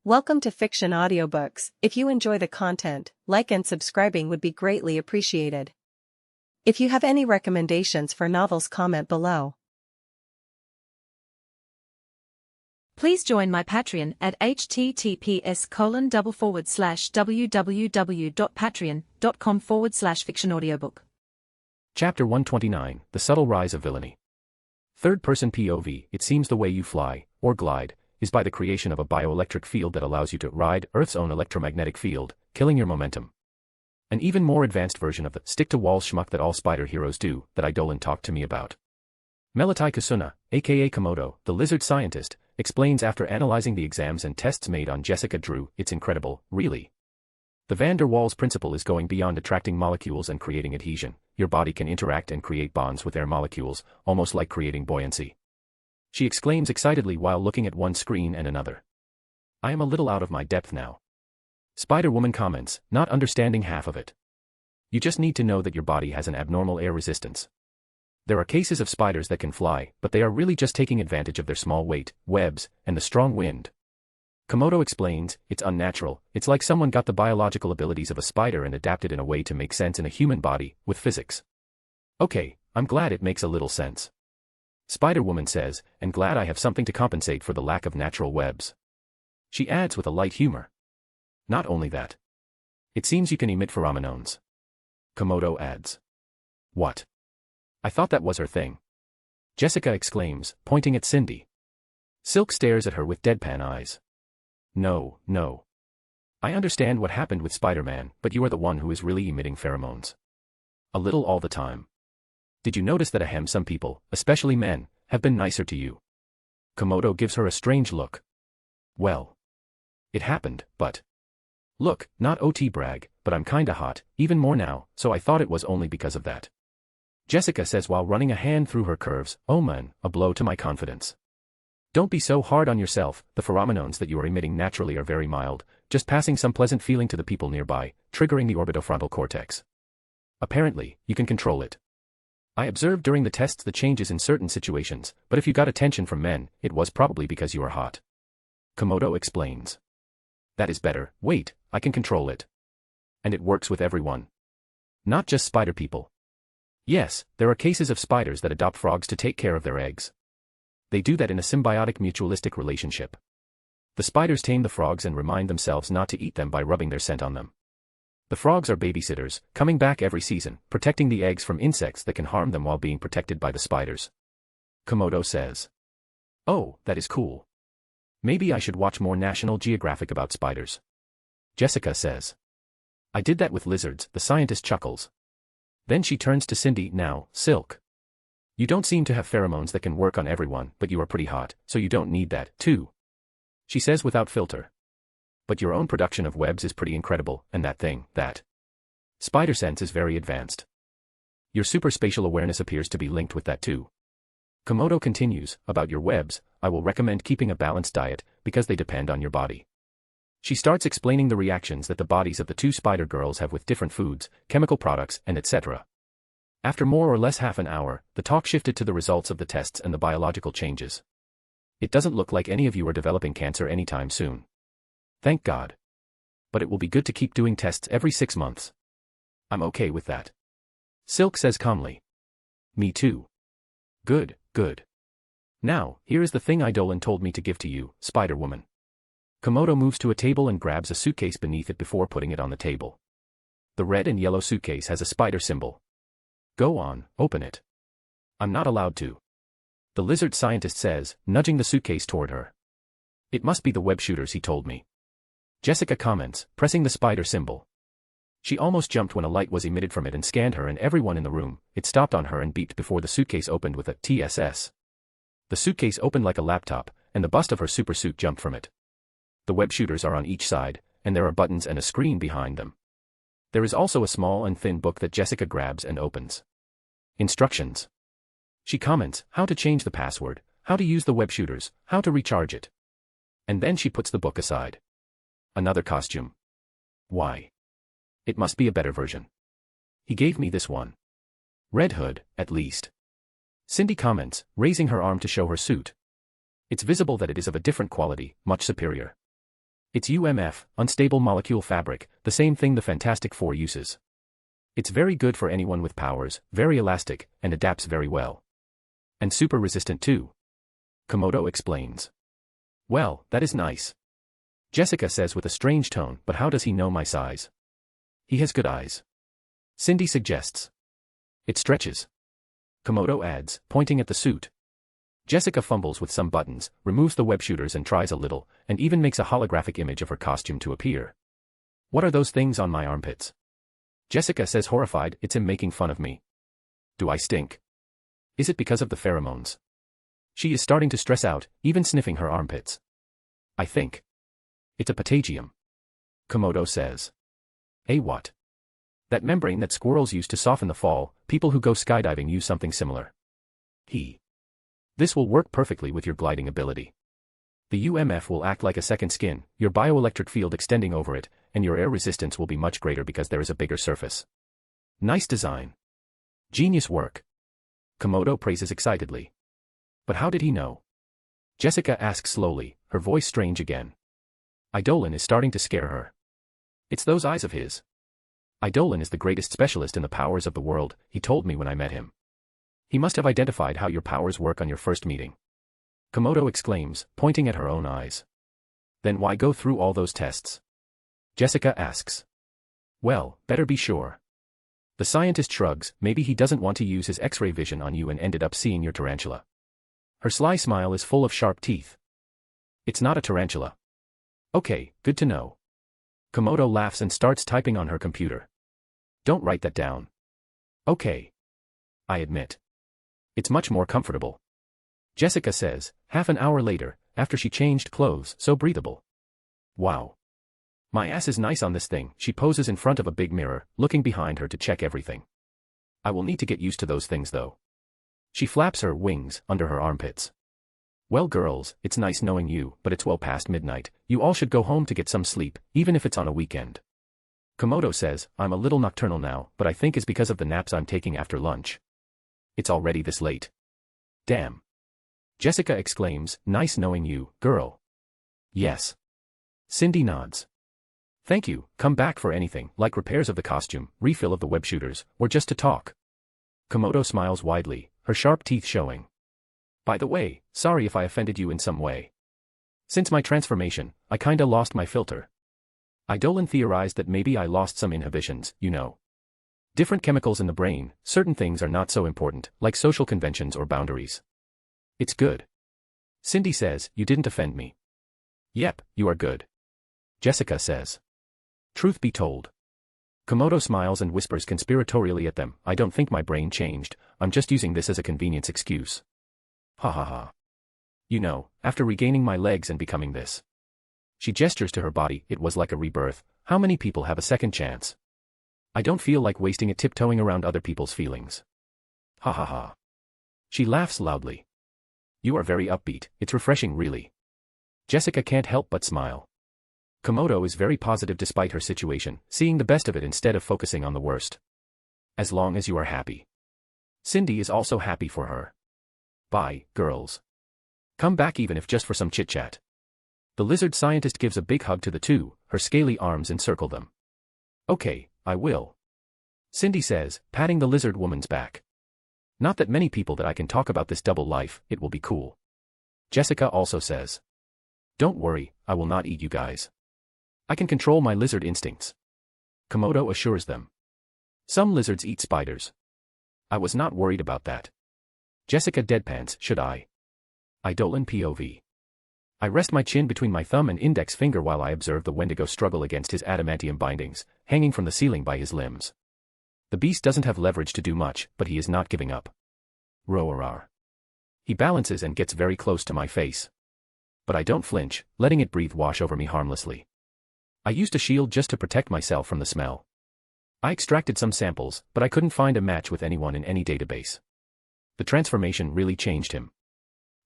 Welcome to Fiction Audiobooks. If you enjoy the content, like and subscribing would be greatly appreciated. If you have any recommendations for novels, comment below. Please join my Patreon at https://www.patreon.com/fictionaudiobook. Chapter 129, The Subtle Rise of Villainy. Third-person POV. It seems the way you fly, or glide, is by the creation of a bioelectric field that allows you to ride Earth's own electromagnetic field, killing your momentum. An even more advanced version of the stick-to-wall schmuck that all spider heroes do, that Eidolon talked to me about. Melody Kusuna, aka Komodo, the lizard scientist, explains after analyzing the exams and tests made on Jessica Drew. It's incredible, really. The van der Waals principle is going beyond attracting molecules and creating adhesion. Your body can interact and create bonds with air molecules, almost like creating buoyancy. She exclaims excitedly while looking at one screen and another. I am a little out of my depth now. Spider-Woman comments, not understanding half of it. You just need to know that your body has an abnormal air resistance. There are cases of spiders that can fly, but they are really just taking advantage of their small weight, webs, and the strong wind. Komodo explains, it's unnatural. It's like someone got the biological abilities of a spider and adapted in a way to make sense in a human body, with physics. Okay, I'm glad it makes a little sense. Spider-Woman says, and glad I have something to compensate for the lack of natural webs. She adds with a light humor. Not only that. It seems you can emit pheromones. Komodo adds. What? I thought that was her thing. Jessica exclaims, pointing at Cindy. Silk stares at her with deadpan eyes. No. I understand what happened with Spider-Man, but you are the one who is really emitting pheromones. A little all the time. Did you notice that some people, especially men, have been nicer to you? Komodo gives her a strange look. Well. It happened, but. Look, not OT brag, but I'm kinda hot, even more now, so I thought it was only because of that. Jessica says while running a hand through her curves, oh man, a blow to my confidence. Don't be so hard on yourself, the pheromones that you are emitting naturally are very mild, just passing some pleasant feeling to the people nearby, triggering the orbitofrontal cortex. Apparently, you can control it. I observed during the tests the changes in certain situations, but if you got attention from men, it was probably because you are hot. Komodo explains. That is better. Wait, I can control it. And it works with everyone. Not just spider people. Yes, there are cases of spiders that adopt frogs to take care of their eggs. They do that in a symbiotic mutualistic relationship. The spiders tame the frogs and remind themselves not to eat them by rubbing their scent on them. The frogs are babysitters, coming back every season, protecting the eggs from insects that can harm them while being protected by the spiders. Komodo says. Oh, that is cool. Maybe I should watch more National Geographic about spiders. Jessica says. I did that with lizards, the scientist chuckles. Then she turns to Cindy. Now, Silk. You don't seem to have pheromones that can work on everyone, but you are pretty hot, so you don't need that, too. She says without filter. But your own production of webs is pretty incredible, and that spider sense is very advanced. Your super spatial awareness appears to be linked with that too. Komodo continues, about your webs, I will recommend keeping a balanced diet, because they depend on your body. She starts explaining the reactions that the bodies of the two spider girls have with different foods, chemical products, and etc. After more or less half an hour, the talk shifted to the results of the tests and the biological changes. It doesn't look like any of you are developing cancer anytime soon. Thank God. But it will be good to keep doing tests every 6 months. I'm okay with that. Silk says calmly. Me too. Good. Now, here is the thing Eidolon told me to give to you, Spider-Woman. Komodo moves to a table and grabs a suitcase beneath it before putting it on the table. The red and yellow suitcase has a spider symbol. Go on, open it. I'm not allowed to. The lizard scientist says, nudging the suitcase toward her. It must be the web shooters he told me. Jessica comments, pressing the spider symbol. She almost jumped when a light was emitted from it and scanned her and everyone in the room. It stopped on her and beeped before the suitcase opened with a TSS. The suitcase opened like a laptop, and the bust of her super suit jumped from it. The web shooters are on each side, and there are buttons and a screen behind them. There is also a small and thin book that Jessica grabs and opens. Instructions. She comments, how to change the password, how to use the web shooters, how to recharge it. And then she puts the book aside. Another costume. Why? It must be a better version. He gave me this one. Red Hood, at least. Cindy comments, raising her arm to show her suit. It's visible that it is of a different quality, much superior. It's UMF, unstable molecule fabric, the same thing the Fantastic Four uses. It's very good for anyone with powers, very elastic, and adapts very well. And super resistant too. Komodo explains. Well, that is nice. Jessica says with a strange tone, but how does he know my size? He has good eyes. Cindy suggests. It stretches. Komodo adds, pointing at the suit. Jessica fumbles with some buttons, removes the web shooters and tries a little, and even makes a holographic image of her costume to appear. What are those things on my armpits? Jessica says horrified, it's him making fun of me. Do I stink? Is it because of the pheromones? She is starting to stress out, even sniffing her armpits. I think. It's a patagium. Komodo says. A what? That membrane that squirrels use to soften the fall, people who go skydiving use something similar. This will work perfectly with your gliding ability. The UMF will act like a second skin, your bioelectric field extending over it, and your air resistance will be much greater because there is a bigger surface. Nice design. Genius work. Komodo praises excitedly. But how did he know? Jessica asks slowly, her voice strange again. Eidolon is starting to scare her. It's those eyes of his. Eidolon is the greatest specialist in the powers of the world, he told me when I met him. He must have identified how your powers work on your first meeting. Komodo exclaims, pointing at her own eyes. Then why go through all those tests? Jessica asks. Well, better be sure. The scientist shrugs, maybe he doesn't want to use his X-ray vision on you and ended up seeing your tarantula. Her sly smile is full of sharp teeth. It's not a tarantula. Okay, good to know. Komodo laughs and starts typing on her computer. Don't write that down. Okay. I admit. It's much more comfortable. Jessica says, half an hour later, after she changed clothes, so breathable. Wow. My ass is nice on this thing. She poses in front of a big mirror, looking behind her to check everything. I will need to get used to those things though. She flaps her wings under her armpits. Well girls, it's nice knowing you, but it's well past midnight. You all should go home to get some sleep, even if it's on a weekend. Komodo says, I'm a little nocturnal now, but I think it's because of the naps I'm taking after lunch. It's already this late. Damn. Jessica exclaims, nice knowing you, girl. Yes. Cindy nods. Thank you, come back for anything, like repairs of the costume, refill of the web shooters, or just to talk. Komodo smiles widely, her sharp teeth showing. By the way, sorry if I offended you in some way. Since my transformation, I kinda lost my filter. Eidolon theorized that maybe I lost some inhibitions, you know. Different chemicals in the brain, certain things are not so important, like social conventions or boundaries. It's good. Cindy says, you didn't offend me. Yep, you are good. Jessica says. Truth be told. Komodo smiles and whispers conspiratorially at them, I don't think my brain changed, I'm just using this as a convenience excuse. Ha ha ha. You know, after regaining my legs and becoming this. She gestures to her body, it was like a rebirth, how many people have a second chance? I don't feel like wasting it tiptoeing around other people's feelings. Ha ha ha. She laughs loudly. You are very upbeat, it's refreshing really. Jessica can't help but smile. Komodo is very positive despite her situation, seeing the best of it instead of focusing on the worst. As long as you are happy. Cindy is also happy for her. Bye, girls. Come back even if just for some chit-chat. The lizard scientist gives a big hug to the two, her scaly arms encircle them. Okay, I will. Cindy says, patting the lizard woman's back. Not that many people that I can talk about this double life, it will be cool. Jessica also says. Don't worry, I will not eat you guys. I can control my lizard instincts. Komodo assures them. Some lizards eat spiders. I was not worried about that. Jessica deadpans, should I? Eidolon POV. I rest my chin between my thumb and index finger while I observe the Wendigo struggle against his adamantium bindings, hanging from the ceiling by his limbs. The beast doesn't have leverage to do much, but he is not giving up. Roarar. He balances and gets very close to my face. But I don't flinch, letting it breathe wash over me harmlessly. I used a shield just to protect myself from the smell. I extracted some samples, but I couldn't find a match with anyone in any database. The transformation really changed him.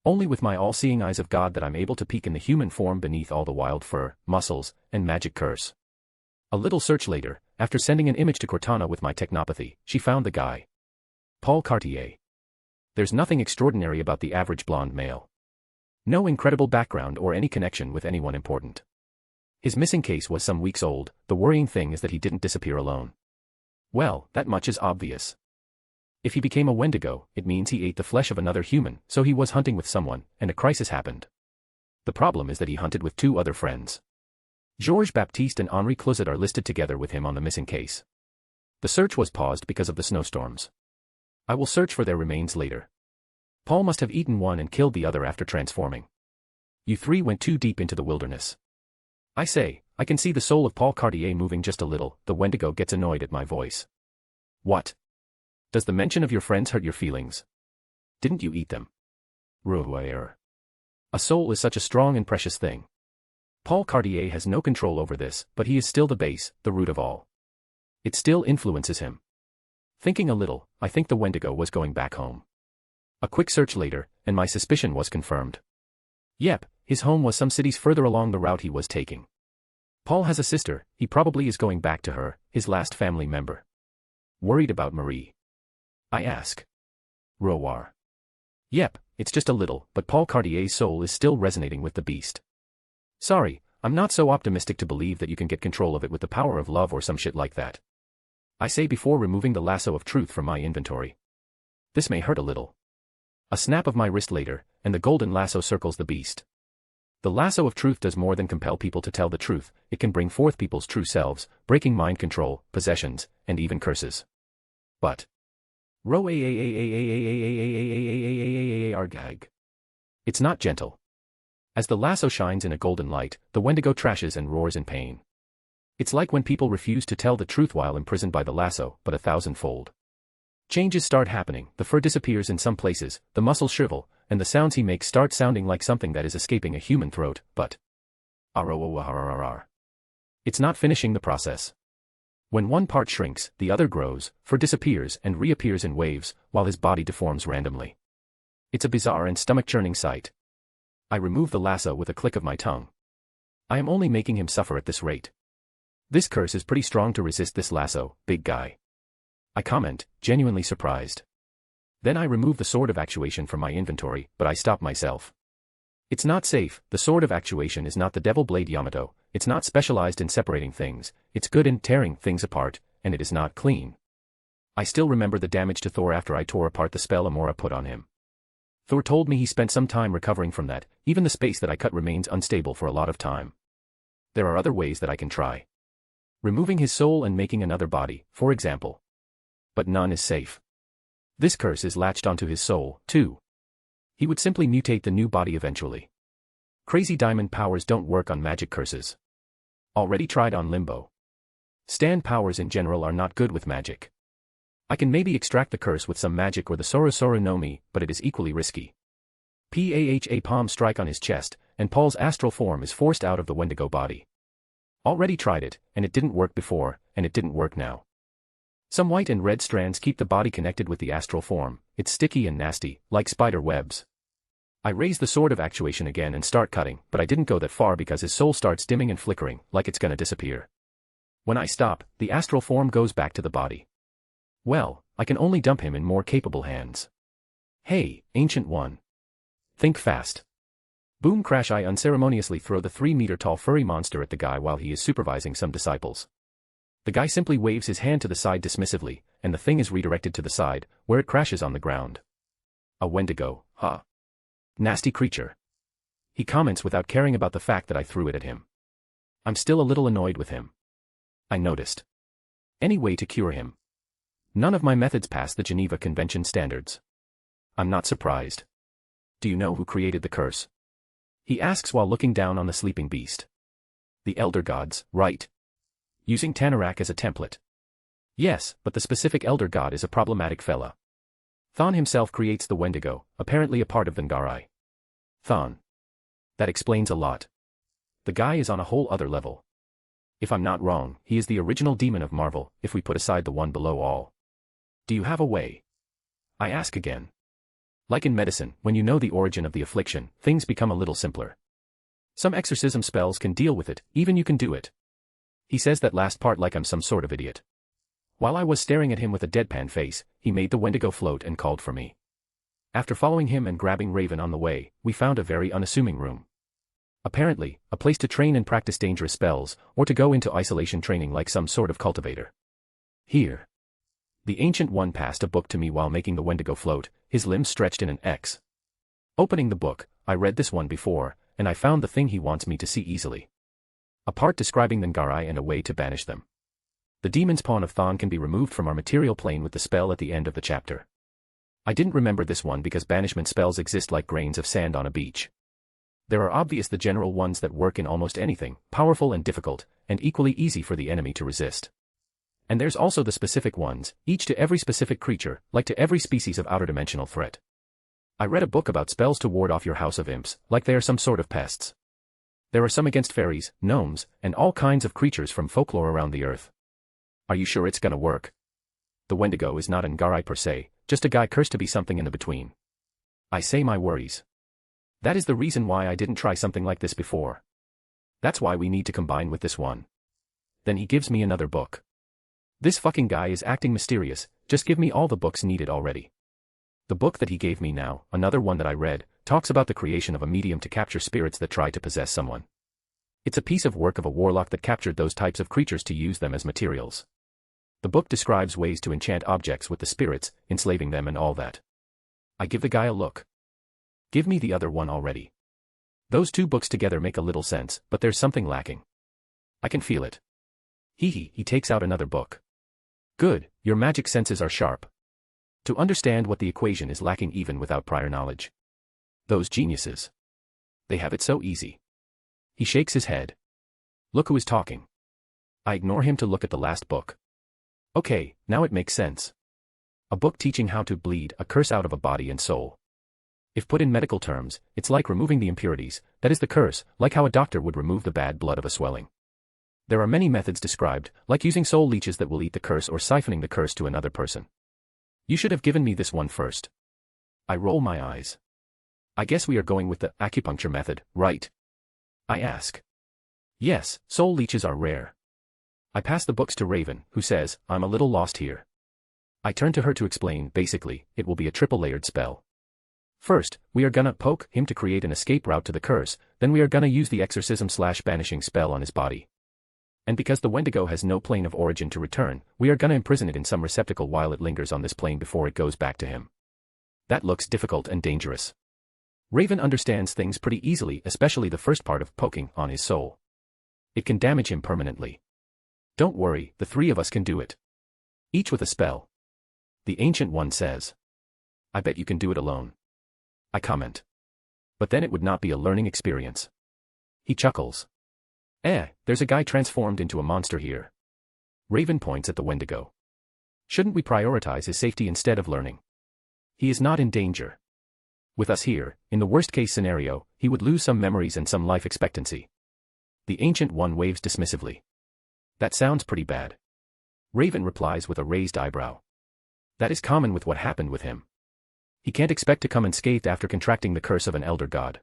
Only with my all-seeing eyes of God that I'm able to peek in the human form beneath all the wild fur, muscles, and magic curse. A little search later, after sending an image to Cortana with my technopathy, she found the guy. Paul Cartier. There's nothing extraordinary about the average blonde male. No incredible background or any connection with anyone important. His missing case was some weeks old, the worrying thing is that he didn't disappear alone. Well, that much is obvious. If he became a Wendigo, it means he ate the flesh of another human, so he was hunting with someone, and a crisis happened. The problem is that he hunted with 2 other friends. Georges Baptiste and Henri Closet are listed together with him on the missing case. The search was paused because of the snowstorms. I will search for their remains later. Paul must have eaten one and killed the other after transforming. You 3 went too deep into the wilderness. I say, I can see the soul of Paul Cartier moving just a little. The Wendigo gets annoyed at my voice. What? Does the mention of your friends hurt your feelings? Didn't you eat them? Rouer. A soul is such a strong and precious thing. Paul Cartier has no control over this, but he is still the base, the root of all. It still influences him. Thinking a little, I think the Wendigo was going back home. A quick search later, and my suspicion was confirmed. Yep, his home was some cities further along the route he was taking. Paul has a sister, he probably is going back to her, his last family member. Worried about Marie? I ask. Roar. Yep, it's just a little, but Paul Cartier's soul is still resonating with the beast. Sorry, I'm not so optimistic to believe that you can get control of it with the power of love or some shit like that. I say before removing the lasso of truth from my inventory. This may hurt a little. A snap of my wrist later, and the golden lasso circles the beast. The lasso of truth does more than compel people to tell the truth, it can bring forth people's true selves, breaking mind control, possessions, and even curses. But gag. It's not gentle. As the lasso shines in a golden light, the Wendigo trashes and roars in pain. It's like when people refuse to tell the truth while imprisoned by the lasso, but 1,000-fold. Changes start happening, the fur disappears in some places, the muscles shrivel, and the sounds he makes start sounding like something that is escaping a human throat, but it's not finishing the process. When one part shrinks, the other grows, fur disappears and reappears in waves, while his body deforms randomly. It's a bizarre and stomach-churning sight. I remove the lasso with a click of my tongue. I am only making him suffer at this rate. This curse is pretty strong to resist this lasso, big guy. I comment, genuinely surprised. Then I remove the sword of actuation from my inventory, but I stop myself. It's not safe, the sword of actuation is not the devil blade Yamato, it's not specialized in separating things, it's good in tearing things apart, and it is not clean. I still remember the damage to Thor after I tore apart the spell Amora put on him. Thor told me he spent some time recovering from that, even the space that I cut remains unstable for a lot of time. There are other ways that I can try. Removing his soul and making another body, for example. But none is safe. This curse is latched onto his soul, too. He would simply mutate the new body eventually. Crazy diamond powers don't work on magic curses. Already tried on Limbo. Stand powers in general are not good with magic. I can maybe extract the curse with some magic or the Soro no Mi, but it is equally risky. A palm strike on his chest, and Paul's astral form is forced out of the Wendigo body. Already tried it, and it didn't work before, and it didn't work now. Some white and red strands keep the body connected with the astral form, it's sticky and nasty, like spider webs. I raise the sword of actuation again and start cutting, but I didn't go that far because his soul starts dimming and flickering, like it's gonna disappear. When I stop, the astral form goes back to the body. Well, I can only dump him in more capable hands. Hey, Ancient One. Think fast. Boom crash, I unceremoniously throw the 3-meter-tall furry monster at the guy while he is supervising some disciples. The guy simply waves his hand to the side dismissively, and the thing is redirected to the side, where it crashes on the ground. A Wendigo, huh? Nasty creature. He comments without caring about the fact that I threw it at him. I'm still a little annoyed with him. I noticed. Any way to cure him? None of my methods pass the Geneva Convention standards. I'm not surprised. Do you know who created the curse? He asks while looking down on the sleeping beast. The Elder Gods, right? Using Tanarak as a template. Yes, but the specific Elder God is a problematic fella. Thon himself creates the Wendigo, apparently a part of Thangarai. Thon. That explains a lot. The guy is on a whole other level. If I'm not wrong, he is the original demon of Marvel, if we put aside the one below all. Do you have a way? I ask again. Like in medicine, when you know the origin of the affliction, things become a little simpler. Some exorcism spells can deal with it, even you can do it. He says that last part like I'm some sort of idiot. While I was staring at him with a deadpan face, he made the Wendigo float and called for me. After following him and grabbing Raven on the way, we found a very unassuming room. Apparently, a place to train and practice dangerous spells, or to go into isolation training like some sort of cultivator. Here. The Ancient One passed a book to me while making the Wendigo float, his limbs stretched in an X. Opening the book, I read this one before, and I found the thing he wants me to see easily. A part describing the Ngarai and a way to banish them. The demon's pawn of Thon can be removed from our material plane with the spell at the end of the chapter. I didn't remember this one because banishment spells exist like grains of sand on a beach. There are obvious the general ones that work in almost anything, powerful and difficult, and equally easy for the enemy to resist. And there's also the specific ones, each to every specific creature, like to every species of outer-dimensional threat. I read a book about spells to ward off your house of imps, like they are some sort of pests. There are some against fairies, gnomes, and all kinds of creatures from folklore around the earth. Are you sure it's gonna work? The Wendigo is not an Ngarai per se, just a guy cursed to be something in the between. I say my worries. That is the reason why I didn't try something like this before. That's why we need to combine with this one. Then he gives me another book. This fucking guy is acting mysterious, just give me all the books needed already. The book that he gave me now, another one that I read, talks about the creation of a medium to capture spirits that try to possess someone. It's a piece of work of a warlock that captured those types of creatures to use them as materials. The book describes ways to enchant objects with the spirits, enslaving them and all that. I give the guy a look. Give me the other one already. Those two books together make a little sense, but there's something lacking. I can feel it. He takes out another book. Good, your magic senses are sharp. To understand what the equation is lacking even without prior knowledge. Those geniuses. They have it so easy. He shakes his head. Look who is talking. I ignore him to look at the last book. Okay, now it makes sense. A book teaching how to bleed a curse out of a body and soul. If put in medical terms, it's like removing the impurities, that is the curse, like how a doctor would remove the bad blood of a swelling. There are many methods described, like using soul leeches that will eat the curse or siphoning the curse to another person. You should have given me this one first. I roll my eyes. I guess we are going with the acupuncture method, right? I ask. Yes, soul leeches are rare. I pass the books to Raven, who says, I'm a little lost here. I turn to her to explain, basically, it will be a triple-layered spell. First, we are gonna poke him to create an escape route to the curse, then we are gonna use the exorcism/banishing spell on his body. And because the Wendigo has no plane of origin to return, we are gonna imprison it in some receptacle while it lingers on this plane before it goes back to him. That looks difficult and dangerous. Raven understands things pretty easily, especially the first part of poking on his soul. It can damage him permanently. Don't worry, the three of us can do it. Each with a spell. The Ancient One says. I bet you can do it alone. I comment. But then it would not be a learning experience. He chuckles. There's a guy transformed into a monster here. Raven points at the Wendigo. Shouldn't we prioritize his safety instead of learning? He is not in danger. With us here, in the worst-case scenario, he would lose some memories and some life expectancy. The Ancient One waves dismissively. That sounds pretty bad. Raven replies with a raised eyebrow. That is common with what happened with him. He can't expect to come unscathed after contracting the curse of an elder god.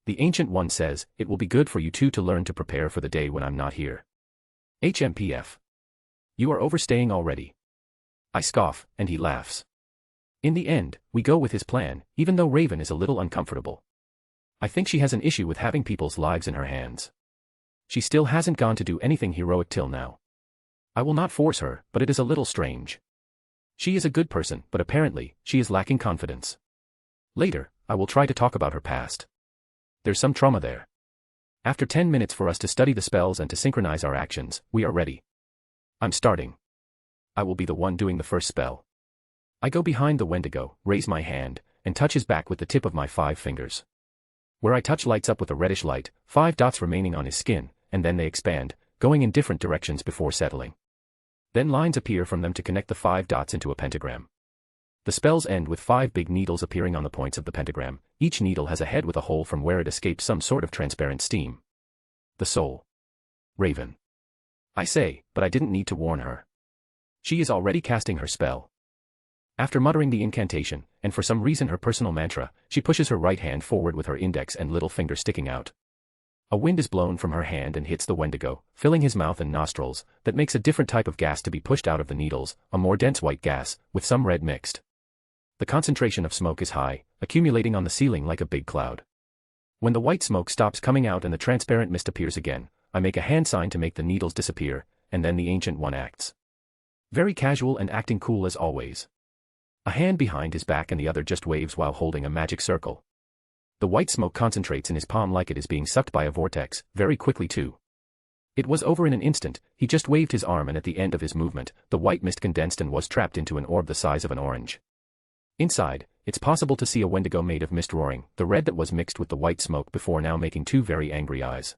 The Ancient One says, it will be good for you two to learn to prepare for the day when I'm not here. HMPF. You are overstaying already. I scoff, and he laughs. In the end, we go with his plan, even though Raven is a little uncomfortable. I think she has an issue with having people's lives in her hands. She still hasn't gone to do anything heroic till now. I will not force her, but it is a little strange. She is a good person, but apparently, she is lacking confidence. Later, I will try to talk about her past. There's some trauma there. After 10 minutes for us to study the spells and to synchronize our actions, we are ready. I'm starting. I will be the one doing the first spell. I go behind the Wendigo, raise my hand, and touch his back with the tip of my 5 fingers. Where I touch lights up with a reddish light, 5 dots remaining on his skin, and then they expand, going in different directions before settling. Then lines appear from them to connect the 5 dots into a pentagram. The spells end with 5 big needles appearing on the points of the pentagram. Each needle has a head with a hole from where it escapes some sort of transparent steam. The soul. Raven. I say, but I didn't need to warn her. She is already casting her spell. After muttering the incantation, and for some reason her personal mantra, she pushes her right hand forward with her index and little finger sticking out. A wind is blown from her hand and hits the Wendigo, filling his mouth and nostrils, that makes a different type of gas to be pushed out of the needles, a more dense white gas, with some red mixed. The concentration of smoke is high, accumulating on the ceiling like a big cloud. When the white smoke stops coming out and the transparent mist appears again, I make a hand sign to make the needles disappear, and then the Ancient One acts. Very casual and acting cool as always. A hand behind his back and the other just waves while holding a magic circle. The white smoke concentrates in his palm like it is being sucked by a vortex, very quickly too. It was over in an instant. He just waved his arm and at the end of his movement, the white mist condensed and was trapped into an orb the size of an orange. Inside, it's possible to see a Wendigo made of mist roaring, the red that was mixed with the white smoke before now making two very angry eyes.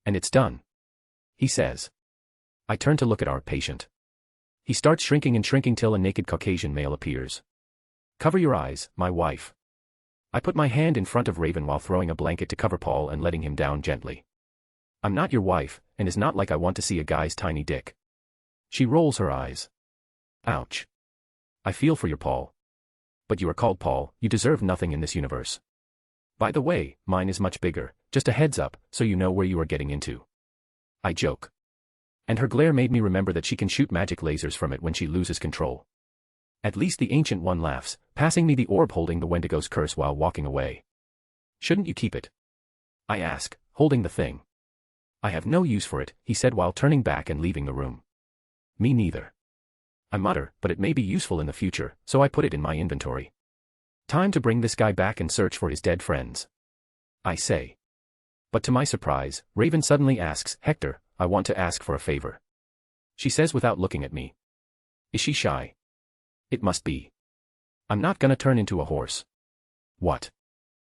And it's done, he says. I turn to look at our patient. He starts shrinking and shrinking till a naked Caucasian male appears. Cover your eyes, my wife. I put my hand in front of Raven while throwing a blanket to cover Paul and letting him down gently. I'm not your wife, and it's not like I want to see a guy's tiny dick. She rolls her eyes. Ouch. I feel for your Paul. But you are called Paul, you deserve nothing in this universe. By the way, mine is much bigger, just a heads up, so you know where you are getting into. I joke. And her glare made me remember that she can shoot magic lasers from it when she loses control. At least the Ancient One laughs, passing me the orb holding the Wendigo's curse while walking away. Shouldn't you keep it? I ask, holding the thing. I have no use for it, he said while turning back and leaving the room. Me neither. I mutter, but it may be useful in the future, so I put it in my inventory. Time to bring this guy back and search for his dead friends. I say. But to my surprise, Raven suddenly asks, Hector, I want to ask for a favor. She says without looking at me. Is she shy? It must be. I'm not gonna turn into a horse. What?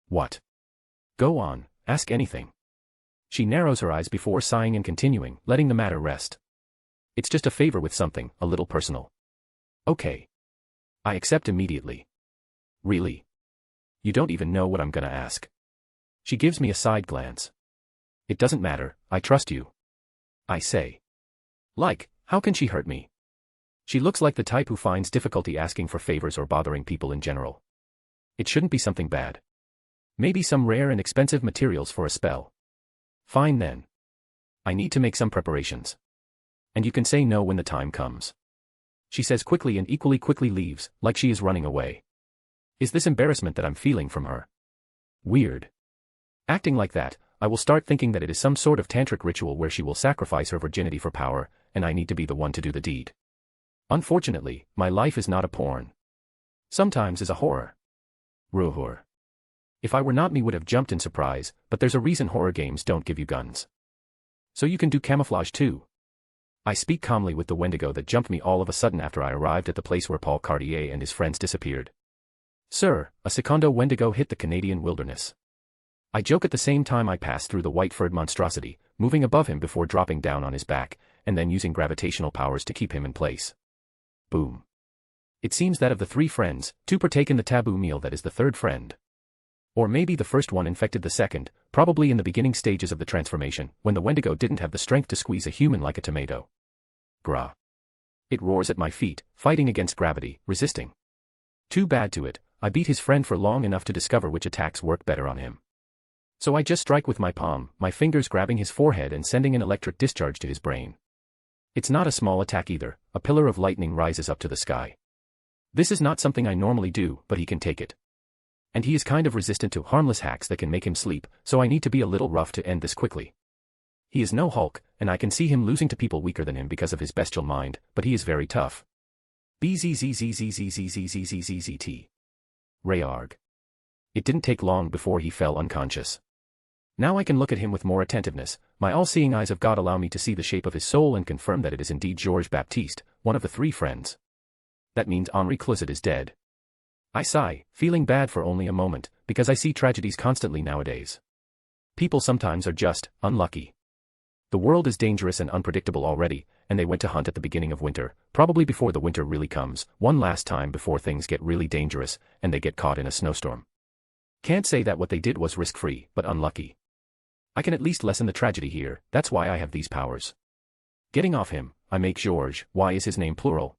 What? Go on, ask anything. She narrows her eyes before sighing and continuing, letting the matter rest. It's just a favor with something, a little personal. Okay. I accept immediately. Really? You don't even know what I'm gonna ask. She gives me a side glance. It doesn't matter, I trust you. I say. Like, how can she hurt me? She looks like the type who finds difficulty asking for favors or bothering people in general. It shouldn't be something bad. Maybe some rare and expensive materials for a spell. Fine then. I need to make some preparations. And you can say no when the time comes. She says quickly and equally quickly leaves, like she is running away. Is this embarrassment that I'm feeling from her? Weird. Acting like that, I will start thinking that it is some sort of tantric ritual where she will sacrifice her virginity for power, and I need to be the one to do the deed. Unfortunately, my life is not a porn. Sometimes is a horror. Ruhur. If I were not me would have jumped in surprise, but there's a reason horror games don't give you guns. So you can do camouflage too. I speak calmly with the Wendigo that jumped me all of a sudden after I arrived at the place where Paul Cartier and his friends disappeared. Sir, a secondo Wendigo hit the Canadian wilderness. I joke at the same time I pass through the white-furred monstrosity, moving above him before dropping down on his back, and then using gravitational powers to keep him in place. Boom. It seems that of the three friends, two partake in the taboo meal that is the third friend. Or maybe the first one infected the second, probably in the beginning stages of the transformation, when the Wendigo didn't have the strength to squeeze a human like a tomato. Grah. It roars at my feet, fighting against gravity, resisting. Too bad to it, I beat his friend for long enough to discover which attacks work better on him. So I just strike with my palm, my fingers grabbing his forehead and sending an electric discharge to his brain. It's not a small attack either, a pillar of lightning rises up to the sky. This is not something I normally do, but he can take it. And he is kind of resistant to harmless hacks that can make him sleep, so I need to be a little rough to end this quickly. He is no Hulk, and I can see him losing to people weaker than him because of his bestial mind, but he is very tough. BZZZZZZZZZZZT. Rayarg. It didn't take long before he fell unconscious. Now I can look at him with more attentiveness, my all-seeing eyes of God allow me to see the shape of his soul and confirm that it is indeed Georges Baptiste, one of the three friends. That means Henri Closet is dead. I sigh, feeling bad for only a moment, because I see tragedies constantly nowadays. People sometimes are just unlucky. The world is dangerous and unpredictable already, and they went to hunt at the beginning of winter, probably before the winter really comes, one last time before things get really dangerous, and they get caught in a snowstorm. Can't say that what they did was risk-free, but unlucky. I can at least lessen the tragedy here, that's why I have these powers. Getting off him, I make Georges, why is his name plural?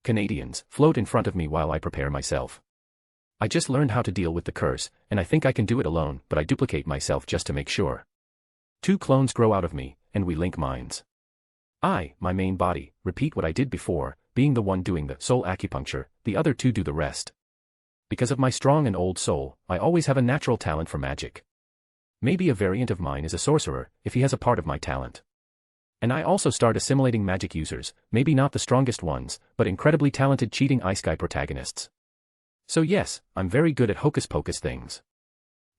Canadians, float in front of me while I prepare myself. I just learned how to deal with the curse, and I think I can do it alone, but I duplicate myself just to make sure. Two clones grow out of me, and we link minds. I, my main body, repeat what I did before, being the one doing the soul acupuncture, the other two do the rest. Because of my strong and old soul, I always have a natural talent for magic. Maybe a variant of mine is a sorcerer, if he has a part of my talent. And I also start assimilating magic users, maybe not the strongest ones, but incredibly talented cheating Ice Guy protagonists. So yes, I'm very good at hocus-pocus things.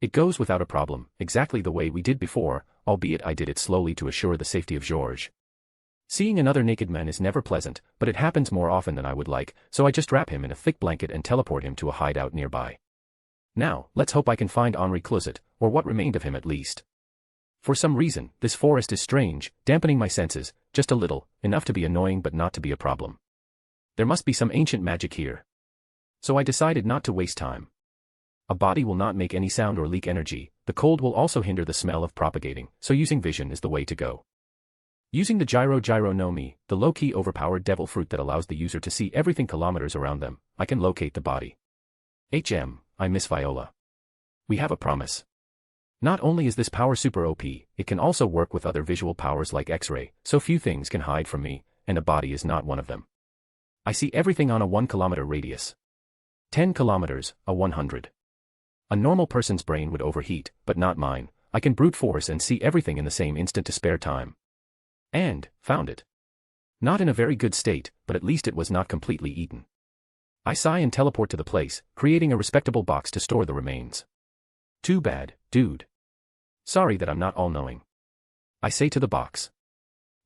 It goes without a problem, exactly the way we did before, albeit I did it slowly to assure the safety of Georges. Seeing another naked man is never pleasant, but it happens more often than I would like, so I just wrap him in a thick blanket and teleport him to a hideout nearby. Now, let's hope I can find Henri Closet, or what remained of him at least. For some reason, this forest is strange, dampening my senses, just a little, enough to be annoying but not to be a problem. There must be some ancient magic here. So I decided not to waste time. A body will not make any sound or leak energy, the cold will also hinder the smell of propagating, so using vision is the way to go. Using the Gyro no Mi, the low-key overpowered devil fruit that allows the user to see everything kilometers around them, I can locate the body. I miss Viola. We have a promise. Not only is this power super OP, it can also work with other visual powers like X-ray, so few things can hide from me, and a body is not one of them. I see everything on a 1 kilometer radius. 10 kilometers, a 100. A normal person's brain would overheat, but not mine. I can brute force and see everything in the same instant to spare time. And, found it. Not in a very good state, but at least it was not completely eaten. I sigh and teleport to the place, creating a respectable box to store the remains. Too bad, dude. Sorry that I'm not all-knowing. I say to the box.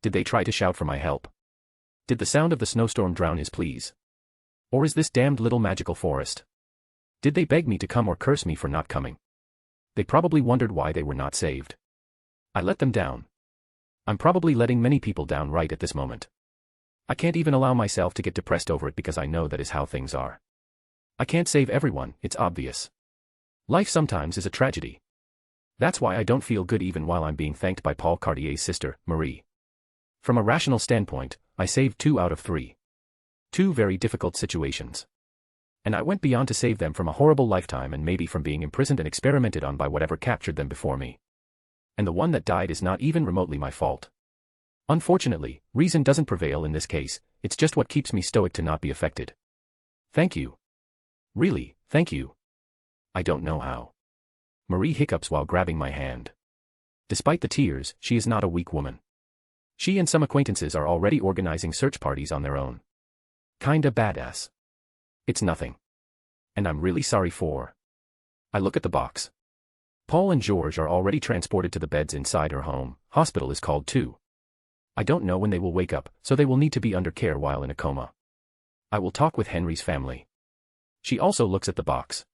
Did they try to shout for my help? Did the sound of the snowstorm drown his pleas? Or is this damned little magical forest? Did they beg me to come or curse me for not coming? They probably wondered why they were not saved. I let them down. I'm probably letting many people down right at this moment. I can't even allow myself to get depressed over it because I know that is how things are. I can't save everyone, it's obvious. Life sometimes is a tragedy. That's why I don't feel good even while I'm being thanked by Paul Cartier's sister, Marie. From a rational standpoint, I saved 2 out of 3. 2 very difficult situations. And I went beyond to save them from a horrible lifetime and maybe from being imprisoned and experimented on by whatever captured them before me. And the one that died is not even remotely my fault. Unfortunately, reason doesn't prevail in this case, it's just what keeps me stoic to not be affected. Thank you. Really, thank you. I don't know how. Marie hiccups while grabbing my hand. Despite the tears, she is not a weak woman. She and some acquaintances are already organizing search parties on their own. Kinda badass. It's nothing. And I'm really sorry for. I look at the box. Paul and Georges are already transported to the beds inside her home, hospital is called too. I don't know when they will wake up, so they will need to be under care while in a coma. I will talk with Henry's family. She also looks at the box.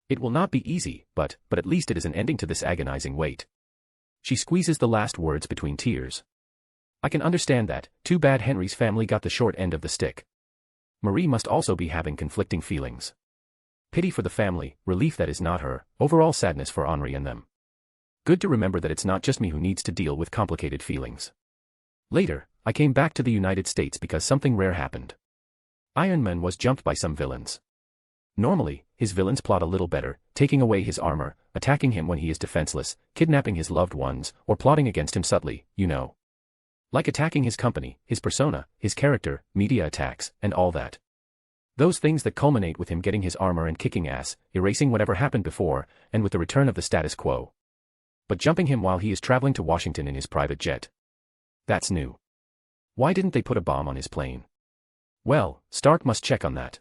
It will not be easy, but at least it is an ending to this agonizing wait. She squeezes the last words between tears. I can understand that, too bad Henry's family got the short end of the stick. Marie must also be having conflicting feelings. Pity for the family, relief that is not her, overall sadness for Henri and them. Good to remember that it's not just me who needs to deal with complicated feelings. Later, I came back to the United States because something rare happened. Iron Man was jumped by some villains. Normally, his villains plot a little better, taking away his armor, attacking him when he is defenseless, kidnapping his loved ones, or plotting against him subtly, you know. Like attacking his company, his persona, his character, media attacks, and all that. Those things that culminate with him getting his armor and kicking ass, erasing whatever happened before, and with the return of the status quo. But jumping him while he is traveling to Washington in his private jet. That's new. Why didn't they put a bomb on his plane? Well, Stark must check on that.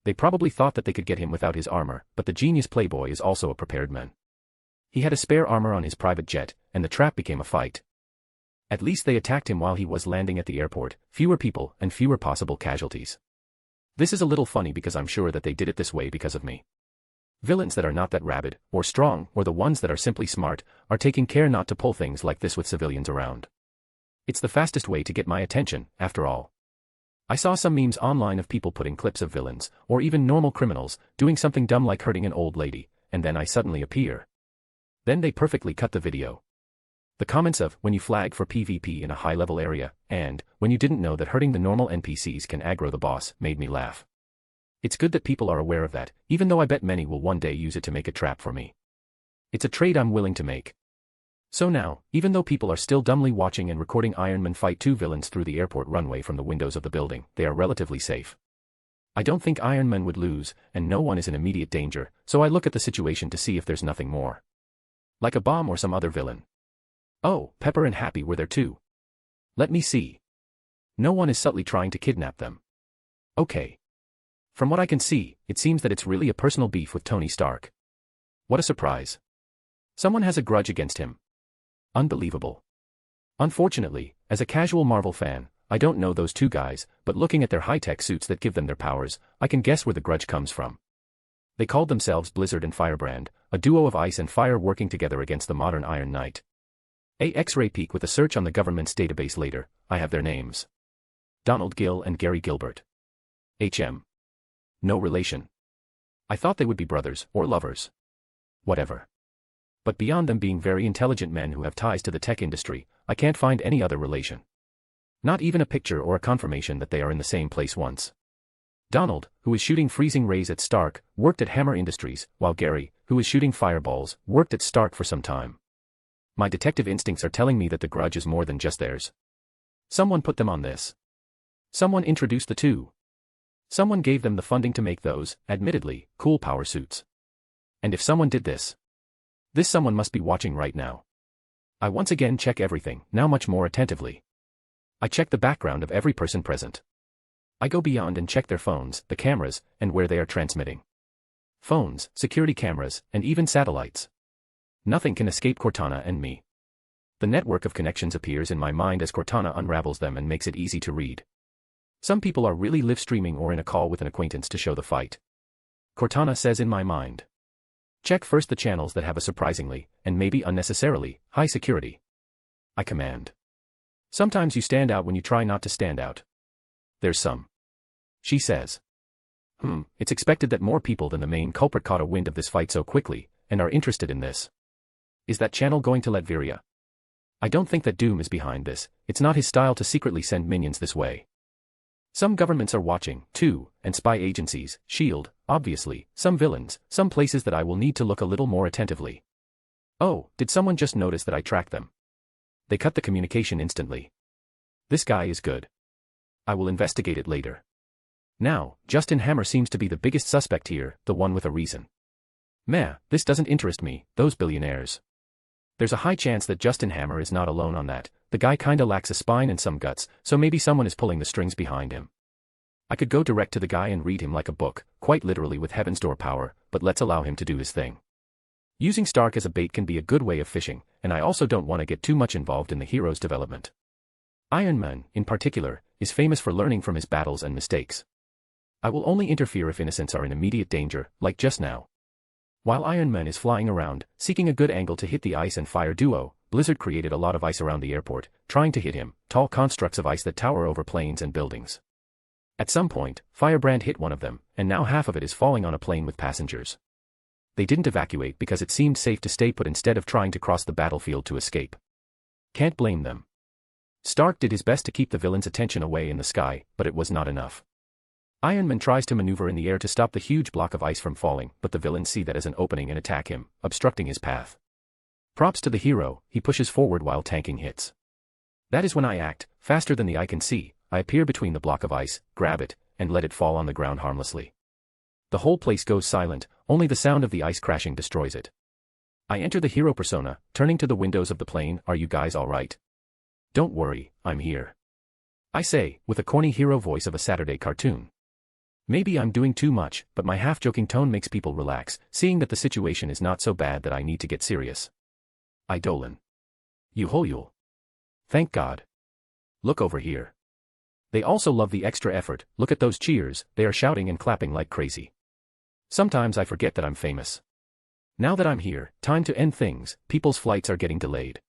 They probably thought that they could get him without his armor, but the genius playboy is also a prepared man. He had a spare armor on his private jet, and the trap became a fight. At least they attacked him while he was landing at the airport, fewer people and fewer possible casualties. This is a little funny because I'm sure that they did it this way because of me. Villains that are not that rabid, or strong, or the ones that are simply smart, are taking care not to pull things like this with civilians around. It's the fastest way to get my attention, after all. I saw some memes online of people putting clips of villains, or even normal criminals, doing something dumb like hurting an old lady, and then I suddenly appear. Then they perfectly cut the video. The comments of, when you flag for PvP in a high-level area, and, when you didn't know that hurting the normal NPCs can aggro the boss, made me laugh. It's good that people are aware of that, even though I bet many will one day use it to make a trap for me. It's a trade I'm willing to make. So now, even though people are still dumbly watching and recording Iron Man fight 2 villains through the airport runway from the windows of the building, they are relatively safe. I don't think Iron Man would lose, and no one is in immediate danger, so I look at the situation to see if there's nothing more. Like a bomb or some other villain. Oh, Pepper and Happy were there too. Let me see. No one is subtly trying to kidnap them. Okay. From what I can see, it seems that it's really a personal beef with Tony Stark. What a surprise. Someone has a grudge against him. Unbelievable. Unfortunately, as a casual Marvel fan, I don't know those two guys, but looking at their high-tech suits that give them their powers, I can guess where the grudge comes from. They called themselves Blizzard and Firebrand, a duo of ice and fire working together against the modern Iron Knight. A X-ray peek with a search on the government's database later, I have their names. Donald Gill and Gary Gilbert. HM. No relation. I thought they would be brothers, or lovers. Whatever. But beyond them being very intelligent men who have ties to the tech industry, I can't find any other relation. Not even a picture or a confirmation that they are in the same place once. Donald, who is shooting freezing rays at Stark, worked at Hammer Industries, while Gary, who is shooting fireballs, worked at Stark for some time. My detective instincts are telling me that the grudge is more than just theirs. Someone put them on this. Someone introduced the two. Someone gave them the funding to make those, admittedly, cool power suits. And if someone did this someone must be watching right now. I once again check everything, now much more attentively. I check the background of every person present. I go beyond and check their phones, the cameras, and where they are transmitting. Phones, security cameras, and even satellites. Nothing can escape Cortana and me. The network of connections appears in my mind as Cortana unravels them and makes it easy to read. Some people are really live streaming or in a call with an acquaintance to show the fight. Cortana says in my mind. Check first the channels that have a surprisingly, and maybe unnecessarily, high security. I command. Sometimes you stand out when you try not to stand out. There's some. She says. It's expected that more people than the main culprit caught a wind of this fight so quickly, and are interested in this. Is that channel going to let Viria? I don't think that Doom is behind this, it's not his style to secretly send minions this way. Some governments are watching, too, and spy agencies, S.H.I.E.L.D., obviously, some villains, some places that I will need to look a little more attentively. Oh, did someone just notice that I tracked them? They cut the communication instantly. This guy is good. I will investigate it later. Now, Justin Hammer seems to be the biggest suspect here, the one with a reason. Meh, this doesn't interest me, those billionaires. There's a high chance that Justin Hammer is not alone on that, the guy kinda lacks a spine and some guts, so maybe someone is pulling the strings behind him. I could go direct to the guy and read him like a book, quite literally with Heaven's Door power, but let's allow him to do his thing. Using Stark as a bait can be a good way of fishing, and I also don't want to get too much involved in the hero's development. Iron Man, in particular, is famous for learning from his battles and mistakes. I will only interfere if innocents are in immediate danger, like just now. While Iron Man is flying around, seeking a good angle to hit the ice and fire duo, Blizzard created a lot of ice around the airport, trying to hit him, tall constructs of ice that tower over planes and buildings. At some point, Firebrand hit one of them, and now half of it is falling on a plane with passengers. They didn't evacuate because it seemed safe to stay put instead of trying to cross the battlefield to escape. Can't blame them. Stark did his best to keep the villain's attention away in the sky, but it was not enough. Iron Man tries to maneuver in the air to stop the huge block of ice from falling, but the villains see that as an opening and attack him, obstructing his path. Props to the hero, he pushes forward while tanking hits. That is when I act, faster than the eye can see, I appear between the block of ice, grab it, and let it fall on the ground harmlessly. The whole place goes silent, only the sound of the ice crashing destroys it. I enter the hero persona, turning to the windows of the plane, are you guys alright? Don't worry, I'm here. I say, with a corny hero voice of a Saturday cartoon. Maybe I'm doing too much, but my half-joking tone makes people relax, seeing that the situation is not so bad that I need to get serious. I Dolan. Yuhoyul. Thank God. Look over here. They also love the extra effort, look at those cheers, they are shouting and clapping like crazy. Sometimes I forget that I'm famous. Now that I'm here, time to end things, people's flights are getting delayed.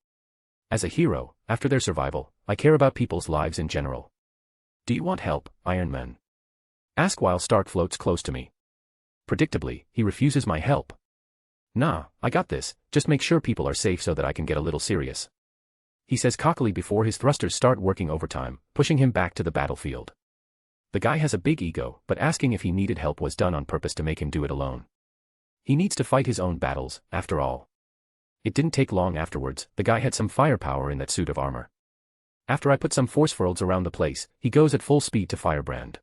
As a hero, after their survival, I care about people's lives in general. Do you want help, Iron Man? Ask while Stark floats close to me. Predictably, he refuses my help. Nah, I got this, just make sure people are safe so that I can get a little serious. He says cockily before his thrusters start working overtime, pushing him back to the battlefield. The guy has a big ego, but asking if he needed help was done on purpose to make him do it alone. He needs to fight his own battles, after all. It didn't take long afterwards, the guy had some firepower in that suit of armor. After I put some force fields around the place, he goes at full speed to Firebrand.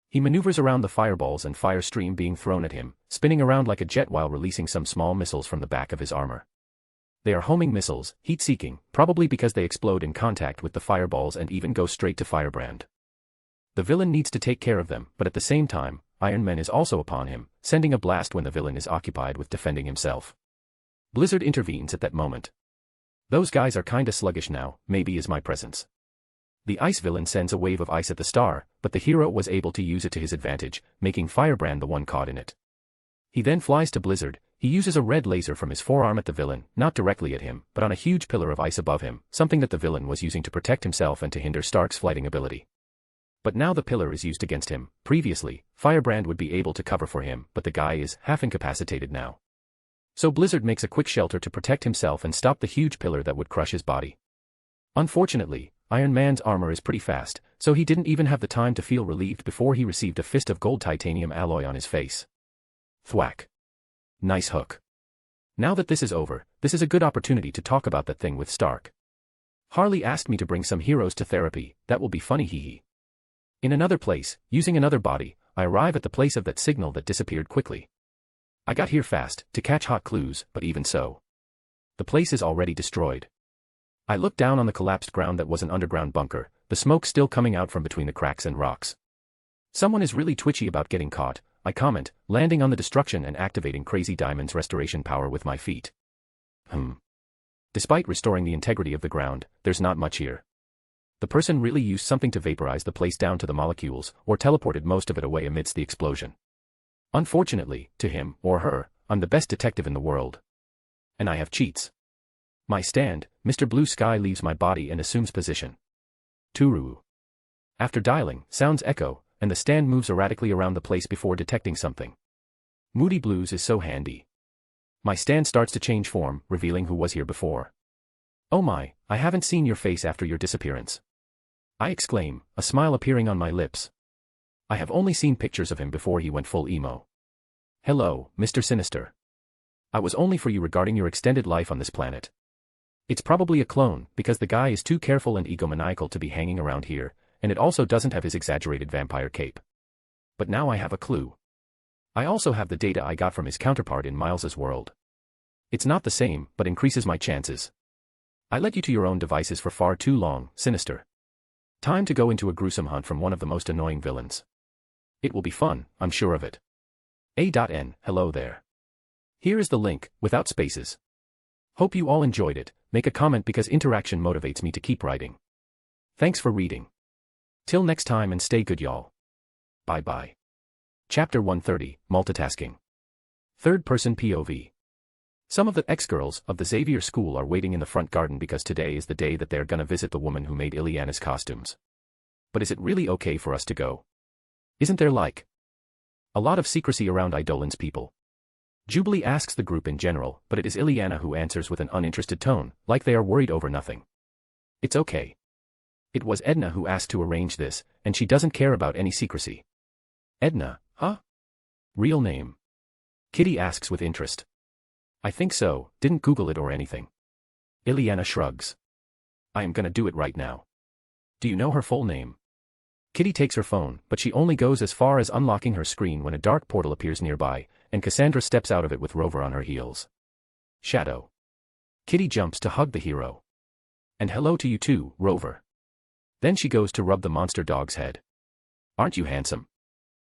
He maneuvers around the fireballs and fire stream being thrown at him, spinning around like a jet while releasing some small missiles from the back of his armor. They are homing missiles, heat-seeking, probably because they explode in contact with the fireballs and even go straight to Firebrand. The villain needs to take care of them, but at the same time, Iron Man is also upon him, sending a blast when the villain is occupied with defending himself. Blizzard intervenes at that moment. Those guys are kinda sluggish now, maybe is my presence. The ice villain sends a wave of ice at the star, but the hero was able to use it to his advantage, making Firebrand the one caught in it. He then flies to Blizzard. He uses a red laser from his forearm at the villain, not directly at him, but on a huge pillar of ice above him, something that the villain was using to protect himself and to hinder Stark's flighting ability. But now the pillar is used against him. Previously, Firebrand would be able to cover for him, but the guy is half incapacitated now. So Blizzard makes a quick shelter to protect himself and stop the huge pillar that would crush his body. Unfortunately, Iron Man's armor is pretty fast, so he didn't even have the time to feel relieved before he received a fist of gold titanium alloy on his face. Thwack. Nice hook. Now that this is over, this is a good opportunity to talk about that thing with Stark. Harley asked me to bring some heroes to therapy, that will be funny hee. In another place, using another body, I arrive at the place of that signal that disappeared quickly. I got here fast, to catch hot clues, but even so. The place is already destroyed. I look down on the collapsed ground that was an underground bunker, the smoke still coming out from between the cracks and rocks. Someone is really twitchy about getting caught, I comment, landing on the destruction and activating Crazy Diamond's restoration power with my feet. Despite restoring the integrity of the ground, there's not much here. The person really used something to vaporize the place down to the molecules, or teleported most of it away amidst the explosion. Unfortunately, to him, or her, I'm the best detective in the world. And I have cheats. My stand, Mr. Blue Sky leaves my body and assumes position. Turu. After dialing, sounds echo, and the stand moves erratically around the place before detecting something. Moody Blues is so handy. My stand starts to change form, revealing who was here before. Oh my, I haven't seen your face after your disappearance. I exclaim, a smile appearing on my lips. I have only seen pictures of him before he went full emo. Hello, Mr. Sinister. I was only for you regarding your extended life on this planet. It's probably a clone, because the guy is too careful and egomaniacal to be hanging around here, and it also doesn't have his exaggerated vampire cape. But now I have a clue. I also have the data I got from his counterpart in Miles's world. It's not the same, but increases my chances. I let you to your own devices for far too long, Sinister. Time to go into a gruesome hunt from one of the most annoying villains. It will be fun, I'm sure of it. A.N. Hello there. Here is the link, without spaces. Hope you all enjoyed it. Make a comment because interaction motivates me to keep writing. Thanks for reading. Till next time and stay good y'all. Bye bye. Chapter 130, Multitasking. Third-person POV. Some of the ex-girls of the Xavier School are waiting in the front garden because today is the day that they're gonna visit the woman who made Ileana's costumes. But is it really okay for us to go? Isn't there like a lot of secrecy around Idolan's people? Jubilee asks the group in general, but it is Ileana who answers with an uninterested tone, like they are worried over nothing. It's okay. It was Edna who asked to arrange this, and she doesn't care about any secrecy. Edna, huh? Real name? Kitty asks with interest. I think so, didn't Google it or anything. Ileana shrugs. I am gonna do it right now. Do you know her full name? Kitty takes her phone, but she only goes as far as unlocking her screen when a dark portal appears nearby, and Cassandra steps out of it with Rover on her heels. Shadow. Kitty jumps to hug the hero. And hello to you too, Rover. Then she goes to rub the monster dog's head. Aren't you handsome?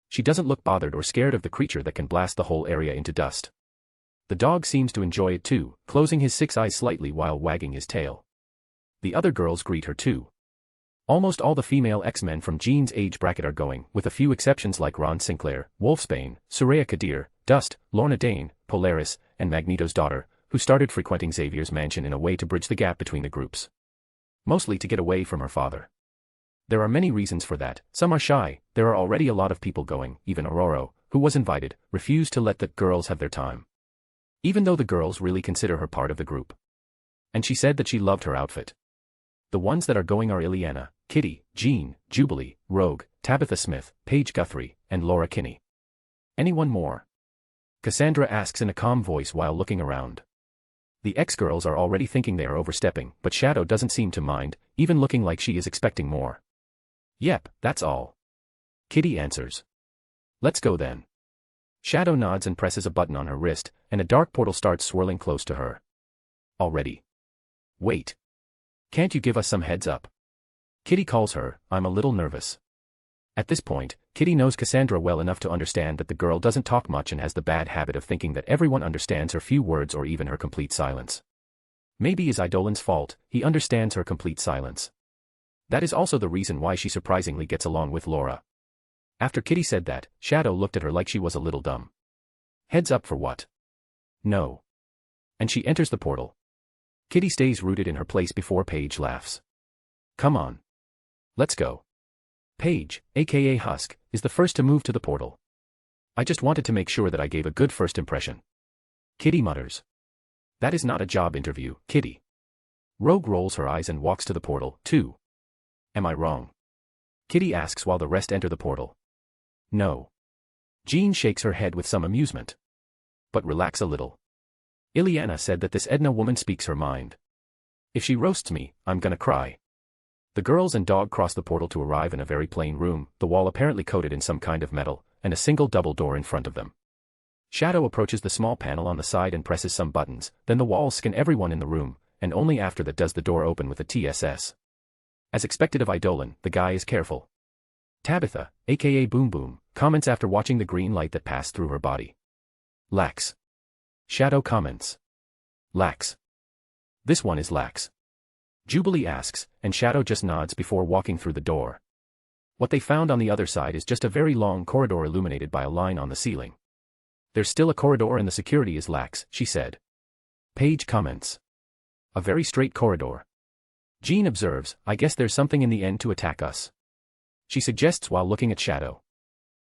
She doesn't look bothered or scared of the creature that can blast the whole area into dust. The dog seems to enjoy it too, closing his 6 eyes slightly while wagging his tail. The other girls greet her too. Almost all the female X-Men from Jean's age bracket are going, with a few exceptions like Ron Sinclair, Wolfsbane, Soraya Kadir, Dust, Lorna Dane, Polaris, and Magneto's daughter, who started frequenting Xavier's mansion in a way to bridge the gap between the groups. Mostly to get away from her father. There are many reasons for that. Some are shy, there are already a lot of people going, even Aurora, who was invited, refused to let the girls have their time. Even though the girls really consider her part of the group. And she said that she loved her outfit. The ones that are going are Ileana, Kitty, Jean, Jubilee, Rogue, Tabitha Smith, Paige Guthrie, and Laura Kinney. Anyone more? Cassandra asks in a calm voice while looking around. The ex-girls are already thinking they are overstepping, but Shadow doesn't seem to mind, even looking like she is expecting more. Yep, that's all. Kitty answers. Let's go then. Shadow nods and presses a button on her wrist, and a dark portal starts swirling close to her. Already. Wait. Can't you give us some heads up? Kitty calls her. I'm a little nervous. At this point, Kitty knows Cassandra well enough to understand that the girl doesn't talk much and has the bad habit of thinking that everyone understands her few words or even her complete silence. Maybe it's Eidolon's fault, he understands her complete silence. That is also the reason why she surprisingly gets along with Laura. After Kitty said that, Shadow looked at her like she was a little dumb. Heads up for what? No. And she enters the portal. Kitty stays rooted in her place before Paige laughs. Come on. Let's go. Paige, aka Husk, is the first to move to the portal. I just wanted to make sure that I gave a good first impression. Kitty mutters. That is not a job interview, Kitty. Rogue rolls her eyes and walks to the portal, too. Am I wrong? Kitty asks while the rest enter the portal. No. Jean shakes her head with some amusement. But relax a little. Ileana said that this Edna woman speaks her mind. If she roasts me, I'm gonna cry. The girls and dog cross the portal to arrive in a very plain room, the wall apparently coated in some kind of metal, and a single double door in front of them. Shadow approaches the small panel on the side and presses some buttons, then the walls scan everyone in the room, and only after that does the door open with a TSS. As expected of Eidolon, the guy is careful. Tabitha, aka Boom Boom, comments after watching the green light that passed through her body. Lax. Shadow comments. Lax. This one is lax. Jubilee asks, and Shadow just nods before walking through the door. What they found on the other side is just a very long corridor illuminated by a line on the ceiling. There's still a corridor and the security is lax, she said. Paige comments. A very straight corridor. Jean observes, I guess there's something in the end to attack us. She suggests while looking at Shadow.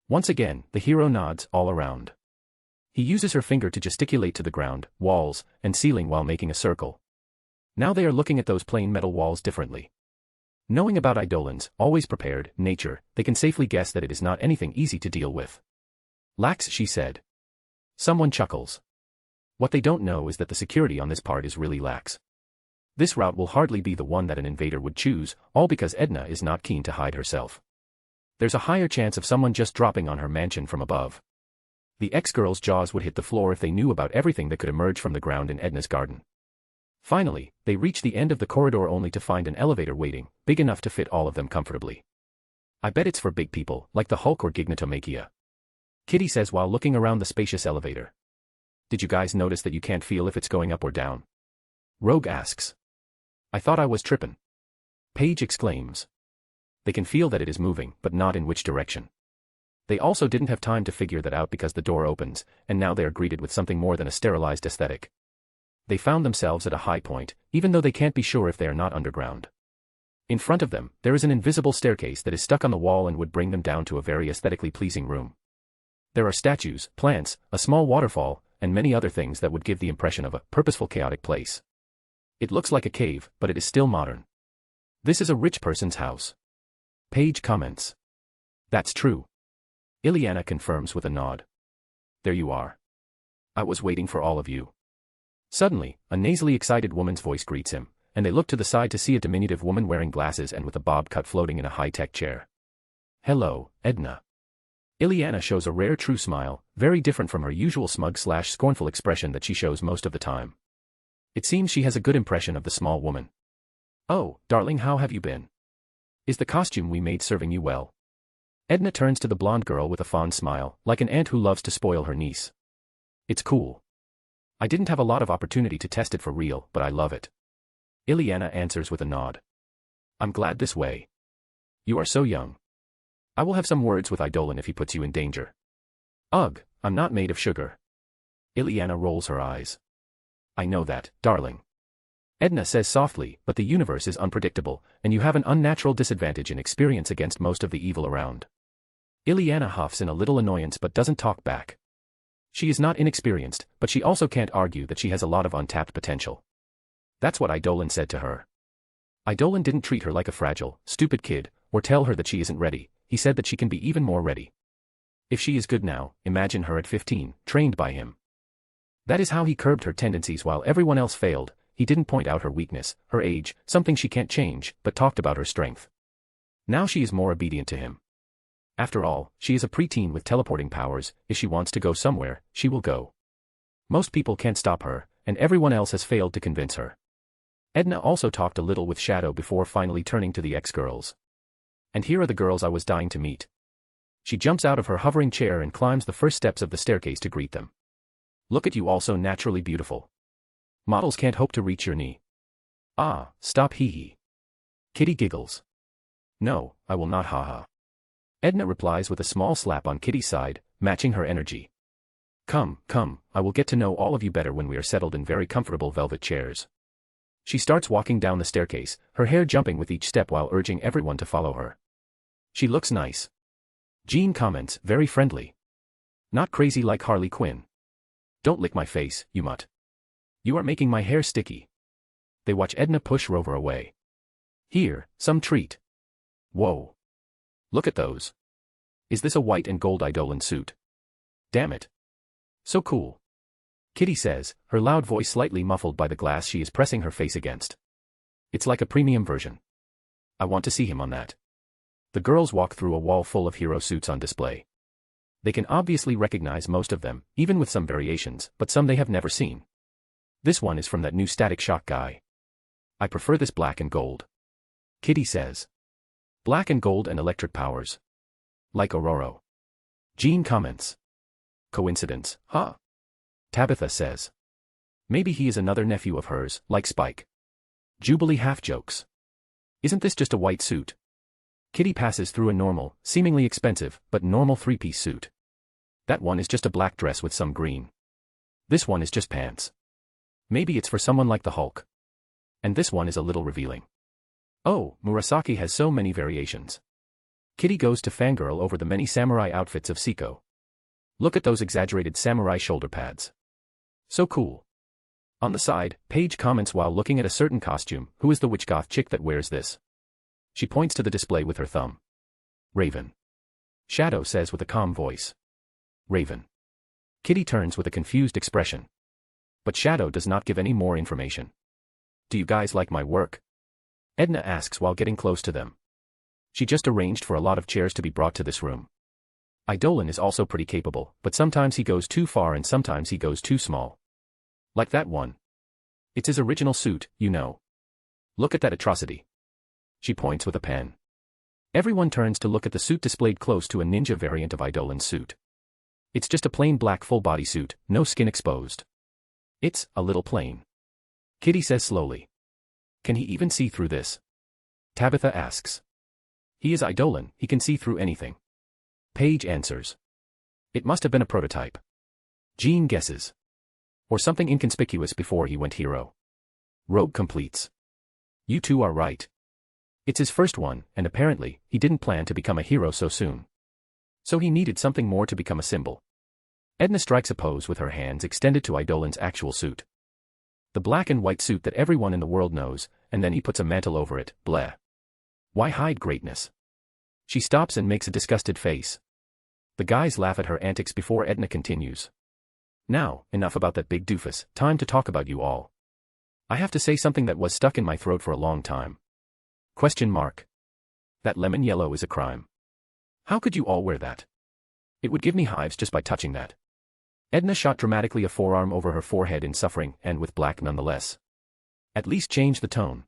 Once again, the hero nods all around. He uses her finger to gesticulate to the ground, walls, and ceiling while making a circle. Now they are looking at those plain metal walls differently. Knowing about Eidolon's, always prepared, nature, they can safely guess that it is not anything easy to deal with. Lax, she said. Someone chuckles. What they don't know is that the security on this part is really lax. This route will hardly be the one that an invader would choose, all because Edna is not keen to hide herself. There's a higher chance of someone just dropping on her mansion from above. The ex-girl's jaws would hit the floor if they knew about everything that could emerge from the ground in Edna's garden. Finally, they reach the end of the corridor only to find an elevator waiting, big enough to fit all of them comfortably. I bet it's for big people, like the Hulk or Gigantomachia. Kitty says while looking around the spacious elevator. Did you guys notice that you can't feel if it's going up or down? Rogue asks. I thought I was trippin'. Paige exclaims. They can feel that it is moving, but not in which direction. They also didn't have time to figure that out because the door opens, and now they are greeted with something more than a sterilized aesthetic. They found themselves at a high point, even though they can't be sure if they are not underground. In front of them, there is an invisible staircase that is stuck on the wall and would bring them down to a very aesthetically pleasing room. There are statues, plants, a small waterfall, and many other things that would give the impression of a purposeful chaotic place. It looks like a cave, but it is still modern. This is a rich person's house. Paige comments. That's true. Ileana confirms with a nod. There you are. I was waiting for all of you. Suddenly, a nasally excited woman's voice greets him, and they look to the side to see a diminutive woman wearing glasses and with a bob cut floating in a high-tech chair. Hello, Edna. Ileana shows a rare true smile, very different from her usual smug/scornful expression that she shows most of the time. It seems she has a good impression of the small woman. Oh, darling, how have you been? Is the costume we made serving you well? Edna turns to the blonde girl with a fond smile, like an aunt who loves to spoil her niece. It's cool. I didn't have a lot of opportunity to test it for real, but I love it. Ileana answers with a nod. I'm glad this way. You are so young. I will have some words with Eidolon if he puts you in danger. Ugh, I'm not made of sugar. Ileana rolls her eyes. I know that, darling. Edna says softly, but the universe is unpredictable, and you have an unnatural disadvantage in experience against most of the evil around. Ileana huffs in a little annoyance but doesn't talk back. She is not inexperienced, but she also can't argue that she has a lot of untapped potential. That's what Eidolon said to her. Eidolon didn't treat her like a fragile, stupid kid, or tell her that she isn't ready. He said that she can be even more ready. If she is good now, imagine her at 15, trained by him. That is how he curbed her tendencies while everyone else failed. He didn't point out her weakness, her age, something she can't change, but talked about her strength. Now she is more obedient to him. After all, she is a preteen with teleporting powers. If she wants to go somewhere, she will go. Most people can't stop her, and everyone else has failed to convince her. Edna also talked a little with Shadow before finally turning to the ex-girls. And here are the girls I was dying to meet. She jumps out of her hovering chair and climbs the first steps of the staircase to greet them. Look at you all so naturally beautiful. Models can't hope to reach your knee. Ah, stop hee. Kitty giggles. No, I will not haha. Edna replies with a small slap on Kitty's side, matching her energy. Come, I will get to know all of you better when we are settled in very comfortable velvet chairs. She starts walking down the staircase, her hair jumping with each step while urging everyone to follow her. She looks nice. Jean comments, very friendly. Not crazy like Harley Quinn. Don't lick my face, you mutt. You are making my hair sticky. They watch Edna push Rover away. Here, some treat. Whoa. Look at those. Is this a white and gold Eidolon suit? Damn it. So cool. Kitty says, her loud voice slightly muffled by the glass she is pressing her face against. It's like a premium version. I want to see him on that. The girls walk through a wall full of hero suits on display. They can obviously recognize most of them, even with some variations, but some they have never seen. This one is from that new Static Shock guy. I prefer this black and gold. Kitty says. Black and gold and electric powers. Like Aurora. Jean comments. Coincidence, huh? Tabitha says. Maybe he is another nephew of hers, like Spike. Jubilee half jokes. Isn't this just a white suit? Kitty passes through a normal, seemingly expensive, but normal three-piece suit. That one is just a black dress with some green. This one is just pants. Maybe it's for someone like the Hulk. And this one is a little revealing. Oh, Murasaki has so many variations. Kitty goes to fangirl over the many samurai outfits of Seiko. Look at those exaggerated samurai shoulder pads. So cool. On the side, Paige comments while looking at a certain costume, who is the witch goth chick that wears this? She points to the display with her thumb. Raven. Shadow says with a calm voice. Raven. Kitty turns with a confused expression. But Shadow does not give any more information. Do you guys like my work? Edna asks while getting close to them. She just arranged for a lot of chairs to be brought to this room. Eidolon is also pretty capable, but sometimes he goes too far and sometimes he goes too small. Like that one. It's his original suit, you know. Look at that atrocity. She points with a pen. Everyone turns to look at the suit displayed close to a ninja variant of Eidolon's suit. It's just a plain black full-body suit, no skin exposed. It's a little plain. Kitty says slowly. Can he even see through this? Tabitha asks. He is Eidolon, he can see through anything. Paige answers. It must have been a prototype. Jean guesses. Or something inconspicuous before he went hero. Rogue completes. You two are right. It's his first one, and apparently, he didn't plan to become a hero so soon. So he needed something more to become a symbol. Edna strikes a pose with her hands extended to Eidolon's actual suit. The black and white suit that everyone in the world knows, and then he puts a mantle over it, bleh. Why hide greatness? She stops and makes a disgusted face. The guys laugh at her antics before Edna continues. Now, enough about that big doofus, time to talk about you all. I have to say something that was stuck in my throat for a long time. Question mark. That lemon yellow is a crime. How could you all wear that? It would give me hives just by touching that. Edna shot dramatically a forearm over her forehead in suffering and with black nonetheless. At least change the tone.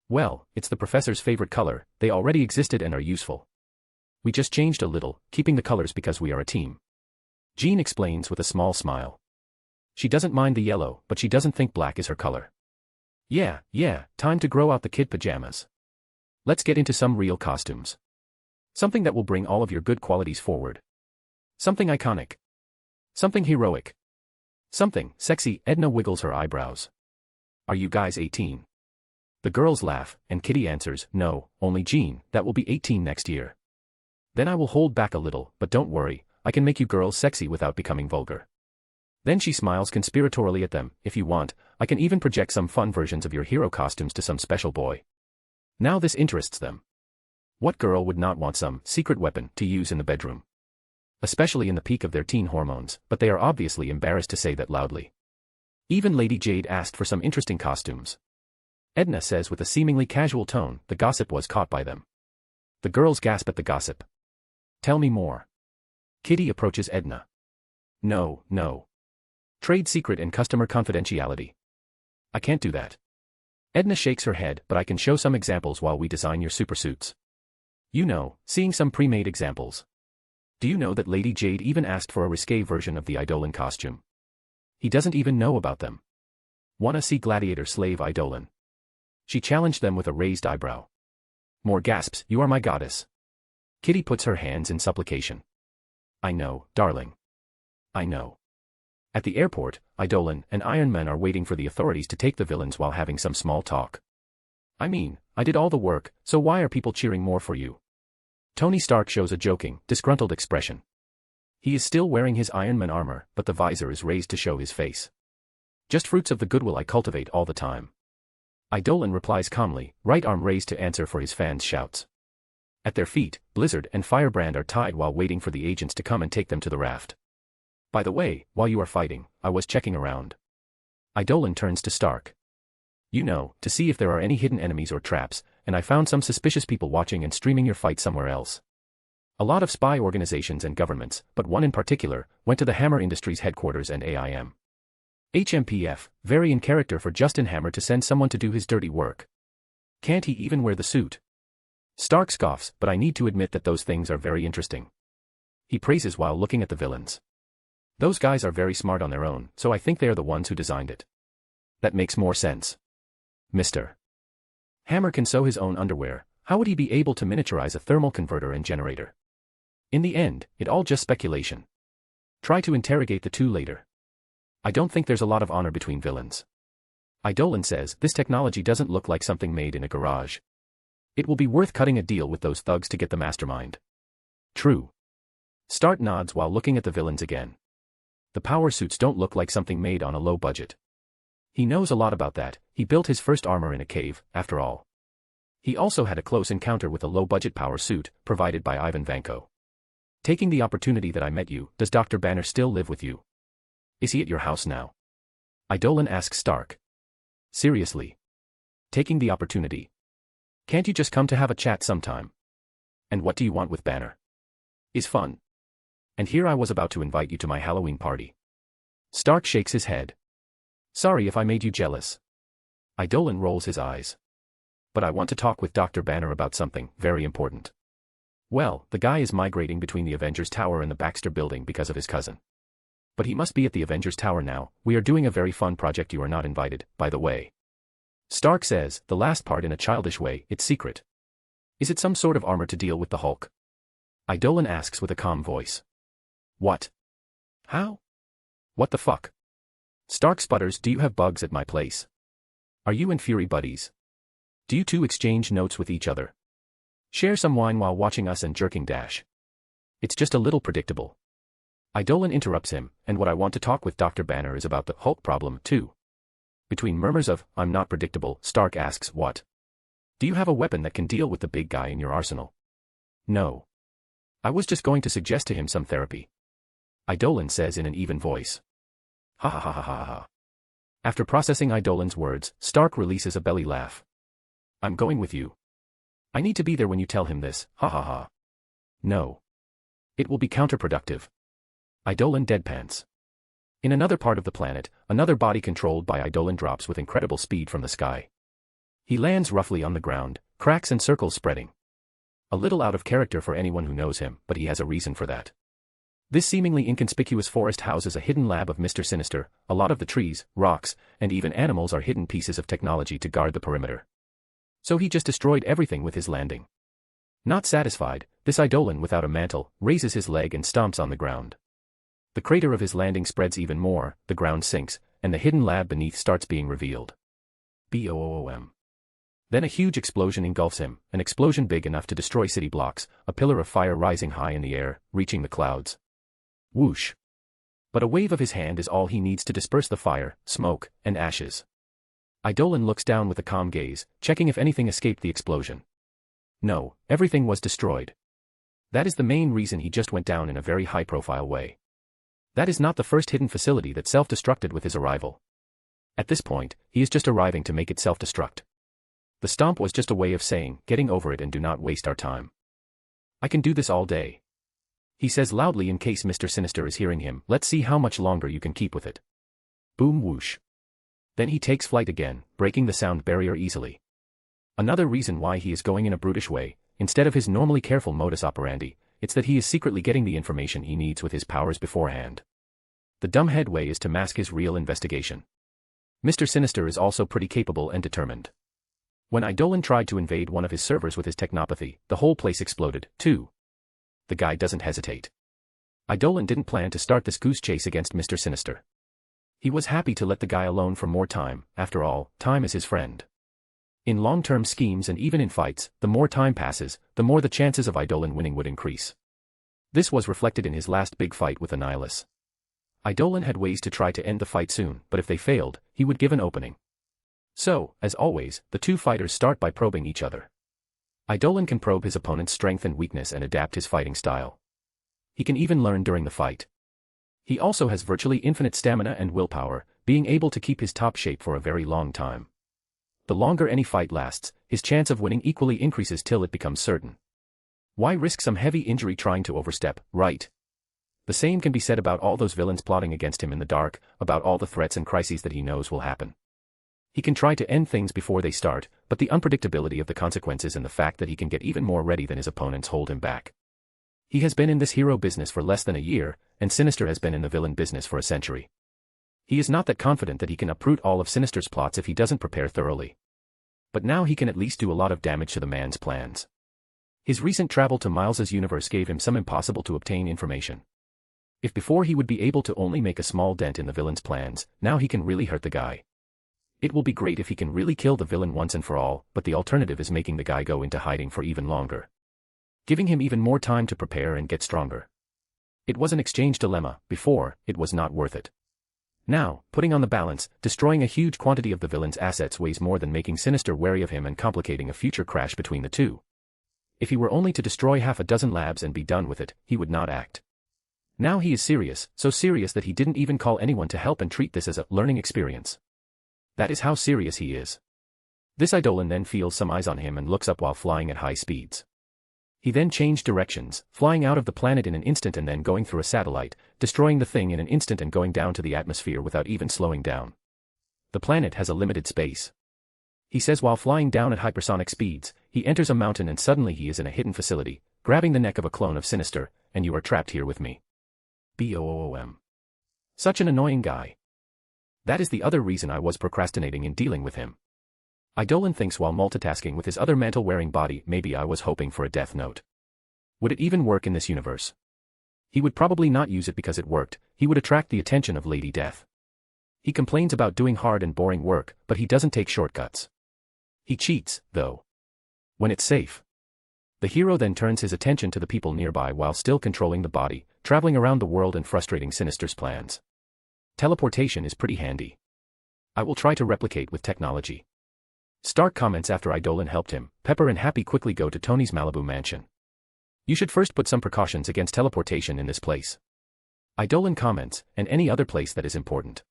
Well, it's the professor's favorite color, they already existed and are useful. We just changed a little, keeping the colors because we are a team. Jean explains with a small smile. She doesn't mind the yellow, but she doesn't think black is her color. Yeah, time to grow out the kid pajamas. Let's get into some real costumes. Something that will bring all of your good qualities forward. Something iconic. Something heroic. Something sexy. Edna wiggles her eyebrows. Are you guys 18? The girls laugh, and Kitty answers, no, only Jean, that will be 18 next year. Then I will hold back a little, but don't worry, I can make you girls sexy without becoming vulgar. Then she smiles conspiratorially at them, if you want, I can even project some fun versions of your hero costumes to some special boy. Now this interests them. What girl would not want some secret weapon to use in the bedroom? Especially in the peak of their teen hormones, but they are obviously embarrassed to say that loudly. Even Lady Jade asked for some interesting costumes. Edna says with a seemingly casual tone, the gossip was caught by them. The girls gasp at the gossip. Tell me more. Kitty approaches Edna. No. Trade secret and customer confidentiality. I can't do that. Edna shakes her head, but I can show some examples while we design your supersuits. You know, seeing some pre-made examples. Do you know that Lady Jade even asked for a risque version of the Eidolon costume? He doesn't even know about them. Wanna see gladiator slave Eidolon? She challenged them with a raised eyebrow. More gasps. You are my goddess. Kitty puts her hands in supplication. I know, darling. I know. At the airport, Eidolon and Iron Man are waiting for the authorities to take the villains while having some small talk. I mean, I did all the work, so why are people cheering more for you? Tony Stark shows a joking, disgruntled expression. He is still wearing his Iron Man armor, but the visor is raised to show his face. Just fruits of the goodwill I cultivate all the time. Eidolon replies calmly, right arm raised to answer for his fans' shouts. At their feet, Blizzard and Firebrand are tied while waiting for the agents to come and take them to the raft. By the way, while you are fighting, I was checking around. Eidolon turns to Stark. You know, to see if there are any hidden enemies or traps, and I found some suspicious people watching and streaming your fight somewhere else. A lot of spy organizations and governments, but one in particular, went to the Hammer Industries headquarters and AIM. HMPF, very in character for Justin Hammer to send someone to do his dirty work. Can't he even wear the suit? Stark scoffs, but I need to admit that those things are very interesting. He praises while looking at the villains. Those guys are very smart on their own, so I think they are the ones who designed it. That makes more sense. Mr. Hammer can sew his own underwear, how would he be able to miniaturize a thermal converter and generator? In the end, it all just speculation. Try to interrogate the two later. I don't think there's a lot of honor between villains. Eidolon says this technology doesn't look like something made in a garage. It will be worth cutting a deal with those thugs to get the mastermind. True. Stark nods while looking at the villains again. The power suits don't look like something made on a low budget. He knows a lot about that, he built his first armor in a cave, after all. He also had a close encounter with a low-budget power suit, provided by Ivan Vanko. Taking the opportunity that I met you, does Dr. Banner still live with you? Is he at your house now? Eidolon asks Stark. Seriously. Taking the opportunity. Can't you just come to have a chat sometime? And what do you want with Banner? Is fun. And here I was about to invite you to my Halloween party. Stark shakes his head. Sorry if I made you jealous. Eidolon rolls his eyes. But I want to talk with Dr. Banner about something very important. Well, the guy is migrating between the Avengers Tower and the Baxter Building because of his cousin. But he must be at the Avengers Tower now. We are doing a very fun project. You are not invited, by the way. Stark says, the last part in a childish way, it's secret. Is it some sort of armor to deal with the Hulk? Eidolon asks with a calm voice. What? How? What the fuck? Stark sputters, do you have bugs at my place? Are you and Fury buddies? Do you two exchange notes with each other? Share some wine while watching us and jerking dash. It's just a little predictable. Eidolon interrupts him, and what I want to talk with Dr. Banner is about the Hulk problem, too. Between murmurs of, I'm not predictable, Stark asks, what? Do you have a weapon that can deal with the big guy in your arsenal? No. I was just going to suggest to him some therapy. Eidolon says in an even voice. Ha ha ha ha ha ha. After processing Eidolon's words, Stark releases a belly laugh. I'm going with you. I need to be there when you tell him this, ha ha ha. No. It will be counterproductive. Eidolon deadpans. In another part of the planet, another body controlled by Eidolon drops with incredible speed from the sky. He lands roughly on the ground, cracks and circles spreading. A little out of character for anyone who knows him, but he has a reason for that. This seemingly inconspicuous forest houses a hidden lab of Mr. Sinister. A lot of the trees, rocks, and even animals are hidden pieces of technology to guard the perimeter. So he just destroyed everything with his landing. Not satisfied, this Eidolon without a mantle raises his leg and stomps on the ground. The crater of his landing spreads even more, the ground sinks, and the hidden lab beneath starts being revealed. Boom. Then a huge explosion engulfs him, an explosion big enough to destroy city blocks, a pillar of fire rising high in the air, reaching the clouds. Whoosh. But a wave of his hand is all he needs to disperse the fire, smoke, and ashes. Eidolon looks down with a calm gaze, checking if anything escaped the explosion. No, everything was destroyed. That is the main reason he just went down in a very high-profile way. That is not the first hidden facility that self-destructed with his arrival. At this point, he is just arriving to make it self-destruct. The stomp was just a way of saying, getting over it and do not waste our time. I can do this all day. He says loudly in case Mr. Sinister is hearing him, let's see how much longer you can keep with it. Boom whoosh. Then he takes flight again, breaking the sound barrier easily. Another reason why he is going in a brutish way, instead of his normally careful modus operandi, it's that he is secretly getting the information he needs with his powers beforehand. The dumbhead way is to mask his real investigation. Mr. Sinister is also pretty capable and determined. When Eidolon tried to invade one of his servers with his technopathy, the whole place exploded, too. The guy doesn't hesitate. Eidolon didn't plan to start this goose chase against Mr. Sinister. He was happy to let the guy alone for more time, after all, time is his friend. In long-term schemes and even in fights, the more time passes, the more the chances of Eidolon winning would increase. This was reflected in his last big fight with Annihilus. Eidolon had ways to try to end the fight soon, but if they failed, he would give an opening. So, as always, the two fighters start by probing each other. Eidolon can probe his opponent's strength and weakness and adapt his fighting style. He can even learn during the fight. He also has virtually infinite stamina and willpower, being able to keep his top shape for a very long time. The longer any fight lasts, his chance of winning equally increases till it becomes certain. Why risk some heavy injury trying to overstep, right? The same can be said about all those villains plotting against him in the dark, about all the threats and crises that he knows will happen. He can try to end things before they start, but the unpredictability of the consequences and the fact that he can get even more ready than his opponents hold him back. He has been in this hero business for less than a year, and Sinister has been in the villain business for a century. He is not that confident that he can uproot all of Sinister's plots if he doesn't prepare thoroughly. But now he can at least do a lot of damage to the man's plans. His recent travel to Miles's universe gave him some impossible to obtain information. If before he would be able to only make a small dent in the villain's plans, now he can really hurt the guy. It will be great if he can really kill the villain once and for all, but the alternative is making the guy go into hiding for even longer. Giving him even more time to prepare and get stronger. It was an exchange dilemma. Before, it was not worth it. Now, putting on the balance, destroying a huge quantity of the villain's assets weighs more than making Sinister wary of him and complicating a future crash between the two. If he were only to destroy half a dozen labs and be done with it, he would not act. Now he is serious, so serious that he didn't even call anyone to help and treat this as a learning experience. That is how serious he is. This Eidolon then feels some eyes on him and looks up while flying at high speeds. He then changed directions, flying out of the planet in an instant and then going through a satellite, destroying the thing in an instant and going down to the atmosphere without even slowing down. The planet has a limited space. He says while flying down at hypersonic speeds, he enters a mountain and suddenly he is in a hidden facility, grabbing the neck of a clone of Sinister, and you are trapped here with me. BOOM. Such an annoying guy. That is the other reason I was procrastinating in dealing with him. Eidolon thinks while multitasking with his other mantle-wearing body, maybe I was hoping for a death note. Would it even work in this universe? He would probably not use it because it worked, he would attract the attention of Lady Death. He complains about doing hard and boring work, but he doesn't take shortcuts. He cheats, though. When it's safe. The hero then turns his attention to the people nearby while still controlling the body, traveling around the world and frustrating Sinister's plans. Teleportation is pretty handy. I will try to replicate with technology. Stark comments after Eidolon helped him. Pepper and Happy quickly go to Tony's Malibu mansion. You should first put some precautions against teleportation in this place. Eidolon comments, and any other place that is important.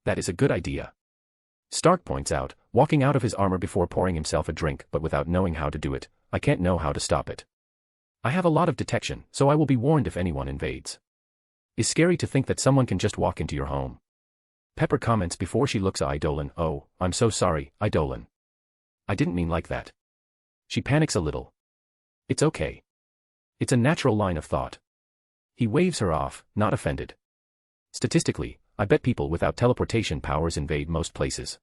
That is a good idea. Stark points out, walking out of his armor before pouring himself a drink but without knowing how to do it, I can't know how to stop it. I have a lot of detection, so I will be warned if anyone invades. It's scary to think that someone can just walk into your home. Pepper comments before she looks at Eidolon, oh, I'm so sorry, Eidolon. I didn't mean like that. She panics a little. It's okay. It's a natural line of thought. He waves her off, not offended. Statistically, I bet people without teleportation powers invade most places.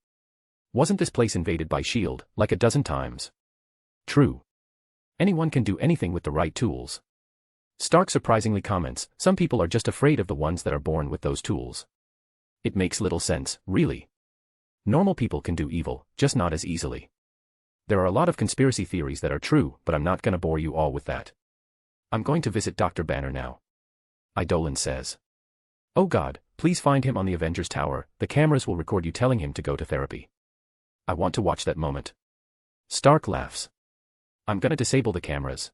Wasn't this place invaded by S.H.I.E.L.D., like a dozen times? True. Anyone can do anything with the right tools. Stark surprisingly comments, some people are just afraid of the ones that are born with those tools. It makes little sense, really. Normal people can do evil, just not as easily. There are a lot of conspiracy theories that are true, but I'm not gonna bore you all with that. I'm going to visit Dr. Banner now. Eidolon says. Oh God, please find him on the Avengers Tower, the cameras will record you telling him to go to therapy. I want to watch that moment. Stark laughs. I'm gonna disable the cameras.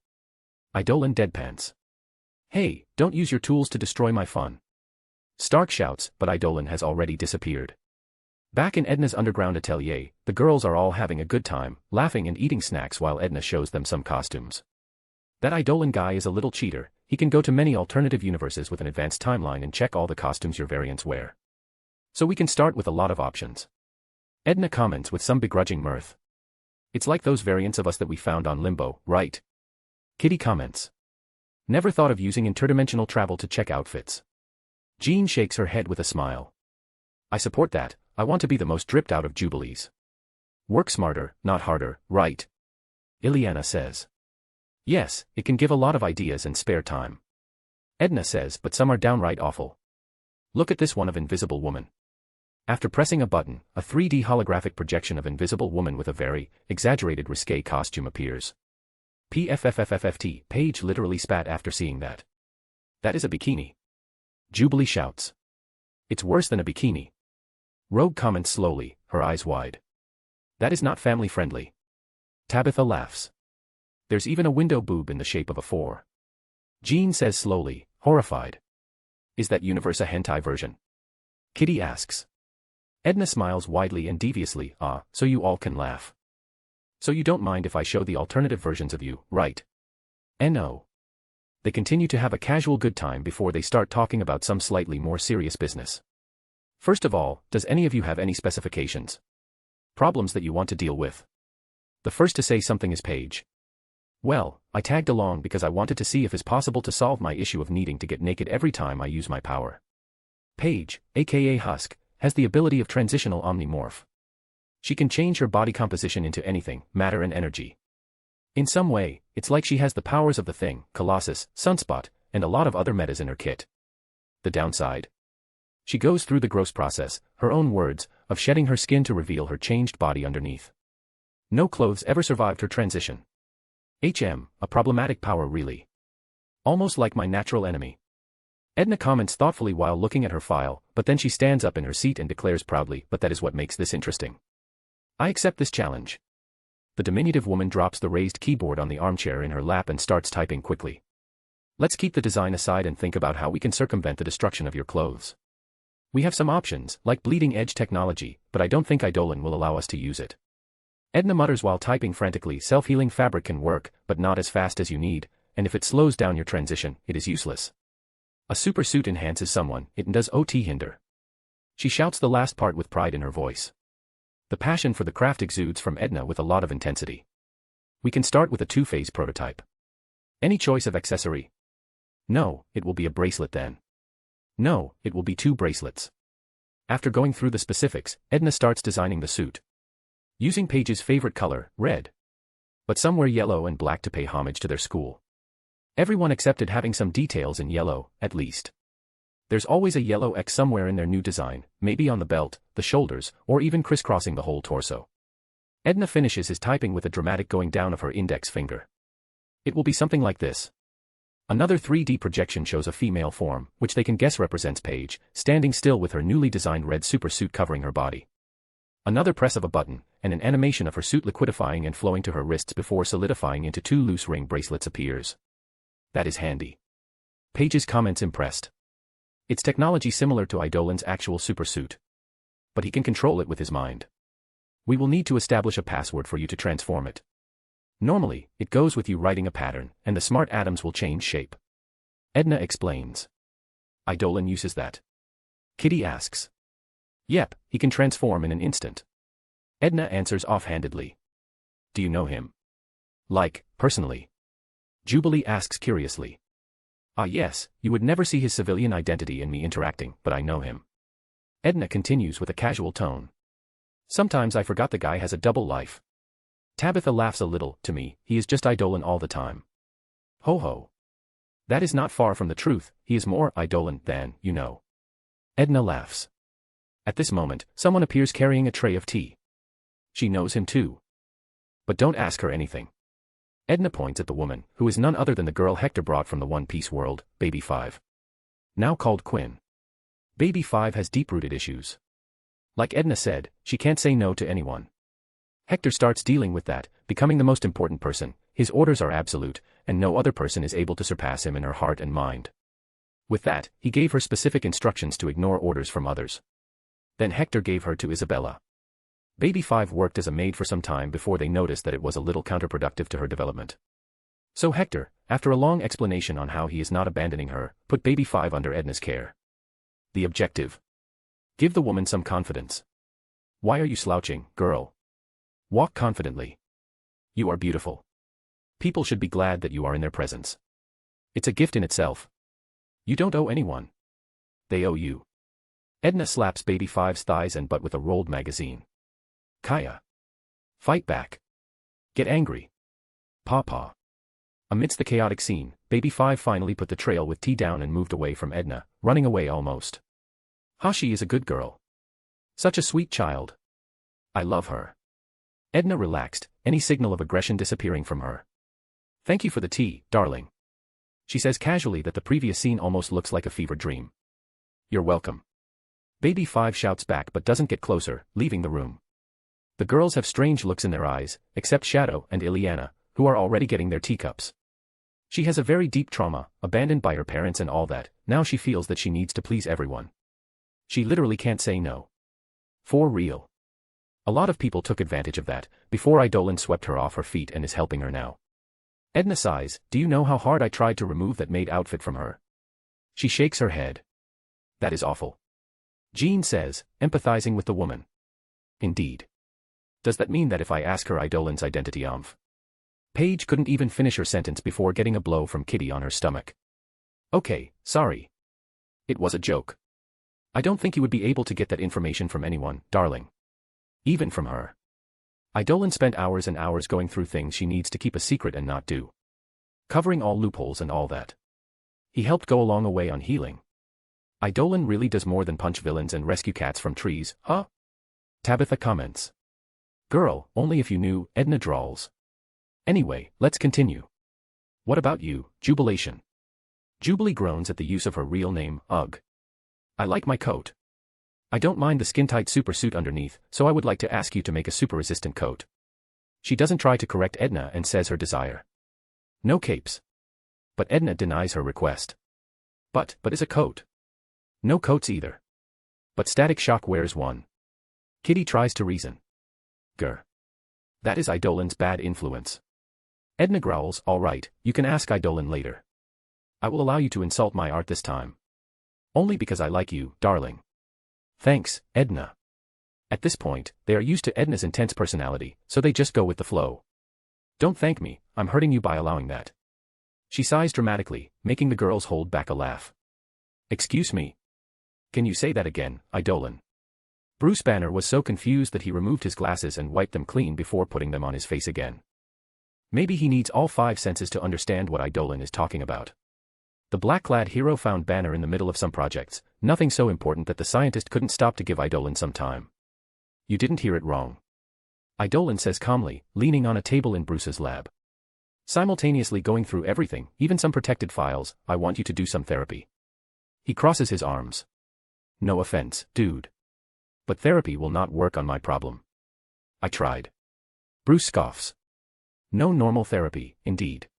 Eidolon deadpans. Hey, don't use your tools to destroy my fun. Stark shouts, but Eidolon has already disappeared. Back in Edna's underground atelier, the girls are all having a good time, laughing and eating snacks while Edna shows them some costumes. That Eidolon guy is a little cheater, he can go to many alternative universes with an advanced timeline and check all the costumes your variants wear. So we can start with a lot of options. Edna comments with some begrudging mirth. It's like those variants of us that we found on Limbo, right? Kitty comments. Never thought of using interdimensional travel to check outfits. Jean shakes her head with a smile. I support that. I want to be the most dripped out of Jubilees. Work smarter, not harder, right? Ileana says. Yes, it can give a lot of ideas and spare time. Edna says, but some are downright awful. Look at this one of Invisible Woman. After pressing a button, a 3D holographic projection of Invisible Woman with a very exaggerated risque costume appears. PFFFFFT, Paige literally spat after seeing that. That is a bikini. Jubilee shouts. It's worse than a bikini. Rogue comments slowly, her eyes wide. That is not family friendly. Tabitha laughs. There's even a window boob in the shape of a 4. Jean says slowly, horrified. Is that universe a hentai version? Kitty asks. Edna smiles widely and deviously, so you all can laugh. So you don't mind if I show the alternative versions of you, right? No. They continue to have a casual good time before they start talking about some slightly more serious business. First of all, does any of you have any specifications? Problems that you want to deal with? The first to say something is Paige. Well, I tagged along because I wanted to see if it's possible to solve my issue of needing to get naked every time I use my power. Paige, aka Husk, has the ability of transitional omnimorph. She can change her body composition into anything, matter and energy. In some way, it's like she has the powers of the Thing, Colossus, Sunspot, and a lot of other metas in her kit. The downside? She goes through the gross process, her own words, of shedding her skin to reveal her changed body underneath. No clothes ever survived her transition. A problematic power really. Almost like my natural enemy. Edna comments thoughtfully while looking at her file, but then she stands up in her seat and declares proudly, but that is what makes this interesting. I accept this challenge. The diminutive woman drops the raised keyboard on the armchair in her lap and starts typing quickly. Let's keep the design aside and think about how we can circumvent the destruction of your clothes. We have some options, like bleeding-edge technology, but I don't think Eidolon will allow us to use it. Edna mutters while typing frantically, self-healing fabric can work, but not as fast as you need, and if it slows down your transition, it is useless. A super suit enhances someone, it does OT hinder. She shouts the last part with pride in her voice. The passion for the craft exudes from Edna with a lot of intensity. We can start with a 2-phase prototype. Any choice of accessory? No, it will be a bracelet then. No, it will be 2 bracelets. After going through the specifics, Edna starts designing the suit. Using Paige's favorite color, red. But some wear yellow and black to pay homage to their school. Everyone accepted having some details in yellow, at least. There's always a yellow X somewhere in their new design, maybe on the belt, the shoulders, or even crisscrossing the whole torso. Edna finishes his typing with a dramatic going down of her index finger. It will be something like this. Another 3D projection shows a female form, which they can guess represents Paige, standing still with her newly designed red supersuit covering her body. Another press of a button, and an animation of her suit liquidifying and flowing to her wrists before solidifying into 2 loose ring bracelets appears. That is handy. Paige's comments impressed. It's technology similar to Eidolon's actual supersuit. But he can control it with his mind. We will need to establish a password for you to transform it. Normally, it goes with you writing a pattern, and the smart atoms will change shape. Edna explains. Eidolon uses that. Kitty asks. Yep, he can transform in an instant. Edna answers offhandedly. Do you know him? Like, personally? Jubilee asks curiously. Yes, you would never see his civilian identity in me interacting, but I know him. Edna continues with a casual tone. Sometimes I forgot the guy has a double life. Tabitha laughs a little, to me, he is just Eidolon all the time. Ho ho. That is not far from the truth, he is more Eidolon than, you know. Edna laughs. At this moment, someone appears carrying a tray of tea. She knows him too. But don't ask her anything. Edna points at the woman, who is none other than the girl Hector brought from the One Piece world, Baby 5. Now called Quinn. Baby 5 has deep-rooted issues. Like Edna said, she can't say no to anyone. Hector starts dealing with that, becoming the most important person, his orders are absolute, and no other person is able to surpass him in her heart and mind. With that, he gave her specific instructions to ignore orders from others. Then Hector gave her to Isabella. Baby 5 worked as a maid for some time before they noticed that it was a little counterproductive to her development. So Hector, after a long explanation on how he is not abandoning her, put Baby 5 under Edna's care. The objective? Give the woman some confidence. Why are you slouching, girl? Walk confidently. You are beautiful. People should be glad that you are in their presence. It's a gift in itself. You don't owe anyone. They owe you. Edna slaps baby Five's thighs and butt with a rolled magazine. Kaya. Fight back. Get angry. Paw. Amidst the chaotic scene, baby Five finally put the trail with tea down and moved away from Edna, running away almost. Hashi is a good girl. Such a sweet child. I love her. Edna relaxed, any signal of aggression disappearing from her. Thank you for the tea, darling. She says casually that the previous scene almost looks like a fever dream. You're welcome. Baby Five shouts back but doesn't get closer, leaving the room. The girls have strange looks in their eyes, except Shadow and Ileana, who are already getting their teacups. She has a very deep trauma, abandoned by her parents and all that. Now she feels that she needs to please everyone. She literally can't say no. For real. A lot of people took advantage of that, before Eidolon swept her off her feet and is helping her now. Edna sighs, do you know how hard I tried to remove that maid outfit from her? She shakes her head. That is awful. Jean says, empathizing with the woman. Indeed. Does that mean that if I ask her Eidolon's identity Paige couldn't even finish her sentence before getting a blow from Kitty on her stomach. Okay, sorry. It was a joke. I don't think you would be able to get that information from anyone, darling. Even from her. Eidolon spent hours and hours going through things she needs to keep a secret and not do. Covering all loopholes and all that. He helped go a long way on healing. Eidolon really does more than punch villains and rescue cats from trees, huh? Tabitha comments. Girl, only if you knew, Edna drawls. Anyway, let's continue. What about you, Jubilation? Jubilee groans at the use of her real name, ugh. I like my coat. I don't mind the skin-tight super suit underneath, so I would like to ask you to make a super-resistant coat. She doesn't try to correct Edna and says her desire. No capes. But Edna denies her request. But is a coat. No coats either. But Static Shock wears one. Kitty tries to reason. Grr. That is Eidolon's bad influence. Edna growls, all right, you can ask Eidolon later. I will allow you to insult my art this time. Only because I like you, darling. Thanks, Edna. At this point, they are used to Edna's intense personality, so they just go with the flow. Don't thank me, I'm hurting you by allowing that. She sighs dramatically, making the girls hold back a laugh. Excuse me? Can you say that again, Eidolon? Bruce Banner was so confused that he removed his glasses and wiped them clean before putting them on his face again. Maybe he needs all 5 senses to understand what Eidolon is talking about. The black-clad hero found Banner in the middle of some projects, nothing so important that the scientist couldn't stop to give Eidolon some time. You didn't hear it wrong. Eidolon says calmly, leaning on a table in Bruce's lab. Simultaneously going through everything, even some protected files, I want you to do some therapy. He crosses his arms. No offense, dude. But therapy will not work on my problem. I tried. Bruce scoffs. No normal therapy, indeed.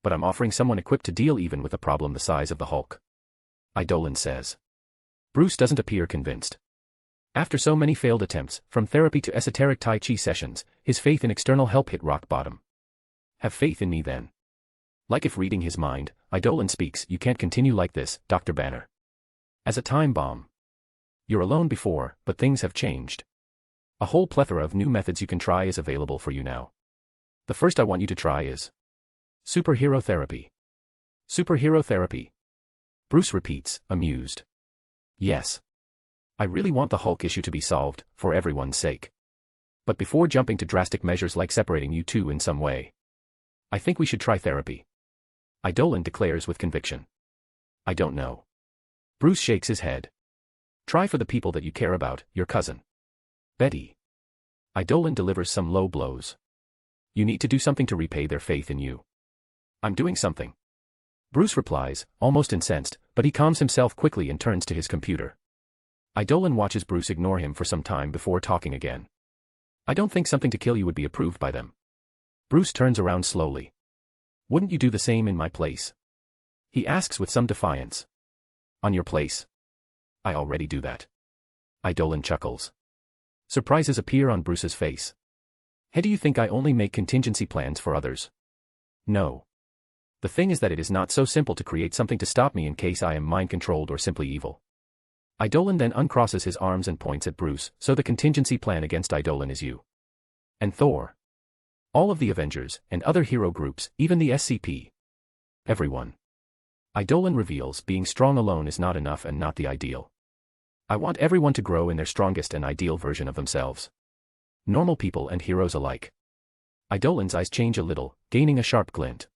But I'm offering someone equipped to deal even with a problem the size of the Hulk. Eidolon says. Bruce doesn't appear convinced. After so many failed attempts, from therapy to esoteric Tai Chi sessions, his faith in external help hit rock bottom. Have faith in me then. Like if reading his mind, Eidolon speaks, you can't continue like this, Dr. Banner. As a time bomb. You're alone before, but things have changed. A whole plethora of new methods you can try is available for you now. The first I want you to try is superhero therapy. Superhero therapy. Bruce repeats, amused. Yes. I really want the Hulk issue to be solved, for everyone's sake. But before jumping to drastic measures like separating you two in some way, I think we should try therapy. Eidolon declares with conviction. I don't know. Bruce shakes his head. Try for the people that you care about, your cousin. Betty. Eidolon delivers some low blows. You need to do something to repay their faith in you. I'm doing something. Bruce replies, almost incensed, but he calms himself quickly and turns to his computer. Eidolon watches Bruce ignore him for some time before talking again. I don't think something to kill you would be approved by them. Bruce turns around slowly. Wouldn't you do the same in my place? He asks with some defiance. On your place? I already do that. Eidolon chuckles. Surprises appear on Bruce's face. Hey, do you think I only make contingency plans for others? No. The thing is that it is not so simple to create something to stop me in case I am mind-controlled or simply evil. Eidolon then uncrosses his arms and points at Bruce, so the contingency plan against Eidolon is you. And Thor. All of the Avengers, and other hero groups, even the SCP. Everyone. Eidolon reveals being strong alone is not enough and not the ideal. I want everyone to grow in their strongest and ideal version of themselves. Normal people and heroes alike. Eidolon's eyes change a little, gaining a sharp glint.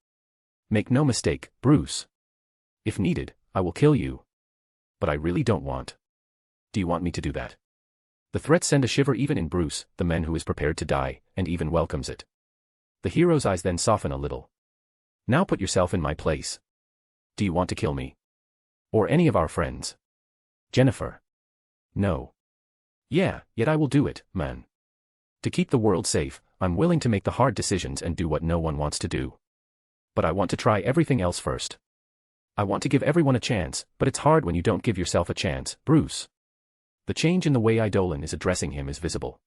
Make no mistake, Bruce. If needed, I will kill you. But I really don't want. Do you want me to do that? The threats send a shiver even in Bruce, the man who is prepared to die, and even welcomes it. The hero's eyes then soften a little. Now put yourself in my place. Do you want to kill me? Or any of our friends? Jennifer. No. Yeah, yet I will do it, man. To keep the world safe, I'm willing to make the hard decisions and do what no one wants to do. But I want to try everything else first. I want to give everyone a chance, but it's hard when you don't give yourself a chance, Bruce. The change in the way Eidolon is addressing him is visible.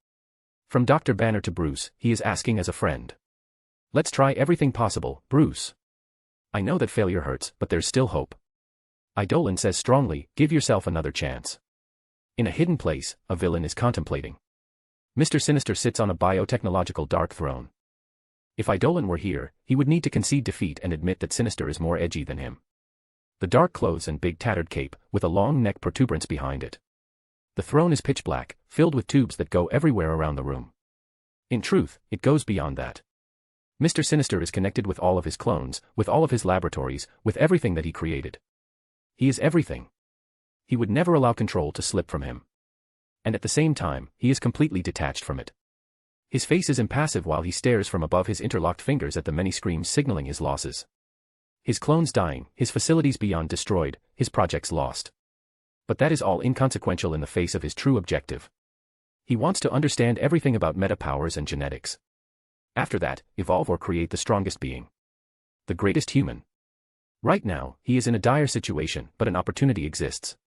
From Dr. Banner to Bruce, he is asking as a friend. Let's try everything possible, Bruce. I know that failure hurts, but there's still hope. Eidolon says strongly, give yourself another chance. In a hidden place, a villain is contemplating. Mr. Sinister sits on a biotechnological dark throne. If Eidolon were here, he would need to concede defeat and admit that Sinister is more edgy than him. The dark clothes and big tattered cape, with a long neck protuberance behind it. The throne is pitch black, filled with tubes that go everywhere around the room. In truth, it goes beyond that. Mr. Sinister is connected with all of his clones, with all of his laboratories, with everything that he created. He is everything. He would never allow control to slip from him. And at the same time, he is completely detached from it. His face is impassive while he stares from above his interlocked fingers at the many screams signaling his losses. His clones dying, his facilities beyond destroyed, his projects lost. But that is all inconsequential in the face of his true objective. He wants to understand everything about meta-powers and genetics. After that, evolve or create the strongest being. The greatest human. Right now, he is in a dire situation, but an opportunity exists.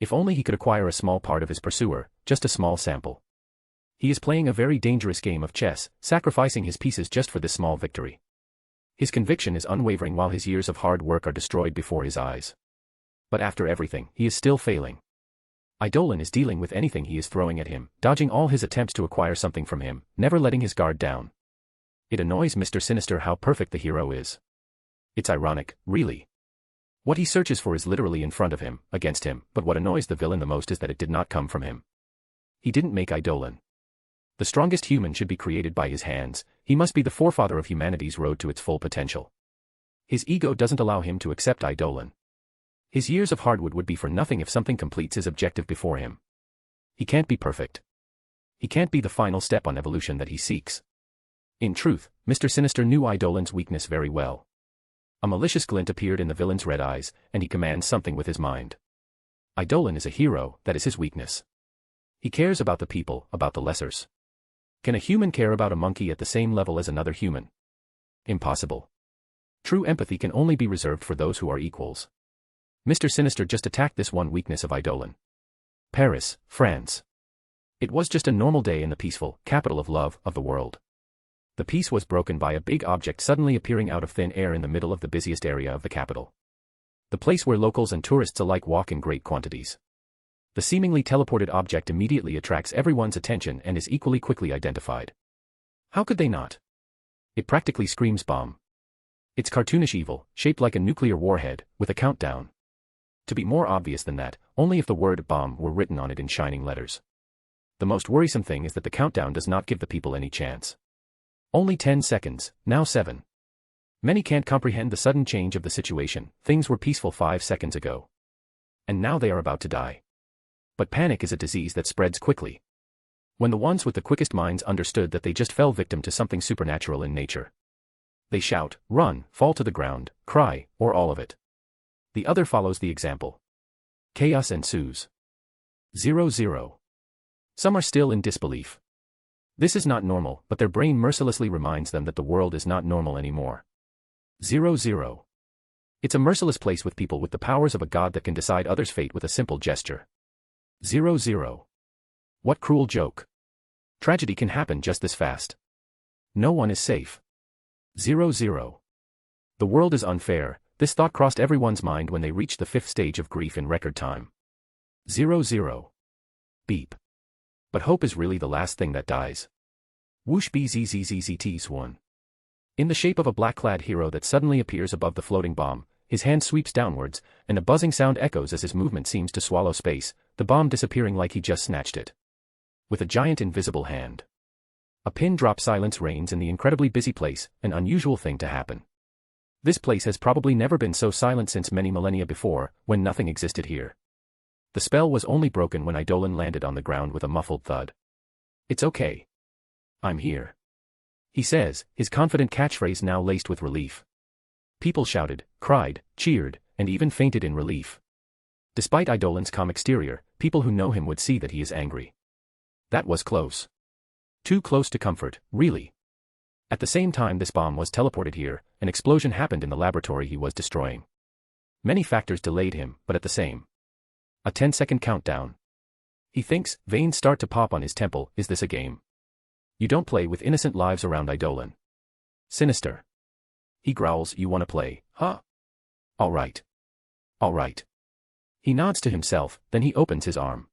If only he could acquire a small part of his pursuer, just a small sample. He is playing a very dangerous game of chess, sacrificing his pieces just for this small victory. His conviction is unwavering while his years of hard work are destroyed before his eyes. But after everything, he is still failing. Eidolon is dealing with anything he is throwing at him, dodging all his attempts to acquire something from him, never letting his guard down. It annoys Mr. Sinister how perfect the hero is. It's ironic, really. What he searches for is literally in front of him, against him, but what annoys the villain the most is that it did not come from him. He didn't make Eidolon. The strongest human should be created by his hands, he must be the forefather of humanity's road to its full potential. His ego doesn't allow him to accept Eidolon. His years of hardwood would be for nothing if something completes his objective before him. He can't be perfect. He can't be the final step on evolution that he seeks. In truth, Mr. Sinister knew Eidolon's weakness very well. A malicious glint appeared in the villain's red eyes, and he commands something with his mind. Eidolon is a hero, that is his weakness. He cares about the people, about the lessers. Can a human care about a monkey at the same level as another human? Impossible. True empathy can only be reserved for those who are equals. Mr. Sinister just attacked this one weakness of Eidolon. Paris, France. It was just a normal day in the peaceful capital of love of the world. The peace was broken by a big object suddenly appearing out of thin air in the middle of the busiest area of the capital. The place where locals and tourists alike walk in great quantities. The seemingly teleported object immediately attracts everyone's attention and is equally quickly identified. How could they not? It practically screams bomb. It's cartoonish evil, shaped like a nuclear warhead, with a countdown. To be more obvious than that, only if the word bomb were written on it in shining letters. The most worrisome thing is that the countdown does not give the people any chance. Only 10 seconds, now 7. Many can't comprehend the sudden change of the situation, things were peaceful 5 seconds ago. And now they are about to die. But panic is a disease that spreads quickly. When the ones with the quickest minds understood that they just fell victim to something supernatural in nature. They shout, run, fall to the ground, cry, or all of it. The other follows the example. Chaos ensues. 0-0. Some are still in disbelief. This is not normal, but their brain mercilessly reminds them that the world is not normal anymore. 0-0. It's a merciless place with people with the powers of a god that can decide others' fate with a simple gesture. 0-0. What cruel joke. Tragedy can happen just this fast. No one is safe. 0-0. The world is unfair. This thought crossed everyone's mind when they reached the 5th stage of grief in record time. 00. Beep. But hope is really the last thing that dies. Whoosh bzzzzzt swan. In the shape of a black-clad hero that suddenly appears above the floating bomb, his hand sweeps downwards, and a buzzing sound echoes as his movement seems to swallow space, the bomb disappearing like he just snatched it. With a giant invisible hand. A pin-drop silence reigns in the incredibly busy place, an unusual thing to happen. This place has probably never been so silent since many millennia before, when nothing existed here. The spell was only broken when Eidolon landed on the ground with a muffled thud. "It's okay. I'm here," he says, his confident catchphrase now laced with relief. People shouted, cried, cheered, and even fainted in relief. Despite Eidolon's calm exterior, people who know him would see that he is angry. That was close. Too close to comfort, really. At the same time this bomb was teleported here, an explosion happened in the laboratory he was destroying. Many factors delayed him, but at the same. A 10-second countdown. He thinks, veins start to pop on his temple. Is this a game? You don't play with innocent lives around Eidolon. Sinister. He growls, you wanna play, huh? All right. All right. He nods to himself, then he opens his arm.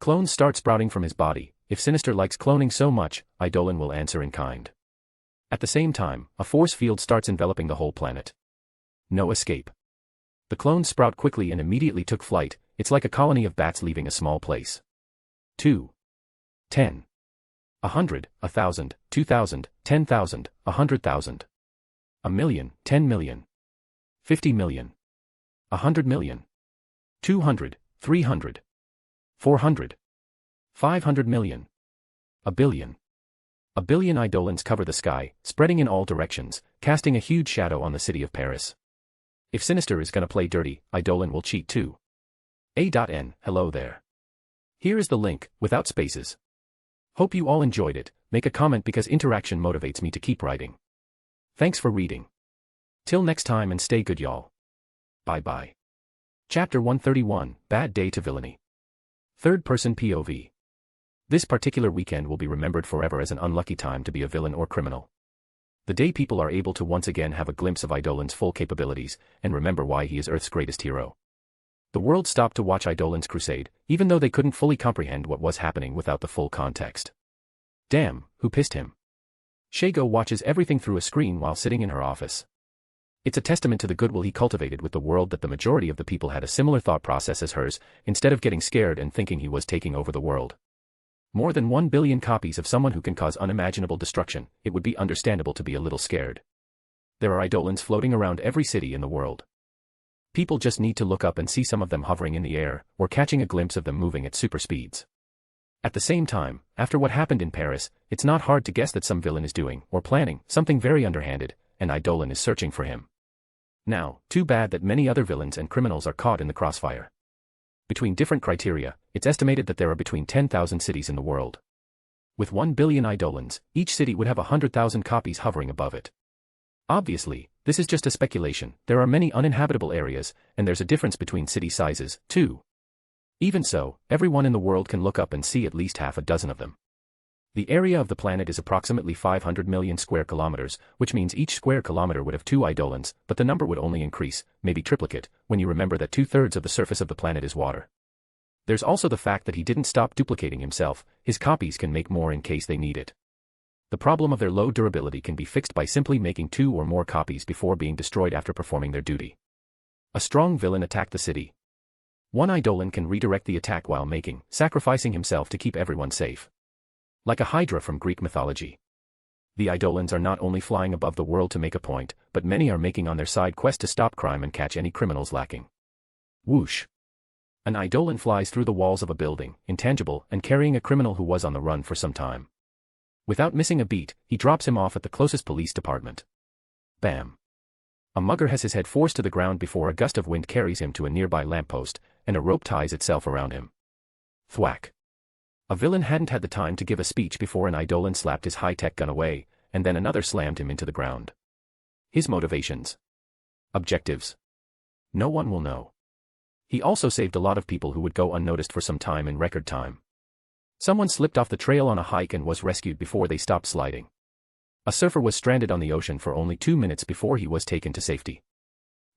Clones start sprouting from his body. If Sinister likes cloning so much, Eidolon will answer in kind. At the same time, a force field starts enveloping the whole planet. No escape. The clones sprout quickly and immediately took flight. It's like a colony of bats leaving a small place. 2. 10. 100, 1,000, 2,000, 10,000, 100,000. 1,000,000, 10 million. 50 million. 100 million. 200, 300. 400. 500 million. A billion. A billion Eidolons cover the sky, spreading in all directions, casting a huge shadow on the city of Paris. If Sinister is gonna play dirty, Eidolon will cheat too. A.N. Hello there. Here is the link, without spaces. Hope you all enjoyed it. Make a comment because interaction motivates me to keep writing. Thanks for reading. Till next time and stay good y'all. Bye bye. Chapter 131, Bad Day to Villainy. Third-person POV. This particular weekend will be remembered forever as an unlucky time to be a villain or criminal. The day people are able to once again have a glimpse of Eidolon's full capabilities, and remember why he is Earth's greatest hero. The world stopped to watch Eidolon's crusade, even though they couldn't fully comprehend what was happening without the full context. Damn, who pissed him? Shago watches everything through a screen while sitting in her office. It's a testament to the goodwill he cultivated with the world that the majority of the people had a similar thought process as hers, instead of getting scared and thinking he was taking over the world. More than 1 billion copies of someone who can cause unimaginable destruction, it would be understandable to be a little scared. There are Eidolons floating around every city in the world. People just need to look up and see some of them hovering in the air, or catching a glimpse of them moving at super speeds. At the same time, after what happened in Paris, it's not hard to guess that some villain is doing, or planning, something very underhanded, and Eidolon is searching for him. Now, too bad that many other villains and criminals are caught in the crossfire. Between different criteria, it's estimated that there are between 10,000 cities in the world. With 1 billion Eidolons, each city would have 100,000 copies hovering above it. Obviously, this is just a speculation. There are many uninhabitable areas, and there's a difference between city sizes, too. Even so, everyone in the world can look up and see at least half a dozen of them. The area of the planet is approximately 500 million square kilometers, which means each square kilometer would have 2 Eidolons, but the number would only increase, maybe triplicate, when you remember that 2/3 of the surface of the planet is water. There's also the fact that he didn't stop duplicating himself. His copies can make more in case they need it. The problem of their low durability can be fixed by simply making 2 or more copies before being destroyed after performing their duty. A strong villain attacked the city. One Eidolon can redirect the attack while sacrificing himself to keep everyone safe. Like a Hydra from Greek mythology. The Eidolons are not only flying above the world to make a point, but many are making on their side quest to stop crime and catch any criminals lacking. Whoosh. An Eidolon flies through the walls of a building, intangible, and carrying a criminal who was on the run for some time. Without missing a beat, he drops him off at the closest police department. Bam. A mugger has his head forced to the ground before a gust of wind carries him to a nearby lamppost, and a rope ties itself around him. Thwack. A villain hadn't had the time to give a speech before an Eidolon slapped his high-tech gun away, and then another slammed him into the ground. His motivations. Objectives. No one will know. He also saved a lot of people who would go unnoticed for some time in record time. Someone slipped off the trail on a hike and was rescued before they stopped sliding. A surfer was stranded on the ocean for only 2 minutes before he was taken to safety.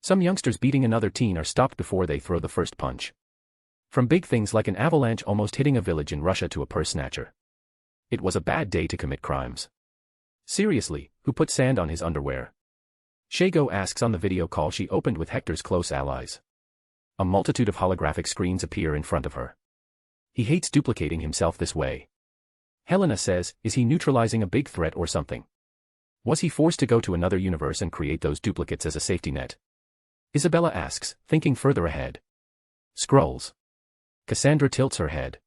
Some youngsters beating another teen are stopped before they throw the first punch. From big things like an avalanche almost hitting a village in Russia to a purse snatcher. It was a bad day to commit crimes. Seriously, who put sand on his underwear? Shago asks on the video call she opened with Hector's close allies. A multitude of holographic screens appear in front of her. He hates duplicating himself this way. Helena says, is he neutralizing a big threat or something? Was he forced to go to another universe and create those duplicates as a safety net? Isabella asks, thinking further ahead. Skrulls. Cassandra tilts her head.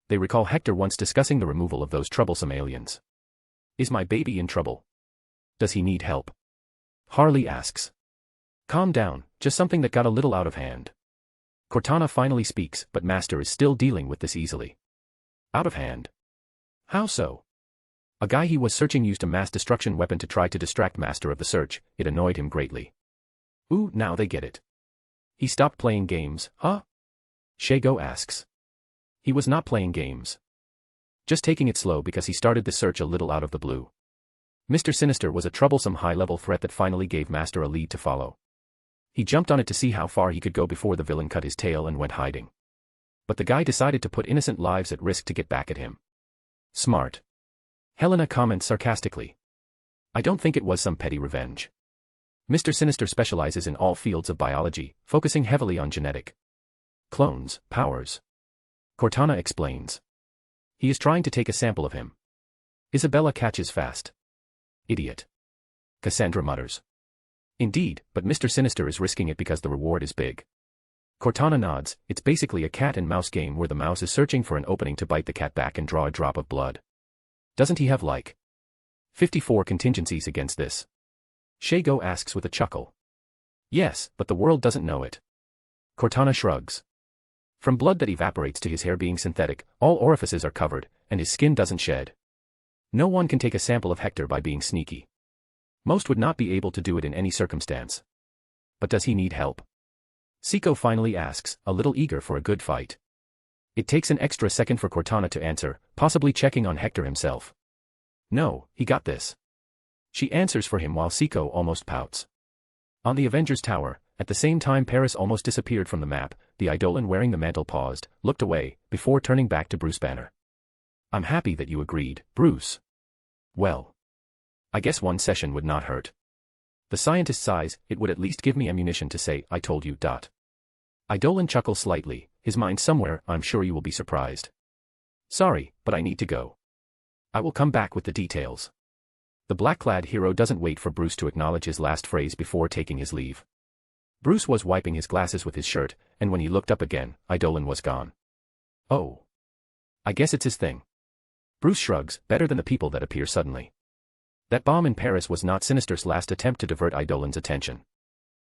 They recall Hector once discussing the removal of those troublesome aliens. Is my baby in trouble? Does he need help? Harley asks. Calm down, just something that got a little out of hand. Cortana finally speaks, but Master is still dealing with this easily. Out of hand? How so? A guy he was searching used a mass destruction weapon to try to distract Master of the search. It annoyed him greatly. Ooh, now they get it. He stopped playing games, huh? Shago asks. He was not playing games. Just taking it slow because he started the search a little out of the blue. Mr. Sinister was a troublesome high-level threat that finally gave Master a lead to follow. He jumped on it to see how far he could go before the villain cut his tail and went hiding. But the guy decided to put innocent lives at risk to get back at him. Smart. Helena comments sarcastically. I don't think it was some petty revenge. Mr. Sinister specializes in all fields of biology, focusing heavily on genetic clones, powers. Cortana explains. He is trying to take a sample of him. Isabella catches fast. Idiot. Cassandra mutters. Indeed, but Mr. Sinister is risking it because the reward is big. Cortana nods. It's basically a cat and mouse game where the mouse is searching for an opening to bite the cat back and draw a drop of blood. Doesn't he have like 54 contingencies against this? Shago asks with a chuckle. Yes, but the world doesn't know it. Cortana shrugs. From blood that evaporates to his hair being synthetic, all orifices are covered, and his skin doesn't shed. No one can take a sample of Hector by being sneaky. Most would not be able to do it in any circumstance. But does he need help? Seiko finally asks, a little eager for a good fight. It takes an extra second for Cortana to answer, possibly checking on Hector himself. No, he got this. She answers for him while Seiko almost pouts. On the Avengers Tower, at the same time Paris almost disappeared from the map, the Eidolon wearing the mantle paused, looked away, before turning back to Bruce Banner. I'm happy that you agreed, Bruce. Well. I guess one session would not hurt. The scientist sighs, it would at least give me ammunition to say, I told you. Eidolon chuckles slightly, his mind somewhere, I'm sure you will be surprised. Sorry, but I need to go. I will come back with the details. The black-clad hero doesn't wait for Bruce to acknowledge his last phrase before taking his leave. Bruce was wiping his glasses with his shirt, and when he looked up again, Eidolon was gone. Oh. I guess it's his thing. Bruce shrugs, better than the people that appear suddenly. That bomb in Paris was not Sinister's last attempt to divert Eidolon's attention.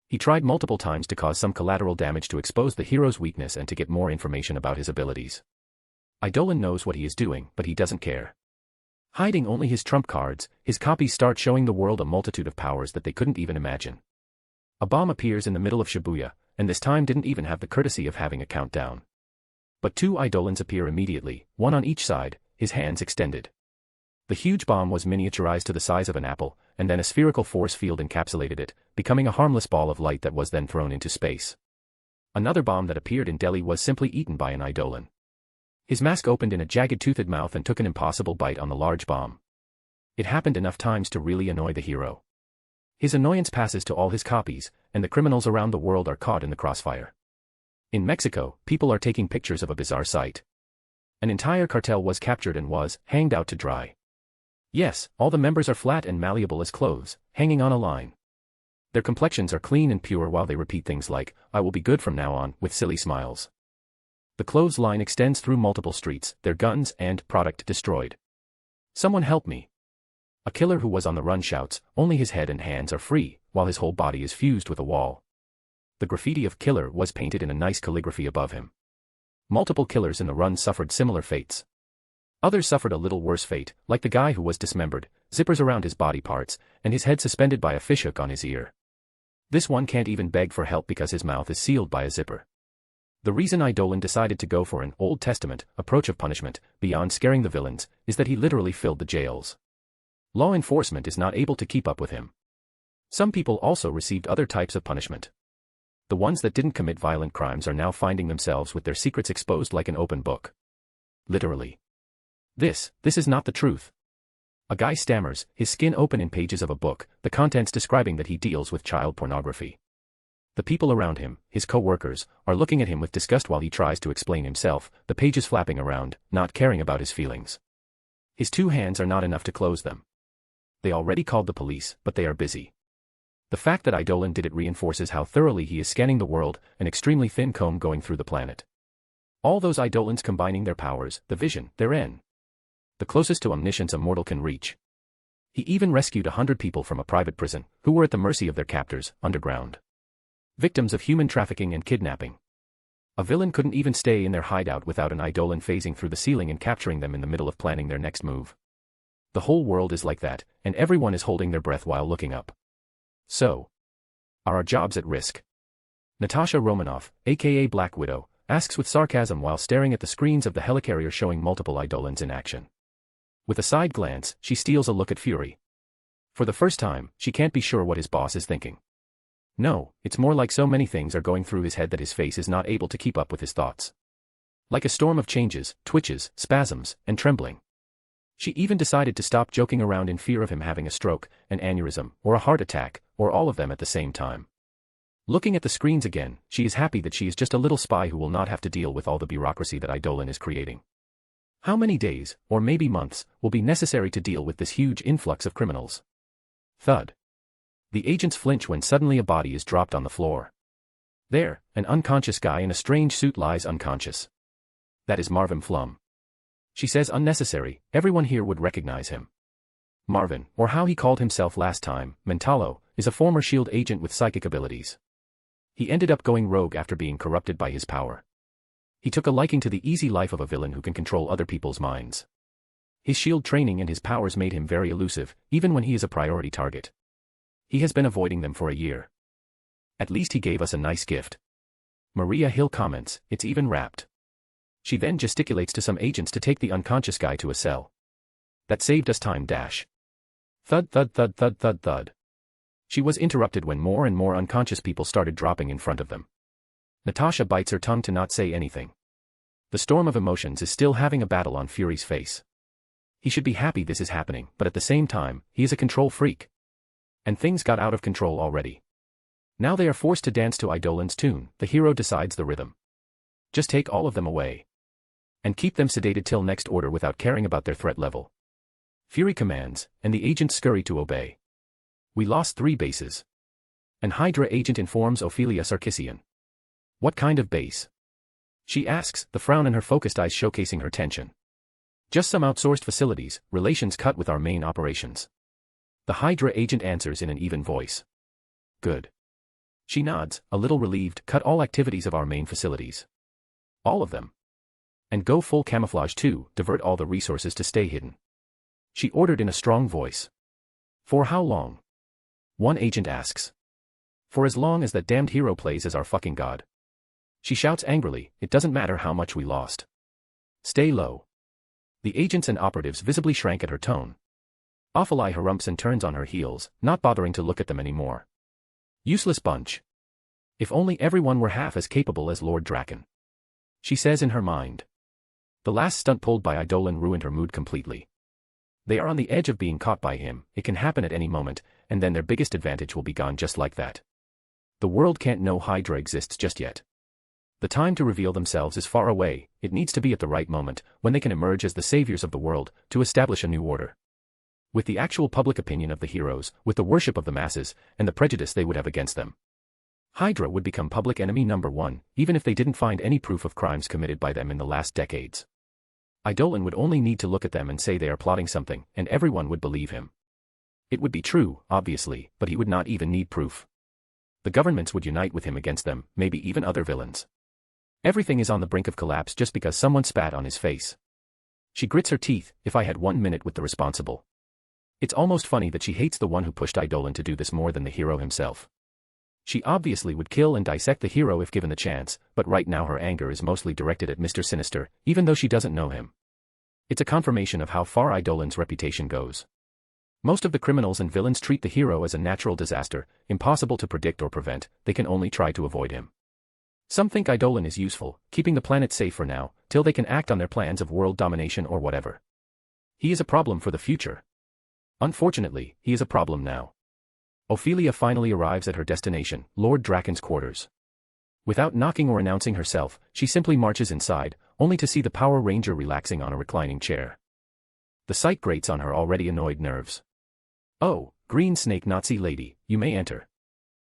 He tried multiple times to cause some collateral damage to expose the hero's weakness and to get more information about his abilities. Eidolon knows what he is doing, but he doesn't care. Hiding only his trump cards, his copies start showing the world a multitude of powers that they couldn't even imagine. A bomb appears in the middle of Shibuya, and this time didn't even have the courtesy of having a countdown. But two Eidolons appear immediately, one on each side, his hands extended. The huge bomb was miniaturized to the size of an apple, and then a spherical force field encapsulated it, becoming a harmless ball of light that was then thrown into space. Another bomb that appeared in Delhi was simply eaten by an Eidolon. His mask opened in a jagged-toothed mouth and took an impossible bite on the large bomb. It happened enough times to really annoy the hero. His annoyance passes to all his copies, and the criminals around the world are caught in the crossfire. In Mexico, people are taking pictures of a bizarre sight. An entire cartel was captured and was hanged out to dry. Yes, all the members are flat and malleable as clothes, hanging on a line. Their complexions are clean and pure while they repeat things like, I will be good from now on, with silly smiles. The clothes line extends through multiple streets, their guns and product destroyed. Someone help me. A killer who was on the run shouts, only his head and hands are free, while his whole body is fused with a wall. The graffiti of killer was painted in a nice calligraphy above him. Multiple killers in the run suffered similar fates. Others suffered a little worse fate, like the guy who was dismembered, zippers around his body parts, and his head suspended by a fishhook on his ear. This one can't even beg for help because his mouth is sealed by a zipper. The reason Eidolon decided to go for an Old Testament approach of punishment, beyond scaring the villains, is that he literally filled the jails. Law enforcement is not able to keep up with him. Some people also received other types of punishment. The ones that didn't commit violent crimes are now finding themselves with their secrets exposed like an open book. Literally. This is not the truth. A guy stammers, his skin open in pages of a book, the contents describing that he deals with child pornography. The people around him, his co-workers, are looking at him with disgust while he tries to explain himself, the pages flapping around, not caring about his feelings. His 2 hands are not enough to close them. They already called the police, but they are busy. The fact that Eidolon did it reinforces how thoroughly he is scanning the world, an extremely thin comb going through the planet. All those Eidolons combining their powers, the vision, their N. The closest to omniscience a mortal can reach. He even rescued 100 people from a private prison, who were at the mercy of their captors, underground. Victims of human trafficking and kidnapping. A villain couldn't even stay in their hideout without an Eidolon phasing through the ceiling and capturing them in the middle of planning their next move. The whole world is like that, and everyone is holding their breath while looking up. So, are our jobs at risk? Natasha Romanoff, aka Black Widow, asks with sarcasm while staring at the screens of the helicarrier showing multiple Eidolons in action. With a side glance, she steals a look at Fury. For the first time, she can't be sure what his boss is thinking. No, it's more like so many things are going through his head that his face is not able to keep up with his thoughts. Like a storm of changes, twitches, spasms, and trembling. She even decided to stop joking around in fear of him having a stroke, an aneurysm, or a heart attack, or all of them at the same time. Looking at the screens again, she is happy that she is just a little spy who will not have to deal with all the bureaucracy that Eidolon is creating. How many days, or maybe months, will be necessary to deal with this huge influx of criminals? Thud. The agents flinch when suddenly a body is dropped on the floor. There, an unconscious guy in a strange suit lies unconscious. That is Marvin Flum. She says unnecessary, everyone here would recognize him. Marvin, or how he called himself last time, Mentalo, is a former S.H.I.E.L.D. agent with psychic abilities. He ended up going rogue after being corrupted by his power. He took a liking to the easy life of a villain who can control other people's minds. His S.H.I.E.L.D. training and his powers made him very elusive, even when he is a priority target. He has been avoiding them for a year. At least he gave us a nice gift. Maria Hill comments, it's even wrapped. She then gesticulates to some agents to take the unconscious guy to a cell. That saved us time dash. Thud thud thud thud thud thud. She was interrupted when more and more unconscious people started dropping in front of them. Natasha bites her tongue to not say anything. The storm of emotions is still having a battle on Fury's face. He should be happy this is happening, but at the same time, he is a control freak. And things got out of control already. Now they are forced to dance to Eidolon's tune, the hero decides the rhythm. Just take all of them away. And keep them sedated till next order without caring about their threat level. Fury commands, and the agents scurry to obey. We lost 3 bases. An Hydra agent informs Ophelia Sarkissian. What kind of base? She asks, the frown in her focused eyes showcasing her tension. Just some outsourced facilities, relations cut with our main operations. The Hydra agent answers in an even voice. Good. She nods, a little relieved, cut all activities of our main facilities. All of them. And go full camouflage too, divert all the resources to stay hidden. She ordered in a strong voice. For how long? One agent asks. For as long as that damned hero plays as our fucking god. She shouts angrily, it doesn't matter how much we lost. Stay low. The agents and operatives visibly shrank at her tone. Ophelia harumphs and turns on her heels, not bothering to look at them anymore. Useless bunch. If only everyone were half as capable as Lord Draken. She says in her mind. The last stunt pulled by Eidolon ruined her mood completely. They are on the edge of being caught by him, it can happen at any moment, and then their biggest advantage will be gone just like that. The world can't know Hydra exists just yet. The time to reveal themselves is far away, it needs to be at the right moment, when they can emerge as the saviors of the world, to establish a new order. With the actual public opinion of the heroes, with the worship of the masses, and the prejudice they would have against them. Hydra would become public enemy number 1, even if they didn't find any proof of crimes committed by them in the last decades. Eidolon would only need to look at them and say they are plotting something, and everyone would believe him. It would be true, obviously, but he would not even need proof. The governments would unite with him against them, maybe even other villains. Everything is on the brink of collapse just because someone spat on his face. She grits her teeth, if I had 1 minute with the responsible. It's almost funny that she hates the one who pushed Eidolon to do this more than the hero himself. She obviously would kill and dissect the hero if given the chance, but right now her anger is mostly directed at Mr. Sinister, even though she doesn't know him. It's a confirmation of how far Eidolon's reputation goes. Most of the criminals and villains treat the hero as a natural disaster, impossible to predict or prevent, they can only try to avoid him. Some think Eidolon is useful, keeping the planet safe for now, till they can act on their plans of world domination or whatever. He is a problem for the future. Unfortunately, he is a problem now. Ophelia finally arrives at her destination, Lord Draken's quarters. Without knocking or announcing herself, she simply marches inside, only to see the Power Ranger relaxing on a reclining chair. The sight grates on her already annoyed nerves. "Oh, green snake Nazi lady, you may enter,"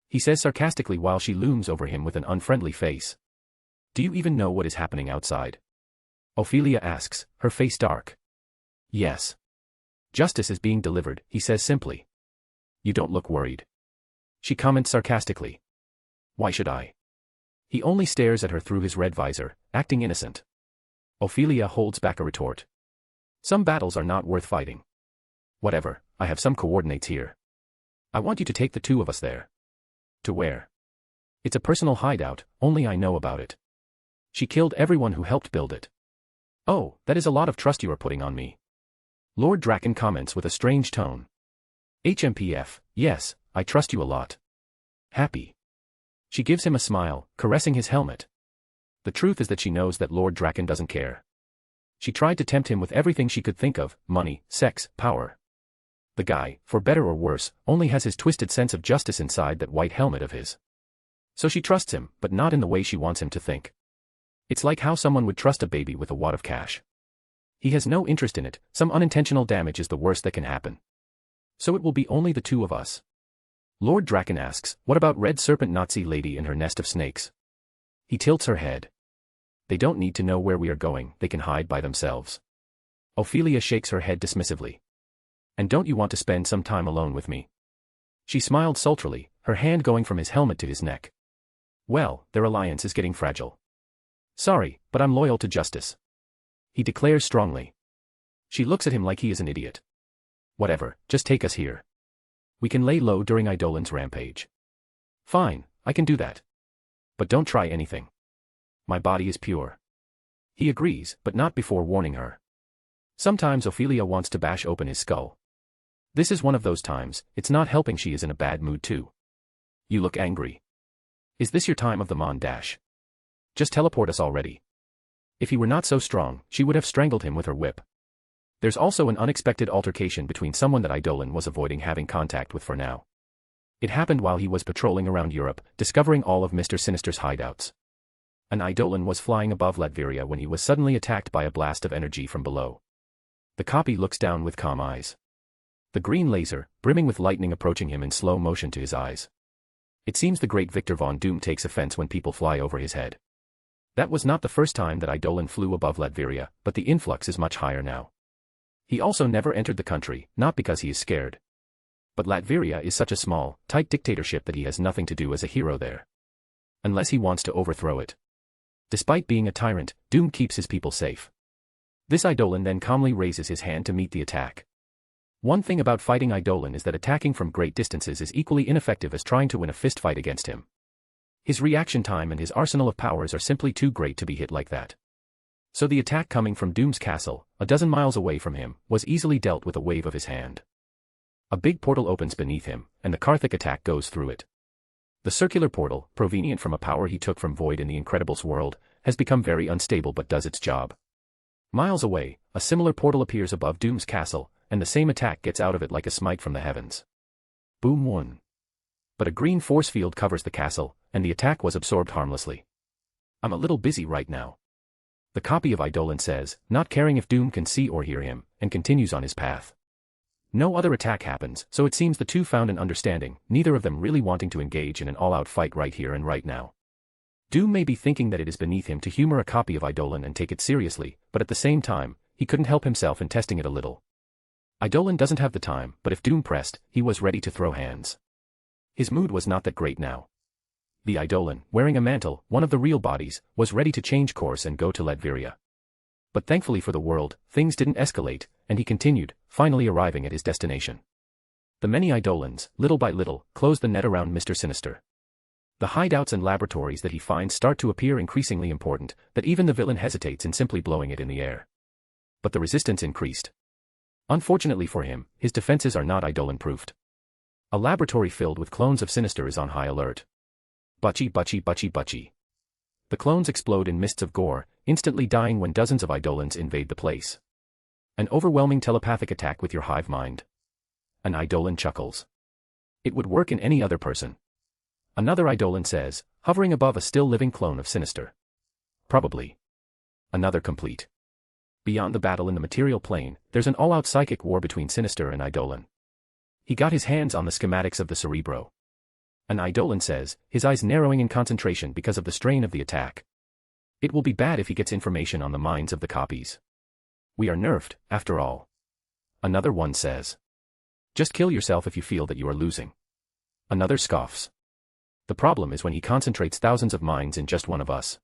he says sarcastically while she looms over him with an unfriendly face. "Do you even know what is happening outside?" Ophelia asks, her face dark. "Yes. Justice is being delivered," he says simply. "You don't look worried," she comments sarcastically. "Why should I?" He only stares at her through his red visor, acting innocent. Ophelia holds back a retort. "Some battles are not worth fighting." "Whatever, I have some coordinates here. I want you to take the two of us there." "To where?" "It's a personal hideout, only I know about it. She killed everyone who helped build it." "Oh, that is a lot of trust you are putting on me," Lord Draken comments with a strange tone. "HMPF, yes, I trust you a lot." "Happy." She gives him a smile, caressing his helmet. The truth is that she knows that Lord Draken doesn't care. She tried to tempt him with everything she could think of: money, sex, power. The guy, for better or worse, only has his twisted sense of justice inside that white helmet of his. So she trusts him, but not in the way she wants him to think. It's like how someone would trust a baby with a wad of cash. He has no interest in it, some unintentional damage is the worst that can happen. "So it will be only the two of us?" Lord Draken asks, "What about Red Serpent Nazi lady and her nest of snakes?" He tilts her head. "They don't need to know where we are going, they can hide by themselves." Ophelia shakes her head dismissively. "And don't you want to spend some time alone with me?" She smiled sultrily, her hand going from his helmet to his neck. "Well, their alliance is getting fragile." "Sorry, but I'm loyal to justice," he declares strongly. She looks at him like he is an idiot. "Whatever, just take us here. We can lay low during Eidolon's rampage." "Fine, I can do that. But don't try anything. My body is pure." He agrees, but not before warning her. Sometimes Ophelia wants to bash open his skull. This is one of those times, it's not helping she is in a bad mood too. "You look angry. Is this your time of the Mon Dash? Just teleport us already." If he were not so strong, she would have strangled him with her whip. There's also an unexpected altercation between someone that Eidolon was avoiding having contact with for now. It happened while he was patrolling around Europe, discovering all of Mr. Sinister's hideouts. An Eidolon was flying above Latveria when he was suddenly attacked by a blast of energy from below. The copy looks down with calm eyes. The green laser, brimming with lightning approaching him in slow motion to his eyes. It seems the great Victor Von Doom takes offense when people fly over his head. That was not the first time that Eidolon flew above Latveria, but the influx is much higher now. He also never entered the country, not because he is scared. But Latveria is such a small, tight dictatorship that he has nothing to do as a hero there. Unless he wants to overthrow it. Despite being a tyrant, Doom keeps his people safe. This Eidolon then calmly raises his hand to meet the attack. One thing about fighting Eidolon is that attacking from great distances is equally ineffective as trying to win a fistfight against him. His reaction time and his arsenal of powers are simply too great to be hit like that. So the attack coming from Doom's castle, a dozen miles away from him, was easily dealt with a wave of his hand. A big portal opens beneath him, and the Karthik attack goes through it. The circular portal, provenient from a power he took from Void in the Incredibles world, has become very unstable but does its job. Miles away, a similar portal appears above Doom's castle, and the same attack gets out of it like a smite from the heavens. Boom 1. But a green force field covers the castle, and the attack was absorbed harmlessly. "I'm a little busy right now," the copy of Eidolon says, not caring if Doom can see or hear him, and continues on his path. No other attack happens, so it seems the two found an understanding, neither of them really wanting to engage in an all-out fight right here and right now. Doom may be thinking that it is beneath him to humor a copy of Eidolon and take it seriously, but at the same time, he couldn't help himself in testing it a little. Eidolon doesn't have the time, but if Doom pressed, he was ready to throw hands. His mood was not that great now. The Eidolon, wearing a mantle, one of the real bodies, was ready to change course and go to Latveria. But thankfully for the world, things didn't escalate, and he continued, finally arriving at his destination. The many Eidolons, little by little, close the net around Mr. Sinister. The hideouts and laboratories that he finds start to appear increasingly important, that even the villain hesitates in simply blowing it in the air. But the resistance increased. Unfortunately for him, his defenses are not Eidolon-proofed. A laboratory filled with clones of Sinister is on high alert. Butchie butchie butchie butchie. The clones explode in mists of gore, instantly dying when dozens of Eidolons invade the place. An overwhelming telepathic attack with your hive mind. An Eidolon chuckles. It would work in any other person. Another Eidolon says, hovering above a still-living clone of Sinister. Probably. Another complete. Beyond the battle in the material plane, there's an all-out psychic war between Sinister and Eidolon. He got his hands on the schematics of the Cerebro. An Eidolon says, his eyes narrowing in concentration because of the strain of the attack. It will be bad if he gets information on the minds of the copies. We are nerfed, after all. Another one says. Just kill yourself if you feel that you are losing. Another scoffs. The problem is when he concentrates thousands of minds in just one of us.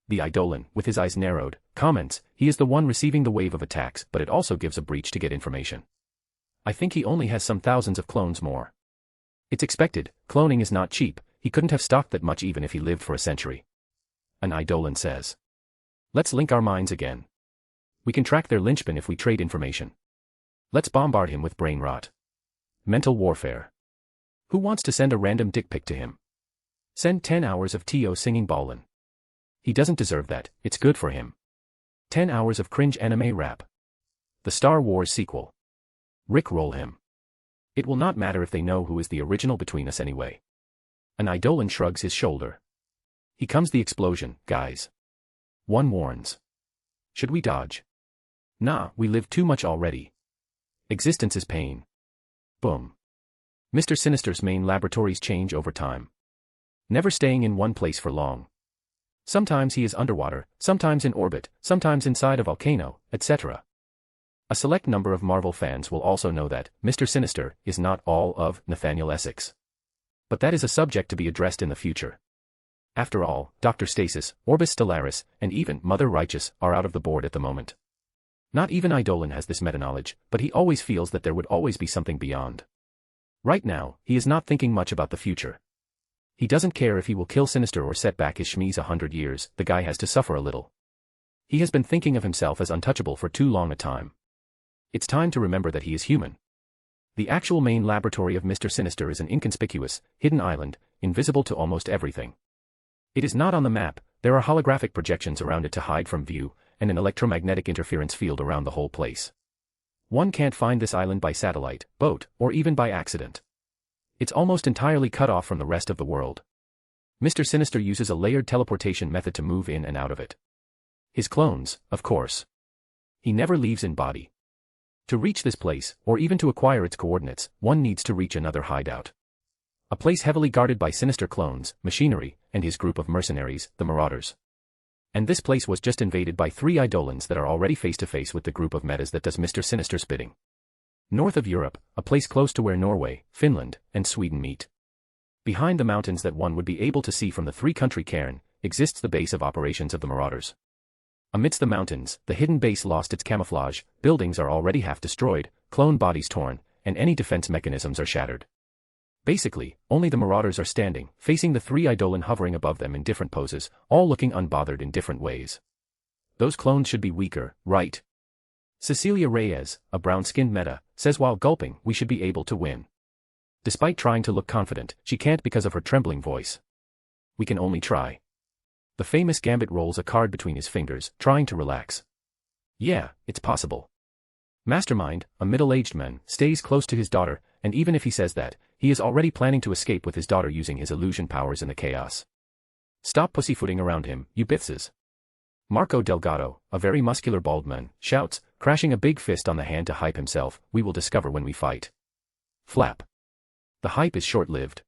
The Eidolon, with his eyes narrowed, comments, he is the one receiving the wave of attacks, but it also gives a breach to get information. I think he only has some thousands of clones more. It's expected, cloning is not cheap, he couldn't have stocked that much even if he lived for a century. An Eidolon says. Let's link our minds again. We can track their linchpin if we trade information. Let's bombard him with brain rot. Mental warfare. Who wants to send a random dick pic to him? Send 10 hours of Tio singing Ballin'. He doesn't deserve that, it's good for him. 10 hours of cringe anime rap. The Star Wars sequel. Rickroll him. It will not matter if they know who is the original between us anyway. An Eidolon shrugs his shoulder. Here comes the explosion, guys. One warns. Should we dodge? Nah, we live too much already. Existence is pain. Boom. Mr. Sinister's main laboratories change over time. Never staying in one place for long. Sometimes he is underwater, sometimes in orbit, sometimes inside a volcano, etc. A select number of Marvel fans will also know that Mr. Sinister is not all of Nathaniel Essex. But that is a subject to be addressed in the future. After all, Dr. Stasis, Orbis Stellaris, and even Mother Righteous are out of the board at the moment. Not even Eidolon has this meta-knowledge, but he always feels that there would always be something beyond. Right now, he is not thinking much about the future. He doesn't care if he will kill Sinister or set back his shmees 100 years, the guy has to suffer a little. He has been thinking of himself as untouchable for too long a time. It's time to remember that he is human. The actual main laboratory of Mr. Sinister is an inconspicuous, hidden island, invisible to almost everything. It is not on the map, there are holographic projections around it to hide from view, and an electromagnetic interference field around the whole place. One can't find this island by satellite, boat, or even by accident. It's almost entirely cut off from the rest of the world. Mr. Sinister uses a layered teleportation method to move in and out of it. His clones, of course. He never leaves in body. To reach this place, or even to acquire its coordinates, one needs to reach another hideout. A place heavily guarded by Sinister clones, machinery, and his group of mercenaries, the Marauders. And this place was just invaded by 3 Eidolons that are already face-to-face with the group of metas that does Mr. Sinister's bidding. North of Europe, a place close to where Norway, Finland, and Sweden meet. Behind the mountains that one would be able to see from the 3-country cairn, exists the base of operations of the Marauders. Amidst the mountains, the hidden base lost its camouflage, buildings are already half destroyed, clone bodies torn, and any defense mechanisms are shattered. Basically, only the Marauders are standing, facing the 3 Eidolon hovering above them in different poses, all looking unbothered in different ways. Those clones should be weaker, right? Cecilia Reyes, a brown-skinned meta, says while gulping, we should be able to win. Despite trying to look confident, she can't because of her trembling voice. We can only try. The famous Gambit rolls a card between his fingers, trying to relax. Yeah, it's possible. Mastermind, a middle-aged man, stays close to his daughter, and even if he says that, he is already planning to escape with his daughter using his illusion powers in the chaos. Stop pussyfooting around him, you bithses. Marco Delgado, a very muscular bald man, shouts, crashing a big fist on the hand to hype himself, we will discover when we fight. Flap. The hype is short-lived.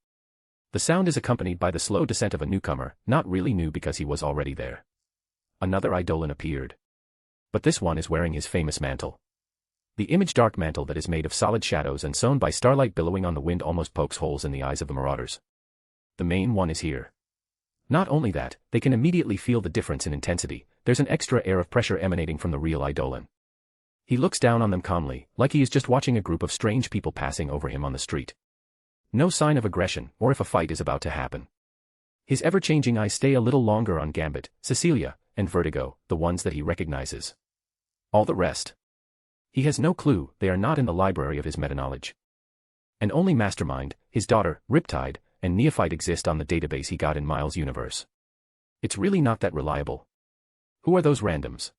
The sound is accompanied by the slow descent of a newcomer, not really new because he was already there. Another Eidolon appeared. But this one is wearing his famous mantle. The image dark mantle that is made of solid shadows and sewn by starlight billowing on the wind almost pokes holes in the eyes of the Marauders. The main one is here. Not only that, they can immediately feel the difference in intensity, there's an extra air of pressure emanating from the real Eidolon. He looks down on them calmly, like he is just watching a group of strange people passing over him on the street. No sign of aggression, or if a fight is about to happen. His ever-changing eyes stay a little longer on Gambit, Cecilia, and Vertigo, the ones that he recognizes. All the rest. He has no clue they are not in the library of his meta-knowledge. And only Mastermind, his daughter, Riptide, and Neophyte exist on the database he got in Miles' universe. It's really not that reliable. Who are those randoms?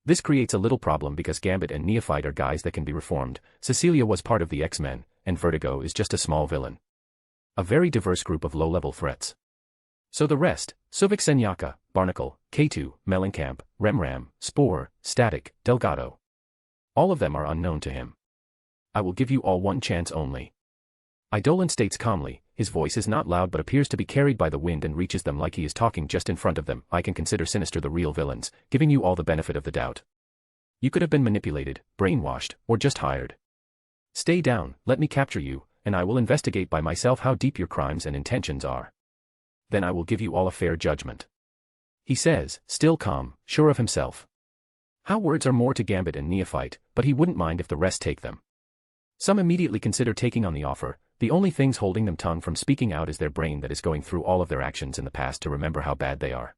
This creates a little problem because Gambit and Neophyte are guys that can be reformed, Cecilia was part of the X-Men, and Vertigo is just a small villain. A very diverse group of low-level threats. So the rest, Suvik Senyaka, Barnacle, K2, Mellencamp, Remram, Spore, Static, Delgado. All of them are unknown to him. I will give you all one chance only. Eidolon states calmly, his voice is not loud but appears to be carried by the wind and reaches them like he is talking just in front of them. I can consider Sinister the real villains, giving you all the benefit of the doubt. You could have been manipulated, brainwashed, or just hired. Stay down, let me capture you, and I will investigate by myself how deep your crimes and intentions are. Then I will give you all a fair judgment. He says, still calm, sure of himself. How words are more to Gambit and Neophyte, but he wouldn't mind if the rest take them. Some immediately consider taking on the offer. The only things holding them tongue from speaking out is their brain that is going through all of their actions in the past to remember how bad they are.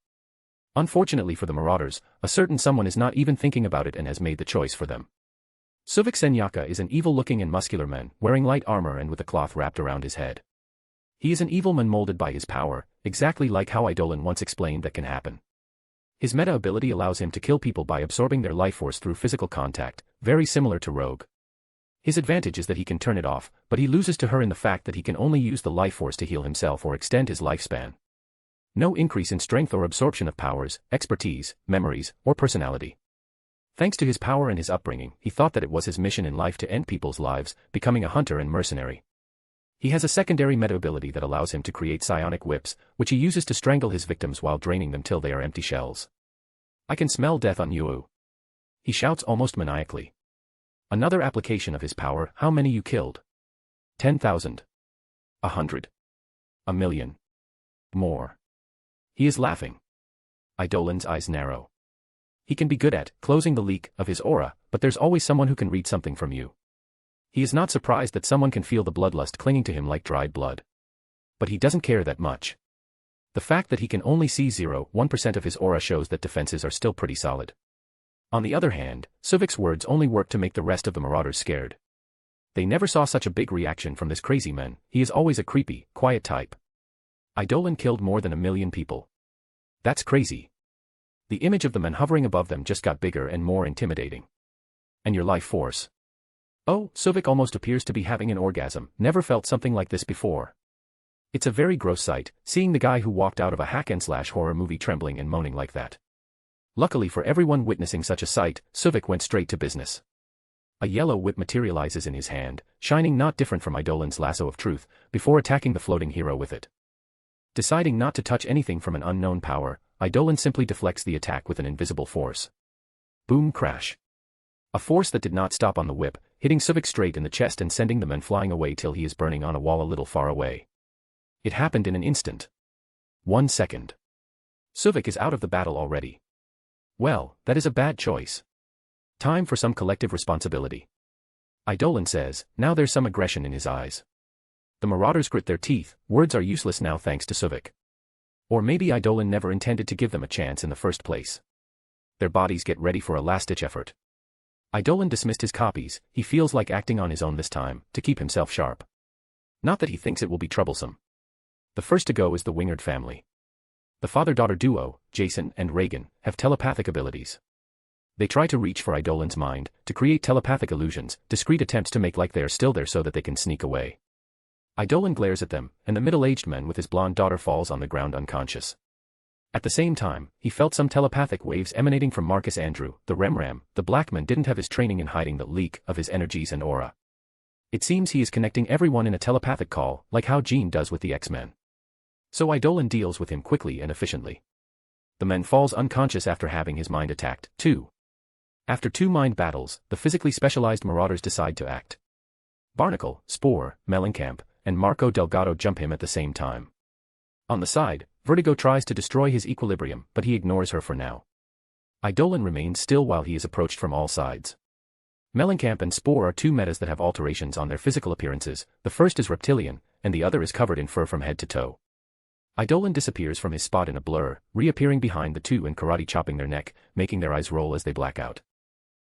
Unfortunately for the Marauders, a certain someone is not even thinking about it and has made the choice for them. Suvik Senyaka is an evil-looking and muscular man, wearing light armor and with a cloth wrapped around his head. He is an evil man molded by his power, exactly like how Eidolon once explained that can happen. His meta ability allows him to kill people by absorbing their life force through physical contact, very similar to Rogue. His advantage is that he can turn it off, but he loses to her in the fact that he can only use the life force to heal himself or extend his lifespan. No increase in strength or absorption of powers, expertise, memories, or personality. Thanks to his power and his upbringing, he thought that it was his mission in life to end people's lives, becoming a hunter and mercenary. He has a secondary meta ability that allows him to create psionic whips, which he uses to strangle his victims while draining them till they are empty shells. I can smell death on you. He shouts almost maniacally. Another application of his power, how many you killed? 10,000. 100. 1,000,000. More. He is laughing. Eidolon's eyes narrow. He can be good at closing the leak of his aura, but there's always someone who can read something from you. He is not surprised that someone can feel the bloodlust clinging to him like dried blood. But he doesn't care that much. The fact that he can only see 0.1% of his aura shows that defenses are still pretty solid. On the other hand, Suvik's words only work to make the rest of the Marauders scared. They never saw such a big reaction from this crazy man. He is always a creepy, quiet type. Eidolon killed more than 1,000,000 people. That's crazy. The image of the man hovering above them just got bigger and more intimidating. And your life force? Oh, Suvik almost appears to be having an orgasm. Never felt something like this before. It's a very gross sight, seeing the guy who walked out of a hack-and-slash horror movie trembling and moaning like that. Luckily for everyone witnessing such a sight, Suvik went straight to business. A yellow whip materializes in his hand, shining not different from Eidolon's lasso of truth, before attacking the floating hero with it. Deciding not to touch anything from an unknown power, Eidolon simply deflects the attack with an invisible force. Boom crash. A force that did not stop on the whip, hitting Suvik straight in the chest and sending the man flying away till he is burning on a wall a little far away. It happened in an instant. 1 second. Suvik is out of the battle already. Well, that is a bad choice. Time for some collective responsibility. Eidolon says, now there's some aggression in his eyes. The Marauders grit their teeth, words are useless now thanks to Suvik. Or maybe Eidolon never intended to give them a chance in the first place. Their bodies get ready for a last-ditch effort. Eidolon dismissed his copies, he feels like acting on his own this time, to keep himself sharp. Not that he thinks it will be troublesome. The first to go is the Wingard family. The father-daughter duo, Jason and Reagan, have telepathic abilities. They try to reach for Eidolon's mind, to create telepathic illusions, discreet attempts to make like they are still there so that they can sneak away. Eidolon glares at them, and the middle-aged man with his blonde daughter falls on the ground unconscious. At the same time, he felt some telepathic waves emanating from Marcus Andrew, the Remram. The black man didn't have his training in hiding the leak of his energies and aura. It seems he is connecting everyone in a telepathic call, like how Jean does with the X-Men. So Eidolon deals with him quickly and efficiently. The man falls unconscious after having his mind attacked, too. After 2 mind battles, the physically specialized Marauders decide to act. Barnacle, Spore, Mellencamp, and Marco Delgado jump him at the same time. On the side, Vertigo tries to destroy his equilibrium, but he ignores her for now. Eidolon remains still while he is approached from all sides. Mellencamp and Spore are 2 metas that have alterations on their physical appearances. The first is reptilian, and the other is covered in fur from head to toe. Eidolon disappears from his spot in a blur, reappearing behind the 2 and karate chopping their neck, making their eyes roll as they black out.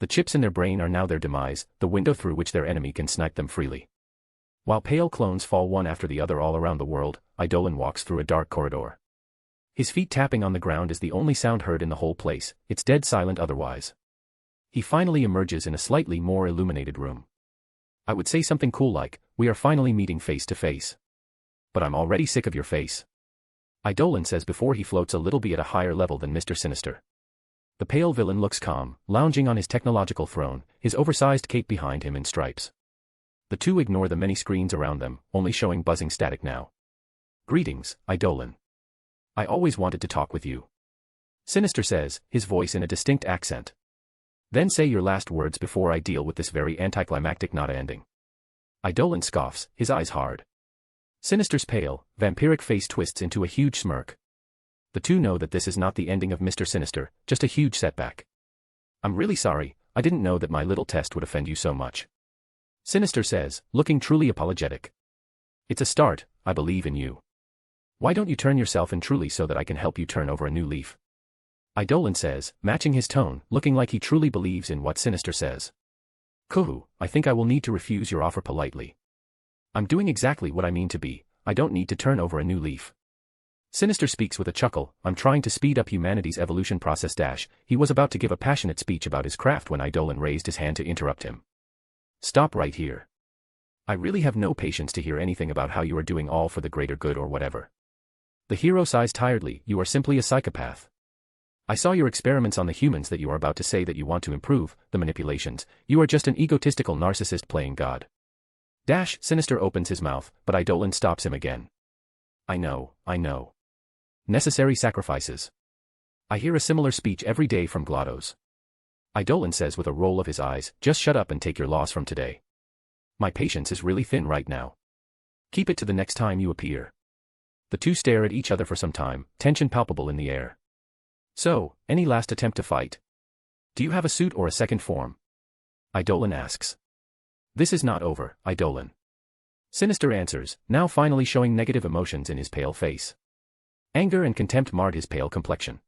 The chips in their brain are now their demise, the window through which their enemy can snipe them freely. While pale clones fall one after the other all around the world, Eidolon walks through a dark corridor. His feet tapping on the ground is the only sound heard in the whole place, it's dead silent otherwise. He finally emerges in a slightly more illuminated room. I would say something cool like, we are finally meeting face to face. But I'm already sick of your face. Eidolon says before he floats a little bit at a higher level than Mr. Sinister. The pale villain looks calm, lounging on his technological throne, his oversized cape behind him in stripes. The two ignore the many screens around them, only showing buzzing static now. Greetings, Eidolon. I always wanted to talk with you. Sinister says, his voice in a distinct accent. Then say your last words before I deal with this very anticlimactic not ending. Eidolon scoffs, his eyes hard. Sinister's pale, vampiric face twists into a huge smirk. The two know that this is not the ending of Mr. Sinister, just a huge setback. I'm really sorry, I didn't know that my little test would offend you so much. Sinister says, looking truly apologetic. It's a start, I believe in you. Why don't you turn yourself in truly so that I can help you turn over a new leaf? Eidolon says, matching his tone, looking like he truly believes in what Sinister says. Kuhu, I think I will need to refuse your offer politely. I'm doing exactly what I mean to be, I don't need to turn over a new leaf. Sinister speaks with a chuckle, I'm trying to speed up humanity's evolution process he was about to give a passionate speech about his craft when Eidolon raised his hand to interrupt him. Stop right here. I really have no patience to hear anything about how you are doing all for the greater good or whatever. The hero sighs tiredly, you are simply a psychopath. I saw your experiments on the humans that you are about to say that you want to improve, the manipulations, you are just an egotistical narcissist playing God. Sinister opens his mouth, but Eidolon stops him again. I know. Necessary sacrifices. I hear a similar speech every day from Glottos. Eidolon says with a roll of his eyes, just shut up and take your loss from today. My patience is really thin right now. Keep it to the next time you appear. The two stare at each other for some time, tension palpable in the air. So, any last attempt to fight? Do you have a suit or a second form? Eidolon asks. This is not over, Eidolon. Sinister answers, now finally showing negative emotions in his pale face. Anger and contempt marred his pale complexion.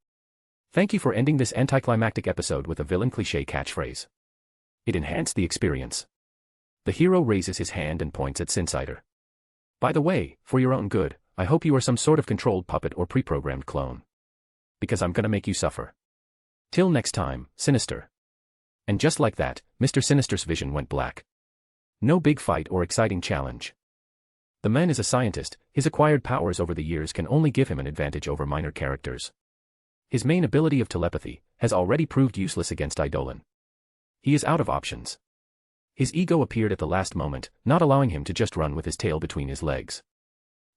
Thank you for ending this anticlimactic episode with a villain cliché catchphrase. It enhanced the experience. The hero raises his hand and points at Sinsider. By the way, for your own good, I hope you are some sort of controlled puppet or pre-programmed clone. Because I'm gonna make you suffer. Till next time, Sinister. And just like that, Mr. Sinister's vision went black. No big fight or exciting challenge. The man is a scientist, his acquired powers over the years can only give him an advantage over minor characters. His main ability of telepathy has already proved useless against Eidolon. He is out of options. His ego appeared at the last moment, not allowing him to just run with his tail between his legs.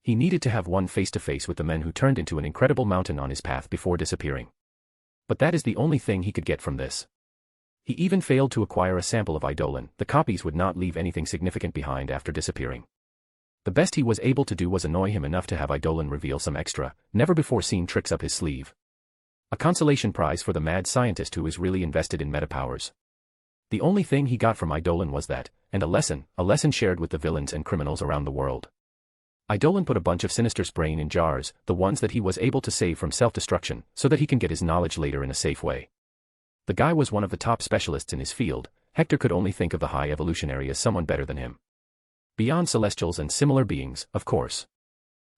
He needed to have one face-to-face with the men who turned into an incredible mountain on his path before disappearing. But that is the only thing he could get from this. He even failed to acquire a sample of Eidolon, the copies would not leave anything significant behind after disappearing. The best he was able to do was annoy him enough to have Eidolon reveal some extra, never-before-seen tricks up his sleeve. A consolation prize for the mad scientist who is really invested in meta-powers. The only thing he got from Eidolon was that, and a lesson shared with the villains and criminals around the world. Eidolon put a bunch of Sinister's brain in jars, the ones that he was able to save from self-destruction, so that he can get his knowledge later in a safe way. The guy was one of the top specialists in his field, Hector could only think of the High Evolutionary as someone better than him. Beyond Celestials and similar beings, of course.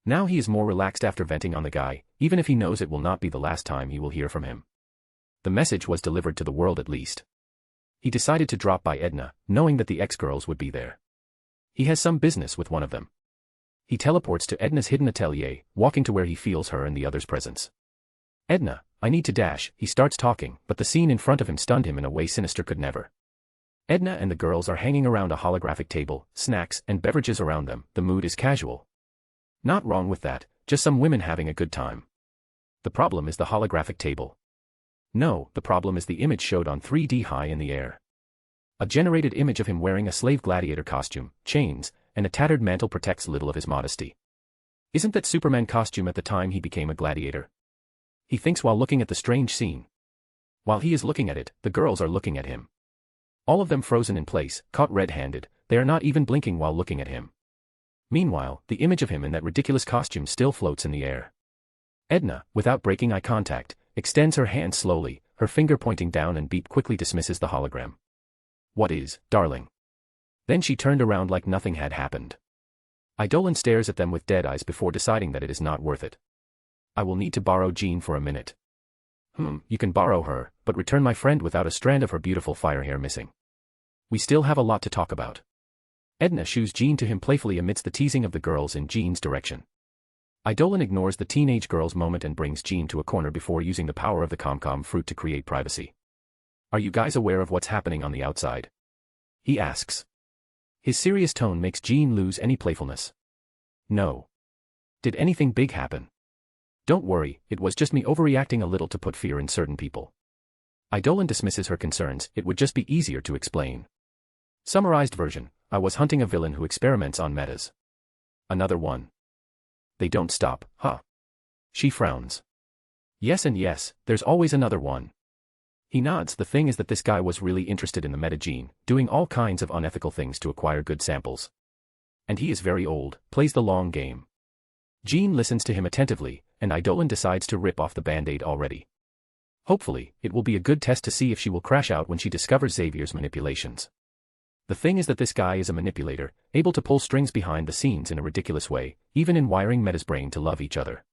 Now he is more relaxed after venting on the guy, even if he knows it will not be the last time he will hear from him. The message was delivered to the world at least. He decided to drop by Edna, knowing that the ex-girls would be there. He has some business with one of them. He teleports to Edna's hidden atelier, walking to where he feels her and the others' presence. Edna, I need to dash, he starts talking, but the scene in front of him stunned him in a way Sinister could never. Edna and the girls are hanging around a holographic table, snacks and beverages around them, the mood is casual. Not wrong with that, just some women having a good time. The problem is the holographic table. No, the problem is the image showed on 3D high in the air. A generated image of him wearing a slave gladiator costume, chains, and a tattered mantle protects little of his modesty. Isn't that Superman costume at the time he became a gladiator? He thinks while looking at the strange scene. While he is looking at it, the girls are looking at him. All of them frozen in place, caught red-handed, they are not even blinking while looking at him. Meanwhile, the image of him in that ridiculous costume still floats in the air. Edna, without breaking eye contact, extends her hand slowly, her finger pointing down, and Beep quickly dismisses the hologram. What is, darling? Then she turned around like nothing had happened. Eidolon stares at them with dead eyes before deciding that it is not worth it. I will need to borrow Jean for a minute. You can borrow her, but return my friend without a strand of her beautiful fire hair missing. We still have a lot to talk about. Edna shoos Jean to him playfully amidst the teasing of the girls in Jean's direction. Eidolon ignores the teenage girl's moment and brings Jean to a corner before using the power of the Comcom fruit to create privacy. Are you guys aware of what's happening on the outside? He asks. His serious tone makes Jean lose any playfulness. No. Did anything big happen? Don't worry, it was just me overreacting a little to put fear in certain people. Eidolon dismisses her concerns, it would just be easier to explain. Summarized version, I was hunting a villain who experiments on metas. Another one. They don't stop, huh? She frowns. Yes and yes, there's always another one. He nods. The thing is that this guy was really interested in the meta gene, doing all kinds of unethical things to acquire good samples. And he is very old, plays the long game. Jean listens to him attentively, and Eidolon decides to rip off the band-aid already. Hopefully, it will be a good test to see if she will crash out when she discovers Xavier's manipulations. The thing is that this guy is a manipulator, able to pull strings behind the scenes in a ridiculous way, even in wiring Meta's brain to love each other.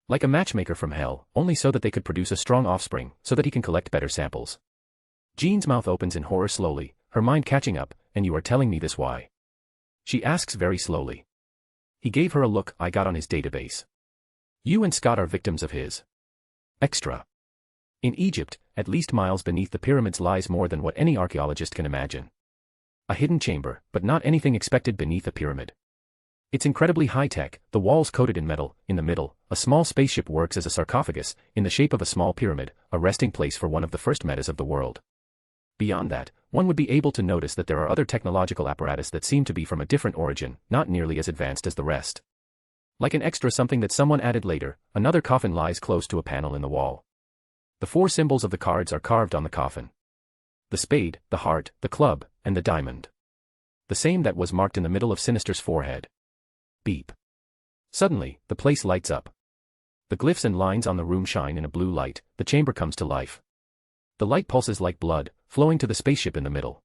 Like a matchmaker from hell, only so that they could produce a strong offspring, so that he can collect better samples. Jean's mouth opens in horror slowly, her mind catching up, and you are telling me this why? She asks very slowly. He gave her a look I got on his database. You and Scott are victims of his. Extra. In Egypt, at least miles beneath the pyramids lies more than what any archaeologist can imagine. A hidden chamber, but not anything expected beneath a pyramid. It's incredibly high-tech, the walls coated in metal. In the middle, a small spaceship works as a sarcophagus, in the shape of a small pyramid, a resting place for one of the first metas of the world. Beyond that, one would be able to notice that there are other technological apparatus that seem to be from a different origin, not nearly as advanced as the rest. Like an extra something that someone added later, another coffin lies close to a panel in the wall. The 4 symbols of the cards are carved on the coffin. The spade, the heart, the club, and the diamond. The same that was marked in the middle of Sinister's forehead. Beep. Suddenly, the place lights up. The glyphs and lines on the room shine in a blue light, the chamber comes to life. The light pulses like blood, flowing to the spaceship in the middle.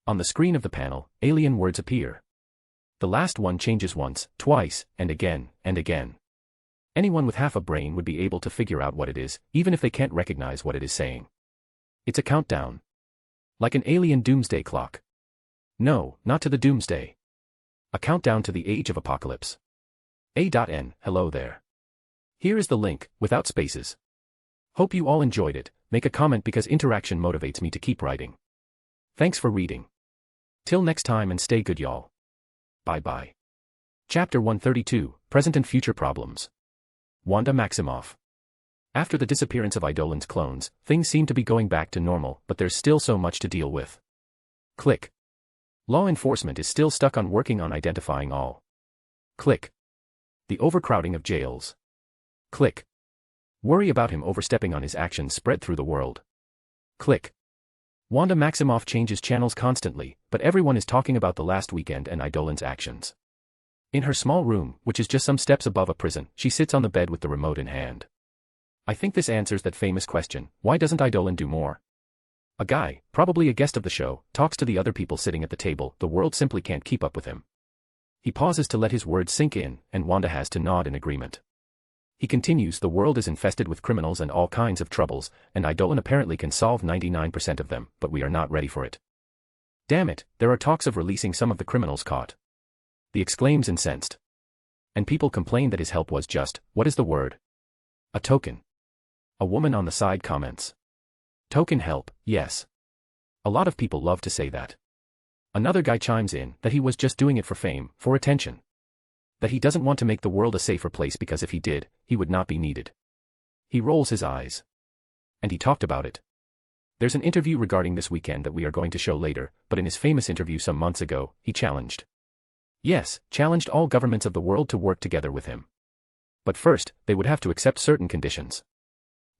On the screen of the panel, alien words appear. The last one changes once, twice, and again, and again. Anyone with half a brain would be able to figure out what it is, even if they can't recognize what it is saying. It's a countdown. Like an alien doomsday clock. No, not to the doomsday. A countdown to the age of apocalypse. A.N. Hello there. Here is the link, without spaces. Hope you all enjoyed it. Make a comment because interaction motivates me to keep writing. Thanks for reading. Till next time and stay good y'all. Bye bye. Chapter 132, Present and Future Problems. Wanda Maximoff. After the disappearance of Eidolon's clones, things seem to be going back to normal, but there's still so much to deal with. Click. Law enforcement is still stuck on working on identifying all. Click. The overcrowding of jails. Click. Worry about him overstepping on his actions spread through the world. Click. Wanda Maximoff changes channels constantly, but everyone is talking about the last weekend and Eidolon's actions. In her small room, which is just some steps above a prison, she sits on the bed with the remote in hand. I think this answers that famous question, why doesn't Eidolon do more? A guy, probably a guest of the show, talks to the other people sitting at the table, the world simply can't keep up with him. He pauses to let his words sink in, and Wanda has to nod in agreement. He continues, the world is infested with criminals and all kinds of troubles, and Eidolon apparently can solve 99% of them, but we are not ready for it. Damn it, there are talks of releasing some of the criminals caught. He exclaims incensed. And people complain that his help was just, what is the word? A token. A woman on the side comments. Token help, yes. A lot of people love to say that. Another guy chimes in that he was just doing it for fame, for attention. That he doesn't want to make the world a safer place because if he did, he would not be needed. He rolls his eyes. And he talked about it. There's an interview regarding this weekend that we are going to show later, but in his famous interview some months ago, he challenged. Yes, challenged all governments of the world to work together with him. But first, they would have to accept certain conditions.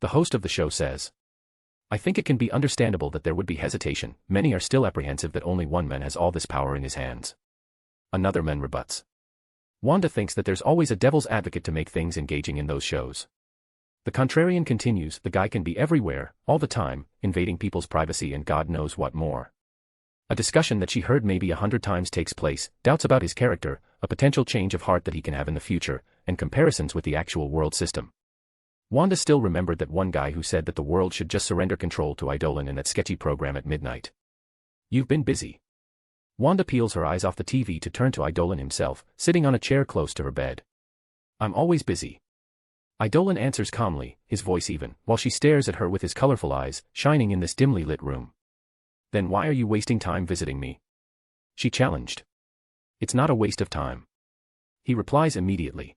The host of the show says. I think it can be understandable that there would be hesitation, many are still apprehensive that only one man has all this power in his hands. Another man rebuts. Wanda thinks that there's always a devil's advocate to make things engaging in those shows. The contrarian continues, the guy can be everywhere, all the time, invading people's privacy and God knows what more. A discussion that she heard maybe 100 times takes place, doubts about his character, a potential change of heart that he can have in the future, and comparisons with the actual world system. Wanda still remembered that one guy who said that the world should just surrender control to Eidolon in that sketchy program at midnight. You've been busy. Wanda peels her eyes off the TV to turn to Eidolon himself, sitting on a chair close to her bed. I'm always busy. Eidolon answers calmly, his voice even, while she stares at her with his colorful eyes, shining in this dimly lit room. Then why are you wasting time visiting me? She challenged. It's not a waste of time. He replies immediately.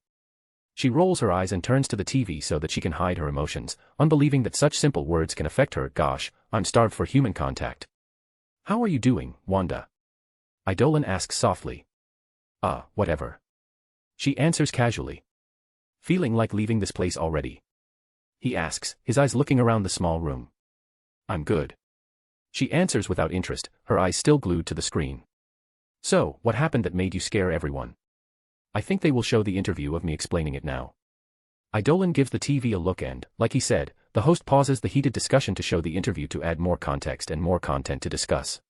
She rolls her eyes and turns to the TV so that she can hide her emotions, unbelieving that such simple words can affect her. Gosh, I'm starved for human contact. How are you doing, Wanda? Eidolon asks softly. Whatever. She answers casually. Feeling like leaving this place already? He asks, his eyes looking around the small room. I'm good. She answers without interest, her eyes still glued to the screen. So, what happened that made you scare everyone? I think they will show the interview of me explaining it now. Eidolon gives the TV a look and, like he said, the host pauses the heated discussion to show the interview to add more context and more content to discuss.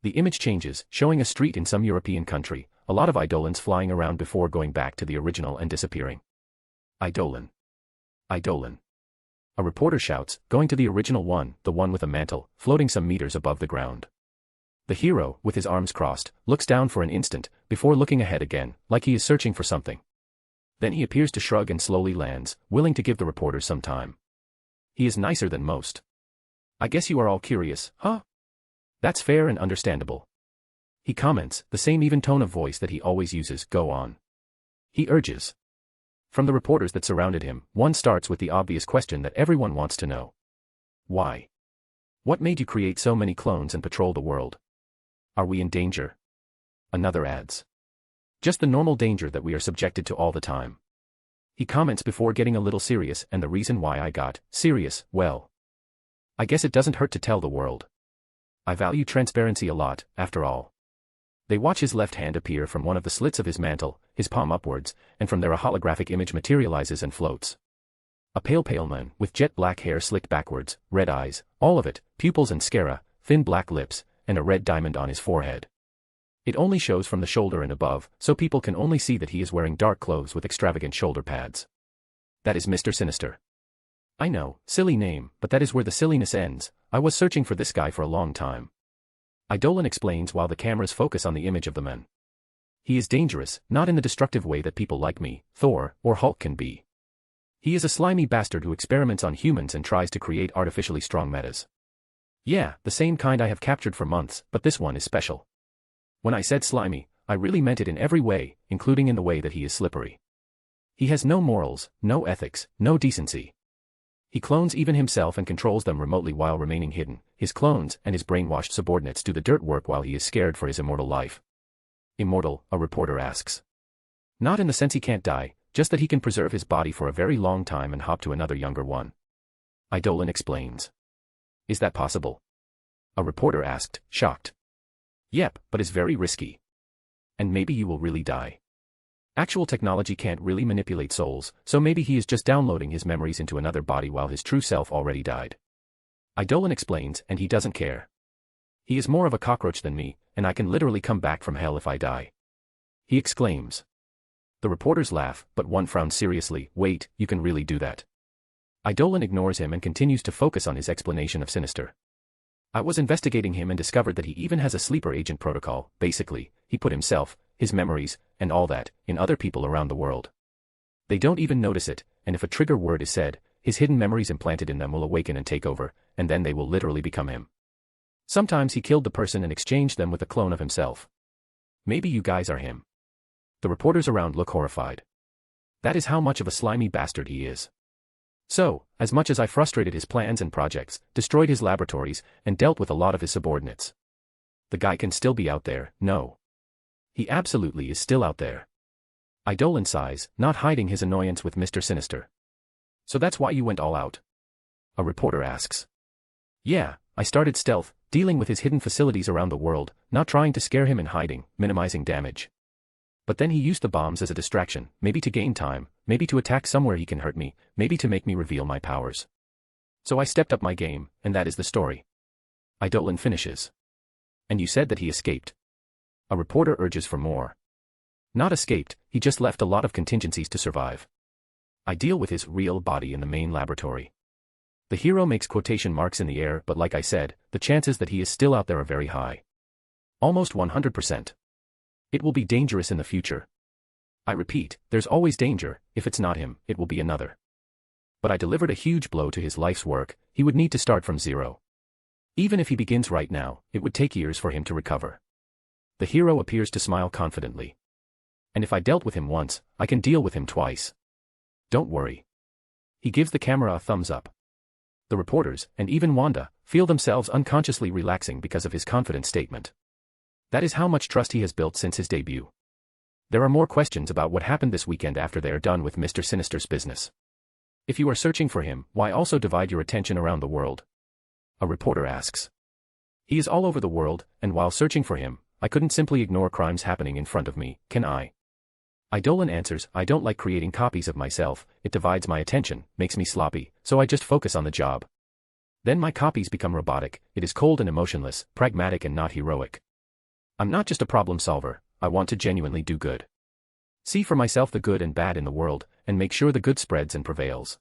The image changes, showing a street in some European country, a lot of Eidolons flying around before going back to the original and disappearing. Eidolon. Eidolon. A reporter shouts, going to the original one, the one with a mantle, floating some meters above the ground. The hero, with his arms crossed, looks down for an instant, before looking ahead again, like he is searching for something. Then he appears to shrug and slowly lands, willing to give the reporters some time. He is nicer than most. I guess you are all curious, huh? That's fair and understandable. He comments, the same even tone of voice that he always uses, go on. He urges. From the reporters that surrounded him, one starts with the obvious question that everyone wants to know. Why? What made you create so many clones and patrol the world? Are we in danger? Another adds. Just the normal danger that we are subjected to all the time. He comments before getting a little serious, and the reason why I got serious, well, I guess it doesn't hurt to tell the world. I value transparency a lot, after all. They watch his left hand appear from one of the slits of his mantle, his palm upwards, and from there a holographic image materializes and floats. A pale man, with jet black hair slicked backwards, red eyes, all of it, pupils and sclera, thin black lips, and a red diamond on his forehead. It only shows from the shoulder and above, so people can only see that he is wearing dark clothes with extravagant shoulder pads. That is Mr. Sinister. I know, silly name, but that is where the silliness ends. I was searching for this guy for a long time. Eidolon explains while the cameras focus on the image of the man. He is dangerous, not in the destructive way that people like me, Thor, or Hulk can be. He is a slimy bastard who experiments on humans and tries to create artificially strong metas. Yeah, the same kind I have captured for months, but this one is special. When I said slimy, I really meant it in every way, including in the way that he is slippery. He has no morals, no ethics, no decency. He clones even himself and controls them remotely while remaining hidden. His clones and his brainwashed subordinates do the dirt work while he is scared for his immortal life. Immortal, a reporter asks. Not in the sense he can't die, just that he can preserve his body for a very long time and hop to another younger one. Eidolon explains. Is that possible? A reporter asked, shocked. Yep, but it's very risky. And maybe you will really die. Actual technology can't really manipulate souls, so maybe he is just downloading his memories into another body while his true self already died. Eidolon explains, and he doesn't care. He is more of a cockroach than me, and I can literally come back from hell if I die. He exclaims. The reporters laugh, but one frowns seriously. Wait, you can really do that? Eidolon ignores him and continues to focus on his explanation of Sinister. I was investigating him and discovered that he even has a sleeper agent protocol. Basically, he put himself, his memories, and all that, in other people around the world. They don't even notice it, and if a trigger word is said, his hidden memories implanted in them will awaken and take over, and then they will literally become him. Sometimes he killed the person and exchanged them with a clone of himself. Maybe you guys are him. The reporters around look horrified. That is how much of a slimy bastard he is. So, as much as I frustrated his plans and projects, destroyed his laboratories, and dealt with a lot of his subordinates, the guy can still be out there, no. He absolutely is still out there. Eidolon sighs, not hiding his annoyance with Mr. Sinister. So that's why you went all out? A reporter asks. Yeah, I started stealth, dealing with his hidden facilities around the world, not trying to scare him in hiding, minimizing damage. But then he used the bombs as a distraction, maybe to gain time, maybe to attack somewhere he can hurt me, maybe to make me reveal my powers. So I stepped up my game, and that is the story. Eidolon finishes. And you said that he escaped. A reporter urges for more. Not escaped, he just left a lot of contingencies to survive. I deal with his real body in the main laboratory. The hero makes quotation marks in the air, but like I said, the chances that he is still out there are very high. Almost 100%. It will be dangerous in the future. I repeat, there's always danger. If it's not him, it will be another. But I delivered a huge blow to his life's work. He would need to start from zero. Even if he begins right now, it would take years for him to recover. The hero appears to smile confidently. And if I dealt with him once, I can deal with him twice. Don't worry. He gives the camera a thumbs up. The reporters, and even Wanda, feel themselves unconsciously relaxing because of his confident statement. That is how much trust he has built since his debut. There are more questions about what happened this weekend after they are done with Mr. Sinister's business. If you are searching for him, why also divide your attention around the world? A reporter asks. He is all over the world, and while searching for him, I couldn't simply ignore crimes happening in front of me, can I? Eidolon answers, I don't like creating copies of myself, it divides my attention, makes me sloppy, so I just focus on the job. Then my copies become robotic, it is cold and emotionless, pragmatic and not heroic. I'm not just a problem solver, I want to genuinely do good. See for myself the good and bad in the world, and make sure the good spreads and prevails.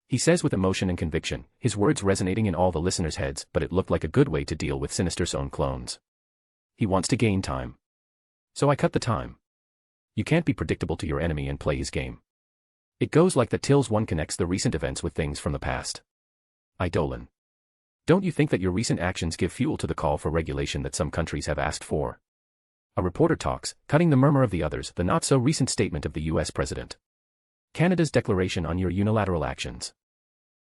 He says with emotion and conviction, his words resonating in all the listeners' heads, but it looked like a good way to deal with Sinister's own clones. He wants to gain time. So I cut the time. You can't be predictable to your enemy and play his game. It goes like that till one connects the recent events with things from the past. Eidolon. Don't you think that your recent actions give fuel to the call for regulation that some countries have asked for? A reporter talks, cutting the murmur of the others, the not-so-recent statement of the US president. Canada's declaration on your unilateral actions.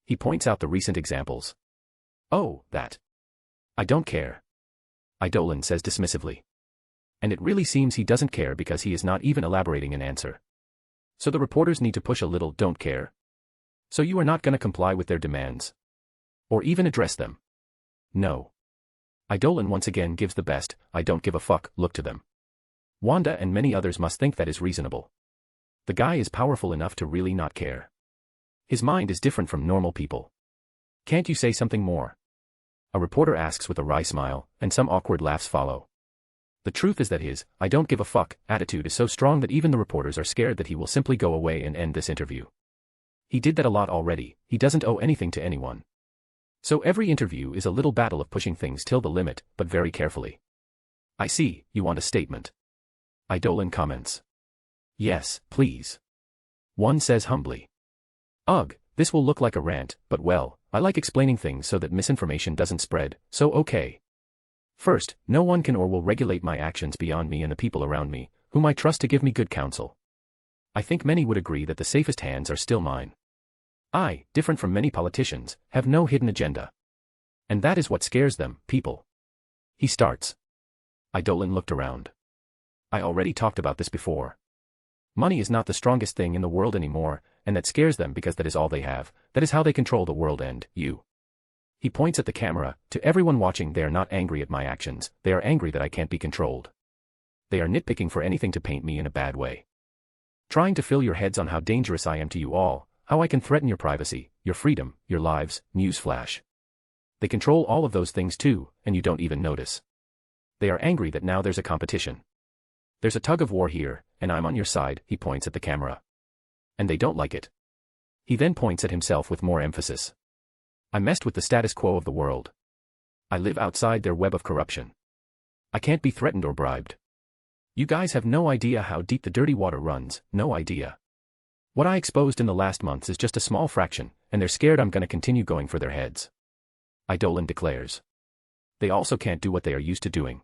He points out the recent examples. Oh, that. I don't care. Eidolon says dismissively. And it really seems he doesn't care because he is not even elaborating an answer. So the reporters need to push a little don't care. So you are not going to comply with their demands. Or even address them. No. Eidolon once again gives the best, I don't give a fuck, look to them. Wanda and many others must think that is reasonable. The guy is powerful enough to really not care. His mind is different from normal people. Can't you say something more? A reporter asks with a wry smile, and some awkward laughs follow. The truth is that his, I don't give a fuck, attitude is so strong that even the reporters are scared that he will simply go away and end this interview. He did that a lot already, he doesn't owe anything to anyone. So every interview is a little battle of pushing things till the limit, but very carefully. I see, you want a statement. Eidolon comments. Yes, please. One says humbly. Ugh, this will look like a rant, but well, I like explaining things so that misinformation doesn't spread, so okay. First, no one can or will regulate my actions beyond me and the people around me, whom I trust to give me good counsel. I think many would agree that the safest hands are still mine. I, different from many politicians, have no hidden agenda. And that is what scares them, people. He starts. Eidolon looked around. I already talked about this before. Money is not the strongest thing in the world anymore, and that scares them because that is all they have, that is how they control the world and you. He points at the camera, to everyone watching they are not angry at my actions, they are angry that I can't be controlled. They are nitpicking for anything to paint me in a bad way. Trying to fill your heads on how dangerous I am to you all, how I can threaten your privacy, your freedom, your lives, newsflash. They control all of those things too, and you don't even notice. They are angry that now there's a competition. There's a tug of war here, and I'm on your side, he points at the camera. And they don't like it. He then points at himself with more emphasis. I messed with the status quo of the world. I live outside their web of corruption. I can't be threatened or bribed. You guys have no idea how deep the dirty water runs, no idea. What I exposed in the last months is just a small fraction, and they're scared I'm gonna continue going for their heads. Eidolon declares. They also can't do what they are used to doing.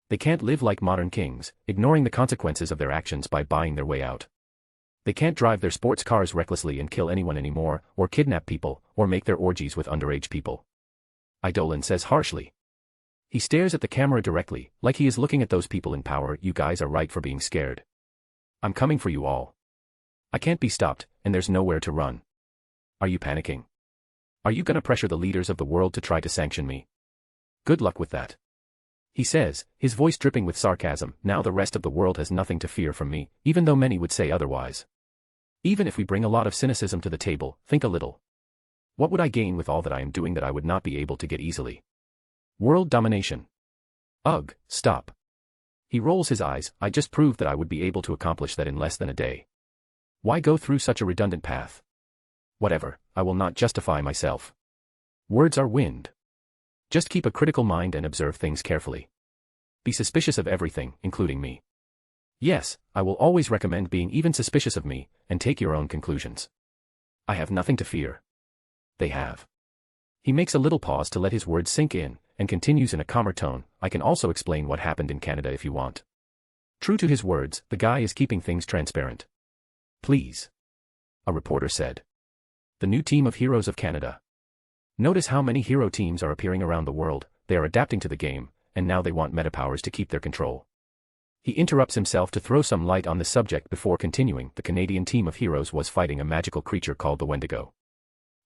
They can't live like modern kings, ignoring the consequences of their actions by buying their way out. They can't drive their sports cars recklessly and kill anyone anymore, or kidnap people, or make their orgies with underage people. Eidolon says harshly. He stares at the camera directly, like he is looking at those people in power. You guys are right for being scared. I'm coming for you all. I can't be stopped, and there's nowhere to run. Are you panicking? Are you gonna pressure the leaders of the world to try to sanction me? Good luck with that. He says, his voice dripping with sarcasm, now the rest of the world has nothing to fear from me, even though many would say otherwise. Even if we bring a lot of cynicism to the table, think a little. What would I gain with all that I am doing that I would not be able to get easily? World domination. Ugh, stop. He rolls his eyes. I just proved that I would be able to accomplish that in less than a day. Why go through such a redundant path? Whatever, I will not justify myself. Words are wind. Just keep a critical mind and observe things carefully. Be suspicious of everything, including me. Yes, I will always recommend being even suspicious of me, and take your own conclusions. I have nothing to fear. They have. He makes a little pause to let his words sink in, and continues in a calmer tone. I can also explain what happened in Canada if you want. True to his words, the guy is keeping things transparent. Please. A reporter said. The new team of heroes of Canada. Notice how many hero teams are appearing around the world. They are adapting to the game, and now they want metapowers to keep their control. He interrupts himself to throw some light on the subject before continuing. The Canadian team of heroes was fighting a magical creature called the Wendigo.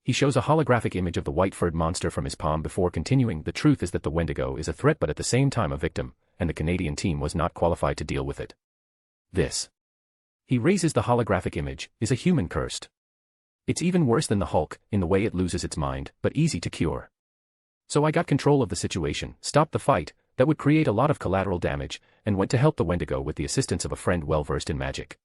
He shows a holographic image of the white-furred monster from his palm before continuing. The truth is that the Wendigo is a threat but at the same time a victim, and the Canadian team was not qualified to deal with it. This. He raises the holographic image, is a human cursed. It's even worse than the Hulk, in the way it loses its mind, but easy to cure. So I got control of the situation, stopped the fight, that would create a lot of collateral damage, and went to help the Wendigo with the assistance of a friend well versed in magic.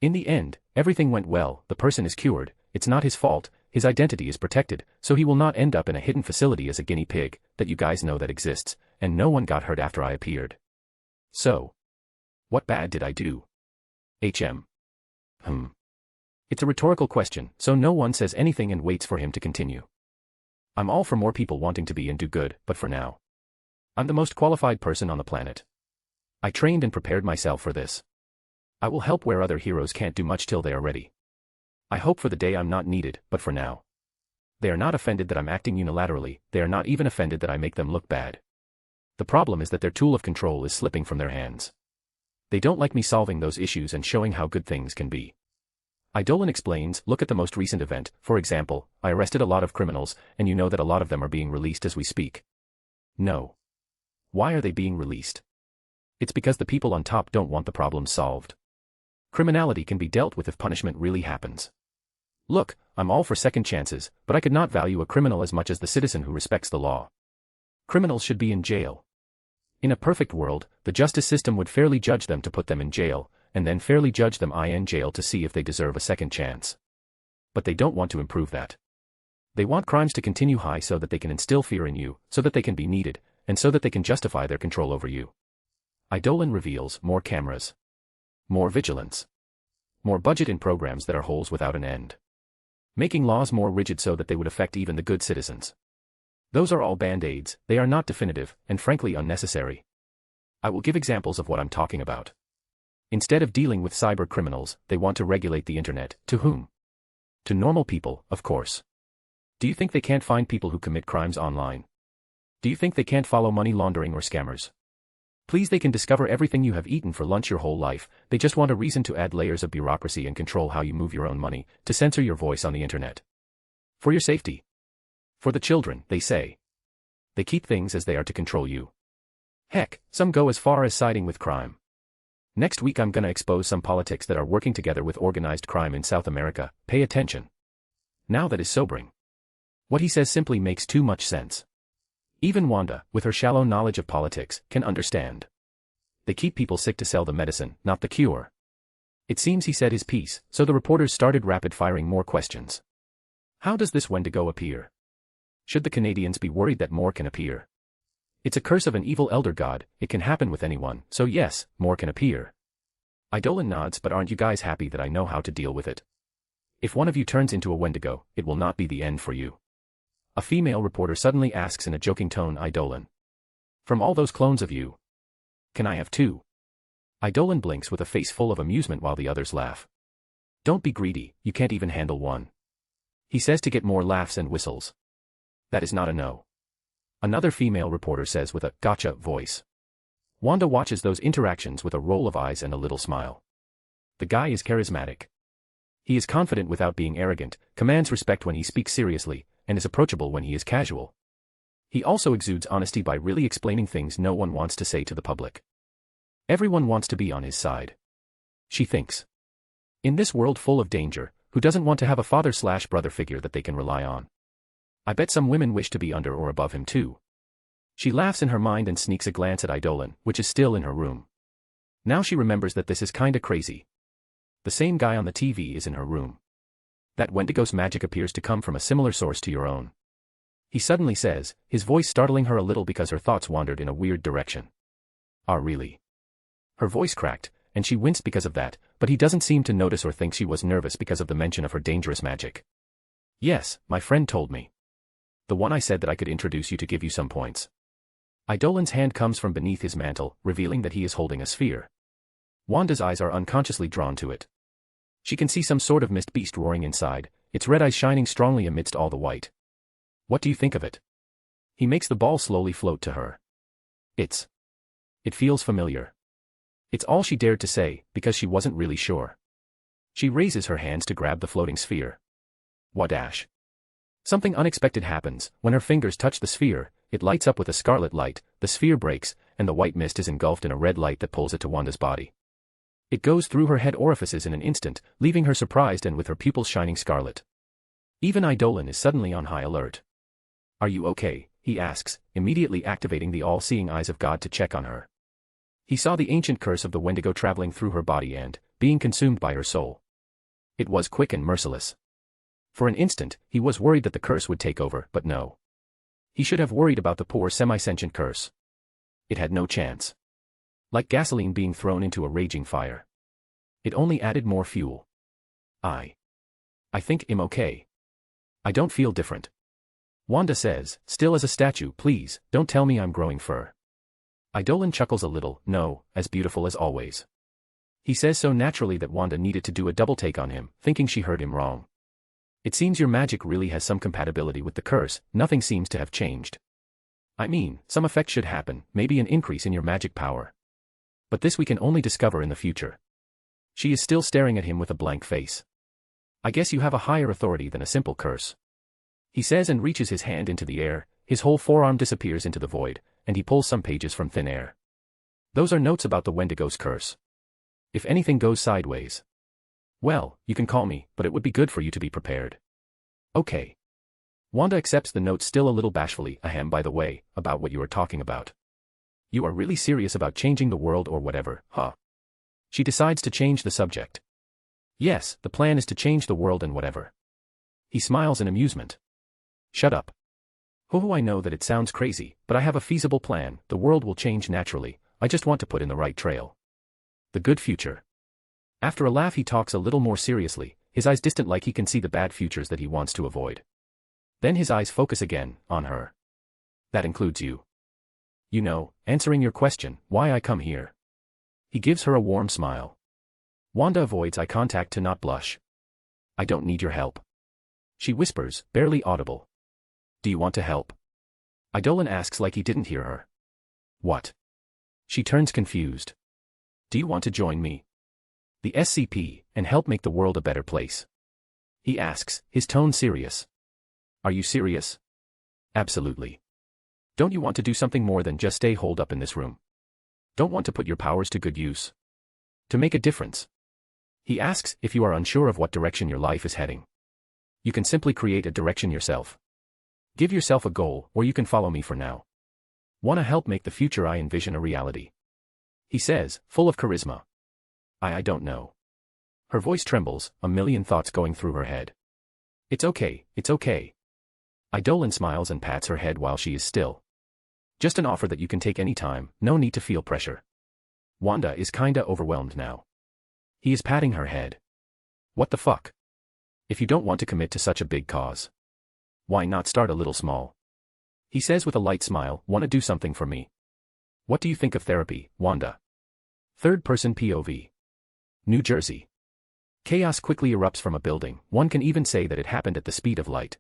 In the end, everything went well, the person is cured, it's not his fault, his identity is protected, so he will not end up in a hidden facility as a guinea pig, that you guys know that exists, and no one got hurt after I appeared. So. What bad did I do? It's a rhetorical question, so no one says anything and waits for him to continue. I'm all for more people wanting to be and do good, but for now. I'm the most qualified person on the planet. I trained and prepared myself for this. I will help where other heroes can't do much till they are ready. I hope for the day I'm not needed, but for now. They are not offended that I'm acting unilaterally, they are not even offended that I make them look bad. The problem is that their tool of control is slipping from their hands. They don't like me solving those issues and showing how good things can be. Eidolon explains, look at the most recent event, for example, I arrested a lot of criminals, and you know that a lot of them are being released as we speak. No. Why are they being released? It's because the people on top don't want the problems solved. Criminality can be dealt with if punishment really happens. Look, I'm all for second chances, but I could not value a criminal as much as the citizen who respects the law. Criminals should be in jail. In a perfect world, the justice system would fairly judge them to put them in jail, and then fairly judge them in jail to see if they deserve a second chance. But they don't want to improve that. They want crimes to continue high so that they can instill fear in you, so that they can be needed, and so that they can justify their control over you. Eidolon reveals more cameras. More vigilance. More budget in programs that are holes without an end. Making laws more rigid so that they would affect even the good citizens. Those are all band-aids, they are not definitive, and frankly unnecessary. I will give examples of what I'm talking about. Instead of dealing with cyber criminals, they want to regulate the internet. To whom? To normal people, of course. Do you think they can't find people who commit crimes online? Do you think they can't follow money laundering or scammers? Please, they can discover everything you have eaten for lunch your whole life. They just want a reason to add layers of bureaucracy and control how you move your own money, to censor your voice on the internet. For your safety. For the children, they say. They keep things as they are to control you. Heck, some go as far as siding with crime. Next week I'm gonna expose some politics that are working together with organized crime in South America. Pay attention. Now that is sobering. What he says simply makes too much sense. Even Wanda, with her shallow knowledge of politics, can understand. They keep people sick to sell the medicine, not the cure. It seems he said his piece, so the reporters started rapid-firing more questions. How does this Wendigo appear? Should the Canadians be worried that more can appear? It's a curse of an evil elder god, it can happen with anyone, so yes, more can appear. Eidolon nods, but aren't you guys happy that I know how to deal with it? If one of you turns into a Wendigo, it will not be the end for you. A female reporter suddenly asks in a joking tone, Eidolon. From all those clones of you, can I have two? Eidolon blinks with a face full of amusement while the others laugh. Don't be greedy, you can't even handle one. He says to get more laughs and whistles. That is not a no. Another female reporter says with a gotcha voice. Wanda watches those interactions with a roll of eyes and a little smile. The guy is charismatic. He is confident without being arrogant, commands respect when he speaks seriously, and is approachable when he is casual. He also exudes honesty by really explaining things no one wants to say to the public. Everyone wants to be on his side. She thinks. In this world full of danger, who doesn't want to have a father/brother figure that they can rely on? I bet some women wish to be under or above him too. She laughs in her mind and sneaks a glance at Eidolon, which is still in her room. Now she remembers that this is kinda crazy. The same guy on the TV is in her room. That Wendigo's magic appears to come from a similar source to your own. He suddenly says, his voice startling her a little because her thoughts wandered in a weird direction. Ah, really? Her voice cracked, and she winced because of that, but he doesn't seem to notice or think she was nervous because of the mention of her dangerous magic. Yes, my friend told me. The one I said that I could introduce you to give you some points. Eidolon's hand comes from beneath his mantle, revealing that he is holding a sphere. Wanda's eyes are unconsciously drawn to it. She can see some sort of mist beast roaring inside, its red eyes shining strongly amidst all the white. What do you think of it? He makes the ball slowly float to her. It feels familiar. It's all she dared to say, because she wasn't really sure. She raises her hands to grab the floating sphere. Wadash. Something unexpected happens. When her fingers touch the sphere, it lights up with a scarlet light, the sphere breaks, and the white mist is engulfed in a red light that pulls it to Wanda's body. It goes through her head orifices in an instant, leaving her surprised and with her pupils shining scarlet. Even Eidolon is suddenly on high alert. Are you okay? He asks, immediately activating the all-seeing eyes of God to check on her. He saw the ancient curse of the Wendigo traveling through her body and being consumed by her soul. It was quick and merciless. For an instant, he was worried that the curse would take over, but no. He should have worried about the poor semi-sentient curse. It had no chance. Like gasoline being thrown into a raging fire. It only added more fuel. I think I'm okay. I don't feel different. Wanda says, still as a statue, please, don't tell me I'm growing fur. Eidolon chuckles a little, no, as beautiful as always. He says so naturally that Wanda needed to do a double take on him, thinking she heard him wrong. It seems your magic really has some compatibility with the curse, nothing seems to have changed. I mean, some effect should happen, maybe an increase in your magic power. But this we can only discover in the future. She is still staring at him with a blank face. I guess you have a higher authority than a simple curse. He says and reaches his hand into the air, his whole forearm disappears into the void, and he pulls some pages from thin air. Those are notes about the Wendigo's curse. If anything goes sideways. Well, you can call me, but it would be good for you to be prepared. Okay. Wanda accepts the note still a little bashfully, ahem, by the way, about what you are talking about. You are really serious about changing the world or whatever, huh? She decides to change the subject. Yes, the plan is to change the world and whatever. He smiles in amusement. Shut up. Oh, I know that it sounds crazy, but I have a feasible plan. The world will change naturally, I just want to put in the right trail. The good future. After a laugh he talks a little more seriously, his eyes distant like he can see the bad futures that he wants to avoid. Then his eyes focus again, on her. That includes you. You know, answering your question, why I come here. He gives her a warm smile. Wanda avoids eye contact to not blush. I don't need your help. She whispers, barely audible. Do you want to help? Eidolon asks like he didn't hear her. What? She turns confused. Do you want to join me? The SCP, and help make the world a better place? He asks, his tone serious. Are you serious? Absolutely. Don't you want to do something more than just stay holed up in this room? Don't want to put your powers to good use? To make a difference? He asks if you are unsure of what direction your life is heading. You can simply create a direction yourself. Give yourself a goal, or you can follow me for now. Wanna help make the future I envision a reality? He says, full of charisma. I don't know. Her voice trembles, a million thoughts going through her head. It's okay, it's okay. Eidolon smiles and pats her head while she is still. Just an offer that you can take any time, no need to feel pressure. Wanda is kinda overwhelmed now. He is patting her head. What the fuck? If you don't want to commit to such a big cause, why not start a little small? He says with a light smile, wanna do something for me? What do you think of therapy, Wanda? Third-person POV. New Jersey. Chaos quickly erupts from a building, one can even say that it happened at the speed of light.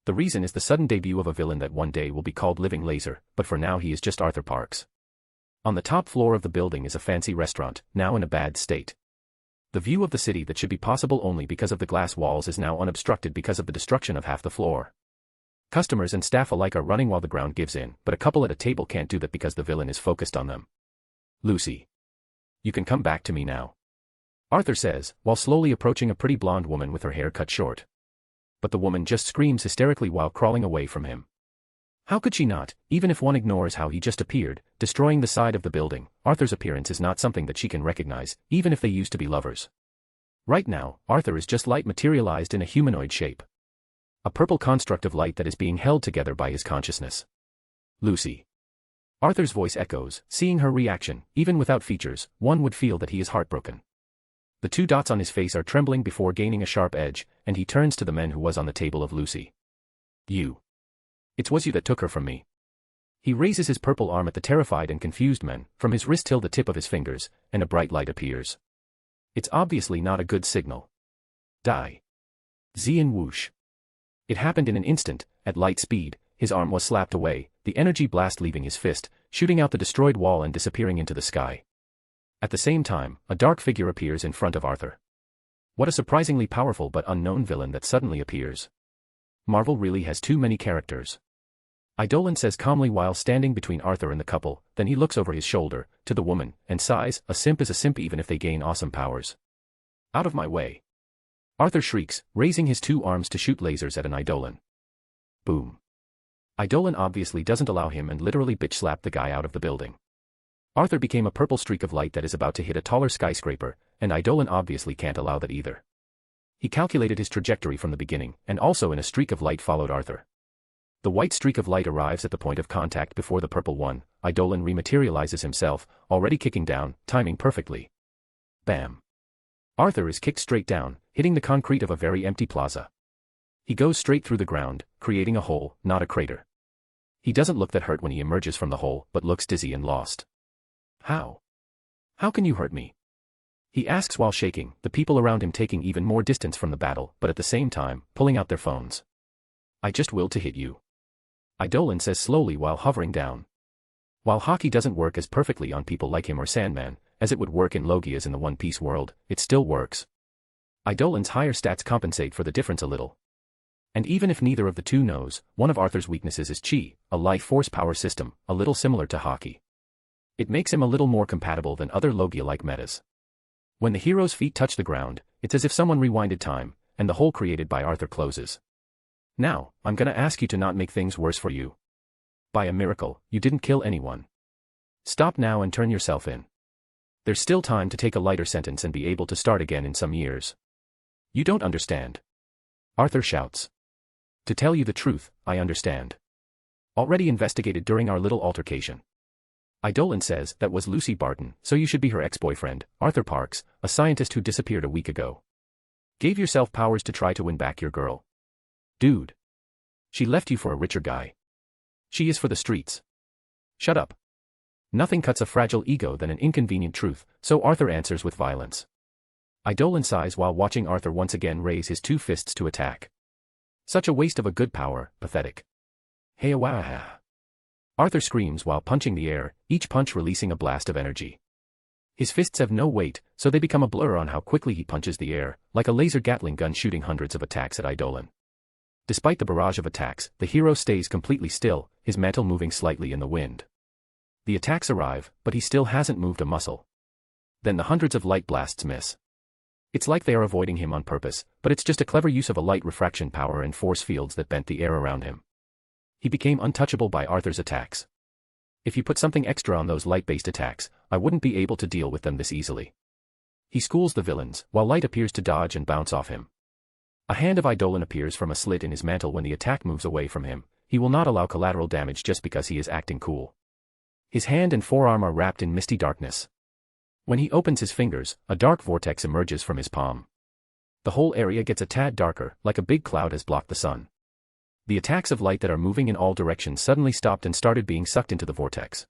The reason is the sudden debut of a villain that one day will be called Living Laser, but for now he is just Arthur Parks. On the top floor of the building is a fancy restaurant, now in a bad state. The view of the city that should be possible only because of the glass walls is now unobstructed because of the destruction of half the floor. Customers and staff alike are running while the ground gives in, but a couple at a table can't do that because the villain is focused on them. Lucy. You can come back to me now, Arthur says, while slowly approaching a pretty blonde woman with her hair cut short. But the woman just screams hysterically while crawling away from him. How could she not, even if one ignores how he just appeared, destroying the side of the building? Arthur's appearance is not something that she can recognize, even if they used to be lovers. Right now, Arthur is just light materialized in a humanoid shape. A purple construct of light that is being held together by his consciousness. Lucy. Arthur's voice echoes, seeing her reaction, even without features, one would feel that he is heartbroken. The two dots on his face are trembling before gaining a sharp edge, and he turns to the man who was on the table of Lucy. You. It was you that took her from me. He raises his purple arm at the terrified and confused man, from his wrist till the tip of his fingers, and a bright light appears. It's obviously not a good signal. Die. Xian whoosh. It happened in an instant, at light speed, his arm was slapped away, the energy blast leaving his fist, shooting out the destroyed wall and disappearing into the sky. At the same time, a dark figure appears in front of Arthur. What a surprisingly powerful but unknown villain that suddenly appears. Marvel really has too many characters. Eidolon says calmly while standing between Arthur and the couple, then he looks over his shoulder, to the woman, and sighs, a simp is a simp even if they gain awesome powers. Out of my way. Arthur shrieks, raising his two arms to shoot lasers at an Eidolon. Boom. Eidolon obviously doesn't allow him and literally bitch slap the guy out of the building. Arthur became a purple streak of light that is about to hit a taller skyscraper, and Eidolon obviously can't allow that either. He calculated his trajectory from the beginning, and also in a streak of light followed Arthur. The white streak of light arrives at the point of contact before the purple one. Eidolon rematerializes himself, already kicking down, timing perfectly. Bam. Arthur is kicked straight down, hitting the concrete of a very empty plaza. He goes straight through the ground, creating a hole, not a crater. He doesn't look that hurt when he emerges from the hole, but looks dizzy and lost. How? How can you hurt me? He asks while shaking, the people around him taking even more distance from the battle, but at the same time, pulling out their phones. I just willed to hit you. Eidolon says slowly while hovering down. While hockey doesn't work as perfectly on people like him or Sandman, as it would work in Logia's in the One Piece world, it still works. Eidolon's higher stats compensate for the difference a little. And even if neither of the two knows, one of Arthur's weaknesses is chi, a life force power system, a little similar to hockey. It makes him a little more compatible than other Logia-like metas. When the hero's feet touch the ground, it's as if someone rewinded time, and the hole created by Arthur closes. Now, I'm gonna ask you to not make things worse for you. By a miracle, you didn't kill anyone. Stop now and turn yourself in. There's still time to take a lighter sentence and be able to start again in some years. You don't understand. Arthur shouts. To tell you the truth, I understand. Already investigated during our little altercation. Eidolon says that was Lucy Barton, so you should be her ex-boyfriend, Arthur Parks, a scientist who disappeared a week ago. Gave yourself powers to try to win back your girl. Dude. She left you for a richer guy. She is for the streets. Shut up. Nothing cuts a fragile ego than an inconvenient truth, so Arthur answers with violence. Eidolon sighs while watching Arthur once again raise his two fists to attack. Such a waste of a good power, pathetic. Hey wah. Arthur screams while punching the air, each punch releasing a blast of energy. His fists have no weight, so they become a blur on how quickly he punches the air, like a laser Gatling gun shooting hundreds of attacks at Eidolon. Despite the barrage of attacks, the hero stays completely still, his mantle moving slightly in the wind. The attacks arrive, but he still hasn't moved a muscle. Then the hundreds of light blasts miss. It's like they are avoiding him on purpose, but it's just a clever use of a light refraction power and force fields that bent the air around him. He became untouchable by Arthur's attacks. If you put something extra on those light-based attacks, I wouldn't be able to deal with them this easily. He schools the villains, while light appears to dodge and bounce off him. A hand of Eidolon appears from a slit in his mantle when the attack moves away from him. He will not allow collateral damage just because he is acting cool. His hand and forearm are wrapped in misty darkness. When he opens his fingers, a dark vortex emerges from his palm. The whole area gets a tad darker, like a big cloud has blocked the sun. The attacks of light that are moving in all directions suddenly stopped and started being sucked into the vortex.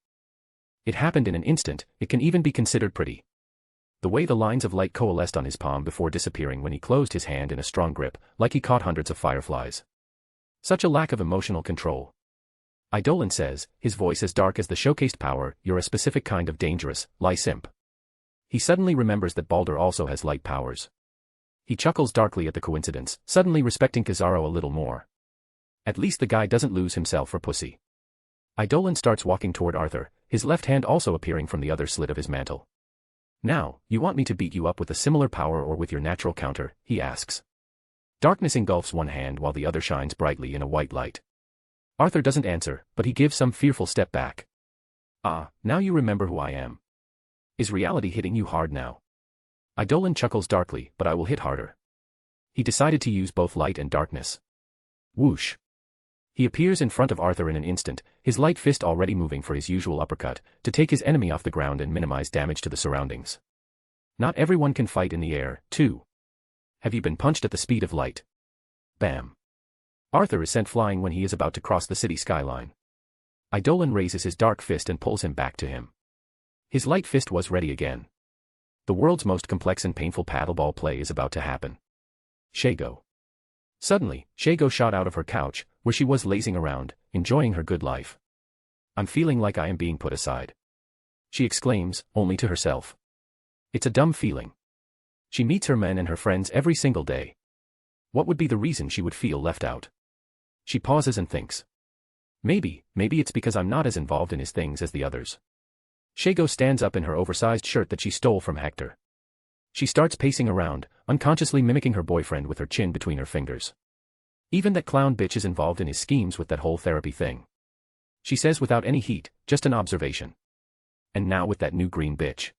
It happened in an instant, it can even be considered pretty. The way the lines of light coalesced on his palm before disappearing when he closed his hand in a strong grip, like he caught hundreds of fireflies. Such a lack of emotional control. Eidolon says, his voice as dark as the showcased power, you're a specific kind of dangerous, lie simp. He suddenly remembers that Baldur also has light powers. He chuckles darkly at the coincidence, suddenly respecting Kizaru a little more. At least the guy doesn't lose himself for pussy. Eidolon starts walking toward Arthur, his left hand also appearing from the other slit of his mantle. Now, you want me to beat you up with a similar power or with your natural counter, he asks. Darkness engulfs one hand while the other shines brightly in a white light. Arthur doesn't answer, but he gives some fearful step back. Ah, now you remember who I am. Is reality hitting you hard now? Eidolon chuckles darkly, but I will hit harder. He decided to use both light and darkness. Whoosh. He appears in front of Arthur in an instant, his light fist already moving for his usual uppercut, to take his enemy off the ground and minimize damage to the surroundings. Not everyone can fight in the air, too. Have you been punched at the speed of light? Bam. Arthur is sent flying when he is about to cross the city skyline. Eidolon raises his dark fist and pulls him back to him. His light fist was ready again. The world's most complex and painful paddleball play is about to happen. Shago. Suddenly, Shago shot out of her couch, where she was lazing around, enjoying her good life. I'm feeling like I am being put aside. She exclaims, only to herself. It's a dumb feeling. She meets her men and her friends every single day. What would be the reason she would feel left out? She pauses and thinks. Maybe it's because I'm not as involved in his things as the others. Shago stands up in her oversized shirt that she stole from Hector. She starts pacing around, unconsciously mimicking her boyfriend with her chin between her fingers. Even that clown bitch is involved in his schemes with that whole therapy thing. She says without any heat, just an observation. And now with that new green bitch.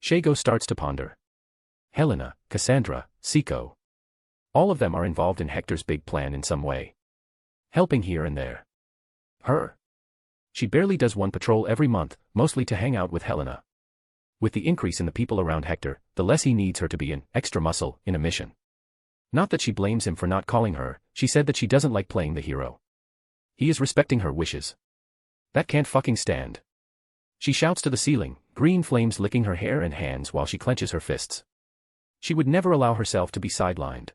Shago starts to ponder. Helena, Cassandra, Siko. All of them are involved in Hector's big plan in some way. Helping here and there. Her. She barely does one patrol every month, mostly to hang out with Helena. With the increase in the people around Hector, the less he needs her to be an extra muscle in a mission. Not that she blames him for not calling her, she said that she doesn't like playing the hero. He is respecting her wishes. That can't fucking stand. She shouts to the ceiling, green flames licking her hair and hands while she clenches her fists. She would never allow herself to be sidelined.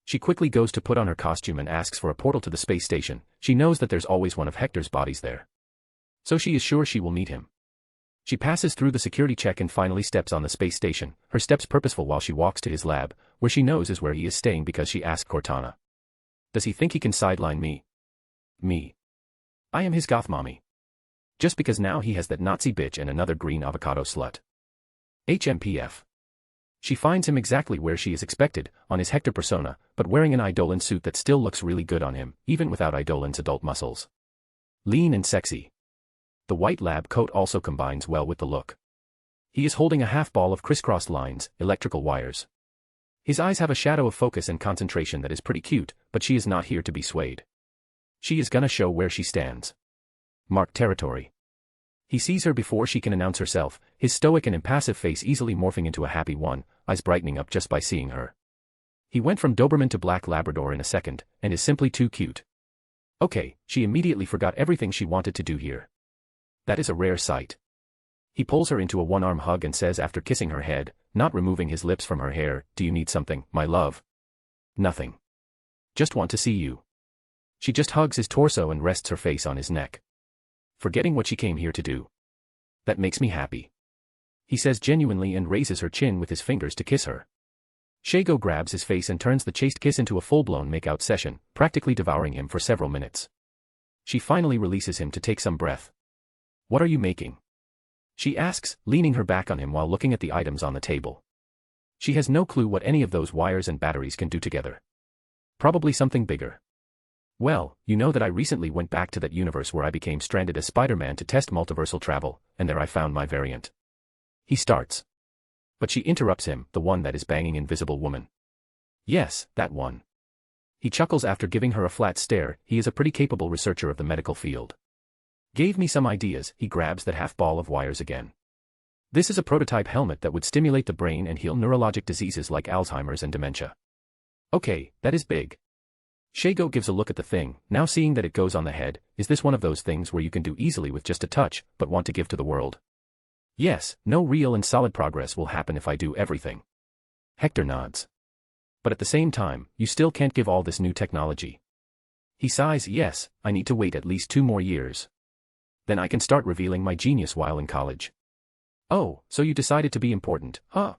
She quickly goes to put on her costume and asks for a portal to the space station. She knows that there's always one of Hector's bodies there. So she is sure she will meet him. She passes through the security check and finally steps on the space station, her steps purposeful while she walks to his lab, where she knows is where he is staying because she asked Cortana. Does he think he can sideline me? Me. I am his goth mommy. Just because now he has that Nazi bitch and another green avocado slut. HMPF. She finds him exactly where she is expected, on his Hector persona, but wearing an Eidolon suit that still looks really good on him, even without Eidolon's adult muscles. Lean and sexy. The white lab coat also combines well with the look. He is holding a half ball of crisscrossed lines, electrical wires. His eyes have a shadow of focus and concentration that is pretty cute, but she is not here to be swayed. She is gonna show where she stands. Marked territory. He sees her before she can announce herself, his stoic and impassive face easily morphing into a happy one, eyes brightening up just by seeing her. He went from Doberman to Black Labrador in a second, and is simply too cute. Okay, she immediately forgot everything she wanted to do here. That is a rare sight. He pulls her into a one-arm hug and says after kissing her head, not removing his lips from her hair, do you need something, my love? Nothing. Just want to see you. She just hugs his torso and rests her face on his neck. Forgetting what she came here to do. That makes me happy. He says genuinely and raises her chin with his fingers to kiss her. Shago grabs his face and turns the chaste kiss into a full-blown make-out session, practically devouring him for several minutes. She finally releases him to take some breath. What are you making? She asks, leaning her back on him while looking at the items on the table. She has no clue what any of those wires and batteries can do together. Probably something bigger. Well, you know that I recently went back to that universe where I became stranded as Spider-Man to test multiversal travel, and there I found my variant. He starts. But she interrupts him, the one that is banging Invisible Woman. Yes, that one. He chuckles after giving her a flat stare, he is a pretty capable researcher of the medical field. Gave me some ideas, he grabs that half ball of wires again. This is a prototype helmet that would stimulate the brain and heal neurologic diseases like Alzheimer's and dementia. Okay, that is big. Shago gives a look at the thing, now seeing that it goes on the head. Is this one of those things where you can do easily with just a touch, but want to give to the world? Yes, no real and solid progress will happen if I do everything. Hector nods. But at the same time, you still can't give all this new technology. He sighs, yes, I need to wait at least 2 more years. Then I can start revealing my genius while in college. Oh, so you decided to be important, huh?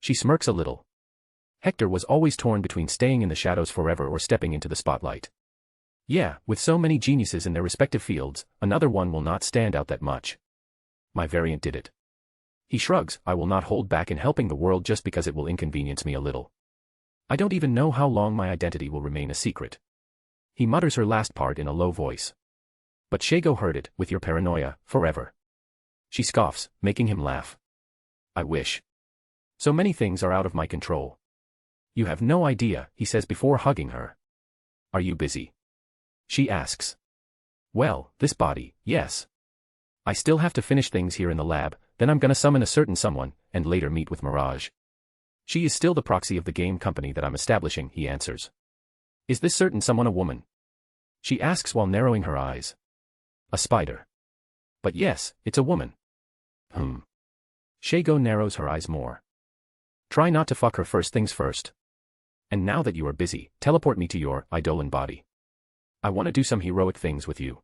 She smirks a little. Hector was always torn between staying in the shadows forever or stepping into the spotlight. Yeah, with so many geniuses in their respective fields, another one will not stand out that much. My variant did it. He shrugs, I will not hold back in helping the world just because it will inconvenience me a little. I don't even know how long my identity will remain a secret. He mutters her last part in a low voice. But Shago heard it, with your paranoia, forever. She scoffs, making him laugh. I wish. So many things are out of my control. You have no idea, he says before hugging her. Are you busy? She asks. Well, this body, yes. I still have to finish things here in the lab, then I'm gonna summon a certain someone, and later meet with Mirage. She is still the proxy of the game company that I'm establishing, he answers. Is this certain someone a woman? She asks while narrowing her eyes. A spider. But yes, it's a woman. Shago narrows her eyes more. Try not to fuck her first things first. And now that you are busy, teleport me to your Eidolon body. I want to do some heroic things with you.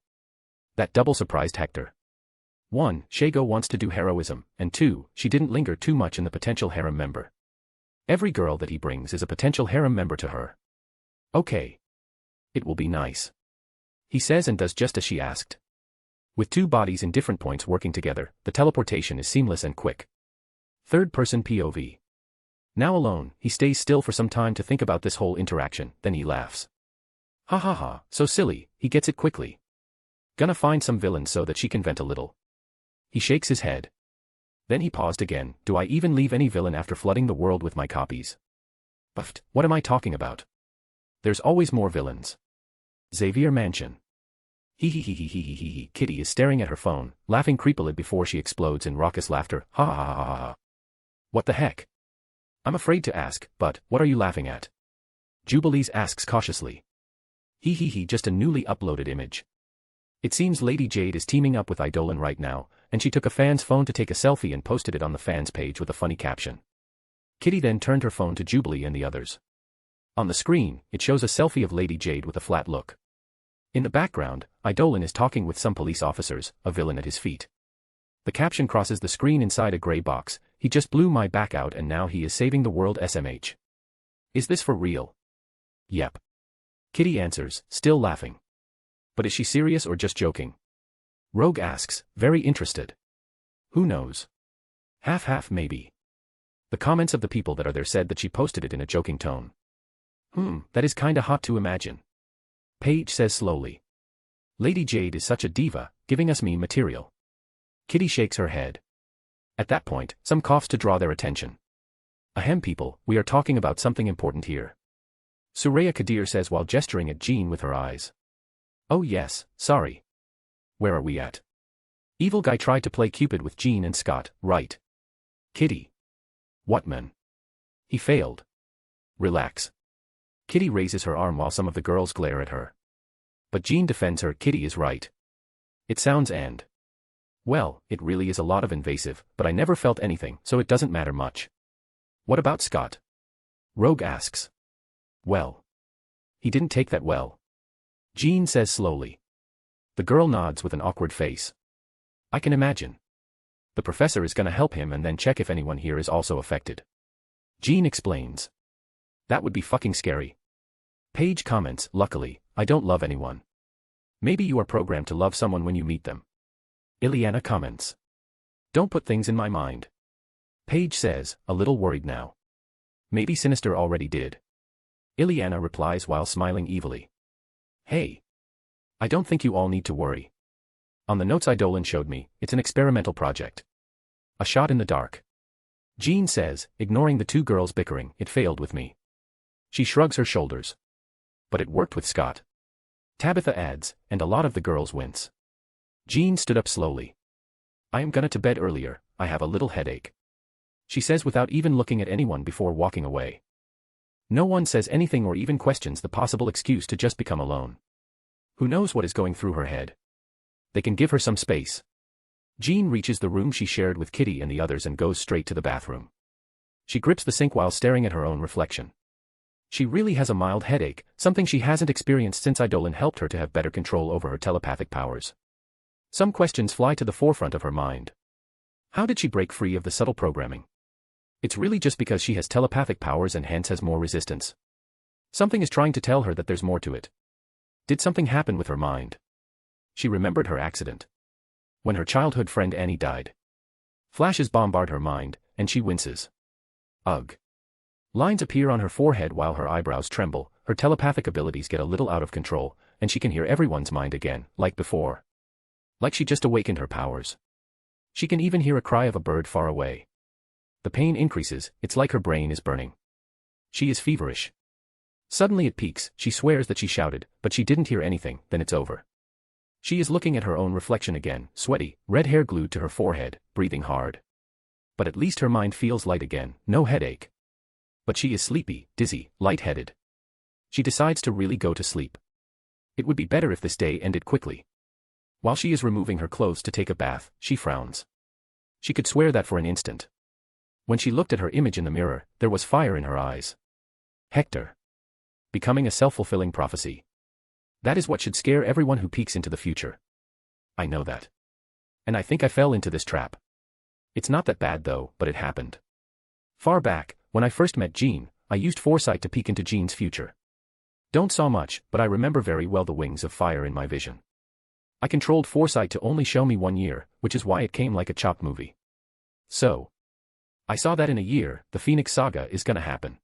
That double surprised Hector. 1. Shago wants to do heroism, and 2. She didn't linger too much in the potential harem member. Every girl that he brings is a potential harem member to her. Okay. It will be nice. He says and does just as she asked. With two bodies in different points working together, the teleportation is seamless and quick. Third-person POV. Now alone, he stays still for some time to think about this whole interaction, then he laughs. Ha ha ha, so silly, he gets it quickly. Gonna find some villain so that she can vent a little. He shakes his head. Then he paused again, do I even leave any villain after flooding the world with my copies? Buffed, what am I talking about? There's always more villains. Xavier Mansion. Hee. Kitty is staring at her phone, laughing creepily before she explodes in raucous laughter. Ha ha ha ha ha. What the heck? I'm afraid to ask, but, what are you laughing at? Jubilees asks cautiously. Hee, just a newly uploaded image. It seems Lady Jade is teaming up with Eidolon right now, and she took a fan's phone to take a selfie and posted it on the fans page with a funny caption. Kitty then turned her phone to Jubilee and the others. On the screen, it shows a selfie of Lady Jade with a flat look. In the background, Eidolon is talking with some police officers, a villain at his feet. The caption crosses the screen inside a gray box, he just blew my back out and now he is saving the world SMH. Is this for real? Yep. Kitty answers, still laughing. But is she serious or just joking? Rogue asks, very interested. Who knows? Half maybe. The comments of the people that are there said that she posted it in a joking tone. That is kinda hot to imagine. Paige says slowly. Lady Jade is such a diva, giving us meme material. Kitty shakes her head. At that point, some coughs to draw their attention. Ahem people, we are talking about something important here. Suraya Kadir says while gesturing at Jean with her eyes. Oh yes, sorry. Where are we at? Evil guy tried to play Cupid with Jean and Scott, right? Kitty. What man? He failed. Relax. Kitty raises her arm while some of the girls glare at her. But Jean defends her, Kitty is right. It sounds and. Well, it really is a lot of invasive, but I never felt anything, so it doesn't matter much. What about Scott? Rogue asks. Well. He didn't take that well. Jean says slowly. The girl nods with an awkward face. I can imagine. The professor is gonna help him and then check if anyone here is also affected. Jean explains. That would be fucking scary. Paige comments, luckily, I don't love anyone. Maybe you are programmed to love someone when you meet them. Ileana comments. Don't put things in my mind. Paige says, a little worried now. Maybe Sinister already did. Ileana replies while smiling evilly. Hey. I don't think you all need to worry. On the notes Eidolon showed me, it's an experimental project. A shot in the dark. Jean says, ignoring the two girls bickering, it failed with me. She shrugs her shoulders. But it worked with Scott. Tabitha adds, and a lot of the girls wince. Jean stood up slowly. I am gonna to bed earlier, I have a little headache. She says without even looking at anyone before walking away. No one says anything or even questions the possible excuse to just become alone. Who knows what is going through her head? They can give her some space. Jean reaches the room she shared with Kitty and the others and goes straight to the bathroom. She grips the sink while staring at her own reflection. She really has a mild headache, something she hasn't experienced since Eidolon helped her to have better control over her telepathic powers. Some questions fly to the forefront of her mind. How did she break free of the subtle programming? It's really just because she has telepathic powers and hence has more resistance. Something is trying to tell her that there's more to it. Did something happen with her mind? She remembered her accident. When her childhood friend Annie died. Flashes bombard her mind, and she winces. Ugh. Lines appear on her forehead while her eyebrows tremble, her telepathic abilities get a little out of control, and she can hear everyone's mind again, like before. Like she just awakened her powers. She can even hear a cry of a bird far away. The pain increases, it's like her brain is burning. She is feverish. Suddenly it peaks, she swears that she shouted, but she didn't hear anything, then it's over. She is looking at her own reflection again, sweaty, red hair glued to her forehead, breathing hard. But at least her mind feels light again, no headache. But she is sleepy, dizzy, lightheaded. She decides to really go to sleep. It would be better if this day ended quickly. While she is removing her clothes to take a bath, she frowns. She could swear that for an instant. When she looked at her image in the mirror, there was fire in her eyes. Hector. Becoming a self-fulfilling prophecy. That is what should scare everyone who peeks into the future. I know that. And I think I fell into this trap. It's not that bad though, but it happened. Far back, when I first met Jean, I used foresight to peek into Jean's future. Don't saw much, but I remember very well the wings of fire in my vision. I controlled foresight to only show me 1 year, which is why it came like a chopped movie. So. I saw that in a year, the Phoenix Saga is gonna happen.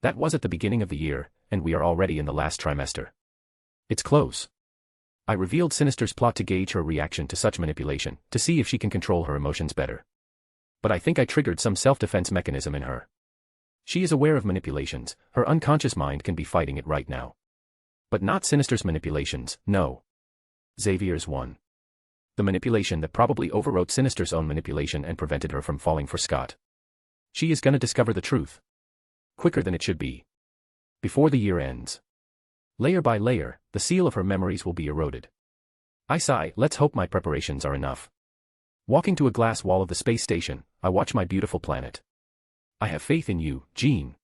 That was at the beginning of the year, and we are already in the last trimester. It's close. I revealed Sinister's plot to gauge her reaction to such manipulation, to see if she can control her emotions better. But I think I triggered some self-defense mechanism in her. She is aware of manipulations, her unconscious mind can be fighting it right now. But not Sinister's manipulations, no. Xavier's one. The manipulation that probably overwrote Sinister's own manipulation and prevented her from falling for Scott. She is gonna discover the truth. Quicker than it should be. Before the year ends. Layer by layer, the seal of her memories will be eroded. I sigh, let's hope my preparations are enough. Walking to a glass wall of the space station, I watch my beautiful planet. I have faith in you, Jean.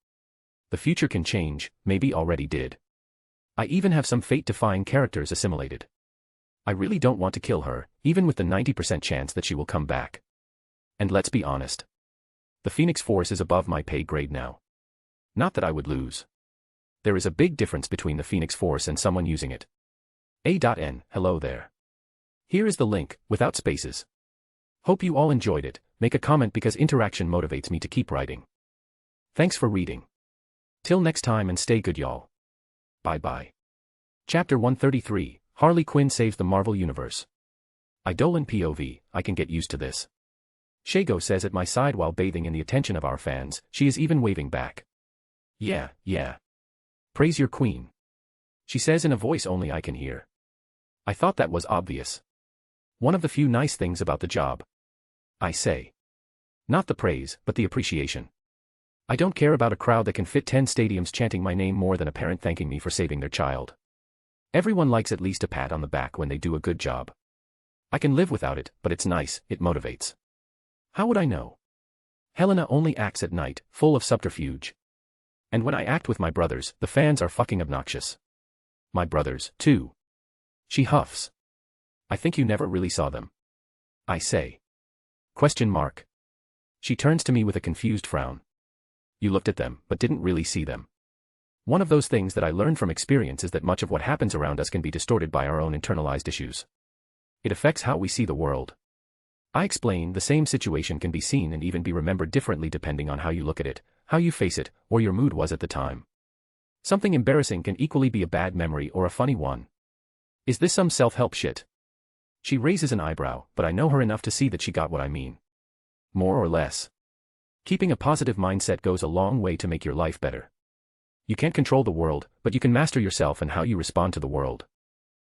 The future can change, maybe already did. I even have some fate-defying characters assimilated. I really don't want to kill her, even with the 90% chance that she will come back. And let's be honest. The Phoenix Force is above my pay grade now. Not that I would lose. There is a big difference between the Phoenix Force and someone using it. A.N. Hello there. Here is the link, without spaces. Hope you all enjoyed it, make a comment because interaction motivates me to keep writing. Thanks for reading. Till next time and stay good y'all. Bye bye. Chapter 133, Harley Quinn saves the Marvel Universe. Idolin POV, I can get used to this. Shago says at my side while bathing in the attention of our fans, she is even waving back. Yeah. Praise your queen. She says in a voice only I can hear. I thought that was obvious. One of the few nice things about the job. I say. Not the praise, but the appreciation. I don't care about a crowd that can fit 10 stadiums chanting my name more than a parent thanking me for saving their child. Everyone likes at least a pat on the back when they do a good job. I can live without it, but it's nice, it motivates. How would I know? Helena only acts at night, full of subterfuge. And when I act with my brothers, the fans are fucking obnoxious. My brothers, too. She huffs. I think you never really saw them. I say. Question mark. She turns to me with a confused frown. You looked at them, but didn't really see them. One of those things that I learned from experience is that much of what happens around us can be distorted by our own internalized issues. It affects how we see the world. I explain the same situation can be seen and even be remembered differently depending on how you look at it, how you face it, or your mood was at the time. Something embarrassing can equally be a bad memory or a funny one. Is this some self-help shit? She raises an eyebrow, but I know her enough to see that she got what I mean. More or less. Keeping a positive mindset goes a long way to make your life better. You can't control the world, but you can master yourself and how you respond to the world.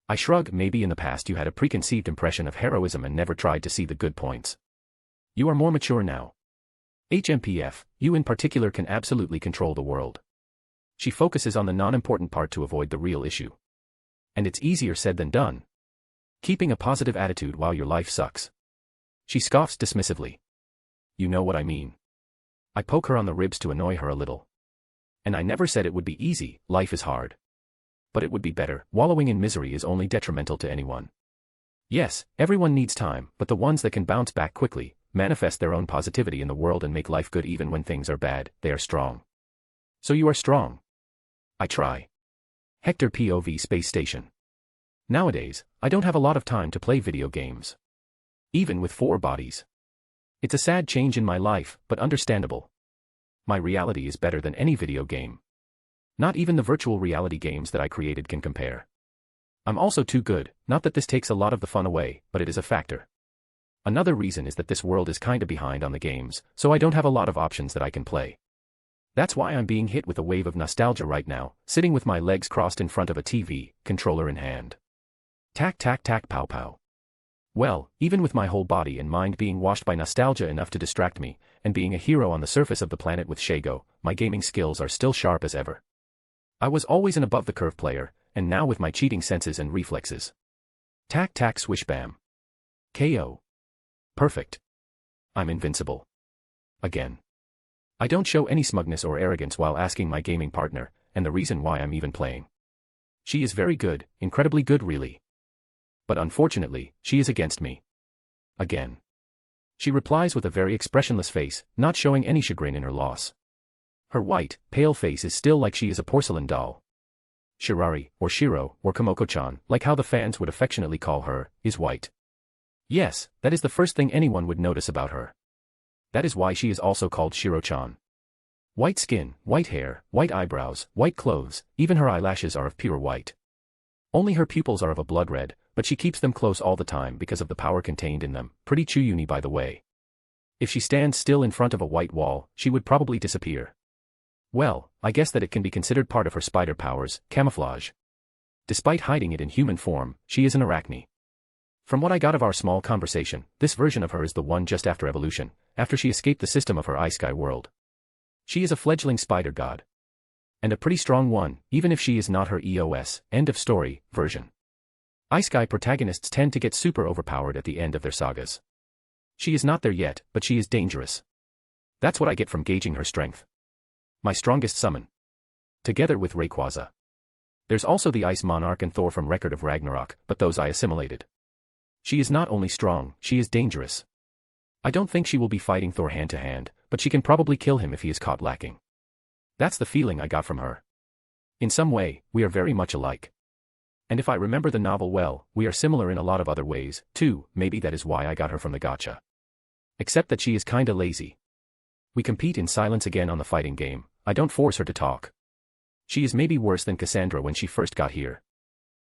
I shrug, maybe in the past you had a preconceived impression of heroism and never tried to see the good points. You are more mature now. HMPF, you in particular can absolutely control the world. She focuses on the non-important part to avoid the real issue. And it's easier said than done. Keeping a positive attitude while your life sucks. She scoffs dismissively. You know what I mean. I poke her on the ribs to annoy her a little. And I never said it would be easy, life is hard. But it would be better, wallowing in misery is only detrimental to anyone. Yes, everyone needs time, but the ones that can bounce back quickly, manifest their own positivity in the world and make life good even when things are bad, they are strong. So you are strong. I try. Hector POV Space Station. Nowadays, I don't have a lot of time to play video games. Even with 4 bodies. It's a sad change in my life, but understandable. My reality is better than any video game. Not even the virtual reality games that I created can compare. I'm also too good, not that this takes a lot of the fun away, but it is a factor. Another reason is that this world is kinda behind on the games, so I don't have a lot of options that I can play. That's why I'm being hit with a wave of nostalgia right now, sitting with my legs crossed in front of a TV, controller in hand. Tack tack tack pow pow. Well, even with my whole body and mind being washed by nostalgia enough to distract me, and being a hero on the surface of the planet with Shago, my gaming skills are still sharp as ever. I was always an above-the-curve player, and now with my cheating senses and reflexes. Tack tack swish bam. KO. Perfect. I'm invincible. Again. I don't show any smugness or arrogance while asking my gaming partner, and the reason why I'm even playing. She is very good, incredibly good really. But unfortunately, she is against me. Again. She replies with a very expressionless face, not showing any chagrin in her loss. Her white, pale face is still like she is a porcelain doll. Shirari, or Shiro, or Komoko-chan, like how the fans would affectionately call her, is white. Yes, that is the first thing anyone would notice about her. That is why she is also called Shiro-chan. White skin, white hair, white eyebrows, white clothes, even her eyelashes are of pure white. Only her pupils are of a blood red, but she keeps them close all the time because of the power contained in them, pretty Chuyuni by the way. If she stands still in front of a white wall, she would probably disappear. Well, I guess that it can be considered part of her spider powers, camouflage. Despite hiding it in human form, she is an arachne. From what I got of our small conversation, this version of her is the one just after evolution, after she escaped the system of her iSky world. She is a fledgling spider god. And a pretty strong one, even if she is not her EOS, end of story, version. iSky protagonists tend to get super overpowered at the end of their sagas. She is not there yet, but she is dangerous. That's what I get from gauging her strength. My strongest summon. Together with Rayquaza. There's also the Ice Monarch and Thor from Record of Ragnarok, but those I assimilated. She is not only strong, she is dangerous. I don't think she will be fighting Thor hand to hand, but she can probably kill him if he is caught lacking. That's the feeling I got from her. In some way, we are very much alike. And if I remember the novel well, we are similar in a lot of other ways, too. Maybe that is why I got her from the gacha. Except that she is kinda lazy. We compete in silence again on the fighting game, I don't force her to talk. She is maybe worse than Cassandra when she first got here.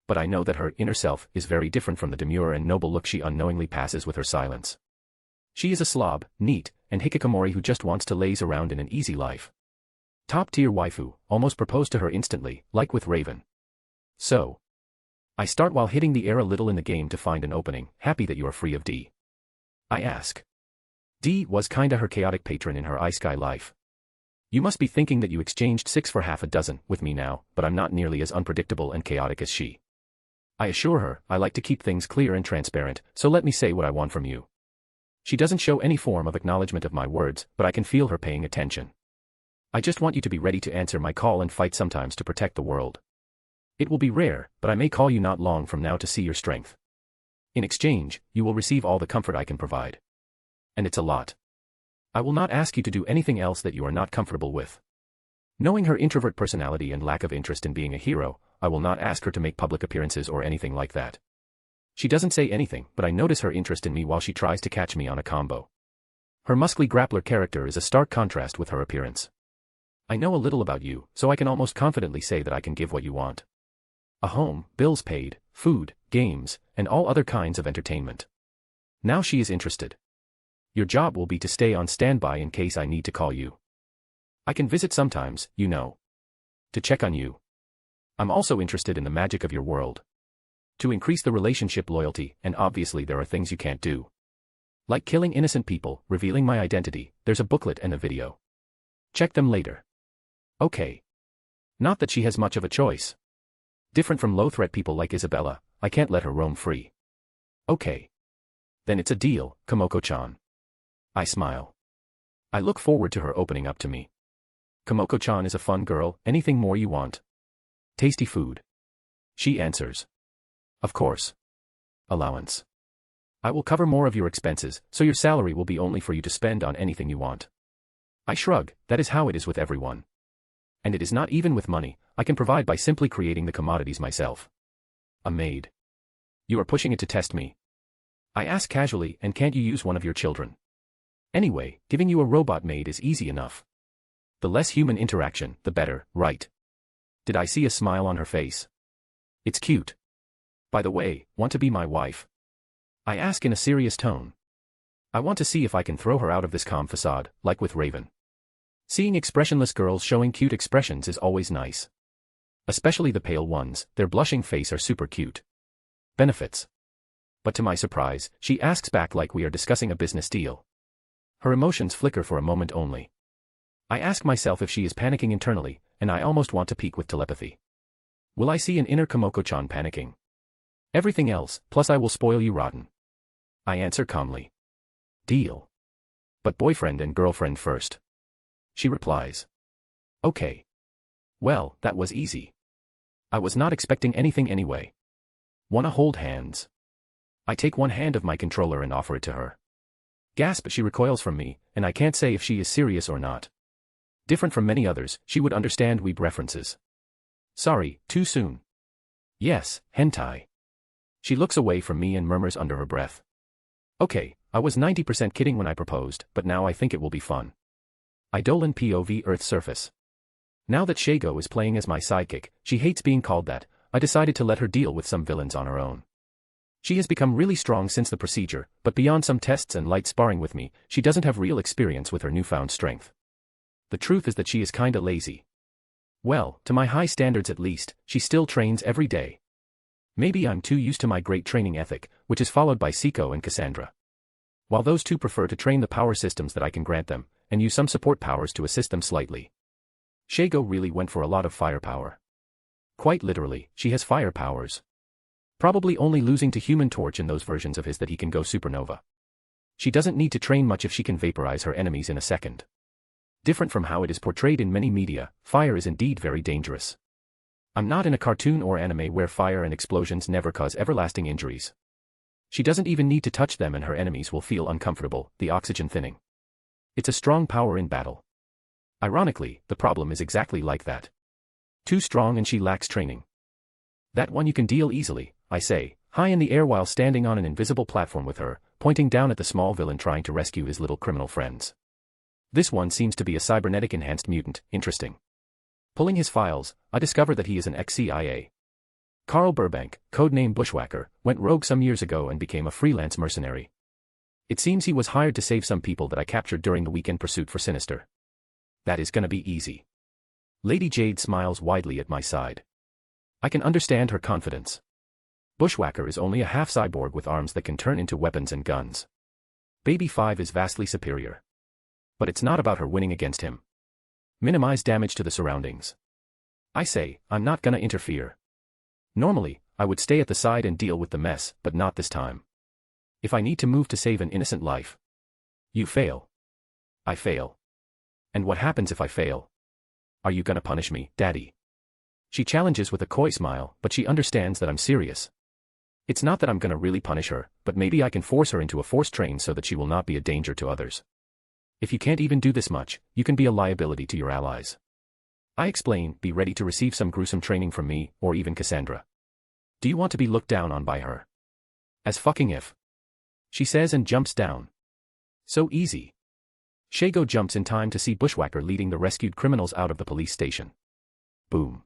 But I know that her inner self is very different from the demure and noble look she unknowingly passes with her silence. She is a slob, neat, and hikikomori who just wants to laze around in an easy life. Top-tier waifu, almost proposed to her instantly, like with Raven. So. I start while hitting the air a little in the game to find an opening, happy that you are free of D. I ask. D was kinda her chaotic patron in her iSky life. You must be thinking that you exchanged 6 for half a dozen with me now, but I'm not nearly as unpredictable and chaotic as she. I assure her, I like to keep things clear and transparent, so let me say what I want from you. She doesn't show any form of acknowledgement of my words, but I can feel her paying attention. I just want you to be ready to answer my call and fight sometimes to protect the world. It will be rare, but I may call you not long from now to see your strength. In exchange, you will receive all the comfort I can provide. And it's a lot. I will not ask you to do anything else that you are not comfortable with. Knowing her introvert personality and lack of interest in being a hero, I will not ask her to make public appearances or anything like that. She doesn't say anything, but I notice her interest in me while she tries to catch me on a combo. Her muscly grappler character is a stark contrast with her appearance. I know a little about you, so I can almost confidently say that I can give what you want. A home, bills paid, food, games, and all other kinds of entertainment. Now she is interested. Your job will be to stay on standby in case I need to call you. I can visit sometimes, you know. To check on you. I'm also interested in the magic of your world. To increase the relationship loyalty, and obviously there are things you can't do. Like killing innocent people, revealing my identity, there's a booklet and a video. Check them later. Okay. Not that she has much of a choice. Different from low-threat people like Isabella, I can't let her roam free. Okay. Then it's a deal, Komoko-chan. I smile. I look forward to her opening up to me. Komoko-chan is a fun girl, anything more you want? Tasty food. She answers. Of course. Allowance. I will cover more of your expenses, so your salary will be only for you to spend on anything you want. I shrug, that is how it is with everyone. And it is not even with money, I can provide by simply creating the commodities myself. A maid. You are pushing it to test me. I ask casually, and can't you use one of your children? Anyway, giving you a robot maid is easy enough. The less human interaction, the better, right? Did I see a smile on her face? It's cute. By the way, want to be my wife? I ask in a serious tone. I want to see if I can throw her out of this calm facade, like with Raven. Seeing expressionless girls showing cute expressions is always nice. Especially the pale ones, their blushing face are super cute. Benefits. But to my surprise, she asks back like we are discussing a business deal. Her emotions flicker for a moment only. I ask myself if she is panicking internally, and I almost want to peek with telepathy. Will I see an inner Komoko-chan panicking? Everything else, plus I will spoil you rotten. I answer calmly. Deal. But boyfriend and girlfriend first. She replies. Okay. Well, that was easy. I was not expecting anything anyway. Wanna hold hands? I take one hand of my controller and offer it to her. Gasp, she recoils from me, and I can't say if she is serious or not. Different from many others, she would understand weeb references. Sorry, too soon. Yes, hentai. She looks away from me and murmurs under her breath. Okay, I was 90% kidding when I proposed, but now I think it will be fun. Eidolon POV Earth Surface. Now that Shago is playing as my sidekick, she hates being called that. I decided to let her deal with some villains on her own. She has become really strong since the procedure, but beyond some tests and light sparring with me, she doesn't have real experience with her newfound strength. The truth is that she is kinda lazy. Well, to my high standards at least, she still trains every day. Maybe I'm too used to my great training ethic, which is followed by Seiko and Cassandra. While those two prefer to train the power systems that I can grant them, and use some support powers to assist them slightly. Shago really went for a lot of firepower. Quite literally, she has fire powers. Probably only losing to Human Torch in those versions of his that he can go supernova. She doesn't need to train much if she can vaporize her enemies in a second. Different from how it is portrayed in many media, fire is indeed very dangerous. I'm not in a cartoon or anime where fire and explosions never cause everlasting injuries. She doesn't even need to touch them and her enemies will feel uncomfortable, the oxygen thinning. It's a strong power in battle. Ironically, the problem is exactly like that. Too strong and she lacks training. That one you can deal easily, I say, high in the air while standing on an invisible platform with her, pointing down at the small villain trying to rescue his little criminal friends. This one seems to be a cybernetic enhanced mutant, interesting. Pulling his files, I discover that he is an ex-CIA. Carl Burbank, codename Bushwhacker, went rogue some years ago and became a freelance mercenary. It seems he was hired to save some people that I captured during the weekend pursuit for Sinister. That is gonna be easy. Lady Jade smiles widely at my side. I can understand her confidence. Bushwhacker is only a half-cyborg with arms that can turn into weapons and guns. Baby 5 is vastly superior. But it's not about her winning against him. Minimize damage to the surroundings. I say, I'm not gonna interfere. Normally, I would stay at the side and deal with the mess, but not this time. If I need to move to save an innocent life. You fail. I fail. And what happens if I fail? Are you gonna punish me, Daddy? She challenges with a coy smile, but she understands that I'm serious. It's not that I'm gonna really punish her, but maybe I can force her into a force train so that she will not be a danger to others. If you can't even do this much, you can be a liability to your allies. I explain, be ready to receive some gruesome training from me, or even Cassandra. Do you want to be looked down on by her? As fucking if. She says and jumps down. So easy. Shago jumps in time to see Bushwhacker leading the rescued criminals out of the police station. Boom.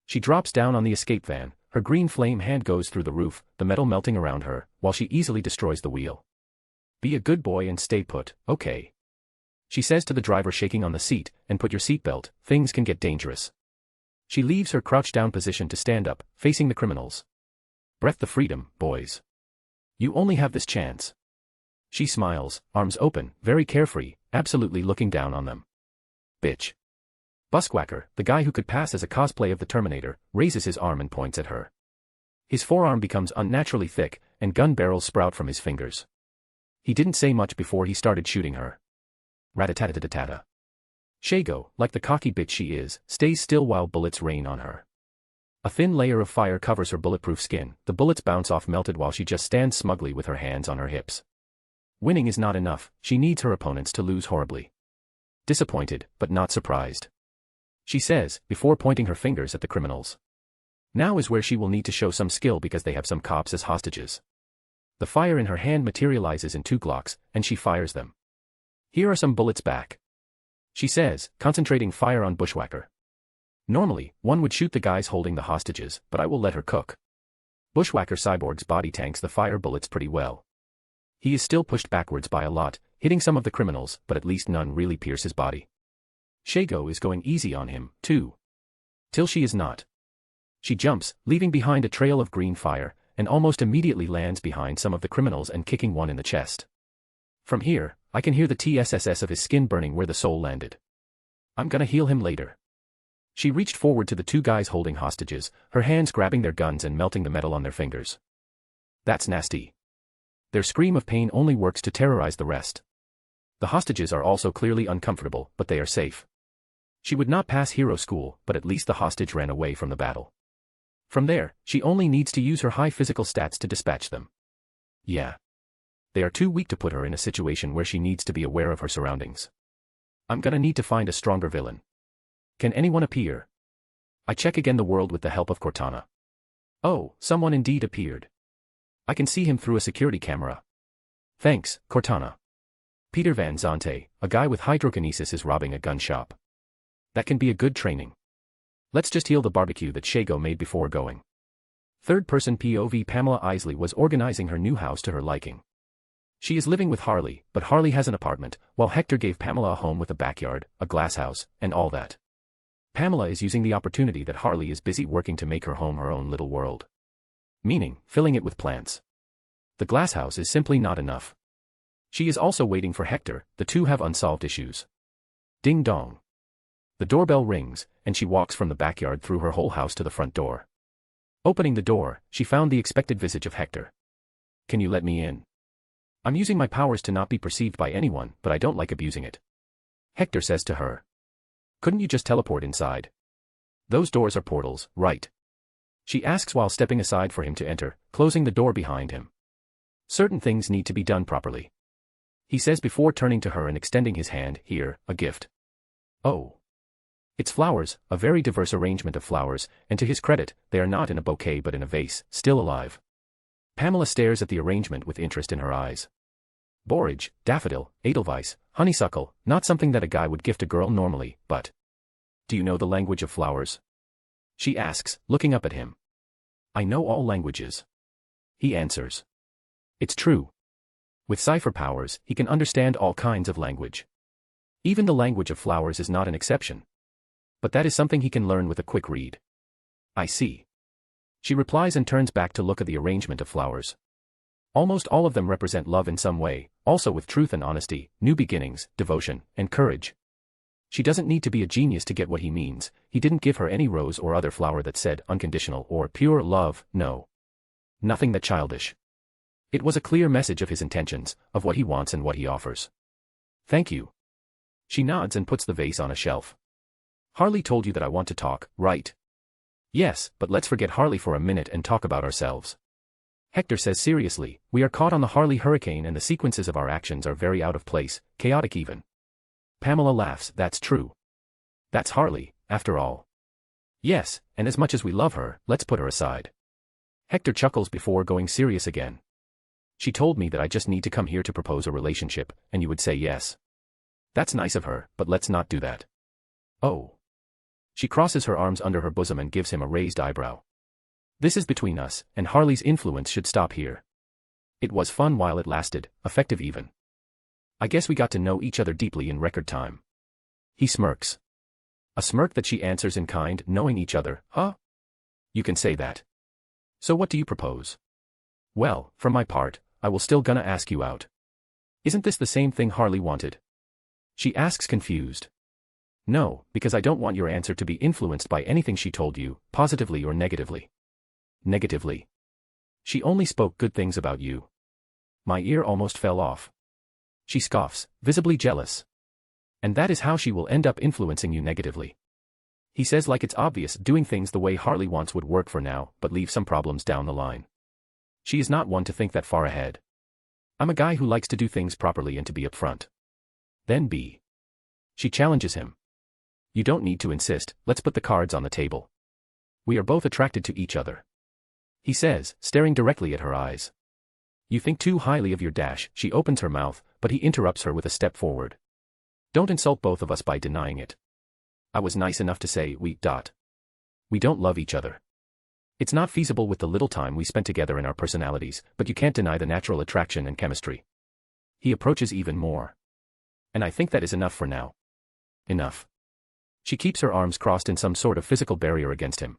She drops down on the escape van, her green flame hand goes through the roof, the metal melting around her, while she easily destroys the wheel. Be a good boy and stay put, okay? She says to the driver shaking on the seat, and put your seatbelt, things can get dangerous. She leaves her crouched down position to stand up, facing the criminals. Breath the freedom, boys. You only have this chance. She smiles, arms open, very carefree, absolutely looking down on them. Bitch. Bushwhacker, the guy who could pass as a cosplay of the Terminator, raises his arm and points at her. His forearm becomes unnaturally thick, and gun barrels sprout from his fingers. He didn't say much before he started shooting her. Rat-a-tat-a-tat-a. Shago, like the cocky bitch she is, stays still while bullets rain on her. A thin layer of fire covers her bulletproof skin, the bullets bounce off melted while she just stands smugly with her hands on her hips. Winning is not enough, she needs her opponents to lose horribly. Disappointed, but not surprised. she says, before pointing her fingers at the criminals. Now is where she will need to show some skill because they have some cops as hostages. The fire in her hand materializes in 2 Glocks, and she fires them. Here are some bullets back, she says, concentrating fire on Bushwhacker. Normally, one would shoot the guys holding the hostages, but I will let her cook. Bushwhacker Cyborg's body tanks the fire bullets pretty well. He is still pushed backwards by a lot, hitting some of the criminals, but at least none really pierce his body. Shago is going easy on him, too. Till she is not. She jumps, leaving behind a trail of green fire, and almost immediately lands behind some of the criminals and kicking one in the chest. From here, I can hear the TSSS of his skin burning where the soul landed. I'm gonna heal him later. She reached forward to the 2 guys holding hostages, her hands grabbing their guns and melting the metal on their fingers. That's nasty. Their scream of pain only works to terrorize the rest. The hostages are also clearly uncomfortable, but they are safe. She would not pass hero school, but at least the hostage ran away from the battle. From there, she only needs to use her high physical stats to dispatch them. Yeah. They are too weak to put her in a situation where she needs to be aware of her surroundings. I'm gonna need to find a stronger villain. Can anyone appear? I check again the world with the help of Cortana. Oh, someone indeed appeared. I can see him through a security camera. Thanks, Cortana. Peter Van Zante, a guy with hydrokinesis, is robbing a gun shop. That can be a good training. Let's just heal the barbecue that Shago made before going. Third-person POV. Pamela Isley was organizing her new house to her liking. She is living with Harley, but Harley has an apartment, while Hector gave Pamela a home with a backyard, a glass house, and all that. Pamela is using the opportunity that Harley is busy working to make her home her own little world. Meaning, filling it with plants. The glass house is simply not enough. She is also waiting for Hector, the two have unsolved issues. Ding dong. The doorbell rings, and she walks from the backyard through her whole house to the front door. Opening the door, she found the expected visage of Hector. Can you let me in? I'm using my powers to not be perceived by anyone, but I don't like abusing it. Hector says to her. Couldn't you just teleport inside? Those doors are portals, right? She asks while stepping aside for him to enter, closing the door behind him. Certain things need to be done properly. He says before turning to her and extending his hand. Here, a gift. Oh. It's flowers, a very diverse arrangement of flowers, and to his credit, they are not in a bouquet but in a vase, still alive. Pamela stares at the arrangement with interest in her eyes. Borage, daffodil, edelweiss, honeysuckle, not something that a guy would gift a girl normally, but... Do you know the language of flowers? She asks, looking up at him. I know all languages. He answers. It's true. With cipher powers, he can understand all kinds of language. Even the language of flowers is not an exception. But that is something he can learn with a quick read. I see. She replies and turns back to look at the arrangement of flowers. Almost all of them represent love in some way, also with truth and honesty, new beginnings, devotion, and courage. She doesn't need to be a genius to get what he means. He didn't give her any rose or other flower that said unconditional or pure love, no. Nothing that childish. It was a clear message of his intentions, of what he wants and what he offers. Thank you. She nods and puts the vase on a shelf. Harley told you that I want to talk, right? Yes, but let's forget Harley for a minute and talk about ourselves. Hector says seriously, we are caught on the Harley hurricane and the sequences of our actions are very out of place, chaotic even. Pamela laughs, that's true. That's Harley, after all. Yes, and as much as we love her, let's put her aside. Hector chuckles before going serious again. She told me that I just need to come here to propose a relationship, and you would say yes. That's nice of her, but let's not do that. Oh. She crosses her arms under her bosom and gives him a raised eyebrow. This is between us, and Harley's influence should stop here. It was fun while it lasted, effective even. I guess we got to know each other deeply in record time. He smirks. A smirk that she answers in kind, knowing each other, huh? You can say that. So what do you propose? Well, for my part, I will still gonna ask you out. Isn't this the same thing Harley wanted? She asks confused. No, because I don't want your answer to be influenced by anything she told you, positively or negatively. Negatively. She only spoke good things about you. My ear almost fell off. She scoffs, visibly jealous. And that is how she will end up influencing you negatively. He says like it's obvious doing things the way Harley wants would work for now, but leave some problems down the line. She is not one to think that far ahead. I'm a guy who likes to do things properly and to be upfront. Then B. She challenges him. You don't need to insist, let's put the cards on the table. We are both attracted to each other. He says, staring directly at her eyes. You think too highly of your dash. She opens her mouth, but he interrupts her with a step forward. Don't insult both of us by denying it. I was nice enough to say we don't love each other. It's not feasible with the little time we spent together in our personalities, but you can't deny the natural attraction and chemistry. He approaches even more. And I think that is enough for now. Enough. She keeps her arms crossed in some sort of physical barrier against him.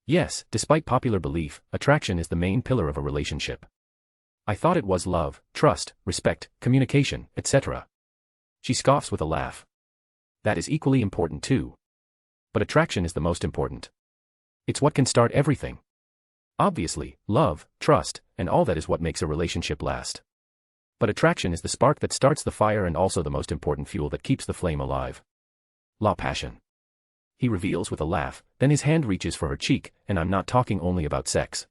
Yes, despite popular belief, attraction is the main pillar of a relationship. I thought it was love, trust, respect, communication, etc. She scoffs with a laugh. That is equally important too. But attraction is the most important. It's what can start everything. Obviously, love, trust, and all that is what makes a relationship last. But attraction is the spark that starts the fire and also the most important fuel that keeps the flame alive. La passion. He reveals with a laugh, then his hand reaches for her cheek, and I'm not talking only about sex.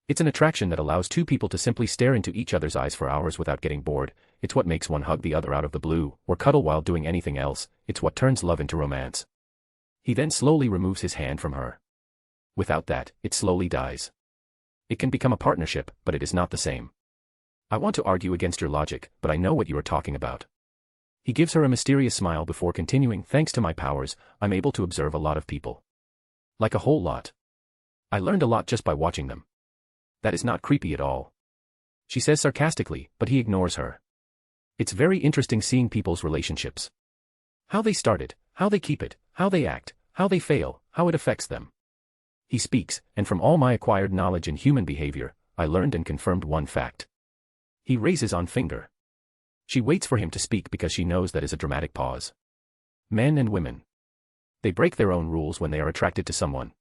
It's an attraction that allows two people to simply stare into each other's eyes for hours without getting bored. It's what makes one hug the other out of the blue, or cuddle while doing anything else. It's what turns love into romance. He then slowly removes his hand from her. Without that, it slowly dies. It can become a partnership, but it is not the same. I want to argue against your logic, but I know what you are talking about. He gives her a mysterious smile before continuing, thanks to my powers, I'm able to observe a lot of people. Like a whole lot. I learned a lot just by watching them. That is not creepy at all. She says sarcastically, but he ignores her. It's very interesting seeing people's relationships. How they started, how they keep it, how they act, how they fail, how it affects them. He speaks, and from all my acquired knowledge in human behavior, I learned and confirmed one fact. He raises on finger. She waits for him to speak because she knows that is a dramatic pause. Men and women. They break their own rules when they are attracted to someone.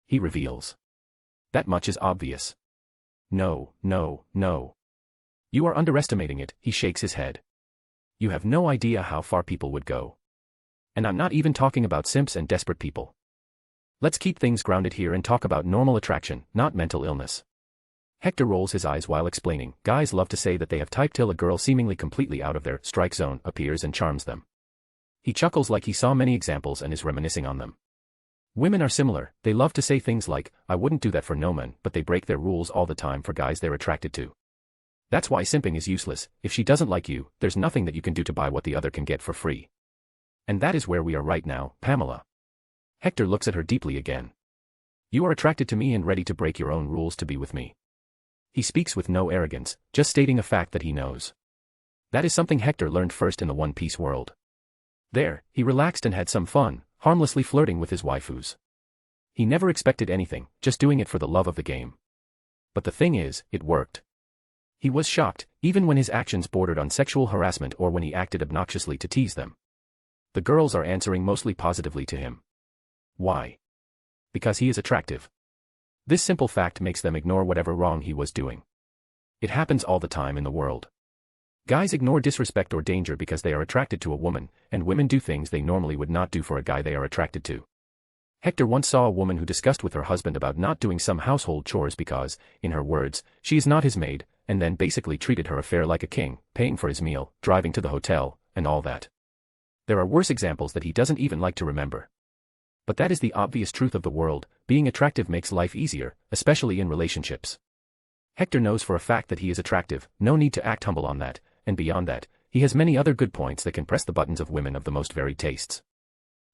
He reveals. That much is obvious. No, no, no. You are underestimating it, he shakes his head. You have no idea how far people would go. And I'm not even talking about simps and desperate people. Let's keep things grounded here and talk about normal attraction, not mental illness. Hector rolls his eyes while explaining, guys love to say that they have type till a girl seemingly completely out of their strike zone appears and charms them. He chuckles like he saw many examples and is reminiscing on them. Women are similar, they love to say things like, I wouldn't do that for no man, but they break their rules all the time for guys they're attracted to. That's why simping is useless. If she doesn't like you, there's nothing that you can do to buy what the other can get for free. And that is where we are right now, Pamela. Hector looks at her deeply again. You are attracted to me and ready to break your own rules to be with me. He speaks with no arrogance, just stating a fact that he knows. That is something Hector learned first in the One Piece world. There, he relaxed and had some fun, harmlessly flirting with his waifus. He never expected anything, just doing it for the love of the game. But the thing is, it worked. He was shocked, even when his actions bordered on sexual harassment or when he acted obnoxiously to tease them. The girls are answering mostly positively to him. Why? Because he is attractive. This simple fact makes them ignore whatever wrong he was doing. It happens all the time in the world. Guys ignore disrespect or danger because they are attracted to a woman, and women do things they normally would not do for a guy they are attracted to. Hector once saw a woman who discussed with her husband about not doing some household chores because, in her words, she is not his maid, and then basically treated her affair like a king, paying for his meal, driving to the hotel, and all that. There are worse examples that he doesn't even like to remember. But that is the obvious truth of the world, being attractive makes life easier, especially in relationships. Hector knows for a fact that he is attractive, no need to act humble on that, and beyond that, he has many other good points that can press the buttons of women of the most varied tastes.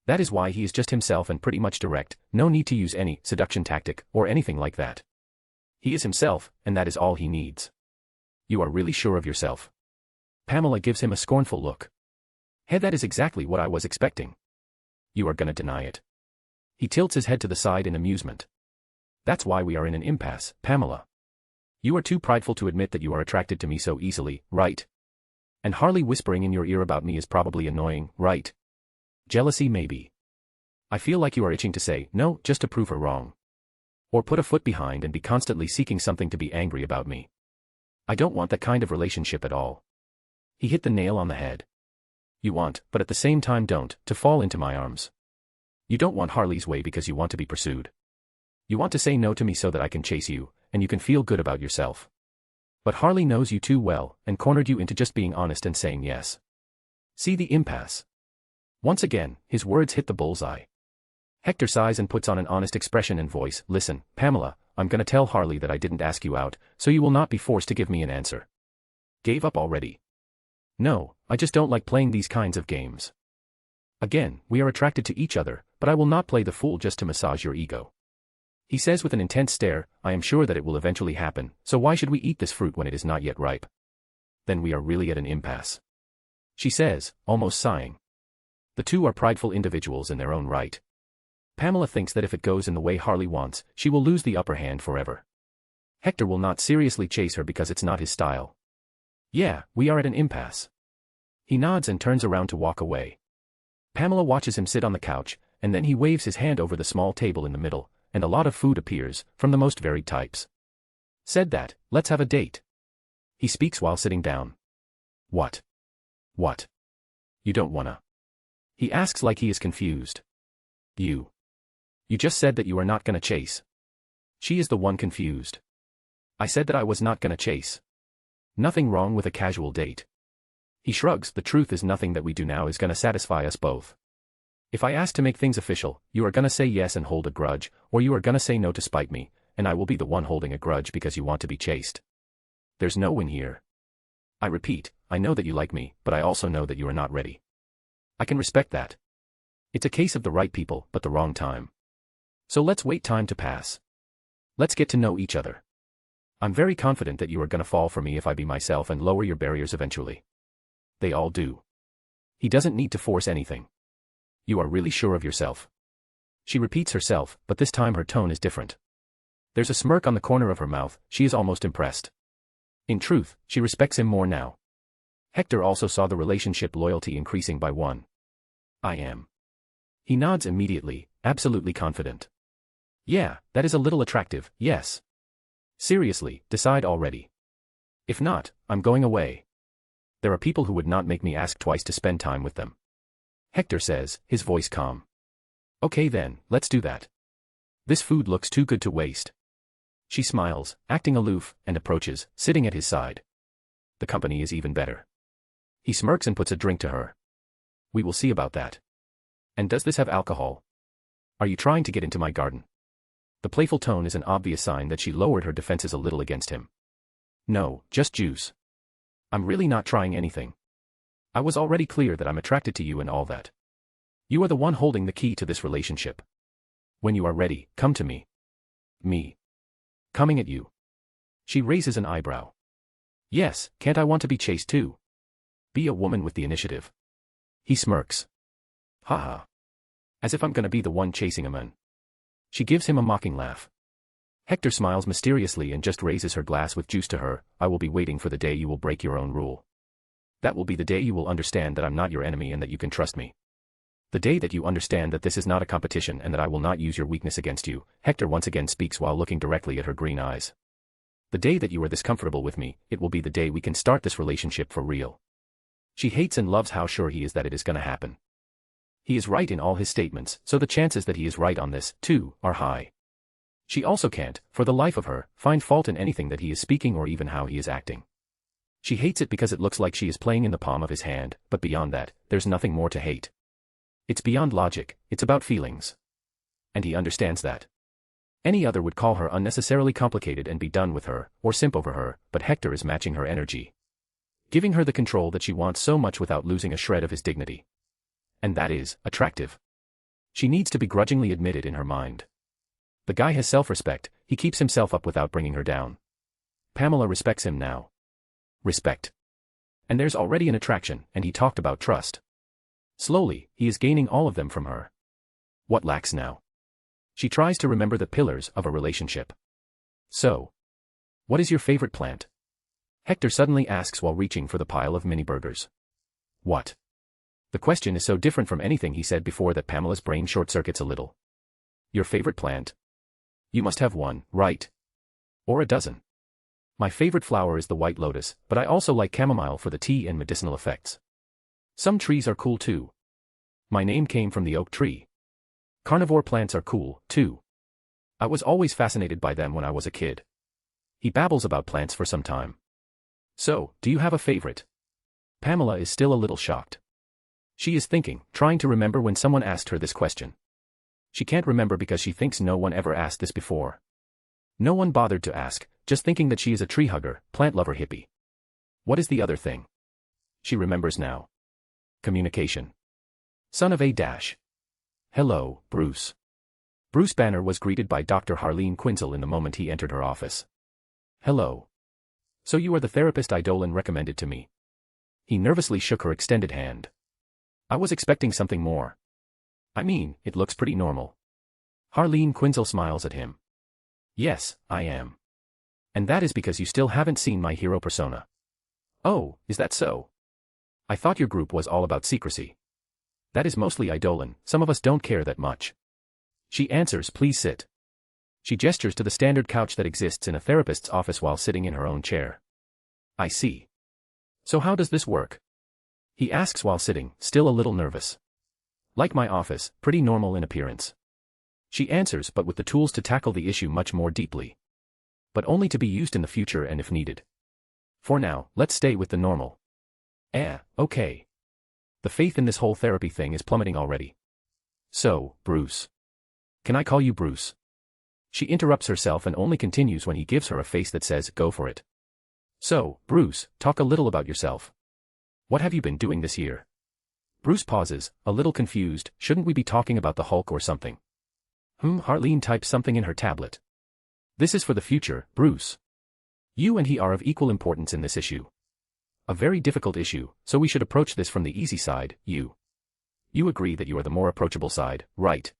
That is why he is just himself and pretty much direct, no need to use any seduction tactic or anything like that. He is himself, and that is all he needs. You are really sure of yourself? Pamela gives him a scornful look. Hey, that is exactly what I was expecting. You are gonna deny it. He tilts his head to the side in amusement. That's why we are in an impasse, Pamela. You are too prideful to admit that you are attracted to me so easily, right? And Harley whispering in your ear about me is probably annoying, right? Jealousy maybe. I feel like you are itching to say no just to prove her wrong. Or put a foot behind and be constantly seeking something to be angry about me. I don't want that kind of relationship at all. He hit the nail on the head. You want, but at the same time don't, to fall into my arms. You don't want Harley's way because you want to be pursued. You want to say no to me so that I can chase you, and you can feel good about yourself. But Harley knows you too well, and cornered you into just being honest and saying yes. See the impasse. Once again, his words hit the bullseye. Hector sighs and puts on an honest expression and voice. Listen, Pamela, I'm gonna tell Harley that I didn't ask you out, so you will not be forced to give me an answer. Gave up already? No, I just don't like playing these kinds of games. Again, we are attracted to each other, but I will not play the fool just to massage your ego. He says with an intense stare, I am sure that it will eventually happen, so why should we eat this fruit when it is not yet ripe? Then we are really at an impasse. She says, almost sighing. The two are prideful individuals in their own right. Pamela thinks that if it goes in the way Harley wants, she will lose the upper hand forever. Hector will not seriously chase her because it's not his style. Yeah, we are at an impasse. He nods and turns around to walk away. Pamela watches him sit on the couch, and then he waves his hand over the small table in the middle, and a lot of food appears, from the most varied types. Said that, let's have a date. He speaks while sitting down. What? What? You don't wanna? He asks like he is confused. You just said that you are not gonna chase. She is the one confused. I said that I was not gonna chase. Nothing wrong with a casual date. He shrugs. The truth is nothing that we do now is gonna satisfy us both. If I ask to make things official, you are gonna say yes and hold a grudge, or you are gonna say no to spite me, and I will be the one holding a grudge because you want to be chased. There's no win here. I repeat, I know that you like me, but I also know that you are not ready. I can respect that. It's a case of the right people, but the wrong time. So let's wait time to pass. Let's get to know each other. I'm very confident that you are gonna fall for me if I be myself and lower your barriers eventually. They all do. He doesn't need to force anything. You are really sure of yourself. She repeats herself, but this time her tone is different. There's a smirk on the corner of her mouth. She is almost impressed. In truth, she respects him more now. Hector also saw the relationship loyalty increasing by 1. I am. He nods immediately, absolutely confident. Yeah, that is a little attractive, yes. Seriously, decide already. If not, I'm going away. There are people who would not make me ask twice to spend time with them. Hector says, his voice calm. Okay then, let's do that. This food looks too good to waste. She smiles, acting aloof, and approaches, sitting at his side. The company is even better. He smirks and puts a drink to her. We will see about that. And does this have alcohol? Are you trying to get into my garden? The playful tone is an obvious sign that she lowered her defenses a little against him. No, just juice. I'm really not trying anything. I was already clear that I'm attracted to you and all that. You are the one holding the key to this relationship. When you are ready, come to me. Me. Coming at you. She raises an eyebrow. Yes, can't I want to be chased too? Be a woman with the initiative. He smirks. Haha. As if I'm gonna be the one chasing a man. She gives him a mocking laugh. Hector smiles mysteriously and just raises her glass with juice to her. I will be waiting for the day you will break your own rule. That will be the day you will understand that I'm not your enemy and that you can trust me. The day that you understand that this is not a competition and that I will not use your weakness against you. Hector once again speaks while looking directly at her green eyes. The day that you are this comfortable with me, it will be the day we can start this relationship for real. She hates and loves how sure he is that it is gonna happen. He is right in all his statements, so the chances that he is right on this, too, are high. She also can't, for the life of her, find fault in anything that he is speaking or even how he is acting. She hates it because it looks like she is playing in the palm of his hand, but beyond that, there's nothing more to hate. It's beyond logic, it's about feelings. And he understands that. Any other would call her unnecessarily complicated and be done with her, or simp over her, but Hector is matching her energy. Giving her the control that she wants so much without losing a shred of his dignity. And that is, attractive. She needs to begrudgingly admit it in her mind. The guy has self-respect, he keeps himself up without bringing her down. Pamela respects him now. Respect. And there's already an attraction, and he talked about trust. Slowly, he is gaining all of them from her. What lacks now? She tries to remember the pillars of a relationship. So, what is your favorite plant? Hector suddenly asks while reaching for the pile of mini burgers. What? The question is so different from anything he said before that Pamela's brain short-circuits a little. Your favorite plant? You must have one, right? Or a dozen. My favorite flower is the white lotus, but I also like chamomile for the tea and medicinal effects. Some trees are cool too. My name came from the oak tree. Carnivore plants are cool, too. I was always fascinated by them when I was a kid. He babbles about plants for some time. So, do you have a favorite? Pamela is still a little shocked. She is thinking, trying to remember when someone asked her this question. She can't remember because she thinks no one ever asked this before. No one bothered to ask, just thinking that she is a tree hugger, plant lover hippie. What is the other thing? She remembers now. Communication. Son of a dash. Hello, Bruce. Bruce Banner was greeted by Dr. Harleen Quinzel in the moment he entered her office. Hello. So you are the therapist Idolin recommended to me. He nervously shook her extended hand. I was expecting something more. I mean, it looks pretty normal. Harleen Quinzel smiles at him. Yes, I am. And that is because you still haven't seen my hero persona. Oh, is that so? I thought your group was all about secrecy. That is mostly Idolin, some of us don't care that much. She answers, please sit. She gestures to the standard couch that exists in a therapist's office while sitting in her own chair. I see. So how does this work? He asks while sitting, still a little nervous. Like my office, pretty normal in appearance. She answers, but with the tools to tackle the issue much more deeply. But only to be used in the future and if needed. For now, let's stay with the normal. Okay. The faith in this whole therapy thing is plummeting already. So, Bruce. Can I call you Bruce? She interrupts herself and only continues when he gives her a face that says, go for it. So, Bruce, talk a little about yourself. What have you been doing this year? Bruce pauses, a little confused, shouldn't we be talking about the Hulk or something? Harleen types something in her tablet. This is for the future, Bruce. You and he are of equal importance in this issue. A very difficult issue, so we should approach this from the easy side, you. You agree that you are the more approachable side, right?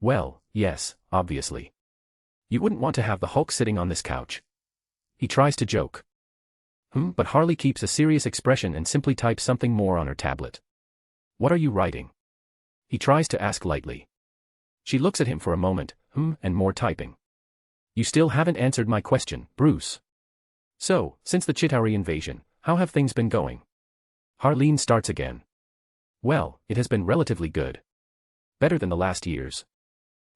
Well, yes, obviously. You wouldn't want to have the Hulk sitting on this couch. He tries to joke. But Harley keeps a serious expression and simply types something more on her tablet. What are you writing? He tries to ask lightly. She looks at him for a moment, and more typing. You still haven't answered my question, Bruce. So, since the Chitauri invasion, how have things been going? Harleen starts again. Well, it has been relatively good. Better than the last years.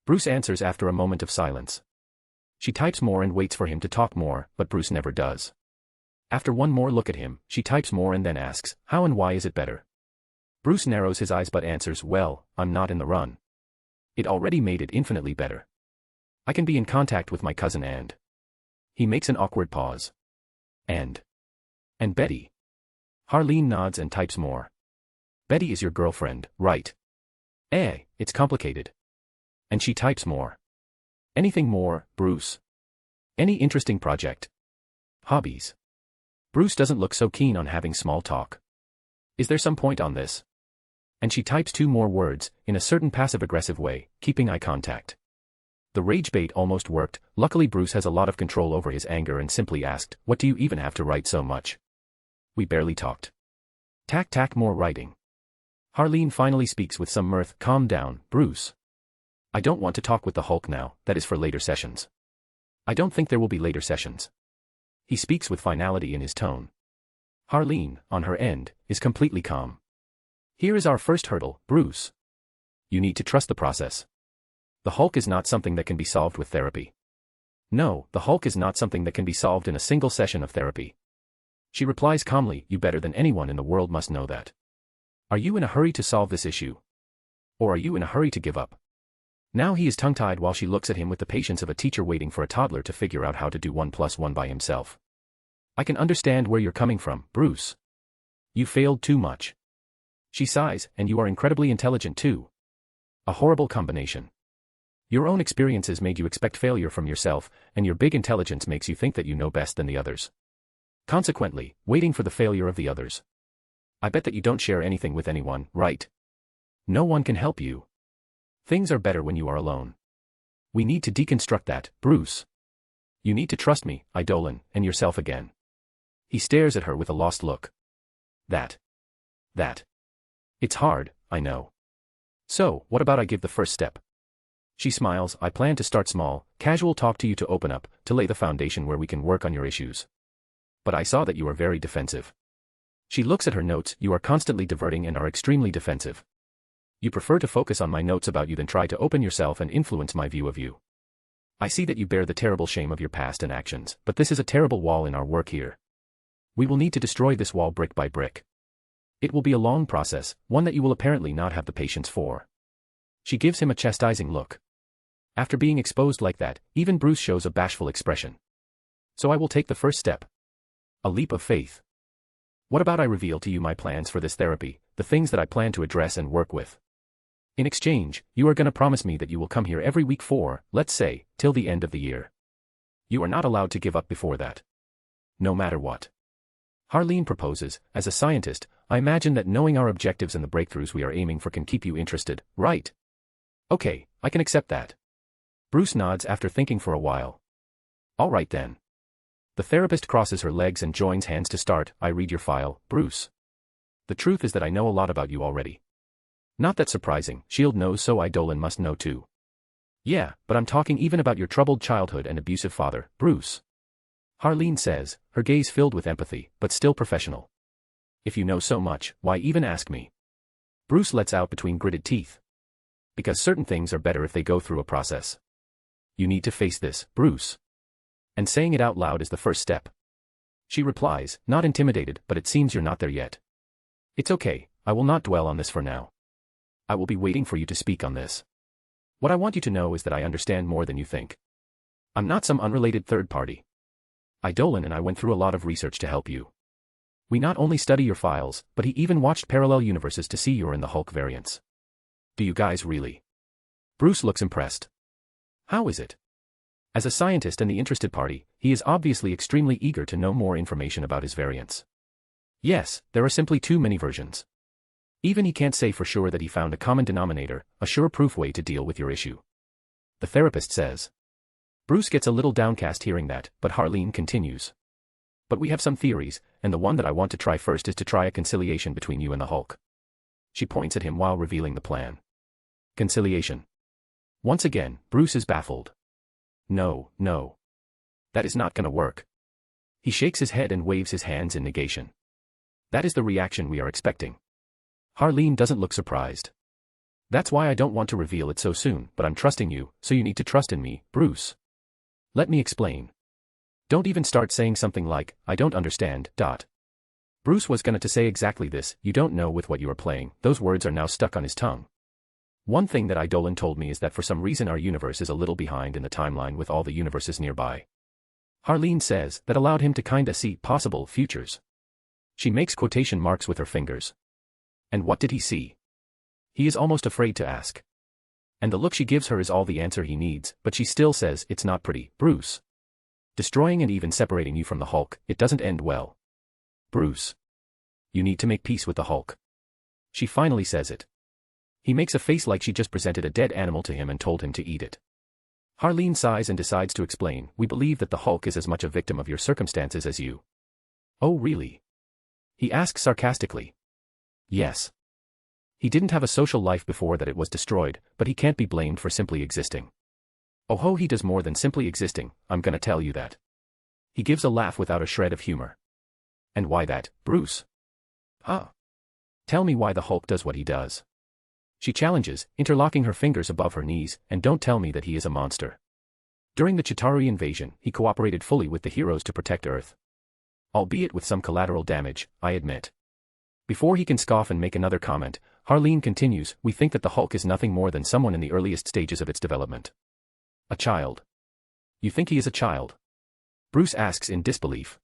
Bruce answers after a moment of silence. She types more and waits for him to talk more, but Bruce never does. After one more look at him, she types more and then asks, how and why is it better? Bruce narrows his eyes but answers, well, I'm not in the run. It already made it infinitely better. I can be in contact with my cousin and... He makes an awkward pause. And Betty. Harleen nods and types more. Betty is your girlfriend, right? It's complicated. And she types more. Anything more, Bruce? Any interesting project? Hobbies? Bruce doesn't look so keen on having small talk. Is there some point on this? And she types two more words, in a certain passive-aggressive way, keeping eye contact. The rage bait almost worked. Luckily Bruce has a lot of control over his anger and simply asked, what do you even have to write so much? We barely talked. Tack more writing. Harleen finally speaks with some mirth, calm down, Bruce. I don't want to talk with the Hulk now, that is for later sessions. I don't think there will be later sessions. He speaks with finality in his tone. Harleen, on her end, is completely calm. Here is our first hurdle, Bruce. You need to trust the process. The Hulk is not something that can be solved with therapy. No, the Hulk is not something that can be solved in a single session of therapy. She replies calmly, you better than anyone in the world must know that. Are you in a hurry to solve this issue? Or are you in a hurry to give up? Now he is tongue-tied while she looks at him with the patience of a teacher waiting for a toddler to figure out how to do 1 + 1 by himself. I can understand where you're coming from, Bruce. You failed too much. She sighs, and you are incredibly intelligent too. A horrible combination. Your own experiences made you expect failure from yourself, and your big intelligence makes you think that you know best than the others. Consequently, waiting for the failure of the others. I bet that you don't share anything with anyone, right? No one can help you. Things are better when you are alone. We need to deconstruct that, Bruce. You need to trust me, Idolin, and yourself again. He stares at her with a lost look. That. It's hard, I know. So, what about I give the first step? She smiles, I plan to start small, casual talk to you to open up, to lay the foundation where we can work on your issues. But I saw that you are very defensive. She looks at her notes, you are constantly diverting and are extremely defensive. You prefer to focus on my notes about you than try to open yourself and influence my view of you. I see that you bear the terrible shame of your past and actions, but this is a terrible wall in our work here. We will need to destroy this wall brick by brick. It will be a long process, one that you will apparently not have the patience for. She gives him a chastising look. After being exposed like that, even Bruce shows a bashful expression. So I will take the first step. A leap of faith. What about I reveal to you my plans for this therapy, the things that I plan to address and work with? In exchange, you are gonna promise me that you will come here every week for, let's say, till the end of the year. You are not allowed to give up before that. No matter what. Harleen proposes, as a scientist, I imagine that knowing our objectives and the breakthroughs we are aiming for can keep you interested, right? Okay, I can accept that. Bruce nods after thinking for a while. All right then. The therapist crosses her legs and joins hands to start. I read your file, Bruce. The truth is that I know a lot about you already. Not that surprising, S.H.I.E.L.D. knows, so Dolan must know too. Yeah, but I'm talking even about your troubled childhood and abusive father, Bruce. Harleen says, her gaze filled with empathy, but still professional. If you know so much, why even ask me? Bruce lets out between gritted teeth. Because certain things are better if they go through a process. You need to face this, Bruce. And saying it out loud is the first step. She replies, not intimidated, but it seems you're not there yet. It's okay, I will not dwell on this for now. I will be waiting for you to speak on this. What I want you to know is that I understand more than you think. I'm not some unrelated third party. Dolan and I went through a lot of research to help you. We not only study your files, but he even watched parallel universes to see you're in the Hulk variants. Do you guys really? Bruce looks impressed. How is it? As a scientist and the interested party, he is obviously extremely eager to know more information about his variants. Yes, there are simply too many versions. Even he can't say for sure that he found a common denominator, a sure-proof way to deal with your issue. The therapist says. Bruce gets a little downcast hearing that, but Harleen continues. But we have some theories, and the one that I want to try first is to try a conciliation between you and the Hulk. She points at him while revealing the plan. Conciliation. Once again, Bruce is baffled. No. That is not gonna work. He shakes his head and waves his hands in negation. That is the reaction we are expecting. Harleen doesn't look surprised. That's why I don't want to reveal it so soon, but I'm trusting you, so you need to trust in me, Bruce. Let me explain. Don't even start saying something like, I don't understand, ... Bruce was gonna to say exactly this, you don't know with what you are playing, those words are now stuck on his tongue. One thing that Dolan told me is that for some reason our universe is a little behind in the timeline with all the universes nearby. Harleen says, that allowed him to kinda see possible futures. She makes quotation marks with her fingers. And what did he see? He is almost afraid to ask. And the look she gives her is all the answer he needs, but she still says, it's not pretty, Bruce. Destroying and even separating you from the Hulk, it doesn't end well. Bruce. You need to make peace with the Hulk. She finally says it. He makes a face like she just presented a dead animal to him and told him to eat it. Harleen sighs and decides to explain, we believe that the Hulk is as much a victim of your circumstances as you. Oh really? He asks sarcastically. Yes. He didn't have a social life before that it was destroyed, but he can't be blamed for simply existing. Oh ho, he does more than simply existing, I'm gonna tell you that. He gives a laugh without a shred of humor. And why that, Bruce? Tell me why the Hulk does what he does. She challenges, interlocking her fingers above her knees, and don't tell me that he is a monster. During the Chitauri invasion, he cooperated fully with the heroes to protect Earth. Albeit with some collateral damage, I admit. Before he can scoff and make another comment, Harleen continues, we think that the Hulk is nothing more than someone in the earliest stages of its development. A child. You think he is a child? Bruce asks in disbelief.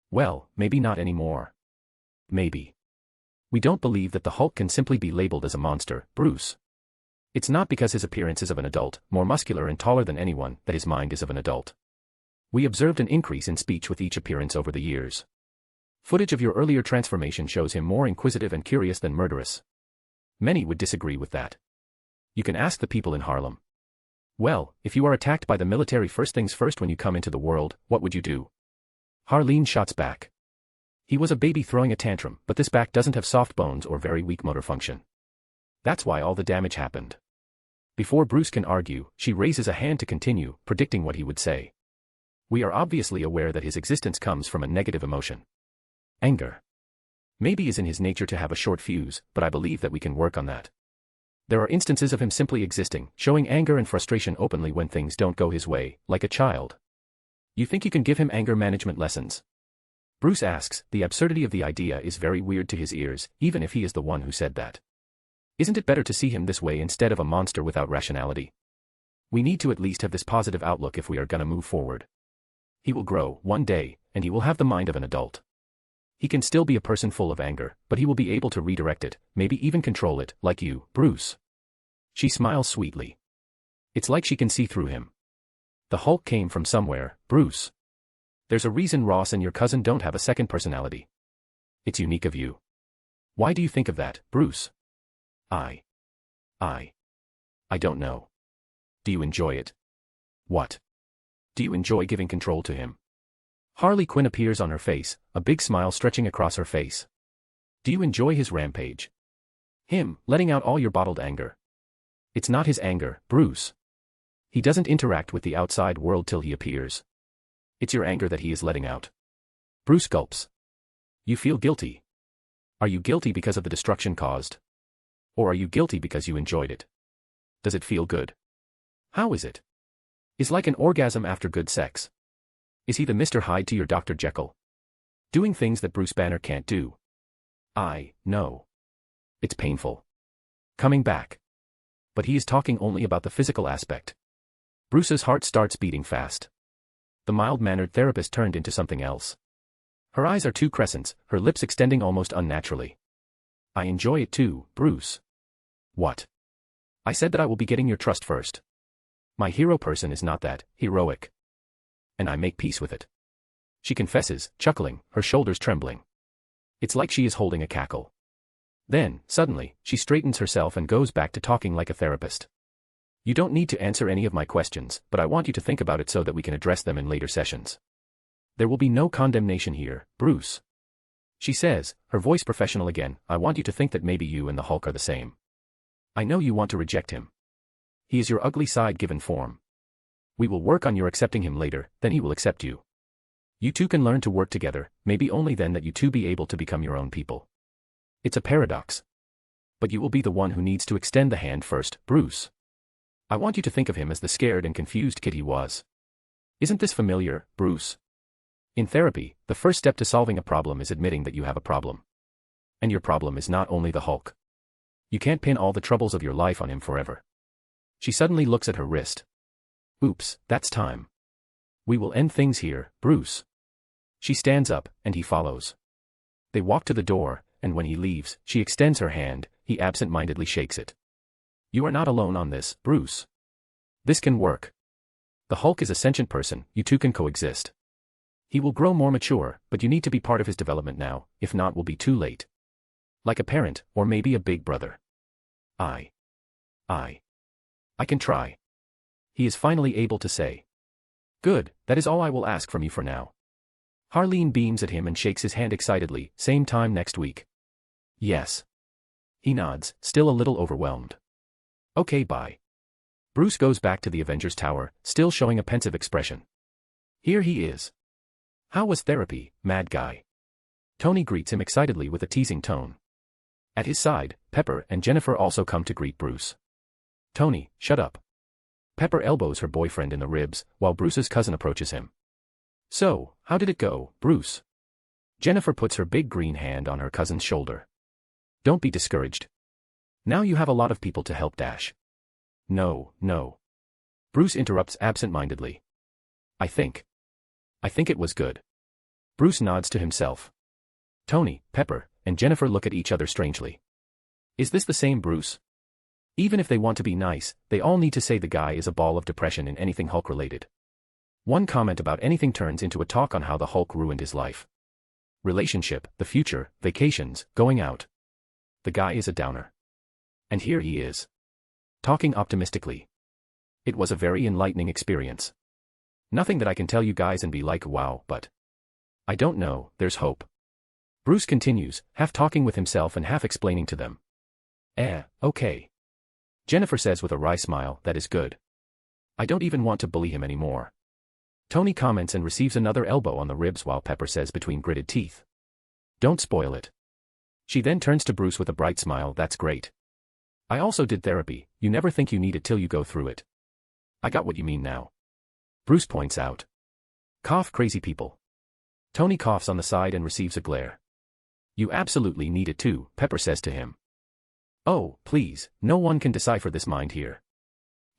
Well, maybe not anymore. Maybe. We don't believe that the Hulk can simply be labeled as a monster, Bruce. It's not because his appearance is of an adult, more muscular and taller than anyone, that his mind is of an adult. We observed an increase in speech with each appearance over the years. Footage of your earlier transformation shows him more inquisitive and curious than murderous. Many would disagree with that. You can ask the people in Harlem. Well, if you are attacked by the military first things first when you come into the world, what would you do? Harleen shots back. He was a baby throwing a tantrum, but this back doesn't have soft bones or very weak motor function. That's why all the damage happened. Before Bruce can argue, she raises a hand to continue, predicting what he would say. We are obviously aware that his existence comes from a negative emotion. Anger. Maybe is in his nature to have a short fuse, but I believe that we can work on that. There are instances of him simply existing, showing anger and frustration openly when things don't go his way, like a child. You think you can give him anger management lessons? Bruce asks, the absurdity of the idea is very weird to his ears, even if he is the one who said that. Isn't it better to see him this way instead of a monster without rationality? We need to at least have this positive outlook if we are gonna move forward. He will grow, one day, and he will have the mind of an adult. He can still be a person full of anger, but he will be able to redirect it, maybe even control it, like you, Bruce. She smiles sweetly. It's like she can see through him. The Hulk came from somewhere, Bruce. There's a reason Ross and your cousin don't have a second personality. It's unique of you. Why do you think of that, Bruce? I don't know. Do you enjoy it? What? Do you enjoy giving control to him? Harley Quinn appears on her face, a big smile stretching across her face. Do you enjoy his rampage? Him, letting out all your bottled anger. It's not his anger, Bruce. He doesn't interact with the outside world till he appears. It's your anger that he is letting out. Bruce gulps. You feel guilty. Are you guilty because of the destruction caused? Or are you guilty because you enjoyed it? Does it feel good? How is it? Is like an orgasm after good sex. Is he the Mr. Hyde to your Dr. Jekyll? Doing things that Bruce Banner can't do. No. It's painful. Coming back. But he is talking only about the physical aspect. Bruce's heart starts beating fast. The mild-mannered therapist turned into something else. Her eyes are two crescents, her lips extending almost unnaturally. I enjoy it too, Bruce. What? I said that I will be getting your trust first. My hero person is not that heroic. And I make peace with it. She confesses, chuckling, her shoulders trembling. It's like she is holding a cackle. Then, suddenly, she straightens herself and goes back to talking like a therapist. You don't need to answer any of my questions, but I want you to think about it so that we can address them in later sessions. There will be no condemnation here, Bruce. She says, her voice professional again, I want you to think that maybe you and the Hulk are the same. I know you want to reject him. He is your ugly side given form. We will work on your accepting him later, then he will accept you. You two can learn to work together, maybe only then that you two be able to become your own people. It's a paradox. But you will be the one who needs to extend the hand first, Bruce. I want you to think of him as the scared and confused kid he was. Isn't this familiar, Bruce? In therapy, the first step to solving a problem is admitting that you have a problem. And your problem is not only the Hulk. You can't pin all the troubles of your life on him forever. She suddenly looks at her wrist. Oops, that's time. We will end things here, Bruce. She stands up, and he follows. They walk to the door, and when he leaves, she extends her hand, he absent-mindedly shakes it. You are not alone on this, Bruce. This can work. The Hulk is a sentient person, you two can coexist. He will grow more mature, but you need to be part of his development now, if not will be too late. Like a parent, or maybe a big brother. I can try. He is finally able to say. Good, that is all I will ask from you for now. Harleen beams at him and shakes his hand excitedly, same time next week. Yes. He nods, still a little overwhelmed. Okay, bye. Bruce goes back to the Avengers Tower, still showing a pensive expression. Here he is. How was therapy, mad guy? Tony greets him excitedly with a teasing tone. At his side, Pepper and Jennifer also come to greet Bruce. Tony, shut up. Pepper elbows her boyfriend in the ribs, while Bruce's cousin approaches him. So, how did it go, Bruce? Jennifer puts her big green hand on her cousin's shoulder. Don't be discouraged. Now you have a lot of people to help dash. No. Bruce interrupts absent-mindedly. I think it was good. Bruce nods to himself. Tony, Pepper, and Jennifer look at each other strangely. Is this the same Bruce? Even if they want to be nice, they all need to say the guy is a ball of depression in anything Hulk-related. One comment about anything turns into a talk on how the Hulk ruined his life. Relationship, the future, vacations, going out. The guy is a downer. And here he is. Talking optimistically. It was a very enlightening experience. Nothing that I can tell you guys and be like wow, but I don't know, there's hope. Bruce continues, half talking with himself and half explaining to them. Okay. Jennifer says with a wry smile, that is good. I don't even want to bully him anymore. Tony comments and receives another elbow on the ribs while Pepper says between gritted teeth. Don't spoil it. She then turns to Bruce with a bright smile, that's great. I also did therapy, you never think you need it till you go through it. I got what you mean now. Bruce points out. Cough crazy people. Tony coughs on the side and receives a glare. You absolutely need it too, Pepper says to him. Oh, please, no one can decipher this mind here.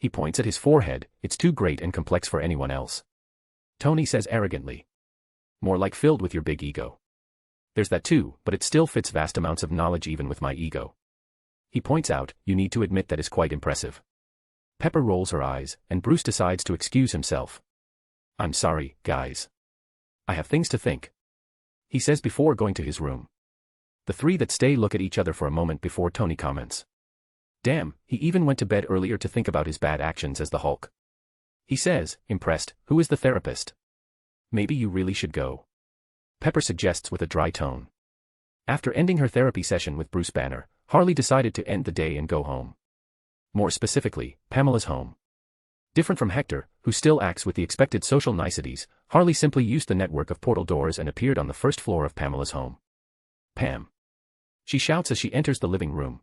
He points at his forehead, it's too great and complex for anyone else. Tony says arrogantly. More like filled with your big ego. There's that too, but it still fits vast amounts of knowledge even with my ego. He points out, you need to admit that is quite impressive. Pepper rolls her eyes, and Bruce decides to excuse himself. I'm sorry, guys. I have things to think. He says before going to his room. The three that stay look at each other for a moment before Tony comments. Damn, he even went to bed earlier to think about his bad actions as the Hulk. He says, impressed, who is the therapist? Maybe you really should go. Pepper suggests with a dry tone. After ending her therapy session with Bruce Banner, Harley decided to end the day and go home. More specifically, Pamela's home. Different from Hector, who still acts with the expected social niceties, Harley simply used the network of portal doors and appeared on the first floor of Pamela's home. Pam. She shouts as she enters the living room.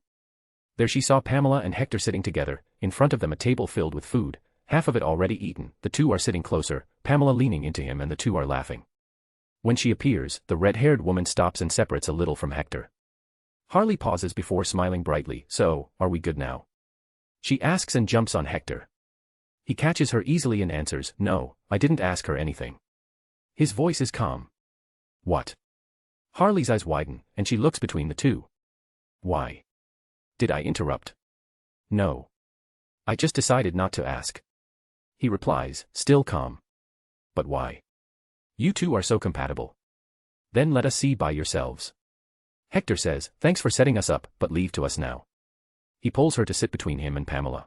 There she saw Pamela and Hector sitting together, in front of them a table filled with food, half of it already eaten, the two are sitting closer, Pamela leaning into him and the two are laughing. When she appears, the red-haired woman stops and separates a little from Hector. Harley pauses before smiling brightly, so, are we good now? She asks and jumps on Hector. He catches her easily and answers, no, I didn't ask her anything. His voice is calm. What? Harley's eyes widen, and she looks between the two. Why? Did I interrupt? No. I just decided not to ask. He replies, still calm. But why? You two are so compatible. Then let us see by yourselves. Hector says, thanks for setting us up, but leave to us now. He pulls her to sit between him and Pamela.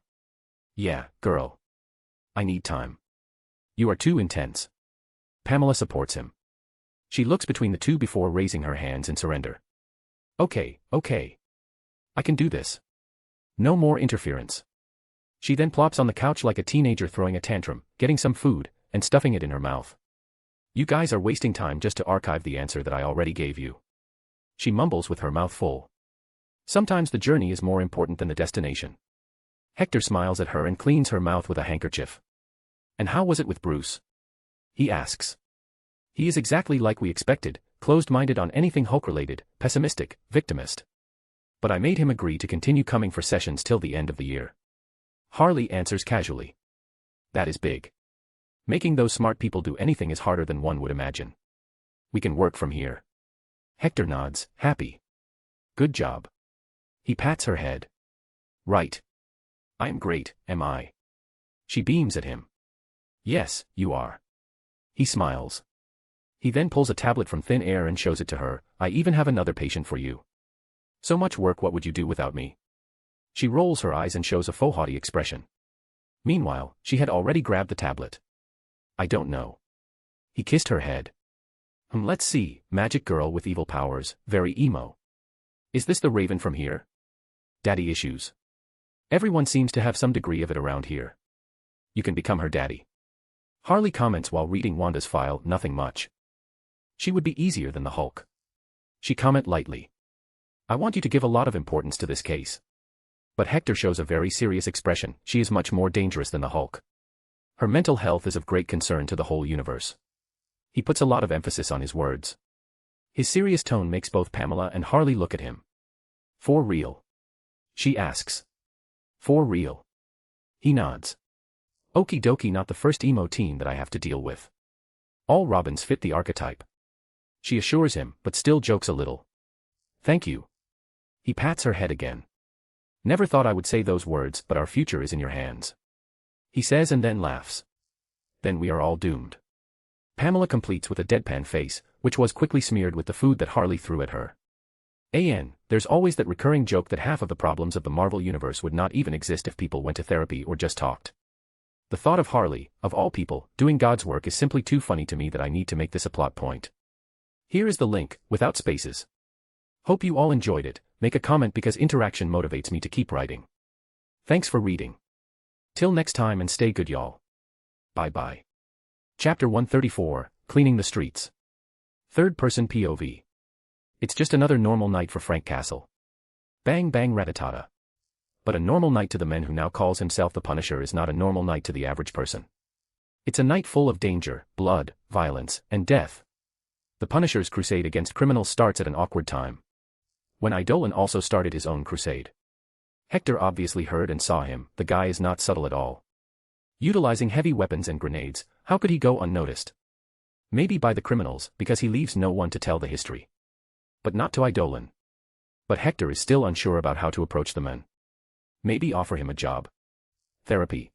Yeah, girl. I need time. You are too intense. Pamela supports him. She looks between the two before raising her hands in surrender. Okay. I can do this. No more interference. She then plops on the couch like a teenager throwing a tantrum, getting some food, and stuffing it in her mouth. You guys are wasting time just to archive the answer that I already gave you. She mumbles with her mouth full. Sometimes the journey is more important than the destination. Hector smiles at her and cleans her mouth with a handkerchief. And how was it with Bruce? He asks. He is exactly like we expected, closed-minded on anything Hulk-related, pessimistic, victimist. But I made him agree to continue coming for sessions till the end of the year. Harley answers casually. That is big. Making those smart people do anything is harder than one would imagine. We can work from here. Hector nods, happy. Good job. He pats her head. Right. I am great, am I? She beams at him. Yes, you are. He smiles. He then pulls a tablet from thin air and shows it to her. I even have another patient for you. So much work, what would you do without me? She rolls her eyes and shows a faux haughty expression. Meanwhile, she had already grabbed the tablet. I don't know. He kissed her head. Let's see, magic girl with evil powers, very emo. Is this the Raven from here? Daddy issues. Everyone seems to have some degree of it around here. You can become her daddy. Harley comments while reading Wanda's file, nothing much. She would be easier than the Hulk. She comment lightly. I want you to give a lot of importance to this case. But Hector shows a very serious expression, she is much more dangerous than the Hulk. Her mental health is of great concern to the whole universe. He puts a lot of emphasis on his words. His serious tone makes both Pamela and Harley look at him. For real? She asks. For real? He nods. Okie dokie, not the first emo teen that I have to deal with. All Robins fit the archetype. She assures him, but still jokes a little. Thank you. He pats her head again. Never thought I would say those words, but our future is in your hands. He says and then laughs. Then we are all doomed. Pamela completes with a deadpan face, which was quickly smeared with the food that Harley threw at her. There's always that recurring joke that half of the problems of the Marvel Universe would not even exist if people went to therapy or just talked. The thought of Harley, of all people, doing God's work is simply too funny to me that I need to make this a plot point. Here is the link, without spaces. Hope you all enjoyed it, make a comment because interaction motivates me to keep writing. Thanks for reading. Till next time and stay good y'all. Bye bye. Chapter 134, Cleaning the Streets. Third-person POV. It's just another normal night for Frank Castle. Bang bang ratatata. But a normal night to the man who now calls himself the Punisher is not a normal night to the average person. It's a night full of danger, blood, violence, and death. The Punisher's crusade against criminals starts at an awkward time. When Eidolon also started his own crusade. Hector obviously heard and saw him. The guy is not subtle at all. Utilizing heavy weapons and grenades, how could he go unnoticed? Maybe by the criminals, because he leaves no one to tell the history. But not to Eidolon. But Hector is still unsure about how to approach the men. Maybe offer him a job. Therapy.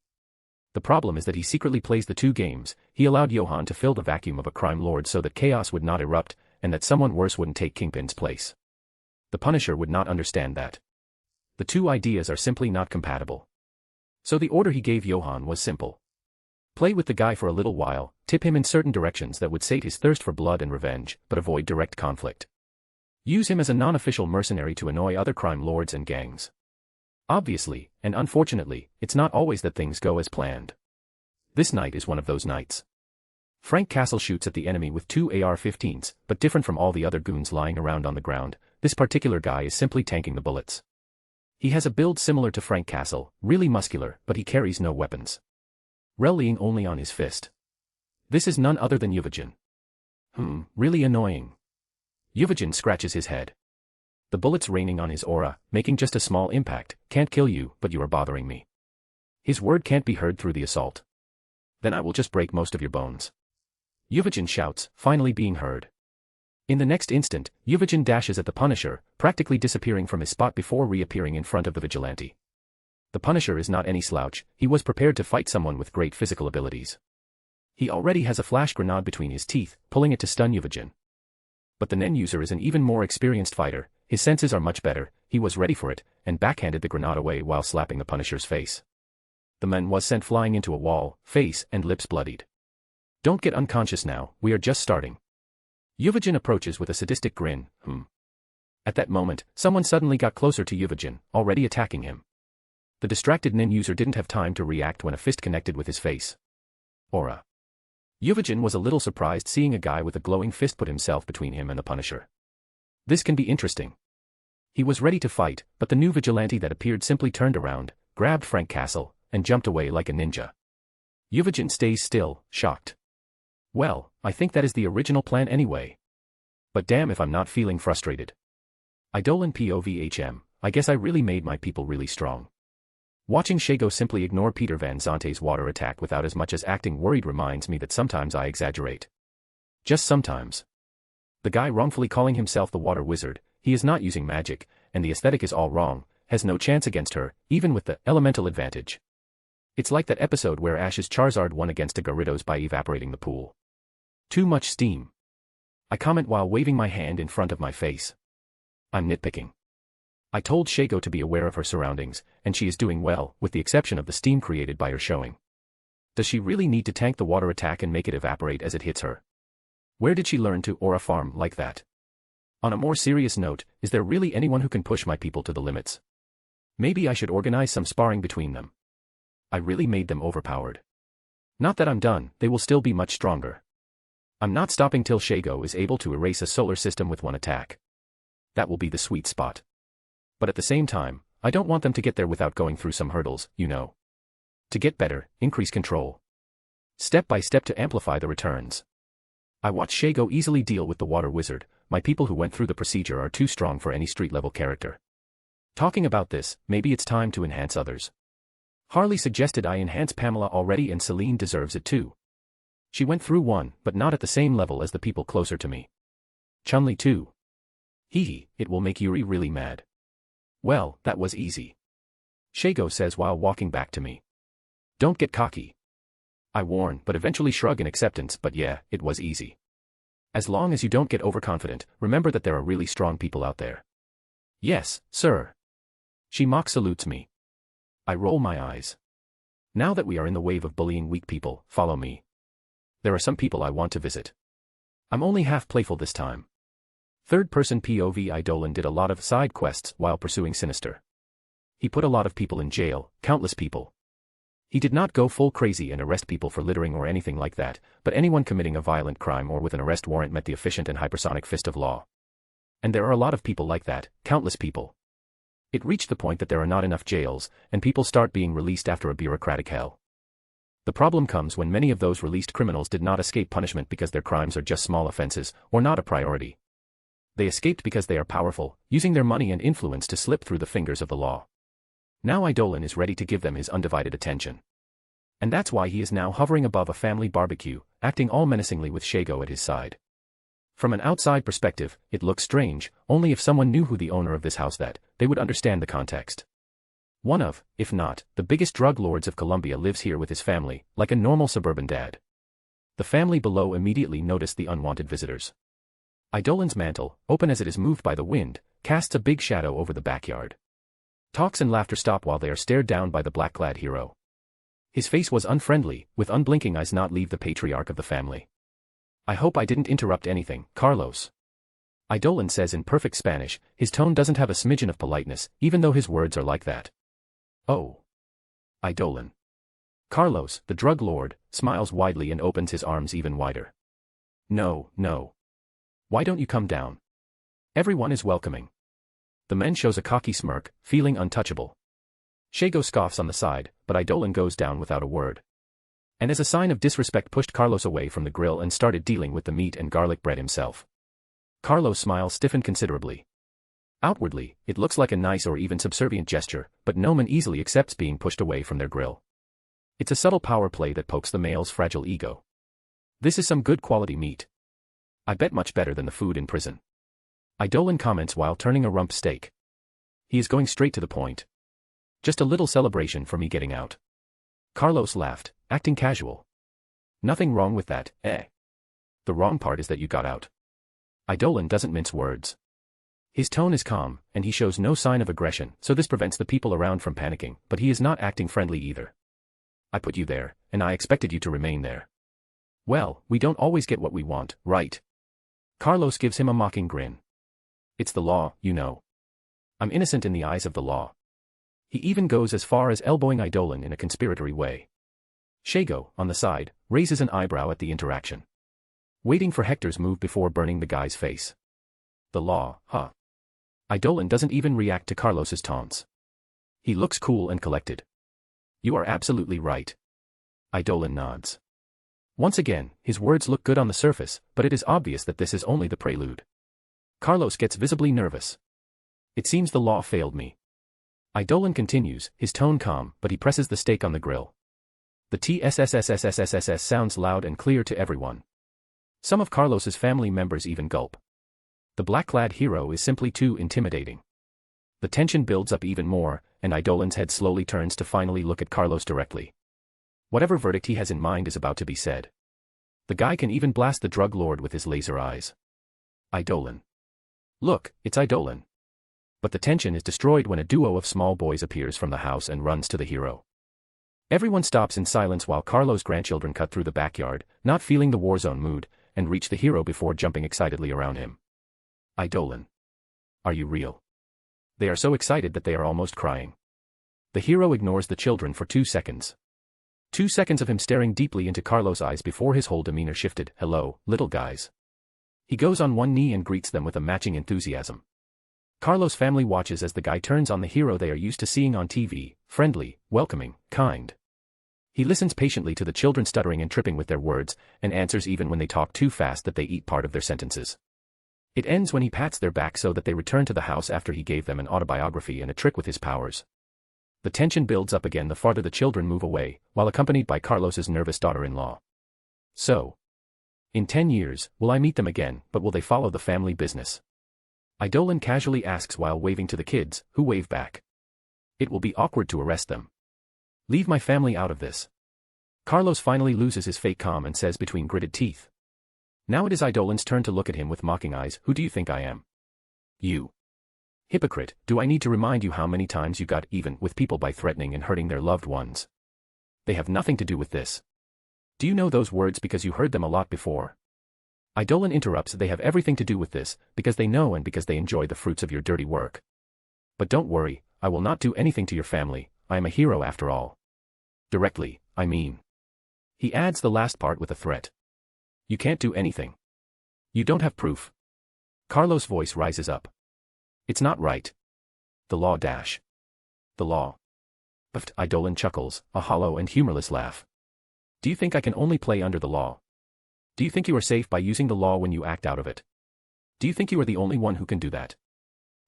The problem is that he secretly plays the two games. He allowed Johann to fill the vacuum of a crime lord so that chaos would not erupt, and that someone worse wouldn't take Kingpin's place. The Punisher would not understand that. The two ideas are simply not compatible. So the order he gave Johann was simple. Play with the guy for a little while, tip him in certain directions that would sate his thirst for blood and revenge, but avoid direct conflict. Use him as a non-official mercenary to annoy other crime lords and gangs. Obviously, and unfortunately, it's not always that things go as planned. This night is one of those nights. Frank Castle shoots at the enemy with two AR-15s, but different from all the other goons lying around on the ground, this particular guy is simply tanking the bullets. He has a build similar to Frank Castle, really muscular, but he carries no weapons. Rallying only on his fist. This is none other than Yuvajin. Really annoying. Yuvajin scratches his head. The bullets raining on his aura, making just a small impact, can't kill you, but you are bothering me. His word can't be heard through the assault. Then I will just break most of your bones. Yuvajin shouts, finally being heard. In the next instant, Yuvajin dashes at the Punisher, practically disappearing from his spot before reappearing in front of the vigilante. The Punisher is not any slouch. He was prepared to fight someone with great physical abilities. He already has a flash grenade between his teeth, pulling it to stun Yuvajin. But the Nen user is an even more experienced fighter. His senses are much better. He was ready for it, and backhanded the grenade away while slapping the Punisher's face. The man was sent flying into a wall, face and lips bloodied. Don't get unconscious now, we are just starting. Yuvajin approaches with a sadistic grin. At that moment, someone suddenly got closer to Yuvajin, already attacking him. The distracted Nen user didn't have time to react when a fist connected with his face. Aura. Yuvajin was a little surprised seeing a guy with a glowing fist put himself between him and the Punisher. This can be interesting. He was ready to fight, but the new vigilante that appeared simply turned around, grabbed Frank Castle, and jumped away like a ninja. Yuvajin stays still, shocked. Well, I think that is the original plan anyway. But damn if I'm not feeling frustrated. Eidolon POVHM, I guess I really made my people really strong. Watching Shago simply ignore Peter Van Zante's water attack without as much as acting worried reminds me that sometimes I exaggerate. Just sometimes. The guy wrongfully calling himself the water wizard, he is not using magic, and the aesthetic is all wrong, has no chance against her, even with the elemental advantage. It's like that episode where Ash's Charizard won against a Gyarados by evaporating the pool. Too much steam. I comment while waving my hand in front of my face. I'm nitpicking. I told Shago to be aware of her surroundings, and she is doing well, with the exception of the steam created by her showing. Does she really need to tank the water attack and make it evaporate as it hits her? Where did she learn to aura farm like that? On a more serious note, is there really anyone who can push my people to the limits? Maybe I should organize some sparring between them. I really made them overpowered. Not that I'm done, they will still be much stronger. I'm not stopping till Shago is able to erase a solar system with one attack. That will be the sweet spot. But at the same time, I don't want them to get there without going through some hurdles, you know. To get better, increase control. Step by step to amplify the returns. I watch Shago easily deal with the water wizard. My people who went through the procedure are too strong for any street-level character. Talking about this, maybe it's time to enhance others. Harley suggested I enhance Pamela already, and Celine deserves it too. She went through one, but not at the same level as the people closer to me. Chun-Li too. Hee, it will make Yuri really mad. Well, that was easy. Shago says while walking back to me. Don't get cocky. I warn, but eventually shrug in acceptance, but yeah, it was easy. As long as you don't get overconfident, remember that there are really strong people out there. Yes, sir. She mock salutes me. I roll my eyes. Now that we are in the wave of bullying weak people, follow me. There are some people I want to visit. I'm only half playful this time. Third-person POV Eidolon did a lot of side quests while pursuing Sinister. He put a lot of people in jail, countless people. He did not go full crazy and arrest people for littering or anything like that, but anyone committing a violent crime or with an arrest warrant met the efficient and hypersonic fist of law. And there are a lot of people like that, countless people. It reached the point that there are not enough jails, and people start being released after a bureaucratic hell. The problem comes when many of those released criminals did not escape punishment because their crimes are just small offenses, or not a priority. They escaped because they are powerful, using their money and influence to slip through the fingers of the law. Now Idolin is ready to give them his undivided attention. And that's why he is now hovering above a family barbecue, acting all menacingly with Shago at his side. From an outside perspective, it looks strange, only if someone knew who the owner of this house that, they would understand the context. One of, if not, the biggest drug lords of Colombia lives here with his family, like a normal suburban dad. The family below immediately noticed the unwanted visitors. Idolin's mantle, open as it is moved by the wind, casts a big shadow over the backyard. Talks and laughter stop while they are stared down by the black-clad hero. His face was unfriendly, with unblinking eyes not leave the patriarch of the family. "I hope I didn't interrupt anything, Carlos." Idolin says in perfect Spanish, his tone doesn't have a smidgen of politeness, even though his words are like that. "Oh." Idolin. Carlos, the drug lord, smiles widely and opens his arms even wider. "No, no. Why don't you come down? Everyone is welcoming." The man shows a cocky smirk, feeling untouchable. Shago scoffs on the side, but Idolin goes down without a word. And as a sign of disrespect pushed Carlos away from the grill and started dealing with the meat and garlic bread himself. Carlos' smile stiffened considerably. Outwardly, it looks like a nice or even subservient gesture, but no man easily accepts being pushed away from their grill. It's a subtle power play that pokes the male's fragile ego. "This is some good quality meat. I bet much better than the food in prison." Idolin comments while turning a rump steak. He is going straight to the point. "Just a little celebration for me getting out." Carlos laughed, acting casual. "Nothing wrong with that, eh? The wrong part is that you got out." Idolin doesn't mince words. His tone is calm, and he shows no sign of aggression, so this prevents the people around from panicking, but he is not acting friendly either. "I put you there, and I expected you to remain there." "Well, we don't always get what we want, right?" Carlos gives him a mocking grin. "It's the law, you know. I'm innocent in the eyes of the law." He even goes as far as elbowing Idolin in a conspiratory way. Shago, on the side, raises an eyebrow at the interaction. Waiting for Hector's move before burning the guy's face. "The law, huh?" Idolin doesn't even react to Carlos's taunts. He looks cool and collected. "You are absolutely right." Idolin nods. Once again, his words look good on the surface, but it is obvious that this is only the prelude. Carlos gets visibly nervous. "It seems the law failed me." Idolin continues, his tone calm, but he presses the steak on the grill. The TSSSSSSSS sounds loud and clear to everyone. Some of Carlos's family members even gulp. The black-clad hero is simply too intimidating. The tension builds up even more, and Idolin's head slowly turns to finally look at Carlos directly. Whatever verdict he has in mind is about to be said. The guy can even blast the drug lord with his laser eyes. Idolin. Look, it's Idolin. But the tension is destroyed when a duo of small boys appears from the house and runs to the hero. Everyone stops in silence while Carlos' grandchildren cut through the backyard, not feeling the war zone mood, and reach the hero before jumping excitedly around him. Idolin. Are you real? They are so excited that they are almost crying. The hero ignores the children for 2 seconds. 2 seconds of him staring deeply into Carlos' eyes before his whole demeanor shifted. "Hello, little guys." He goes on one knee and greets them with a matching enthusiasm. Carlos' family watches as the guy turns on the hero they are used to seeing on TV, friendly, welcoming, kind. He listens patiently to the children stuttering and tripping with their words, and answers even when they talk too fast that they eat part of their sentences. It ends when he pats their back so that they return to the house after he gave them an autobiography and a trick with his powers. The tension builds up again the farther the children move away, while accompanied by Carlos's nervous daughter-in-law. So, in 10 years, will I meet them again, but will they follow the family business? Idolin casually asks while waving to the kids, who wave back. It will be awkward to arrest them. Leave my family out of this. Carlos finally loses his fake calm and says between gritted teeth. Now it is Idolin's turn to look at him with mocking eyes. Who do you think I am? You. Hypocrite, do I need to remind you how many times you got even with people by threatening and hurting their loved ones? They have nothing to do with this. Do you know those words because you heard them a lot before? Idolin interrupts. They have everything to do with this, because they know and because they enjoy the fruits of your dirty work. But don't worry, I will not do anything to your family, I am a hero after all. Directly, I mean. He adds the last part with a threat. You can't do anything. You don't have proof. Carlos' voice rises up. It's not right. The law dash. The law. But Idolin chuckles, a hollow and humorless laugh. Do you think I can only play under the law? Do you think you are safe by using the law when you act out of it? Do you think you are the only one who can do that?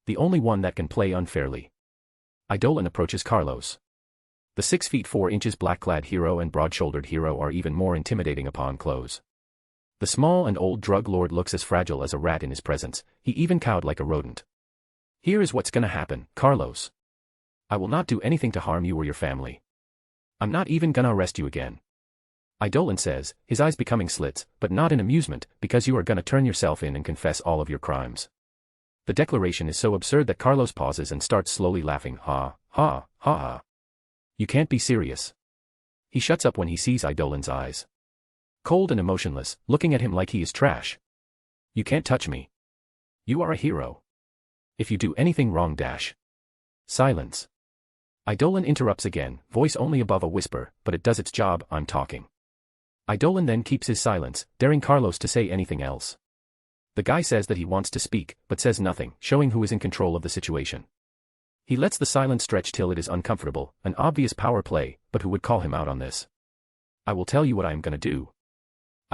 The only one that can play unfairly? Eidolon approaches Carlos. The 6 feet 4 inches black-clad hero and broad-shouldered hero are even more intimidating upon close. The small and old drug lord looks as fragile as a rat in his presence, he even cowed like a rodent. Here is what's gonna happen, Carlos. I will not do anything to harm you or your family. I'm not even gonna arrest you again. Eidolon says, his eyes becoming slits, but not in amusement, because you are gonna turn yourself in and confess all of your crimes. The declaration is so absurd that Carlos pauses and starts slowly laughing, ha, ha, ha ha. You can't be serious. He shuts up when he sees Eidolon's eyes. Cold and emotionless, looking at him like he is trash. You can't touch me. You are a hero. If you do anything wrong dash. Silence. Eidolon interrupts again, voice only above a whisper, but it does its job, I'm talking. Eidolon then keeps his silence, daring Carlos to say anything else. The guy says that he wants to speak, but says nothing, showing who is in control of the situation. He lets the silence stretch till it is uncomfortable, an obvious power play, but who would call him out on this? I will tell you what I am gonna do.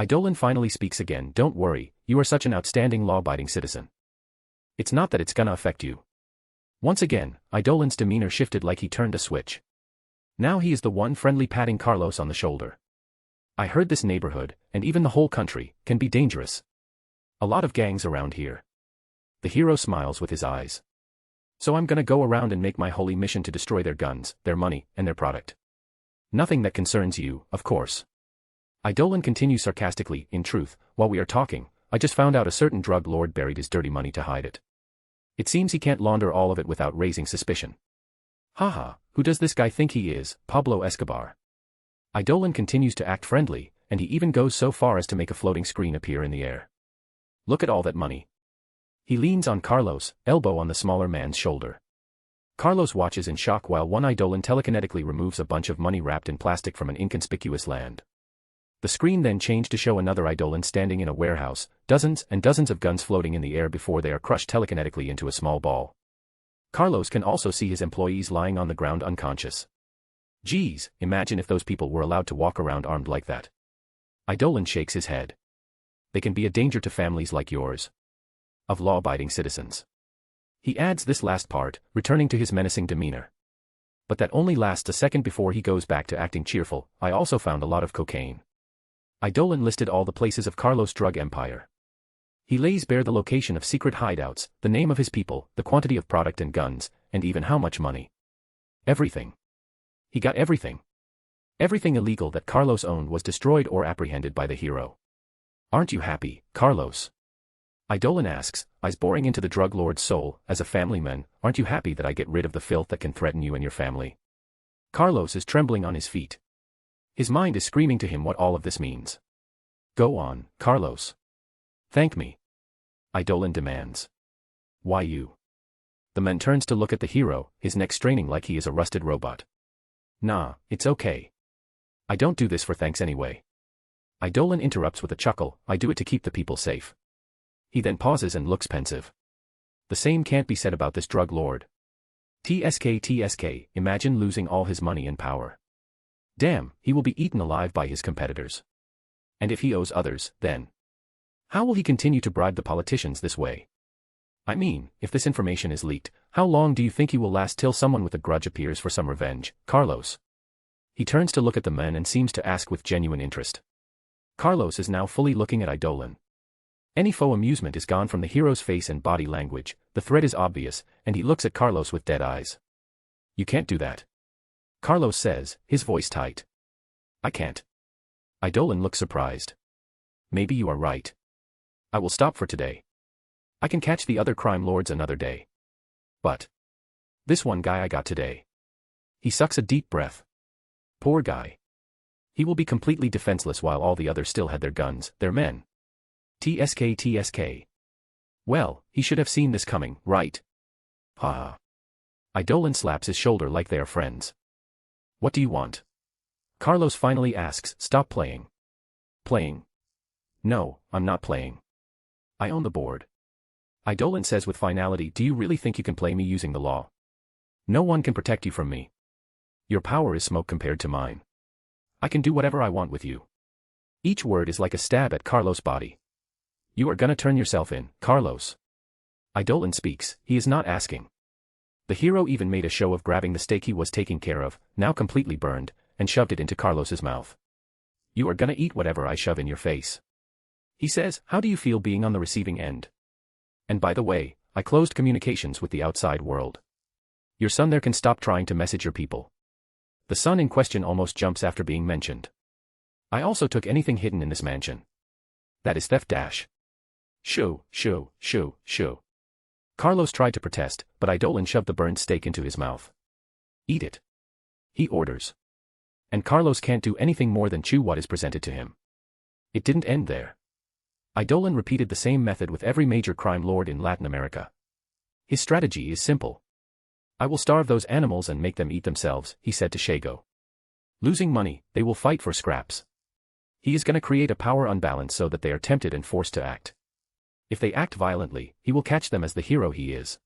Eidolon finally speaks again, don't worry, you are such an outstanding law-abiding citizen. It's not that it's gonna affect you. Once again, Eidolon's demeanor shifted like he turned a switch. Now he is the one friendly patting Carlos on the shoulder. I heard this neighborhood, and even the whole country, can be dangerous. A lot of gangs around here. The hero smiles with his eyes. So I'm gonna go around and make my holy mission to destroy their guns, their money, and their product. Nothing that concerns you, of course. Eidolon continues sarcastically, in truth, while we are talking, I just found out a certain drug lord buried his dirty money to hide it. It seems he can't launder all of it without raising suspicion. Haha, who does this guy think he is, Pablo Escobar? Eidolon continues to act friendly, and he even goes so far as to make a floating screen appear in the air. Look at all that money. He leans on Carlos, elbow on the smaller man's shoulder. Carlos watches in shock while one Eidolon telekinetically removes a bunch of money wrapped in plastic from an inconspicuous land. The screen then changed to show another Eidolon standing in a warehouse, dozens and dozens of guns floating in the air before they are crushed telekinetically into a small ball. Carlos can also see his employees lying on the ground unconscious. Geez, imagine if those people were allowed to walk around armed like that. Eidolon shakes his head. They can be a danger to families like yours. Of law-abiding citizens. He adds this last part, returning to his menacing demeanor. But that only lasts a second before he goes back to acting cheerful. I also found a lot of cocaine. Eidolon listed all the places of Carlos' drug empire. He lays bare the location of secret hideouts, the name of his people, the quantity of product and guns, and even how much money. Everything. He got everything. Everything illegal that Carlos owned was destroyed or apprehended by the hero. Aren't you happy, Carlos? Eidolon asks, eyes boring into the drug lord's soul, as a family man, aren't you happy that I get rid of the filth that can threaten you and your family? Carlos is trembling on his feet. His mind is screaming to him what all of this means. Go on, Carlos. Thank me. Eidolon demands. Why you? The man turns to look at the hero, his neck straining like he is a rusted robot. Nah, it's okay. I don't do this for thanks anyway. Eidolon interrupts with a chuckle, I do it to keep the people safe. He then pauses and looks pensive. The same can't be said about this drug lord. TSK, imagine losing all his money and power. Damn, he will be eaten alive by his competitors. And if he owes others, then how will he continue to bribe the politicians this way? I mean, if this information is leaked, how long do you think he will last till someone with a grudge appears for some revenge, Carlos? He turns to look at the man and seems to ask with genuine interest. Carlos is now fully looking at Eidolon. Any faux amusement is gone from the hero's face and body language, the threat is obvious, and he looks at Carlos with dead eyes. You can't do that. Carlos says, his voice tight. I can't. Eidolon looks surprised. Maybe you are right. I will stop for today. I can catch the other crime lords another day. But this one guy I got today. He sucks a deep breath. Poor guy. He will be completely defenseless while all the others still had their guns, their men. TSK. Well, he should have seen this coming, right? Ha. Eidolon slaps his shoulder like they are friends. What do you want? Carlos finally asks, stop playing. Playing? No, I'm not playing. I own the board. Eidolon says with finality, do you really think you can play me using the law? No one can protect you from me. Your power is smoke compared to mine. I can do whatever I want with you. Each word is like a stab at Carlos' body. You are gonna turn yourself in, Carlos. Eidolon speaks, he is not asking. The hero even made a show of grabbing the steak he was taking care of, now completely burned, and shoved it into Carlos's mouth. You are gonna eat whatever I shove in your face. He says, how do you feel being on the receiving end? And by the way, I closed communications with the outside world. Your son there can stop trying to message your people. The son in question almost jumps after being mentioned. I also took anything hidden in this mansion. That is theft dash. Shoo. Carlos tried to protest, but Eidolon shoved the burned steak into his mouth. Eat it. He orders. And Carlos can't do anything more than chew what is presented to him. It didn't end there. Eidolon repeated the same method with every major crime lord in Latin America. His strategy is simple. I will starve those animals and make them eat themselves, he said to Shago. Losing money, they will fight for scraps. He is gonna create a power unbalance so that they are tempted and forced to act. If they act violently, he will catch them as the hero he is.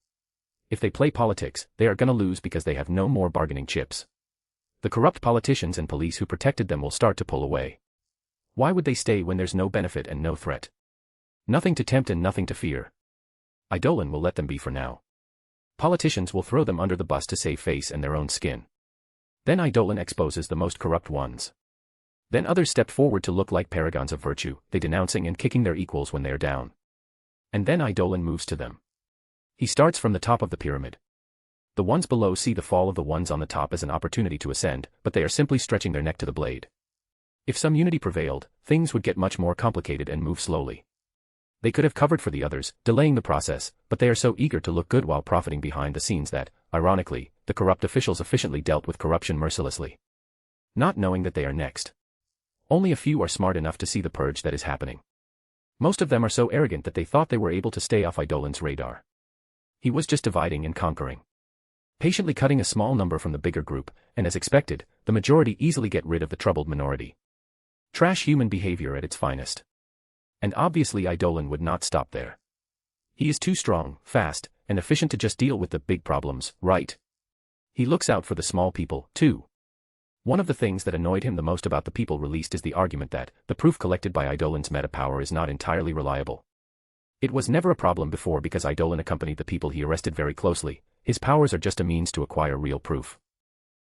If they play politics, they are gonna lose because they have no more bargaining chips. The corrupt politicians and police who protected them will start to pull away. Why would they stay when there's no benefit and no threat? Nothing to tempt and nothing to fear. Eidolon will let them be for now. Politicians will throw them under the bus to save face and their own skin. Then Eidolon exposes the most corrupt ones. Then others step forward to look like paragons of virtue, they denouncing and kicking their equals when they are down. And then Eidolon moves to them. He starts from the top of the pyramid. The ones below see the fall of the ones on the top as an opportunity to ascend, but they are simply stretching their neck to the blade. If some unity prevailed, things would get much more complicated and move slowly. They could have covered for the others, delaying the process, but they are so eager to look good while profiting behind the scenes that, ironically, the corrupt officials efficiently dealt with corruption mercilessly. Not knowing that they are next. Only a few are smart enough to see the purge that is happening. Most of them are so arrogant that they thought they were able to stay off Eidolon's radar. He was just dividing and conquering. Patiently cutting a small number from the bigger group, and as expected, the majority easily get rid of the troubled minority. Trash human behavior at its finest. And obviously Eidolon would not stop there. He is too strong, fast, and efficient to just deal with the big problems, right? He looks out for the small people, too. One of the things that annoyed him the most about the people released is the argument that the proof collected by Eidolon's meta power is not entirely reliable. It was never a problem before because Eidolon accompanied the people he arrested very closely, his powers are just a means to acquire real proof.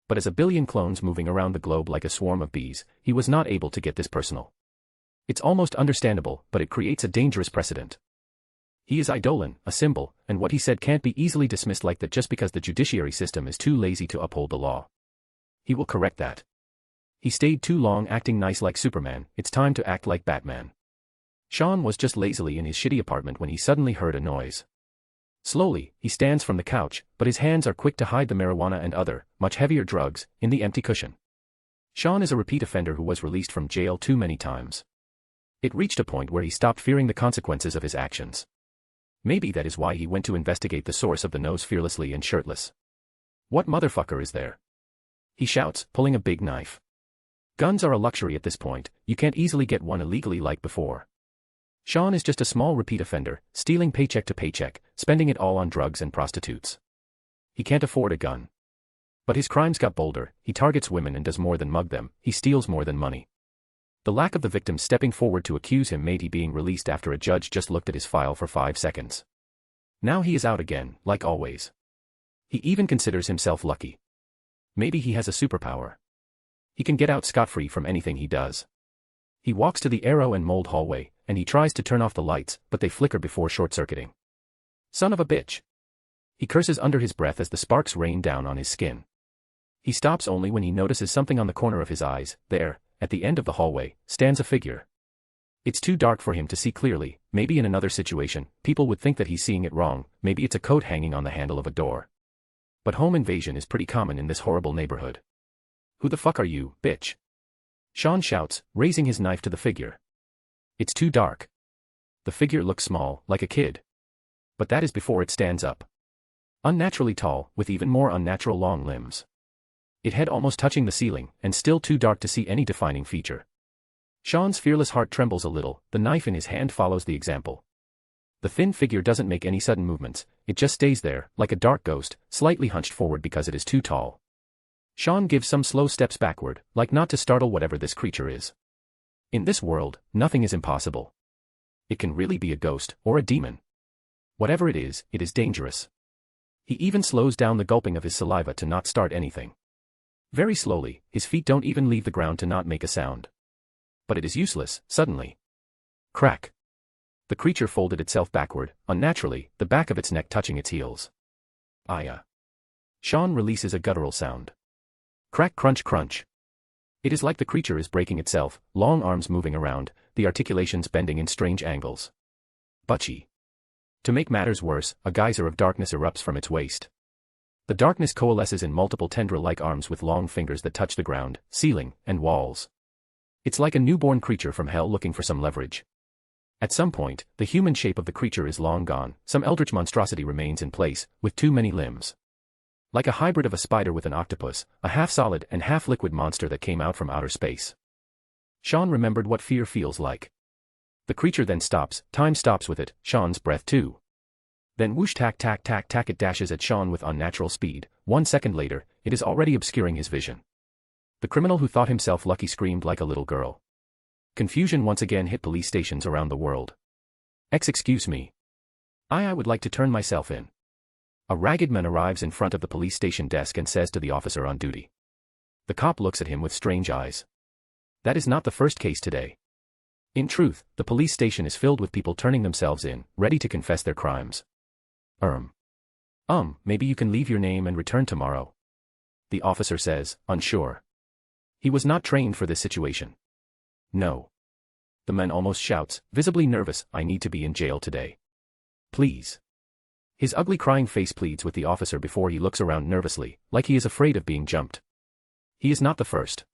But as a billion clones moving around the globe like a swarm of bees, he was not able to get this personal. It's almost understandable, but it creates a dangerous precedent. He is Eidolon, a symbol, and what he said can't be easily dismissed like that just because the judiciary system is too lazy to uphold the law. He will correct that. He stayed too long acting nice like Superman, it's time to act like Batman. Sean was just lazily in his shitty apartment when he suddenly heard a noise. Slowly, he stands from the couch, but his hands are quick to hide the marijuana and other, much heavier drugs, in the empty cushion. Sean is a repeat offender who was released from jail too many times. It reached a point where he stopped fearing the consequences of his actions. Maybe that is why he went to investigate the source of the nose fearlessly and shirtless. What motherfucker is there? He shouts, pulling a big knife. Guns are a luxury at this point, you can't easily get one illegally like before. Sean is just a small repeat offender, stealing paycheck to paycheck, spending it all on drugs and prostitutes. He can't afford a gun. But his crimes got bolder, he targets women and does more than mug them, he steals more than money. The lack of the victim stepping forward to accuse him made he being released after a judge just looked at his file for 5 seconds. Now he is out again, like always. He even considers himself lucky. Maybe he has a superpower. He can get out scot-free from anything he does. He walks to the arrow and mold hallway, and he tries to turn off the lights, but they flicker before short-circuiting. Son of a bitch. He curses under his breath as the sparks rain down on his skin. He stops only when he notices something on the corner of his eyes. There, at the end of the hallway, stands a figure. It's too dark for him to see clearly. Maybe in another situation, people would think that he's seeing it wrong, maybe it's a coat hanging on the handle of a door. But home invasion is pretty common in this horrible neighborhood. Who the fuck are you, bitch? Sean shouts, raising his knife to the figure. It's too dark. The figure looks small, like a kid. But that is before it stands up. Unnaturally tall, with even more unnatural long limbs. It head almost touching the ceiling, and still too dark to see any defining feature. Sean's fearless heart trembles a little, the knife in his hand follows the example. The thin figure doesn't make any sudden movements, it just stays there, like a dark ghost, slightly hunched forward because it is too tall. Sean gives some slow steps backward, like not to startle whatever this creature is. In this world, nothing is impossible. It can really be a ghost, or a demon. Whatever it is dangerous. He even slows down the gulping of his saliva to not start anything. Very slowly, his feet don't even leave the ground to not make a sound. But it is useless, suddenly. Crack. The creature folded itself backward, unnaturally, the back of its neck touching its heels. Aya. Sean releases a guttural sound. Crack, crunch, crunch. It is like the creature is breaking itself, long arms moving around, the articulations bending in strange angles. Butchie. To make matters worse, a geyser of darkness erupts from its waist. The darkness coalesces in multiple tendril-like arms with long fingers that touch the ground, ceiling, and walls. It's like a newborn creature from hell looking for some leverage. At some point, the human shape of the creature is long gone, some eldritch monstrosity remains in place, with too many limbs. Like a hybrid of a spider with an octopus, a half-solid and half-liquid monster that came out from outer space. Sean remembered what fear feels like. The creature then stops, time stops with it, Sean's breath too. Then whoosh tack tack tack tack it dashes at Sean with unnatural speed. 1 second later, it is already obscuring his vision. The criminal who thought himself lucky screamed like a little girl. Confusion once again hit police stations around the world. Excuse me. I would like to turn myself in. A ragged man arrives in front of the police station desk and says to the officer on duty. The cop looks at him with strange eyes. That is not the first case today. In truth, the police station is filled with people turning themselves in, ready to confess their crimes. Maybe you can leave your name and return tomorrow. The officer says, unsure. He was not trained for this situation. No. The man almost shouts, visibly nervous, I need to be in jail today. Please. His ugly crying face pleads with the officer before he looks around nervously, like he is afraid of being jumped. He is not the first.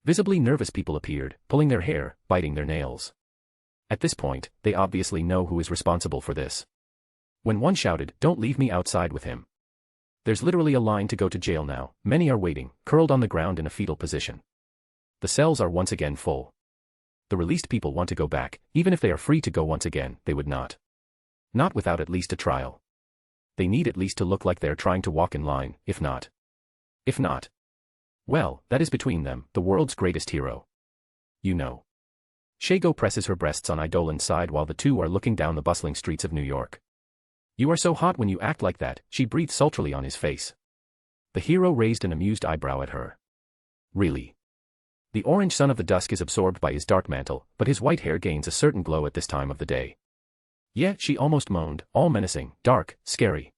Visibly nervous people appeared, pulling their hair, biting their nails. At this point, they obviously know who is responsible for this. When one shouted, don't leave me outside with him. There's literally a line to go to jail now, many are waiting, curled on the ground in a fetal position. The cells are once again full. The released people want to go back, even if they are free to go once again, they would not. Not without at least a trial. They need at least to look like they're trying to walk in line, if not. Well, that is between them, the world's greatest hero. You know. Shago presses her breasts on Idolin's side while the two are looking down the bustling streets of New York. You are so hot when you act like that, she breathed sultrily on his face. The hero raised an amused eyebrow at her. Really? The orange sun of the dusk is absorbed by his dark mantle, but his white hair gains a certain glow at this time of the day. Yeah, she almost moaned, all menacing, dark, scary.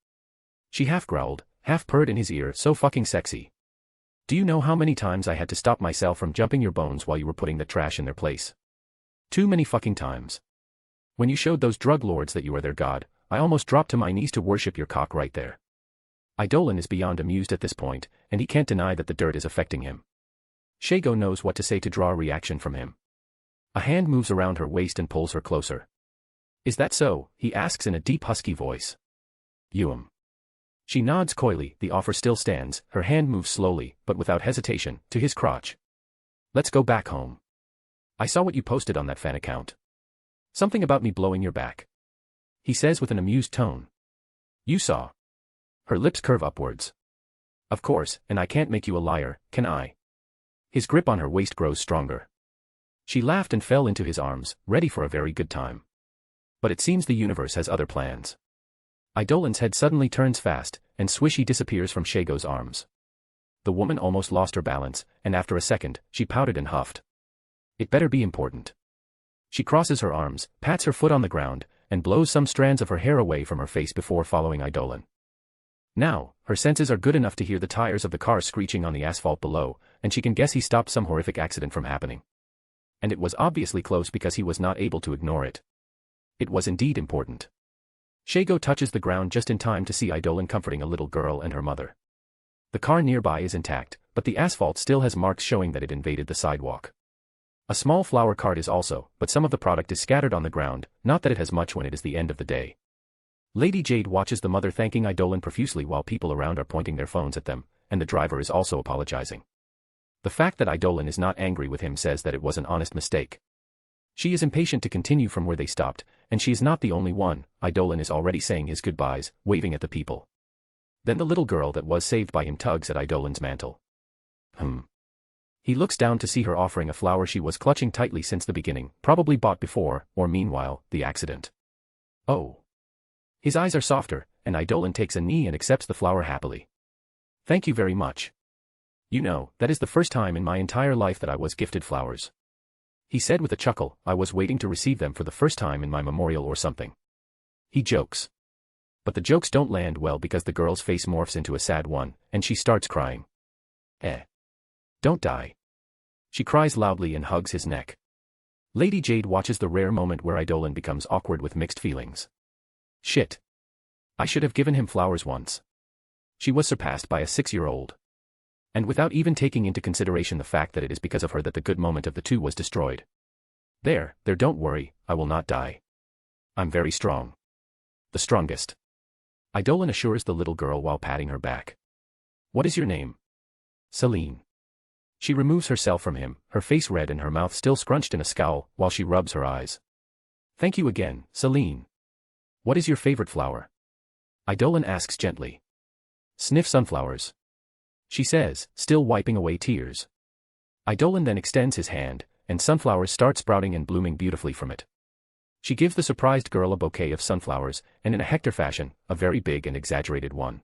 She half growled, half purred in his ear, so fucking sexy. Do you know how many times I had to stop myself from jumping your bones while you were putting the trash in their place? Too many fucking times. When you showed those drug lords that you are their god, I almost dropped to my knees to worship your cock right there. Idolin is beyond amused at this point, and he can't deny that the dirt is affecting him. Shago knows what to say to draw a reaction from him. A hand moves around her waist and pulls her closer. Is that so? He asks in a deep husky voice. She nods coyly, the offer still stands, her hand moves slowly, but without hesitation, to his crotch. Let's go back home. I saw what you posted on that fan account. Something about me blowing your back. He says with an amused tone. You saw. Her lips curve upwards. Of course, and I can't make you a liar, can I? His grip on her waist grows stronger. She laughed and fell into his arms, ready for a very good time. But it seems the universe has other plans. Idolin's head suddenly turns fast, and swish he disappears from Shago's arms. The woman almost lost her balance, and after a second, she pouted and huffed. It better be important. She crosses her arms, pats her foot on the ground, and blows some strands of her hair away from her face before following Idolin. Now, her senses are good enough to hear the tires of the car screeching on the asphalt below, and she can guess he stopped some horrific accident from happening. And it was obviously close because he was not able to ignore it. It was indeed important. Shago touches the ground just in time to see Idolin comforting a little girl and her mother. The car nearby is intact, but the asphalt still has marks showing that it invaded the sidewalk. A small flower cart is also, but some of the product is scattered on the ground, not that it has much when it is the end of the day. Lady Jade watches the mother thanking Idolin profusely while people around are pointing their phones at them, and the driver is also apologizing. The fact that Idolin is not angry with him says that it was an honest mistake. She is impatient to continue from where they stopped, and she is not the only one. Idolin is already saying his goodbyes, waving at the people. Then the little girl that was saved by him tugs at Idolin's mantle. He looks down to see her offering a flower she was clutching tightly since the beginning, probably bought before, or meanwhile, the accident. Oh. His eyes are softer, and Idolin takes a knee and accepts the flower happily. Thank you very much. You know, that is the first time in my entire life that I was gifted flowers. He said with a chuckle, I was waiting to receive them for the first time in my memorial or something. He jokes. But the jokes don't land well because the girl's face morphs into a sad one, and she starts crying. Don't die. She cries loudly and hugs his neck. Lady Jade watches the rare moment where Idolin becomes awkward with mixed feelings. Shit. I should have given him flowers once. She was surpassed by a 6-year-old. And without even taking into consideration the fact that it is because of her that the good moment of the two was destroyed. There, don't worry, I will not die. I'm very strong. The strongest. Idolin assures the little girl while patting her back. What is your name? Celine. She removes herself from him, her face red and her mouth still scrunched in a scowl, while she rubs her eyes. Thank you again, Celine. What is your favorite flower? Idolin asks gently. Sniff sunflowers. She says, still wiping away tears. Idolin then extends his hand, and sunflowers start sprouting and blooming beautifully from it. She gives the surprised girl a bouquet of sunflowers, and in a Hector fashion, a very big and exaggerated one.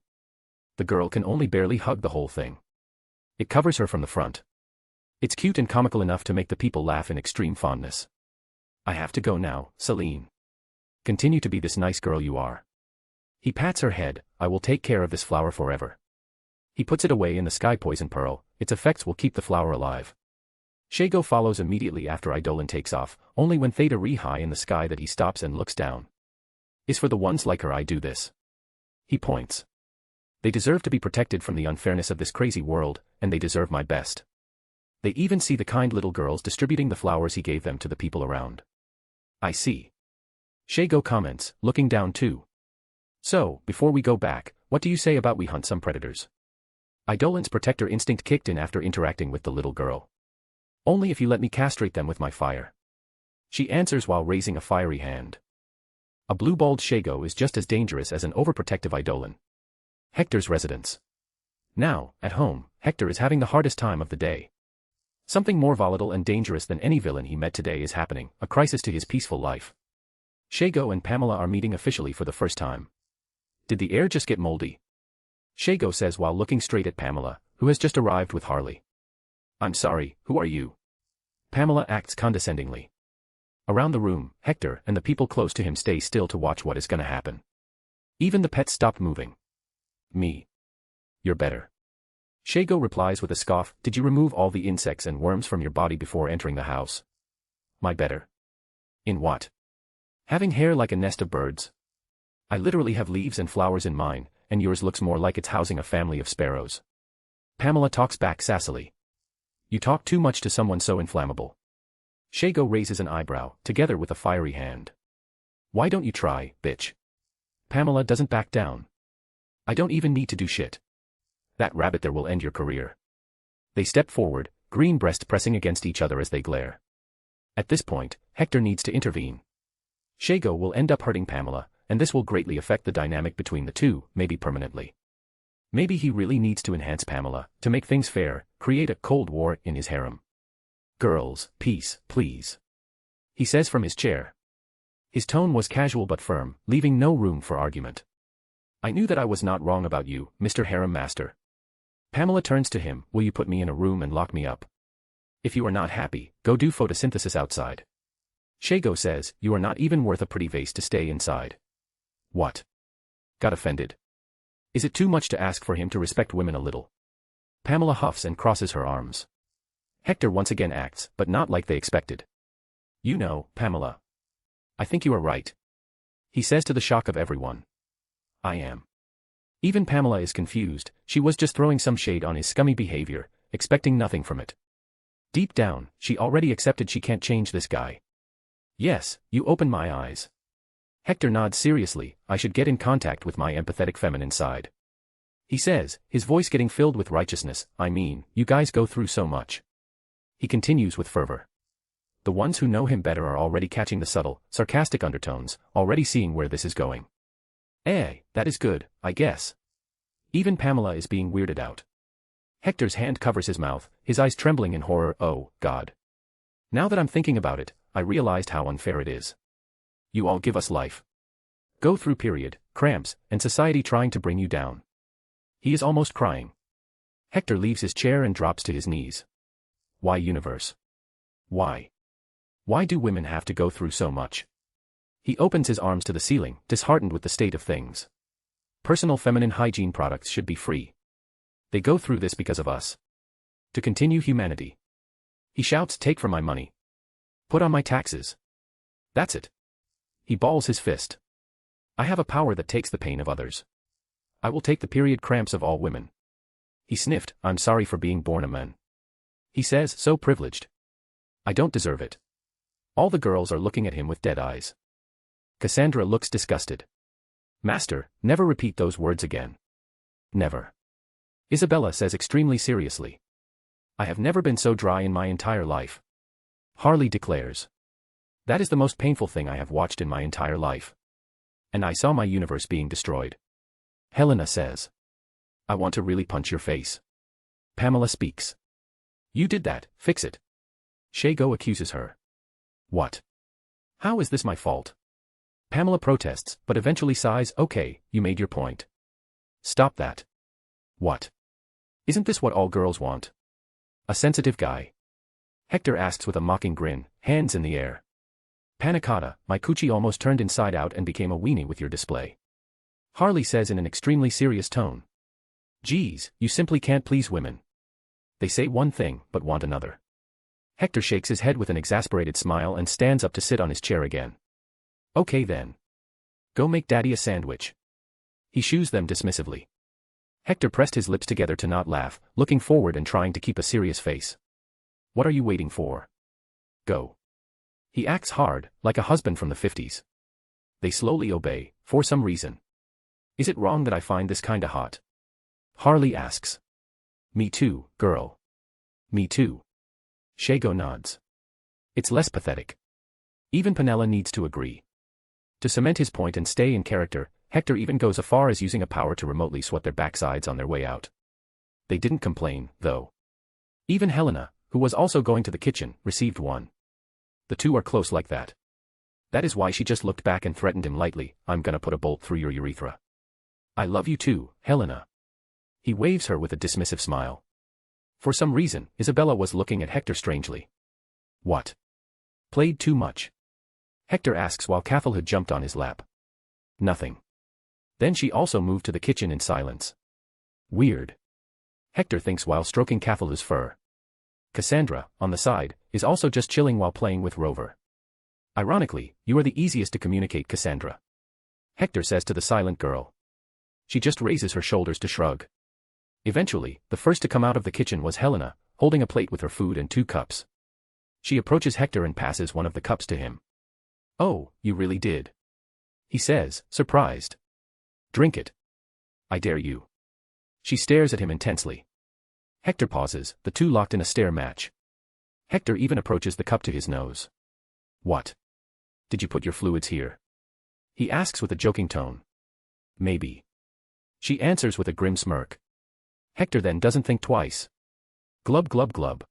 The girl can only barely hug the whole thing. It covers her from the front. It's cute and comical enough to make the people laugh in extreme fondness. I have to go now, Celine. Continue to be this nice girl you are. He pats her head, I will take care of this flower forever. He puts it away in the sky poison pearl, its effects will keep the flower alive. Shago follows immediately after Idolin takes off, only when Theta re high in the sky that he stops and looks down. Is for the ones like her I do this. He points. They deserve to be protected from the unfairness of this crazy world, and they deserve my best. They even see the kind little girls distributing the flowers he gave them to the people around. I see. Shago comments, looking down too. So, before we go back, what do you say about we hunt some predators? Idolin's protector instinct kicked in after interacting with the little girl. Only if you let me castrate them with my fire. She answers while raising a fiery hand. A blue-balled Shago is just as dangerous as an overprotective Idolin. Hector's residence. Now, at home, Hector is having the hardest time of the day. Something more volatile and dangerous than any villain he met today is happening, a crisis to his peaceful life. Shago and Pamela are meeting officially for the first time. Did the air just get moldy? Shago says while looking straight at Pamela, who has just arrived with Harley. I'm sorry, who are you? Pamela acts condescendingly. Around the room, Hector and the people close to him stay still to watch what is gonna happen. Even the pets stopped moving. Me. You're better. Shago replies with a scoff, did you remove all the insects and worms from your body before entering the house? My better. In what? Having hair like a nest of birds. I literally have leaves and flowers in mine, and yours looks more like it's housing a family of sparrows. Pamela talks back sassily. You talk too much to someone so inflammable. Shago raises an eyebrow, together with a fiery hand. Why don't you try, bitch? Pamela doesn't back down. I don't even need to do shit. That rabbit there will end your career. They step forward, green breasts pressing against each other as they glare. At this point, Hector needs to intervene. Shago will end up hurting Pamela, and this will greatly affect the dynamic between the two, maybe permanently. Maybe he really needs to enhance Pamela, to make things fair, create a cold war in his harem. Girls, peace, please. He says from his chair. His tone was casual but firm, leaving no room for argument. I knew that I was not wrong about you, Mr. Harem Master. Pamela turns to him, will you put me in a room and lock me up? If you are not happy, go do photosynthesis outside. Shago says, you are not even worth a pretty vase to stay inside. What? Got offended. Is it too much to ask for him to respect women a little? Pamela huffs and crosses her arms. Hector once again acts, but not like they expected. You know, Pamela. I think you are right. He says to the shock of everyone. I am. Even Pamela is confused, she was just throwing some shade on his scummy behavior, expecting nothing from it. Deep down, she already accepted she can't change this guy. Yes, you open my eyes. Hector nods seriously, I should get in contact with my empathetic feminine side. He says, his voice getting filled with righteousness, I mean, you guys go through so much. He continues with fervor. The ones who know him better are already catching the subtle, sarcastic undertones, already seeing where this is going. That is good, I guess. Even Pamela is being weirded out. Hector's hand covers his mouth, his eyes trembling in horror. Oh, God. Now that I'm thinking about it, I realized how unfair it is. You all give us life. Go through period, cramps, and society trying to bring you down. He is almost crying. Hector leaves his chair and drops to his knees. Why, universe? Why? Why do women have to go through so much? He opens his arms to the ceiling, disheartened with the state of things. Personal feminine hygiene products should be free. They go through this because of us. To continue humanity. He shouts, take from my money. Put on my taxes. That's it. He balls his fist. I have a power that takes the pain of others. I will take the period cramps of all women. He sniffed, I'm sorry for being born a man. He says, so privileged. I don't deserve it. All the girls are looking at him with dead eyes. Cassandra looks disgusted. Master, never repeat those words again. Never. Isabella says extremely seriously. I have never been so dry in my entire life. Harley declares. That is the most painful thing I have watched in my entire life. And I saw my universe being destroyed. Helena says. I want to really punch your face. Pamela speaks. You did that, fix it. Shago accuses her. What? How is this my fault? Pamela protests, but eventually sighs, okay, you made your point. Stop that. What? Isn't this what all girls want? A sensitive guy. Hector asks with a mocking grin, hands in the air. Panicotta, my coochie almost turned inside out and became a weenie with your display. Harley says in an extremely serious tone. Geez, you simply can't please women. They say one thing, but want another. Hector shakes his head with an exasperated smile and stands up to sit on his chair again. Okay then. Go make daddy a sandwich. He shoos them dismissively. Hector pressed his lips together to not laugh, looking forward and trying to keep a serious face. What are you waiting for? Go. He acts hard, like a husband from the 50s. They slowly obey, for some reason. Is it wrong that I find this kinda hot? Harley asks. Me too, girl. Me too. Shago nods. It's less pathetic. Even Penella needs to agree. To cement his point and stay in character, Hector even goes as far as using a power to remotely sweat their backsides on their way out. They didn't complain, though. Even Helena, who was also going to the kitchen, received one. The two are close like that. That is why she just looked back and threatened him lightly, I'm gonna put a bolt through your urethra. I love you too, Helena. He waves her with a dismissive smile. For some reason, Isabella was looking at Hector strangely. What? Played too much? Hector asks while Cathal had jumped on his lap. Nothing. Then she also moved to the kitchen in silence. Weird. Hector thinks while stroking Cathal's fur. Cassandra, on the side, is also just chilling while playing with Rover. Ironically, you are the easiest to communicate, Cassandra. Hector says to the silent girl. She just raises her shoulders to shrug. Eventually, the first to come out of the kitchen was Helena, holding a plate with her food and 2 cups. She approaches Hector and passes one of the cups to him. Oh, you really did. He says, surprised. Drink it. I dare you. She stares at him intensely. Hector pauses, the two locked in a stare match. Hector even approaches the cup to his nose. What? Did you put your fluids here? He asks with a joking tone. Maybe. She answers with a grim smirk. Hector then doesn't think twice. Glub glub glub.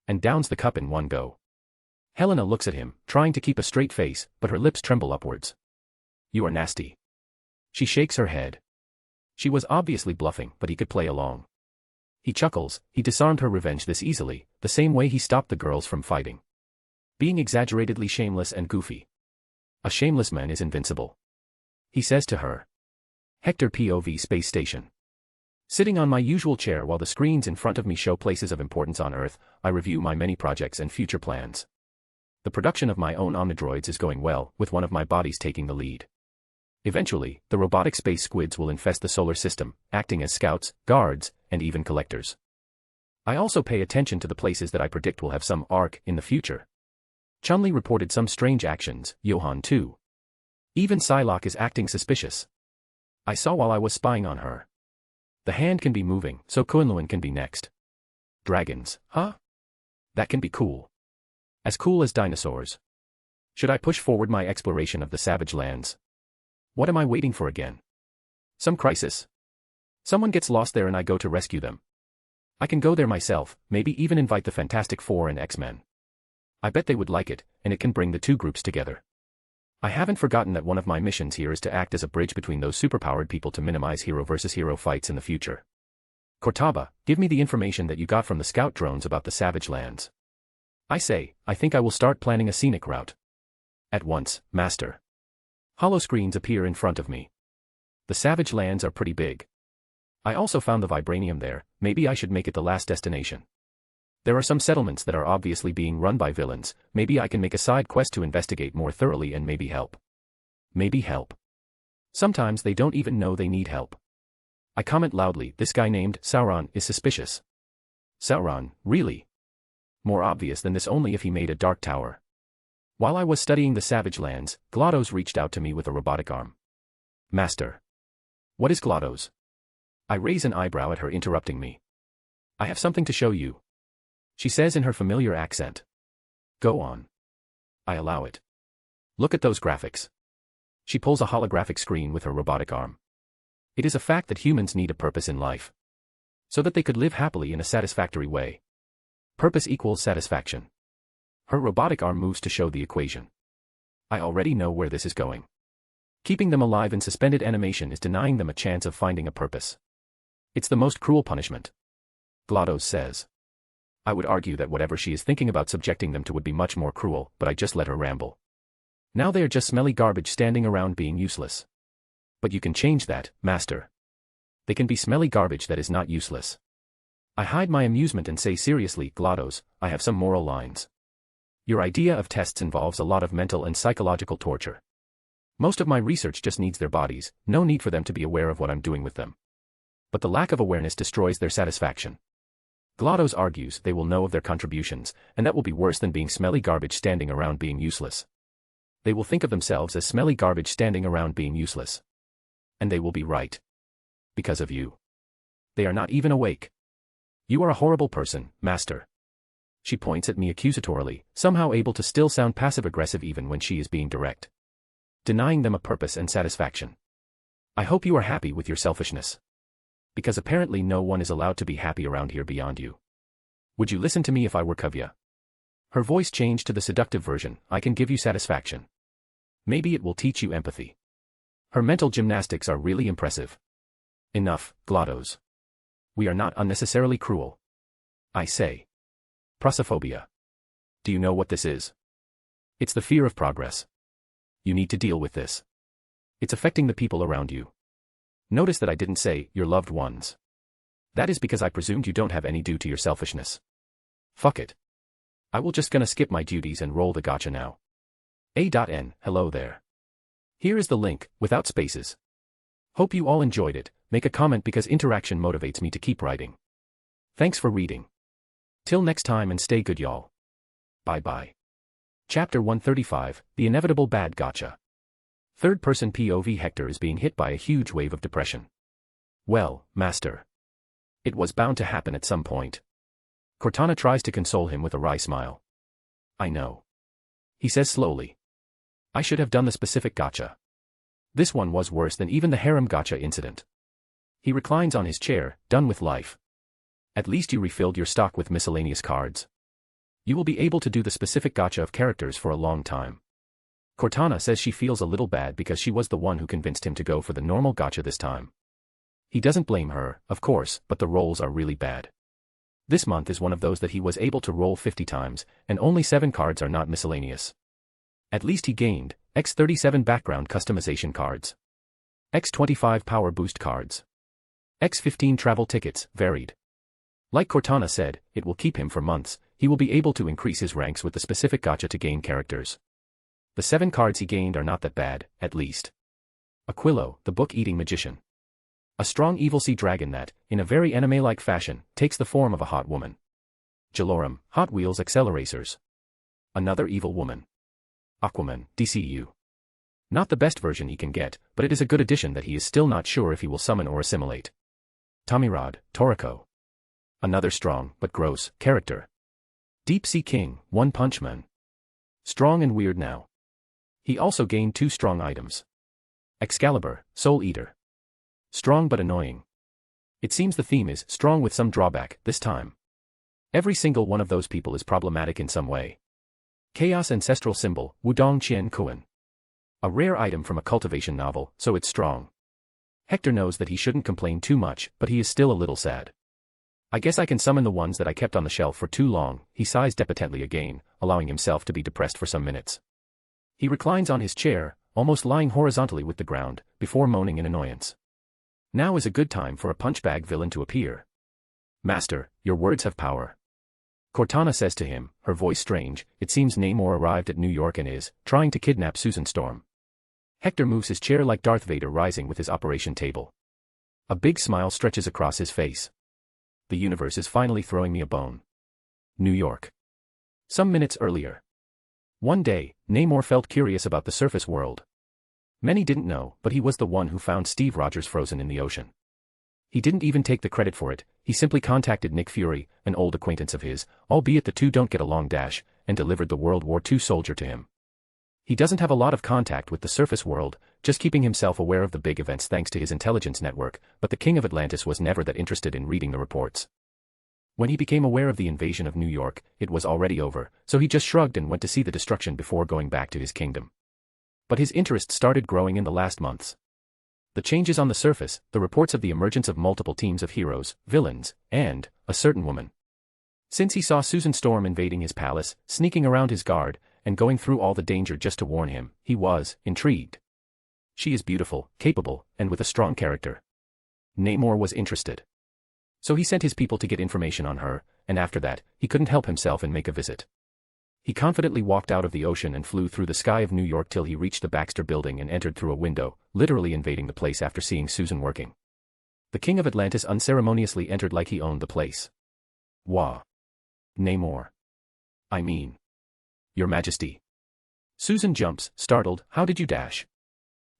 And downs the cup in one go. Helena looks at him, trying to keep a straight face, but her lips tremble upwards. You are nasty. She shakes her head. She was obviously bluffing, but he could play along. He chuckles, he disarmed her revenge this easily, the same way he stopped the girls from fighting. Being exaggeratedly shameless and goofy. A shameless man is invincible. He says to her. Hector POV Space Station. Sitting on my usual chair while the screens in front of me show places of importance on Earth, I review my many projects and future plans. The production of my own omnidroids is going well, with one of my bodies taking the lead. Eventually, the robotic space squids will infest the solar system, acting as scouts, guards, and even collectors. I also pay attention to the places that I predict will have some arc in the future. Chun-Li reported some strange actions, Johan too. Even Psylocke is acting suspicious. I saw while I was spying on her. The hand can be moving, so Kunlun can be next. Dragons, huh? That can be cool. As cool as dinosaurs. Should I push forward my exploration of the savage lands? What am I waiting for again? Some crisis? Someone gets lost there and I go to rescue them. I can go there myself, maybe even invite the Fantastic Four and X-Men. I bet they would like it, and it can bring the two groups together. I haven't forgotten that one of my missions here is to act as a bridge between those superpowered people to minimize hero versus hero fights in the future. Cortaba, give me the information that you got from the scout drones about the Savage Lands. I think I will start planning a scenic route. At once, Master. Holoscreens appear in front of me. The Savage Lands are pretty big. I also found the vibranium there, maybe I should make it the last destination. There are some settlements that are obviously being run by villains, maybe I can make a side quest to investigate more thoroughly and maybe help. Maybe help. Sometimes they don't even know they need help. I comment loudly, this guy named Sauron is suspicious. Sauron, really? More obvious than this only if he made a dark tower. While I was studying the Savage Lands, GLaDOS reached out to me with a robotic arm. Master. What is GLaDOS? I raise an eyebrow at her interrupting me. I have something to show you. She says in her familiar accent. Go on. I allow it. Look at those graphics. She pulls a holographic screen with her robotic arm. It is a fact that humans need a purpose in life. So that they could live happily in a satisfactory way. Purpose equals satisfaction. Her robotic arm moves to show the equation. I already know where this is going. Keeping them alive in suspended animation is denying them a chance of finding a purpose. It's the most cruel punishment. GLaDOS says. I would argue that whatever she is thinking about subjecting them to would be much more cruel, but I just let her ramble. Now they are just smelly garbage standing around being useless. But you can change that, Master. They can be smelly garbage that is not useless. I hide my amusement and say seriously, GLaDOS, I have some moral lines. Your idea of tests involves a lot of mental and psychological torture. Most of my research just needs their bodies, no need for them to be aware of what I'm doing with them. But the lack of awareness destroys their satisfaction. GLaDOS argues they will know of their contributions, and that will be worse than being smelly garbage standing around being useless. They will think of themselves as smelly garbage standing around being useless. And they will be right. Because of you. They are not even awake. You are a horrible person, Master. She points at me accusatorily, somehow able to still sound passive-aggressive even when she is being direct. Denying them a purpose and satisfaction. I hope you are happy with your selfishness. Because apparently no one is allowed to be happy around here beyond you. Would you listen to me if I were Kavya? Her voice changed to the seductive version, I can give you satisfaction. Maybe it will teach you empathy. Her mental gymnastics are really impressive. Enough, GLaDOS. We are not unnecessarily cruel. I say. Prosophonia. Do you know what this is? It's the fear of progress. You need to deal with this. It's affecting the people around you. Notice that I didn't say, your loved ones. That is because I presumed you don't have any due to your selfishness. Fuck it. I will just gonna skip my duties and roll the gacha now. A.N. Hello there. Here is the link, without spaces. Hope you all enjoyed it, make a comment because interaction motivates me to keep writing. Thanks for reading. Till next time and stay good y'all. Bye bye. Chapter 135, The Inevitable Bad Gacha. Third-person POV Hector is being hit by a huge wave of depression. Well, Master. It was bound to happen at some point. Cortana tries to console him with a wry smile. I know. He says slowly. I should have done the specific gacha. This one was worse than even the harem gacha incident. He reclines on his chair, done with life. At least you refilled your stock with miscellaneous cards. You will be able to do the specific gacha of characters for a long time. Cortana says she feels a little bad because she was the one who convinced him to go for the normal gacha this time. He doesn't blame her, of course, but the rolls are really bad. This month is one of those that he was able to roll 50 times, and only 7 cards are not miscellaneous. At least he gained X37 background customization cards, X25 power boost cards, X15 travel tickets, varied. Like Cortana said, it will keep him for months, he will be able to increase his ranks with the specific gacha to gain characters. The 7 cards he gained are not that bad, at least. Aquilo, the book-eating magician. A strong evil sea dragon that, in a very anime-like fashion, takes the form of a hot woman. Jalorum, Hot Wheels Acceleracers. Another evil woman. Aquaman, DCU. Not the best version he can get, but it is a good addition that he is still not sure if he will summon or assimilate. Tomirod, Toriko. Another strong, but gross, character. Deep Sea King, One Punch Man. Strong and weird now. He also gained 2 strong items. Excalibur, Soul Eater. Strong but annoying. It seems the theme is strong with some drawback this time. Every single one of those people is problematic in some way. Chaos Ancestral Symbol, Wudong Qian Kuan. A rare item from a cultivation novel, so it's strong. Hector knows that he shouldn't complain too much, but he is still a little sad. I guess I can summon the ones that I kept on the shelf for too long, he sighs dependently again, allowing himself to be depressed for some minutes. He reclines on his chair, almost lying horizontally with the ground, before moaning in annoyance. Now is a good time for a punchbag villain to appear. Master, your words have power. Cortana says to him, her voice strange. It seems Namor arrived at New York and is trying to kidnap Susan Storm. Hector moves his chair like Darth Vader rising with his operation table. A big smile stretches across his face. The universe is finally throwing me a bone. New York. Some minutes earlier. One day, Namor felt curious about the surface world. Many didn't know, but he was the one who found Steve Rogers frozen in the ocean. He didn't even take the credit for it, he simply contacted Nick Fury, an old acquaintance of his, albeit the two don't get along and delivered the World War II soldier to him. He doesn't have a lot of contact with the surface world, just keeping himself aware of the big events thanks to his intelligence network, but the King of Atlantis was never that interested in reading the reports. When he became aware of the invasion of New York, it was already over, so he just shrugged and went to see the destruction before going back to his kingdom. But his interest started growing in the last months. The changes on the surface, the reports of the emergence of multiple teams of heroes, villains, and a certain woman. Since he saw Susan Storm invading his palace, sneaking around his guard, and going through all the danger just to warn him, he was intrigued. She is beautiful, capable, and with a strong character. Namor was interested. So he sent his people to get information on her, and after that, he couldn't help himself and make a visit. He confidently walked out of the ocean and flew through the sky of New York till he reached the Baxter Building and entered through a window, literally invading the place after seeing Susan working. The King of Atlantis unceremoniously entered like he owned the place. Wah. Namor. I mean. Your Majesty. Susan jumps, startled. How did you dash?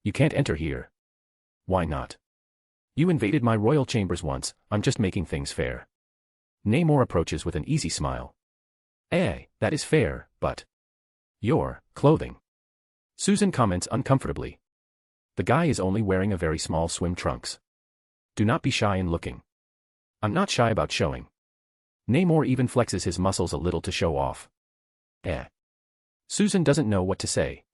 You can't enter here. Why not? You invaded my royal chambers once, I'm just making things fair. Namor approaches with an easy smile. That is fair, but... Your clothing. Susan comments uncomfortably. The guy is only wearing a very small swim trunks. Do not be shy in looking. I'm not shy about showing. Namor even flexes his muscles a little to show off. Susan doesn't know what to say.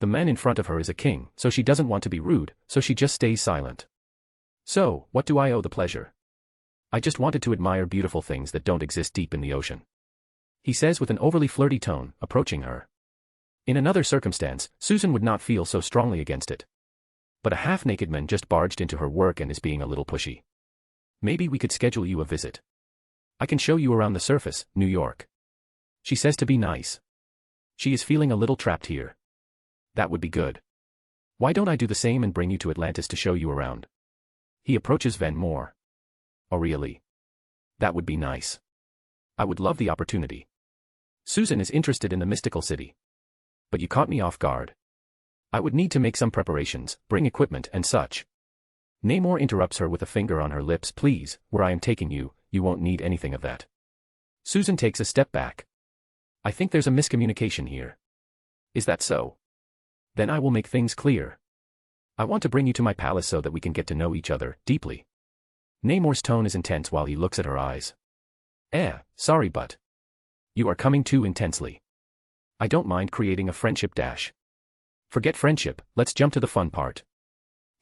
The man in front of her is a king, so she doesn't want to be rude, so she just stays silent. So, what do I owe the pleasure? I just wanted to admire beautiful things that don't exist deep in the ocean. He says with an overly flirty tone, approaching her. In another circumstance, Susan would not feel so strongly against it. But a half-naked man just barged into her work and is being a little pushy. Maybe we could schedule you a visit. I can show you around the surface, New York. She says to be nice. She is feeling a little trapped here. That would be good. Why don't I do the same and bring you to Atlantis to show you around? He approaches Van Moore. Oh really? That would be nice. I would love the opportunity. Susan is interested in the mystical city. But you caught me off guard. I would need to make some preparations, bring equipment and such. Namor interrupts her with a finger on her lips. Please, where I am taking you, you won't need anything of that. Susan takes a step back. I think there's a miscommunication here. Is that so? Then I will make things clear. I want to bring you to my palace so that we can get to know each other deeply. Namor's tone is intense while he looks at her eyes. Sorry but... You are coming too intensely. I don't mind creating a friendship dash. Forget friendship, let's jump to the fun part.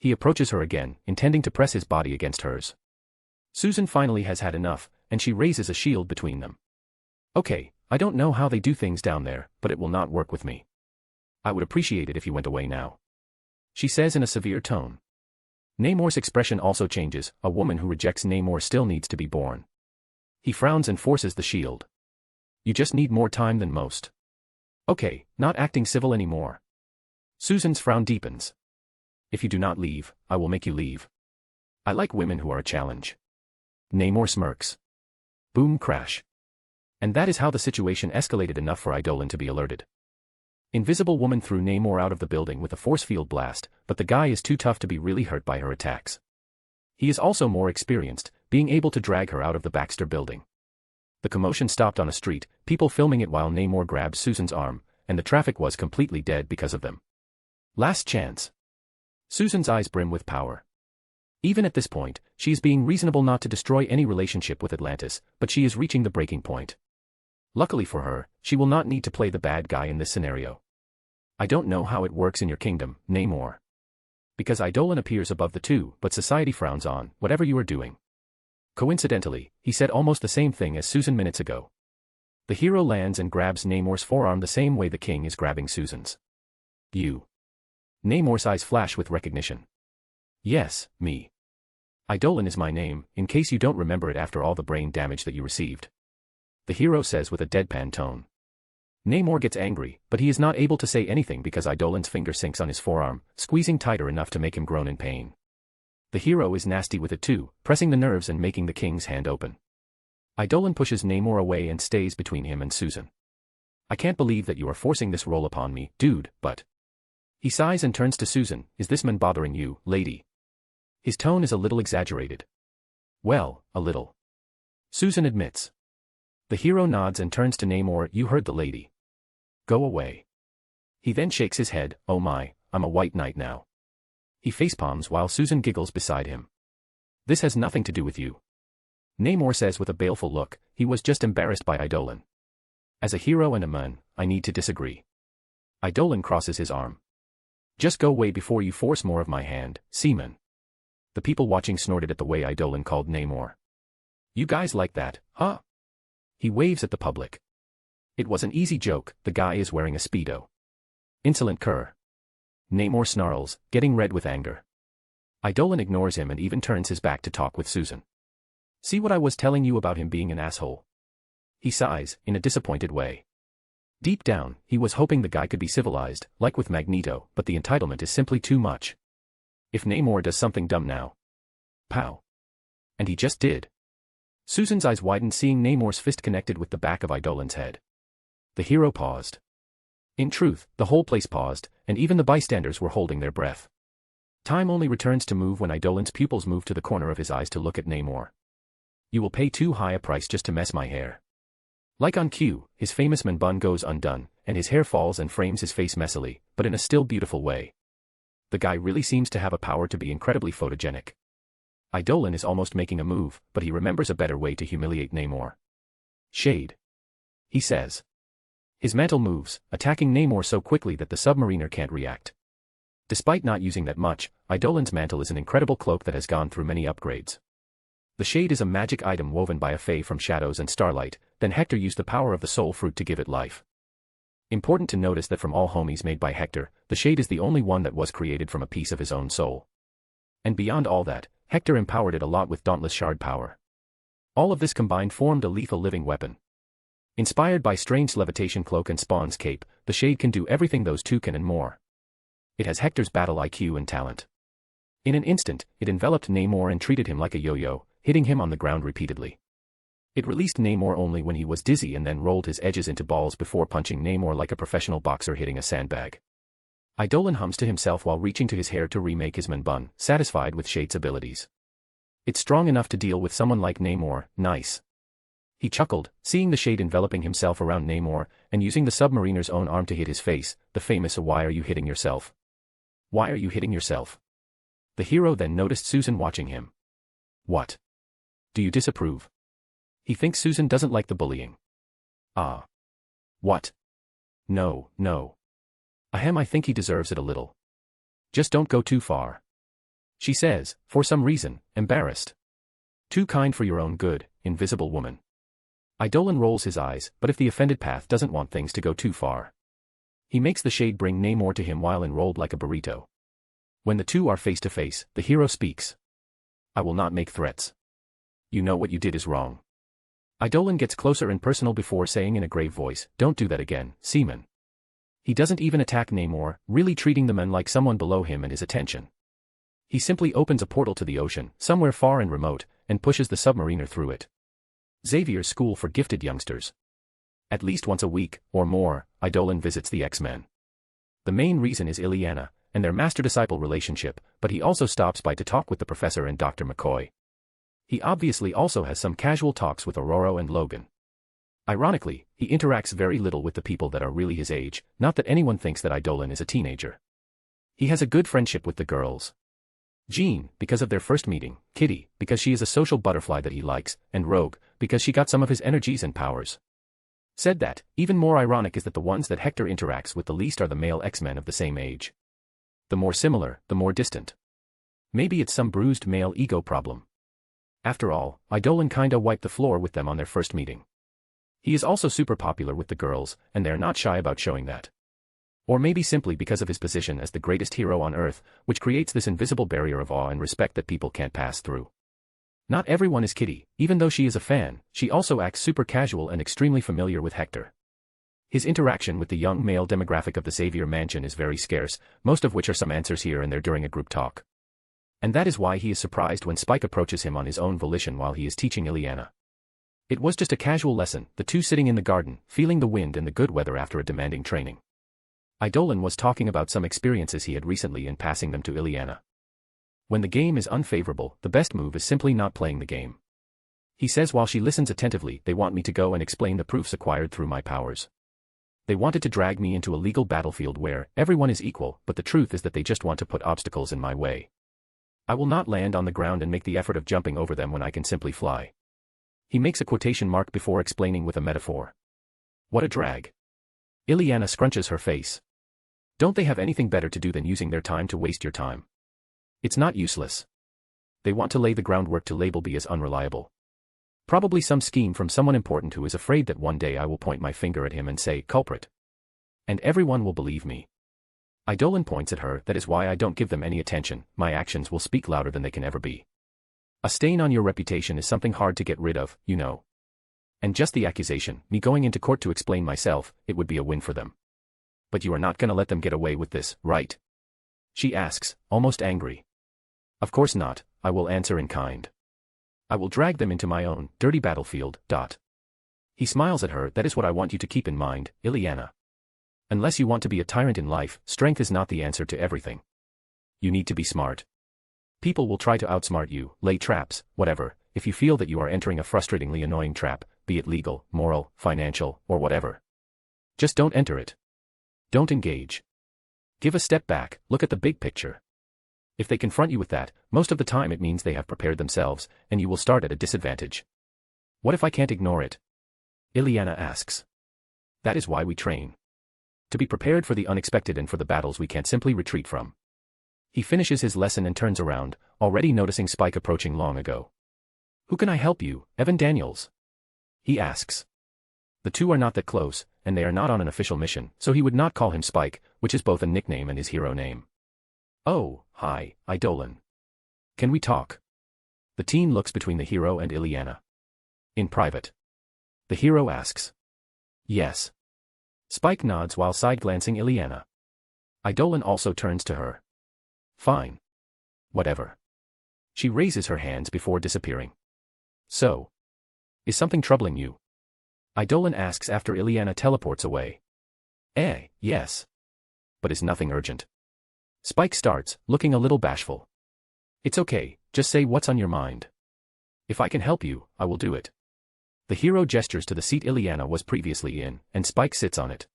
He approaches her again, intending to press his body against hers. Susan finally has had enough, and she raises a shield between them. Okay, I don't know how they do things down there, but it will not work with me. I would appreciate it if you went away now. She says in a severe tone. Namor's expression also changes. A woman who rejects Namor still needs to be born. He frowns and forces the shield. You just need more time than most. Okay, not acting civil anymore. Susan's frown deepens. If you do not leave, I will make you leave. I like women who are a challenge. Namor smirks. Boom crash. And that is how the situation escalated enough for Eidolon to be alerted. Invisible Woman threw Namor out of the building with a force field blast, but the guy is too tough to be really hurt by her attacks. He is also more experienced, being able to drag her out of the Baxter Building. The commotion stopped on a street, people filming it while Namor grabbed Susan's arm, and the traffic was completely dead because of them. Last chance. Susan's eyes brim with power. Even at this point, she is being reasonable not to destroy any relationship with Atlantis, but she is reaching the breaking point. Luckily for her, she will not need to play the bad guy in this scenario. I don't know how it works in your kingdom, Namor. Because Eidolon appears above the two, but society frowns on whatever you are doing. Coincidentally, he said almost the same thing as Susan minutes ago. The hero lands and grabs Namor's forearm the same way the king is grabbing Susan's. You. Namor's eyes flash with recognition. Yes, me. Eidolon is my name, in case you don't remember it after all the brain damage that you received. The hero says with a deadpan tone. Namor gets angry, but he is not able to say anything because Eidolon's finger sinks on his forearm, squeezing tighter enough to make him groan in pain. The hero is nasty with it too, pressing the nerves and making the king's hand open. Eidolon pushes Namor away and stays between him and Susan. I can't believe that you are forcing this role upon me, dude, but... He sighs and turns to Susan. Is this man bothering you, lady? His tone is a little exaggerated. Well, a little. Susan admits. The hero nods and turns to Namor. You heard the lady. Go away. He then shakes his head. Oh my, I'm a white knight now. He facepalms while Susan giggles beside him. This has nothing to do with you. Namor says with a baleful look. He was just embarrassed by Eidolon. As a hero and a man, I need to disagree. Eidolon crosses his arm. Just go away before you force more of my hand, seaman. The people watching snorted at the way Eidolon called Namor. You guys like that, huh? He waves at the public. It was an easy joke, the guy is wearing a Speedo. Insolent cur. Namor snarls, getting red with anger. Eidolon ignores him and even turns his back to talk with Susan. See what I was telling you about him being an asshole? He sighs, in a disappointed way. Deep down, he was hoping the guy could be civilized, like with Magneto, but the entitlement is simply too much. If Namor does something dumb now. Pow. And he just did. Susan's eyes widened seeing Namor's fist connected with the back of Eidolon's head. The hero paused. In truth, the whole place paused, and even the bystanders were holding their breath. Time only returns to move when Eidolon's pupils move to the corner of his eyes to look at Namor. You will pay too high a price just to mess my hair. Like on cue, his famous man bun goes undone, and his hair falls and frames his face messily, but in a still beautiful way. The guy really seems to have a power to be incredibly photogenic. Eidolon is almost making a move, but he remembers a better way to humiliate Namor. Shade. He says. His mantle moves, attacking Namor so quickly that the submariner can't react. Despite not using that much, Eidolon's mantle is an incredible cloak that has gone through many upgrades. The shade is a magic item woven by a fae from shadows and starlight, then Hector used the power of the soul fruit to give it life. Important to notice that from all homies made by Hector, the shade is the only one that was created from a piece of his own soul. And beyond all that, Hector empowered it a lot with dauntless shard power. All of this combined formed a lethal living weapon. Inspired by Strange's levitation cloak and Spawn's cape, the shade can do everything those two can and more. It has Hector's battle IQ and talent. In an instant, it enveloped Namor and treated him like a yo-yo, hitting him on the ground repeatedly. It released Namor only when he was dizzy and then rolled his edges into balls before punching Namor like a professional boxer hitting a sandbag. Eidolon hums to himself while reaching to his hair to remake his man bun, satisfied with Shade's abilities. It's strong enough to deal with someone like Namor, nice. He chuckled, seeing the shade enveloping himself around Namor, and using the submariner's own arm to hit his face, the famous "Why are you hitting yourself? Why are you hitting yourself?" The hero then noticed Susan watching him. What? Do you disapprove? He thinks Susan doesn't like the bullying. Ah. What? No, no. Ahem, I think he deserves it a little. Just don't go too far. She says, for some reason, embarrassed. Too kind for your own good, invisible woman. Eidolon rolls his eyes, but if the offended path doesn't want things to go too far. He makes the shade bring Namor to him while enrolled like a burrito. When the two are face to face, the hero speaks. I will not make threats. You know what you did is wrong. Eidolon gets closer and personal before saying in a grave voice, don't do that again, seaman. He doesn't even attack Namor, really treating the man like someone below him and his attention. He simply opens a portal to the ocean, somewhere far and remote, and pushes the submariner through it. Xavier's school for gifted youngsters. At least once a week, or more, Eidolon visits the X-Men. The main reason is Illyana, and their master-disciple relationship, but he also stops by to talk with the professor and Dr. McCoy. He obviously also has some casual talks with Aurora and Logan. Ironically, he interacts very little with the people that are really his age, not that anyone thinks that Eidolon is a teenager. He has a good friendship with the girls. Jean, because of their first meeting, Kitty, because she is a social butterfly that he likes, and Rogue, because she got some of his energies and powers. Said that, even more ironic is that the ones that Hector interacts with the least are the male X-Men of the same age. The more similar, the more distant. Maybe it's some bruised male ego problem. After all, Eidolon kinda wiped the floor with them on their first meeting. He is also super popular with the girls, and they're not shy about showing that. Or maybe simply because of his position as the greatest hero on Earth, which creates this invisible barrier of awe and respect that people can't pass through. Not everyone is Kitty, even though she is a fan, she also acts super casual and extremely familiar with Hector. His interaction with the young male demographic of the Xavier Mansion is very scarce, most of which are some answers here and there during a group talk. And that is why he is surprised when Spike approaches him on his own volition while he is teaching Ileana. It was just a casual lesson, the two sitting in the garden, feeling the wind and the good weather after a demanding training. Eidolon was talking about some experiences he had recently and passing them to Ileana. When the game is unfavorable, the best move is simply not playing the game. He says while she listens attentively, they want me to go and explain the proofs acquired through my powers. They wanted to drag me into a legal battlefield where everyone is equal, but the truth is that they just want to put obstacles in my way. I will not land on the ground and make the effort of jumping over them when I can simply fly. He makes a quotation mark before explaining with a metaphor. What a drag. Ileana scrunches her face. Don't they have anything better to do than using their time to waste your time? It's not useless. They want to lay the groundwork to label me as unreliable. Probably some scheme from someone important who is afraid that one day I will point my finger at him and say, culprit. And everyone will believe me. Eidolon points at her, that is why I don't give them any attention, my actions will speak louder than they can ever be. A stain on your reputation is something hard to get rid of, you know. And just the accusation, me going into court to explain myself, it would be a win for them. But you are not gonna let them get away with this, right? She asks, almost angry. Of course not, I will answer in kind. I will drag them into my own dirty battlefield. He smiles at her, that is what I want you to keep in mind, Ileana. Unless you want to be a tyrant in life, strength is not the answer to everything. You need to be smart. People will try to outsmart you, lay traps, whatever, if you feel that you are entering a frustratingly annoying trap, be it legal, moral, financial, or whatever. Just don't enter it. Don't engage. Give a step back, look at the big picture. If they confront you with that, most of the time it means they have prepared themselves, and you will start at a disadvantage. What if I can't ignore it? Ileana asks. That is why we train. To be prepared for the unexpected and for the battles we can't simply retreat from. He finishes his lesson and turns around, already noticing Spike approaching long ago. Who can I help you, Evan Daniels? He asks. The two are not that close, and they are not on an official mission, so he would not call him Spike, which is both a nickname and his hero name. Oh, hi, Eidolon. Can we talk? The teen looks between the hero and Ileana. In private. The hero asks. Yes. Spike nods while side-glancing Ileana. Eidolon also turns to her. Fine. Whatever. She raises her hands before disappearing. So. Is something troubling you? Eidolon asks after Ileana teleports away. Yes. But is nothing urgent? Spike starts, looking a little bashful. It's okay, just say what's on your mind. If I can help you, I will do it. The hero gestures to the seat Ileana was previously in, and Spike sits on it.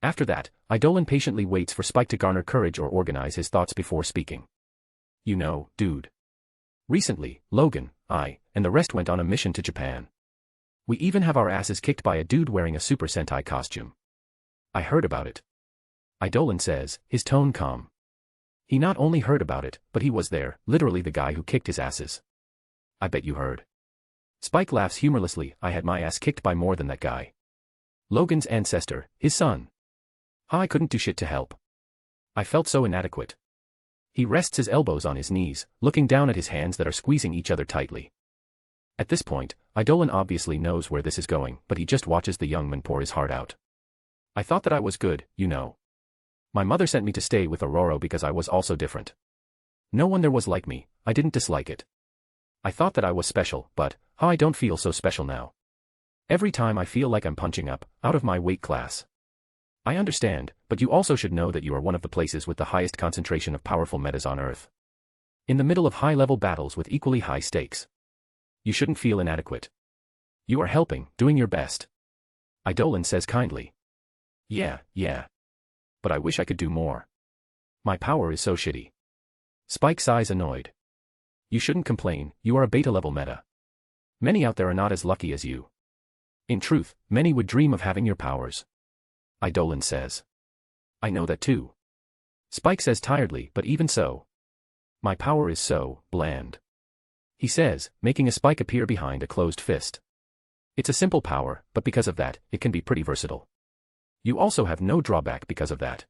After that, Eidolon patiently waits for Spike to garner courage or organize his thoughts before speaking. You know, dude. Recently, Logan, I, and the rest went on a mission to Japan. We even have our asses kicked by a dude wearing a Super Sentai costume. I heard about it. Eidolon says, his tone calm. He not only heard about it, but he was there, literally the guy who kicked his asses. I bet you heard. Spike laughs humorlessly, I had my ass kicked by more than that guy. Logan's ancestor, his son. I couldn't do shit to help. I felt so inadequate. He rests his elbows on his knees, looking down at his hands that are squeezing each other tightly. At this point, Eidolon obviously knows where this is going, but he just watches the young man pour his heart out. I thought that I was good, you know. My mother sent me to stay with Aurora because I was also different. No one there was like me, I didn't dislike it. I thought that I was special, but, I don't feel so special now. Every time I feel like I'm punching up, out of my weight class. I understand, but you also should know that you are one of the places with the highest concentration of powerful metas on Earth. In the middle of high-level battles with equally high stakes. You shouldn't feel inadequate. You are helping, doing your best. Eidolon says kindly. Yeah. But I wish I could do more. My power is so shitty. Spike sighs annoyed. You shouldn't complain, you are a beta-level meta. Many out there are not as lucky as you. In truth, many would dream of having your powers. Eidolon says. I know that too. Spike says tiredly, but even so. My power is so bland. He says, making a spike appear behind a closed fist. It's a simple power, but because of that, it can be pretty versatile. You also have no drawback because of that.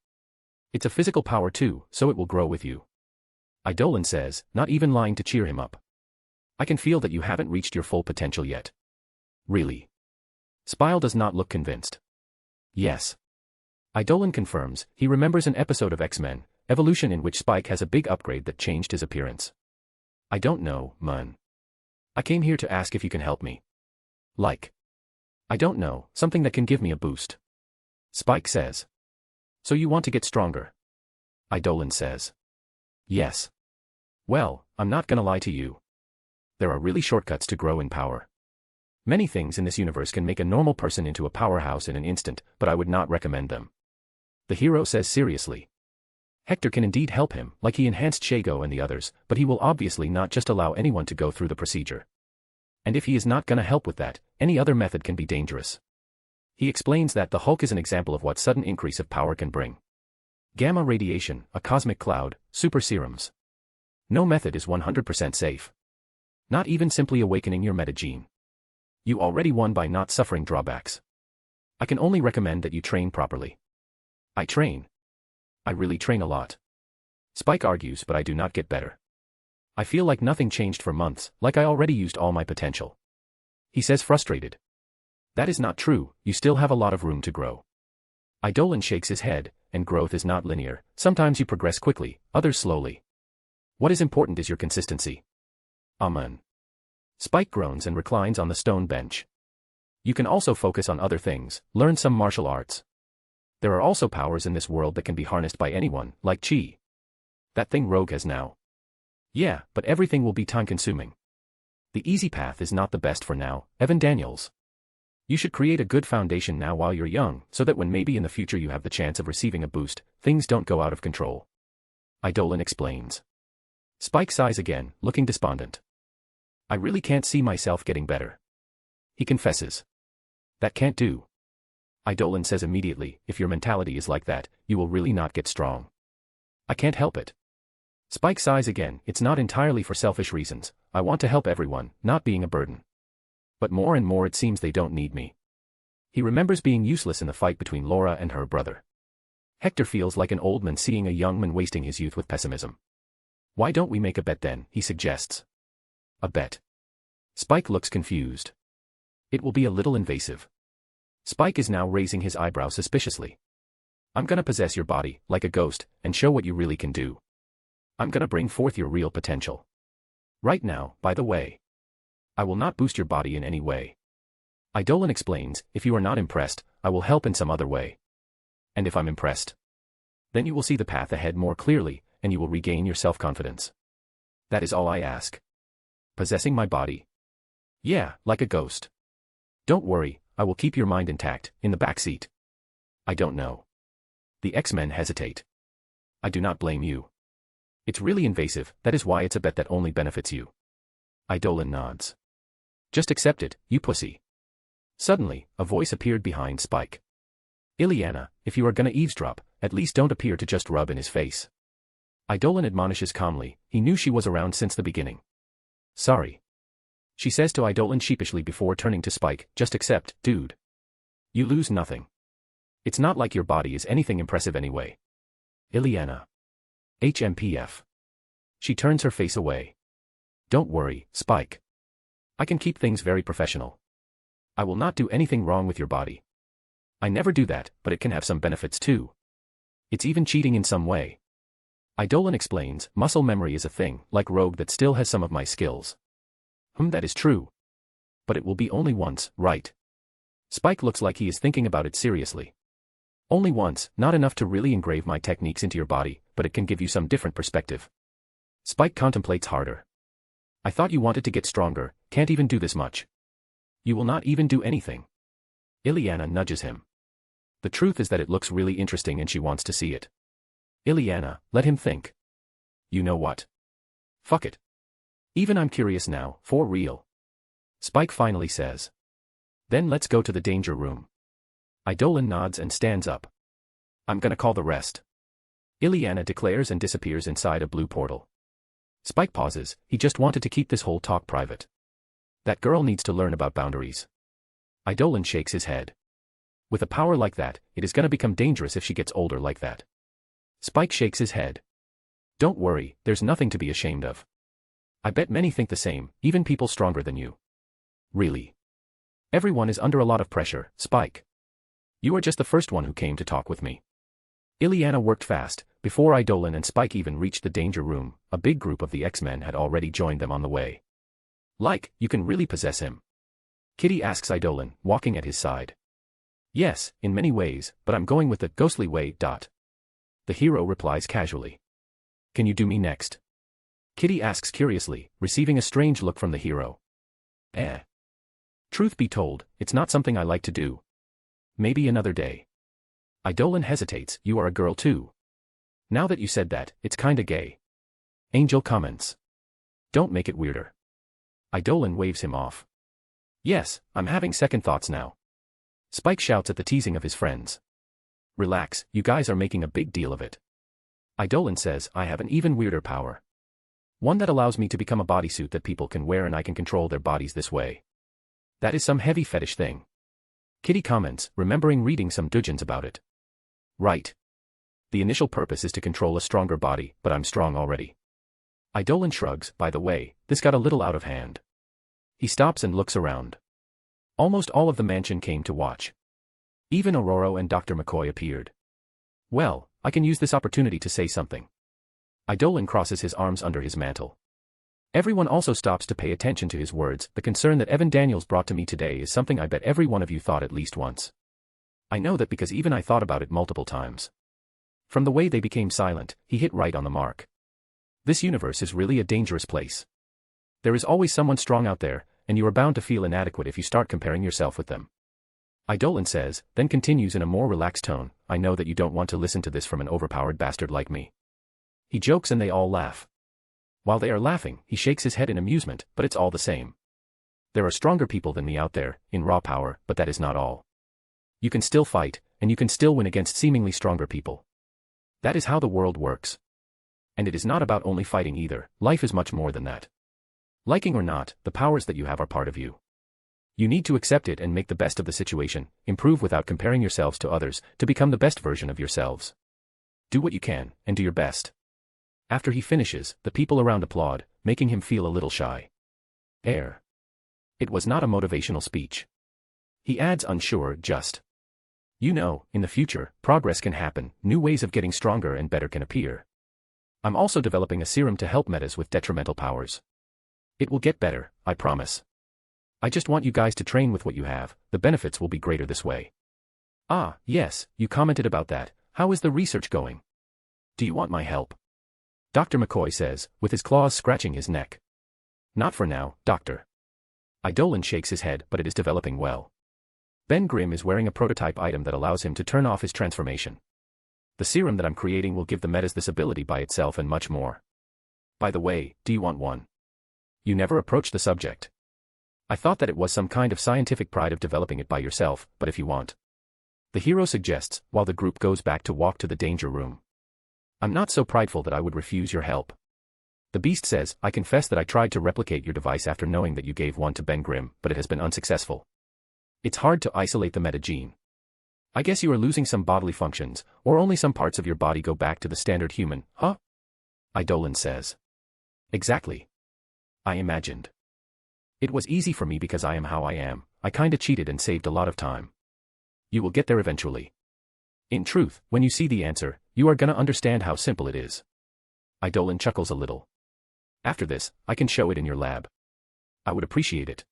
It's a physical power too, so it will grow with you. Eidolon says, not even lying to cheer him up. I can feel that you haven't reached your full potential yet. Really? Spile does not look convinced. Yes. Eidolon confirms, he remembers an episode of X-Men, Evolution in which Spike has a big upgrade that changed his appearance. I don't know, man. I came here to ask if you can help me. Like. I don't know, something that can give me a boost. Spike says. So you want to get stronger? Eidolon says. Yes. Well, I'm not gonna lie to you. There are really shortcuts to grow in power. Many things in this universe can make a normal person into a powerhouse in an instant, but I would not recommend them. The hero says seriously. Hector can indeed help him, like he enhanced Shago and the others, but he will obviously not just allow anyone to go through the procedure. And if he is not gonna help with that, any other method can be dangerous. He explains that the Hulk is an example of what sudden increase of power can bring. Gamma radiation, a cosmic cloud, super serums. No method is 100% safe. Not even simply awakening your metagene. You already won by not suffering drawbacks. I can only recommend that you train properly. I train. I really train a lot. Spike argues, but I do not get better. I feel like nothing changed for months, like I already used all my potential. He says frustrated. That is not true, you still have a lot of room to grow. Eidolon shakes his head, and growth is not linear, sometimes you progress quickly, others slowly. What is important is your consistency. Amen. Spike groans and reclines on the stone bench. You can also focus on other things, learn some martial arts. There are also powers in this world that can be harnessed by anyone, like Chi. That thing Rogue has now. Yeah, but everything will be time-consuming. The easy path is not the best for now, Evan Daniels. You should create a good foundation now while you're young, so that when maybe in the future you have the chance of receiving a boost, things don't go out of control. Eidolon explains. Spike sighs again, looking despondent. I really can't see myself getting better. He confesses. That can't do. Eidolon says immediately, if your mentality is like that, you will really not get strong. I can't help it. Spike sighs again, it's not entirely for selfish reasons, I want to help everyone, not being a burden. But more and more it seems they don't need me. He remembers being useless in the fight between Laura and her brother. Hector feels like an old man seeing a young man wasting his youth with pessimism. Why don't we make a bet then, he suggests. A bet. Spike looks confused. It will be a little invasive. Spike is now raising his eyebrow suspiciously. I'm gonna possess your body, like a ghost, and show what you really can do. I'm gonna bring forth your real potential. Right now, by the way. I will not boost your body in any way. Eidolon explains, if you are not impressed, I will help in some other way. And if I'm impressed? Then you will see the path ahead more clearly, and you will regain your self-confidence. That is all I ask. Possessing my body. Yeah, like a ghost. Don't worry, I will keep your mind intact, in the back seat. I don't know. The X-Men hesitate. I do not blame you. It's really invasive, that is why it's a bet that only benefits you. Eidolon nods. Just accept it, you pussy. Suddenly, a voice appeared behind Spike. Ileana, if you are gonna eavesdrop, at least don't appear to just rub in his face. Eidolon admonishes calmly, he knew she was around since the beginning. Sorry. She says to Eidolon sheepishly before turning to Spike, just accept, dude. You lose nothing. It's not like your body is anything impressive anyway. Ileana. HMPF. She turns her face away. Don't worry, Spike. I can keep things very professional. I will not do anything wrong with your body. I never do that, but it can have some benefits too. It's even cheating in some way. Eidolon explains, muscle memory is a thing, like Rogue that still has some of my skills. That is true. But it will be only once, right? Spike looks like he is thinking about it seriously. Only once, not enough to really engrave my techniques into your body, but it can give you some different perspective. Spike contemplates harder. I thought you wanted to get stronger, can't even do this much. You will not even do anything. Ileana nudges him. The truth is that it looks really interesting and she wants to see it. Ileana, let him think. You know what? Fuck it. Even I'm curious now, for real. Spike finally says. Then let's go to the danger room. Idolin nods and stands up. I'm gonna call the rest. Ileana declares and disappears inside a blue portal. Spike pauses, he just wanted to keep this whole talk private. That girl needs to learn about boundaries. Idolin shakes his head. With a power like that, it is gonna become dangerous if she gets older like that. Spike shakes his head. Don't worry, there's nothing to be ashamed of. I bet many think the same, even people stronger than you. Really. Everyone is under a lot of pressure, Spike. You are just the first one who came to talk with me. Ileana worked fast. Before Idolin and Spike even reached the danger room, a big group of the X-Men had already joined them on the way. Like, you can really possess him? Kitty asks Idolin, walking at his side. Yes, in many ways, but I'm going with the ghostly way. The hero replies casually. Can you do me next? Kitty asks curiously, receiving a strange look from the hero. Truth be told, it's not something I like to do. Maybe another day. Idolin hesitates, you are a girl too. Now that you said that, it's kinda gay. Angel comments. Don't make it weirder. Idolin waves him off. Yes, I'm having second thoughts now. Spike shouts at the teasing of his friends. Relax, you guys are making a big deal of it. Idolin says, I have an even weirder power. One that allows me to become a bodysuit that people can wear and I can control their bodies this way. That is some heavy fetish thing. Kitty comments, remembering reading some doujins about it. Right. The initial purpose is to control a stronger body, but I'm strong already. Idolin shrugs, by the way, this got a little out of hand. He stops and looks around. Almost all of the mansion came to watch. Even Aurora and Dr. McCoy appeared. Well, I can use this opportunity to say something. Idolin crosses his arms under his mantle. Everyone also stops to pay attention to his words. The concern that Evan Daniels brought to me today is something I bet every one of you thought at least once. I know that because even I thought about it multiple times. From the way they became silent, he hit right on the mark. This universe is really a dangerous place. There is always someone strong out there, and you are bound to feel inadequate if you start comparing yourself with them. Idolin says, then continues in a more relaxed tone, I know that you don't want to listen to this from an overpowered bastard like me. He jokes and they all laugh. While they are laughing, he shakes his head in amusement, but it's all the same. There are stronger people than me out there, in raw power, but that is not all. You can still fight, and you can still win against seemingly stronger people. That is how the world works. And it is not about only fighting either, life is much more than that. Liking or not, the powers that you have are part of you. You need to accept it and make the best of the situation, improve without comparing yourselves to others, to become the best version of yourselves. Do what you can, and do your best. After he finishes, the people around applaud, making him feel a little shy. It was not a motivational speech. He adds unsure, just. You know, in the future, progress can happen, new ways of getting stronger and better can appear. I'm also developing a serum to help metas with detrimental powers. It will get better, I promise. I just want you guys to train with what you have, the benefits will be greater this way. Ah, yes, you commented about that, how is the research going? Do you want my help? Dr. McCoy says, with his claws scratching his neck. Not for now, Doctor. Idolin shakes his head, but it is developing well. Ben Grimm is wearing a prototype item that allows him to turn off his transformation. The serum that I'm creating will give the metas this ability by itself and much more. By the way, do you want one? You never approached the subject. I thought that it was some kind of scientific pride of developing it by yourself, but if you want. The hero suggests, while the group goes back to walk to the danger room. I'm not so prideful that I would refuse your help. The beast says, I confess that I tried to replicate your device after knowing that you gave one to Ben Grimm, but it has been unsuccessful. It's hard to isolate the meta gene. I guess you are losing some bodily functions, or only some parts of your body go back to the standard human, huh? Idolin says. Exactly. I imagined. It was easy for me because I am how I am, I kinda cheated and saved a lot of time. You will get there eventually. In truth, when you see the answer, you are gonna understand how simple it is. Idolin chuckles a little. After this, I can show it in your lab. I would appreciate it.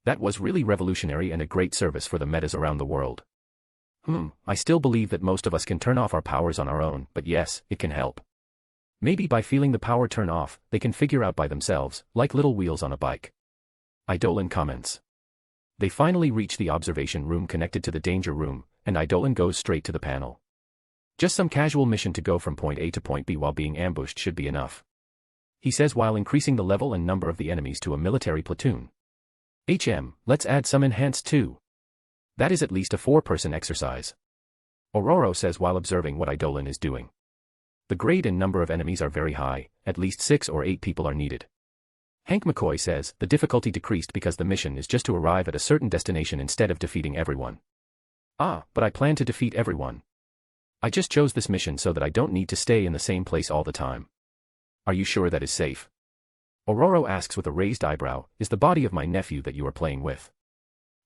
That was really revolutionary and a great service for the metas around the world. I still believe that most of us can turn off our powers on our own, but yes, it can help. Maybe by feeling the power turn off, they can figure out by themselves, like little wheels on a bike. Idolin comments. They finally reach the observation room connected to the danger room, and Idolin goes straight to the panel. Just some casual mission to go from point A to point B while being ambushed should be enough. he says while increasing the level and number of the enemies to a military platoon. Let's add some enhanced too. That is at least a 4-person exercise. Ororo says while observing what Eidolon is doing. The grade and number of enemies are very high, at least 6 or 8 people are needed. Hank McCoy says the difficulty decreased because the mission is just to arrive at a certain destination instead of defeating everyone. But I plan to defeat everyone. I just chose this mission so that I don't need to stay in the same place all the time. Are you sure that is safe? Ororo asks with a raised eyebrow, is the body of my nephew that you are playing with?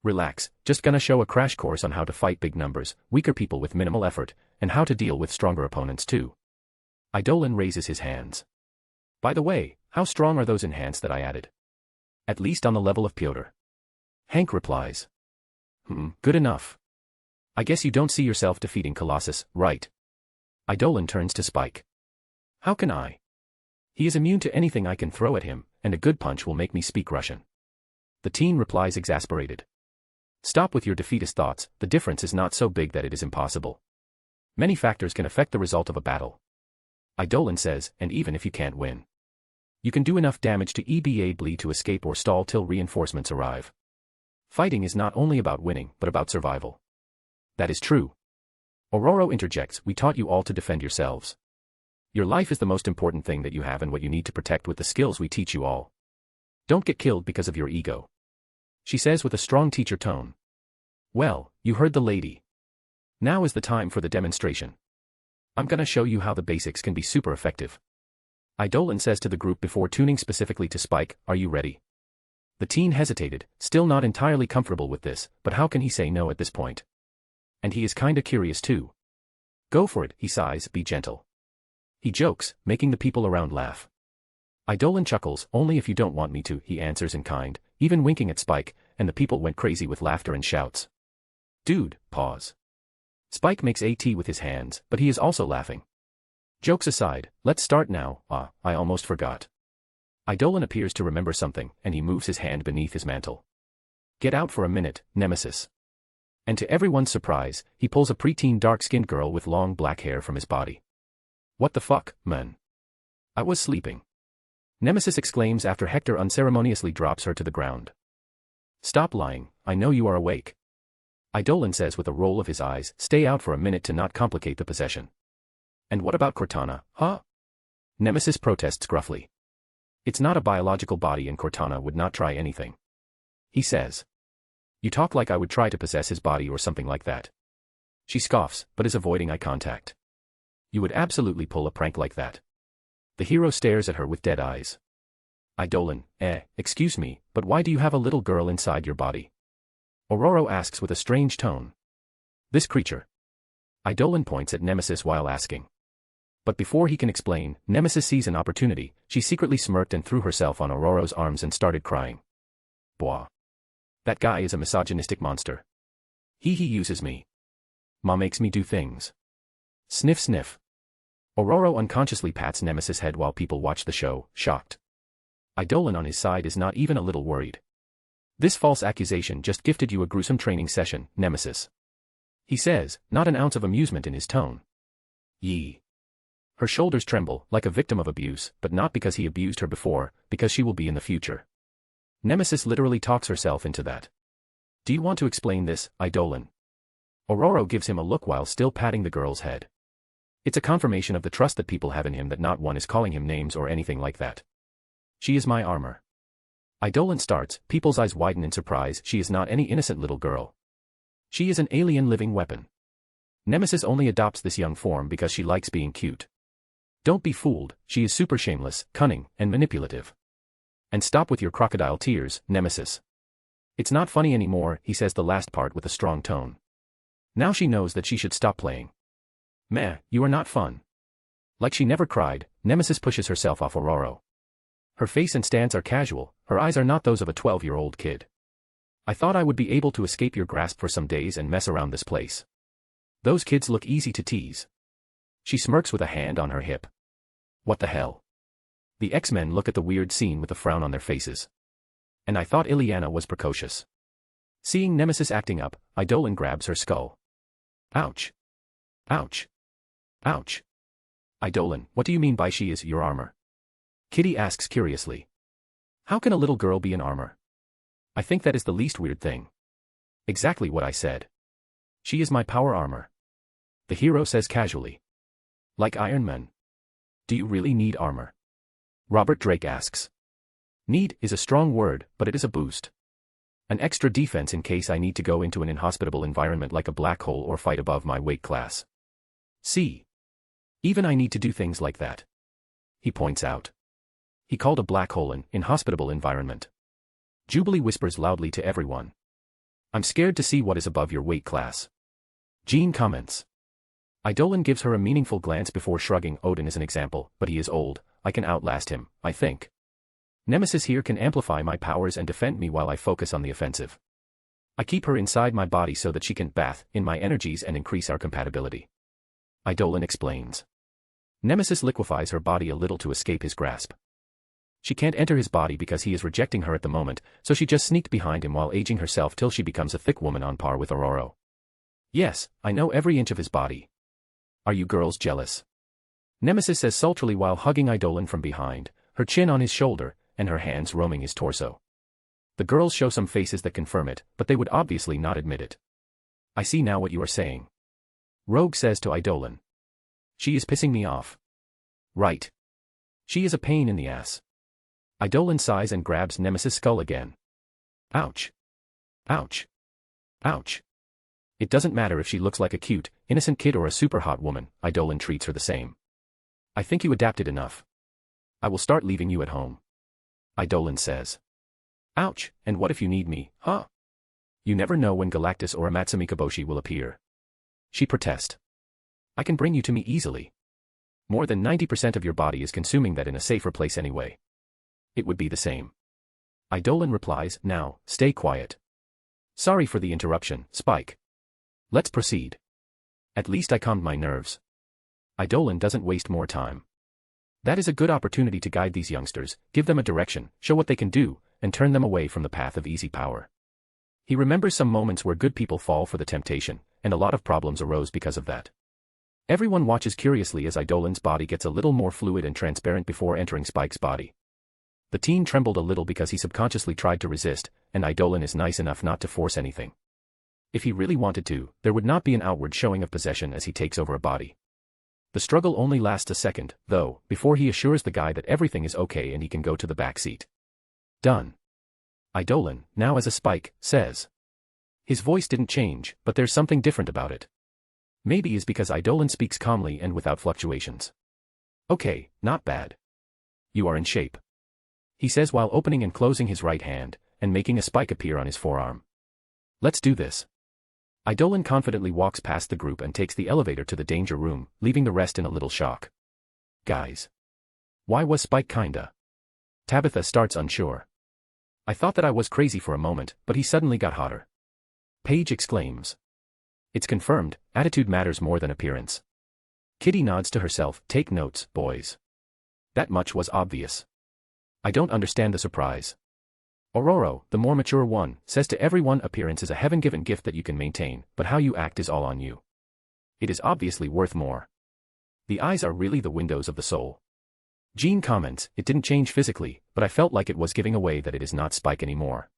Relax, just gonna show a crash course on how to fight big numbers, weaker people with minimal effort, and how to deal with stronger opponents too. Eidolon raises his hands. By the way, how strong are those enhanced that I added? At least on the level of Pyotr. Hank replies. Good enough. I guess you don't see yourself defeating Colossus, right? Eidolon turns to Spike. How can I? He is immune to anything I can throw at him, and a good punch will make me speak Russian. The teen replies exasperated. Stop with your defeatist thoughts, the difference is not so big that it is impossible. Many factors can affect the result of a battle. Eidolon says, and even if you can't win, you can do enough damage to able to escape or stall till reinforcements arrive. Fighting is not only about winning, but about survival. That is true. Ororo interjects, we taught you all to defend yourselves. Your life is the most important thing that you have and what you need to protect with the skills we teach you all. Don't get killed because of your ego. She says with a strong teacher tone. Well, you heard the lady. Now is the time for the demonstration. I'm gonna show you how the basics can be super effective. Eidolon says to the group before tuning specifically to Spike, are you ready? The teen hesitated, still not entirely comfortable with this, but how can he say no at this point? And he is kinda curious too. Go for it, he sighs, be gentle. He jokes, making the people around laugh. Eidolon chuckles, only if you don't want me to, he answers in kind, even winking at Spike, and the people went crazy with laughter and shouts. Dude, pause. Spike makes AT with his hands, but he is also laughing. Jokes aside, let's start now. I almost forgot. Eidolon appears to remember something, and he moves his hand beneath his mantle. Get out for a minute, Nemesis. And to everyone's surprise, he pulls a preteen dark-skinned girl with long black hair from his body. What the fuck, man? I was sleeping. Nemesis exclaims after Hector unceremoniously drops her to the ground. Stop lying, I know you are awake. Eidolon says with a roll of his eyes, stay out for a minute to not complicate the possession. And what about Cortana, huh? Nemesis protests gruffly. It's not a biological body and Cortana would not try anything. He says. You talk like I would try to possess his body or something like that. She scoffs, but is avoiding eye contact. You would absolutely pull a prank like that. The hero stares at her with dead eyes. Eidolon, excuse me, but why do you have a little girl inside your body? Ororo asks with a strange tone. This creature. Eidolon points at Nemesis while asking. But before he can explain, Nemesis sees an opportunity, she secretly smirked and threw herself on Ororo's arms and started crying. Bwah. That guy is a misogynistic monster. He uses me. Ma makes me do things. Sniff sniff. Ororo unconsciously pats Nemesis' head while people watch the show, shocked. Eidolon on his side is not even a little worried. This false accusation just gifted you a gruesome training session, Nemesis. He says, not an ounce of amusement in his tone. Yee. Her shoulders tremble, like a victim of abuse, but not because he abused her before, because she will be in the future. Nemesis literally talks herself into that. Do you want to explain this, Eidolon? Ororo gives him a look while still patting the girl's head. It's a confirmation of the trust that people have in him that not one is calling him names or anything like that. She is my armor. Eidolon starts, people's eyes widen in surprise, she is not any innocent little girl. She is an alien living weapon. Nemesis only adopts this young form because she likes being cute. Don't be fooled, she is super shameless, cunning, and manipulative. And stop with your crocodile tears, Nemesis. It's not funny anymore, he says the last part with a strong tone. Now she knows that she should stop playing. Meh, you are not fun. Like she never cried, Nemesis pushes herself off Ororo. Her face and stance are casual, her eyes are not those of a 12-year-old kid. I thought I would be able to escape your grasp for some days and mess around this place. Those kids look easy to tease. She smirks with a hand on her hip. What the hell? The X-Men look at the weird scene with a frown on their faces. And I thought Ileana was precocious. Seeing Nemesis acting up, Eidolon grabs her skull. Ouch. Ouch. Ouch. Eidolon, what do you mean by she is your armor? Kitty asks curiously. How can a little girl be in armor? I think that is the least weird thing. Exactly what I said. She is my power armor. The hero says casually. Like Iron Man. Do you really need armor? Robert Drake asks. Need is a strong word, but it is a boost. An extra defense in case I need to go into an inhospitable environment like a black hole or fight above my weight class. See? Even I need to do things like that. He points out. He called a black hole an inhospitable environment. Jubilee whispers loudly to everyone. I'm scared to see what is above your weight class. Jean comments. Eidolon gives her a meaningful glance before shrugging. Odin is an example, but he is old. I can outlast him, I think. Nemesis here can amplify my powers and defend me while I focus on the offensive. I keep her inside my body so that she can bath in my energies and increase our compatibility. Eidolon explains. Nemesis liquefies her body a little to escape his grasp. She can't enter his body because he is rejecting her at the moment, so she just sneaked behind him while aging herself till she becomes a thick woman on par with Aurora. Yes, I know every inch of his body. Are you girls jealous? Nemesis says sultrily while hugging Eidolon from behind, her chin on his shoulder, and her hands roaming his torso. The girls show some faces that confirm it, but they would obviously not admit it. I see now what you are saying. Rogue says to Eidolon. She is pissing me off. Right. She is a pain in the ass. Eidolon sighs and grabs Nemesis' skull again. Ouch. Ouch. Ouch. It doesn't matter if she looks like a cute, innocent kid or a super hot woman, Eidolon treats her the same. I think you adapted enough. I will start leaving you at home. Eidolon says. Ouch, and what if you need me, huh? You never know when Galactus or Amatsumi Kaboshi will appear. She protests. I can bring you to me easily. More than 90% of your body is consuming that in a safer place anyway. It would be the same. Eidolon replies, now, stay quiet. Sorry for the interruption, Spike. Let's proceed. At least I calmed my nerves. Eidolon doesn't waste more time. That is a good opportunity to guide these youngsters, give them a direction, show what they can do, and turn them away from the path of easy power. He remembers some moments where good people fall for the temptation, and a lot of problems arose because of that. Everyone watches curiously as Eidolon's body gets a little more fluid and transparent before entering Spike's body. The teen trembled a little because he subconsciously tried to resist, and Eidolon is nice enough not to force anything. If he really wanted to, there would not be an outward showing of possession as he takes over a body. The struggle only lasts a second, though, before he assures the guy that everything is okay and he can go to the back seat. Done. Eidolon, now as a Spike, says. His voice didn't change, but there's something different about it. Maybe it's because Eidolon speaks calmly and without fluctuations. Okay, not bad. You are in shape. He says while opening and closing his right hand, and making a spike appear on his forearm. Let's do this. Eidolon confidently walks past the group and takes the elevator to the danger room, leaving the rest in a little shock. Guys. Why was Spike kinda? Tabitha starts unsure. I thought that I was crazy for a moment, but he suddenly got hotter. Paige exclaims. It's confirmed, attitude matters more than appearance. Kitty nods to herself, take notes, boys. That much was obvious. I don't understand the surprise. Aurora, the more mature one, says to everyone appearance is a heaven-given gift that you can maintain, but how you act is all on you. It is obviously worth more. The eyes are really the windows of the soul. Jean comments, it didn't change physically, but I felt like it was giving away that it is not Spike anymore.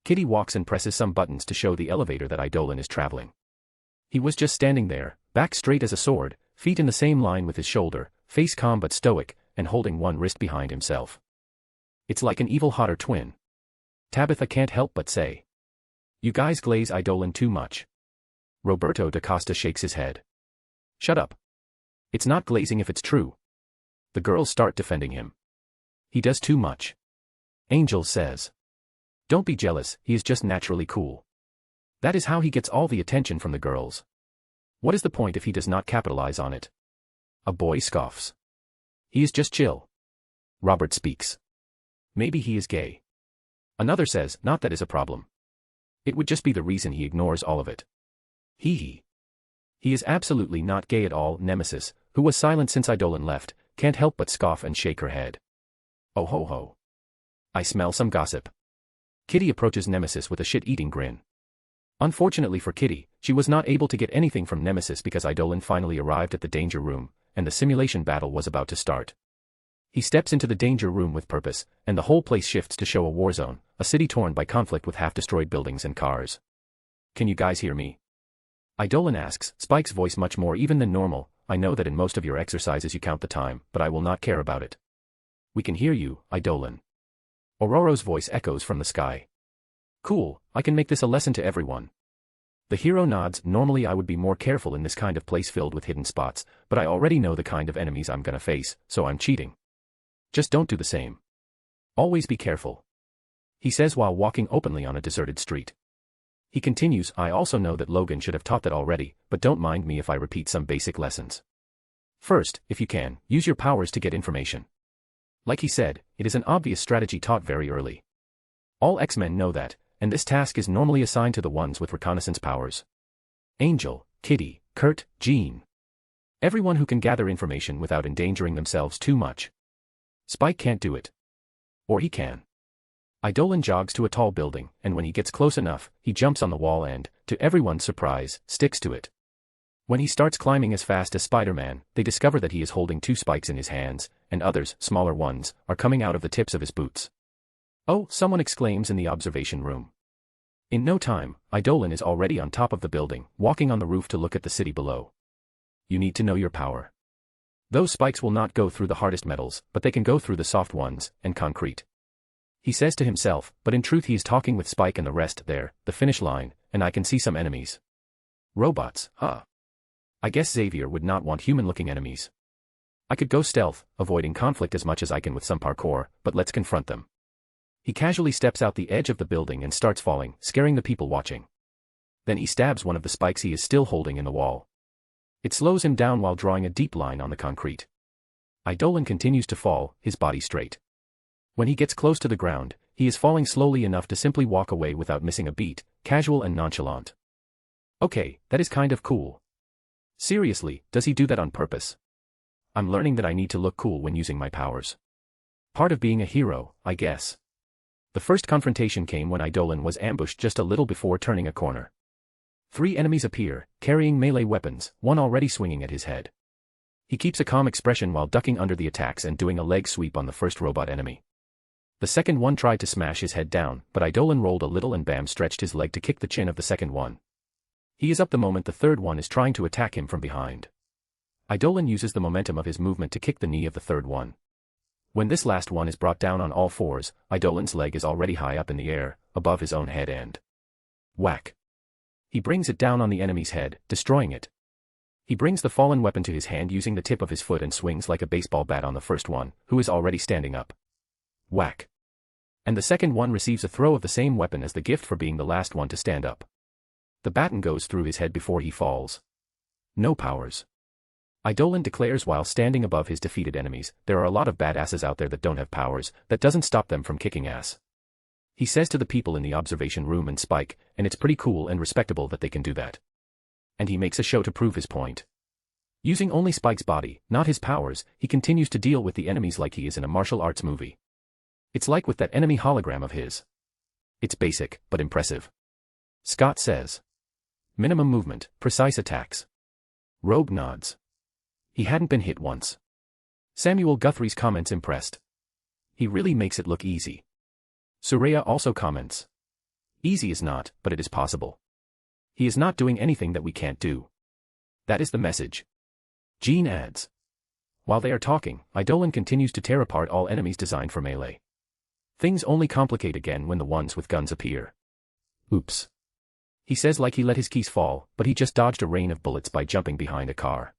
Kitty walks and presses some buttons to show the elevator that Eidolon is traveling. He was just standing there, back straight as a sword, feet in the same line with his shoulder, face calm but stoic, and holding one wrist behind himself. It's like an evil hotter twin. Tabitha can't help but say. You guys glaze Eidolon too much. Roberto da Costa shakes his head. Shut up. It's not glazing if it's true. The girls start defending him. He does too much. Angel says. Don't be jealous, he is just naturally cool. That is how he gets all the attention from the girls. What is the point if he does not capitalize on it? A boy scoffs. He is just chill. Robert speaks. Maybe he is gay. Another says, not that is a problem. It would just be the reason he ignores all of it. He is absolutely not gay at all. Nemesis, who was silent since Eidolon left, can't help but scoff and shake her head. Oh ho ho. I smell some gossip. Kitty approaches Nemesis with a shit-eating grin. Unfortunately for Kitty, she was not able to get anything from Nemesis because Eidolon finally arrived at the danger room, and the simulation battle was about to start. He steps into the danger room with purpose, and the whole place shifts to show a war zone, a city torn by conflict with half-destroyed buildings and cars. Can you guys hear me? Eidolon asks, Spike's voice much more even than normal. I know that in most of your exercises you count the time, but I will not care about it. We can hear you, Eidolon. Ororo's voice echoes from the sky. Cool, I can make this a lesson to everyone. The hero nods. Normally I would be more careful in this kind of place filled with hidden spots, but I already know the kind of enemies I'm gonna face, so I'm cheating. Just don't do the same. Always be careful. He says while walking openly on a deserted street. He continues, I also know that Logan should have taught that already, but don't mind me if I repeat some basic lessons. First, if you can, use your powers to get information. Like he said, it is an obvious strategy taught very early. All X-Men know that, and this task is normally assigned to the ones with reconnaissance powers. Angel, Kitty, Kurt, Jean. Everyone who can gather information without endangering themselves too much. Spike can't do it. Or he can. Eidolon jogs to a tall building, and when he gets close enough, he jumps on the wall and, to everyone's surprise, sticks to it. When he starts climbing as fast as Spider-Man, they discover that he is holding 2 spikes in his hands, and others, smaller ones, are coming out of the tips of his boots. Oh, someone exclaims in the observation room. In no time, Eidolon is already on top of the building, walking on the roof to look at the city below. You need to know your power. Those spikes will not go through the hardest metals, but they can go through the soft ones, and concrete. He says to himself, but in truth he is talking with Spike and the rest there, the finish line, and I can see some enemies. Robots, huh? I guess Xavier would not want human-looking enemies. I could go stealth, avoiding conflict as much as I can with some parkour, but let's confront them. He casually steps out the edge of the building and starts falling, scaring the people watching. Then he stabs one of the spikes he is still holding in the wall. It slows him down while drawing a deep line on the concrete. Eidolon continues to fall, his body straight. When he gets close to the ground, he is falling slowly enough to simply walk away without missing a beat, casual and nonchalant. Okay, that is kind of cool. Seriously, does he do that on purpose? I'm learning that I need to look cool when using my powers. Part of being a hero, I guess. The first confrontation came when Eidolon was ambushed just a little before turning a corner. 3 enemies appear, carrying melee weapons, one already swinging at his head. He keeps a calm expression while ducking under the attacks and doing a leg sweep on the first robot enemy. The second one tried to smash his head down, but Eidolon rolled a little and bam stretched his leg to kick the chin of the second one. He is up the moment the third one is trying to attack him from behind. Eidolon uses the momentum of his movement to kick the knee of the third one. When this last one is brought down on all fours, Eidolon's leg is already high up in the air, above his own head and whack. He brings it down on the enemy's head, destroying it. He brings the fallen weapon to his hand using the tip of his foot and swings like a baseball bat on the first one, who is already standing up. Whack. And the second one receives a throw of the same weapon as the gift for being the last one to stand up. The baton goes through his head before he falls. No powers. Eidolon declares while standing above his defeated enemies, there are a lot of badasses out there that don't have powers, that doesn't stop them from kicking ass. He says to the people in the observation room and Spike, and it's pretty cool and respectable that they can do that. And he makes a show to prove his point. Using only Spike's body, not his powers, he continues to deal with the enemies like he is in a martial arts movie. It's like with that enemy hologram of his. It's basic, but impressive. Scott says. Minimum movement, precise attacks. Rogue nods. He hadn't been hit once. Samuel Guthrie's comments impressed. He really makes it look easy. Soraya also comments. Easy is not, but it is possible. He is not doing anything that we can't do. That is the message. Jean adds. While they are talking, Eidolon continues to tear apart all enemies designed for melee. Things only complicate again when the ones with guns appear. Oops. He says like he let his keys fall, but he just dodged a rain of bullets by jumping behind a car.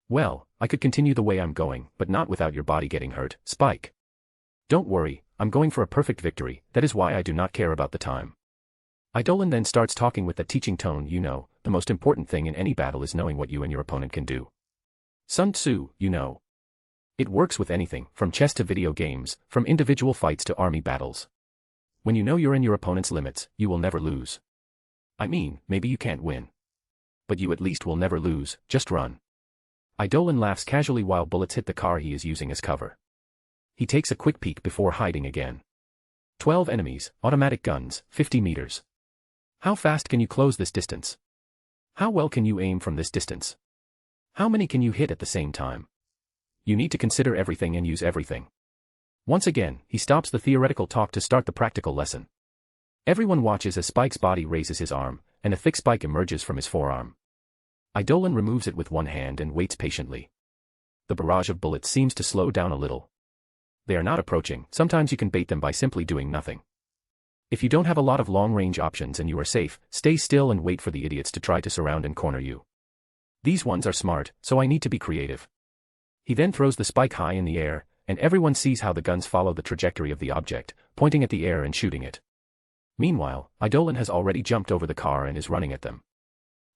Well, I could continue the way I'm going, but not without your body getting hurt, Spike. Don't worry, I'm going for a perfect victory, that is why I do not care about the time. Eidolon then starts talking with that teaching tone, you know, the most important thing in any battle is knowing what you and your opponent can do. Sun Tzu, you know. It works with anything, from chess to video games, from individual fights to army battles. When you know you're in your opponent's limits, you will never lose. I mean, maybe you can't win. But you at least will never lose, just run. Eidolon laughs casually while bullets hit the car he is using as cover. He takes a quick peek before hiding again. 12 enemies, automatic guns, 50 meters. How fast can you close this distance? How well can you aim from this distance? How many can you hit at the same time? You need to consider everything and use everything. Once again, he stops the theoretical talk to start the practical lesson. Everyone watches as Spike's body raises his arm, and a thick spike emerges from his forearm. Eidolon removes it with one hand and waits patiently. The barrage of bullets seems to slow down a little. They are not approaching. Sometimes you can bait them by simply doing nothing. If you don't have a lot of long-range options and you are safe, stay still and wait for the idiots to try to surround and corner you. These ones are smart, so I need to be creative. He then throws the spike high in the air, and everyone sees how the guns follow the trajectory of the object, pointing at the air and shooting it. Meanwhile, Eidolon has already jumped over the car and is running at them.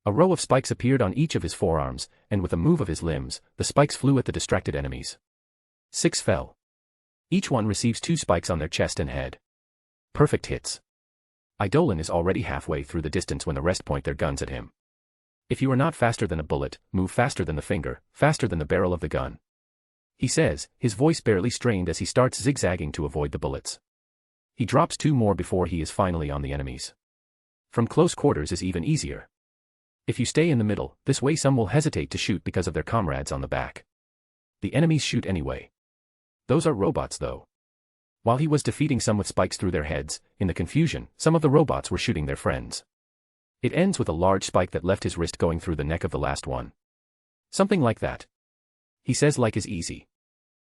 A row of spikes appeared on each of his forearms, and with a move of his limbs, the spikes flew at the distracted enemies. 6 fell. Each one receives 2 spikes on their chest and head. Perfect hits. Eidolon is already halfway through the distance when the rest point their guns at him. If you are not faster than a bullet, move faster than the finger, faster than the barrel of the gun. He says, his voice barely strained as he starts zigzagging to avoid the bullets. He drops 2 more before he is finally on the enemies. From close quarters is even easier. If you stay in the middle, this way some will hesitate to shoot because of their comrades on the back. The enemies shoot anyway. Those are robots though. While he was defeating some with spikes through their heads, in the confusion, some of the robots were shooting their friends. It ends with a large spike that left his wrist going through the neck of the last one. Something like that. He says like is easy.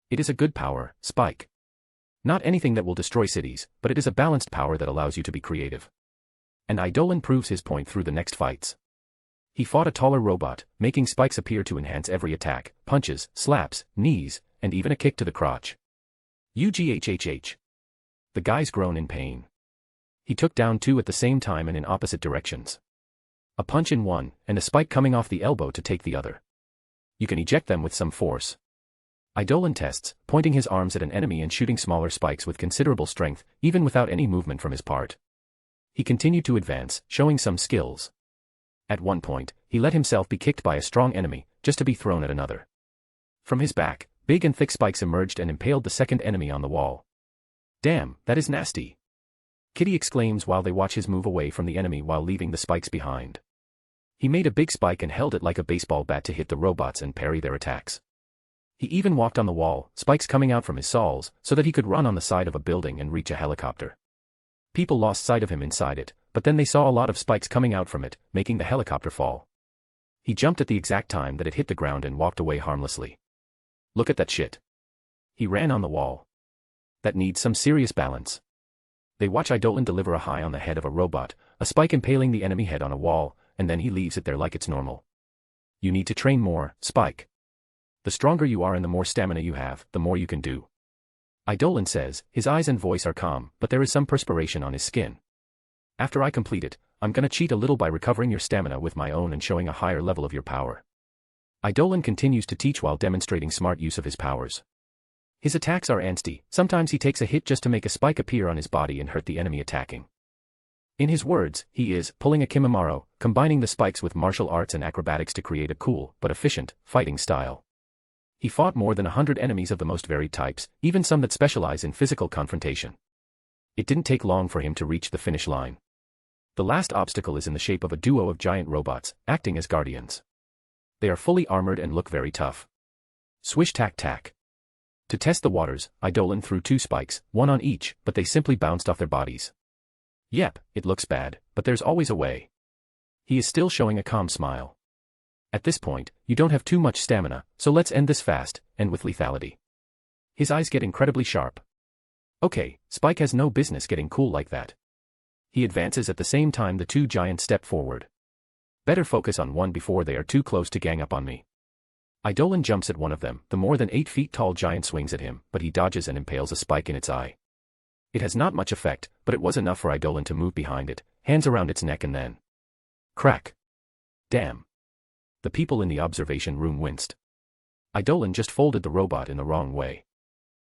It is a good power, spike. Not anything that will destroy cities, but it is a balanced power that allows you to be creative. And Eidolon proves his point through the next fights. He fought a taller robot, making spikes appear to enhance every attack, punches, slaps, knees, and even a kick to the crotch. UGHHH. The guy's groan in pain. He took down 2 at the same time and in opposite directions. A punch in one, and a spike coming off the elbow to take the other. You can eject them with some force. Eidolon tests, pointing his arms at an enemy and shooting smaller spikes with considerable strength, even without any movement from his part. He continued to advance, showing some skills. At one point, he let himself be kicked by a strong enemy, just to be thrown at another. From his back, big and thick spikes emerged and impaled the second enemy on the wall. Damn, that is nasty. Kitty exclaims while they watch his move away from the enemy while leaving the spikes behind. He made a big spike and held it like a baseball bat to hit the robots and parry their attacks. He even walked on the wall, spikes coming out from his soles, so that he could run on the side of a building and reach a helicopter. People lost sight of him inside it, but then they saw a lot of spikes coming out from it, making the helicopter fall. He jumped at the exact time that it hit the ground and walked away harmlessly. Look at that shit. He ran on the wall. That needs some serious balance. They watch Eidolon deliver a high on the head of a robot, a spike impaling the enemy head on a wall, and then he leaves it there like it's normal. You need to train more, Spike. The stronger you are and the more stamina you have, the more you can do. Eidolon says, his eyes and voice are calm, but there is some perspiration on his skin. After I complete it, I'm gonna cheat a little by recovering your stamina with my own and showing a higher level of your power. Eidolon continues to teach while demonstrating smart use of his powers. His attacks are angsty, sometimes he takes a hit just to make a spike appear on his body and hurt the enemy attacking. In his words, he is pulling a Kimimaro, combining the spikes with martial arts and acrobatics to create a cool, but efficient, fighting style. He fought more than 100 enemies of the most varied types, even some that specialize in physical confrontation. It didn't take long for him to reach the finish line. The last obstacle is in the shape of a duo of giant robots, acting as guardians. They are fully armored and look very tough. Swish tack tack. To test the waters, Eidolon threw 2 spikes, one on each, but they simply bounced off their bodies. Yep, it looks bad, but there's always a way. He is still showing a calm smile. At this point, you don't have too much stamina, so let's end this fast, and with lethality. His eyes get incredibly sharp. Okay, Spike has no business getting cool like that. He advances at the same time the 2 giants step forward. Better focus on one before they are too close to gang up on me. Eidolon jumps at one of them, the more than 8 feet tall giant swings at him, but he dodges and impales a spike in its eye. It has not much effect, but it was enough for Eidolon to move behind it, hands around its neck and then... crack. Damn. The people in the observation room winced. Eidolon just folded the robot in the wrong way.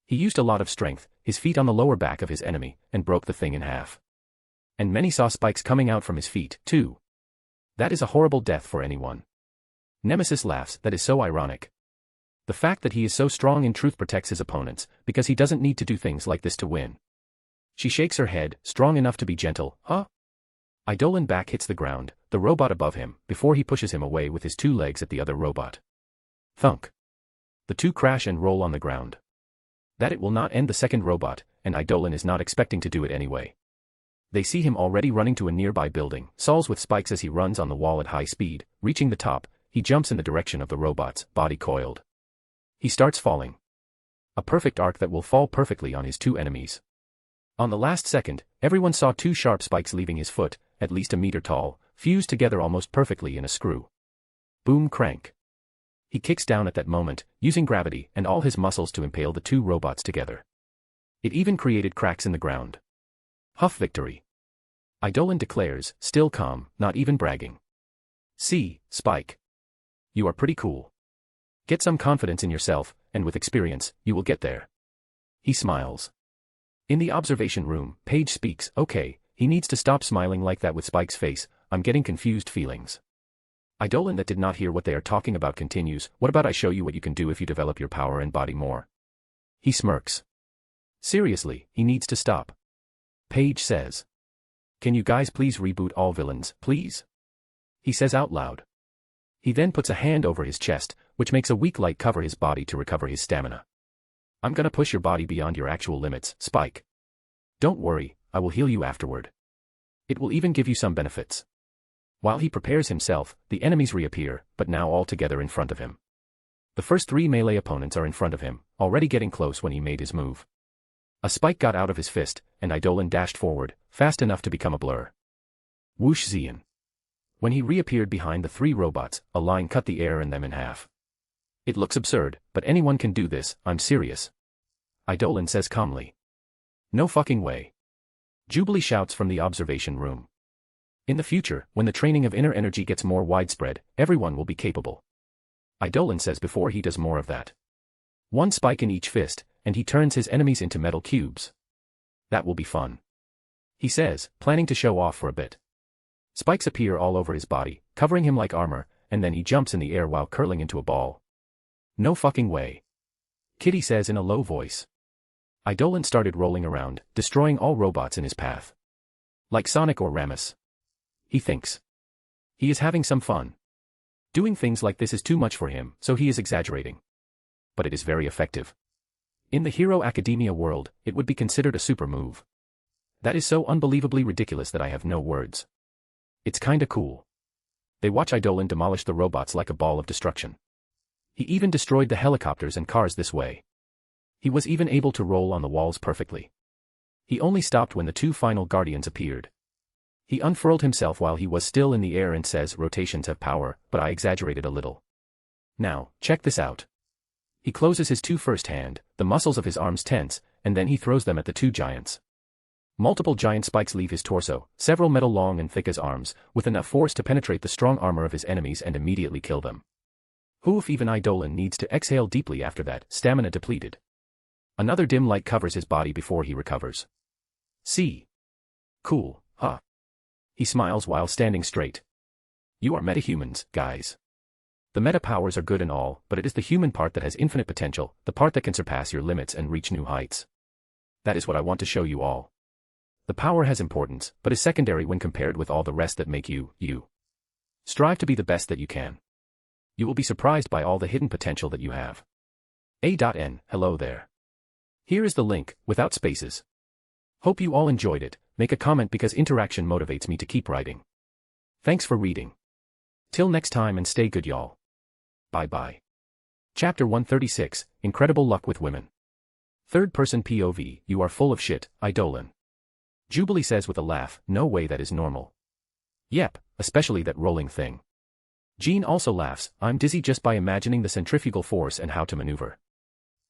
He used a lot of strength, his feet on the lower back of his enemy, and broke the thing in half. And many saw spikes coming out from his feet, too. That is a horrible death for anyone. Nemesis laughs, that is so ironic. The fact that he is so strong in truth protects his opponents, because he doesn't need to do things like this to win. She shakes her head, strong enough to be gentle, huh? Eidolon back hits the ground, the robot above him, before he pushes him away with his 2 legs at the other robot. Thunk. The two crash and roll on the ground. That it will not end the second robot, and Eidolon is not expecting to do it anyway. They see him already running to a nearby building, Saul's with spikes as he runs on the wall at high speed. Reaching the top, he jumps in the direction of the robots, body coiled. He starts falling. A perfect arc that will fall perfectly on his two enemies. On the last second, everyone saw two sharp spikes leaving his foot, at least a meter tall, fused together almost perfectly in a screw. Boom crank. He kicks down at that moment, using gravity and all his muscles to impale the two robots together. It even created cracks in the ground. Huff victory. Eidolon declares, still calm, not even bragging. See, Spike. You are pretty cool. Get some confidence in yourself, and with experience, you will get there. He smiles. In the observation room, Paige speaks. Okay, he needs to stop smiling like that with Spike's face. I'm getting confused feelings. Eidolon that did not hear what they are talking about continues. What about I show you what you can do if you develop your power and body more? He smirks. Seriously, he needs to stop. Paige says. Can you guys please reboot all villains, please? He says out loud. He then puts a hand over his chest, which makes a weak light cover his body to recover his stamina. I'm gonna push your body beyond your actual limits, Spike. Don't worry, I will heal you afterward. It will even give you some benefits. While he prepares himself, the enemies reappear, but now all together in front of him. The first three melee opponents are in front of him, already getting close when he made his move. A spike got out of his fist, and Eidolon dashed forward, fast enough to become a blur. Whoosh Zion. When he reappeared behind the three robots, a line cut the air and them in half. It looks absurd, but anyone can do this, I'm serious. Eidolon says calmly. No fucking way. Jubilee shouts from the observation room. In the future, when the training of inner energy gets more widespread, everyone will be capable. Eidolon says before he does more of that. One spike in each fist, and he turns his enemies into metal cubes. That will be fun. He says, planning to show off for a bit. Spikes appear all over his body, covering him like armor, and then he jumps in the air while curling into a ball. No fucking way. Kitty says in a low voice. Eidolon started rolling around, destroying all robots in his path. Like Sonic or Ramus. He thinks. He is having some fun. Doing things like this is too much for him, so he is exaggerating. But it is very effective. In the Hero Academia world, it would be considered a super move. That is so unbelievably ridiculous that I have no words. It's kinda cool. They watch Eidolon demolish the robots like a ball of destruction. He even destroyed the helicopters and cars this way. He was even able to roll on the walls perfectly. He only stopped when the two final guardians appeared. He unfurled himself while he was still in the air and says rotations have power, but I exaggerated a little. Now, check this out. He closes his two first hand, the muscles of his arms tense, and then he throws them at the two giants. Multiple giant spikes leave his torso, several metal long and thick as arms, with enough force to penetrate the strong armor of his enemies and immediately kill them. If even Eidolon needs to exhale deeply after that, stamina depleted. Another dim light covers his body before he recovers. See? Cool, huh? He smiles while standing straight. You are metahumans, guys. The meta powers are good and all, but it is the human part that has infinite potential, the part that can surpass your limits and reach new heights. That is what I want to show you all. The power has importance, but is secondary when compared with all the rest that make you, you. Strive to be the best that you can. You will be surprised by all the hidden potential that you have. A.N. Hello there. Here is the link, without spaces. Hope you all enjoyed it. Make a comment because interaction motivates me to keep writing. Thanks for reading. Till next time and stay good y'all. Bye-bye. Chapter 136, Incredible Luck with Women. Third person POV, you are full of shit, Eidolon. Jubilee says with a laugh, no way that is normal. Yep, especially that rolling thing. Jean also laughs, I'm dizzy just by imagining the centrifugal force and how to maneuver.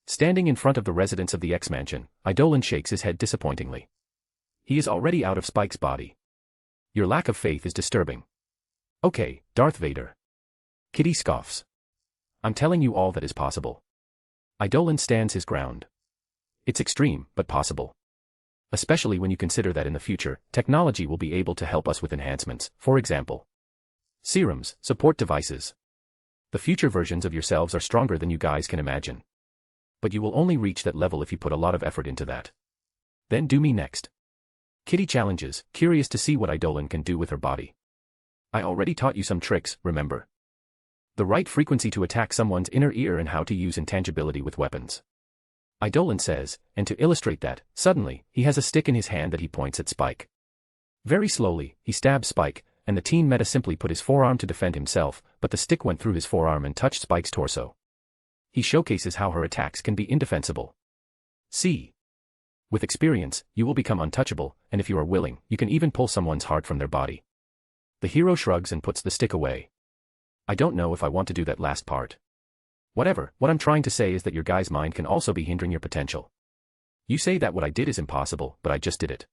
Standing in front of the residents of the X-Mansion, Eidolon shakes his head disappointingly. He is already out of Spike's body. Your lack of faith is disturbing. Okay, Darth Vader. Kitty scoffs. I'm telling you all that is possible. Eidolon stands his ground. It's extreme, but possible. Especially when you consider that in the future, technology will be able to help us with enhancements, for example. Serums, support devices. The future versions of yourselves are stronger than you guys can imagine. But you will only reach that level if you put a lot of effort into that. Then do me next. Kitty challenges, curious to see what Eidolon can do with her body. I already taught you some tricks, remember? The right frequency to attack someone's inner ear and how to use intangibility with weapons. Eidolon says, and to illustrate that, suddenly, he has a stick in his hand that he points at Spike. Very slowly, he stabs Spike, and the teen meta simply put his forearm to defend himself, but the stick went through his forearm and touched Spike's torso. He showcases how her attacks can be indefensible. See. With experience, you will become untouchable, and if you are willing, you can even pull someone's heart from their body. The hero shrugs and puts the stick away. I don't know if I want to do that last part. Whatever, what I'm trying to say is that your guy's mind can also be hindering your potential. You say that what I did is impossible, but I just did it.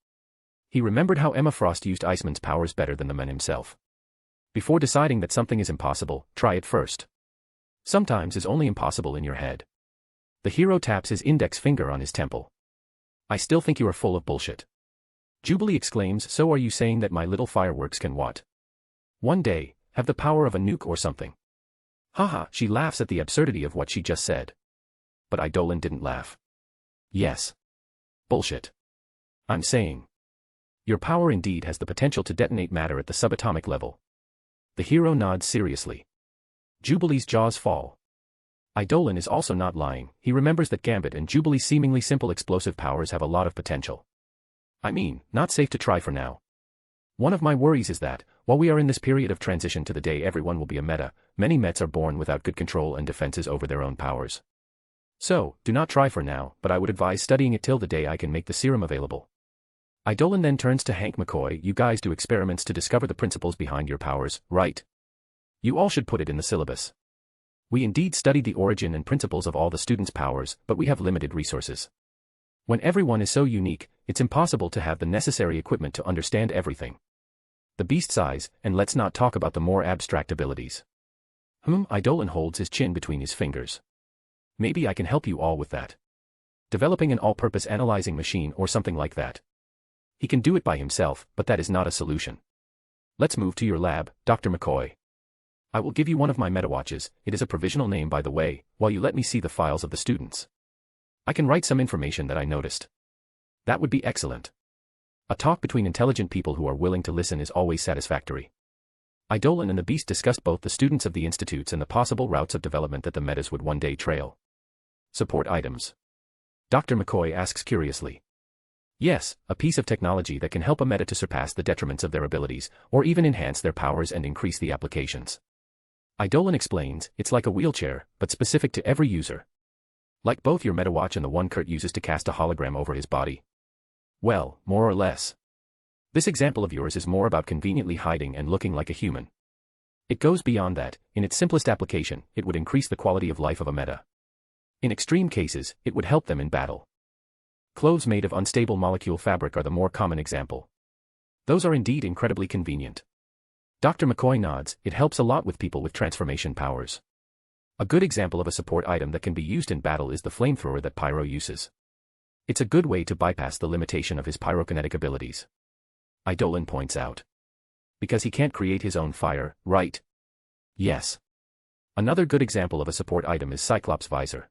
He remembered how Emma Frost used Iceman's powers better than the man himself. Before deciding that something is impossible, try it first. Sometimes it's only impossible in your head. The hero taps his index finger on his temple. I still think you are full of bullshit. Jubilee exclaims, so are you saying that my little fireworks can what? One day, have the power of a nuke or something? Haha, she laughs at the absurdity of what she just said. But Eidolon didn't laugh. Yes. Bullshit. I'm saying. Your power indeed has the potential to detonate matter at the subatomic level. The hero nods seriously. Jubilee's jaws fall. Eidolon is also not lying. He remembers that Gambit and Jubilee's seemingly simple explosive powers have a lot of potential. I mean, not safe to try for now. One of my worries is that, while we are in this period of transition to the day everyone will be a meta, many mets are born without good control and defenses over their own powers. So, do not try for now, but I would advise studying it till the day I can make the serum available. Eidolon then turns to Hank McCoy. You guys do experiments to discover the principles behind your powers, right? You all should put it in the syllabus. We indeed study the origin and principles of all the students' powers, but we have limited resources. When everyone is so unique, it's impossible to have the necessary equipment to understand everything. The beast size, and let's not talk about the more abstract abilities. Eidolon holds his chin between his fingers. Maybe I can help you all with that. Developing an all-purpose analyzing machine or something like that. He can do it by himself, but that is not a solution. Let's move to your lab, Dr. McCoy. I will give you one of my metawatches, it is a provisional name by the way, while you let me see the files of the students. I can write some information that I noticed. That would be excellent. A talk between intelligent people who are willing to listen is always satisfactory. Eidolon and the Beast discussed both the students of the institutes and the possible routes of development that the metas would one day trail. Support items. Dr. McCoy asks curiously. Yes, a piece of technology that can help a meta to surpass the detriments of their abilities, or even enhance their powers and increase the applications. Eidolon explains, it's like a wheelchair, but specific to every user. Like both your metawatch and the one Kurt uses to cast a hologram over his body. Well, more or less. This example of yours is more about conveniently hiding and looking like a human. It goes beyond that. In its simplest application, it would increase the quality of life of a meta. In extreme cases, it would help them in battle. Clothes made of unstable molecule fabric are the more common example. Those are indeed incredibly convenient. Dr. McCoy nods, it helps a lot with people with transformation powers. A good example of a support item that can be used in battle is the flamethrower that Pyro uses. It's a good way to bypass the limitation of his pyrokinetic abilities. Eidolon points out. Because he can't create his own fire, right? Yes. Another good example of a support item is Cyclops' visor.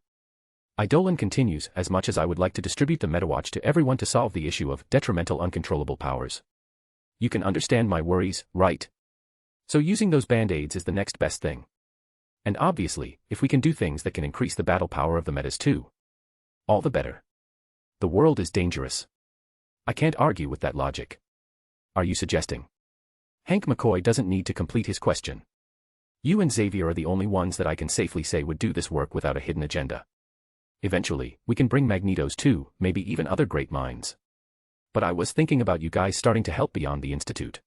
Eidolon continues, as much as I would like to distribute the metawatch to everyone to solve the issue of detrimental uncontrollable powers. You can understand my worries, right? So using those band-aids is the next best thing. And obviously, if we can do things that can increase the battle power of the metas too, all the better. The world is dangerous. I can't argue with that logic. Are you suggesting? Hank McCoy doesn't need to complete his question. You and Xavier are the only ones that I can safely say would do this work without a hidden agenda. Eventually, we can bring Magnetos too, maybe even other great minds. But I was thinking about you guys starting to help beyond the institute.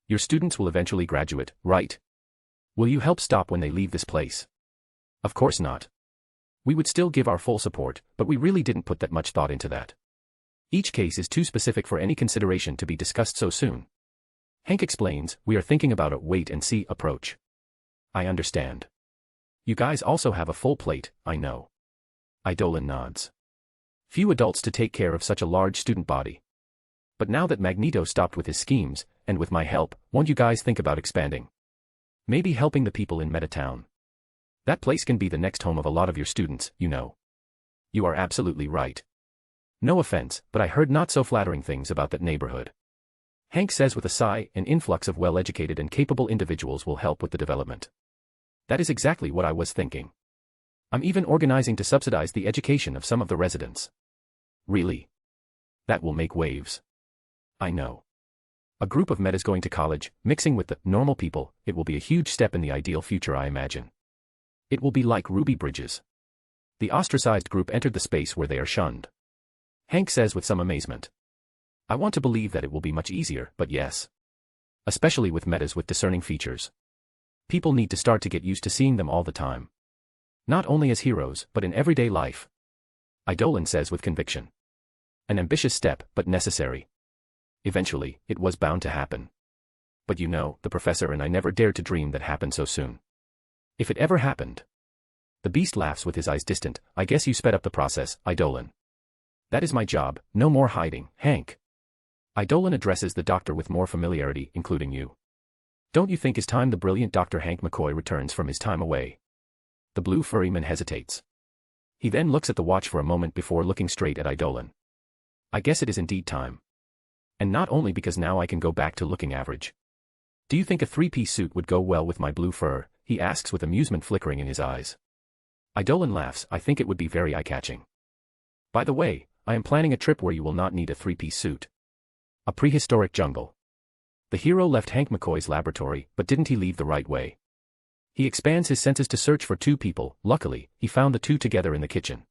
Your students will eventually graduate, right? Will you help stop when they leave this place? Of course not. We would still give our full support, but we really didn't put that much thought into that. Each case is too specific for any consideration to be discussed so soon. Hank explains, we are thinking about a wait-and-see approach. I understand. You guys also have a full plate, I know. Eidolon nods. Few adults to take care of such a large student body. But now that Magneto stopped with his schemes, and with my help, won't you guys think about expanding? Maybe helping the people in Metatown. That place can be the next home of a lot of your students, you know. You are absolutely right. No offense, but I heard not so flattering things about that neighborhood. Hank says with a sigh, an influx of well-educated and capable individuals will help with the development. That is exactly what I was thinking. I'm even organizing to subsidize the education of some of the residents. Really? That will make waves. I know. A group of metas going to college, mixing with the normal people, it will be a huge step in the ideal future, I imagine. It will be like Ruby Bridges. The ostracized group entered the space where they are shunned. Hank says with some amazement. I want to believe that it will be much easier, but yes. Especially with metas with discerning features. People need to start to get used to seeing them all the time. Not only as heroes, but in everyday life. Eidolon says with conviction. An ambitious step, but necessary. Eventually, it was bound to happen. But you know, the professor and I never dared to dream that happened so soon. If it ever happened. The beast laughs with his eyes distant. I guess you sped up the process, Eidolon. That is my job, no more hiding, Hank. Eidolon addresses the doctor with more familiarity, including you. Don't you think it's time the brilliant Dr. Hank McCoy returns from his time away? The blue furry man hesitates. He then looks at the watch for a moment before looking straight at Eidolon. I guess it is indeed time. And not only because now I can go back to looking average. Do you think a three-piece suit would go well with my blue fur? He asks with amusement flickering in his eyes. Eidolon laughs. I think it would be very eye-catching. By the way, I am planning a trip where you will not need a three-piece suit. A prehistoric jungle. The hero left Hank McCoy's laboratory, but didn't he leave the right way? He expands his senses to search for two people. Luckily, he found the two together in the kitchen.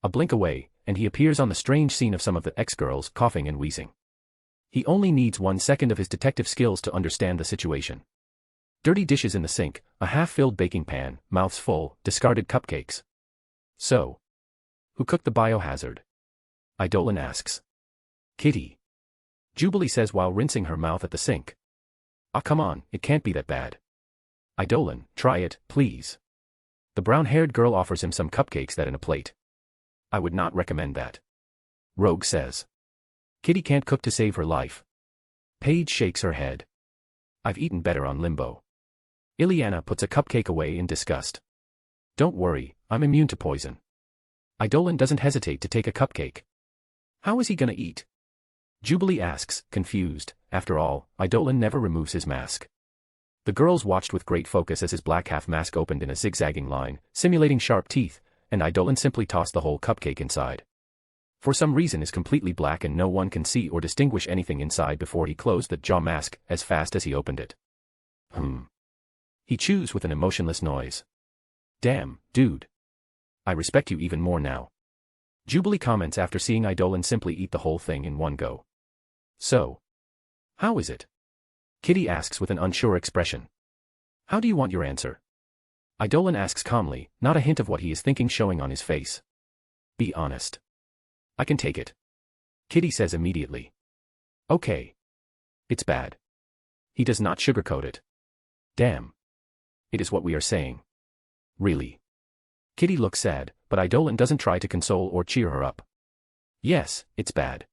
A blink away, and he appears on the strange scene of some of the ex-girls coughing and wheezing. He only needs 1 second of his detective skills to understand the situation. Dirty dishes in the sink, a half-filled baking pan, mouths full, discarded cupcakes. So, who cooked the biohazard? Eidolon asks. Kitty. Jubilee says while rinsing her mouth at the sink. Ah, come on, it can't be that bad. Eidolon, try it, please. The brown-haired girl offers him some cupcakes that in a plate. I would not recommend that. Rogue says. Kitty can't cook to save her life. Paige shakes her head. I've eaten better on Limbo. Ileana puts a cupcake away in disgust. Don't worry, I'm immune to poison. Eidolon doesn't hesitate to take a cupcake. How is he gonna eat? Jubilee asks, confused. After all, Eidolon never removes his mask. The girls watched with great focus as his black half-mask opened in a zigzagging line, simulating sharp teeth, and Eidolon simply tossed the whole cupcake inside. For some reason is completely black and no one can see or distinguish anything inside before he closed the jaw mask as fast as he opened it. He chews with an emotionless noise. Damn, dude. I respect you even more now. Jubilee comments after seeing Eidolon simply eat the whole thing in one go. So, how is it? Kitty asks with an unsure expression. How do you want your answer? Eidolon asks calmly, not a hint of what he is thinking showing on his face. Be honest. I can take it. Kitty says immediately. Okay. It's bad. He does not sugarcoat it. Damn. It is what we are saying. Really. Kitty looks sad, but Eidolon doesn't try to console or cheer her up. Yes, it's bad.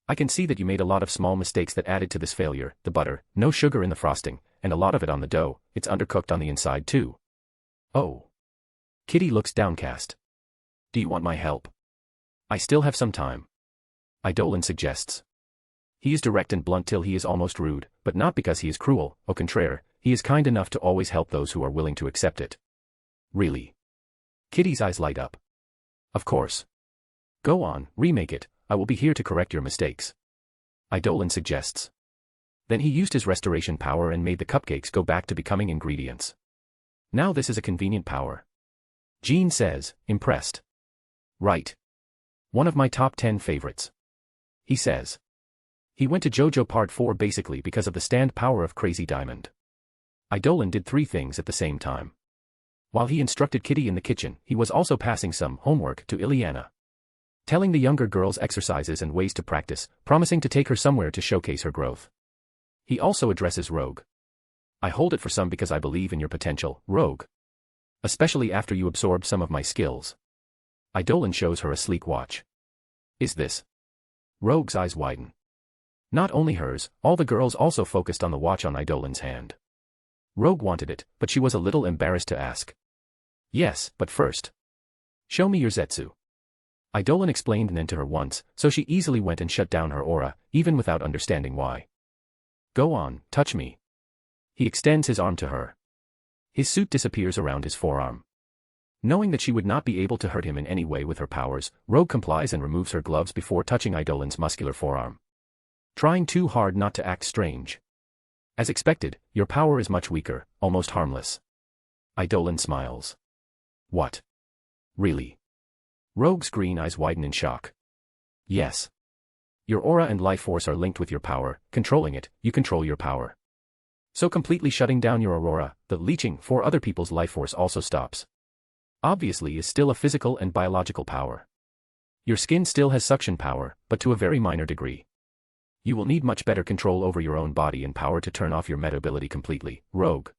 I can see that you made a lot of small mistakes that added to this failure, the butter, no sugar in the frosting, and a lot of it on the dough, it's undercooked on the inside too. Oh. Kitty looks downcast. Do you want my help? I still have some time. Eidolon suggests. He is direct and blunt till he is almost rude, but not because he is cruel, au contraire, he is kind enough to always help those who are willing to accept it. Really? Kitty's eyes light up. Of course. Go on, remake it, I will be here to correct your mistakes. Eidolon suggests. Then he used his restoration power and made the cupcakes go back to becoming ingredients. Now this is a convenient power. Jean says, impressed. Right. One of my top 10 favorites. He says. He went to JoJo Part 4 basically because of the stand power of Crazy Diamond. Eidolon did 3 things at the same time. While he instructed Kitty in the kitchen, he was also passing some homework to Ileana. Telling the younger girls exercises and ways to practice, promising to take her somewhere to showcase her growth. He also addresses Rogue. I hold it for some because I believe in your potential, Rogue. Especially after you absorbed some of my skills. Eidolon shows her a sleek watch. Is this? Rogue's eyes widen. Not only hers, all the girls also focused on the watch on Eidolon's hand. Rogue wanted it, but she was a little embarrassed to ask. Yes, but first. Show me your Zetsu. Eidolon explained Nen to her once, so she easily went and shut down her aura, even without understanding why. Go on, touch me. He extends his arm to her. His suit disappears around his forearm. Knowing that she would not be able to hurt him in any way with her powers, Rogue complies and removes her gloves before touching Eidolon's muscular forearm. Trying too hard not to act strange. As expected, your power is much weaker, almost harmless. Eidolon smiles. What? Really? Rogue's green eyes widen in shock. Yes. Your aura and life force are linked with your power. Controlling it, you control your power. So completely shutting down your aurora, the leeching for other people's life force also stops. Obviously is still a physical and biological power. Your skin still has suction power, but to a very minor degree. You will need much better control over your own body and power to turn off your meta ability completely, Rogue.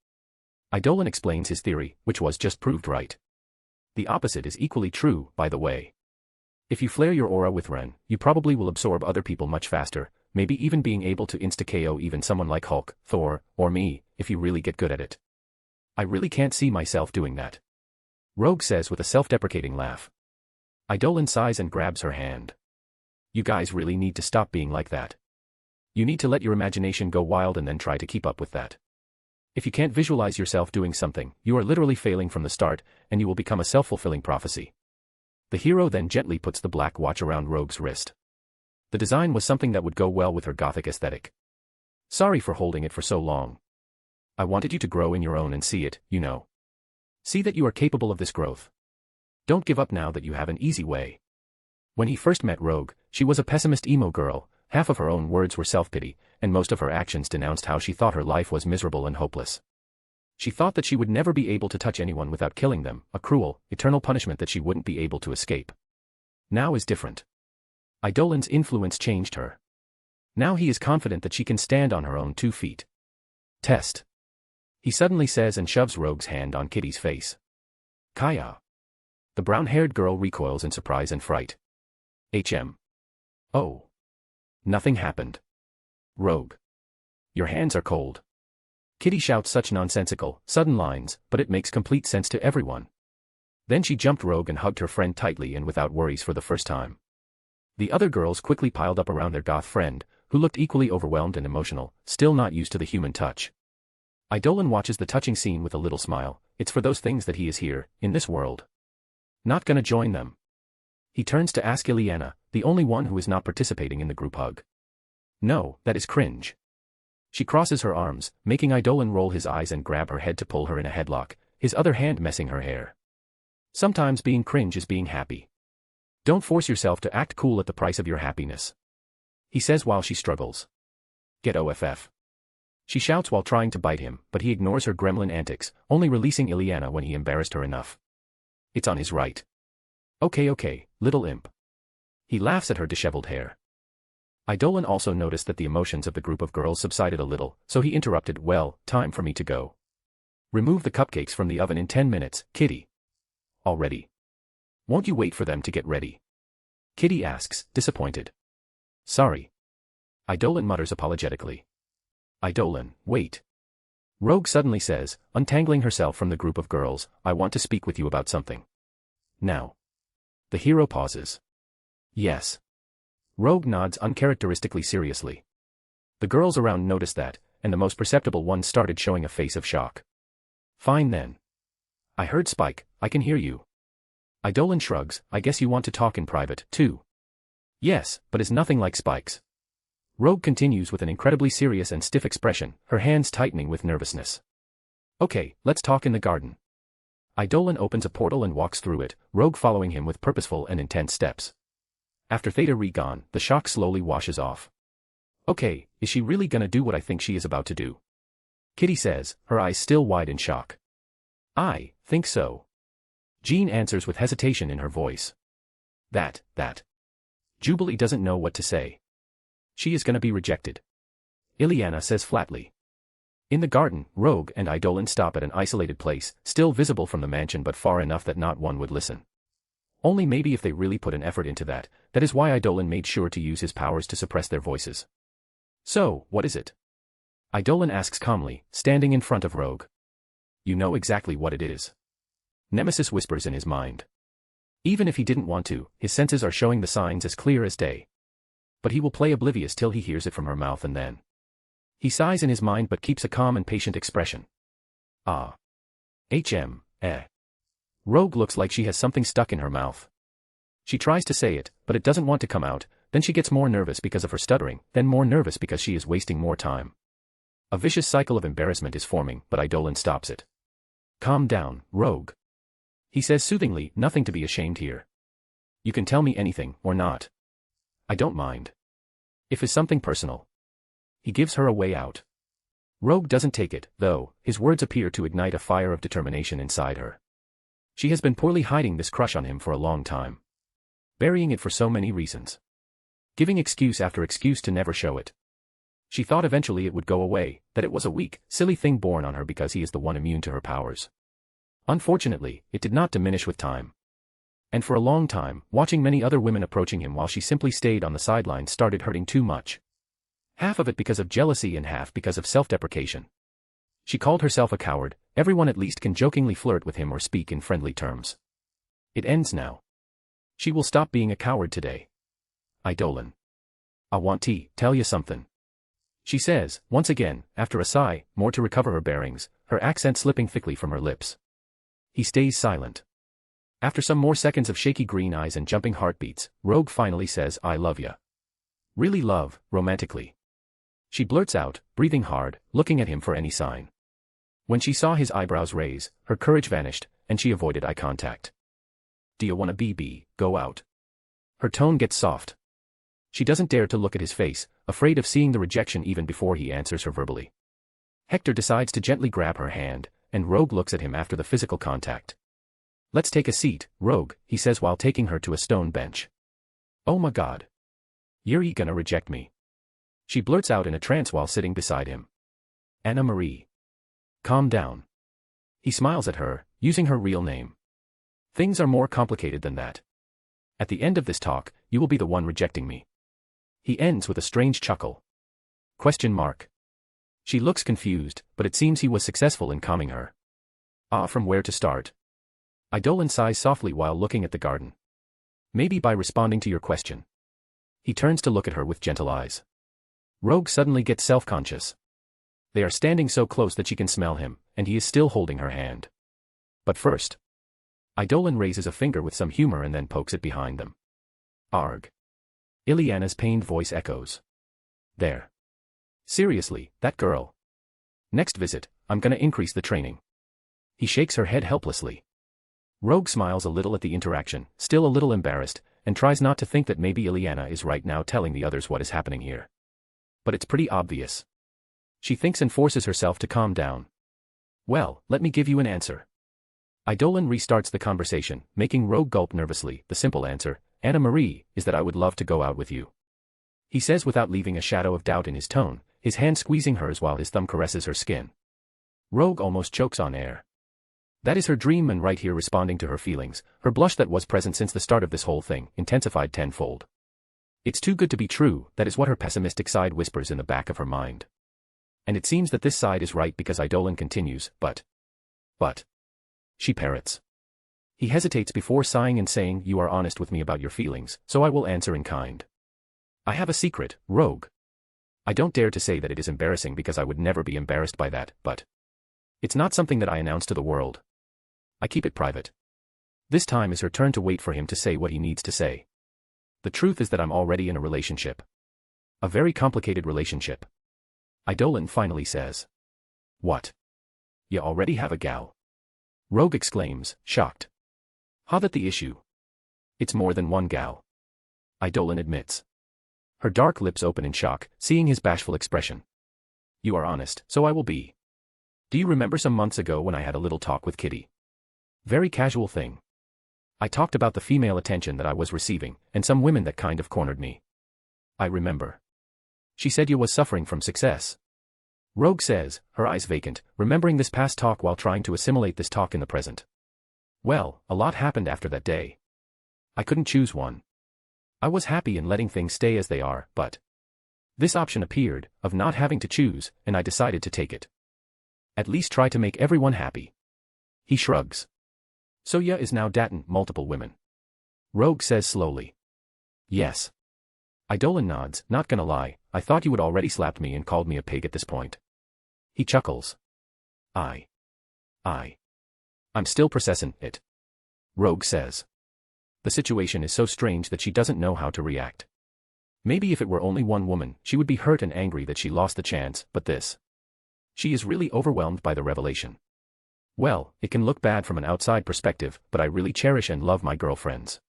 Eidolon explains his theory, which was just proved right. The opposite is equally true, by the way. If you flare your aura with Ren, you probably will absorb other people much faster, maybe even being able to insta-KO even someone like Hulk, Thor, or me, if you really get good at it. I really can't see myself doing that. Rogue says with a self-deprecating laugh. Eidolon sighs and grabs her hand. You guys really need to stop being like that. You need to let your imagination go wild and then try to keep up with that. If you can't visualize yourself doing something, you are literally failing from the start, and you will become a self-fulfilling prophecy. The hero then gently puts the black watch around Rogue's wrist. The design was something that would go well with her gothic aesthetic. Sorry for holding it for so long. I wanted you to grow in your own and see it, you know. See that you are capable of this growth. Don't give up now that you have an easy way. When he first met Rogue, she was a pessimist emo girl, half of her own words were self-pity, and most of her actions denounced how she thought her life was miserable and hopeless. She thought that she would never be able to touch anyone without killing them, a cruel, eternal punishment that she wouldn't be able to escape. Now is different. Eidolon's influence changed her. Now he is confident that she can stand on her own 2 feet. Test. He suddenly says and shoves Rogue's hand on Kitty's face. Kaya. The brown-haired girl recoils in surprise and fright. Oh. Nothing happened. Rogue. Your hands are cold. Kitty shouts such nonsensical, sudden lines, but it makes complete sense to everyone. Then she jumped Rogue and hugged her friend tightly and without worries for the first time. The other girls quickly piled up around their goth friend, who looked equally overwhelmed and emotional, still not used to the human touch. Eidolon watches the touching scene with a little smile. It's for those things that he is here, in this world. Not gonna join them. He turns to ask Ileana, the only one who is not participating in the group hug. No, that is cringe. She crosses her arms, making Eidolon roll his eyes and grab her head to pull her in a headlock, his other hand messing her hair. Sometimes being cringe is being happy. Don't force yourself to act cool at the price of your happiness. He says while she struggles. Get OFF. She shouts while trying to bite him, but he ignores her gremlin antics, only releasing Ileana when he embarrassed her enough. It's on his right. Okay, little imp. He laughs at her disheveled hair. Eidolon also noticed that the emotions of the group of girls subsided a little, so he interrupted, well, time for me to go. Remove the cupcakes from the oven in 10 minutes, Kitty. Already? Won't you wait for them to get ready? Kitty asks, disappointed. Sorry. Eidolon mutters apologetically. Eidolon, wait. Rogue suddenly says, untangling herself from the group of girls, I want to speak with you about something. Now. The hero pauses. Yes. Rogue nods uncharacteristically seriously. The girls around notice that, and the most perceptible one started showing a face of shock. Fine then. I heard Spike, I can hear you. Eidolon shrugs, I guess you want to talk in private, too. Yes, but it's nothing like Spike's. Rogue continues with an incredibly serious and stiff expression, her hands tightening with nervousness. Okay, let's talk in the garden. Eidolon opens a portal and walks through it, Rogue following him with purposeful and intense steps. After Theta gone, the shock slowly washes off. Okay, is she really gonna do what I think she is about to do? Kitty says, her eyes still wide in shock. I think so. Jean answers with hesitation in her voice. That. Jubilee doesn't know what to say. She is gonna be rejected. Ileana says flatly. In the garden, Rogue and Eidolon stop at an isolated place, still visible from the mansion but far enough that not one would listen. Only maybe if they really put an effort into that is why Eidolon made sure to use his powers to suppress their voices. So, what is it? Eidolon asks calmly, standing in front of Rogue. You know exactly what it is. Nemesis whispers in his mind. Even if he didn't want to, his senses are showing the signs as clear as day. But he will play oblivious till he hears it from her mouth and then. He sighs in his mind but keeps a calm and patient expression. Ah. Rogue looks like she has something stuck in her mouth. She tries to say it, but it doesn't want to come out, then she gets more nervous because of her stuttering, then more nervous because she is wasting more time. A vicious cycle of embarrassment is forming, but Eidolon stops it. Calm down, Rogue. He says soothingly, nothing to be ashamed here. You can tell me anything, or not. I don't mind. If it's something personal. He gives her a way out. Rogue doesn't take it, though. His words appear to ignite a fire of determination inside her. She has been poorly hiding this crush on him for a long time. Burying it for so many reasons. Giving excuse after excuse to never show it. She thought eventually it would go away, that it was a weak, silly thing born on her because he is the one immune to her powers. Unfortunately, it did not diminish with time. And for a long time, watching many other women approaching him while she simply stayed on the sidelines started hurting too much. Half of it because of jealousy and half because of self-deprecation. She called herself a coward. Everyone at least can jokingly flirt with him or speak in friendly terms. It ends now. She will stop being a coward today. Eidolon. I want to tell you something. She says, once again, after a sigh, more to recover her bearings, her accent slipping thickly from her lips. He stays silent. After some more seconds of shaky green eyes and jumping heartbeats, Rogue finally says, I love ya. Really love, romantically. She blurts out, breathing hard, looking at him for any sign. When she saw his eyebrows raise, her courage vanished, and she avoided eye contact. Do you wanna go out? Her tone gets soft. She doesn't dare to look at his face, afraid of seeing the rejection even before he answers her verbally. Hector decides to gently grab her hand, and Rogue looks at him after the physical contact. Let's take a seat, Rogue, he says while taking her to a stone bench. Oh my god. You're gonna reject me. She blurts out in a trance while sitting beside him. Anna Marie. Calm down. He smiles at her, using her real name. Things are more complicated than that. At the end of this talk, you will be the one rejecting me. He ends with a strange chuckle. Question mark. She looks confused, but it seems he was successful in calming her. From where to start? Eidolon sighs softly while looking at the garden. Maybe by responding to your question. He turns to look at her with gentle eyes. Rogue suddenly gets self-conscious. They are standing so close that she can smell him, and he is still holding her hand. But first. Eidolon raises a finger with some humor and then pokes it behind them. Arg. Ileana's pained voice echoes. There. Seriously, that girl. Next visit, I'm gonna increase the training. He shakes her head helplessly. Rogue smiles a little at the interaction, still a little embarrassed, and tries not to think that maybe Ileana is right now telling the others what is happening here. But it's pretty obvious. She thinks and forces herself to calm down. Well, let me give you an answer. Eidolon restarts the conversation, making Rogue gulp nervously. The simple answer, Anna Marie, is that I would love to go out with you. He says without leaving a shadow of doubt in his tone, his hand squeezing hers while his thumb caresses her skin. Rogue almost chokes on air. That is her dream, and right here responding to her feelings, her blush that was present since the start of this whole thing, intensified tenfold. It's too good to be true, that is what her pessimistic side whispers in the back of her mind. And it seems that this side is right because Eidolon continues, but. She parrots. He hesitates before sighing and saying, you are honest with me about your feelings, so I will answer in kind. I have a secret, Rogue. I don't dare to say that it is embarrassing because I would never be embarrassed by that, but. It's not something that I announce to the world. I keep it private. This time is her turn to wait for him to say what he needs to say. The truth is that I'm already in a relationship. A very complicated relationship. Eidolon finally says. What? You already have a gal? Rogue exclaims, shocked. How that the issue? It's more than one gal. Eidolon admits. Her dark lips open in shock, seeing his bashful expression. You are honest, so I will be. Do you remember some months ago when I had a little talk with Kitty? Very casual thing. I talked about the female attention that I was receiving, and some women that kind of cornered me. I remember. She said you was suffering from success. Rogue says, her eyes vacant, remembering this past talk while trying to assimilate this talk in the present. Well, a lot happened after that day. I couldn't choose one. I was happy in letting things stay as they are, but this option appeared, of not having to choose, and I decided to take it. At least try to make everyone happy. He shrugs. So ya is now datin' multiple women. Rogue says slowly. Yes. Eidolon nods, not gonna lie, I thought you would already slapped me and called me a pig at this point. He chuckles. I I'm still processing it. Rogue says. The situation is so strange that she doesn't know how to react. Maybe if it were only one woman, she would be hurt and angry that she lost the chance, but this. She is really overwhelmed by the revelation. Well, it can look bad from an outside perspective, but I really cherish and love my girlfriends.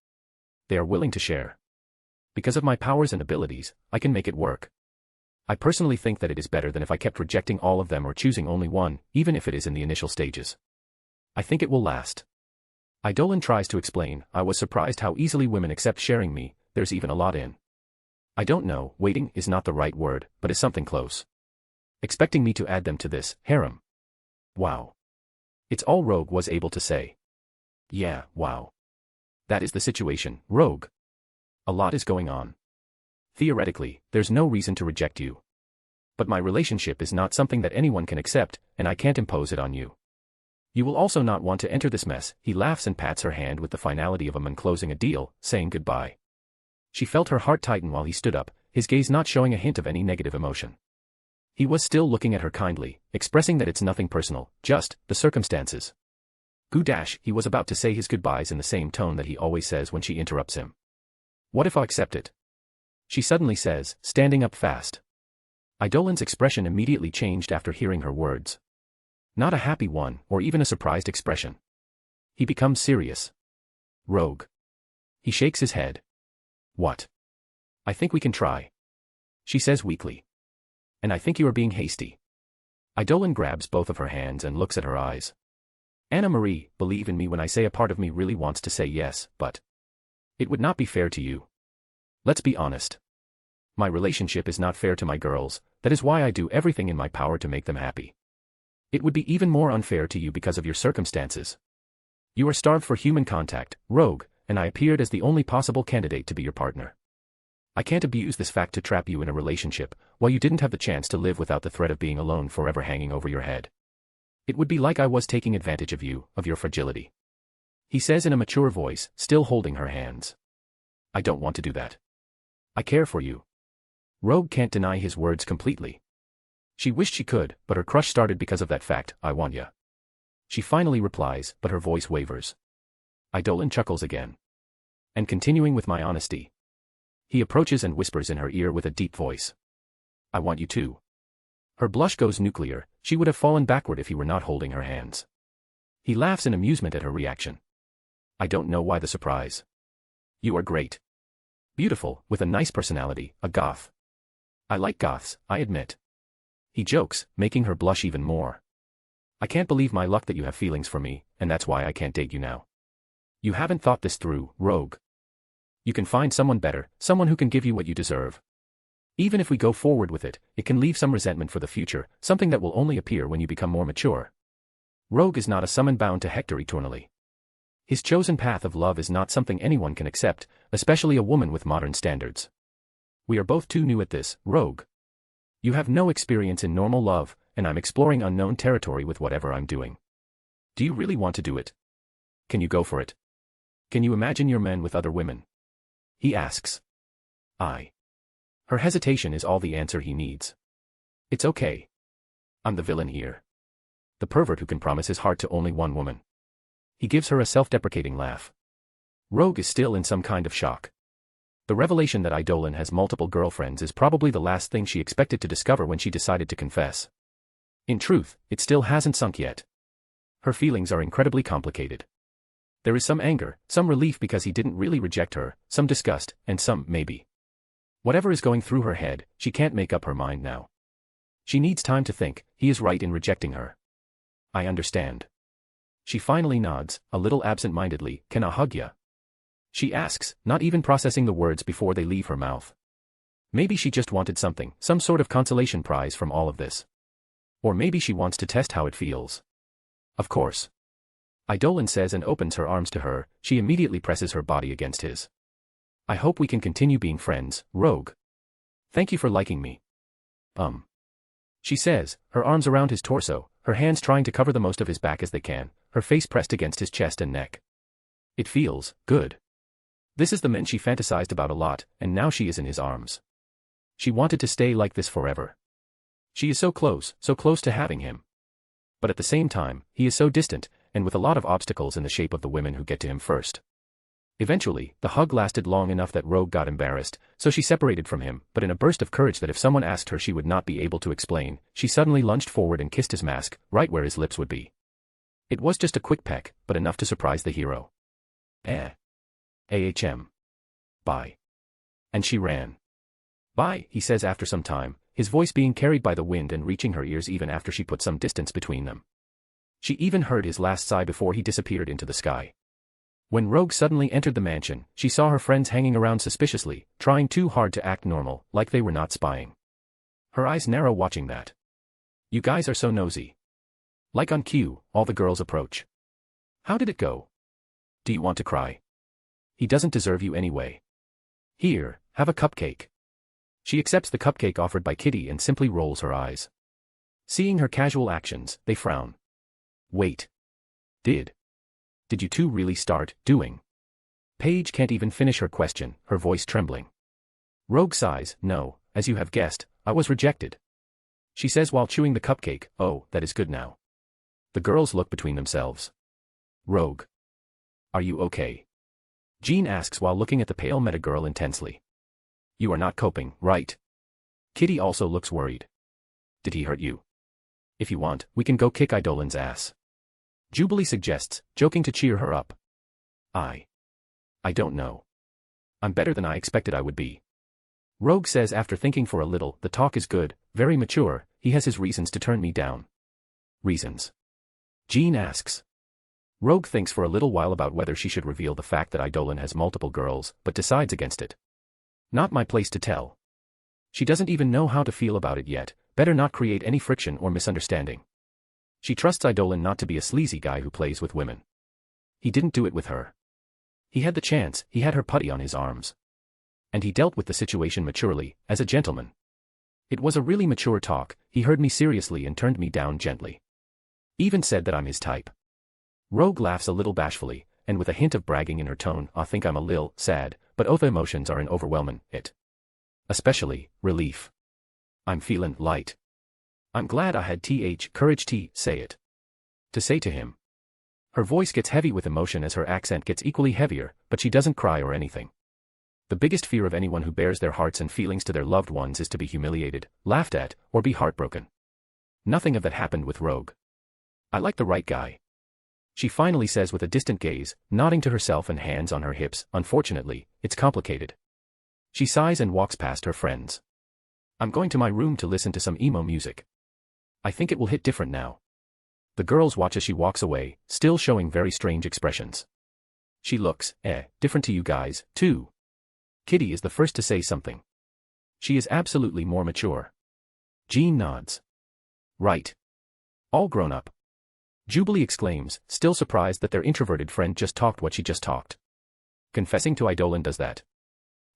They are willing to share. Because of my powers and abilities, I can make it work. I personally think that it is better than if I kept rejecting all of them or choosing only one, even if it is in the initial stages. I think it will last. Idolin tries to explain, I was surprised how easily women accept sharing me, there's even a lot in. I don't know, waiting is not the right word, but is something close. Expecting me to add them to this harem. Wow. It's all Rogue was able to say. Yeah, wow. That is the situation, Rogue. A lot is going on. Theoretically, there's no reason to reject you. But my relationship is not something that anyone can accept, and I can't impose it on you. You will also not want to enter this mess. He laughs and pats her hand with the finality of a man closing a deal, saying goodbye. She felt her heart tighten while he stood up, his gaze not showing a hint of any negative emotion. He was still looking at her kindly, expressing that it's nothing personal, just the circumstances. Goo-dash, he was about to say his goodbyes in the same tone that he always says when she interrupts him. What if I accept it? She suddenly says, standing up fast. Idolin's expression immediately changed after hearing her words. Not a happy one, or even a surprised expression. He becomes serious. Rogue. He shakes his head. What? I think we can try. She says weakly. And I think you are being hasty. Idolin grabs both of her hands and looks at her eyes. Anna Marie, believe in me when I say a part of me really wants to say yes, but it would not be fair to you. Let's be honest. My relationship is not fair to my girls, that is why I do everything in my power to make them happy. It would be even more unfair to you because of your circumstances. You are starved for human contact, Rogue, and I appeared as the only possible candidate to be your partner. I can't abuse this fact to trap you in a relationship, while you didn't have the chance to live without the threat of being alone forever hanging over your head. It would be like I was taking advantage of you, of your fragility. He says in a mature voice, still holding her hands. I don't want to do that. I care for you. Rogue can't deny his words completely. She wished she could, but her crush started because of that fact, I want ya. She finally replies, but her voice wavers. Idolin chuckles again. And continuing with my honesty. He approaches and whispers in her ear with a deep voice. I want you too. Her blush goes nuclear, she would have fallen backward if he were not holding her hands. He laughs in amusement at her reaction. I don't know why the surprise. You are great. Beautiful, with a nice personality, a goth. I like goths, I admit. He jokes, making her blush even more. I can't believe my luck that you have feelings for me, and that's why I can't date you now. You haven't thought this through, Rogue. You can find someone better, someone who can give you what you deserve. Even if we go forward with it, it can leave some resentment for the future, something that will only appear when you become more mature. Rogue is not a summon bound to Hector eternally. His chosen path of love is not something anyone can accept, especially a woman with modern standards. We are both too new at this, Rogue. You have no experience in normal love, and I'm exploring unknown territory with whatever I'm doing. Do you really want to do it? Can you go for it? Can you imagine your men with other women? He asks. Her hesitation is all the answer he needs. It's okay. I'm the villain here. The pervert who can promise his heart to only one woman. He gives her a self-deprecating laugh. Rogue is still in some kind of shock. The revelation that Idolin has multiple girlfriends is probably the last thing she expected to discover when she decided to confess. In truth, it still hasn't sunk yet. Her feelings are incredibly complicated. There is some anger, some relief because he didn't really reject her, some disgust, and some maybe. Whatever is going through her head, she can't make up her mind now. She needs time to think, he is right in rejecting her. I understand. She finally nods, a little absent-mindedly, can I hug ya? She asks, not even processing the words before they leave her mouth. Maybe she just wanted something, some sort of consolation prize from all of this. Or maybe she wants to test how it feels. Of course. Idolin says and opens her arms to her, she immediately presses her body against his. I hope we can continue being friends, Rogue. Thank you for liking me. She says, her arms around his torso, her hands trying to cover the most of his back as they can, her face pressed against his chest and neck. It feels good. This is the man she fantasized about a lot, and now she is in his arms. She wanted to stay like this forever. She is so close to having him. But at the same time, he is so distant, and with a lot of obstacles in the shape of the women who get to him first. Eventually, the hug lasted long enough that Rogue got embarrassed, so she separated from him, but in a burst of courage that if someone asked her she would not be able to explain, she suddenly lunged forward and kissed his mask, right where his lips would be. It was just a quick peck, but enough to surprise the hero. Ahm. Bye. And she ran. Bye, he says after some time, his voice being carried by the wind and reaching her ears even after she put some distance between them. She even heard his last sigh before he disappeared into the sky. When Rogue suddenly entered the mansion, she saw her friends hanging around suspiciously, trying too hard to act normal, like they were not spying. Her eyes narrow watching that. You guys are so nosy. Like on cue, all the girls approach. How did it go? Do you want to cry? He doesn't deserve you anyway. Here, have a cupcake. She accepts the cupcake offered by Kitty and simply rolls her eyes. Seeing her casual actions, they frown. Wait. Did you two really start doing? Paige can't even finish her question, her voice trembling. Rogue sighs, no, as you have guessed, I was rejected. She says while chewing the cupcake, oh, that is good now. The girls look between themselves. Rogue. Are you okay? Jean asks while looking at the pale meta girl intensely. You are not coping, right? Kitty also looks worried. Did he hurt you? If you want, we can go kick Idolin's ass. Jubilee suggests, joking to cheer her up. I don't know. I'm better than I expected I would be. Rogue says after thinking for a little, the talk is good, very mature, he has his reasons to turn me down. Reasons? Jean asks. Rogue thinks for a little while about whether she should reveal the fact that Idolin has multiple girls, but decides against it. Not my place to tell. She doesn't even know how to feel about it yet, better not create any friction or misunderstanding. She trusts Idolin not to be a sleazy guy who plays with women. He didn't do it with her. He had the chance, he had her putty on his arms. And he dealt with the situation maturely, as a gentleman. It was a really mature talk, he heard me seriously and turned me down gently. Even said that I'm his type. Rogue laughs a little bashfully, and with a hint of bragging in her tone, I think I'm a lil sad, but other emotions are in overwhelming it. Especially, relief. I'm feelin' light. I'm glad I had courage to say it. To say to him. Her voice gets heavy with emotion as her accent gets equally heavier, but she doesn't cry or anything. The biggest fear of anyone who bears their hearts and feelings to their loved ones is to be humiliated, laughed at, or be heartbroken. Nothing of that happened with Rogue. I like the right guy. She finally says with a distant gaze, nodding to herself and hands on her hips, unfortunately, it's complicated. She sighs and walks past her friends. I'm going to my room to listen to some emo music. I think it will hit different now. The girls watch as she walks away, still showing very strange expressions. She looks, different to you guys, too. Kitty is the first to say something. She is absolutely more mature. Jean nods. Right. All grown up. Jubilee exclaims, still surprised that their introverted friend just talked what she just talked. Confessing to Idolin does that.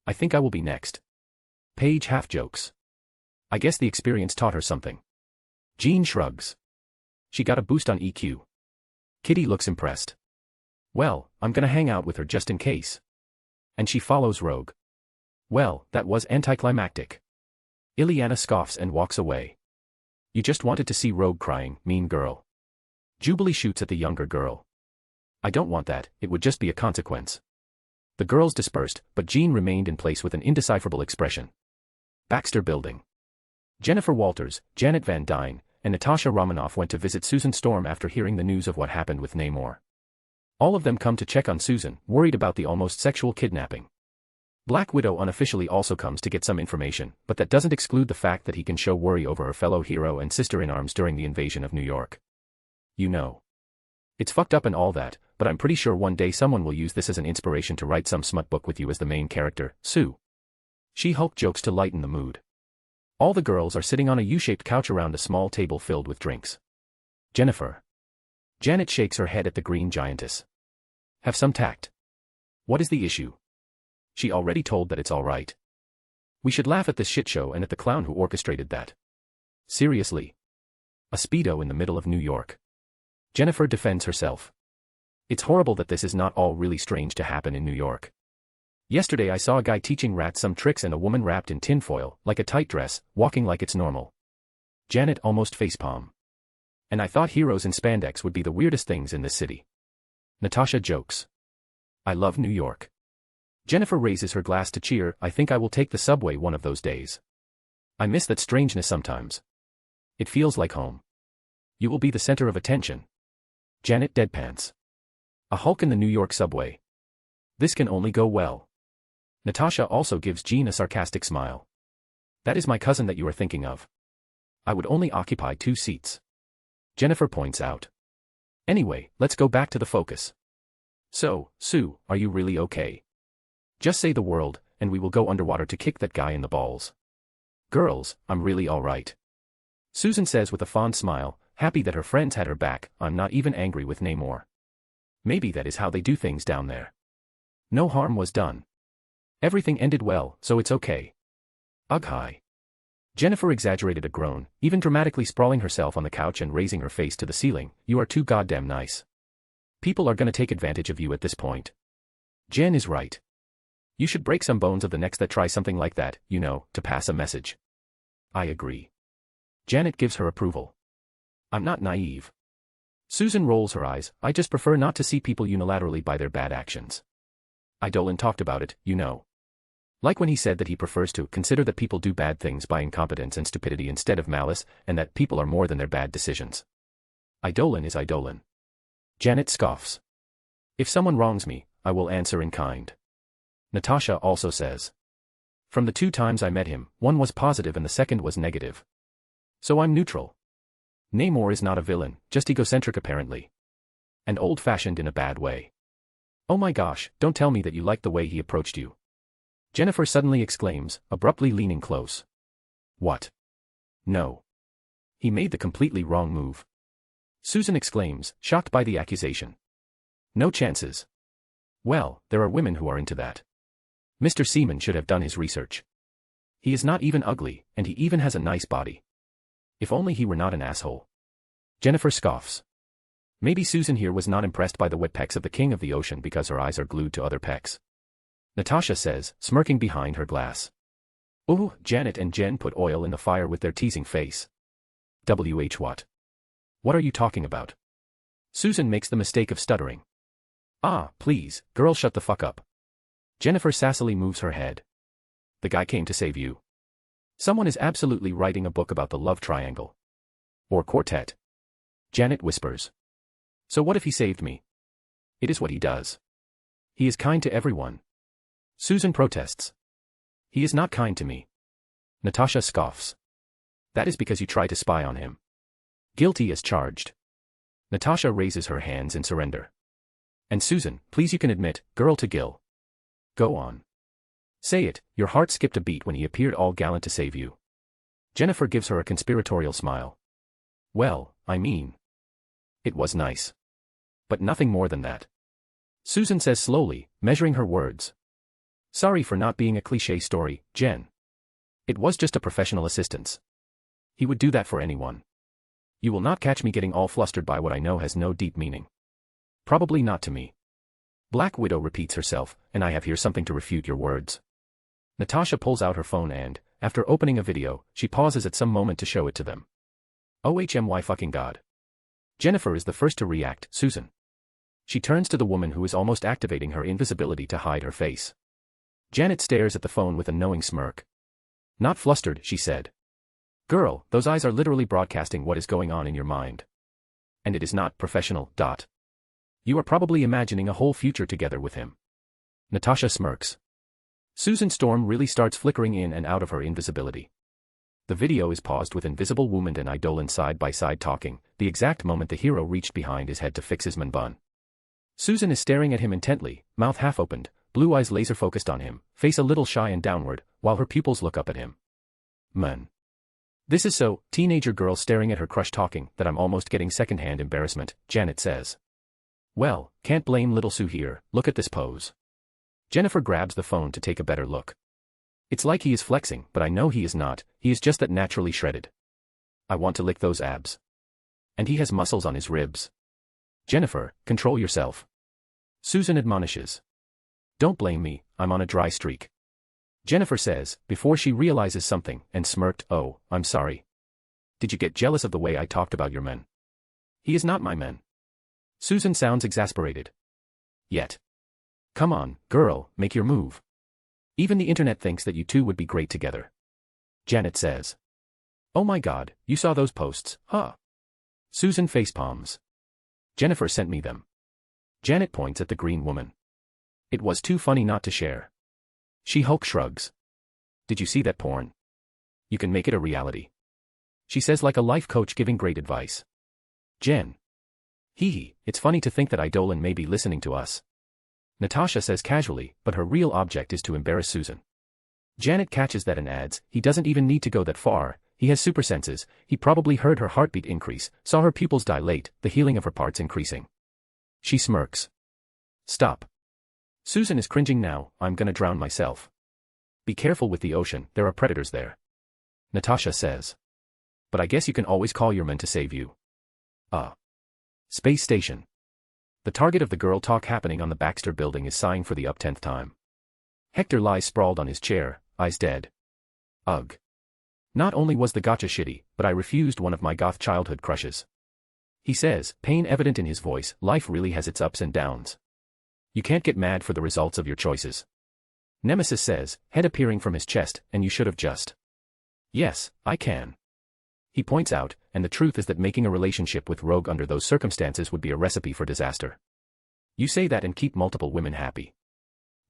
I think I will be next. Paige half jokes. I guess the experience taught her something. Jean shrugs. She got a boost on EQ. Kitty looks impressed. Well, I'm gonna hang out with her just in case. And she follows Rogue. Well, that was anticlimactic. Ileana scoffs and walks away. You just wanted to see Rogue crying, mean girl. Jubilee shoots at the younger girl. I don't want that, it would just be a consequence. The girls dispersed, but Jean remained in place with an indecipherable expression. Baxter Building. Jennifer Walters, Janet Van Dyne, and Natasha Romanoff went to visit Susan Storm after hearing the news of what happened with Namor. All of them come to check on Susan, worried about the almost sexual kidnapping. Black Widow unofficially also comes to get some information, but that doesn't exclude the fact that he can show worry over her fellow hero and sister-in-arms during the invasion of New York. You know. It's fucked up and all that, but I'm pretty sure one day someone will use this as an inspiration to write some smut book with you as the main character, Sue. She-Hulk jokes to lighten the mood. All the girls are sitting on a U-shaped couch around a small table filled with drinks. Jennifer. Janet shakes her head at the green giantess. Have some tact. What is the issue? She already told that it's all right. We should laugh at this shit show and at the clown who orchestrated that. Seriously. A Speedo in the middle of New York. Jennifer defends herself. It's horrible that this is not all really strange to happen in New York. Yesterday I saw a guy teaching rats some tricks and a woman wrapped in tinfoil, like a tight dress, walking like it's normal. Janet almost facepalm. And I thought heroes in spandex would be the weirdest things in this city. Natasha jokes. I love New York. Jennifer raises her glass to cheer. I think I will take the subway one of those days. I miss that strangeness sometimes. It feels like home. You will be the center of attention. Janet deadpans. A Hulk in the New York subway. This can only go well. Natasha also gives Jean a sarcastic smile. That is my cousin that you are thinking of. I would only occupy 2 seats. Jennifer points out. Anyway, let's go back to the focus. So, Sue, are you really okay? Just say the word, and we will go underwater to kick that guy in the balls. Girls, I'm really alright. Susan says with a fond smile, happy that her friends had her back. I'm not even angry with Namor. Maybe that is how they do things down there. No harm was done. Everything ended well, so it's okay. Ugh hi. Jennifer exaggerated a groan, even dramatically sprawling herself on the couch and raising her face to the ceiling. You are too goddamn nice. People are gonna take advantage of you at this point. Jen is right. You should break some bones of the necks that try something like that, you know, to pass a message. I agree. Janet gives her approval. I'm not naive. Susan rolls her eyes. I just prefer not to see people unilaterally by their bad actions. Idolin talked about it, you know. Like when he said that he prefers to consider that people do bad things by incompetence and stupidity instead of malice, and that people are more than their bad decisions. Idolin is Idolin. Janet scoffs. If someone wrongs me, I will answer in kind. Natasha also says. From the 2 times I met him, one was positive and the second was negative. So I'm neutral. Namor is not a villain, just egocentric apparently. And old-fashioned in a bad way. Oh my gosh, don't tell me that you liked the way he approached you. Jennifer suddenly exclaims, abruptly leaning close. What? No. He made the completely wrong move. Susan exclaims, shocked by the accusation. No chances. Well, there are women who are into that. Mr. Seaman should have done his research. He is not even ugly, and he even has a nice body. If only he were not an asshole. Jennifer scoffs. Maybe Susan here was not impressed by the wet pecs of the king of the ocean because her eyes are glued to other pecs. Natasha says, smirking behind her glass. Ooh, Janet and Jen put oil in the fire with their teasing face. What? What are you talking about? Susan makes the mistake of stuttering. Ah, please, girl, shut the fuck up. Jennifer sassily moves her head. The guy came to save you. Someone is absolutely writing a book about the love triangle. Or quartet. Janet whispers. So what if he saved me? It is what he does. He is kind to everyone. Susan protests. He is not kind to me. Natasha scoffs. That is because you try to spy on him. Guilty as charged. Natasha raises her hands in surrender. And Susan, please, you can admit, girl to Gil. Go on. Say it, your heart skipped a beat when he appeared all gallant to save you. Jennifer gives her a conspiratorial smile. Well, I mean. It was nice. But nothing more than that. Susan says slowly, measuring her words. Sorry for not being a cliché story, Jen. It was just a professional assistance. He would do that for anyone. You will not catch me getting all flustered by what I know has no deep meaning. Probably not to me. Black Widow repeats herself, and I have here something to refute your words. Natasha pulls out her phone and, after opening a video, she pauses at some moment to show it to them. OHMY fucking god. Jennifer is the first to react, Susan. She turns to the woman who is almost activating her invisibility to hide her face. Janet stares at the phone with a knowing smirk. Not flustered, she said. Girl, those eyes are literally broadcasting what is going on in your mind. And it is not professional. You are probably imagining a whole future together with him. Natasha smirks. Susan Storm really starts flickering in and out of her invisibility. The video is paused with Invisible Woman and Idolin side by side talking, the exact moment the hero reached behind his head to fix his man bun. Susan is staring at him intently, mouth half opened, blue eyes laser focused on him, face a little shy and downward, while her pupils look up at him. Man. This is so, teenager girl staring at her crush talking, that I'm almost getting secondhand embarrassment, Janet says. Well, can't blame little Sue here, look at this pose. Jennifer grabs the phone to take a better look. It's like he is flexing, but I know he is not, he is just that naturally shredded. I want to lick those abs. And he has muscles on his ribs. Jennifer, control yourself. Susan admonishes. Don't blame me, I'm on a dry streak. Jennifer says, before she realizes something, and smirked, oh, I'm sorry. Did you get jealous of the way I talked about your men? He is not my man. Susan sounds exasperated. Yet. Come on, girl, make your move. Even the internet thinks that you two would be great together. Janet says. Oh my god, you saw those posts, huh? Susan facepalms. Jennifer sent me them. Janet points at the green woman. It was too funny not to share. She-Hulk shrugs. Did you see that porn? You can make it a reality. She says like a life coach giving great advice. Jen. Hee, it's funny to think that Idolin may be listening to us. Natasha says casually, but her real object is to embarrass Susan. Janet catches that and adds, he doesn't even need to go that far, he has super senses, he probably heard her heartbeat increase, saw her pupils dilate, the healing of her parts increasing. She smirks. Stop. Susan is cringing now, I'm gonna drown myself. Be careful with the ocean, there are predators there. Natasha says. But I guess you can always call your men to save you. Space station. The target of the girl talk happening on the Baxter building is sighing for the up-10th time. Hector lies sprawled on his chair, eyes dead. Ugh. Not only was the gacha shitty, but I refused one of my goth childhood crushes. He says, pain evident in his voice, life really has its ups and downs. You can't get mad for the results of your choices. Nemesis says, head appearing from his chest, and you should have just. Yes, I can. He points out, and the truth is that making a relationship with Rogue under those circumstances would be a recipe for disaster. You say that and keep multiple women happy.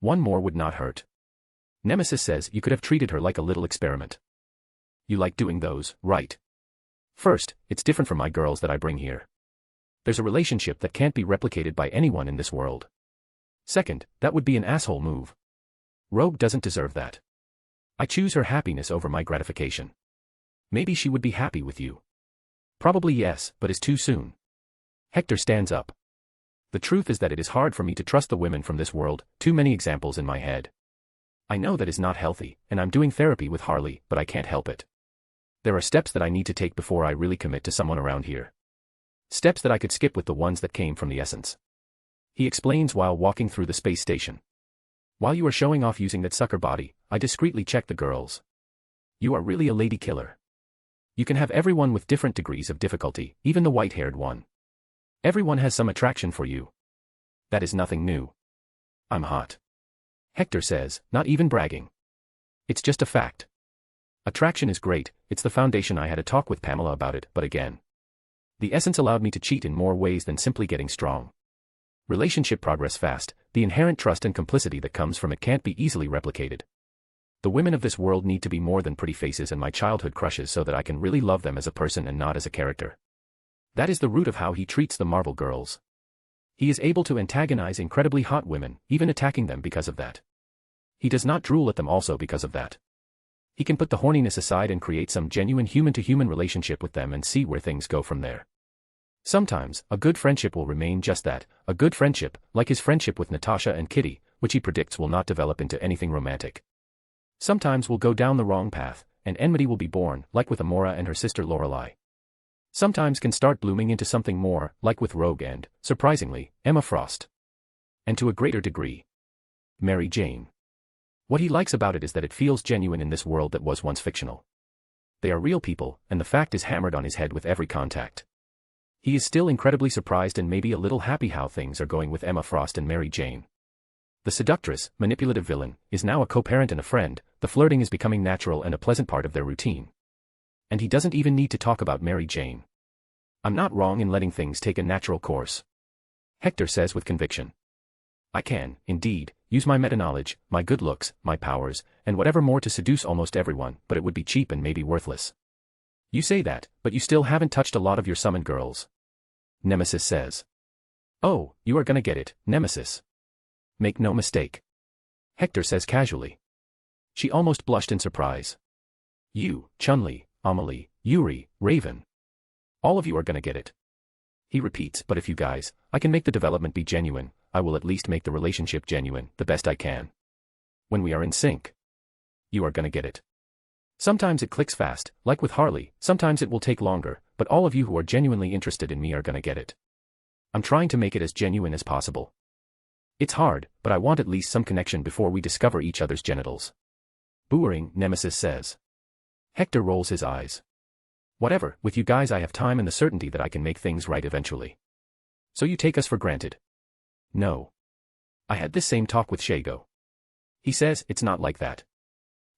One more would not hurt. Nemesis says you could have treated her like a little experiment. You like doing those, right? First, it's different from my girls that I bring here. There's a relationship that can't be replicated by anyone in this world. Second, that would be an asshole move. Rogue doesn't deserve that. I choose her happiness over my gratification. Maybe she would be happy with you. Probably yes, but it's too soon. Hector stands up. The truth is that it is hard for me to trust the women from this world, too many examples in my head. I know that is not healthy, and I'm doing therapy with Harley, but I can't help it. There are steps that I need to take before I really commit to someone around here. Steps that I could skip with the ones that came from the essence. He explains while walking through the space station. While you are showing off using that sucker body, I discreetly check the girls. You are really a lady killer. You can have everyone with different degrees of difficulty, even the white-haired one. Everyone has some attraction for you. That is nothing new. I'm hot. Hector says, not even bragging. It's just a fact. Attraction is great, it's the foundation. I had a talk with Pamela about it, but again. The essence allowed me to cheat in more ways than simply getting strong. Relationship progress fast, the inherent trust and complicity that comes from it can't be easily replicated. The women of this world need to be more than pretty faces and my childhood crushes so that I can really love them as a person and not as a character. That is the root of how he treats the Marvel girls. He is able to antagonize incredibly hot women, even attacking them because of that. He does not drool at them also because of that. He can put the horniness aside and create some genuine human-to-human relationship with them and see where things go from there. Sometimes, a good friendship will remain just that, a good friendship, like his friendship with Natasha and Kitty, which he predicts will not develop into anything romantic. Sometimes we'll go down the wrong path, and enmity will be born, like with Amora and her sister Lorelei. Sometimes can start blooming into something more, like with Rogue and, surprisingly, Emma Frost. And to a greater degree, Mary Jane. What he likes about it is that it feels genuine in this world that was once fictional. They are real people, and the fact is hammered on his head with every contact. He is still incredibly surprised and maybe a little happy how things are going with Emma Frost and Mary Jane. The seductress, manipulative villain, is now a co-parent and a friend, the flirting is becoming natural and a pleasant part of their routine. And he doesn't even need to talk about Mary Jane. I'm not wrong in letting things take a natural course. Hector says with conviction. I can, indeed, use my meta-knowledge, my good looks, my powers, and whatever more to seduce almost everyone, but it would be cheap and maybe worthless. You say that, but you still haven't touched a lot of your summoned girls. Nemesis says. Oh, you are gonna get it, Nemesis. Make no mistake. Hector says casually. She almost blushed in surprise. You, Chun-Li, Amelie, Yuri, Raven. All of you are gonna get it. He repeats, but if you guys, I can make the development be genuine, I will at least make the relationship genuine, the best I can. When we are in sync. You are gonna get it. Sometimes it clicks fast, like with Harley, sometimes it will take longer, but all of you who are genuinely interested in me are gonna get it. I'm trying to make it as genuine as possible. It's hard, but I want at least some connection before we discover each other's genitals. Booering, Nemesis says. Hector rolls his eyes. Whatever, with you guys I have time and the certainty that I can make things right eventually. So you take us for granted? No. I had this same talk with Shago. He says, it's not like that.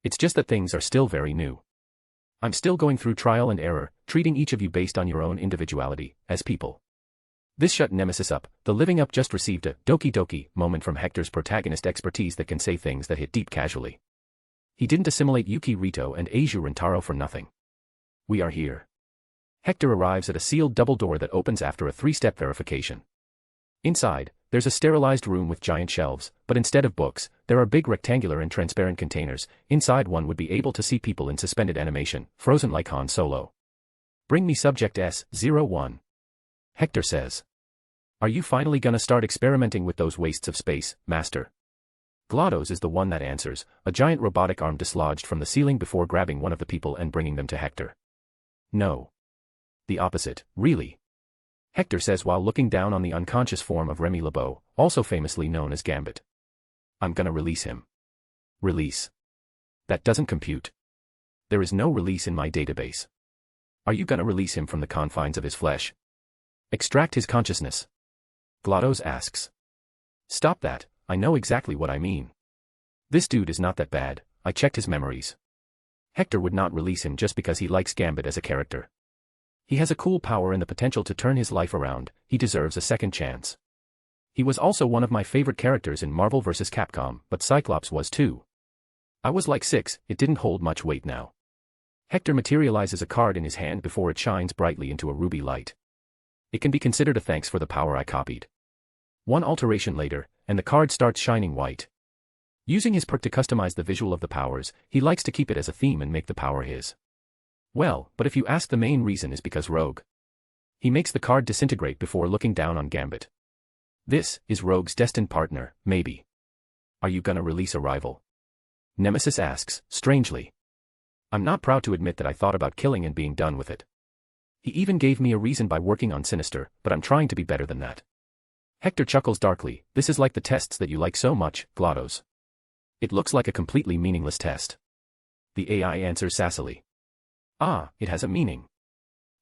It's just that things are still very new. I'm still going through trial and error, treating each of you based on your own individuality, as people. This shut Nemesis up. The living up just received a doki doki moment from Hector's protagonist expertise that can say things that hit deep casually. He didn't assimilate Yuki Rito and Eiju Rintaro for nothing. We are here. Hector arrives at a sealed double door that opens after a 3-step verification. Inside, there's a sterilized room with giant shelves, but instead of books, there are big rectangular and transparent containers. Inside one would be able to see people in suspended animation, frozen like Han Solo. Bring me subject S-01. Hector says. Are you finally gonna start experimenting with those wastes of space, Master? GLaDOS is the one that answers, a giant robotic arm dislodged from the ceiling before grabbing one of the people and bringing them to Hector. No. The opposite, really. Hector says while looking down on the unconscious form of Remy LeBeau, also famously known as Gambit. I'm gonna release him. Release. That doesn't compute. There is no release in my database. Are you gonna release him from the confines of his flesh? Extract his consciousness? GLaDOS asks. Stop that, I know exactly what I mean. This dude is not that bad, I checked his memories. Hector would not release him just because he likes Gambit as a character. He has a cool power and the potential to turn his life around, he deserves a second chance. He was also one of my favorite characters in Marvel vs. Capcom, but Cyclops was too. I was like 6, it didn't hold much weight now. Hector materializes a card in his hand before it shines brightly into a ruby light. It can be considered a thanks for the power I copied. One alteration later, and the card starts shining white. Using his perk to customize the visual of the powers, he likes to keep it as a theme and make the power his. Well, but if you ask, the main reason is because Rogue. He makes the card disintegrate before looking down on Gambit. This is Rogue's destined partner, maybe. Are you gonna release a rival? Nemesis asks, strangely. I'm not proud to admit that I thought about killing and being done with it. He even gave me a reason by working on Sinister, but I'm trying to be better than that. Hector chuckles darkly, this is like the tests that you like so much, GLaDOS. It looks like a completely meaningless test. The AI answers sassily. Ah, it has a meaning.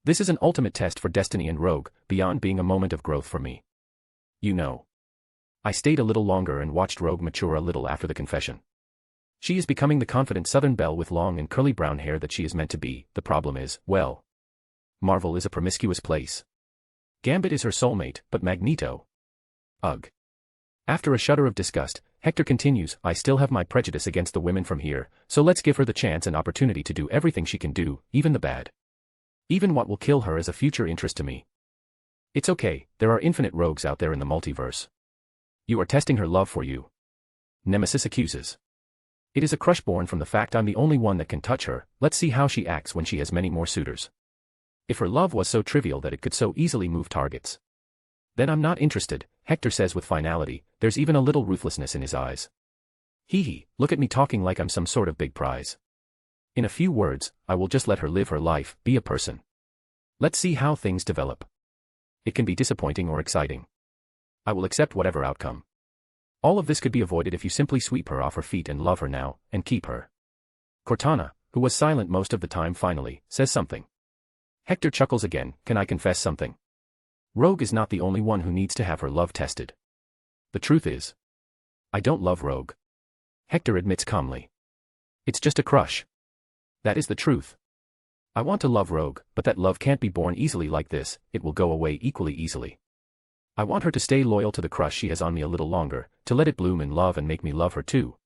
This is an ultimate test for Destiny and Rogue, beyond being a moment of growth for me. You know. I stayed a little longer and watched Rogue mature a little after the confession. She is becoming the confident Southern belle with long and curly brown hair that she is meant to be. The problem is, well, Marvel is a promiscuous place. Gambit is her soulmate, but Magneto. Ugh. After a shudder of disgust, Hector continues, I still have my prejudice against the women from here, so let's give her the chance and opportunity to do everything she can do, even the bad. Even what will kill her is a future interest to me. It's okay, there are infinite rogues out there in the multiverse. You are testing her love for you. Nemesis accuses. It is a crush born from the fact I'm the only one that can touch her, let's see how she acts when she has many more suitors. If her love was so trivial that it could so easily move targets. Then I'm not interested, Hector says with finality, there's even a little ruthlessness in his eyes. Hee hee, look at me talking like I'm some sort of big prize. In a few words, I will just let her live her life, be a person. Let's see how things develop. It can be disappointing or exciting. I will accept whatever outcome. All of this could be avoided if you simply sweep her off her feet and love her now, and keep her. Cortana, who was silent most of the time finally, says something. Hector chuckles again, can I confess something? Rogue is not the only one who needs to have her love tested. The truth is, I don't love Rogue. Hector admits calmly. It's just a crush. That is the truth. I want to love Rogue, but that love can't be born easily like this, it will go away equally easily. I want her to stay loyal to the crush she has on me a little longer, to let it bloom in love and make me love her too.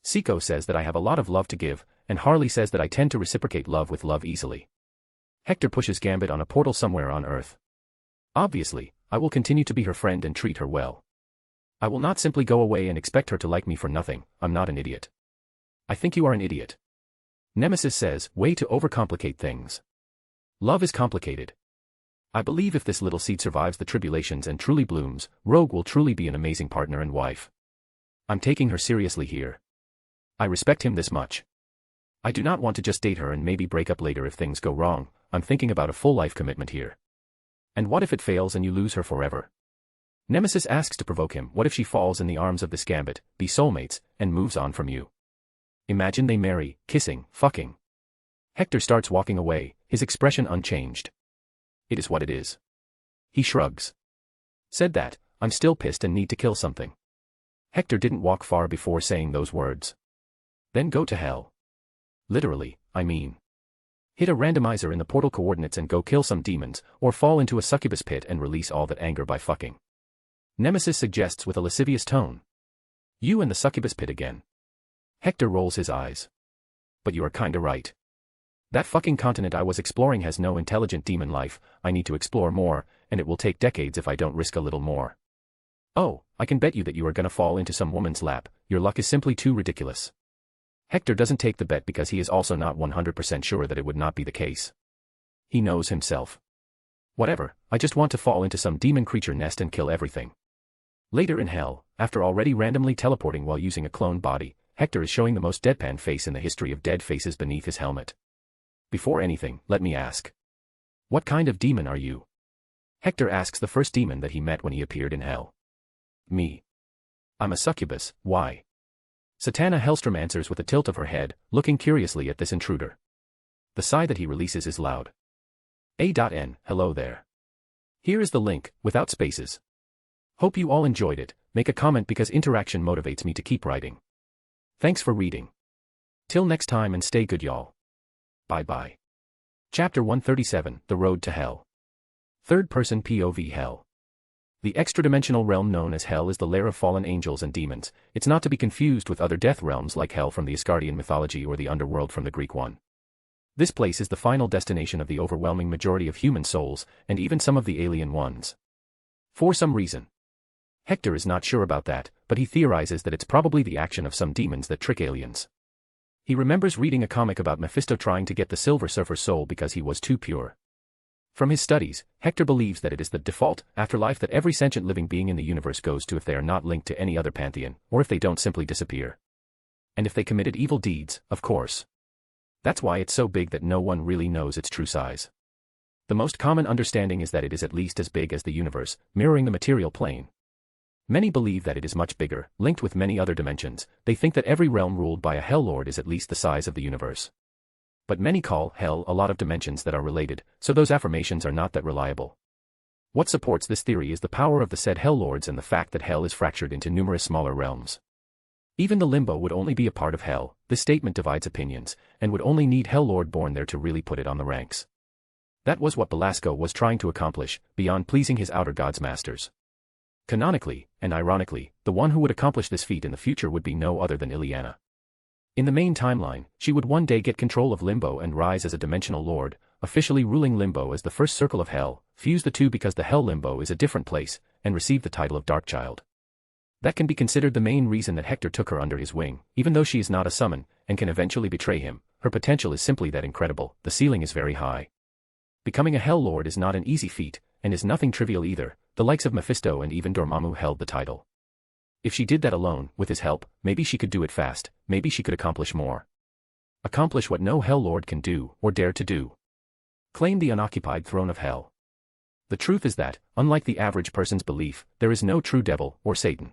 Seiko says that I have a lot of love to give, and Harley says that I tend to reciprocate love with love easily. Hector pushes Gambit on a portal somewhere on Earth. Obviously, I will continue to be her friend and treat her well. I will not simply go away and expect her to like me for nothing, I'm not an idiot. I think you are an idiot. Nemesis says, way to overcomplicate things. Love is complicated. I believe if this little seed survives the tribulations and truly blooms, Rogue will truly be an amazing partner and wife. I'm taking her seriously here. I respect him this much. I do not want to just date her and maybe break up later if things go wrong, I'm thinking about a full life commitment here. And what if it fails and you lose her forever? Nemesis asks to provoke him, what if she falls in the arms of this Gambit, be soulmates, and moves on from you? Imagine they marry, kissing, fucking. Hector starts walking away, his expression unchanged. It is what it is. He shrugs. Said that, I'm still pissed and need to kill something. Hector didn't walk far before saying those words. Then go to hell. Literally, I mean. Hit a randomizer in the portal coordinates and go kill some demons, or fall into a succubus pit and release all that anger by fucking. Nemesis suggests with a lascivious tone. You and the succubus pit again. Hector rolls his eyes. But you are kinda right. That fucking continent I was exploring has no intelligent demon life, I need to explore more, and it will take decades if I don't risk a little more. Oh, I can bet you that you are gonna fall into some woman's lap, your luck is simply too ridiculous. Hector doesn't take the bet because he is also not 100% sure that it would not be the case. He knows himself. Whatever, I just want to fall into some demon creature nest and kill everything. Later in hell, after already randomly teleporting while using a cloned body, Hector is showing the most deadpan face in the history of dead faces beneath his helmet. Before anything, let me ask. What kind of demon are you? Hector asks the first demon that he met when he appeared in hell. Me. I'm a succubus, why? Satana Hellstrom answers with a tilt of her head, looking curiously at this intruder. The sigh that he releases is loud. A.N. Hello there. Here is the link, without spaces. Hope you all enjoyed it, make a comment because interaction motivates me to keep writing. Thanks for reading. Till next time and stay good y'all. Bye-bye. Chapter 137, The Road to Hell. Third-person POV Hell. The extra-dimensional realm known as Hell is the lair of fallen angels and demons. It's not to be confused with other death realms like Hell from the Asgardian mythology or the underworld from the Greek one. This place is the final destination of the overwhelming majority of human souls, and even some of the alien ones. For some reason. Hector is not sure about that, but he theorizes that it's probably the action of some demons that trick aliens. He remembers reading a comic about Mephisto trying to get the Silver Surfer's soul because he was too pure. From his studies, Hector believes that it is the default afterlife that every sentient living being in the universe goes to if they are not linked to any other pantheon, or if they don't simply disappear. And if they committed evil deeds, of course. That's why it's so big that no one really knows its true size. The most common understanding is that it is at least as big as the universe, mirroring the material plane. Many believe that it is much bigger, linked with many other dimensions. They think that every realm ruled by a Hell Lord is at least the size of the universe. But many call Hell a lot of dimensions that are related, so those affirmations are not that reliable. What supports this theory is the power of the said Hell Lords and the fact that Hell is fractured into numerous smaller realms. Even the Limbo would only be a part of Hell. This statement divides opinions, and would only need Hell Lord born there to really put it on the ranks. That was what Belasco was trying to accomplish, beyond pleasing his outer gods masters. Canonically, and ironically, the one who would accomplish this feat in the future would be no other than Ileana. In the main timeline, she would one day get control of Limbo and rise as a dimensional lord, officially ruling Limbo as the first circle of Hell, fuse the two because the Hell Limbo is a different place, and receive the title of Darkchild. That can be considered the main reason that Hector took her under his wing, even though she is not a summon, and can eventually betray him. Her potential is simply that incredible, the ceiling is very high. Becoming a Hell Lord is not an easy feat, and is nothing trivial either. The likes of Mephisto and even Dormammu held the title. If she did that alone, with his help, maybe she could do it fast, maybe she could accomplish more. Accomplish what no Hell Lord can do, or dare to do. Claim the unoccupied throne of Hell. The truth is that, unlike the average person's belief, there is no true devil, or Satan.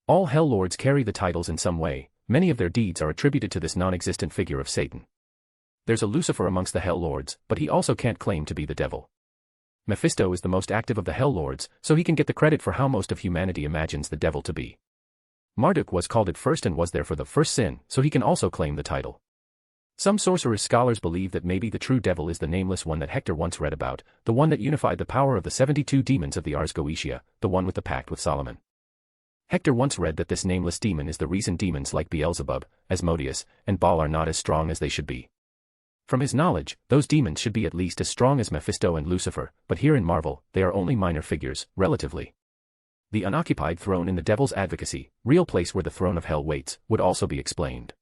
All Hell Lords carry the titles in some way, many of their deeds are attributed to this non-existent figure of Satan. There's a Lucifer amongst the Hell Lords, but he also can't claim to be the devil. Mephisto is the most active of the Hell Lords, so he can get the credit for how most of humanity imagines the devil to be. Marduk was called it first and was there for the first sin, so he can also claim the title. Some sorcerers scholars believe that maybe the true devil is the nameless one that Hector once read about, the one that unified the power of the 72 demons of the Ars Goetia, the one with the pact with Solomon. Hector once read that this nameless demon is the reason demons like Beelzebub, Asmodeus, and Baal are not as strong as they should be. From his knowledge, those demons should be at least as strong as Mephisto and Lucifer, but here in Marvel, they are only minor figures, relatively. The unoccupied throne in the devil's advocacy, real place where the throne of hell waits, would also be explained.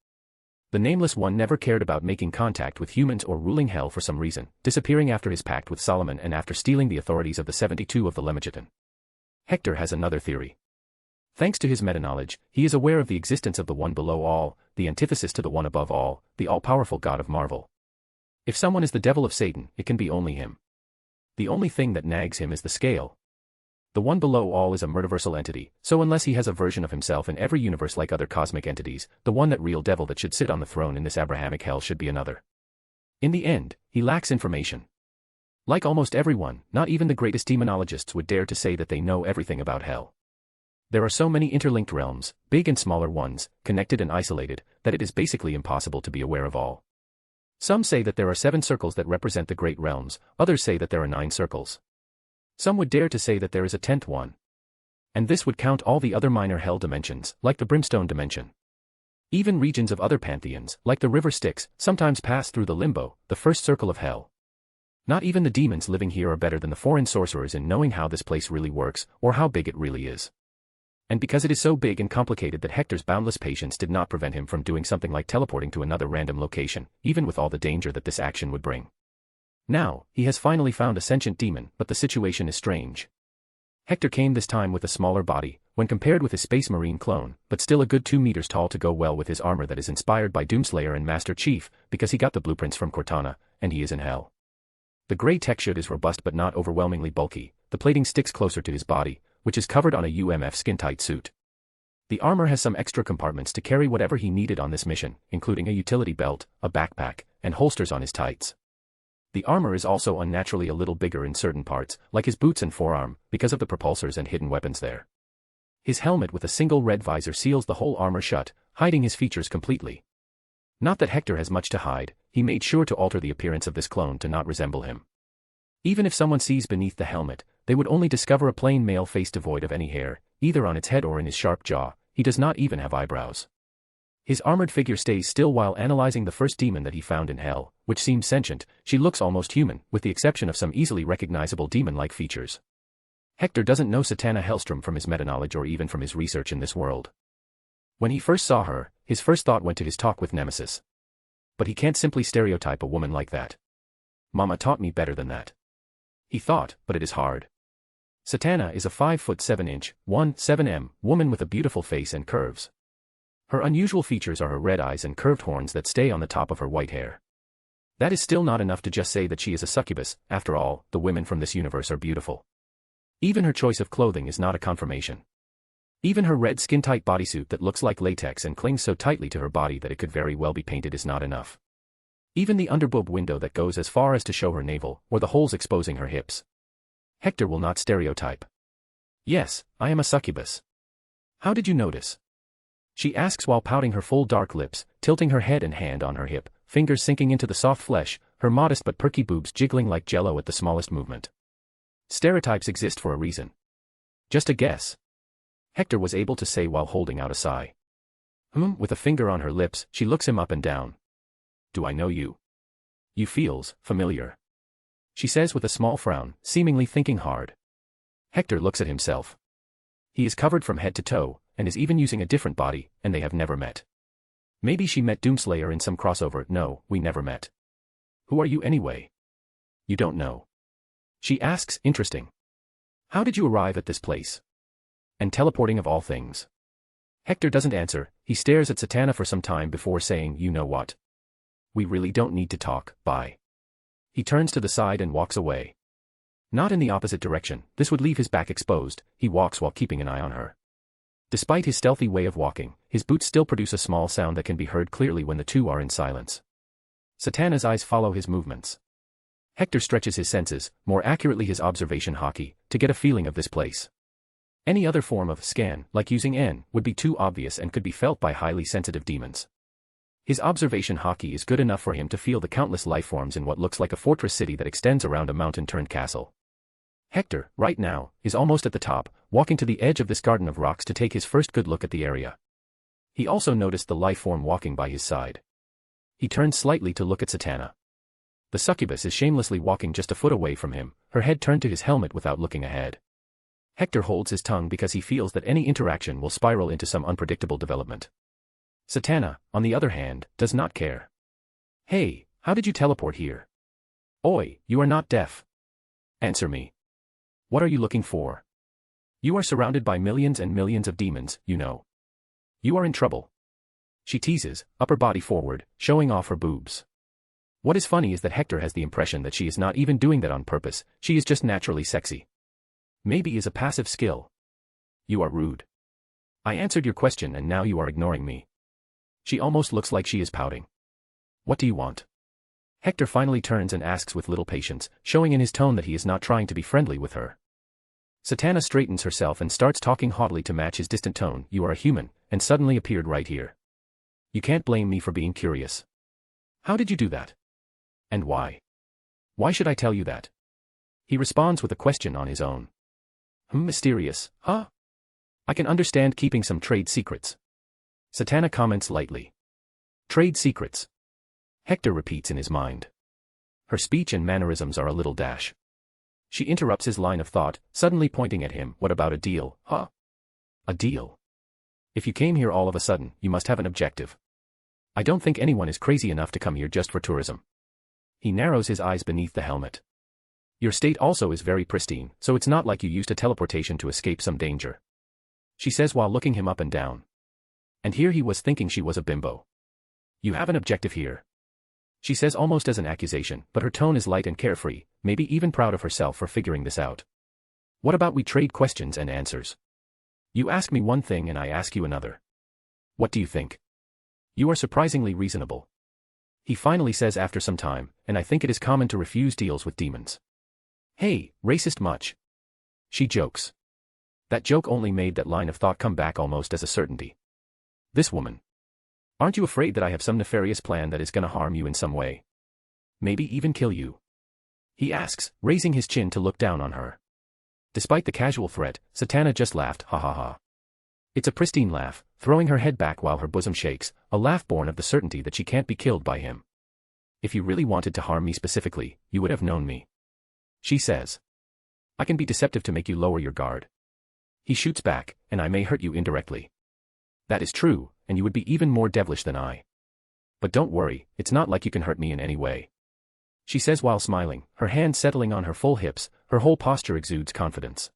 The nameless one never cared about making contact with humans or ruling hell for some reason, disappearing after his pact with Solomon and after stealing the authorities of the 72 of the Lemegeton. Hector has another theory. Thanks to his meta-knowledge, he is aware of the existence of the one below all, the antithesis to the one above all, the all-powerful god of Marvel. If someone is the devil of Satan, it can be only him. The only thing that nags him is the scale. The one below all is a murderversal entity, so unless he has a version of himself in every universe like other cosmic entities, the one that real devil that should sit on the throne in this Abrahamic hell should be another. In the end, he lacks information. Like almost everyone, not even the greatest demonologists would dare to say that they know everything about hell. There are so many interlinked realms, big and smaller ones, connected and isolated, that it is basically impossible to be aware of all. Some say that there are 7 circles that represent the great realms, others say that there are 9 circles. Some would dare to say that there is a 10th one. And this would count all the other minor hell dimensions, like the brimstone dimension. Even regions of other pantheons, like the river Styx, sometimes pass through the limbo, the first circle of hell. Not even the demons living here are better than the foreign sorcerers in knowing how this place really works, or how big it really is. And because it is so big and complicated that Hector's boundless patience did not prevent him from doing something like teleporting to another random location, even with all the danger that this action would bring. Now, he has finally found a sentient demon, but the situation is strange. Hector came this time with a smaller body, when compared with his Space Marine clone, but still a good 2 meters tall to go well with his armor that is inspired by Doomslayer and Master Chief, because he got the blueprints from Cortana, and he is in hell. The gray tech shirt is robust but not overwhelmingly bulky, the plating sticks closer to his body, which is covered on a UMF skin-tight suit. The armor has some extra compartments to carry whatever he needed on this mission, including a utility belt, a backpack, and holsters on his tights. The armor is also unnaturally a little bigger in certain parts, like his boots and forearm, because of the propulsors and hidden weapons there. His helmet with a single red visor seals the whole armor shut, hiding his features completely. Not that Hector has much to hide, he made sure to alter the appearance of this clone to not resemble him. Even if someone sees beneath the helmet, they would only discover a plain male face devoid of any hair, either on its head or in his sharp jaw. He does not even have eyebrows. His armored figure stays still while analyzing the first demon that he found in hell, which seems sentient. She looks almost human, with the exception of some easily recognizable demon-like features. Hector doesn't know Satana Hellstrom from his meta-knowledge or even from his research in this world. When he first saw her, his first thought went to his talk with Nemesis. But he can't simply stereotype a woman like that. Mama taught me better than that. He thought, but it is hard. Satana is a 5'7" 1'7" woman with a beautiful face and curves. Her unusual features are her red eyes and curved horns that stay on the top of her white hair. That is still not enough to just say that she is a succubus. After all, the women from this universe are beautiful. Even her choice of clothing is not a confirmation. Even her red skin-tight bodysuit that looks like latex and clings so tightly to her body that it could very well be painted is not enough. Even the underboob window that goes as far as to show her navel, or the holes exposing her hips. Hector will not stereotype. Yes, I am a succubus. How did you notice? She asks while pouting her full dark lips, tilting her head and hand on her hip, fingers sinking into the soft flesh, her modest but perky boobs jiggling like jello at the smallest movement. Stereotypes exist for a reason. Just a guess. Hector was able to say while holding out a sigh. With a finger on her lips, she looks him up and down. Do I know you? You feels familiar. She says with a small frown, seemingly thinking hard. Hector looks at himself. He is covered from head to toe, and is even using a different body, and they have never met. Maybe she met Doomslayer in some crossover. No, we never met. Who are you anyway? You don't know. She asks, interesting. How did you arrive at this place? And teleporting of all things. Hector doesn't answer, he stares at Satana for some time before saying, you know what? We really don't need to talk, bye. He turns to the side and walks away. Not in the opposite direction, this would leave his back exposed, he walks while keeping an eye on her. Despite his stealthy way of walking, his boots still produce a small sound that can be heard clearly when the two are in silence. Satana's eyes follow his movements. Hector stretches his senses, more accurately his observation hockey, to get a feeling of this place. Any other form of scan, like using N, would be too obvious and could be felt by highly sensitive demons. His observation hockey is good enough for him to feel the countless lifeforms in what looks like a fortress city that extends around a mountain-turned-castle. Hector, right now, is almost at the top, walking to the edge of this garden of rocks to take his first good look at the area. He also noticed the lifeform walking by his side. He turns slightly to look at Satana. The succubus is shamelessly walking just a foot away from him, her head turned to his helmet without looking ahead. Hector holds his tongue because he feels that any interaction will spiral into some unpredictable development. Satana, on the other hand, does not care. Hey, how did you teleport here? Oi, you are not deaf. Answer me. What are you looking for? You are surrounded by millions and millions of demons, you know. You are in trouble. She teases, upper body forward, showing off her boobs. What is funny is that Hector has the impression that she is not even doing that on purpose, she is just naturally sexy. Maybe is a passive skill. You are rude. I answered your question and now you are ignoring me. She almost looks like she is pouting. What do you want? Hector finally turns and asks with little patience, showing in his tone that he is not trying to be friendly with her. Satana straightens herself and starts talking haughtily to match his distant tone. You are a human, and suddenly appeared right here. You can't blame me for being curious. How did you do that? And why? Why should I tell you that? He responds with a question on his own. Mysterious, huh? I can understand keeping some trade secrets. Satana comments lightly. Trade secrets. Hector repeats in his mind. Her speech and mannerisms are a little dash. She interrupts his line of thought, suddenly pointing at him. What about a deal, huh? A deal? If you came here all of a sudden, you must have an objective. I don't think anyone is crazy enough to come here just for tourism. He narrows his eyes beneath the helmet. Your state also is very pristine, so it's not like you used a teleportation to escape some danger. She says while looking him up and down. And here he was thinking she was a bimbo. You have an objective here. She says almost as an accusation, but her tone is light and carefree, maybe even proud of herself for figuring this out. What about we trade questions and answers? You ask me one thing and I ask you another. What do you think? You are surprisingly reasonable. He finally says after some time, and I think it is common to refuse deals with demons. Hey, racist much? She jokes. That joke only made that line of thought come back almost as a certainty. This woman. Aren't you afraid that I have some nefarious plan that is gonna harm you in some way? Maybe even kill you? He asks, raising his chin to look down on her. Despite the casual threat, Satana just laughed, ha ha ha. It's a pristine laugh, throwing her head back while her bosom shakes, a laugh born of the certainty that she can't be killed by him. If you really wanted to harm me specifically, you would have known me. She says. I can be deceptive to make you lower your guard. He shoots back, and I may hurt you indirectly. That is true, and you would be even more devilish than I. But don't worry, it's not like you can hurt me in any way. She says while smiling, her hand settling on her full hips, her whole posture exudes confidence.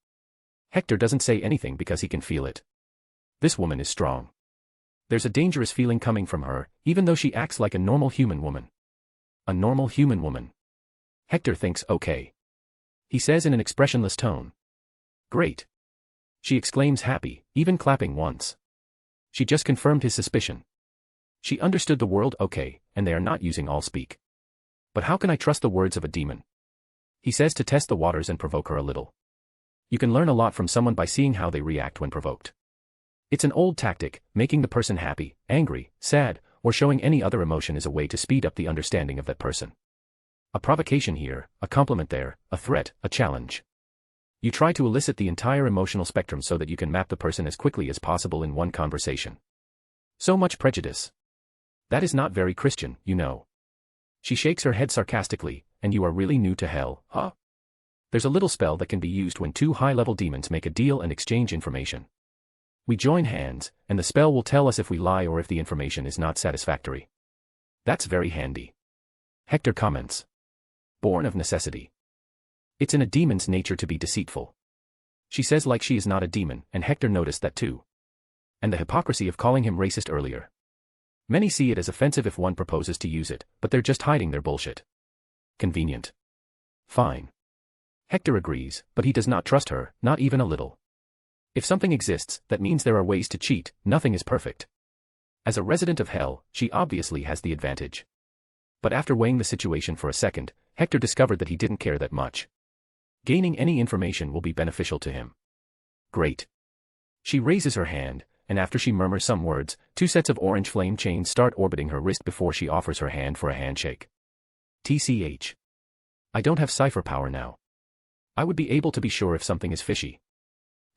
Hector doesn't say anything because he can feel it. This woman is strong. There's a dangerous feeling coming from her, even though she acts like a normal human woman. A normal human woman. Hector thinks, okay. He says in an expressionless tone. Great. She exclaims happy, even clapping once. She just confirmed his suspicion. She understood the world okay, and they are not using all speak. But how can I trust the words of a demon? He says to test the waters and provoke her a little. You can learn a lot from someone by seeing how they react when provoked. It's an old tactic, making the person happy, angry, sad, or showing any other emotion is a way to speed up the understanding of that person. A provocation here, a compliment there, a threat, a challenge. You try to elicit the entire emotional spectrum so that you can map the person as quickly as possible in one conversation. So much prejudice. That is not very Christian, you know. She shakes her head sarcastically, and you are really new to hell, huh? There's a little spell that can be used when two high-level demons make a deal and exchange information. We join hands, and the spell will tell us if we lie or if the information is not satisfactory. That's very handy. Hector comments. Born of necessity. It's in a demon's nature to be deceitful. She says like she is not a demon, and Hector noticed that too. And the hypocrisy of calling him racist earlier. Many see it as offensive if one proposes to use it, but they're just hiding their bullshit. Convenient. Fine. Hector agrees, but he does not trust her, not even a little. If something exists, that means there are ways to cheat, nothing is perfect. As a resident of hell, she obviously has the advantage. But after weighing the situation for a second, Hector discovered that he didn't care that much. Gaining any information will be beneficial to him. Great. She raises her hand, and after she murmurs some words, 2 sets of orange flame chains start orbiting her wrist before she offers her hand for a handshake. TCH. I don't have cipher power now. I would be able to be sure if something is fishy.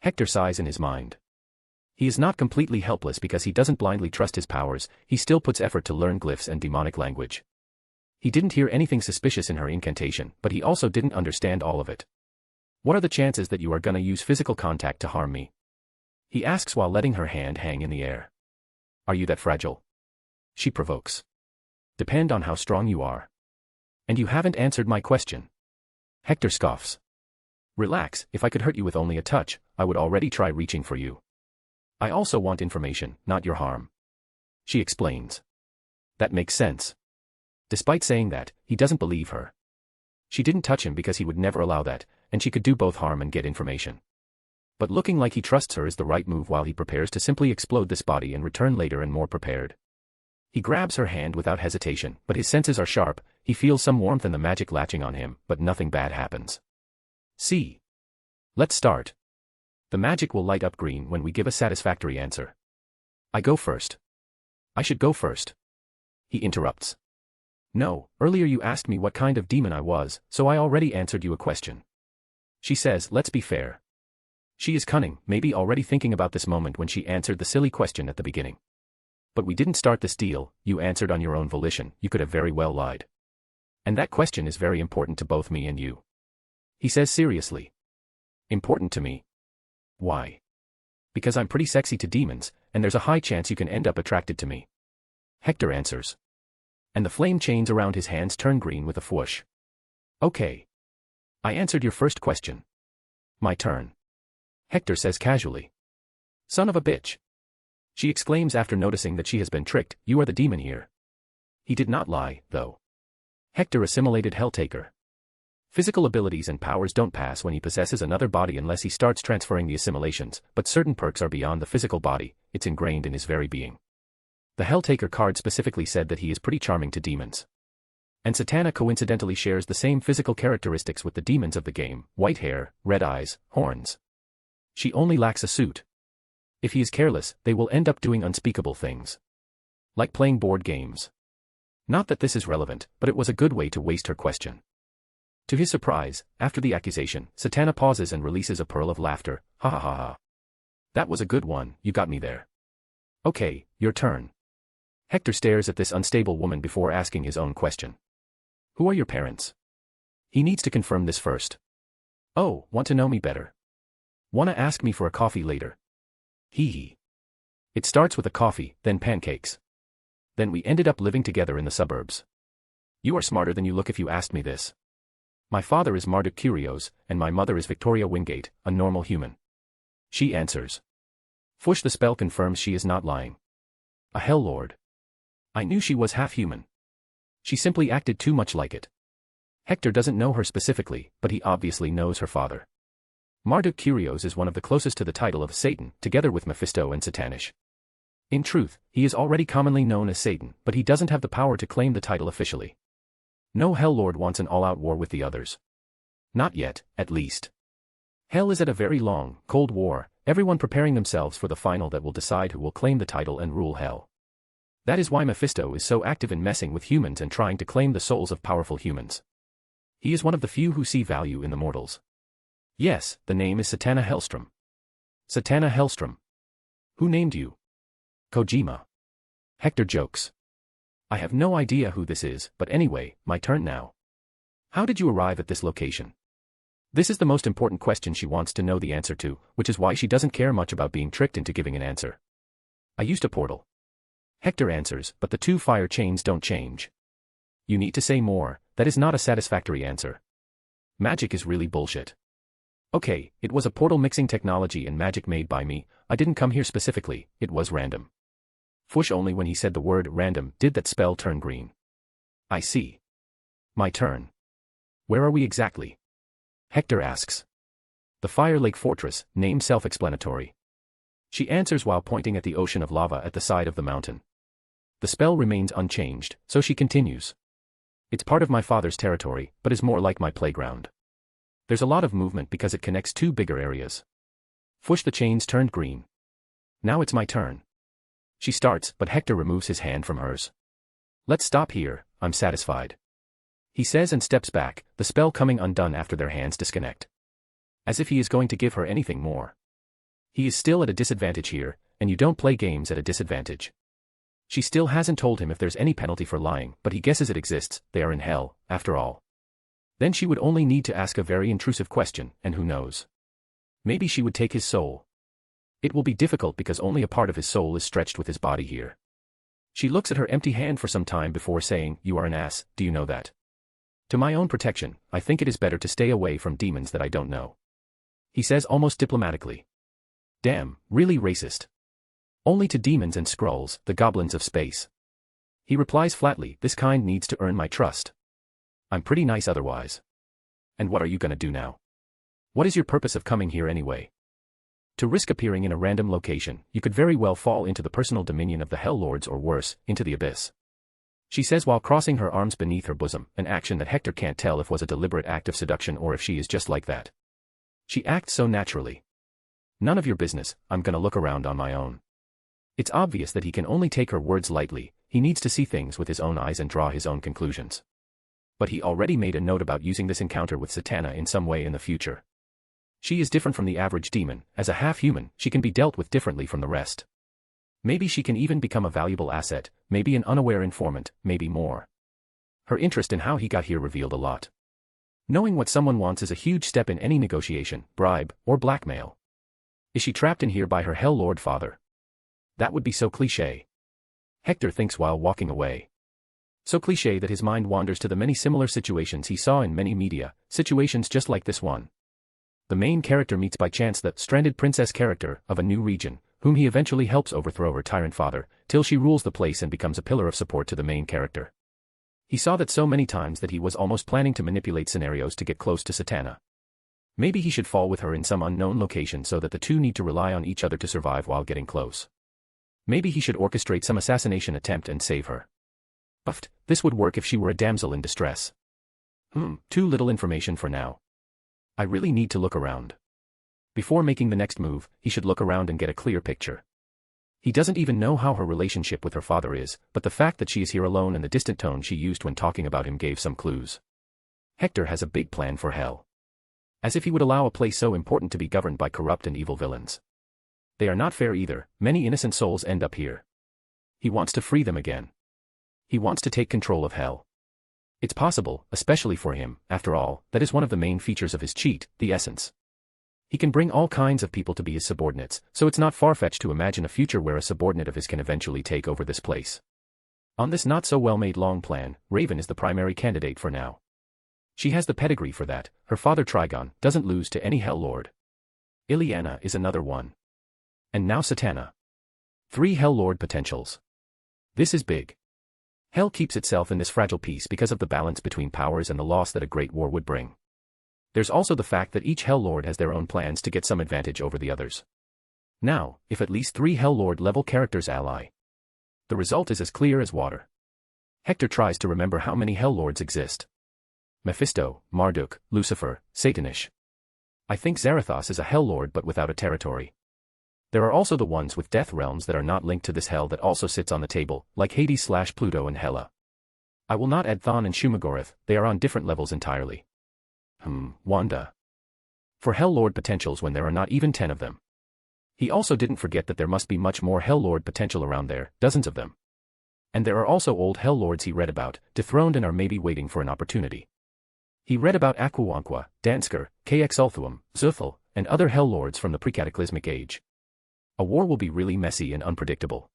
Hector sighs in his mind. He is not completely helpless because he doesn't blindly trust his powers, he still puts effort to learn glyphs and demonic language. He didn't hear anything suspicious in her incantation, but he also didn't understand all of it. What are the chances that you are gonna use physical contact to harm me? He asks while letting her hand hang in the air. Are you that fragile? She provokes. Depend on how strong you are. And you haven't answered my question. Hector scoffs. Relax, if I could hurt you with only a touch, I would already try reaching for you. I also want information, not your harm. She explains. That makes sense. Despite saying that, he doesn't believe her. She didn't touch him because he would never allow that, and she could do both harm and get information. But looking like he trusts her is the right move while he prepares to simply explode this body and return later and more prepared. He grabs her hand without hesitation, but his senses are sharp. He feels some warmth and the magic latching on him, but nothing bad happens. See. Let's start. The magic will light up green when we give a satisfactory answer. I go first. I should go first. He interrupts. No, earlier you asked me what kind of demon I was, so I already answered you a question. She says, let's be fair. She is cunning, maybe already thinking about this moment when she answered the silly question at the beginning. But we didn't start this deal, you answered on your own volition, you could have very well lied. And that question is very important to both me and you. He says seriously. Important to me. Why? Because I'm pretty sexy to demons, and there's a high chance you can end up attracted to me. Hector answers. And the flame chains around his hands turn green with a whoosh. Okay. I answered your first question. My turn. Hector says casually. Son of a bitch. She exclaims after noticing that she has been tricked, you are the demon here. He did not lie, though. Hector assimilated Helltaker. Physical abilities and powers don't pass when he possesses another body unless he starts transferring the assimilations, but certain perks are beyond the physical body, it's ingrained in his very being. The Helltaker card specifically said that he is pretty charming to demons. And Satana coincidentally shares the same physical characteristics with the demons of the game, white hair, red eyes, horns. She only lacks a suit. If he is careless, they will end up doing unspeakable things. Like playing board games. Not that this is relevant, but it was a good way to waste her question. To his surprise, after the accusation, Satana pauses and releases a pearl of laughter, ha ha ha ha. That was a good one, you got me there. Okay, your turn. Hector stares at this unstable woman before asking his own question. Who are your parents? He needs to confirm this first. Oh, want to know me better? Wanna ask me for a coffee later? Hee hee. It starts with a coffee, then pancakes. Then we ended up living together in the suburbs. You are smarter than you look if you asked me this. My father is Marduk Curios, and my mother is Victoria Wingate, a normal human. She answers. Fush the spell confirms she is not lying. A Hell Lord. I knew she was half human. She simply acted too much like it. Hector doesn't know her specifically, but he obviously knows her father. Marduk Curios is one of the closest to the title of Satan, together with Mephisto and Satanish. In truth, he is already commonly known as Satan, but he doesn't have the power to claim the title officially. No Hell Lord wants an all-out war with the others. Not yet, at least. Hell is at a very long, cold war, everyone preparing themselves for the final that will decide who will claim the title and rule Hell. That is why Mephisto is so active in messing with humans and trying to claim the souls of powerful humans. He is one of the few who see value in the mortals. Yes, the name is Satana Hellstrom. Satana Hellstrom. Who named you? Kojima. Hector jokes. I have no idea who this is, but anyway, my turn now. How did you arrive at this location? This is the most important question she wants to know the answer to, which is why she doesn't care much about being tricked into giving an answer. I used a portal. Hector answers, but the two fire chains don't change. You need to say more, that is not a satisfactory answer. Magic is really bullshit. Okay, it was a portal mixing technology and magic made by me, I didn't come here specifically, it was random. Fush only when he said the word random did that spell turn green. I see. My turn. Where are we exactly? Hector asks. The Fire Lake Fortress, name self-explanatory. She answers while pointing at the ocean of lava at the side of the mountain. The spell remains unchanged, so she continues. It's part of my father's territory, but is more like my playground. There's a lot of movement because it connects two bigger areas. Fush the chains turned green. Now it's my turn. She starts, but Hector removes his hand from hers. Let's stop here, I'm satisfied. He says and steps back, the spell coming undone after their hands disconnect. As if he is going to give her anything more. He is still at a disadvantage here, and you don't play games at a disadvantage. She still hasn't told him if there's any penalty for lying, but he guesses it exists, they are in hell, after all. Then she would only need to ask a very intrusive question, and who knows? Maybe she would take his soul. It will be difficult because only a part of his soul is stretched with his body here. She looks at her empty hand for some time before saying, you are an ass, do you know that? To my own protection, I think it is better to stay away from demons that I don't know. He says almost diplomatically. Damn, really racist. Only to demons and Skrulls, the goblins of space. He replies flatly, this kind needs to earn my trust. I'm pretty nice otherwise. And what are you gonna do now? What is your purpose of coming here anyway? To risk appearing in a random location, you could very well fall into the personal dominion of the Hell Lords or worse, into the abyss. She says while crossing her arms beneath her bosom, an action that Hector can't tell if was a deliberate act of seduction or if she is just like that. She acts so naturally. None of your business, I'm gonna look around on my own. It's obvious that he can only take her words lightly, he needs to see things with his own eyes and draw his own conclusions. But he already made a note about using this encounter with Satana in some way in the future. She is different from the average demon, as a half-human, she can be dealt with differently from the rest. Maybe she can even become a valuable asset, maybe an unaware informant, maybe more. Her interest in how he got here revealed a lot. Knowing what someone wants is a huge step in any negotiation, bribe, or blackmail. Is she trapped in here by her Hell Lord father? That would be so cliché. Hector thinks while walking away. So cliché that his mind wanders to the many similar situations he saw in many media, situations just like this one. The main character meets by chance the stranded princess character of a new region, whom he eventually helps overthrow her tyrant father, till she rules the place and becomes a pillar of support to the main character. He saw that so many times that he was almost planning to manipulate scenarios to get close to Satana. Maybe he should fall with her in some unknown location so that the two need to rely on each other to survive while getting close. Maybe he should orchestrate some assassination attempt and save her. Buffed, this would work if she were a damsel in distress. Too little information for now. I really need to look around. Before making the next move, he should look around and get a clear picture. He doesn't even know how her relationship with her father is, but the fact that she is here alone and the distant tone she used when talking about him gave some clues. Hector has a big plan for hell. As if he would allow a place so important to be governed by corrupt and evil villains. They are not fair either, many innocent souls end up here. He wants to free them again. He wants to take control of hell. It's possible, especially for him, after all, that is one of the main features of his cheat, the essence. He can bring all kinds of people to be his subordinates, so it's not far-fetched to imagine a future where a subordinate of his can eventually take over this place. On this not-so-well-made long plan, Raven is the primary candidate for now. She has the pedigree for that, her father Trigon doesn't lose to any Hell Lord. Ileana is another one. And now Satana. 3 Hell Lord potentials. This is big. Hell keeps itself in this fragile peace because of the balance between powers and the loss that a great war would bring. There's also the fact that each Hell Lord has their own plans to get some advantage over the others. Now, if at least 3 Hell Lord level characters ally, the result is as clear as water. Hector tries to remember how many Hell Lords exist. Mephisto, Marduk, Lucifer, Satanish. I think Zarathos is a Hell Lord but without a territory. There are also the ones with death realms that are not linked to this hell that also sits on the table, like Hades/Pluto and Hela. I will not add Thon and Shumagorath, they are on different levels entirely. Wanda. For Hell Lord potentials when there are not even 10 of them. He also didn't forget that there must be much more Hell Lord potential around there, dozens of them. And there are also old Hell Lords he read about, dethroned and are maybe waiting for an opportunity. He read about Aquawankwa, Dansker, Kxulthuum, Zuthul, and other Hell Lords from the pre-cataclysmic age. A war will be really messy and unpredictable.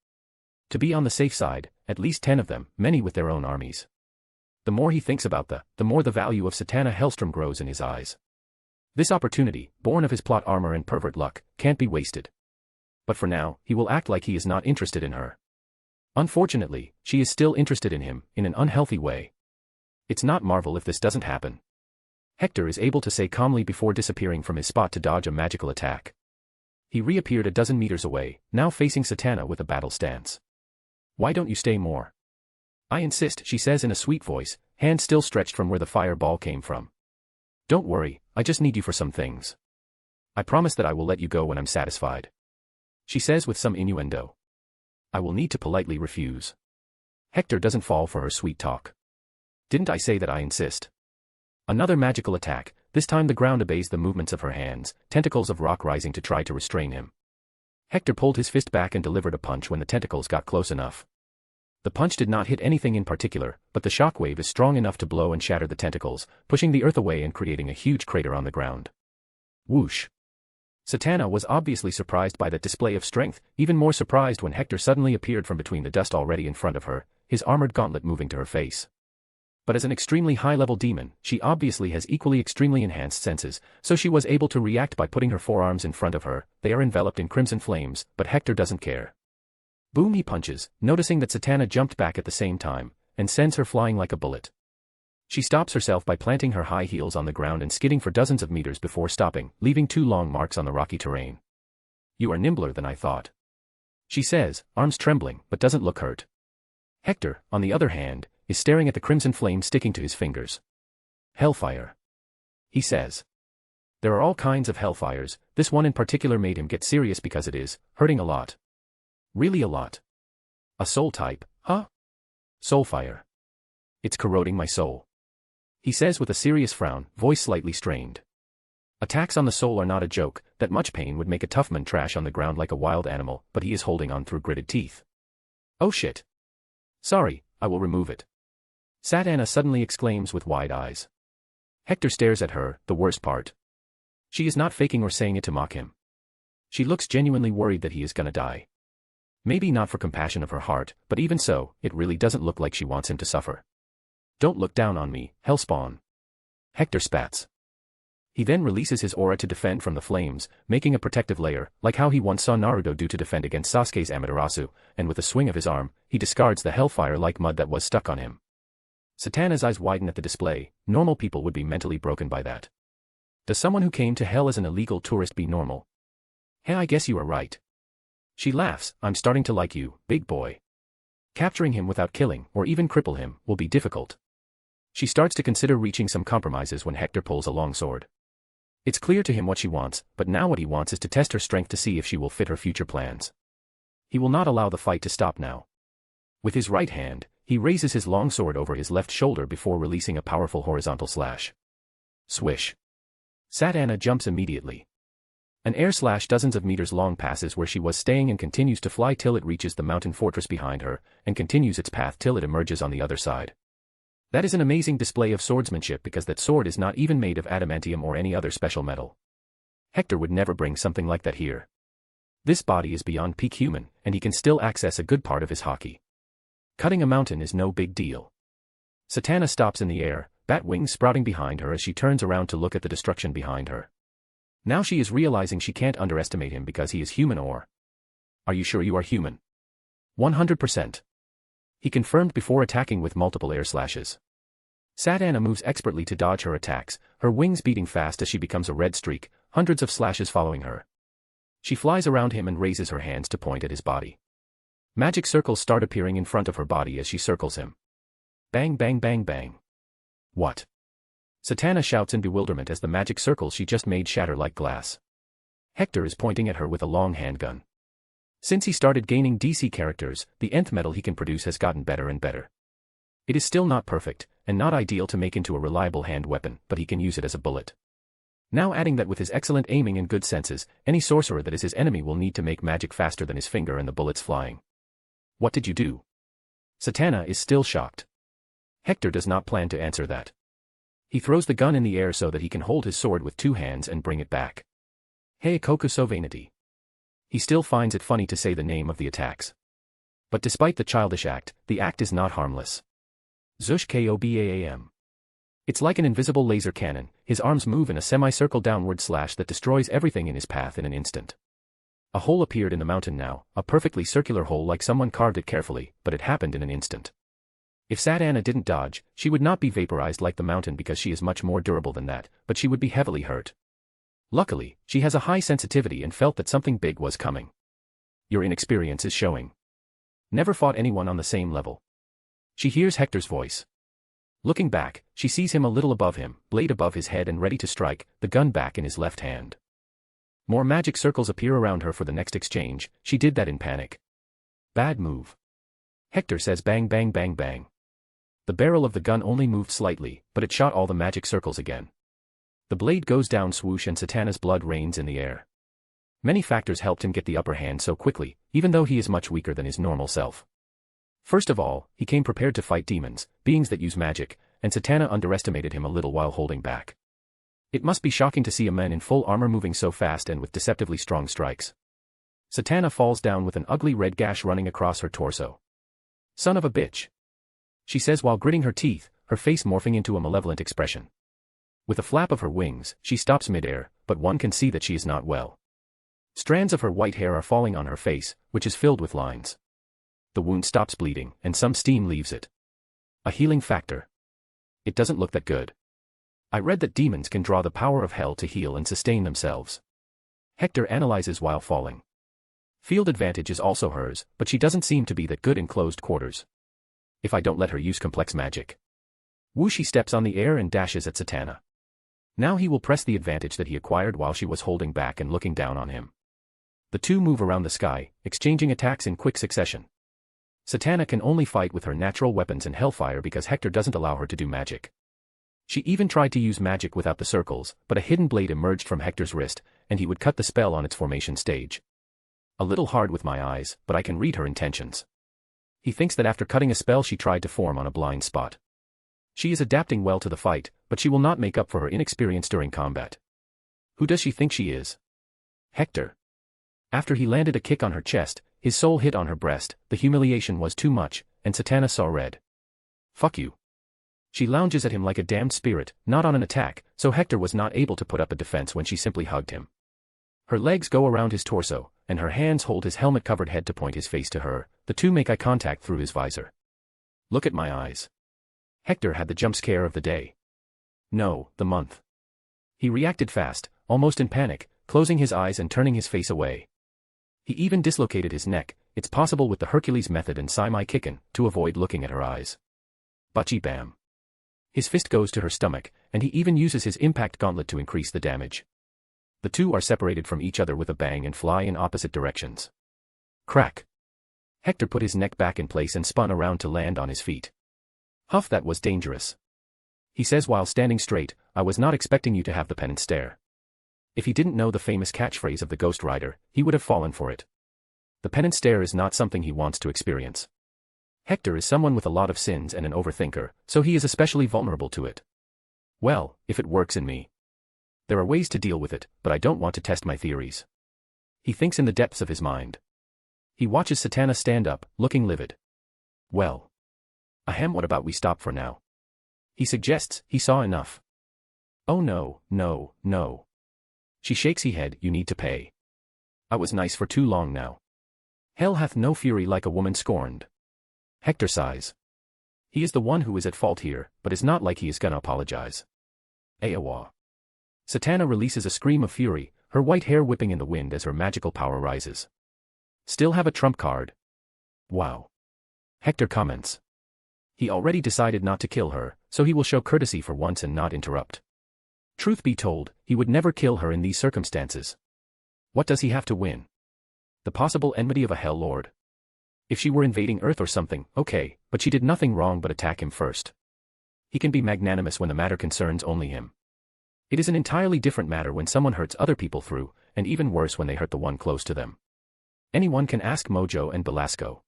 To be on the safe side, at least 10 of them, many with their own armies. The more he thinks about the more the value of Satana Hellstrom grows in his eyes. This opportunity, born of his plot armor and pervert luck, can't be wasted. But for now, he will act like he is not interested in her. Unfortunately, she is still interested in him, in an unhealthy way. It's not marvel if this doesn't happen. Hector is able to say calmly before disappearing from his spot to dodge a magical attack. He reappeared a dozen meters away, now facing Satana with a battle stance. Why don't you stay more? I insist, she says in a sweet voice, hand still stretched from where the fireball came from. Don't worry, I just need you for some things. I promise that I will let you go when I'm satisfied. She says with some innuendo. I will need to politely refuse. Hector doesn't fall for her sweet talk. Didn't I say that I insist? Another magical attack, this time the ground obeys the movements of her hands, tentacles of rock rising to try to restrain him. Hector pulled his fist back and delivered a punch when the tentacles got close enough. The punch did not hit anything in particular, but the shockwave is strong enough to blow and shatter the tentacles, pushing the earth away and creating a huge crater on the ground. Whoosh! Satana was obviously surprised by that display of strength, even more surprised when Hector suddenly appeared from between the dust already in front of her, his armored gauntlet moving to her face. But as an extremely high-level demon, she obviously has equally extremely enhanced senses, so she was able to react by putting her forearms in front of her. They are enveloped in crimson flames, but Hector doesn't care. Boom, he punches, noticing that Satana jumped back at the same time, and sends her flying like a bullet. She stops herself by planting her high heels on the ground and skidding for dozens of meters before stopping, leaving 2 long marks on the rocky terrain. You are nimbler than I thought. She says, arms trembling, but doesn't look hurt. Hector, on the other hand, is staring at the crimson flame sticking to his fingers. Hellfire. He says. There are all kinds of hellfires, this one in particular made him get serious because it is hurting a lot. Really a lot. A soul type, huh? Soulfire. It's corroding my soul. He says with a serious frown, voice slightly strained. Attacks on the soul are not a joke, that much pain would make a tough man trash on the ground like a wild animal, but he is holding on through gritted teeth. Oh shit. Sorry, I will remove it. Satana suddenly exclaims with wide eyes. Hector stares at her, the worst part. She is not faking or saying it to mock him. She looks genuinely worried that he is gonna die. Maybe not for compassion of her heart, but even so, it really doesn't look like she wants him to suffer. Don't look down on me, hellspawn. Hector spats. He then releases his aura to defend from the flames, making a protective layer, like how he once saw Naruto do to defend against Sasuke's Amaterasu, and with a swing of his arm, he discards the hellfire-like mud that was stuck on him. Satana's eyes widen at the display. Normal people would be mentally broken by that. Does someone who came to hell as an illegal tourist be normal? Hey, I guess you are right. She laughs, I'm starting to like you, big boy. Capturing him without killing, or even cripple him, will be difficult. She starts to consider reaching some compromises when Hector pulls a long sword. It's clear to him what she wants, but now what he wants is to test her strength to see if she will fit her future plans. He will not allow the fight to stop now. With his right hand, he raises his long sword over his left shoulder before releasing a powerful horizontal slash. Swish. Satana jumps immediately. An air slash dozens of meters long passes where she was staying and continues to fly till it reaches the mountain fortress behind her, and continues its path till it emerges on the other side. That is an amazing display of swordsmanship because that sword is not even made of adamantium or any other special metal. Hector would never bring something like that here. This body is beyond peak human, and he can still access a good part of his haki. Cutting a mountain is no big deal. Satana stops in the air, bat wings sprouting behind her as she turns around to look at the destruction behind her. Now she is realizing she can't underestimate him because he is human or... Are you sure you are human? 100%. He confirmed before attacking with multiple air slashes. Satana moves expertly to dodge her attacks, her wings beating fast as she becomes a red streak, hundreds of slashes following her. She flies around him and raises her hands to point at his body. Magic circles start appearing in front of her body as she circles him. Bang bang bang bang. What? Satana shouts in bewilderment as the magic circles she just made shatter like glass. Hector is pointing at her with a long handgun. Since he started gaining DC characters, the nth metal he can produce has gotten better and better. It is still not perfect, and not ideal to make into a reliable hand weapon, but he can use it as a bullet. Now adding that with his excellent aiming and good senses, any sorcerer that is his enemy will need to make magic faster than his finger and the bullets flying. What did you do? Satana is still shocked. Hector does not plan to answer that. He throws the gun in the air so that he can hold his sword with two hands and bring it back. Hey Kokuso Vanity. He still finds it funny to say the name of the attacks. But despite the childish act, the act is not harmless. Zush Kobaam. It's like an invisible laser cannon, his arms move in a semicircle downward slash that destroys everything in his path in an instant. A hole appeared in the mountain now, a perfectly circular hole like someone carved it carefully, but it happened in an instant. If Satana didn't dodge, she would not be vaporized like the mountain because she is much more durable than that, but she would be heavily hurt. Luckily, she has a high sensitivity and felt that something big was coming. Your inexperience is showing. Never fought anyone on the same level. She hears Hector's voice. Looking back, she sees him a little above him, blade above his head and ready to strike, the gun back in his left hand. More magic circles appear around her for the next exchange, she did that in panic. Bad move. Hector says bang bang bang bang. The barrel of the gun only moved slightly, but it shot all the magic circles again. The blade goes down swoosh and Satana's blood rains in the air. Many factors helped him get the upper hand so quickly, even though he is much weaker than his normal self. First of all, he came prepared to fight demons, beings that use magic, and Satana underestimated him a little while holding back. It must be shocking to see a man in full armor moving so fast and with deceptively strong strikes. Satana falls down with an ugly red gash running across her torso. Son of a bitch. She says while gritting her teeth, her face morphing into a malevolent expression. With a flap of her wings, she stops midair, but one can see that she is not well. Strands of her white hair are falling on her face, which is filled with lines. The wound stops bleeding, and some steam leaves it. A healing factor. It doesn't look that good. I read that demons can draw the power of hell to heal and sustain themselves. Hector analyzes while falling. Field advantage is also hers, but she doesn't seem to be that good in closed quarters. If I don't let her use complex magic. Wuxi steps on the air and dashes at Satana. Now he will press the advantage that he acquired while she was holding back and looking down on him. The two move around the sky, exchanging attacks in quick succession. Satana can only fight with her natural weapons and hellfire because Hector doesn't allow her to do magic. She even tried to use magic without the circles, but a hidden blade emerged from Hector's wrist, and he would cut the spell on its formation stage. A little hard with my eyes, but I can read her intentions. He thinks that after cutting a spell she tried to form on a blind spot. She is adapting well to the fight, but she will not make up for her inexperience during combat. Who does she think she is? Hector. After he landed a kick on her chest, his soul hit on her breast, the humiliation was too much, and Satana saw red. Fuck you. She lounges at him like a damned spirit, not on an attack, so Hector was not able to put up a defense when she simply hugged him. Her legs go around his torso, and her hands hold his helmet-covered head to point his face to her. The two make eye contact through his visor. Look at my eyes. Hector had the jump scare of the day. No, the month. He reacted fast, almost in panic, closing his eyes and turning his face away. He even dislocated his neck, it's possible with the Hercules method and Sai Kicken, to avoid looking at her eyes. Bachi bam. His fist goes to her stomach, and he even uses his impact gauntlet to increase the damage. The two are separated from each other with a bang and fly in opposite directions. Crack. Hector put his neck back in place and spun around to land on his feet. Huff, that was dangerous. He says while standing straight, I was not expecting you to have the penance stare. If he didn't know the famous catchphrase of the Ghost Rider, he would have fallen for it. The penance stare is not something he wants to experience. Hector is someone with a lot of sins and an overthinker, so he is especially vulnerable to it. Well, if it works in me. There are ways to deal with it, but I don't want to test my theories. He thinks in the depths of his mind. He watches Satana stand up, looking livid. Well. Ahem, what about we stop for now? He suggests, he saw enough. Oh no, no, no. She shakes his head, you need to pay. I was nice for too long now. Hell hath no fury like a woman scorned. Hector sighs. He is the one who is at fault here, but it's not like he is gonna apologize. Ayawa. Satana releases a scream of fury, her white hair whipping in the wind as her magical power rises. Still have a trump card? Wow. Hector comments. He already decided not to kill her, so he will show courtesy for once and not interrupt. Truth be told, he would never kill her in these circumstances. What does he have to win? The possible enmity of a Hell Lord. If she were invading Earth or something, okay, but she did nothing wrong but attack him first. He can be magnanimous when the matter concerns only him. It is an entirely different matter when someone hurts other people through, and even worse when they hurt the one close to them. Anyone can ask Mojo and Belasco.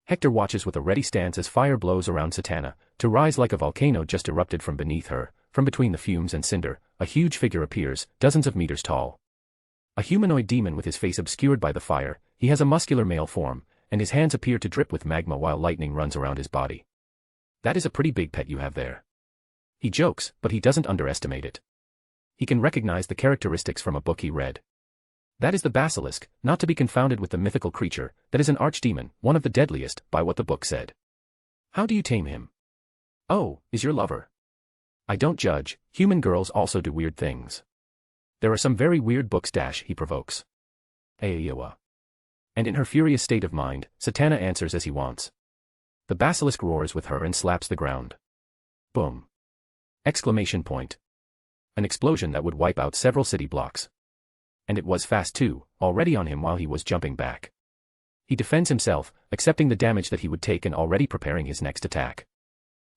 Hector watches with a ready stance as fire blows around Satana, to rise like a volcano just erupted from beneath her. From between the fumes and cinder, a huge figure appears, dozens of meters tall. A humanoid demon with his face obscured by the fire, he has a muscular male form, and his hands appear to drip with magma while lightning runs around his body. That is a pretty big pet you have there. He jokes, but he doesn't underestimate it. He can recognize the characteristics from a book he read. That is the basilisk, not to be confounded with the mythical creature, that is an archdemon, one of the deadliest, by what the book said. How do you tame him? Oh, is your lover? I don't judge, human girls also do weird things. There are some very weird books he provokes. Ayawa. And in her furious state of mind, Satana answers as he wants. The basilisk roars with her and slaps the ground. Boom. Exclamation point. An explosion that would wipe out several city blocks. And it was fast too, already on him while he was jumping back. He defends himself, accepting the damage that he would take and already preparing his next attack.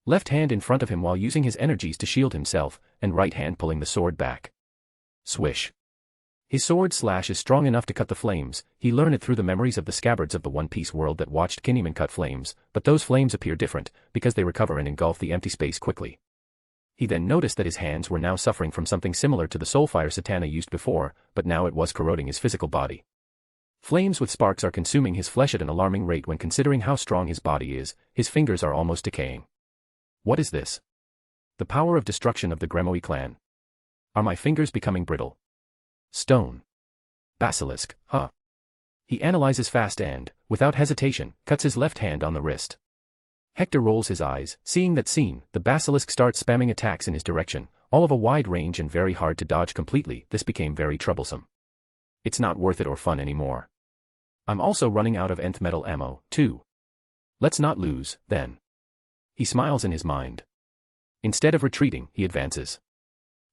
Left hand in front of him while using his energies to shield himself, and right hand pulling the sword back. Swish. His sword slash is strong enough to cut the flames. He learned it through the memories of the scabbards of the One Piece world that watched Kinemon cut flames, but those flames appear different, because they recover and engulf the empty space quickly. He then noticed that his hands were now suffering from something similar to the soulfire Satana used before, but now it was corroding his physical body. Flames with sparks are consuming his flesh at an alarming rate when considering how strong his body is. His fingers are almost decaying. What is this? The power of destruction of the Gremoi clan. Are my fingers becoming brittle? Stone. Basilisk, huh? He analyzes fast and, without hesitation, cuts his left hand on the wrist. Hector rolls his eyes, seeing that scene. The basilisk starts spamming attacks in his direction, all of a wide range and very hard to dodge completely. This became very troublesome. It's not worth it or fun anymore. I'm also running out of nth metal ammo, too. Let's not lose, then. He smiles in his mind. Instead of retreating, he advances.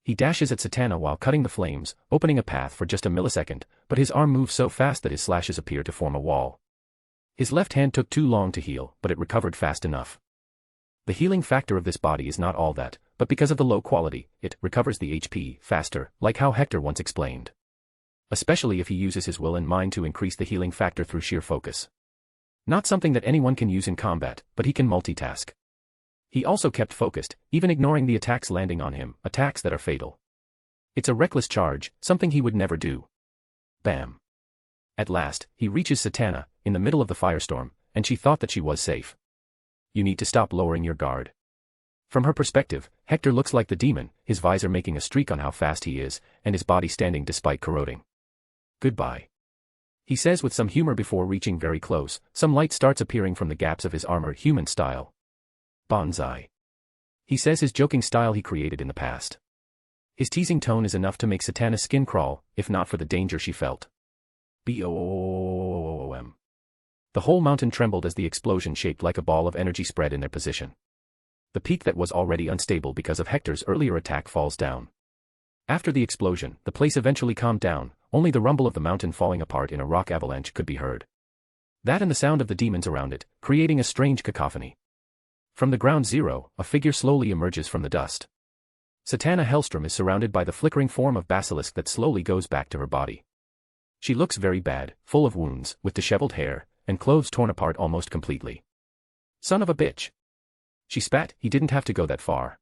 He dashes at Satana while cutting the flames, opening a path for just a millisecond, but his arm moves so fast that his slashes appear to form a wall. His left hand took too long to heal, but it recovered fast enough. The healing factor of this body is not all that, but because of the low quality, it recovers the HP faster, like how Hector once explained. Especially if he uses his will and mind to increase the healing factor through sheer focus. Not something that anyone can use in combat, but he can multitask. He also kept focused, even ignoring the attacks landing on him, attacks that are fatal. It's a reckless charge, something he would never do. Bam. At last, he reaches Satana, in the middle of the firestorm, and she thought that she was safe. You need to stop lowering your guard. From her perspective, Hector looks like the demon, his visor making a streak on how fast he is, and his body standing despite corroding. Goodbye. He says with some humor before reaching very close, some light starts appearing from the gaps of his armor human style. Bonsai. He says his joking style he created in the past. His teasing tone is enough to make Satana's skin crawl, if not for the danger she felt. Boom. The whole mountain trembled as the explosion shaped like a ball of energy spread in their position. The peak that was already unstable because of Hector's earlier attack falls down. After the explosion, the place eventually calmed down, only the rumble of the mountain falling apart in a rock avalanche could be heard. That and the sound of the demons around it, creating a strange cacophony. From the ground zero, a figure slowly emerges from the dust. Satana Hellstrom is surrounded by the flickering form of basilisk that slowly goes back to her body. She looks very bad, full of wounds, with disheveled hair, and clothes torn apart almost completely. Son of a bitch. She spat, he didn't have to go that far.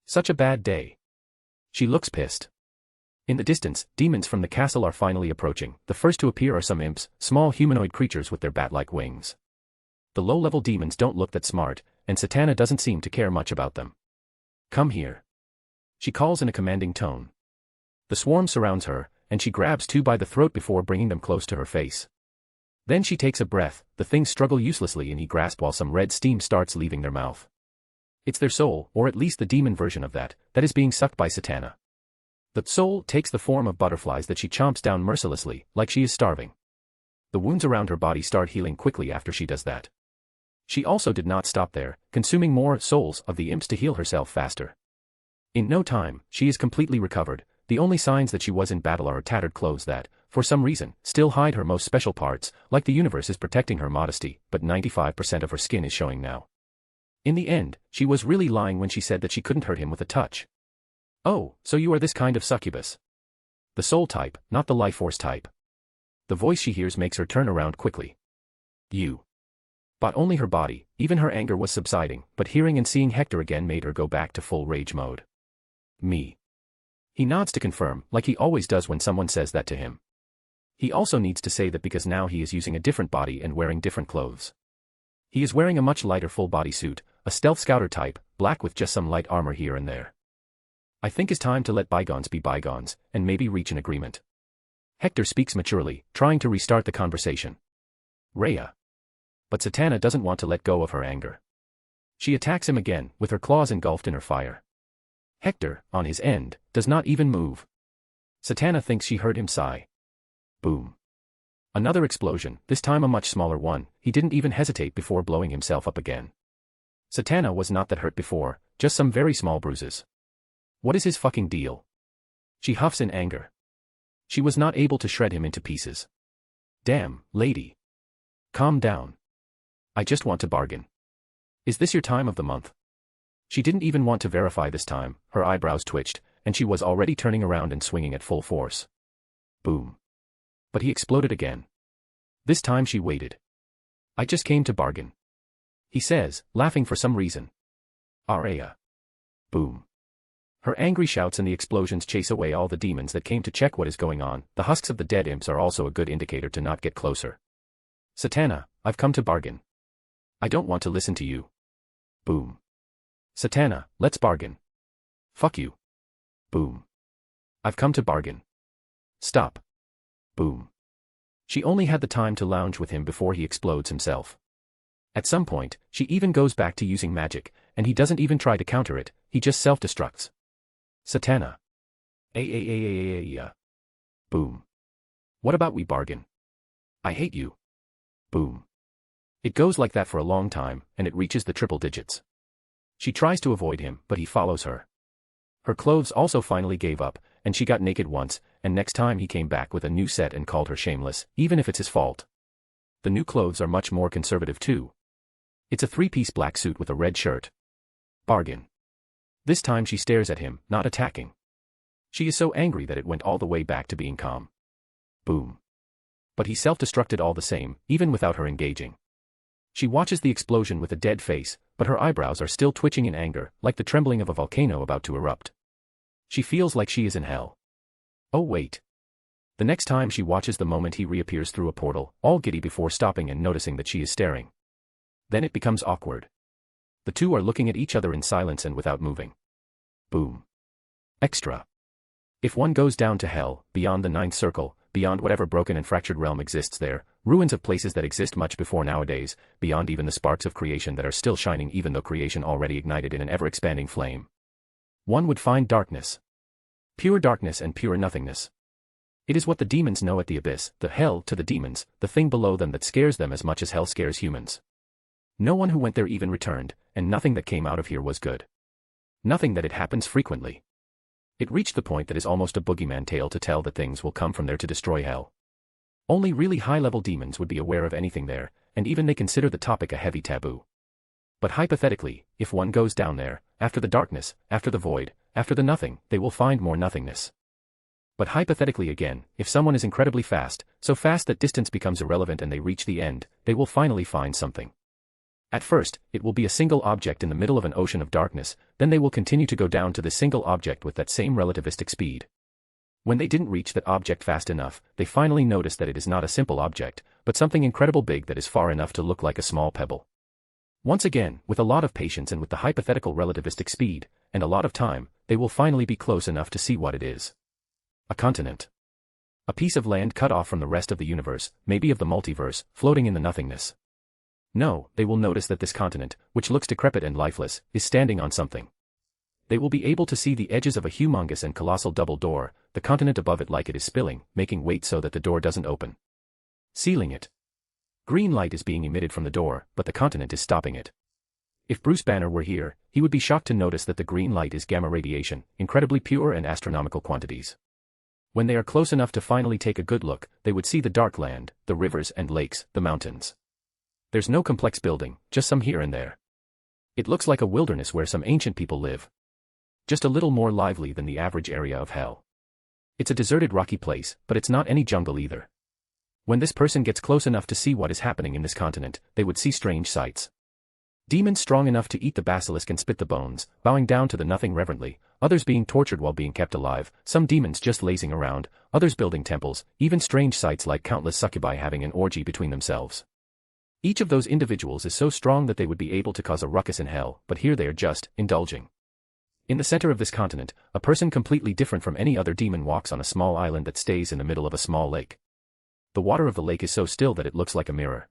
Such a bad day. She looks pissed. In the distance, demons from the castle are finally approaching. The first to appear are some imps, small humanoid creatures with their bat-like wings. The low-level demons don't look that smart, and Satana doesn't seem to care much about them. Come here. She calls in a commanding tone. The swarm surrounds her, and she grabs two by the throat before bringing them close to her face. Then she takes a breath, the things struggle uselessly and he grasps while some red steam starts leaving their mouth. It's their soul, or at least the demon version of that is being sucked by Satana. The soul takes the form of butterflies that she chomps down mercilessly, like she is starving. The wounds around her body start healing quickly after she does that. She also did not stop there, consuming more souls of the imps to heal herself faster. In no time, she is completely recovered. The only signs that she was in battle are her tattered clothes that, for some reason, still hide her most special parts, like the universe is protecting her modesty, but 95% of her skin is showing now. In the end, she was really lying when she said that she couldn't hurt him with a touch. Oh, so you are this kind of succubus. The soul type, not the life force type. The voice she hears makes her turn around quickly. You. But only her body, even her anger was subsiding, but hearing and seeing Hector again made her go back to full rage mode. Me. He nods to confirm, like he always does when someone says that to him. He also needs to say that because now he is using a different body and wearing different clothes. He is wearing a much lighter full-body suit, a stealth scouter type, black with just some light armor here and there. I think it's time to let bygones be bygones, and maybe reach an agreement. Hector speaks maturely, trying to restart the conversation. Rhea. But Satana doesn't want to let go of her anger. She attacks him again, with her claws engulfed in her fire. Hector, on his end, does not even move. Satana thinks she heard him sigh. Boom. Another explosion, this time a much smaller one. He didn't even hesitate before blowing himself up again. Satana was not that hurt before, just some very small bruises. What is his fucking deal? She huffs in anger. She was not able to shred him into pieces. Damn, lady. Calm down. I just want to bargain. Is this your time of the month? She didn't even want to verify this time, her eyebrows twitched, and she was already turning around and swinging at full force. Boom. But he exploded again. This time she waited. I just came to bargain. He says, laughing for some reason. Rhea. Boom. Her angry shouts and the explosions chase away all the demons that came to check what is going on. The husks of the dead imps are also a good indicator to not get closer. Satana, I've come to bargain. I don't want to listen to you. Boom. Satana, let's bargain. Fuck you. Boom. I've come to bargain. Stop. Boom. She only had the time to lounge with him before he explodes himself. At some point, she even goes back to using magic, and he doesn't even try to counter it, he just self-destructs. Satana. Boom. What about we bargain? I hate you. Boom. It goes like that for a long time, and it reaches the triple digits. She tries to avoid him, but he follows her. Her clothes also finally gave up, and she got naked once, and next time he came back with a new set and called her shameless, even if it's his fault. The new clothes are much more conservative too. It's a three-piece black suit with a red shirt. Bargain. This time she stares at him, not attacking. She is so angry that it went all the way back to being calm. Boom. But he self-destructed all the same, even without her engaging. She watches the explosion with a dead face, but her eyebrows are still twitching in anger, like the trembling of a volcano about to erupt. She feels like she is in hell. Oh wait. The next time she watches the moment he reappears through a portal, all giddy before stopping and noticing that she is staring. Then it becomes awkward. The two are looking at each other in silence and without moving. Boom. Extra. If one goes down to hell, beyond the ninth circle, beyond whatever broken and fractured realm exists there, ruins of places that exist much before nowadays, beyond even the sparks of creation that are still shining even though creation already ignited in an ever-expanding flame, one would find darkness. Pure darkness and pure nothingness. It is what the demons know at the abyss, the hell to the demons, the thing below them that scares them as much as hell scares humans. No one who went there even returned, and nothing that came out of here was good. Nothing that it happens frequently. It reached the point that is almost a boogeyman tale to tell that things will come from there to destroy hell. Only really high-level demons would be aware of anything there, and even they consider the topic a heavy taboo. But hypothetically, if one goes down there, after the darkness, after the void, after the nothing, they will find more nothingness. But hypothetically again, if someone is incredibly fast, so fast that distance becomes irrelevant and they reach the end, they will finally find something. At first, it will be a single object in the middle of an ocean of darkness, then they will continue to go down to this single object with that same relativistic speed. When they didn't reach that object fast enough, they finally notice that it is not a simple object, but something incredible big that is far enough to look like a small pebble. Once again, with a lot of patience and with the hypothetical relativistic speed, and a lot of time, they will finally be close enough to see what it is. A continent. A piece of land cut off from the rest of the universe, maybe of the multiverse, floating in the nothingness. No, they will notice that this continent, which looks decrepit and lifeless, is standing on something. They will be able to see the edges of a humongous and colossal double door, the continent above it like it is spilling, making weight so that the door doesn't open. Sealing it. Green light is being emitted from the door, but the continent is stopping it. If Bruce Banner were here, he would be shocked to notice that the green light is gamma radiation, incredibly pure and astronomical quantities. When they are close enough to finally take a good look, they would see the dark land, the rivers and lakes, the mountains. There's no complex building, just some here and there. It looks like a wilderness where some ancient people live. Just a little more lively than the average area of hell. It's a deserted rocky place, but it's not any jungle either. When this person gets close enough to see what is happening in this continent, they would see strange sights. Demons strong enough to eat the basilisk and spit the bones, bowing down to the nothing reverently, others being tortured while being kept alive, some demons just lazing around, others building temples, even strange sights like countless succubi having an orgy between themselves. Each of those individuals is so strong that they would be able to cause a ruckus in hell, but here they are just indulging. In the center of this continent, a person completely different from any other demon walks on a small island that stays in the middle of a small lake. The water of the lake is so still that it looks like a mirror.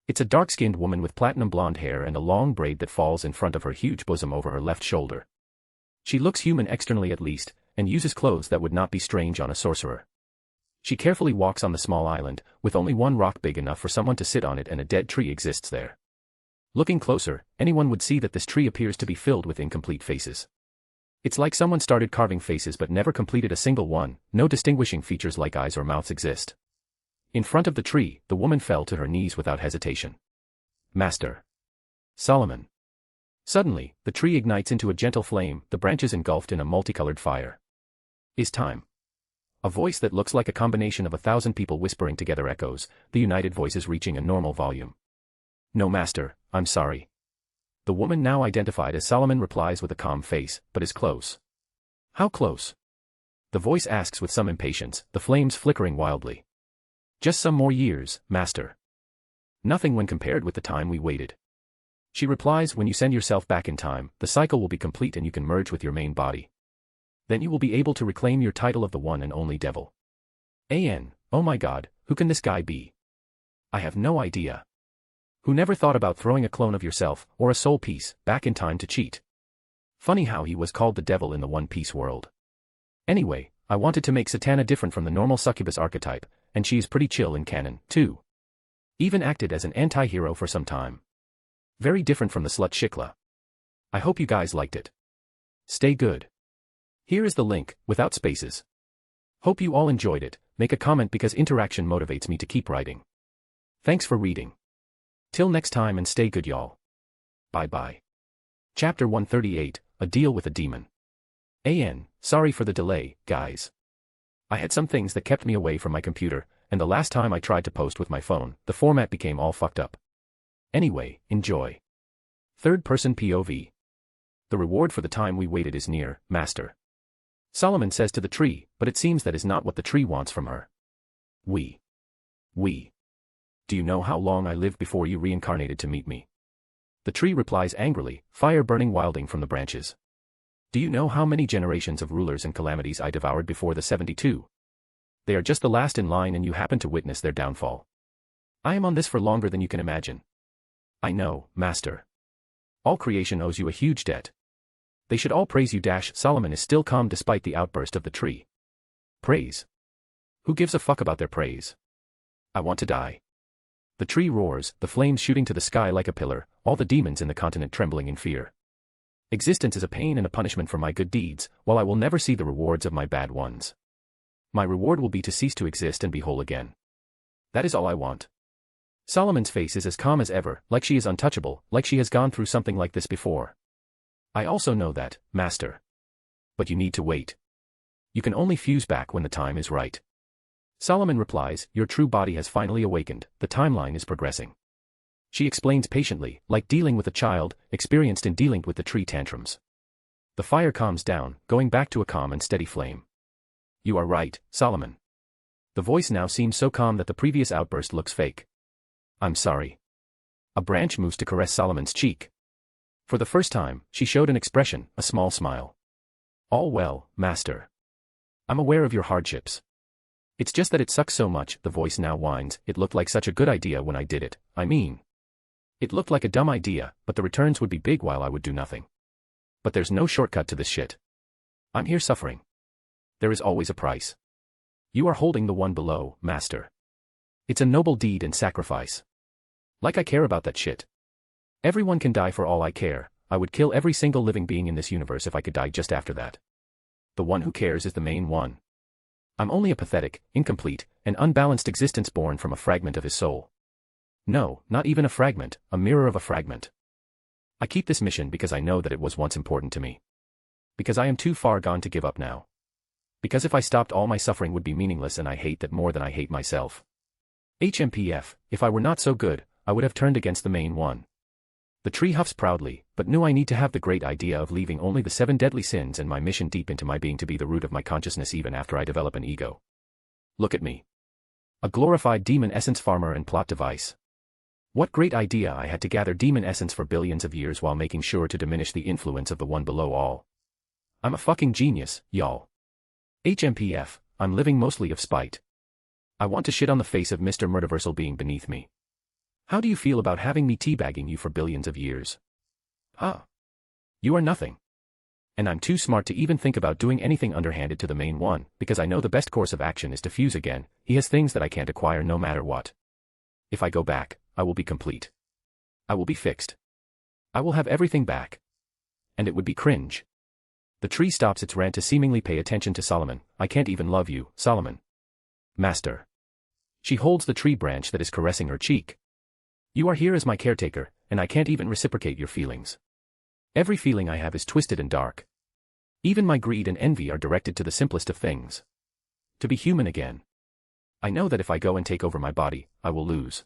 It's a dark-skinned woman with platinum blonde hair and a long braid that falls in front of her huge bosom over her left shoulder. She looks human externally at least, and uses clothes that would not be strange on a sorcerer. She carefully walks on the small island, with only one rock big enough for someone to sit on it and a dead tree exists there. Looking closer, anyone would see that this tree appears to be filled with incomplete faces. It's like someone started carving faces but never completed a single one, no distinguishing features like eyes or mouths exist. In front of the tree, the woman fell to her knees without hesitation. Master. Solomon. Suddenly, the tree ignites into a gentle flame, the branches engulfed in a multicolored fire. Is time. A voice that looks like a combination of 1,000 people whispering together echoes, the united voices reaching a normal volume. No master, I'm sorry. The woman now identified as Solomon replies with a calm face, but is close. How close? The voice asks with some impatience, the flames flickering wildly. Just some more years, master. Nothing when compared with the time we waited. She replies, when you send yourself back in time, the cycle will be complete and you can merge with your main body. Then you will be able to reclaim your title of the one and only devil. Oh my god, who can this guy be? I have no idea. Who never thought about throwing a clone of yourself, or a soul piece, back in time to cheat? Funny how he was called the devil in the One Piece world. Anyway, I wanted to make Satana different from the normal succubus archetype, and she is pretty chill in canon, too. Even acted as an anti-hero for some time. Very different from the slut Shikla. I hope you guys liked it. Stay good. Here is the link, without spaces. Hope you all enjoyed it. Make a comment because interaction motivates me to keep writing. Thanks for reading. Till next time and stay good y'all. Bye bye. Chapter 138, A Deal with a Demon. Sorry for the delay, guys. I had some things that kept me away from my computer, and the last time I tried to post with my phone, the format became all fucked up. Anyway, enjoy. Third-person POV. The reward for the time we waited is near, Master. Solomon says to the tree, but it seems that is not what the tree wants from her. We. Do you know how long I lived before you reincarnated to meet me? The tree replies angrily, fire burning wilding from the branches. Do you know how many generations of rulers and calamities I devoured before the 72? They are just the last in line and you happen to witness their downfall. I am on this for longer than you can imagine. I know, Master. All creation owes you a huge debt. They should all praise you. Solomon is still calm despite the outburst of the tree. Praise? Who gives a fuck about their praise? I want to die. The tree roars, the flames shooting to the sky like a pillar, all the demons in the continent trembling in fear. Existence is a pain and a punishment for my good deeds, while I will never see the rewards of my bad ones. My reward will be to cease to exist and be whole again. That is all I want. Solomon's face is as calm as ever, like she is untouchable, like she has gone through something like this before. I also know that, Master. But you need to wait. You can only fuse back when the time is right. Solomon replies, your true body has finally awakened, the timeline is progressing. She explains patiently, like dealing with a child, experienced in dealing with the tree tantrums. The fire calms down, going back to a calm and steady flame. You are right, Solomon. The voice now seems so calm that the previous outburst looks fake. I'm sorry. A branch moves to caress Solomon's cheek. For the first time, she showed an expression, a small smile. All well, Master. I'm aware of your hardships. It's just that it sucks so much, the voice now whines, it looked like such a good idea when I did it, I mean. It looked like a dumb idea, but the returns would be big while I would do nothing. But there's no shortcut to this shit. I'm here suffering. There is always a price. You are holding the one below, Master. It's a noble deed and sacrifice. Like I care about that shit. Everyone can die for all I care, I would kill every single living being in this universe if I could die just after that. The one who cares is the main one. I'm only a pathetic, incomplete, and unbalanced existence born from a fragment of his soul. No, not even a fragment, a mirror of a fragment. I keep this mission because I know that it was once important to me. Because I am too far gone to give up now. Because if I stopped all my suffering would be meaningless and I hate that more than I hate myself. HMPF, if I were not so good, I would have turned against the main one. The tree huffs proudly, but knew I need to have the great idea of leaving only the 7 deadly sins and my mission deep into my being to be the root of my consciousness even after I develop an ego. Look at me. A glorified demon essence farmer and plot device. What great idea I had to gather demon essence for billions of years while making sure to diminish the influence of the one below all. I'm a fucking genius, y'all. HMPF, I'm living mostly of spite. I want to shit on the face of Mr. Murderversal being beneath me. How do you feel about having me teabagging you for billions of years? You are nothing. And I'm too smart to even think about doing anything underhanded to the main one, because I know the best course of action is to fuse again. He has things that I can't acquire no matter what. If I go back, I will be complete. I will be fixed. I will have everything back. And it would be cringe. The tree stops its rant to seemingly pay attention to Solomon. I can't even love you, Solomon. Master. She holds the tree branch that is caressing her cheek. You are here as my caretaker, and I can't even reciprocate your feelings. Every feeling I have is twisted and dark. Even my greed and envy are directed to the simplest of things. To be human again. I know that if I go and take over my body, I will lose.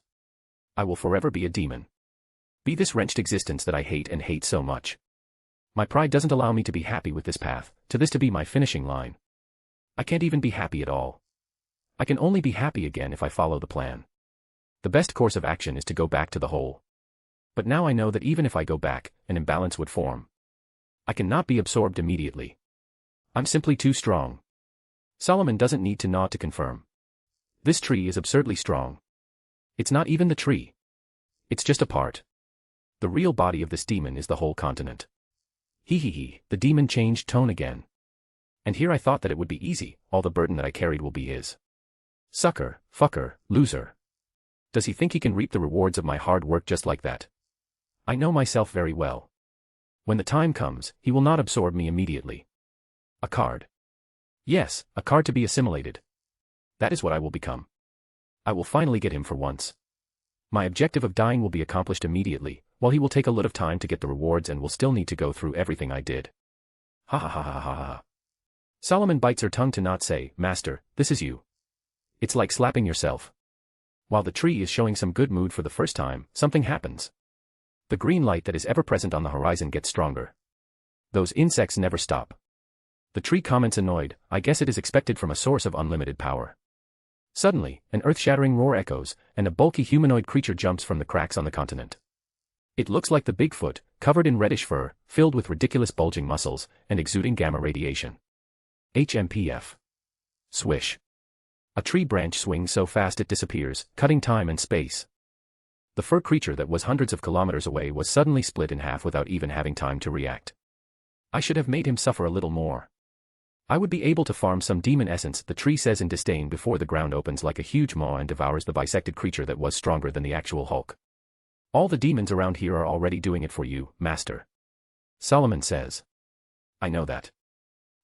I will forever be a demon. Be this wrenched existence that I hate and hate so much. My pride doesn't allow me to be happy with this path, to this to be my finishing line. I can't even be happy at all. I can only be happy again if I follow the plan. The best course of action is to go back to the whole. But now I know that even if I go back, an imbalance would form. I cannot be absorbed immediately. I'm simply too strong. Solomon doesn't need to nod to confirm. This tree is absurdly strong. It's not even the tree. It's just a part. The real body of this demon is the whole continent. The demon changed tone again. And here I thought that it would be easy, all the burden that I carried will be his. Sucker, fucker, loser. Does he think he can reap the rewards of my hard work just like that? I know myself very well. When the time comes, he will not absorb me immediately. A card. Yes, a card to be assimilated. That is what I will become. I will finally get him for once. My objective of dying will be accomplished immediately, while he will take a lot of time to get the rewards and will still need to go through everything I did. Ha ha ha ha ha ha. Solomon bites her tongue to not say, Master, this is you. It's like slapping yourself. While the tree is showing some good mood for the first time, something happens. The green light that is ever present on the horizon gets stronger. Those insects never stop. The tree comments annoyed, I guess it is expected from a source of unlimited power. Suddenly, an earth-shattering roar echoes, and a bulky humanoid creature jumps from the cracks on the continent. It looks like the Bigfoot, covered in reddish fur, filled with ridiculous bulging muscles, and exuding gamma radiation. HMPF. Swish. A tree branch swings so fast it disappears, cutting time and space. The fur creature that was hundreds of kilometers away was suddenly split in half without even having time to react. I should have made him suffer a little more. I would be able to farm some demon essence, the tree says in disdain before the ground opens like a huge maw and devours the bisected creature that was stronger than the actual Hulk. All the demons around here are already doing it for you, Master. Solomon says. I know that.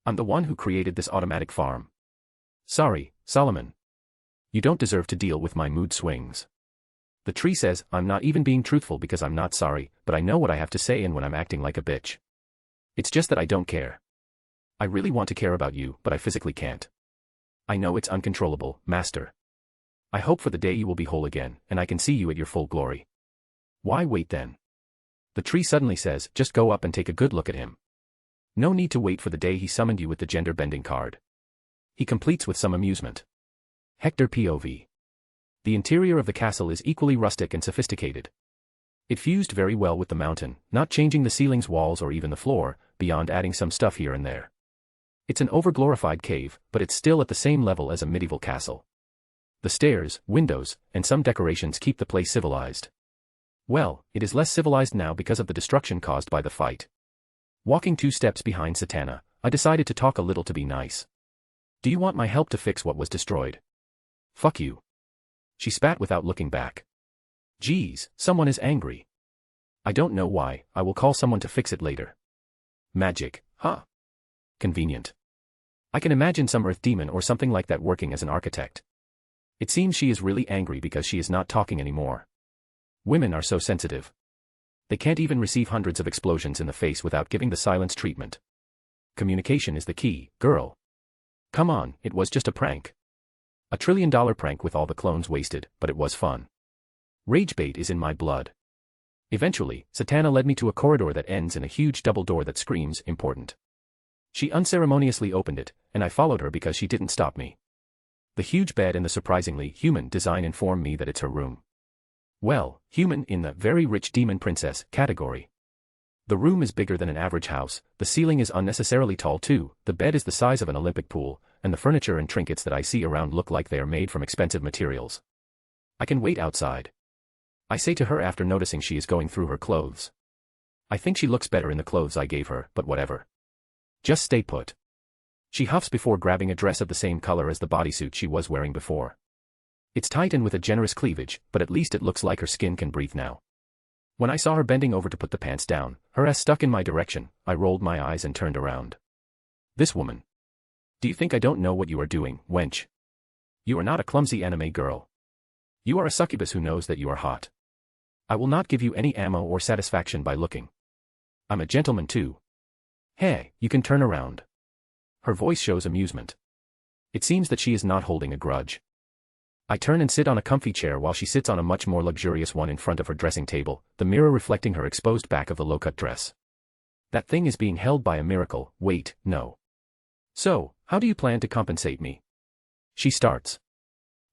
I'm the one who created this automatic farm. Sorry, Solomon. You don't deserve to deal with my mood swings. The tree says, I'm not even being truthful because I'm not sorry, but I know what I have to say and when I'm acting like a bitch. It's just that I don't care. I really want to care about you, but I physically can't. I know it's uncontrollable, Master. I hope for the day you will be whole again, and I can see you at your full glory. Why wait then? The tree suddenly says, just go up and take a good look at him. No need to wait for the day he summoned you with the gender-bending card. He completes with some amusement. Hector POV. The interior of the castle is equally rustic and sophisticated. It fused very well with the mountain, not changing the ceiling's walls or even the floor, beyond adding some stuff here and there. It's an overglorified cave, but it's still at the same level as a medieval castle. The stairs, windows, and some decorations keep the place civilized. Well, it is less civilized now because of the destruction caused by the fight. Walking 2 steps behind Satana, I decided to talk a little to be nice. Do you want my help to fix what was destroyed? Fuck you. She spat without looking back. Geez, someone is angry. I don't know why, I will call someone to fix it later. Magic, huh? Convenient. I can imagine some earth demon or something like that working as an architect. It seems she is really angry because she is not talking anymore. Women are so sensitive. They can't even receive hundreds of explosions in the face without giving the silence treatment. Communication is the key, girl. Come on, it was just a prank. $1 trillion prank with all the clones wasted, but it was fun. Rage bait is in my blood. Eventually, Satana led me to a corridor that ends in a huge double door that screams, important. She unceremoniously opened it, and I followed her because she didn't stop me. The huge bed and the surprisingly human design inform me that it's her room. Well, human in the very rich demon princess category. The room is bigger than an average house, the ceiling is unnecessarily tall too, the bed is the size of an Olympic pool, and the furniture and trinkets that I see around look like they are made from expensive materials. I can wait outside. I say to her after noticing she is going through her clothes. I think she looks better in the clothes I gave her, but whatever. Just stay put. She huffs before grabbing a dress of the same color as the bodysuit she was wearing before. It's tight and with a generous cleavage, but at least it looks like her skin can breathe now. When I saw her bending over to put the pants down, her ass stuck in my direction, I rolled my eyes and turned around. This woman. Do you think I don't know what you are doing, wench? You are not a clumsy anime girl. You are a succubus who knows that you are hot. I will not give you any ammo or satisfaction by looking. I'm a gentleman too. Hey, you can turn around. Her voice shows amusement. It seems that she is not holding a grudge. I turn and sit on a comfy chair while she sits on a much more luxurious one in front of her dressing table, the mirror reflecting her exposed back of the low-cut dress. That thing is being held by a miracle, wait, no. So, how do you plan to compensate me? She starts.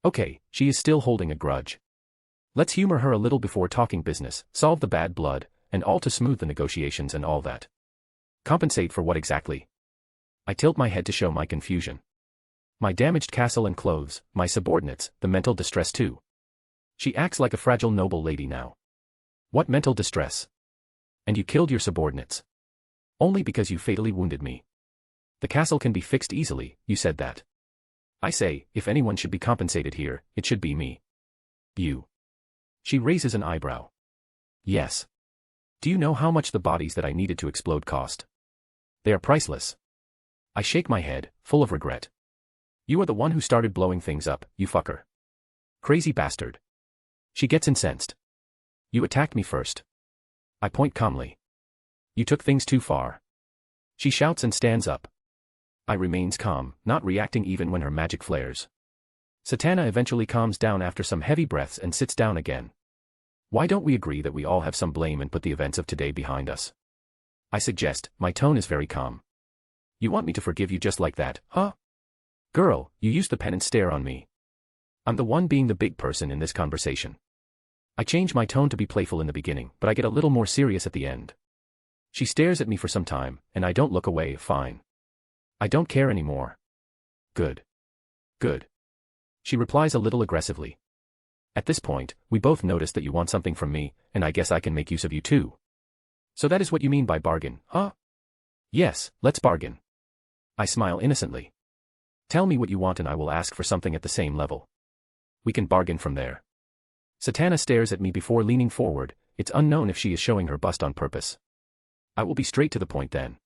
Okay, she is still holding a grudge. Let's humor her a little before talking business, solve the bad blood, and all to smooth the negotiations and all that. Compensate for what exactly? I tilt my head to show my confusion. My damaged castle and clothes, my subordinates, the mental distress too. She acts like a fragile noble lady now. What mental distress? And you killed your subordinates. Only because you fatally wounded me. The castle can be fixed easily, you said that. I say, if anyone should be compensated here, it should be me. You. She raises an eyebrow. Yes. Do you know how much the bodies that I needed to explode cost? They are priceless. I shake my head, full of regret. You are the one who started blowing things up, you fucker. Crazy bastard. She gets incensed. You attacked me first. I point calmly. You took things too far. She shouts and stands up. I remains calm, not reacting even when her magic flares. Satana eventually calms down after some heavy breaths and sits down again. Why don't we agree that we all have some blame and put the events of today behind us? I suggest, my tone is very calm. You want me to forgive you just like that, huh? Girl, you used the pen and stare on me. I'm the one being the big person in this conversation. I change my tone to be playful in the beginning, but I get a little more serious at the end. She stares at me for some time, and I don't look away, fine. I don't care anymore. Good. Good. She replies a little aggressively. At this point, we both notice that you want something from me, and I guess I can make use of you too. So that is what you mean by bargain, huh? Yes, let's bargain. I smile innocently. Tell me what you want and I will ask for something at the same level. We can bargain from there. Satana stares at me before leaning forward. It's unknown if she is showing her bust on purpose. I will be straight to the point then.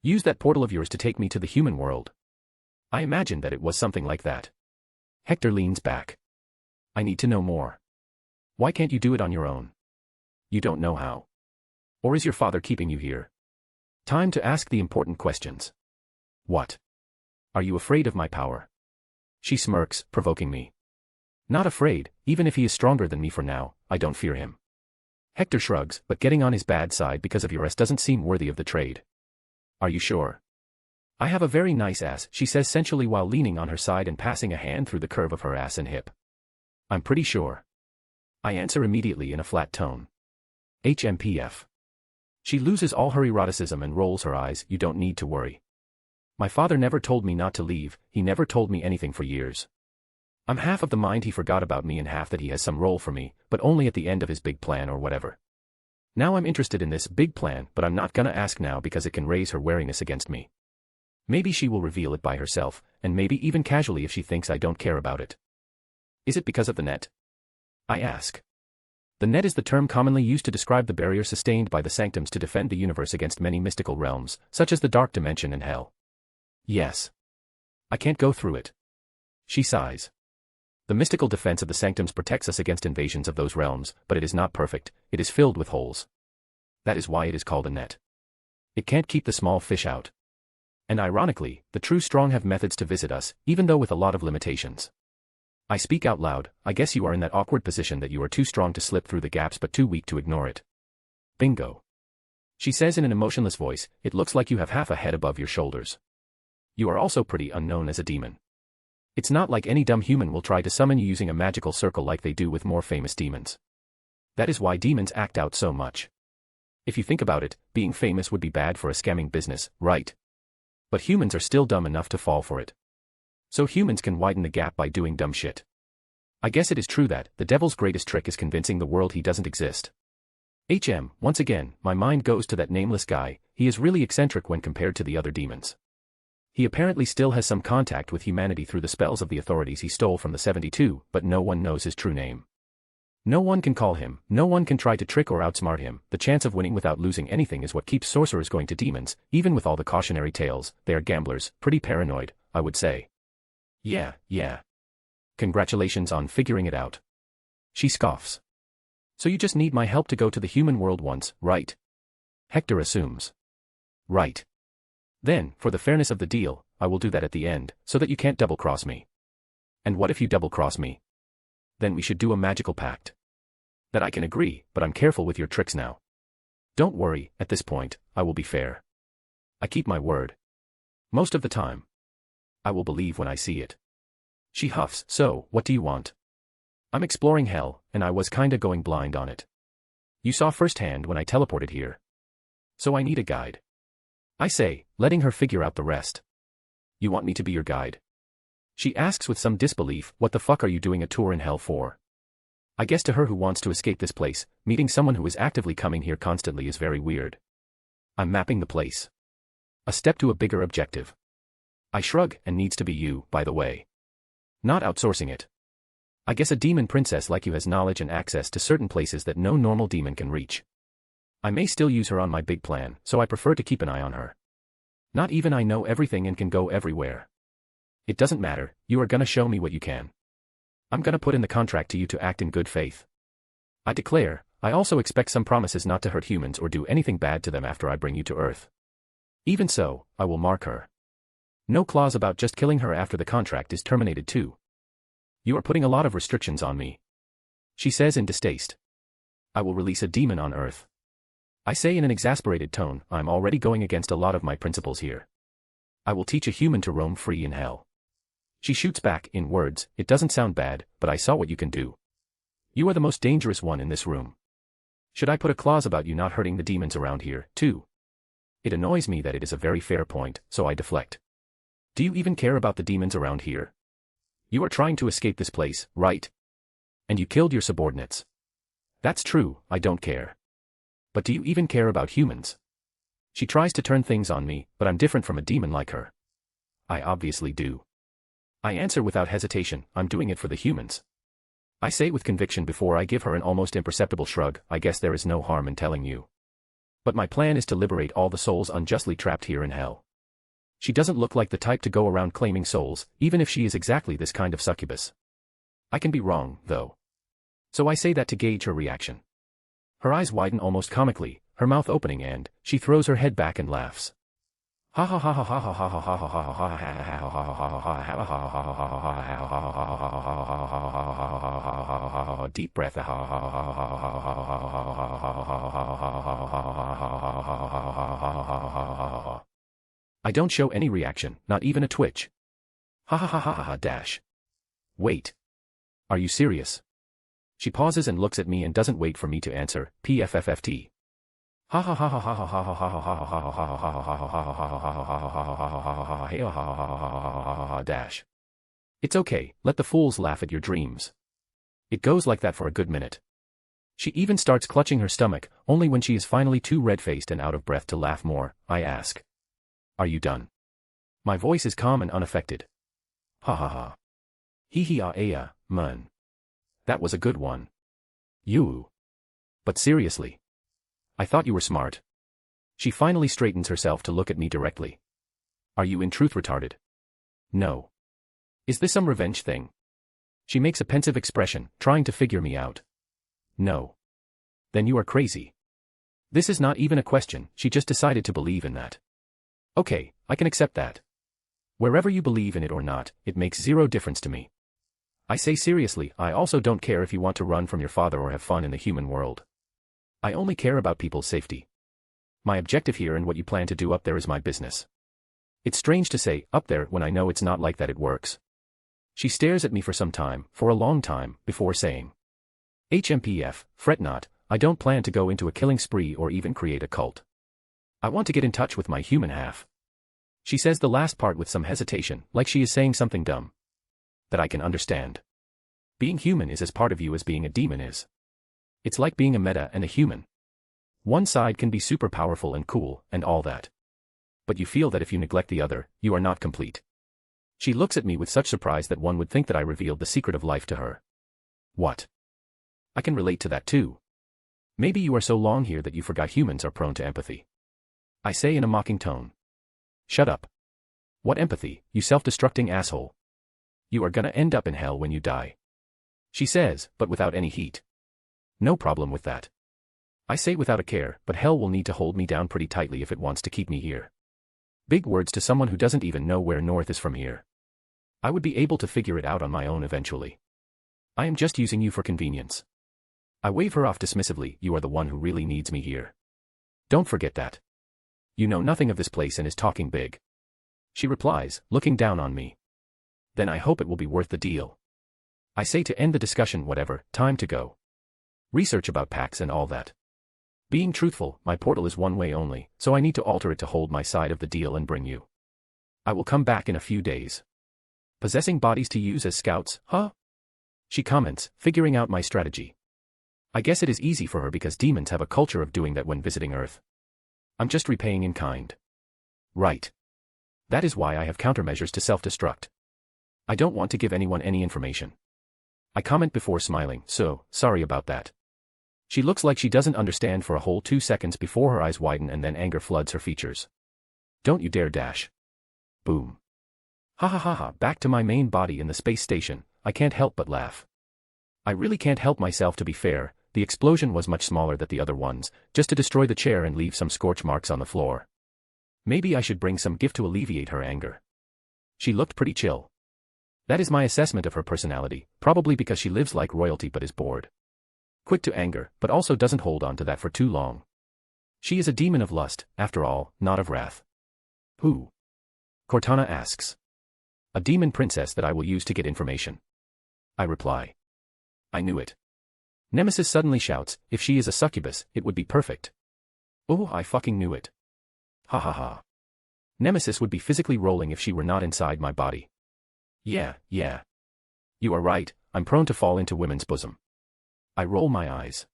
Use that portal of yours to take me to the human world. I imagined that it was something like that. Hector leans back. I need to know more. Why can't you do it on your own? You don't know how. Or is your father keeping you here? Time to ask the important questions. What? Are you afraid of my power? She smirks, provoking me. Not afraid, even if he is stronger than me for now, I don't fear him. Hector shrugs, but getting on his bad side because of your ass doesn't seem worthy of the trade. Are you sure? I have a very nice ass, she says sensually while leaning on her side and passing a hand through the curve of her ass and hip. I'm pretty sure. I answer immediately in a flat tone. HMPF. She loses all her eroticism and rolls her eyes. You don't need to worry. My father never told me not to leave, he never told me anything for years. I'm half of the mind he forgot about me and half that he has some role for me, but only at the end of his big plan or whatever. Now I'm interested in this big plan, but I'm not gonna ask now because it can raise her wariness against me. Maybe she will reveal it by herself, and maybe even casually if she thinks I don't care about it. Is it because of the net? I ask. The net is the term commonly used to describe the barrier sustained by the sanctums to defend the universe against many mystical realms, such as the dark dimension and hell. Yes. I can't go through it. She sighs. The mystical defense of the sanctums protects us against invasions of those realms, but it is not perfect, it is filled with holes. That is why it is called a net. It can't keep the small fish out. And ironically, the true strong have methods to visit us, even though with a lot of limitations. I speak out loud. I guess you are in that awkward position that you are too strong to slip through the gaps but too weak to ignore it. Bingo. She says in an emotionless voice, it looks like you have half a head above your shoulders. You are also pretty unknown as a demon. It's not like any dumb human will try to summon you using a magical circle like they do with more famous demons. That is why demons act out so much. If you think about it, being famous would be bad for a scamming business, right? But humans are still dumb enough to fall for it. So humans can widen the gap by doing dumb shit. I guess it is true that the devil's greatest trick is convincing the world he doesn't exist. Once again, my mind goes to that nameless guy. He is really eccentric when compared to the other demons. He apparently still has some contact with humanity through the spells of the authorities he stole from the 72, but no one knows his true name. No one can call him, no one can try to trick or outsmart him. The chance of winning without losing anything is what keeps sorcerers going to demons, even with all the cautionary tales. They are gamblers, pretty paranoid, I would say. Yeah. Congratulations on figuring it out. She scoffs. So you just need my help to go to the human world once, right? Hector assumes. Right. Then, for the fairness of the deal, I will do that at the end, so that you can't double-cross me. And what if you double-cross me? Then we should do a magical pact. That I can agree, but I'm careful with your tricks now. Don't worry, at this point, I will be fair. I keep my word. Most of the time. I will believe when I see it. She huffs, so, what do you want? I'm exploring hell, and I was kinda going blind on it. You saw firsthand when I teleported here. So I need a guide. I say, letting her figure out the rest. You want me to be your guide? She asks with some disbelief, what the fuck are you doing a tour in hell for? I guess to her who wants to escape this place, meeting someone who is actively coming here constantly is very weird. I'm mapping the place. A step to a bigger objective. I shrug, and needs to be you, by the way. Not outsourcing it. I guess a demon princess like you has knowledge and access to certain places that no normal demon can reach. I may still use her on my big plan, so I prefer to keep an eye on her. Not even I know everything and can go everywhere. It doesn't matter, you are gonna show me what you can. I'm gonna put in the contract to you to act in good faith. I declare, I also expect some promises not to hurt humans or do anything bad to them after I bring you to Earth. Even so, I will mark her. No clause about just killing her after the contract is terminated too. You are putting a lot of restrictions on me. She says in distaste. I will release a demon on Earth. I say in an exasperated tone, I'm already going against a lot of my principles here. I will teach a human to roam free in hell. She shoots back, in words, it doesn't sound bad, but I saw what you can do. You are the most dangerous one in this room. Should I put a clause about you not hurting the demons around here, too? It annoys me that it is a very fair point, so I deflect. Do you even care about the demons around here? You are trying to escape this place, right? And you killed your subordinates. That's true, I don't care. But do you even care about humans? She tries to turn things on me, but I'm different from a demon like her. I obviously do. I answer without hesitation, I'm doing it for the humans. I say with conviction before I give her an almost imperceptible shrug, I guess there is no harm in telling you. But my plan is to liberate all the souls unjustly trapped here in hell. She doesn't look like the type to go around claiming souls, even if she is exactly this kind of succubus. I can be wrong, though. So I say that to gauge her reaction. Her eyes widen almost comically, her mouth opening and, she throws her head back and laughs. Ha ha ha ha ha ha ha ha ha ha ha. Deep breath. I don't show any reaction, not even a twitch. Ha ha ha ha ha dash. Wait. Are you serious? She pauses and looks at me and doesn't wait for me to answer, PFFFT. Ha ha ha ha ha ha ha ha ha ha ha dash. It's okay, let the fools laugh at your dreams. It goes like that for a good minute. She even starts clutching her stomach, only when she is finally too red-faced and out of breath to laugh more, I ask. Are you done? My voice is calm and unaffected. Ha ha ha. Hee hee ah ah, man. That was a good one. You. But seriously. I thought you were smart. She finally straightens herself to look at me directly. Are you in truth retarded? No. Is this some revenge thing? She makes a pensive expression, trying to figure me out. No. Then you are crazy. This is not even a question, she just decided to believe in that. Okay, I can accept that. Wherever you believe in it or not, it makes zero difference to me. I say seriously, I also don't care if you want to run from your father or have fun in the human world. I only care about people's safety. My objective here and what you plan to do up there is my business. It's strange to say, up there, when I know it's not like that it works. She stares at me for some time, for a long time, before saying. HMPF, fret not, I don't plan to go into a killing spree or even create a cult. I want to get in touch with my human half. She says the last part with some hesitation, like she is saying something dumb. That I can understand. Being human is as part of you as being a demon is. It's like being a meta and a human. One side can be super powerful and cool, and all that. But you feel that if you neglect the other, you are not complete. She looks at me with such surprise that one would think that I revealed the secret of life to her. What? I can relate to that too. Maybe you are so long here that you forgot humans are prone to empathy. I say in a mocking tone. Shut up. What empathy, you self-destructing asshole? You are gonna end up in hell when you die. She says, but without any heat. No problem with that. I say without a care, but hell will need to hold me down pretty tightly if it wants to keep me here. Big words to someone who doesn't even know where north is from here. I would be able to figure it out on my own eventually. I am just using you for convenience. I wave her off dismissively, you are the one who really needs me here. Don't forget that. You know nothing of this place and is talking big. She replies, looking down on me. Then I hope it will be worth the deal. I say to end the discussion whatever, time to go. Research about packs and all that. Being truthful, my portal is one way only, so I need to alter it to hold my side of the deal and bring you. I will come back in a few days. Possessing bodies to use as scouts, huh? She comments, figuring out my strategy. I guess it is easy for her because demons have a culture of doing that when visiting Earth. I'm just repaying in kind. Right. That is why I have countermeasures to self-destruct. I don't want to give anyone any information. I comment before smiling, so, sorry about that. She looks like she doesn't understand for a whole 2 seconds before her eyes widen and then anger floods her features. Don't you dare dash. Boom. Ha ha ha ha, back to my main body in the space station, I can't help but laugh. I really can't help myself, to be fair. The explosion was much smaller than the other ones, just to destroy the chair and leave some scorch marks on the floor. Maybe I should bring some gift to alleviate her anger. She looked pretty chill. That is my assessment of her personality, probably because she lives like royalty but is bored. Quick to anger, but also doesn't hold on to that for too long. She is a demon of lust, after all, not of wrath. Who? Cortana asks. A demon princess that I will use to get information. I reply. I knew it. Nemesis suddenly shouts, if she is a succubus, it would be perfect. Oh, I fucking knew it. Ha ha ha. Nemesis would be physically rolling if she were not inside my body. Yeah. You are right, I'm prone to fall into women's bosom. I roll my eyes.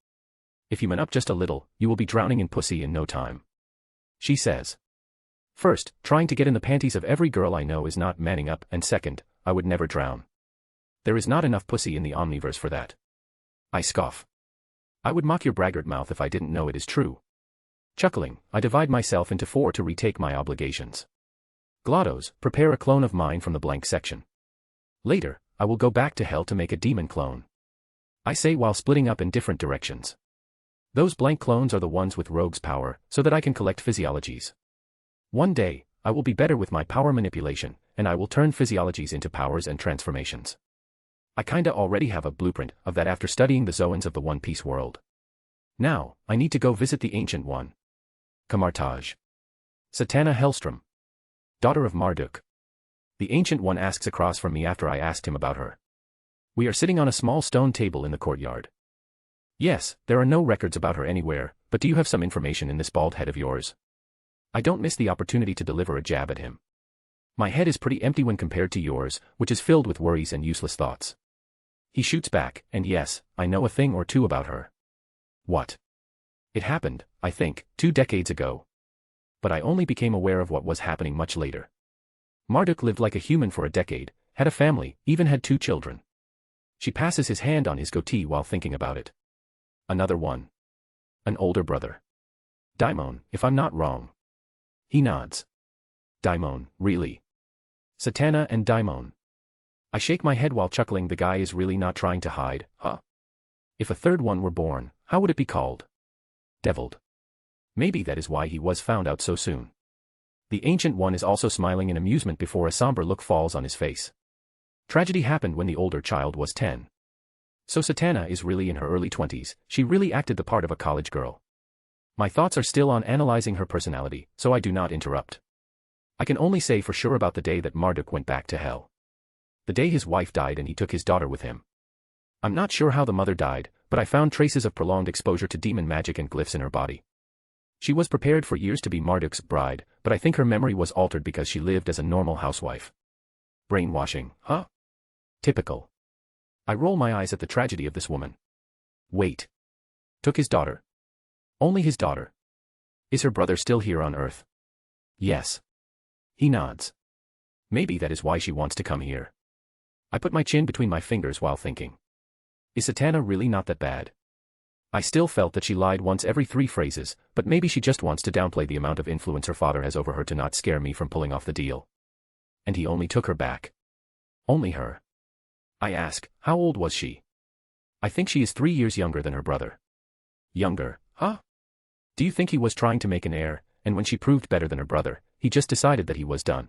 If you man up just a little, you will be drowning in pussy in no time. She says. First, trying to get in the panties of every girl I know is not manning up, and second, I would never drown. There is not enough pussy in the omniverse for that. I scoff. I would mock your braggart mouth if I didn't know it is true. Chuckling, I divide myself into 4 to retake my obligations. Glottos, prepare a clone of mine from the blank section. Later, I will go back to hell to make a demon clone. I say while splitting up in different directions. Those blank clones are the ones with rogue's power, so that I can collect physiologies. One day, I will be better with my power manipulation, and I will turn physiologies into powers and transformations. I kinda already have a blueprint of that after studying the Zoans of the One Piece world. Now, I need to go visit the Ancient One. Kamartaj. Satana Hellstrom. Daughter of Marduk. The Ancient One asks across from me after I asked him about her. We are sitting on a small stone table in the courtyard. Yes, there are no records about her anywhere, but do you have some information in this bald head of yours? I don't miss the opportunity to deliver a jab at him. My head is pretty empty when compared to yours, which is filled with worries and useless thoughts. He shoots back, and yes, I know a thing or two about her. What? It happened, I think, 2 decades ago. But I only became aware of what was happening much later. Marduk lived like a human for a decade, had a family, even had 2 children. She passes his hand on his goatee while thinking about it. Another one. An older brother. Daimon, if I'm not wrong. He nods. Daimon, really? Satana and Daimon. I shake my head while chuckling. The guy is really not trying to hide, huh? If a third one were born, how would it be called? Deviled. Maybe that is why he was found out so soon. The Ancient One is also smiling in amusement before a somber look falls on his face. Tragedy happened when the older child was 10. So Satana is really in her early 20s, she really acted the part of a college girl. My thoughts are still on analyzing her personality, so I do not interrupt. I can only say for sure about the day that Marduk went back to hell. The day his wife died and he took his daughter with him. I'm not sure how the mother died, but I found traces of prolonged exposure to demon magic and glyphs in her body. She was prepared for years to be Marduk's bride, but I think her memory was altered because she lived as a normal housewife. Brainwashing, huh? Typical. I roll my eyes at the tragedy of this woman. Wait. Took his daughter. Only his daughter. Is her brother still here on Earth? Yes. He nods. Maybe that is why she wants to come here. I put my chin between my fingers while thinking. Is Satana really not that bad? I still felt that she lied once every 3 phrases, but maybe she just wants to downplay the amount of influence her father has over her to not scare me from pulling off the deal. And he only took her back. Only her. I ask, how old was she? I think she is 3 years younger than her brother. Younger, huh? Do you think he was trying to make an heir, and when she proved better than her brother, he just decided that he was done?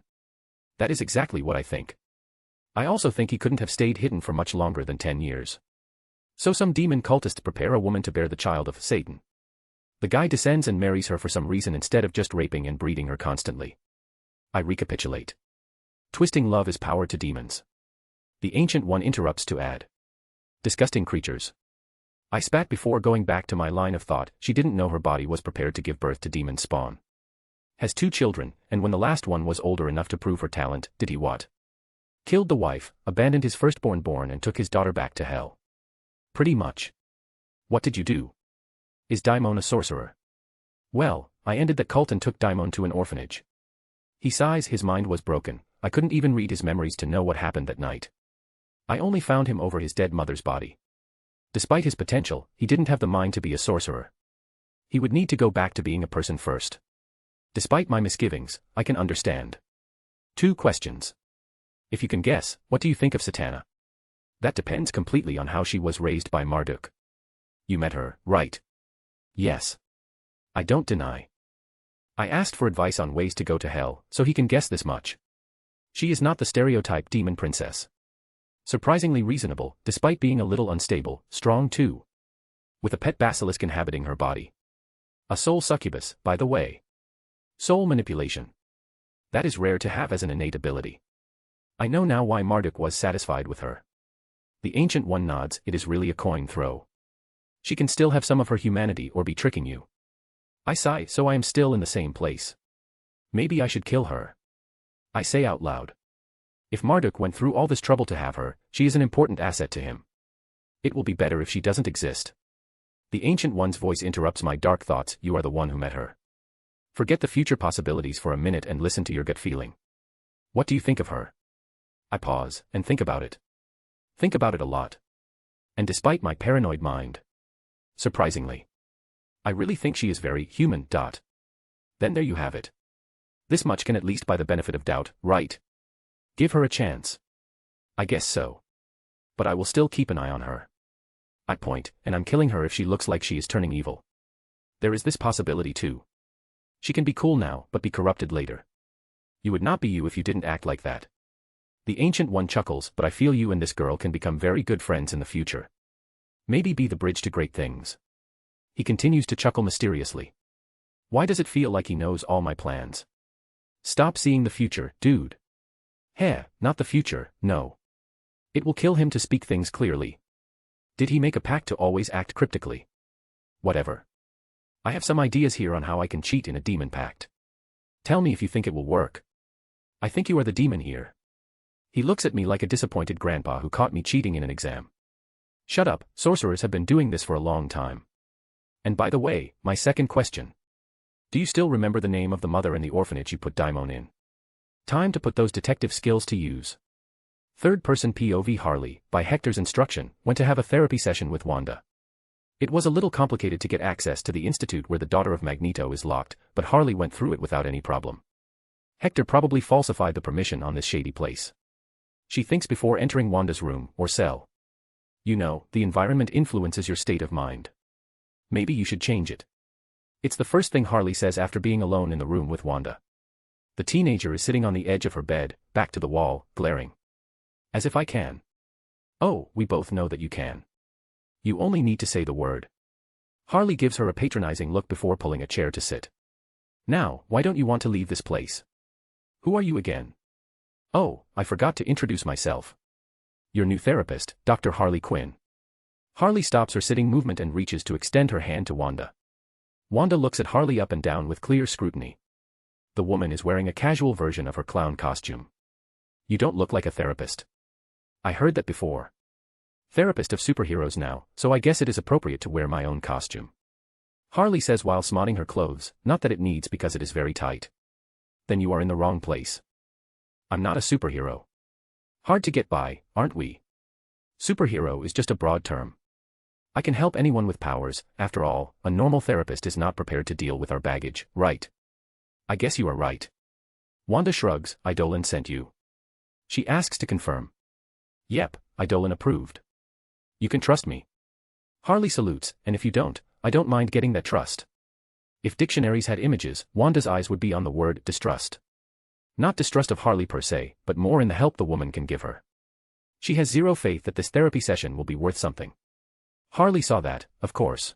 That is exactly what I think. I also think he couldn't have stayed hidden for much longer than 10 years. So some demon cultists prepare a woman to bear the child of Satan. The guy descends and marries her for some reason instead of just raping and breeding her constantly. I recapitulate. Twisting love is power to demons. The Ancient One interrupts to add. Disgusting creatures. I spat before going back to my line of thought. She didn't know her body was prepared to give birth to demon spawn. Has 2 children, and when the last one was older enough to prove her talent, did he what? Killed the wife, abandoned his firstborn and took his daughter back to hell. Pretty much. What did you do? Is Daimon a sorcerer? Well, I ended that cult and took Daimon to an orphanage. He sighs, his mind was broken. I couldn't even read his memories to know what happened that night. I only found him over his dead mother's body. Despite his potential, he didn't have the mind to be a sorcerer. He would need to go back to being a person first. Despite my misgivings, I can understand. 2 questions. If you can guess, what do you think of Satana? That depends completely on how she was raised by Marduk. You met her, right? Yes. I don't deny. I asked for advice on ways to go to hell, so he can guess this much. She is not the stereotype demon princess. Surprisingly reasonable, despite being a little unstable, strong too. With a pet basilisk inhabiting her body. A soul succubus, by the way. Soul manipulation. That is rare to have as an innate ability. I know now why Marduk was satisfied with her. The Ancient One nods, it is really a coin throw. She can still have some of her humanity or be tricking you. I sigh, so I am still in the same place. Maybe I should kill her. I say out loud. If Marduk went through all this trouble to have her, she is an important asset to him. It will be better if she doesn't exist. The Ancient One's voice interrupts my dark thoughts, you are the one who met her. Forget the future possibilities for a minute and listen to your gut feeling. What do you think of her? I pause, and think about it. Think about it a lot. And despite my paranoid mind. Surprisingly. I really think she is very human. Then there you have it. This much can at least buy the benefit of doubt, right? Give her a chance. I guess so. But I will still keep an eye on her. I point, and I'm killing her if she looks like she is turning evil. There is this possibility too. She can be cool now, but be corrupted later. You would not be you if you didn't act like that. The Ancient One chuckles, but I feel you and this girl can become very good friends in the future. Maybe be the bridge to great things. He continues to chuckle mysteriously. Why does it feel like he knows all my plans? Stop seeing the future, dude. Heh, not the future, no. It will kill him to speak things clearly. Did he make a pact to always act cryptically? Whatever. I have some ideas here on how I can cheat in a demon pact. Tell me if you think it will work. I think you are the demon here. He looks at me like a disappointed grandpa who caught me cheating in an exam. Shut up, sorcerers have been doing this for a long time. And by the way, my second question. Do you still remember the name of the mother in the orphanage you put Daimon in? Time to put those detective skills to use. Third-person POV Harley, by Hector's instruction, went to have a therapy session with Wanda. It was a little complicated to get access to the institute where the daughter of Magneto is locked, but Harley went through it without any problem. Hector probably falsified the permission on this shady place. She thinks before entering Wanda's room or cell. You know, the environment influences your state of mind. Maybe you should change it. It's the first thing Harley says after being alone in the room with Wanda. The teenager is sitting on the edge of her bed, back to the wall, glaring. As if I can. Oh, we both know that you can. You only need to say the word. Harley gives her a patronizing look before pulling a chair to sit. Now, why don't you want to leave this place? Who are you again? Oh, I forgot to introduce myself. Your new therapist, Dr. Harley Quinn. Harley stops her sitting movement and reaches to extend her hand to Wanda. Wanda looks at Harley up and down with clear scrutiny. The woman is wearing a casual version of her clown costume. You don't look like a therapist. I heard that before. Therapist of superheroes now, so I guess it is appropriate to wear my own costume. Harley says while smothering her clothes, not that it needs because it is very tight. Then you are in the wrong place. I'm not a superhero. Hard to get by, aren't we? Superhero is just a broad term. I can help anyone with powers, after all, a normal therapist is not prepared to deal with our baggage, right? I guess you are right. Wanda shrugs, Eidolon sent you. She asks to confirm. Yep, Eidolon approved. You can trust me. Harley salutes, and if you don't, I don't mind getting that trust. If dictionaries had images, Wanda's eyes would be on the word distrust. Not distrust of Harley per se, but more in the help the woman can give her. She has zero faith that this therapy session will be worth something. Harley saw that, of course.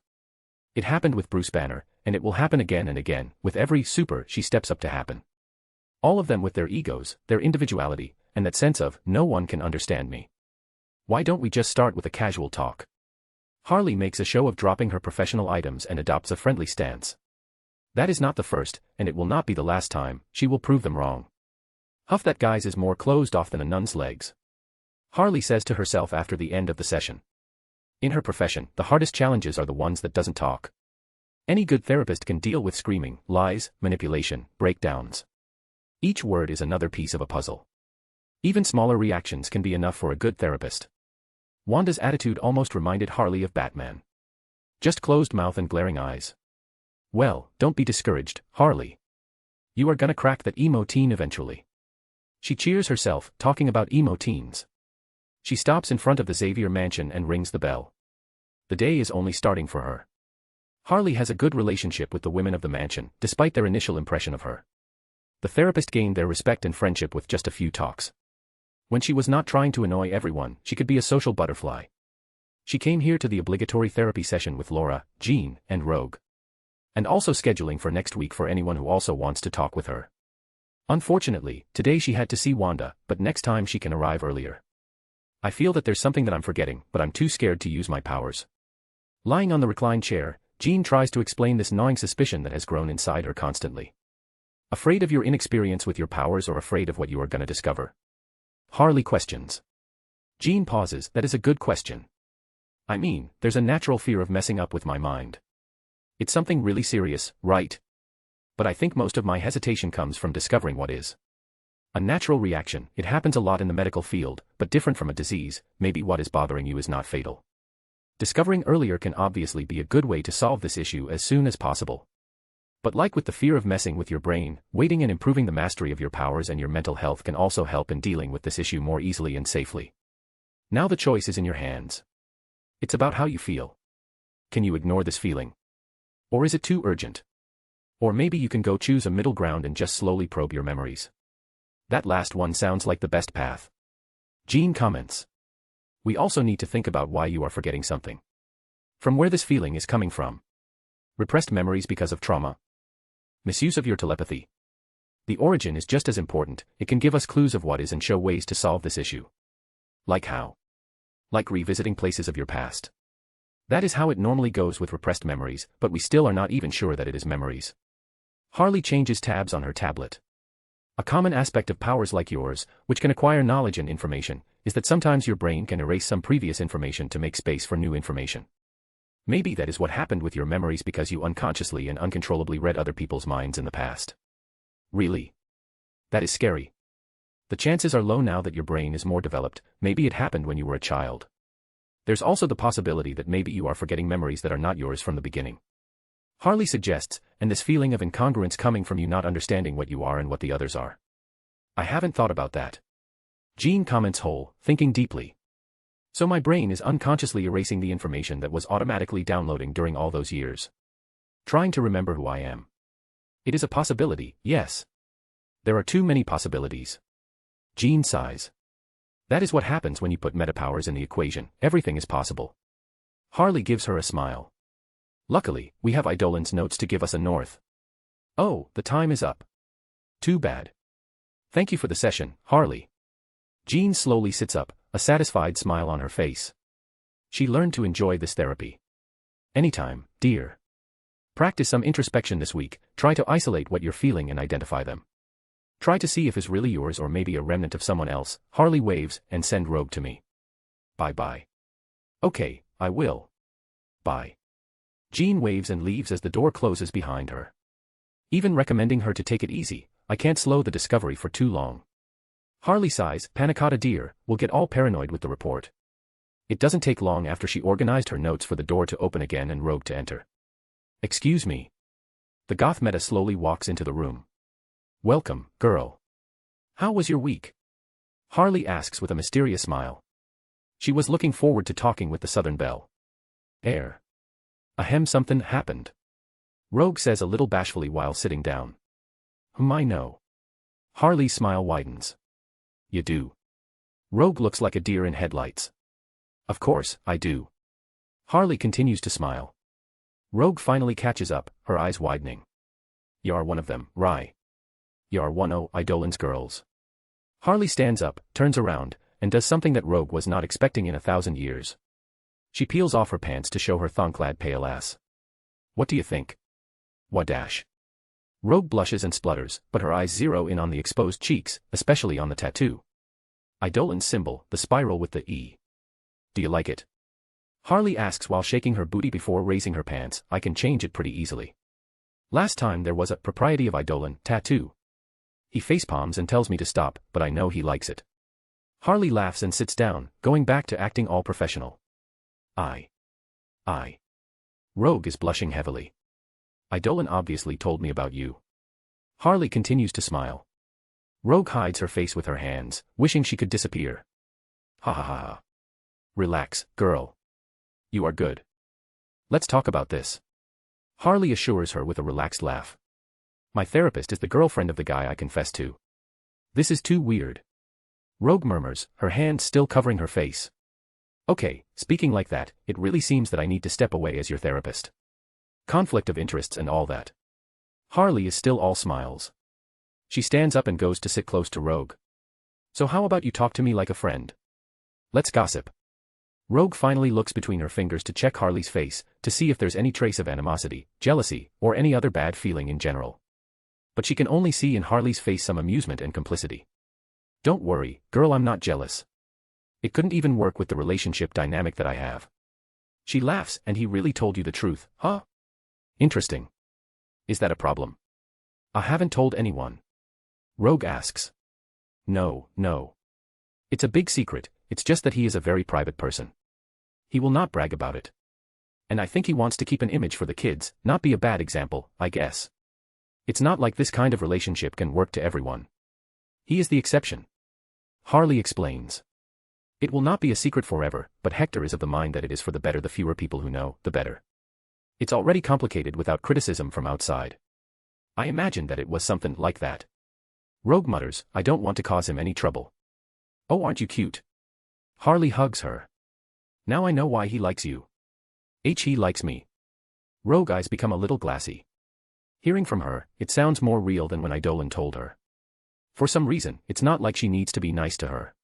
It happened with Bruce Banner, and it will happen again and again, with every super she steps up to happen. All of them with their egos, their individuality, and that sense of, no one can understand me. Why don't we just start with a casual talk? Harley makes a show of dropping her professional items and adopts a friendly stance. That is not the first, and it will not be the last time, she will prove them wrong. Huff that guy's is more closed off than a nun's legs. Harley says to herself after the end of the session. In her profession, the hardest challenges are the ones that doesn't talk. Any good therapist can deal with screaming, lies, manipulation, breakdowns. Each word is another piece of a puzzle. Even smaller reactions can be enough for a good therapist. Wanda's attitude almost reminded Harley of Batman. Just closed mouth and glaring eyes. Well, don't be discouraged, Harley. You are gonna crack that emo teen eventually. She cheers herself, talking about emo teens. She stops in front of the Xavier mansion and rings the bell. The day is only starting for her. Harley has a good relationship with the women of the mansion, despite their initial impression of her. The therapist gained their respect and friendship with just a few talks. When she was not trying to annoy everyone, she could be a social butterfly. She came here to the obligatory therapy session with Laura, Jean, and Rogue. And also scheduling for next week for anyone who also wants to talk with her. Unfortunately, today she had to see Wanda, but next time she can arrive earlier. I feel that there's something that I'm forgetting, but I'm too scared to use my powers. Lying on the reclined chair, Jean tries to explain this gnawing suspicion that has grown inside her constantly. Afraid of your inexperience with your powers or afraid of what you are gonna discover? Harley questions. Jean pauses. That is a good question. I mean, there's a natural fear of messing up with my mind. It's something really serious, right? But I think most of my hesitation comes from discovering what is. A natural reaction. It happens a lot in the medical field, but different from a disease. Maybe what is bothering you is not fatal. Discovering earlier can obviously be a good way to solve this issue as soon as possible. But like with the fear of messing with your brain, waiting and improving the mastery of your powers and your mental health can also help in dealing with this issue more easily and safely. Now the choice is in your hands. It's about how you feel. Can you ignore this feeling? Or is it too urgent? Or maybe you can go choose a middle ground and just slowly probe your memories. That last one sounds like the best path. Jean comments. We also need to think about why you are forgetting something. From where this feeling is coming from. Repressed memories because of trauma. Misuse of your telepathy. The origin is just as important. It can give us clues of what is and show ways to solve this issue. Like how? Like revisiting places of your past. That is how it normally goes with repressed memories, but we still are not even sure that it is memories. Harley changes tabs on her tablet. A common aspect of powers like yours, which can acquire knowledge and information, is that sometimes your brain can erase some previous information to make space for new information. Maybe that is what happened with your memories because you unconsciously and uncontrollably read other people's minds in the past. Really? That is scary. The chances are low now that your brain is more developed. Maybe it happened when you were a child. There's also the possibility that maybe you are forgetting memories that are not yours from the beginning. Harley suggests, and this feeling of incongruence coming from you not understanding what you are and what the others are. I haven't thought about that. Jean comments whole, thinking deeply. So my brain is unconsciously erasing the information that was automatically downloading during all those years. Trying to remember who I am. It is a possibility, yes. There are too many possibilities. Jean sighs. That is what happens when you put metapowers in the equation. Everything is possible. Harley gives her a smile. Luckily, we have Eidolon's notes to give us a north. Oh, the time is up. Too bad. Thank you for the session, Harley. Jean slowly sits up, a satisfied smile on her face. She learned to enjoy this therapy. Anytime, dear. Practice some introspection this week. Try to isolate what you're feeling and identify them. Try to see if it's really yours or maybe a remnant of someone else. Harley waves and send Rogue to me. Bye-bye. Okay, I will. Bye. Jean waves and leaves as the door closes behind her. Even recommending her to take it easy, I can't slow the discovery for too long. Harley sighs, Panicotta dear, will get all paranoid with the report. It doesn't take long after she organized her notes for the door to open again and Rogue to enter. Excuse me. The goth meta slowly walks into the room. Welcome, girl. How was your week? Harley asks with a mysterious smile. She was looking forward to talking with the Southern Belle. Ahem, something happened. Rogue says a little bashfully while sitting down. I know. Harley's smile widens. You do. Rogue looks like a deer in headlights. Of course, I do. Harley continues to smile. Rogue finally catches up, her eyes widening. You're one of them, right? You're one of Eidolon's girls. Harley stands up, turns around, and does something that Rogue was not expecting in 1,000 years. She peels off her pants to show her thong-clad pale ass. What do you think? What dash? Rogue blushes and splutters, but her eyes zero in on the exposed cheeks, especially on the tattoo. Eidolon's symbol, the spiral with the E. Do you like it? Harley asks while shaking her booty before raising her pants. I can change it pretty easily. Last time there was a propriety of Eidolon tattoo. He facepalms and tells me to stop, but I know he likes it. Harley laughs and sits down, going back to acting all professional. I. Rogue is blushing heavily. Idolin obviously told me about you. Harley continues to smile. Rogue hides her face with her hands, wishing she could disappear. Ha ha ha ha. Relax, girl. You are good. Let's talk about this. Harley assures her with a relaxed laugh. My therapist is the girlfriend of the guy I confessed to. This is too weird. Rogue murmurs, her hands still covering her face. Okay, speaking like that, it really seems that I need to step away as your therapist. Conflict of interests and all that. Harley is still all smiles. She stands up and goes to sit close to Rogue. So how about you talk to me like a friend? Let's gossip. Rogue finally looks between her fingers to check Harley's face, to see if there's any trace of animosity, jealousy, or any other bad feeling in general. But she can only see in Harley's face some amusement and complicity. Don't worry, girl, I'm not jealous. It couldn't even work with the relationship dynamic that I have. She laughs, and he really told you the truth, huh? Interesting. Is that a problem? I haven't told anyone. Rogue asks. No. It's a big secret, it's just that he is a very private person. He will not brag about it. And I think he wants to keep an image for the kids, not be a bad example, I guess. It's not like this kind of relationship can work to everyone. He is the exception. Harley explains. It will not be a secret forever, but Hector is of the mind that it is for the better. The fewer people who know, the better. It's already complicated without criticism from outside. I imagined that it was something like that. Rogue mutters, I don't want to cause him any trouble. Oh, aren't you cute? Harley hugs her. Now I know why he likes you. He likes me. Rogue eyes become a little glassy. Hearing from her, it sounds more real than when Idolin told her. For some reason, it's not like she needs to be nice to her.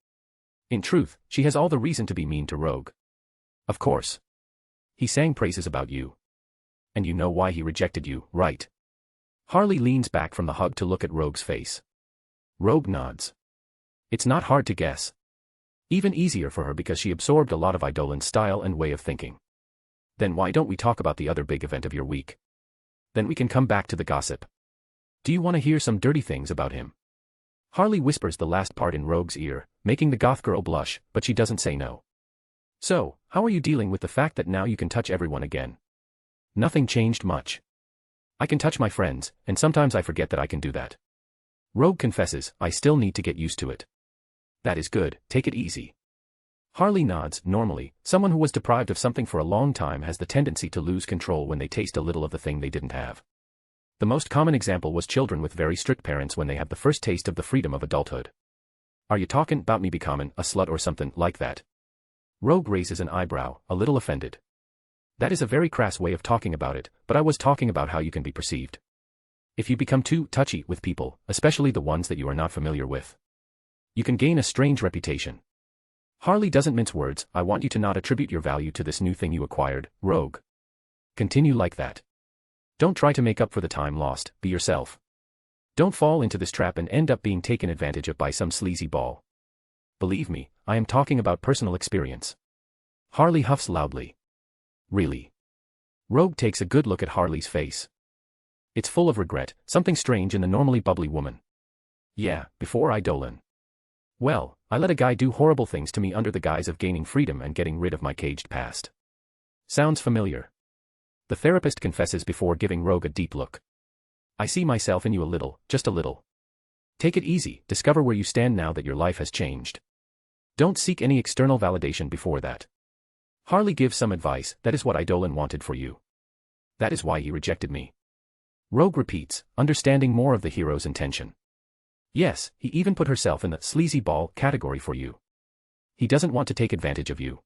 In truth, she has all the reason to be mean to Rogue. Of course. He sang praises about you. And you know why he rejected you, right? Harley leans back from the hug to look at Rogue's face. Rogue nods. It's not hard to guess. Even easier for her because she absorbed a lot of Idolin's style and way of thinking. Then why don't we talk about the other big event of your week? Then we can come back to the gossip. Do you want to hear some dirty things about him? Harley whispers the last part in Rogue's ear, making the goth girl blush, but she doesn't say no. So, how are you dealing with the fact that now you can touch everyone again? Nothing changed much. I can touch my friends, and sometimes I forget that I can do that. Rogue confesses, I still need to get used to it. That is good, take it easy. Harley nods. Normally, someone who was deprived of something for a long time has the tendency to lose control when they taste a little of the thing they didn't have. The most common example was children with very strict parents when they have the first taste of the freedom of adulthood. Are you talking about me becoming a slut or something like that? Rogue raises an eyebrow, a little offended. That is a very crass way of talking about it, but I was talking about how you can be perceived. If you become too touchy with people, especially the ones that you are not familiar with, you can gain a strange reputation. Harley doesn't mince words. I want you to not attribute your value to this new thing you acquired, Rogue. Continue like that. Don't try to make up for the time lost, be yourself. Don't fall into this trap and end up being taken advantage of by some sleazy ball. Believe me, I am talking about personal experience. Harley huffs loudly. Really? Rogue takes a good look at Harley's face. It's full of regret, something strange in the normally bubbly woman. Yeah, before Idolin. Well, I let a guy do horrible things to me under the guise of gaining freedom and getting rid of my caged past. Sounds familiar. The therapist confesses before giving Rogue a deep look. I see myself in you a little, just a little. Take it easy, discover where you stand now that your life has changed. Don't seek any external validation before that. Harley gives some advice, that is what Idolin wanted for you. That is why he rejected me. Rogue repeats, understanding more of the hero's intention. Yes, he even put herself in the sleazy ball category for you. He doesn't want to take advantage of you.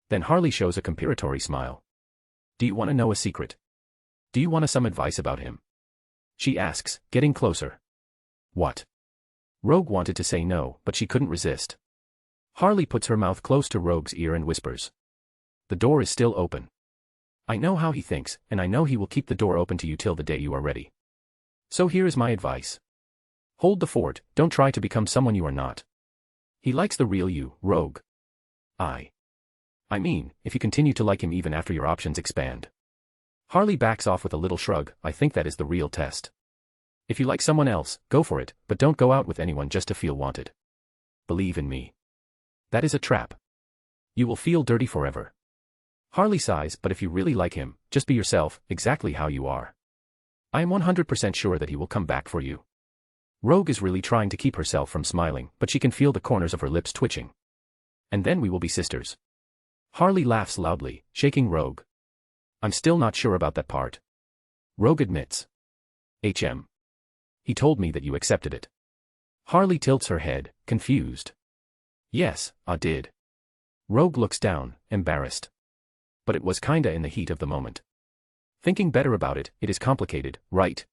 Then Harley shows a compiratory smile. Do you want to know a secret? Do you want some advice about him? She asks, getting closer. What? Rogue wanted to say no, but she couldn't resist. Harley puts her mouth close to Rogue's ear and whispers. The door is still open. I know how he thinks, and I know he will keep the door open to you till the day you are ready. So here is my advice. Hold the fort, don't try to become someone you are not. He likes the real you, Rogue. I mean, if you continue to like him even after your options expand. Harley backs off with a little shrug. I think that is the real test. If you like someone else, go for it, but don't go out with anyone just to feel wanted. Believe in me. That is a trap. You will feel dirty forever. Harley sighs, but if you really like him, just be yourself, exactly how you are. I am 100% sure that he will come back for you. Rogue is really trying to keep herself from smiling, but she can feel the corners of her lips twitching. And then we will be sisters. Harley laughs loudly, shaking Rogue. I'm still not sure about that part. Rogue admits. He told me that you accepted it. Harley tilts her head, confused. Yes, I did. Rogue looks down, embarrassed. But it was kinda in the heat of the moment. Thinking better about it, it is complicated, right?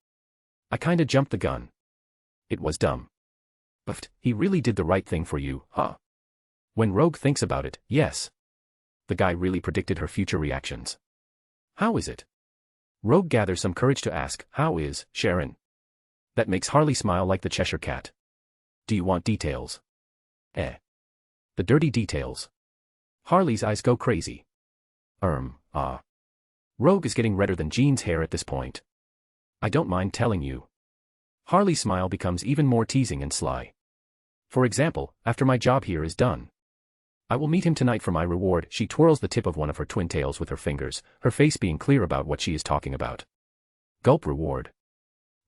I kinda jumped the gun. It was dumb. But he really did the right thing for you, huh? When Rogue thinks about it, yes. The guy really predicted her future reactions. How is it? Rogue gathers some courage to ask, how is Sharon? That makes Harley smile like the Cheshire Cat. Do you want details? The dirty details. Harley's eyes go crazy. Rogue is getting redder than Jean's hair at this point. I don't mind telling you. Harley's smile becomes even more teasing and sly. For example, after my job here is done, I will meet him tonight for my reward. She twirls the tip of one of her twin tails with her fingers, her face being clear about what she is talking about. Gulp reward.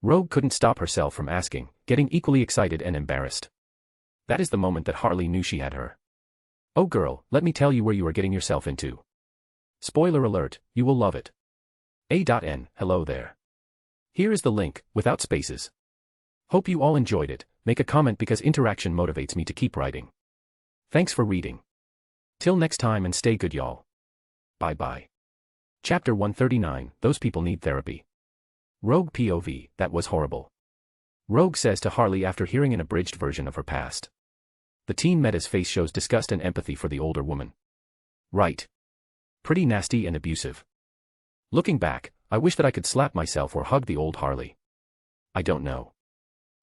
Rogue couldn't stop herself from asking, getting equally excited and embarrassed. That is the moment that Harley knew she had her. Oh girl, let me tell you where you are getting yourself into. Spoiler alert, you will love it. A.N. Hello there. Here is the link, without spaces. Hope you all enjoyed it. Make a comment because interaction motivates me to keep writing. Thanks for reading. Till next time and stay good y'all. Bye bye. Chapter 139, Those People Need Therapy. Rogue POV, that was horrible. Rogue says to Harley after hearing an abridged version of her past. The teen Meta's face shows disgust and empathy for the older woman. Right. Pretty nasty and abusive. Looking back, I wish that I could slap myself or hug the old Harley. I don't know.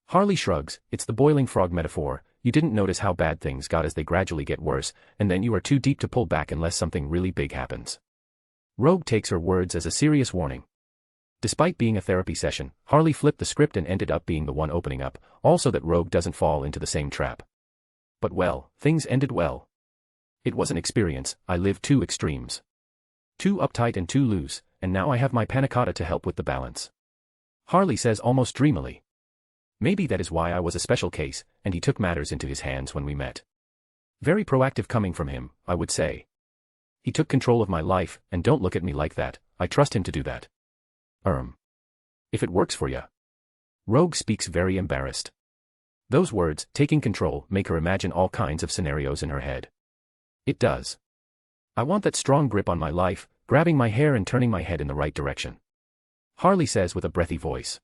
Harley shrugs, it's the boiling frog metaphor. You didn't notice how bad things got as they gradually get worse, and then you are too deep to pull back unless something really big happens. Rogue takes her words as a serious warning. Despite being a therapy session, Harley flipped the script and ended up being the one opening up, also that Rogue doesn't fall into the same trap. But well, things ended well. It was an experience. I lived two extremes. Too uptight and too loose, and now I have my panna cotta to help with the balance. Harley says almost dreamily. Maybe that is why I was a special case, and he took matters into his hands when we met. Very proactive coming from him, I would say. He took control of my life, and don't look at me like that, I trust him to do that. If it works for ya. Rogue speaks very embarrassed. Those words, taking control, make her imagine all kinds of scenarios in her head. It does. I want that strong grip on my life, grabbing my hair and turning my head in the right direction. Harley says with a breathy voice.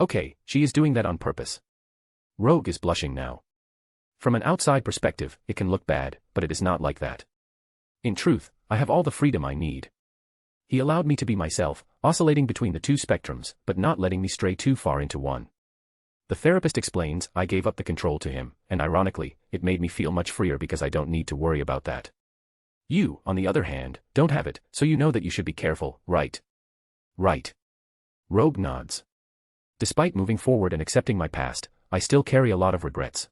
Okay, she is doing that on purpose. Rogue is blushing now. From an outside perspective, it can look bad, but it is not like that. In truth, I have all the freedom I need. He allowed me to be myself, oscillating between the two spectrums, but not letting me stray too far into one. The therapist explains, I gave up the control to him, and ironically, it made me feel much freer because I don't need to worry about that. You, on the other hand, don't have it, so you know that you should be careful, right? Right. Rogue nods. Despite moving forward and accepting my past, I still carry a lot of regrets.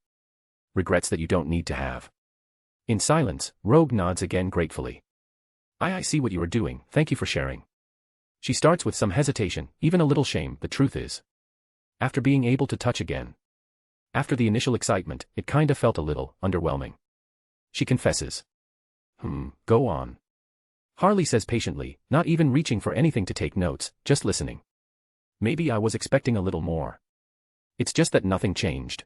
Regrets that you don't need to have. In silence, Rogue nods again gratefully. I see what you are doing, thank you for sharing. She starts with some hesitation, even a little shame, the truth is. After being able to touch again. After the initial excitement, it kinda felt a little underwhelming. She confesses. Go on. Harley says patiently, not even reaching for anything to take notes, just listening. Maybe I was expecting a little more. It's just that nothing changed.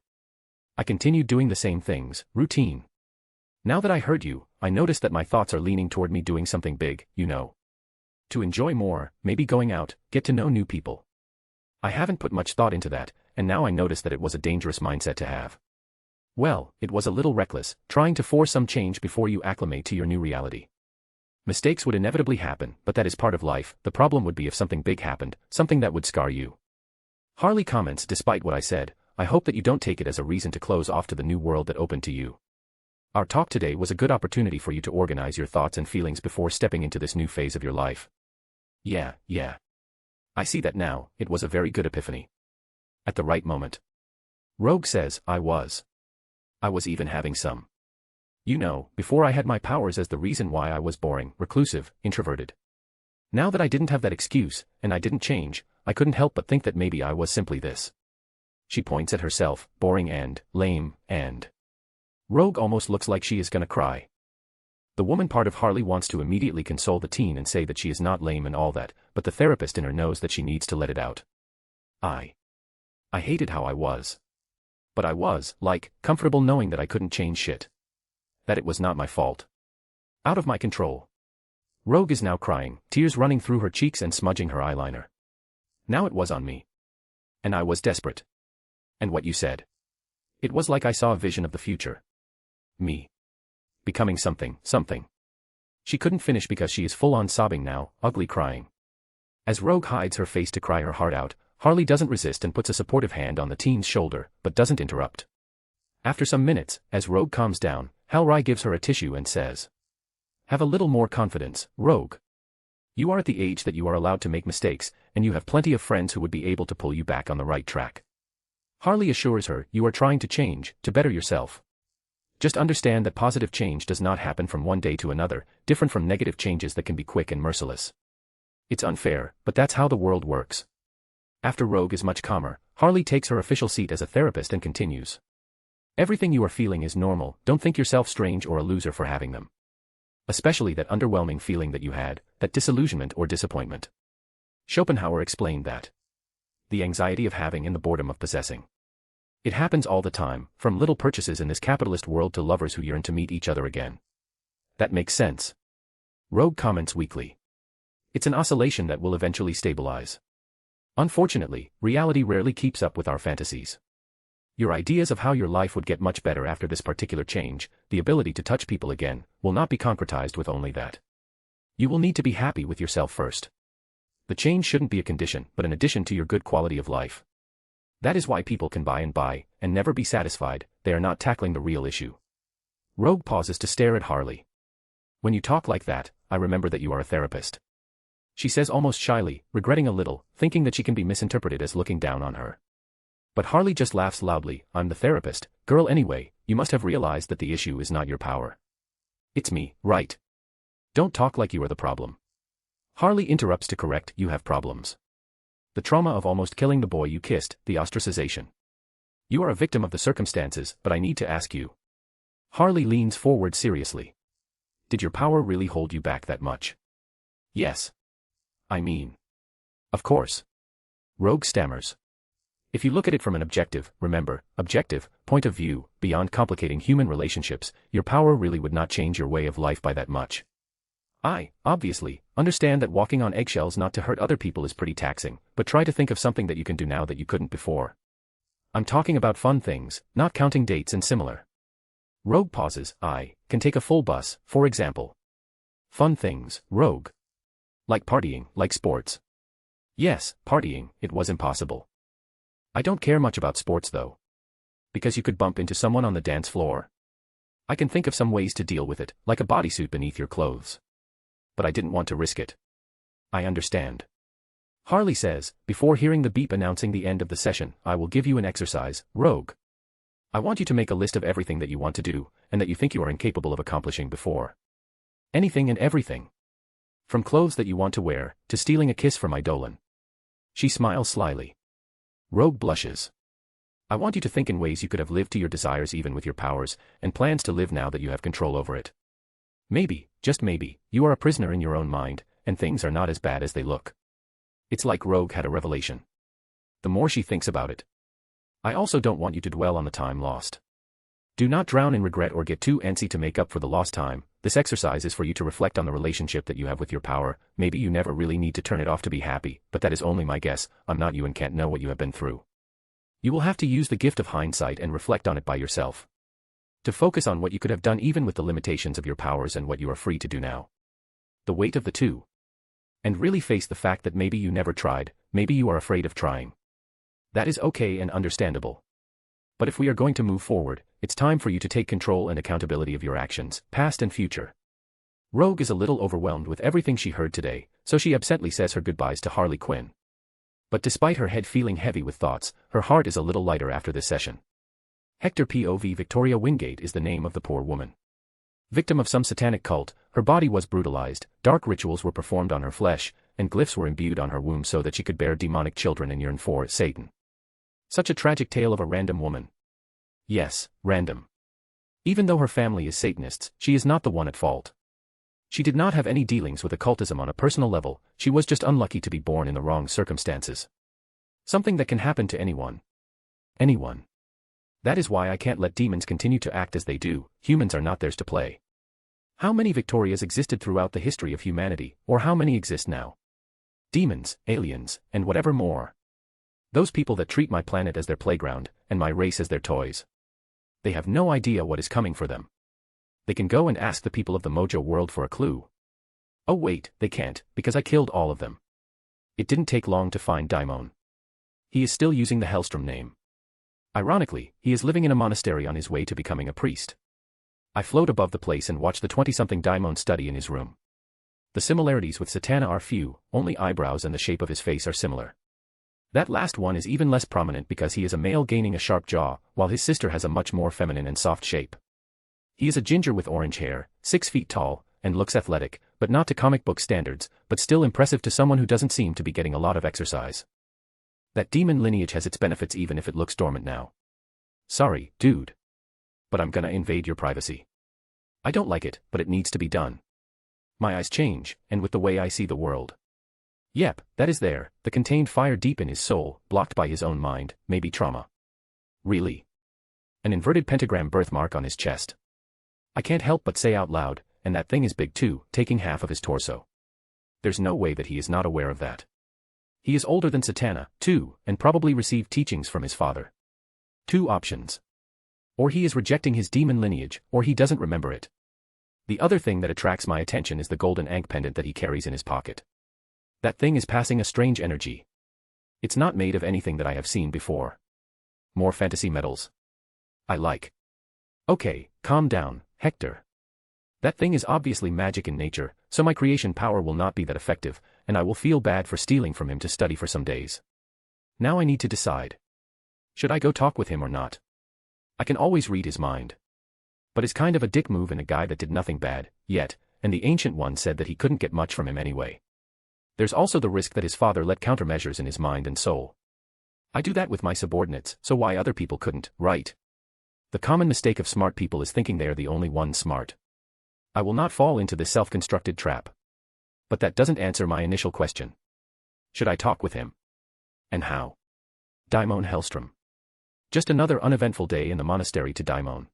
I continued doing the same things, routine. Now that I heard you, I noticed that my thoughts are leaning toward me doing something big, you know. To enjoy more, maybe going out, get to know new people. I haven't put much thought into that, and now I notice that it was a dangerous mindset to have. Well, it was a little reckless, trying to force some change before you acclimate to your new reality. Mistakes would inevitably happen, but that is part of life. The problem would be if something big happened, something that would scar you. Harley comments, despite what I said, I hope that you don't take it as a reason to close off to the new world that opened to you. Our talk today was a good opportunity for you to organize your thoughts and feelings before stepping into this new phase of your life. Yeah. I see that now, it was a very good epiphany. At the right moment. Rogue says, I was even having some You know, before I had my powers as the reason why I was boring, reclusive, introverted. Now that I didn't have that excuse, and I didn't change, I couldn't help but think that maybe I was simply this. She points at herself, boring and lame, and Rogue almost looks like she is gonna cry. The woman part of Harley wants to immediately console the teen and say that she is not lame and all that, but the therapist in her knows that she needs to let it out. I hated how I was. But I was, like, comfortable knowing that I couldn't change shit. That it was not my fault. Out of my control. Rogue is now crying, tears running through her cheeks and smudging her eyeliner. Now it was on me. And I was desperate. And what you said. It was like I saw a vision of the future. Me. Becoming something. She couldn't finish because she is full-on sobbing now, ugly crying. As Rogue hides her face to cry her heart out, Harley doesn't resist and puts a supportive hand on the teen's shoulder, but doesn't interrupt. After some minutes, as Rogue calms down, Halrai gives her a tissue and says, "Have a little more confidence, Rogue. You are at the age that you are allowed to make mistakes, and you have plenty of friends who would be able to pull you back on the right track." Harley assures her, "You are trying to change, to better yourself. Just understand that positive change does not happen from one day to another, different from negative changes that can be quick and merciless. It's unfair, but that's how the world works." After Rogue is much calmer, Harley takes her official seat as a therapist and continues. "Everything you are feeling is normal, don't think yourself strange or a loser for having them. Especially that underwhelming feeling that you had, that disillusionment or disappointment. Schopenhauer explained that. The anxiety of having and the boredom of possessing. It happens all the time, from little purchases in this capitalist world to lovers who yearn to meet each other again. That makes sense." Rogue comments weakly. "It's an oscillation that will eventually stabilize. Unfortunately, reality rarely keeps up with our fantasies. Your ideas of how your life would get much better after this particular change, the ability to touch people again, will not be concretized with only that. You will need to be happy with yourself first. The change shouldn't be a condition, but an addition to your good quality of life. That is why people can buy and never be satisfied, they are not tackling the real issue." Rogue pauses to stare at Harley. "When you talk like that, I remember that you are a therapist," she says almost shyly, regretting a little, thinking that she can be misinterpreted as looking down on her. But Harley just laughs loudly. "I'm the therapist, girl anyway, you must have realized that the issue is not your power. It's me, right? Don't talk like you are the problem." Harley interrupts to correct, "You have problems. The trauma of almost killing the boy you kissed, the ostracization. You are a victim of the circumstances, but I need to ask you." Harley leans forward seriously. "Did your power really hold you back that much?" "Yes. I mean. Of course." Rogue stammers. "If you look at it from an objective, remember, objective, point of view, beyond complicating human relationships, your power really would not change your way of life by that much. I, obviously, understand that walking on eggshells not to hurt other people is pretty taxing, but try to think of something that you can do now that you couldn't before. I'm talking about fun things, not counting dates and similar." Rogue pauses. "I can take a full bus, for example." "Fun things, Rogue. Like partying, like sports." "Yes, partying, it was impossible. I don't care much about sports though. Because you could bump into someone on the dance floor. I can think of some ways to deal with it, like a bodysuit beneath your clothes. But I didn't want to risk it." "I understand." Harley says, before hearing the beep announcing the end of the session, "I will give you an exercise, Rogue. I want you to make a list of everything that you want to do, and that you think you are incapable of accomplishing before. Anything and everything. From clothes that you want to wear, to stealing a kiss from Eidolon." She smiles slyly. Rogue blushes. "I want you to think in ways you could have lived to your desires even with your powers, and plans to live now that you have control over it. Maybe, just maybe, you are a prisoner in your own mind, and things are not as bad as they look." It's like Rogue had a revelation. The more she thinks about it. "I also don't want you to dwell on the time lost. Do not drown in regret or get too antsy to make up for the lost time. This exercise is for you to reflect on the relationship that you have with your power. Maybe you never really need to turn it off to be happy, but that is only my guess. I'm not you and can't know what you have been through. You will have to use the gift of hindsight and reflect on it by yourself. To focus on what you could have done even with the limitations of your powers and what you are free to do now. The weight of the two. And really face the fact that maybe you never tried, maybe you are afraid of trying. That is okay and understandable. But if we are going to move forward, it's time for you to take control and accountability of your actions, past and future." Rogue is a little overwhelmed with everything she heard today, so she absently says her goodbyes to Harley Quinn. But despite her head feeling heavy with thoughts, her heart is a little lighter after this session. Hector POV Victoria Wingate is the name of the poor woman. Victim of some satanic cult, her body was brutalized, dark rituals were performed on her flesh, and glyphs were imbued on her womb so that she could bear demonic children and yearn for Satan. Such a tragic tale of a random woman. Yes, random. Even though her family is Satanists, she is not the one at fault. She did not have any dealings with occultism on a personal level, she was just unlucky to be born in the wrong circumstances. Something that can happen to anyone. Anyone. That is why I can't let demons continue to act as they do, humans are not theirs to play. How many Victorias existed throughout the history of humanity, or how many exist now? Demons, aliens, and whatever more. Those people that treat my planet as their playground, and my race as their toys. They have no idea what is coming for them. They can go and ask the people of the Mojo world for a clue. Oh wait, they can't, because I killed all of them. It didn't take long to find Daimon. He is still using the Hellstrom name. Ironically, he is living in a monastery on his way to becoming a priest. I float above the place and watch the 20-something Daimon study in his room. The similarities with Satana are few, only eyebrows and the shape of his face are similar. That last one is even less prominent because he is a male gaining a sharp jaw, while his sister has a much more feminine and soft shape. He is a ginger with orange hair, 6 feet tall, and looks athletic, but not to comic book standards, but still impressive to someone who doesn't seem to be getting a lot of exercise. That demon lineage has its benefits even if it looks dormant now. Sorry, dude. But I'm gonna invade your privacy. I don't like it, but it needs to be done. My eyes change, and with the way I see the world. Yep, that is there, the contained fire deep in his soul, blocked by his own mind, maybe trauma. Really? An inverted pentagram birthmark on his chest. I can't help but say out loud, and that thing is big too, taking half of his torso. There's no way that he is not aware of that. He is older than Satana, too, and probably received teachings from his father. 2 options. Or he is rejecting his demon lineage, or he doesn't remember it. The other thing that attracts my attention is the golden ankh pendant that he carries in his pocket. That thing is passing a strange energy. It's not made of anything that I have seen before. More fantasy metals. I like. Okay, calm down, Hector. That thing is obviously magic in nature, so my creation power will not be that effective, and I will feel bad for stealing from him to study for some days. Now I need to decide. Should I go talk with him or not? I can always read his mind. But it's kind of a dick move in a guy that did nothing bad, yet, and the Ancient One said that he couldn't get much from him anyway. There's also the risk that his father let countermeasures in his mind and soul. I do that with my subordinates, so why other people couldn't, right? The common mistake of smart people is thinking they are the only ones smart. I will not fall into this self-constructed trap. But that doesn't answer my initial question. Should I talk with him? And how? Daimon Hellstrom. Just another uneventful day in the monastery to Daimon.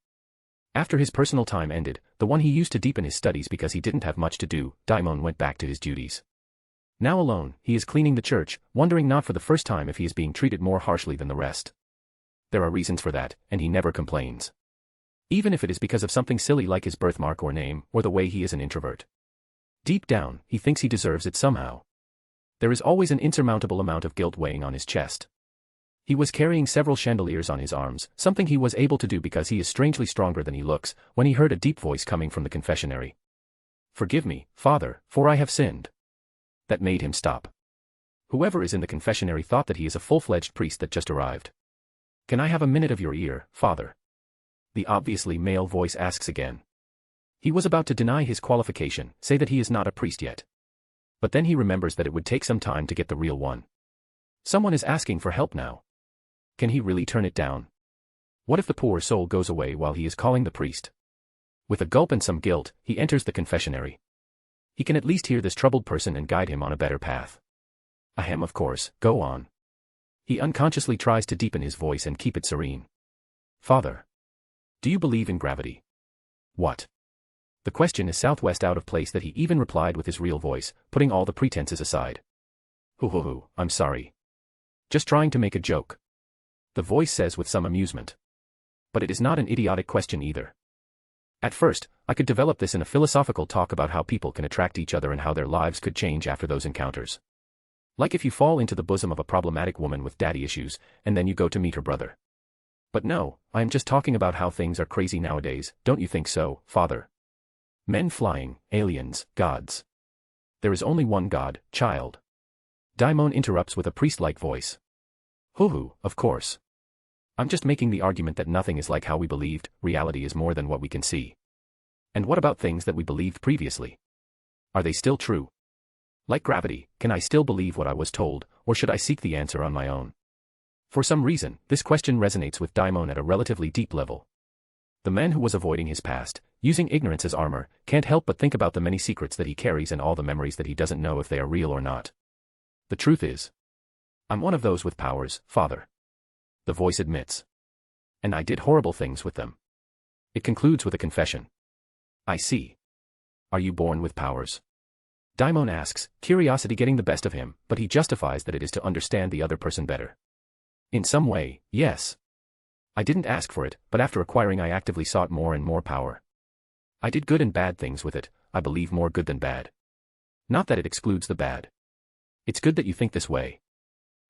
After his personal time ended, the one he used to deepen his studies because he didn't have much to do, Daimon went back to his duties. Now alone, he is cleaning the church, wondering not for the first time if he is being treated more harshly than the rest. There are reasons for that, and he never complains. Even if it is because of something silly like his birthmark or name, or the way he is an introvert. Deep down, he thinks he deserves it somehow. There is always an insurmountable amount of guilt weighing on his chest. He was carrying several chandeliers on his arms, something he was able to do because he is strangely stronger than he looks, when he heard a deep voice coming from the confessionary. Forgive me, Father, for I have sinned. That made him stop. Whoever is in the confessionary thought that he is a full-fledged priest that just arrived. Can I have a minute of your ear, Father? The obviously male voice asks again. He was about to deny his qualification, say that he is not a priest yet. But then he remembers that it would take some time to get the real one. Someone is asking for help now. Can he really turn it down? What if the poor soul goes away while he is calling the priest? With a gulp and some guilt, he enters the confessionary. He can at least hear this troubled person and guide him on a better path. Ahem, of course, go on. He unconsciously tries to deepen his voice and keep it serene. Father. Do you believe in gravity? What? The question is southwest out of place that he even replied with his real voice, putting all the pretenses aside. Hoo, I'm sorry. Just trying to make a joke. The voice says with some amusement. But it is not an idiotic question either. At first, I could develop this in a philosophical talk about how people can attract each other and how their lives could change after those encounters. Like if you fall into the bosom of a problematic woman with daddy issues, and then you go to meet her brother. But no, I am just talking about how things are crazy nowadays, don't you think so, Father? Men flying, aliens, gods. There is only one God, child. Daimon interrupts with a priest-like voice. Hoo, of course. I'm just making the argument that nothing is like how we believed, reality is more than what we can see. And what about things that we believed previously? Are they still true? Like gravity, can I still believe what I was told, or should I seek the answer on my own? For some reason, this question resonates with Daimon at a relatively deep level. The man who was avoiding his past, using ignorance as armor, can't help but think about the many secrets that he carries and all the memories that he doesn't know if they are real or not. The truth is, I'm one of those with powers, Father. The voice admits. And I did horrible things with them. It concludes with a confession. I see. Are you born with powers? Daimon asks, curiosity getting the best of him, but he justifies that it is to understand the other person better. In some way, yes. I didn't ask for it, but after acquiring I actively sought more and more power. I did good and bad things with it, I believe more good than bad. Not that it excludes the bad. It's good that you think this way.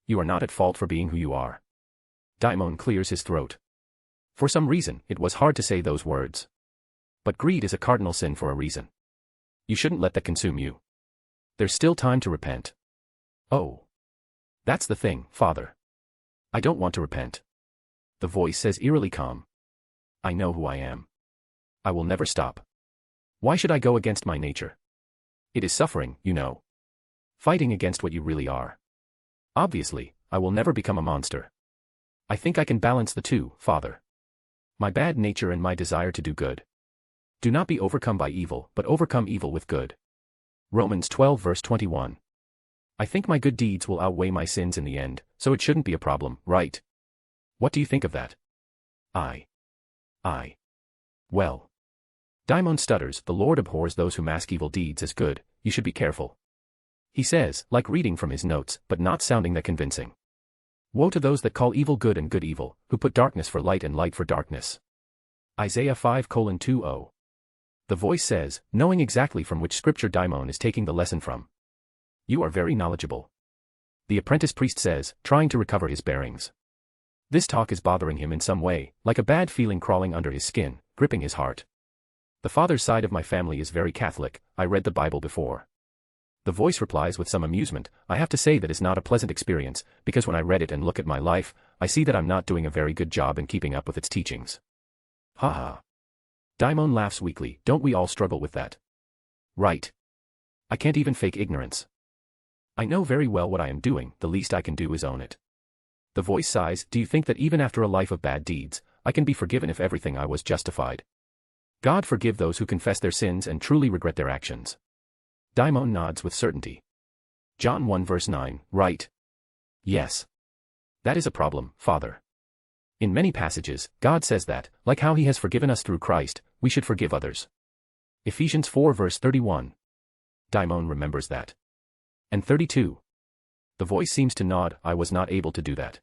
You are not at fault for being who you are. Daimon clears his throat. For some reason, it was hard to say those words. But greed is a cardinal sin for a reason. You shouldn't let that consume you. There's still time to repent. Oh. That's the thing, Father. I don't want to repent. The voice says eerily calm. I know who I am. I will never stop. Why should I go against my nature? It is suffering, you know. Fighting against what you really are. Obviously, I will never become a monster. I think I can balance the two, Father. My bad nature and my desire to do good. Do not be overcome by evil, but overcome evil with good. Romans 12 verse 21. I think my good deeds will outweigh my sins in the end, so it shouldn't be a problem, right? What do you think of that? I. Well. Daimon stutters, the Lord abhors those who mask evil deeds as good, you should be careful. He says, like reading from his notes, but not sounding that convincing. Woe to those that call evil good and good evil, who put darkness for light and light for darkness. Isaiah 5:20. The voice says, knowing exactly from which scripture Daimon is taking the lesson from. You are very knowledgeable. The apprentice priest says, trying to recover his bearings. This talk is bothering him in some way, like a bad feeling crawling under his skin, gripping his heart. The father's side of my family is very Catholic, I read the Bible before. The voice replies with some amusement, I have to say that is not a pleasant experience, because when I read it and look at my life, I see that I'm not doing a very good job in keeping up with its teachings. Ha ha. Daimon laughs weakly, don't we all struggle with that? Right. I can't even fake ignorance. I know very well what I am doing, the least I can do is own it. The voice sighs, do you think that even after a life of bad deeds, I can be forgiven if everything I was justified? God forgive those who confess their sins and truly regret their actions. Daimon nods with certainty. John 1 verse 9, right? Yes. That is a problem, Father. In many passages, God says that, like how he has forgiven us through Christ, we should forgive others. Ephesians 4 verse 31. Daimon remembers that. And 32. The voice seems to nod, I was not able to do that.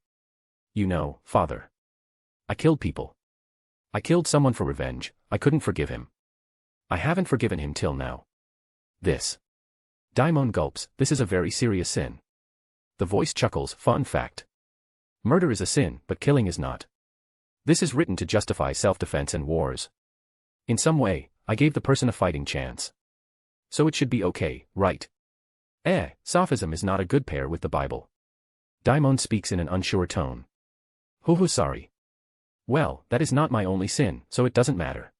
You know, Father. I killed people. I killed someone for revenge, I couldn't forgive him. I haven't forgiven him till now. This. Daimon gulps, this is a very serious sin. The voice chuckles, fun fact. Murder is a sin, but killing is not. This is written to justify self-defense and wars. In some way, I gave the person a fighting chance. So it should be okay, right? Sophism is not a good pair with the Bible. Daimon speaks in an unsure tone. Sorry. Well, that is not my only sin, so it doesn't matter.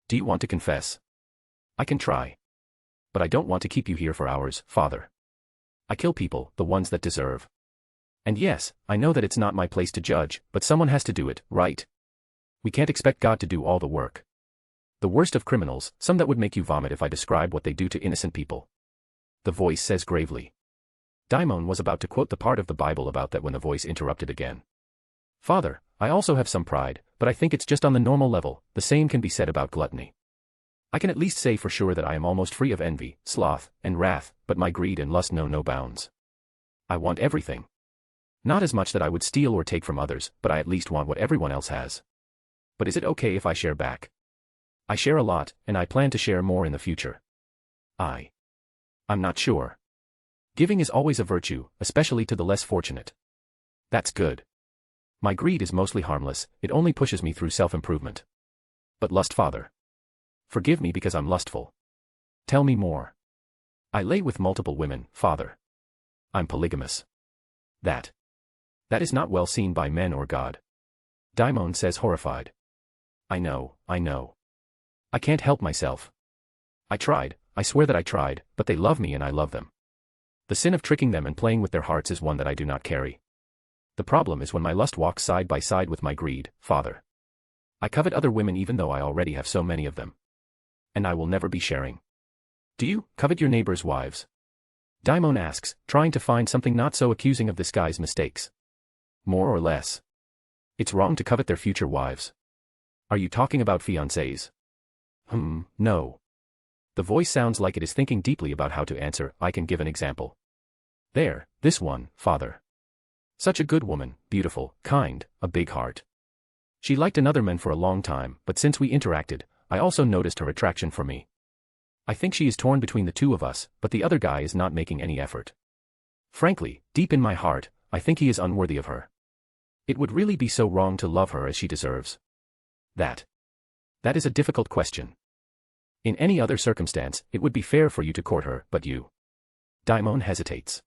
Do you want to confess? I can try. But I don't want to keep you here for hours, Father. I kill people, the ones that deserve. And yes, I know that it's not my place to judge, but someone has to do it, right? We can't expect God to do all the work. The worst of criminals, some that would make you vomit if I describe what they do to innocent people. The voice says gravely. Daimon was about to quote the part of the Bible about that when the voice interrupted again. Father, I also have some pride, but I think it's just on the normal level, the same can be said about gluttony. I can at least say for sure that I am almost free of envy, sloth, and wrath, but my greed and lust know no bounds. I want everything. Not as much that I would steal or take from others, but I at least want what everyone else has. But is it okay if I share back? I share a lot, and I plan to share more in the future. I'm not sure. Giving is always a virtue, especially to the less fortunate. That's good. My greed is mostly harmless, it only pushes me through self-improvement. But lust, Father. Forgive me because I'm lustful. Tell me more. I lay with multiple women, Father. I'm polygamous. That is not well seen by men or God. Daimon says horrified. I know. I can't help myself. I tried, I swear that I tried, but they love me and I love them. The sin of tricking them and playing with their hearts is one that I do not carry. The problem is when my lust walks side by side with my greed, Father. I covet other women even though I already have so many of them. And I will never be sharing. Do you covet your neighbors' wives? Daimon asks, trying to find something not so accusing of this guy's mistakes. More or less. It's wrong to covet their future wives. Are you talking about fiancés? No. The voice sounds like it is thinking deeply about how to answer. I can give an example. There, this one, Father. Such a good woman, beautiful, kind, a big heart. She liked another man for a long time, but since we interacted, I also noticed her attraction for me. I think she is torn between the two of us, but the other guy is not making any effort. Frankly, deep in my heart, I think he is unworthy of her. It would really be so wrong to love her as she deserves. That is a difficult question. In any other circumstance, it would be fair for you to court her, but you. Daimon hesitates.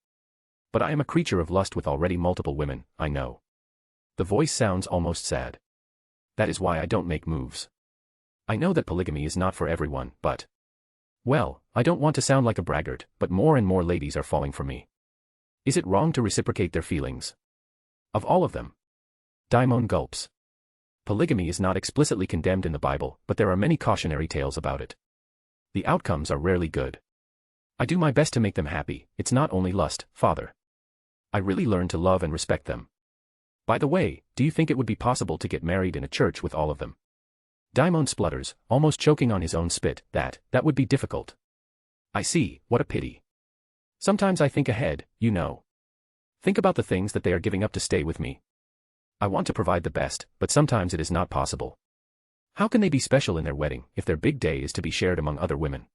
But I am a creature of lust with already multiple women, I know. The voice sounds almost sad. That is why I don't make moves. I know that polygamy is not for everyone, but... Well, I don't want to sound like a braggart, but more and more ladies are falling for me. Is it wrong to reciprocate their feelings? Of all of them. Daimon gulps. Polygamy is not explicitly condemned in the Bible, but there are many cautionary tales about it. The outcomes are rarely good. I do my best to make them happy. It's not only lust, Father. I really learned to love and respect them. By the way, do you think it would be possible to get married in a church with all of them? Daimon splutters, almost choking on his own spit. That would be difficult. I see, what a pity. Sometimes I think ahead, you know. Think about the things that they are giving up to stay with me. I want to provide the best, but sometimes it is not possible. How can they be special in their wedding if their big day is to be shared among other women?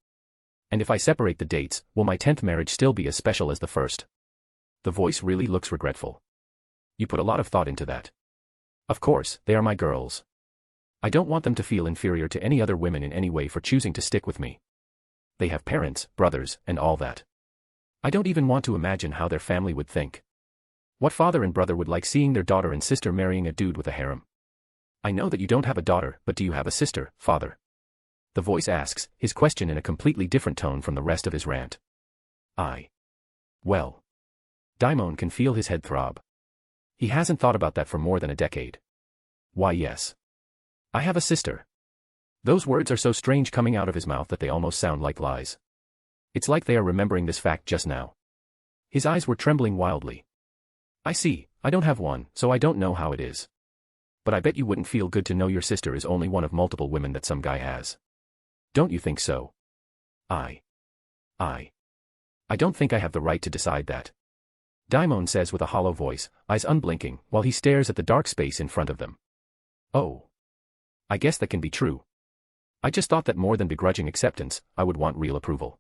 And if I separate the dates, will my 10th marriage still be as special as the first? The voice really looks regretful. You put a lot of thought into that. Of course, they are my girls. I don't want them to feel inferior to any other women in any way for choosing to stick with me. They have parents, brothers, and all that. I don't even want to imagine how their family would think. What father and brother would like seeing their daughter and sister marrying a dude with a harem? I know that you don't have a daughter, but do you have a sister, Father? The voice asks, his question in a completely different tone from the rest of his rant. Well. Daimon can feel his head throb. He hasn't thought about that for more than a decade. Why yes. I have a sister. Those words are so strange coming out of his mouth that they almost sound like lies. It's like they are remembering this fact just now. His eyes were trembling wildly. I see, I don't have one, so I don't know how it is. But I bet you wouldn't feel good to know your sister is only one of multiple women that some guy has. Don't you think so? I don't think I have the right to decide that. Daimon says with a hollow voice, eyes unblinking, while he stares at the dark space in front of them. Oh. I guess that can be true. I just thought that more than begrudging acceptance, I would want real approval.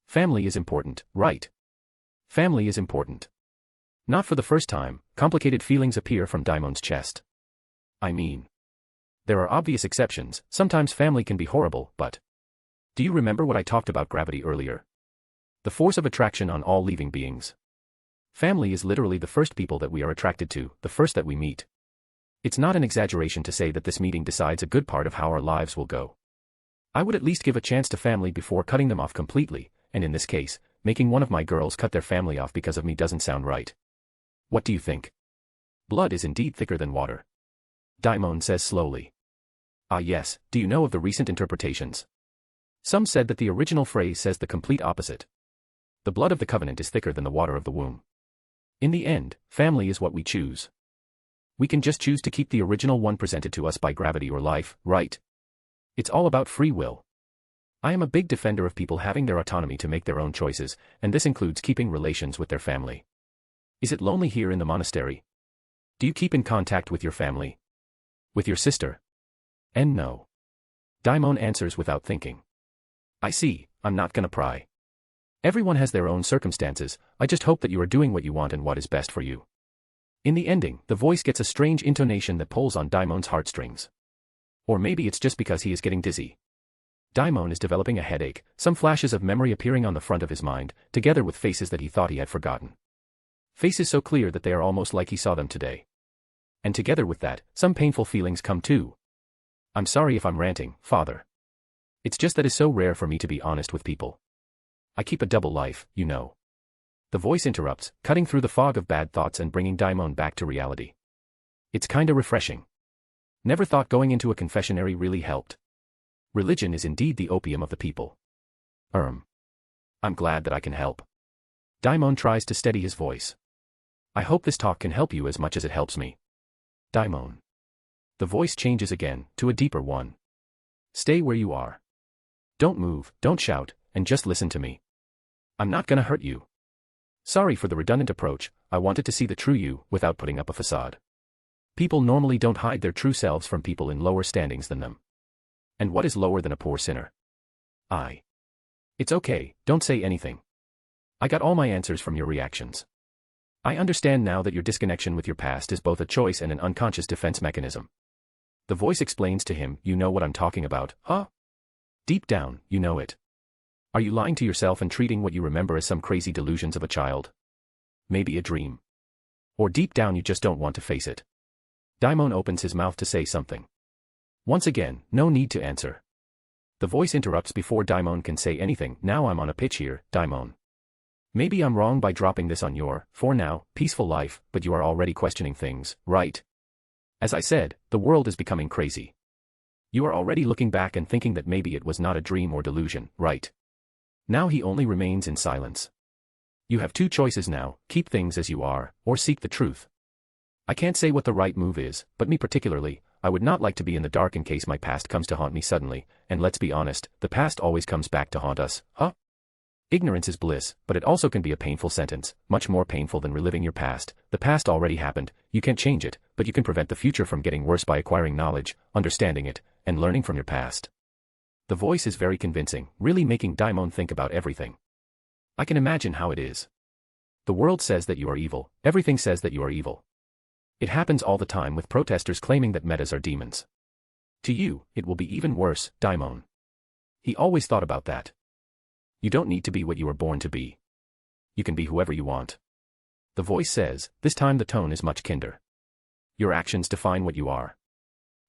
Family is important, right? Family is important. Not for the first time, complicated feelings appear from Daimon's chest. I mean, there are obvious exceptions, sometimes family can be horrible, but... Do you remember what I talked about gravity earlier? The force of attraction on all living beings. Family is literally the first people that we are attracted to, the first that we meet. It's not an exaggeration to say that this meeting decides a good part of how our lives will go. I would at least give a chance to family before cutting them off completely, and in this case, making one of my girls cut their family off because of me doesn't sound right. What do you think? Blood is indeed thicker than water. Daimon says slowly. Ah yes, do you know of the recent interpretations? Some said that the original phrase says the complete opposite. The blood of the covenant is thicker than the water of the womb. In the end, family is what we choose. We can just choose to keep the original one presented to us by gravity or life, right? It's all about free will. I am a big defender of people having their autonomy to make their own choices, and this includes keeping relations with their family. Is it lonely here in the monastery? Do you keep in contact with your family? With your sister? And no. Daimon answers without thinking. I see, I'm not gonna pry. Everyone has their own circumstances, I just hope that you are doing what you want and what is best for you. In the ending, the voice gets a strange intonation that pulls on Daimon's heartstrings. Or maybe it's just because he is getting dizzy. Daimon is developing a headache, some flashes of memory appearing on the front of his mind, together with faces that he thought he had forgotten. Faces so clear that they are almost like he saw them today. And together with that, some painful feelings come too. I'm sorry if I'm ranting, Father. It's just that it's so rare for me to be honest with people. I keep a double life, you know. The voice interrupts, cutting through the fog of bad thoughts and bringing Daimon back to reality. It's kinda refreshing. Never thought going into a confessionary really helped. Religion is indeed the opium of the people. I'm glad that I can help. Daimon tries to steady his voice. I hope this talk can help you as much as it helps me. Daimon. The voice changes again, to a deeper one. Stay where you are. Don't move, don't shout, and just listen to me. I'm not gonna hurt you. Sorry for the redundant approach, I wanted to see the true you, without putting up a facade. People normally don't hide their true selves from people in lower standings than them. And what is lower than a poor sinner? It's okay, don't say anything. I got all my answers from your reactions. I understand now that your disconnection with your past is both a choice and an unconscious defense mechanism. The voice explains to him, you know what I'm talking about, huh? Deep down, you know it. Are you lying to yourself and treating what you remember as some crazy delusions of a child? Maybe a dream. Or deep down you just don't want to face it. Daimon opens his mouth to say something. Once again, no need to answer. The voice interrupts before Daimon can say anything. Now I'm on a pitch here, Daimon. Maybe I'm wrong by dropping this on your, for now, peaceful life, but you are already questioning things, right? As I said, the world is becoming crazy. You are already looking back and thinking that maybe it was not a dream or delusion, right? Now he only remains in silence. You have two choices now, keep things as you are, or seek the truth. I can't say what the right move is, but me particularly, I would not like to be in the dark in case my past comes to haunt me suddenly, and let's be honest, the past always comes back to haunt us, huh? Ignorance is bliss, but it also can be a painful sentence, much more painful than reliving your past. The past already happened, you can't change it, but you can prevent the future from getting worse by acquiring knowledge, understanding it, and learning from your past. The voice is very convincing, really making Daimon think about everything. I can imagine how it is. The world says that you are evil, everything says that you are evil. It happens all the time with protesters claiming that metas are demons. To you, it will be even worse, Daimon. He always thought about that. You don't need to be what you were born to be. You can be whoever you want. The voice says, this time the tone is much kinder. Your actions define what you are.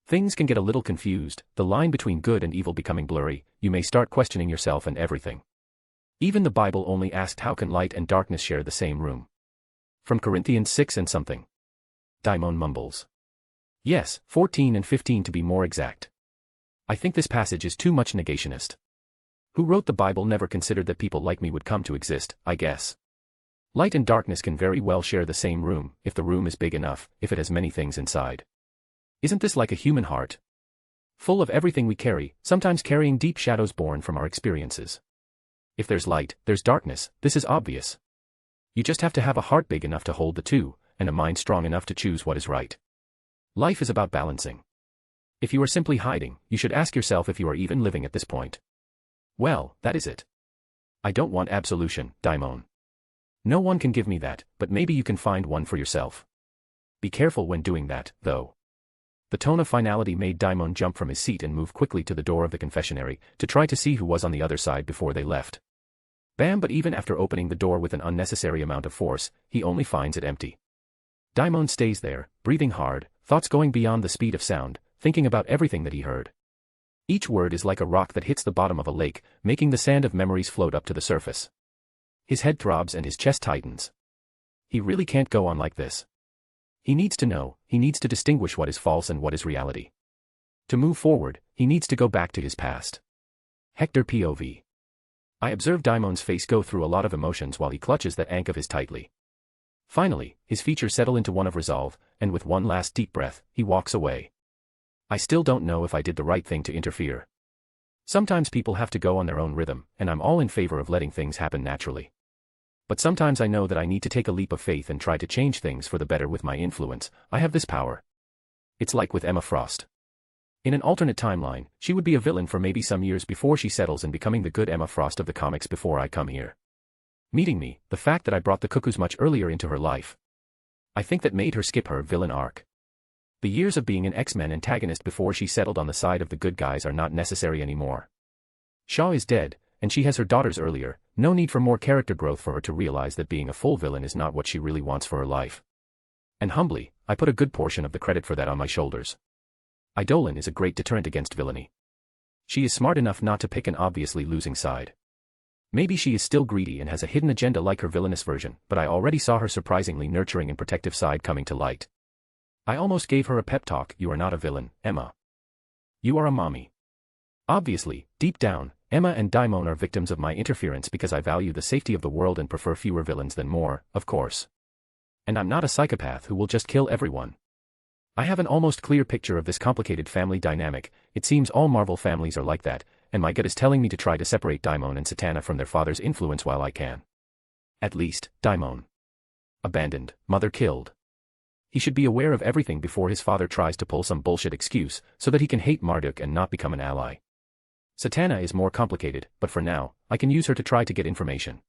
Things can get a little confused, the line between good and evil becoming blurry, you may start questioning yourself and everything. Even the Bible only asked how can light and darkness share the same room. From Corinthians 6 and something. Daimon mumbles. Yes, 14 and 15 to be more exact. I think this passage is too much negationist. Who wrote the Bible never considered that people like me would come to exist, I guess. Light and darkness can very well share the same room, if the room is big enough, if it has many things inside. Isn't this like a human heart? Full of everything we carry, sometimes carrying deep shadows born from our experiences. If there's light, there's darkness, this is obvious. You just have to have a heart big enough to hold the two, and a mind strong enough to choose what is right. Life is about balancing. If you are simply hiding, you should ask yourself if you are even living at this point. Well, that is it. I don't want absolution, Daimon. No one can give me that, but maybe you can find one for yourself. Be careful when doing that, though. The tone of finality made Daimon jump from his seat and move quickly to the door of the confessionary, to try to see who was on the other side before they left. Bam! But even after opening the door with an unnecessary amount of force, he only finds it empty. Daimon stays there, breathing hard, thoughts going beyond the speed of sound, thinking about everything that he heard. Each word is like a rock that hits the bottom of a lake, making the sand of memories float up to the surface. His head throbs and his chest tightens. He really can't go on like this. He needs to know, he needs to distinguish what is false and what is reality. To move forward, he needs to go back to his past. Hector POV. I observe Daimon's face go through a lot of emotions while he clutches that ankh of his tightly. Finally, his features settle into one of resolve, and with one last deep breath, he walks away. I still don't know if I did the right thing to interfere. Sometimes people have to go on their own rhythm, and I'm all in favor of letting things happen naturally. But sometimes I know that I need to take a leap of faith and try to change things for the better with my influence. I have this power. It's like with Emma Frost. In an alternate timeline, she would be a villain for maybe some years before she settles in becoming the good Emma Frost of the comics before I come here. Meeting me, the fact that I brought the cuckoos much earlier into her life. I think that made her skip her villain arc. The years of being an X-Men antagonist before she settled on the side of the good guys are not necessary anymore. Shaw is dead, and she has her daughters earlier, no need for more character growth for her to realize that being a full villain is not what she really wants for her life. And humbly, I put a good portion of the credit for that on my shoulders. Eidolon is a great deterrent against villainy. She is smart enough not to pick an obviously losing side. Maybe she is still greedy and has a hidden agenda like her villainous version, but I already saw her surprisingly nurturing and protective side coming to light. I almost gave her a pep talk. You are not a villain, Emma. You are a mommy. Obviously, deep down, Emma and Daimon are victims of my interference because I value the safety of the world and prefer fewer villains than more, of course. And I'm not a psychopath who will just kill everyone. I have an almost clear picture of this complicated family dynamic. It seems all Marvel families are like that, and my gut is telling me to try to separate Daimon and Satana from their father's influence while I can. At least, Daimon. Abandoned, mother killed. He should be aware of everything before his father tries to pull some bullshit excuse so that he can hate Marduk and not become an ally. Satana is more complicated, but for now, I can use her to try to get information.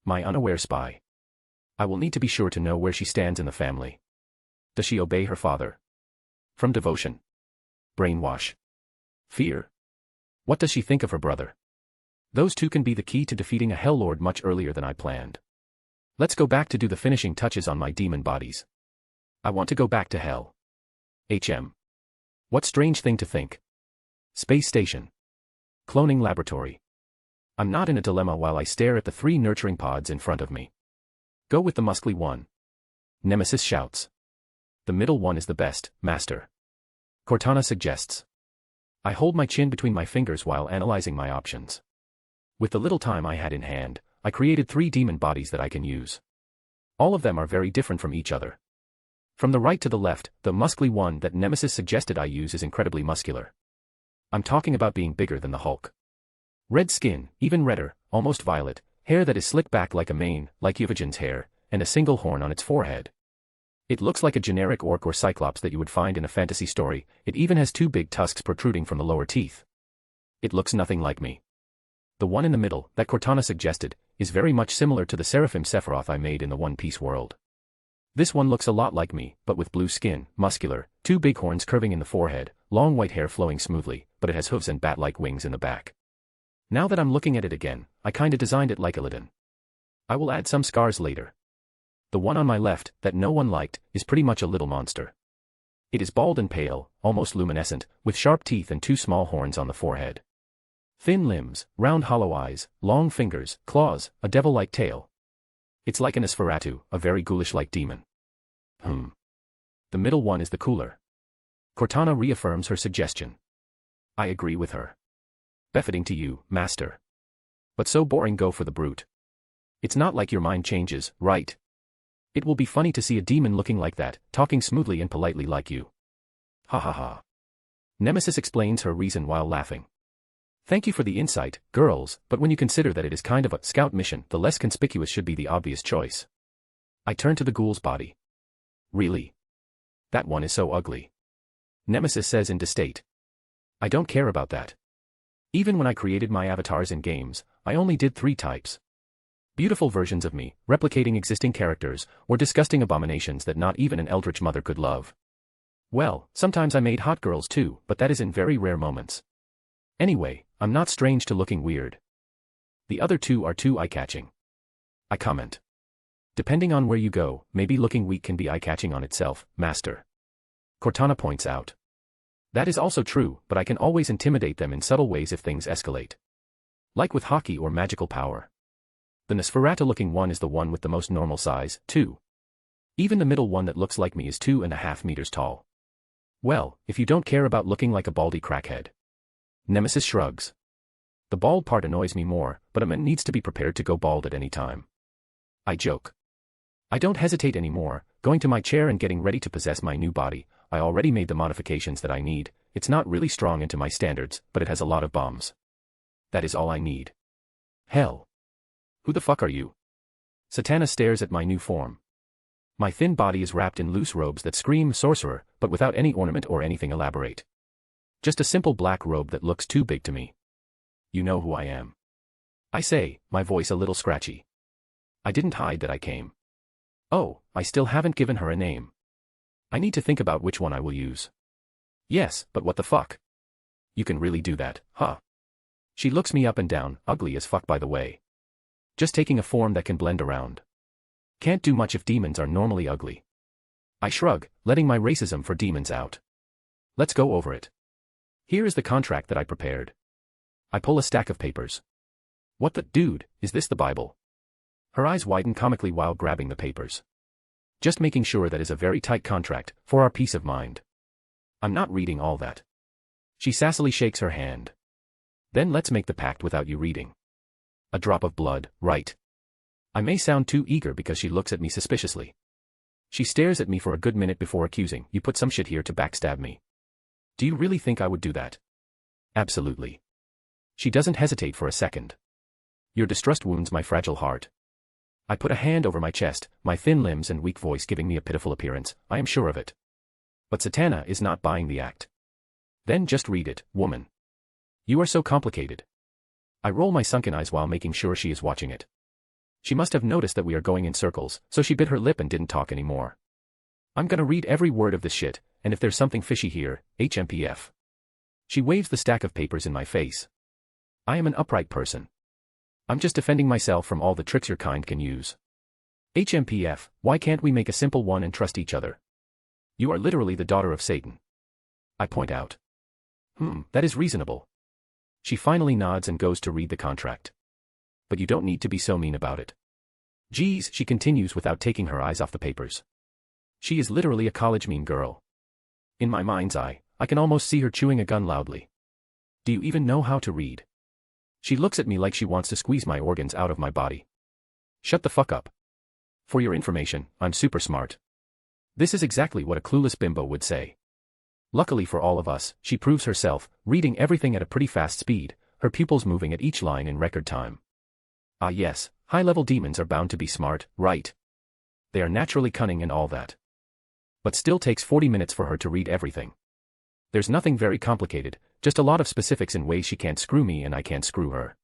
My unaware spy. I will need to be sure to know where she stands in the family. Does she obey her father? From devotion? Brainwash? Fear? What does she think of her brother? Those two can be the key to defeating a Hell-Lord much earlier than I planned. Let's go back to do the finishing touches on my demon bodies. I want to go back to Hell. What strange thing to think. Space station. Cloning laboratory. I'm not in a dilemma while I stare at the 3 nurturing pods in front of me. Go with the muscly one. Nemesis shouts. The middle one is the best, Master. Cortana suggests. I hold my chin between my fingers while analyzing my options. With the little time I had in hand, I created 3 demon bodies that I can use. All of them are very different from each other. From the right to the left, the muscly one that Nemesis suggested I use is incredibly muscular. I'm talking about being bigger than the Hulk. Red skin, even redder, almost violet, hair that is slicked back like a mane, like Yuvajan's hair, and a single horn on its forehead. It looks like a generic orc or cyclops that you would find in a fantasy story. It even has 2 big tusks protruding from the lower teeth. It looks nothing like me. The one in the middle, that Cortana suggested, is very much similar to the Seraphim Sephiroth I made in the One Piece world. This one looks a lot like me, but with blue skin, muscular, 2 big horns curving in the forehead, long white hair flowing smoothly, but it has hooves and bat-like wings in the back. Now that I'm looking at it again, I kinda designed it like Illidan. I will add some scars later. The one on my left, that no one liked, is pretty much a little monster. It is bald and pale, almost luminescent, with sharp teeth and 2 small horns on the forehead. Thin limbs, round hollow eyes, long fingers, claws, a devil-like tail. It's like an Nosferatu, a very ghoulish-like demon. The middle one is the cooler. Cortana reaffirms her suggestion. I agree with her. Befitting to you, Master. But so boring. Go for the brute. It's not like your mind changes, right? It will be funny to see a demon looking like that, talking smoothly and politely like you. Ha ha ha. Nemesis explains her reason while laughing. Thank you for the insight, girls, but when you consider that it is kind of a scout mission, the less conspicuous should be the obvious choice. I turn to the ghoul's body. Really? That one is so ugly. Nemesis says in disdain. I don't care about that. Even when I created my avatars in games, I only did 3 types. Beautiful versions of me, replicating existing characters, or disgusting abominations that not even an eldritch mother could love. Well, sometimes I made hot girls too, but that is in very rare moments. Anyway, I'm not strange to looking weird. The other 2 are too eye-catching. I comment. Depending on where you go, maybe looking weak can be eye-catching on itself, Master. Cortana points out. That is also true, but I can always intimidate them in subtle ways if things escalate. Like with hockey or magical power. The Nosferatu-looking one is the one with the most normal size, too. Even the middle one that looks like me is 2.5 meters tall. Well, if you don't care about looking like a baldy crackhead. Nemesis shrugs. The bald part annoys me more, but a man needs to be prepared to go bald at any time. I joke. I don't hesitate anymore, going to my chair and getting ready to possess my new body. I already made the modifications that I need. It's not really strong into my standards, but it has a lot of bombs. That is all I need. Hell. Who the fuck are you? Satana stares at my new form. My thin body is wrapped in loose robes that scream sorcerer, but without any ornament or anything elaborate. Just a simple black robe that looks too big to me. You know who I am. I say, my voice a little scratchy. I didn't hide that I came. Oh, I still haven't given her a name. I need to think about which one I will use. Yes, but what the fuck? You can really do that, huh? She looks me up and down, ugly as fuck by the way. Just taking a form that can blend around. Can't do much if demons are normally ugly. I shrug, letting my racism for demons out. Let's go over it. Here is the contract that I prepared. I pull a stack of papers. What the dude, is this the Bible? Her eyes widen comically while grabbing the papers. Just making sure that is a very tight contract, for our peace of mind. I'm not reading all that. She sassily shakes her hand. Then let's make the pact without you reading. A drop of blood, right? I may sound too eager because she looks at me suspiciously. She stares at me for a good minute before accusing, you put some shit here to backstab me. Do you really think I would do that? Absolutely. She doesn't hesitate for a second. Your distrust wounds my fragile heart. I put a hand over my chest, my thin limbs and weak voice giving me a pitiful appearance, I am sure of it. But Satana is not buying the act. Then just read it, woman. You are so complicated. I roll my sunken eyes while making sure she is watching it. She must have noticed that we are going in circles, so she bit her lip and didn't talk anymore. I'm gonna read every word of this shit, and if there's something fishy here, HMPF. She waves the stack of papers in my face. I am an upright person. I'm just defending myself from all the tricks your kind can use. HMPF, why can't we make a simple one and trust each other? You are literally the daughter of Satan. I point out. That is reasonable. She finally nods and goes to read the contract. But you don't need to be so mean about it. Geez, she continues without taking her eyes off the papers. She is literally a college mean girl. In my mind's eye, I can almost see her chewing a gun loudly. Do you even know how to read? She looks at me like she wants to squeeze my organs out of my body. Shut the fuck up. For your information, I'm super smart. This is exactly what a clueless bimbo would say. Luckily for all of us, she proves herself, reading everything at a pretty fast speed, her pupils moving at each line in record time. Ah yes, high-level demons are bound to be smart, right? They are naturally cunning and all that. But still takes 40 minutes for her to read everything. There's nothing very complicated, just a lot of specifics in ways she can't screw me and I can't screw her.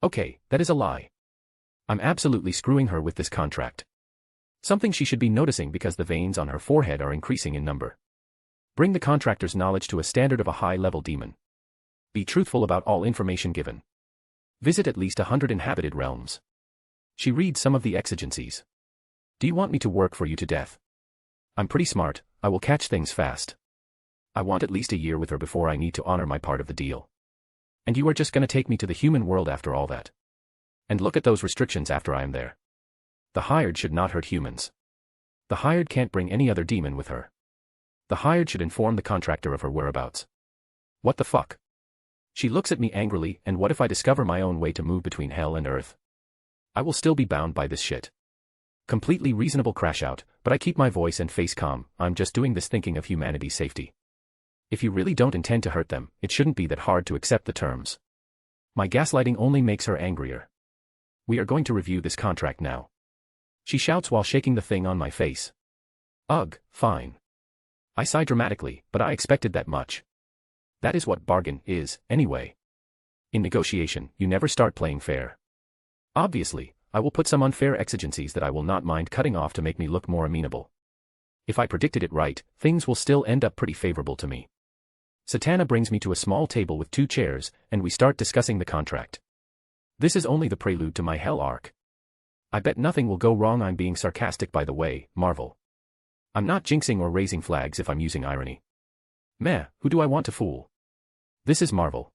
Okay, that is a lie. I'm absolutely screwing her with this contract. Something she should be noticing because the veins on her forehead are increasing in number. Bring the contractor's knowledge to a standard of a high-level demon. Be truthful about all information given. Visit at least 100 inhabited realms. She reads some of the exigencies. Do you want me to work for you to death? I'm pretty smart, I will catch things fast. I want at least a year with her before I need to honor my part of the deal. And you are just gonna take me to the human world after all that. And look at those restrictions after I am there. The hired should not hurt humans. The hired can't bring any other demon with her. The hired should inform the contractor of her whereabouts. What the fuck? She looks at me angrily, and what if I discover my own way to move between hell and earth? I will still be bound by this shit. Completely reasonable crash out, but I keep my voice and face calm, I'm just doing this thinking of humanity's safety. If you really don't intend to hurt them, it shouldn't be that hard to accept the terms. My gaslighting only makes her angrier. We are going to review this contract now. She shouts while shaking the thing on my face. Ugh, fine. I sigh dramatically, but I expected that much. That is what bargain is, anyway. In negotiation, you never start playing fair. Obviously, I will put some unfair exigencies that I will not mind cutting off to make me look more amenable. If I predicted it right, things will still end up pretty favorable to me. Satana brings me to a small table with 2 chairs, and we start discussing the contract. This is only the prelude to my hell arc. I bet nothing will go wrong. I'm being sarcastic, by the way, Marvel. I'm not jinxing or raising flags if I'm using irony. Meh, who do I want to fool? This is Marvel.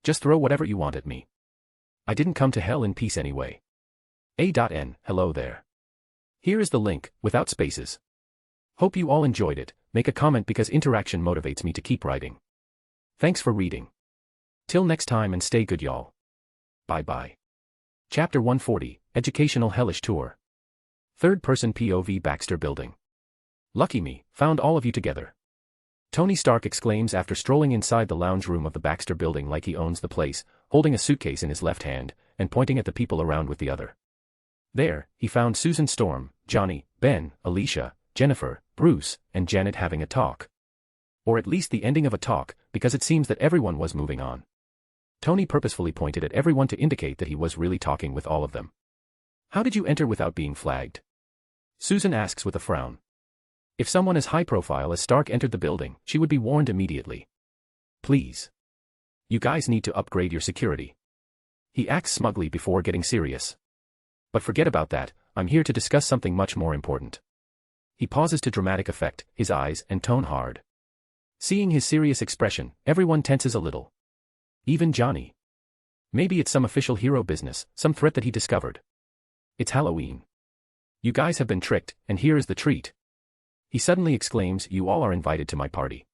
Just throw whatever you want at me. I didn't come to hell in peace anyway. A.N. Hello there. Here is the link, without spaces. Hope you all enjoyed it. Make a comment because interaction motivates me to keep writing. Thanks for reading. Till next time and stay good, y'all. Bye-bye. Chapter 140, Educational Hellish Tour. Third-person POV Baxter Building. Lucky me, found all of you together. Tony Stark exclaims after strolling inside the lounge room of the Baxter Building like he owns the place, holding a suitcase in his left hand, and pointing at the people around with the other. There, he found Susan Storm, Johnny, Ben, Alicia, Jennifer, Bruce, and Janet having a talk. Or at least the ending of a talk, because it seems that everyone was moving on. Tony purposefully pointed at everyone to indicate that he was really talking with all of them. How did you enter without being flagged? Susan asks with a frown. If someone as high profile as Stark entered the building, she would be warned immediately. Please. You guys need to upgrade your security. He acts smugly before getting serious. But forget about that, I'm here to discuss something much more important. He pauses to dramatic effect, his eyes and tone hard. Seeing his serious expression, everyone tenses a little. Even Johnny. Maybe it's some official hero business, some threat that he discovered. It's Halloween. You guys have been tricked, and here is the treat. He suddenly exclaims, you all are invited to my party.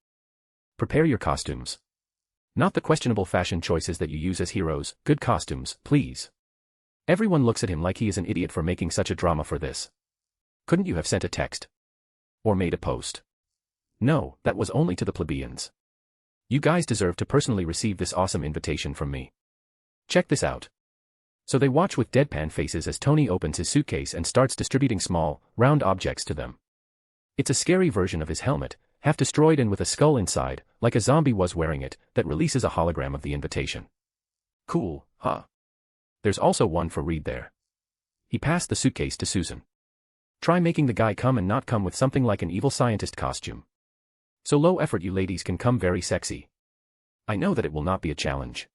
Prepare your costumes. Not the questionable fashion choices that you use as heroes, good costumes, please. Everyone looks at him like he is an idiot for making such a drama for this. Couldn't you have sent a text? Or made a post? No, that was only to the plebeians. You guys deserve to personally receive this awesome invitation from me. Check this out. So they watch with deadpan faces as Tony opens his suitcase and starts distributing small, round objects to them. It's a scary version of his helmet, half destroyed and with a skull inside, like a zombie was wearing it, that releases a hologram of the invitation. Cool, huh? There's also one for Reed there. He passed the suitcase to Susan. Try making the guy come and not come with something like an evil scientist costume. So low effort you ladies can come very sexy. I know that it will not be a challenge.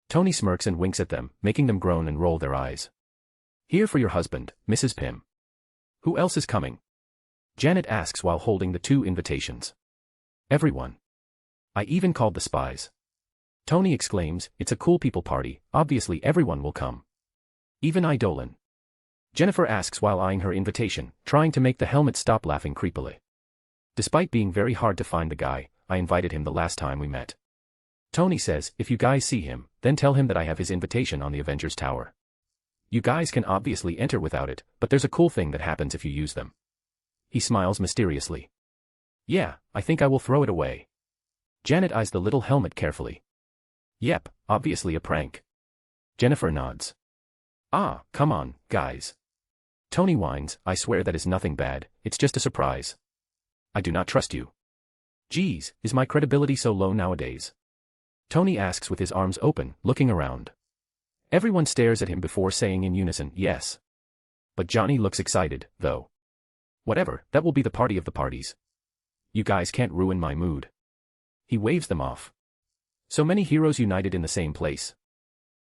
Tony smirks and winks at them, making them groan and roll their eyes. Here for your husband, Mrs. Pym. Who else is coming? Janet asks while holding the 2 invitations. Everyone. I even called the spies. Tony exclaims, it's a cool people party, obviously everyone will come. Even Idolin. Jennifer asks while eyeing her invitation, trying to make the helmet stop laughing creepily. Despite being very hard to find the guy, I invited him the last time we met. Tony says, if you guys see him, then tell him that I have his invitation on the Avengers Tower. You guys can obviously enter without it, but there's a cool thing that happens if you use them. He smiles mysteriously. Yeah, I think I will throw it away. Janet eyes the little helmet carefully. Yep, obviously a prank. Jennifer nods. Ah, come on, guys. Tony whines, I swear that is nothing bad, it's just a surprise. I do not trust you. Geez, is my credibility so low nowadays? Tony asks with his arms open, looking around. Everyone stares at him before saying in unison, yes. But Johnny looks excited, though. Whatever, that will be the party of the parties. You guys can't ruin my mood. He waves them off. So many heroes united in the same place.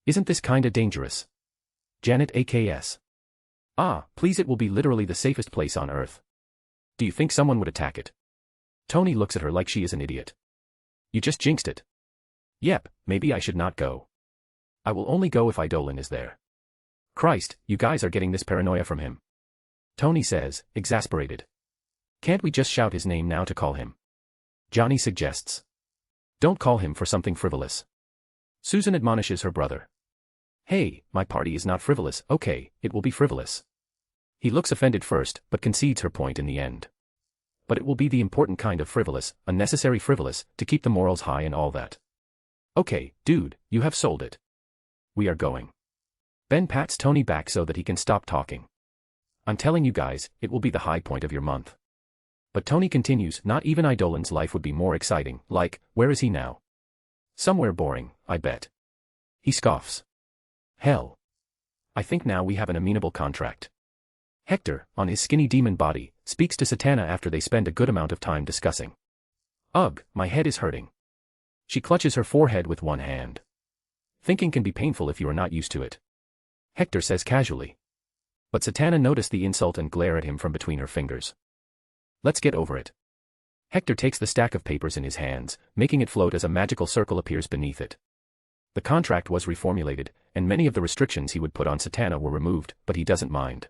Isn't this kinda dangerous? Janet AKS. Ah, please, it will be literally the safest place on Earth. Do you think someone would attack it? Tony looks at her like she is an idiot. You just jinxed it. Yep, maybe I should not go. I will only go if Idolin is there. Christ, you guys are getting this paranoia from him. Tony says, exasperated. Can't we just shout his name now to call him? Johnny suggests. Don't call him for something frivolous. Susan admonishes her brother. Hey, my party is not frivolous, okay, it will be frivolous. He looks offended first, but concedes her point in the end. But it will be the important kind of frivolous, unnecessary frivolous, to keep the morals high and all that. Okay, dude, you have sold it. We are going. Ben pats Tony back so that he can stop talking. I'm telling you guys, it will be the high point of your month. But Tony continues, not even Idolin's life would be more exciting, like, where is he now? Somewhere boring, I bet. He scoffs. Hell. I think now we have an amenable contract. Hector, on his skinny demon body, speaks to Satana after they spend a good amount of time discussing. Ugh, my head is hurting. She clutches her forehead with one hand. Thinking can be painful if you are not used to it. Hector says casually. But Satana noticed the insult and glare at him from between her fingers. Let's get over it. Hector takes the stack of papers in his hands, making it float as a magical circle appears beneath it. The contract was reformulated, and many of the restrictions he would put on Satana were removed, but he doesn't mind.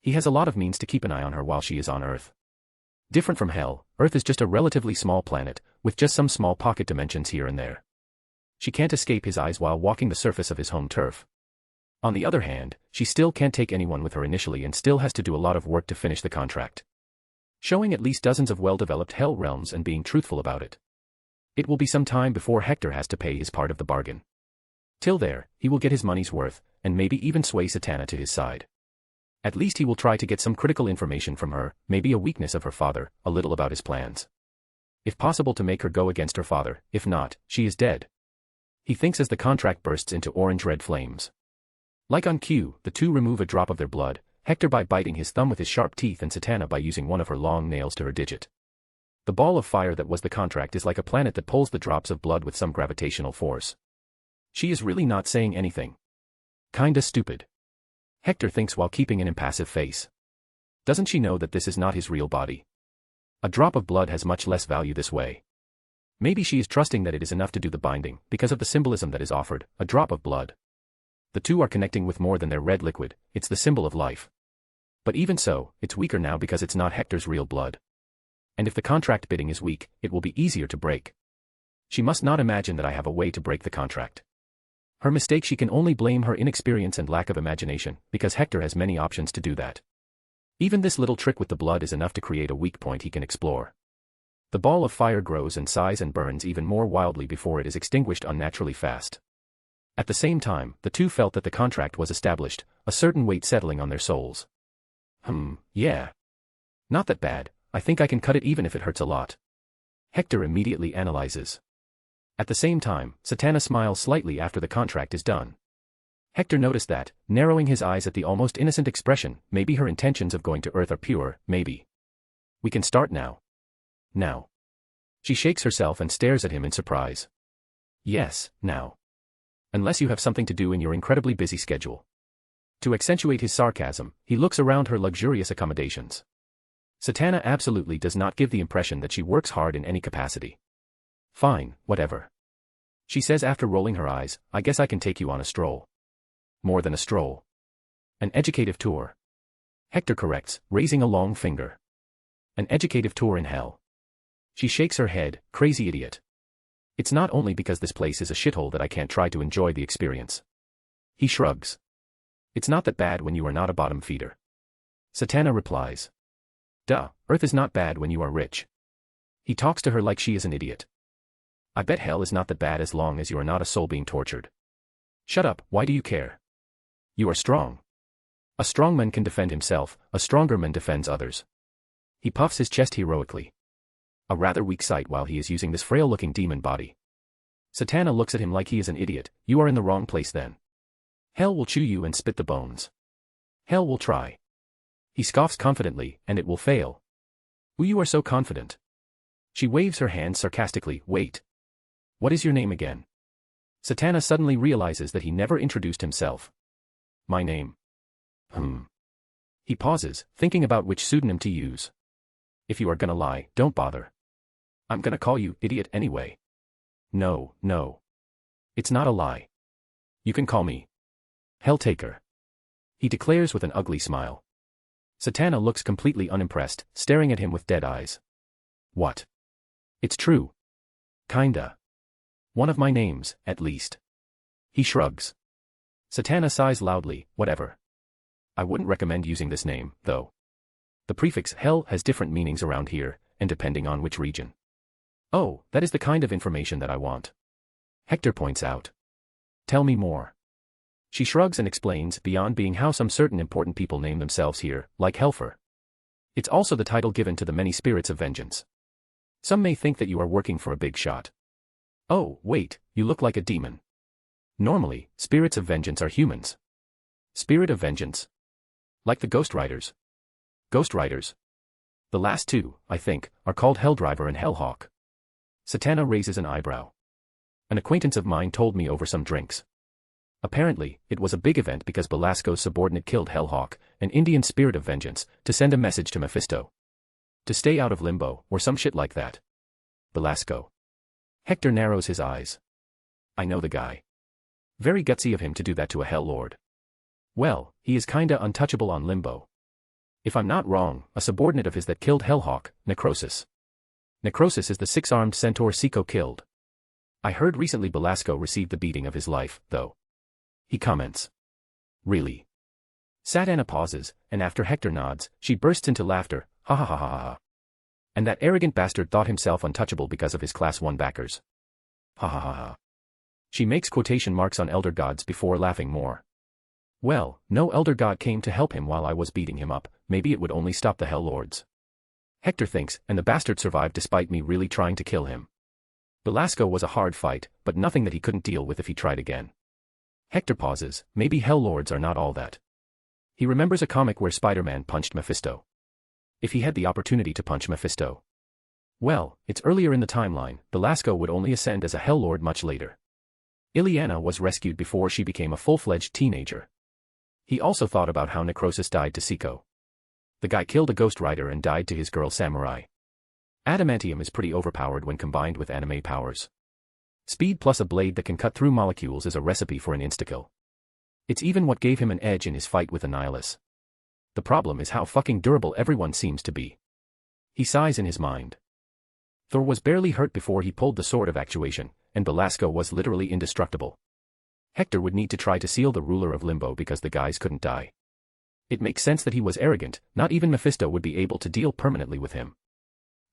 He has a lot of means to keep an eye on her while she is on Earth. Different from Hell, Earth is just a relatively small planet, with just some small pocket dimensions here and there. She can't escape his eyes while walking the surface of his home turf. On the other hand, she still can't take anyone with her initially and still has to do a lot of work to finish the contract. Showing at least dozens of well-developed Hell realms and being truthful about it. It will be some time before Hector has to pay his part of the bargain. Till there, he will get his money's worth, and maybe even sway Satana to his side. At least he will try to get some critical information from her, maybe a weakness of her father, a little about his plans. If possible to make her go against her father, if not, she is dead. He thinks as the contract bursts into orange-red flames. Like on cue, the two remove a drop of their blood, Hector by biting his thumb with his sharp teeth and Satana by using one of her long nails to her digit. The ball of fire that was the contract is like a planet that pulls the drops of blood with some gravitational force. She is really not saying anything. Kinda stupid. Hector thinks while keeping an impassive face. Doesn't she know that this is not his real body? A drop of blood has much less value this way. Maybe she is trusting that it is enough to do the binding, because of the symbolism that is offered, a drop of blood. The two are connecting with more than their red liquid, it's the symbol of life. But even so, it's weaker now because it's not Hector's real blood. And if the contract bidding is weak, it will be easier to break. She must not imagine that I have a way to break the contract. Her mistake, she can only blame her inexperience and lack of imagination, because Hector has many options to do that. Even this little trick with the blood is enough to create a weak point he can explore. The ball of fire grows and sighs and burns even more wildly before it is extinguished unnaturally fast. At the same time, the two felt that the contract was established, a certain weight settling on their souls. Yeah. Not that bad, I think I can cut it even if it hurts a lot. Hector immediately analyzes. At the same time, Satana smiles slightly after the contract is done. Hector noticed that, narrowing his eyes at the almost innocent expression, maybe her intentions of going to Earth are pure, maybe. We can start now. Now. She shakes herself and stares at him in surprise. Yes, now. Unless you have something to do in your incredibly busy schedule. To accentuate his sarcasm, he looks around her luxurious accommodations. Satana absolutely does not give the impression that she works hard in any capacity. Fine, whatever. She says after rolling her eyes, I guess I can take you on a stroll. More than a stroll. An educative tour. Hector corrects, raising a long finger. An educative tour in hell. She shakes her head, crazy idiot. It's not only because this place is a shithole that I can't try to enjoy the experience. He shrugs. It's not that bad when you are not a bottom feeder. Satana replies. Duh, Earth is not bad when you are rich. He talks to her like she is an idiot. I bet hell is not that bad as long as you are not a soul being tortured. Shut up, why do you care? You are strong. A strong man can defend himself, a stronger man defends others. He puffs his chest heroically. A rather weak sight while he is using this frail-looking demon body. Satana looks at him like he is an idiot. You are in the wrong place then. Hell will chew you and spit the bones. Hell will try. He scoffs confidently, and it will fail. Ooh, you are so confident. She waves her hand sarcastically. Wait. What is your name again? Satana suddenly realizes that he never introduced himself. My name. He pauses, thinking about which pseudonym to use. If you are gonna lie, don't bother. I'm gonna call you idiot anyway. No. It's not a lie. You can call me Helltaker. He declares with an ugly smile. Satana looks completely unimpressed, staring at him with dead eyes. What? It's true. Kinda. One of my names, at least. He shrugs. Satana sighs loudly, whatever. I wouldn't recommend using this name, though. The prefix hell has different meanings around here, and depending on which region. Oh, that is the kind of information that I want. Hector points out. Tell me more. She shrugs and explains, beyond being how some certain important people name themselves here, like Helfer. It's also the title given to the many spirits of vengeance. Some may think that you are working for a big shot. Oh, wait, you look like a demon. Normally, spirits of vengeance are humans. Spirit of vengeance. Like the Ghost Riders. Ghost Riders. The last two, I think, are called Helldriver and Hellhawk. Satana raises an eyebrow. An acquaintance of mine told me over some drinks. Apparently, it was a big event because Belasco's subordinate killed Hellhawk, an Indian spirit of vengeance, to send a message to Mephisto. To stay out of limbo, or some shit like that. Belasco. Hector narrows his eyes. I know the guy. Very gutsy of him to do that to a Hell Lord. Well, he is kinda untouchable on limbo. If I'm not wrong, a subordinate of his that killed Hellhawk, Necrosis. Necrosis is the six-armed centaur Seiko killed. I heard recently Belasco received the beating of his life, though. He comments. Really? Satana pauses, and after Hector nods, she bursts into laughter, ha ha ha ha ha. And that arrogant bastard thought himself untouchable because of his Class 1 backers. Ha ha ha ha. She makes quotation marks on elder gods before laughing more. Well, no elder god came to help him while I was beating him up, maybe it would only stop the Hell Lords. Hector thinks, and the bastard survived despite me really trying to kill him. Belasco was a hard fight, but nothing that he couldn't deal with if he tried again. Hector pauses, maybe Hell Lords are not all that. He remembers a comic where Spider-Man punched Mephisto. If he had the opportunity to punch Mephisto. Well, it's earlier in the timeline, Belasco would only ascend as a Hell Lord much later. Ileana was rescued before she became a full-fledged teenager. He also thought about how Necrosis died to Seiko. The guy killed a Ghost Rider and died to his girl Samurai. Adamantium is pretty overpowered when combined with anime powers. Speed plus a blade that can cut through molecules is a recipe for an instakill. It's even what gave him an edge in his fight with Annihilus. The problem is how fucking durable everyone seems to be. He sighs in his mind. Thor was barely hurt before he pulled the sword of actuation, and Belasco was literally indestructible. Hector would need to try to seal the ruler of Limbo because the guys couldn't die. It makes sense that he was arrogant, not even Mephisto would be able to deal permanently with him.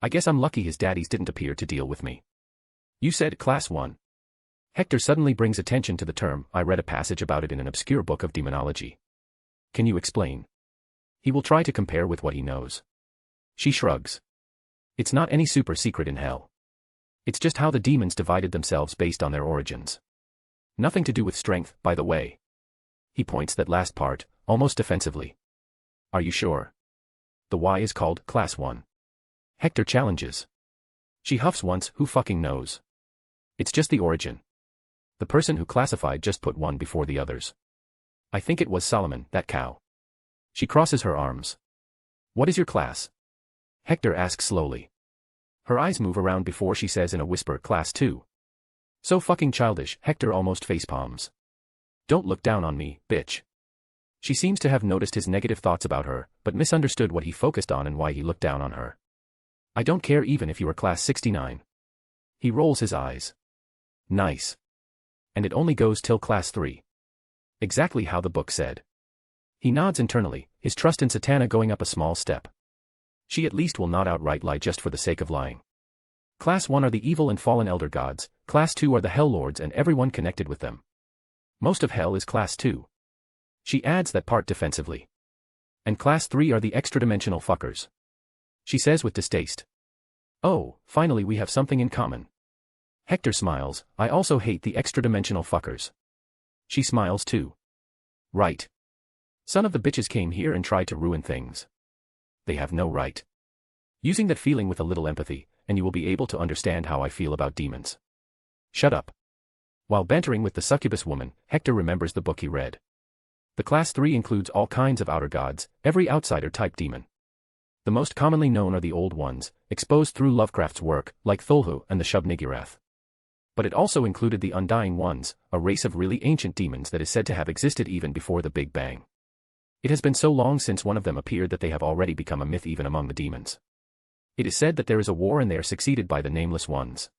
I guess I'm lucky his daddies didn't appear to deal with me. You said Class 1. Hector suddenly brings attention to the term. I read a passage about it in an obscure book of demonology. Can you explain? He will try to compare with what he knows. She shrugs. It's not any super secret in hell. It's just how the demons divided themselves based on their origins. Nothing to do with strength, by the way. He points that last part, almost defensively. Are you sure? The Y is called Class 1. Hector challenges. She huffs once, who fucking knows? It's just the origin. The person who classified just put one before the others. I think it was Solomon, that cow. She crosses her arms. What is your class? Hector asks slowly. Her eyes move around before she says in a whisper, Class 2. So fucking childish, Hector almost facepalms. Don't look down on me, bitch. She seems to have noticed his negative thoughts about her, but misunderstood what he focused on and why he looked down on her. I don't care even if you are Class 69. He rolls his eyes. Nice. And it only goes till Class 3. Exactly how the book said. He nods internally, his trust in Satana going up a small step. She at least will not outright lie just for the sake of lying. Class 1 are the evil and fallen elder gods, Class 2 are the Hell Lords and everyone connected with them. Most of Hell is Class 2. She adds that part defensively. And Class 3 are the extra-dimensional fuckers. She says with distaste. Oh, finally we have something in common. Hector smiles, I also hate the extra-dimensional fuckers. She smiles too. Right. Son of the bitches came here and tried to ruin things. They have no right. Using that feeling with a little empathy, and you will be able to understand how I feel about demons. Shut up. While bantering with the succubus woman, Hector remembers the book he read. The Class 3 includes all kinds of outer gods, every outsider-type demon. The most commonly known are the Old Ones, exposed through Lovecraft's work, like Thulhu and the Shub-Niggurath. But it also included the Undying Ones, a race of really ancient demons that is said to have existed even before the Big Bang. It has been so long since one of them appeared that they have already become a myth even among the demons. It is said that there is a war and they are succeeded by the Nameless Ones.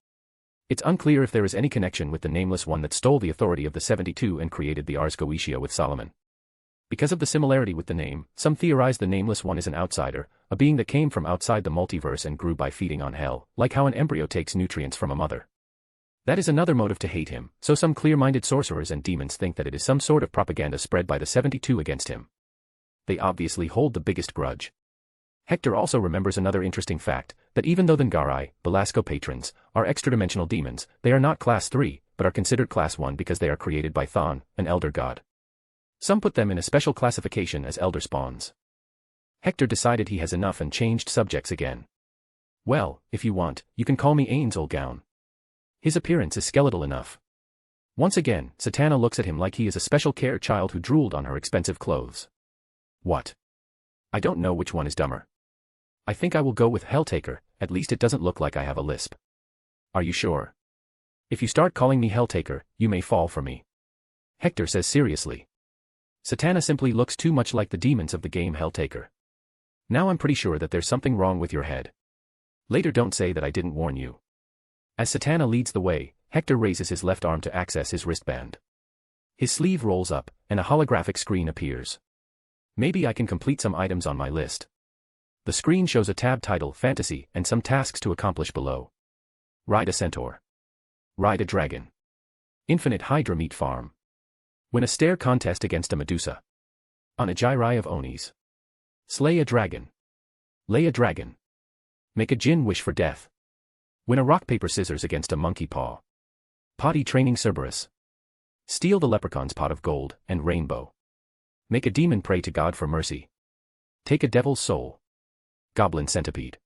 It's unclear if there is any connection with the Nameless One that stole the authority of the 72 and created the Ars Goetia with Solomon. Because of the similarity with the name, some theorize the Nameless One is an outsider, a being that came from outside the multiverse and grew by feeding on hell, like how an embryo takes nutrients from a mother. That is another motive to hate him, so some clear-minded sorcerers and demons think that it is some sort of propaganda spread by the 72 against him. They obviously hold the biggest grudge. Hector also remembers another interesting fact, that even though the Ngarai, Belasco patrons, are extra-dimensional demons, they are not Class 3, but are considered Class 1 because they are created by Thon, an elder god. Some put them in a special classification as elder spawns. Hector decided he has enough and changed subjects again. Well, if you want, you can call me Ains Olgown. His appearance is skeletal enough. Once again, Satana looks at him like he is a special care child who drooled on her expensive clothes. What? I don't know which one is dumber. I think I will go with Helltaker, at least it doesn't look like I have a lisp. Are you sure? If you start calling me Helltaker, you may fall for me. Hector says seriously. Satana simply looks too much like the demons of the game Helltaker. Now I'm pretty sure that there's something wrong with your head. Later don't say that I didn't warn you. As Satana leads the way, Hector raises his left arm to access his wristband. His sleeve rolls up, and a holographic screen appears. Maybe I can complete some items on my list. The screen shows a tab titled Fantasy and some tasks to accomplish below. Ride a centaur. Ride a dragon. Infinite Hydra meat farm. Win a stare contest against a Medusa. On a gyri of Onis. Slay a dragon. Lay a dragon. Make a djinn wish for death. Win a rock-paper-scissors against a monkey paw. Potty training Cerberus. Steal the leprechaun's pot of gold and rainbow. Make a demon pray to God for mercy. Take a devil's soul. Goblin centipede.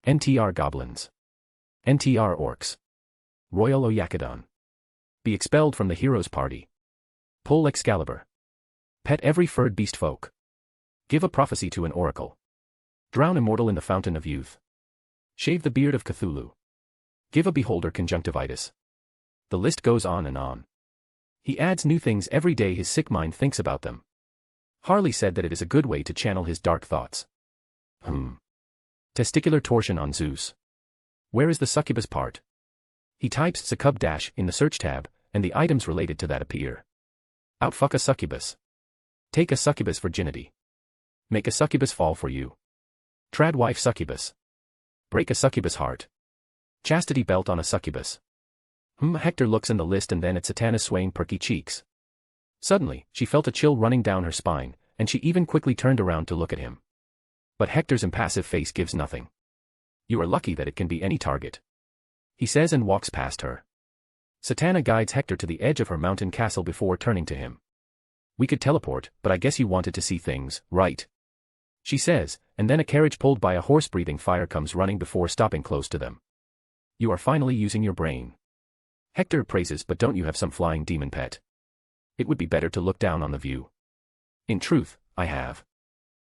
NTR goblins. NTR orcs. Royal Oyakodon. Be expelled from the hero's party. Pull Excalibur. Pet every furred beast folk. Give a prophecy to an oracle. Drown immortal in the fountain of youth. Shave the beard of Cthulhu. Give a beholder conjunctivitis. The list goes on and on. He adds new things every day his sick mind thinks about them. Harley said that it is a good way to channel his dark thoughts. Testicular torsion on Zeus. Where is the succubus part? He types succub dash in the search tab, and the items related to that appear. Outfuck a succubus. Take a succubus virginity. Make a succubus fall for you. Trad wife succubus. Break a succubus heart. Chastity belt on a succubus. Hector looks in the list and then at Satana's swaying perky cheeks. Suddenly, she felt a chill running down her spine, and she even quickly turned around to look at him. But Hector's impassive face gives nothing. You are lucky that it can be any target, he says and walks past her. Satana guides Hector to the edge of her mountain castle before turning to him. We could teleport, but I guess you wanted to see things, right? She says, and then a carriage pulled by a horse-breathing fire comes running before stopping close to them. You are finally using your brain. Hector praises, but don't you have some flying demon pet? It would be better to look down on the view. In truth, I have.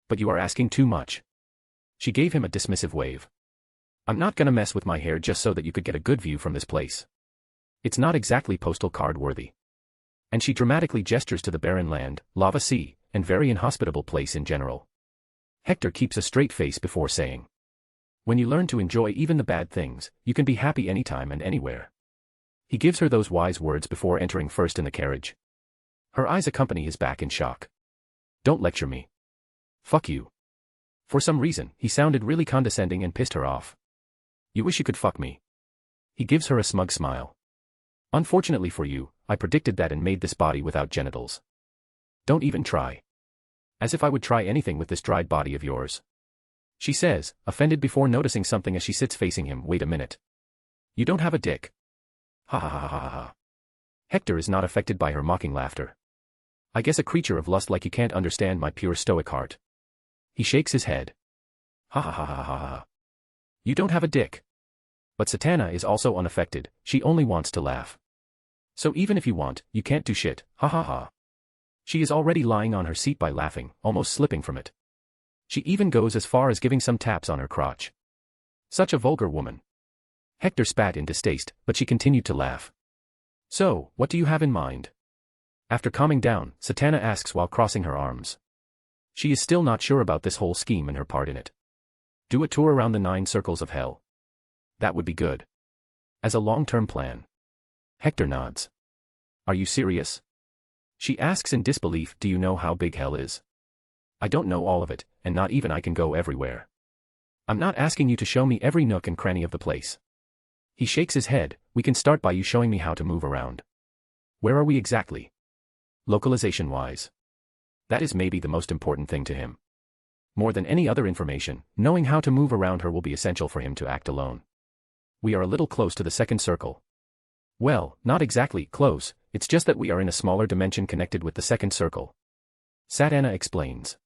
But you are asking too much. She gave him a dismissive wave. I'm not gonna mess with my hair just so that you could get a good view from this place. It's not exactly postal card worthy. And she dramatically gestures to the barren land, lava sea, and very inhospitable place in general. Hector keeps a straight face before saying, when you learn to enjoy even the bad things, you can be happy anytime and anywhere. He gives her those wise words before entering first in the carriage. Her eyes accompany his back in shock. Don't lecture me. Fuck you. For some reason, he sounded really condescending and pissed her off. You wish you could fuck me. He gives her a smug smile. Unfortunately for you, I predicted that and made this body without genitals. Don't even try. As if I would try anything with this dried body of yours. She says, offended before noticing something as she sits facing him. Wait a minute. You don't have a dick. Ha ha ha ha ha ha. Hector is not affected by her mocking laughter. I guess a creature of lust like you can't understand my pure stoic heart. He shakes his head. Ha ha ha ha ha ha. You don't have a dick. But Satana is also unaffected, she only wants to laugh. So even if you want, you can't do shit, ha ha ha. She is already lying on her seat by laughing, almost slipping from it. She even goes as far as giving some taps on her crotch. Such a vulgar woman. Hector spat in distaste, but she continued to laugh. So, what do you have in mind? After calming down, Satana asks while crossing her arms. She is still not sure about this whole scheme and her part in it. Do a tour around the 9 circles of hell. That would be good. As a long-term plan. Hector nods. Are you serious? She asks in disbelief, do you know how big hell is? I don't know all of it, and not even I can go everywhere. I'm not asking you to show me every nook and cranny of the place. He shakes his head, we can start by you showing me how to move around. Where are we exactly? Localization-wise. That is maybe the most important thing to him. More than any other information, knowing how to move around her will be essential for him to act alone. We are a little close to the second circle. Well, not exactly close, it's just that we are in a smaller dimension connected with the second circle. Satana explains.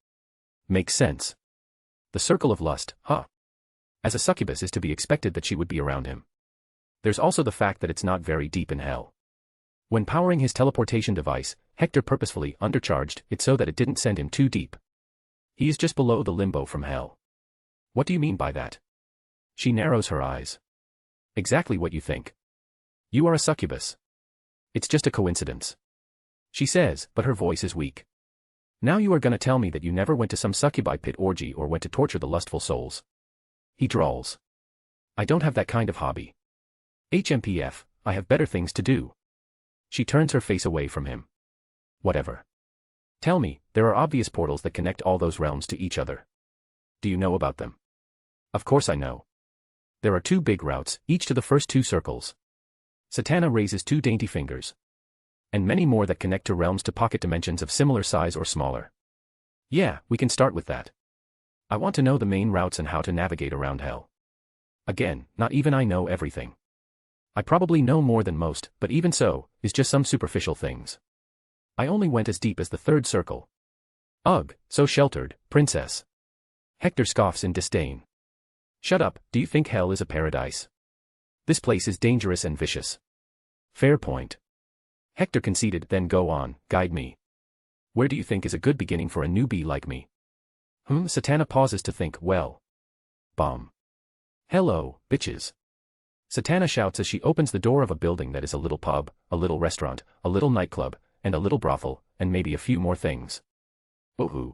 Makes sense. The circle of lust, huh? As a succubus is to be expected that she would be around him. There's also the fact that it's not very deep in hell. When powering his teleportation device, Hector purposefully undercharged it so that it didn't send him too deep. He is just below the limbo from hell. What do you mean by that? She narrows her eyes. Exactly what you think. You are a succubus. It's just a coincidence. She says, but her voice is weak. Now you are gonna tell me that you never went to some succubi pit orgy or went to torture the lustful souls. He drawls. I don't have that kind of hobby. HMPF, I have better things to do. She turns her face away from him. Whatever. Tell me, there are obvious portals that connect all those realms to each other. Do you know about them? Of course I know. There are 2 big routes, each to the first 2 circles. Satana raises 2 dainty fingers. And many more that connect to realms to pocket dimensions of similar size or smaller. Yeah, we can start with that. I want to know the main routes and how to navigate around hell. Again, not even I know everything. I probably know more than most, but even so, is just some superficial things. I only went as deep as the 3rd circle. Ugh, so sheltered, princess. Hector scoffs in disdain. Shut up, do you think hell is a paradise? This place is dangerous and vicious. Fair point. Hector conceded, then go on, guide me. Where do you think is a good beginning for a newbie like me? Satana pauses to think, well. Bomb. Hello, bitches. Satana shouts as she opens the door of a building that is a little pub, a little restaurant, a little nightclub, and a little brothel, and maybe a few more things. Woohoo.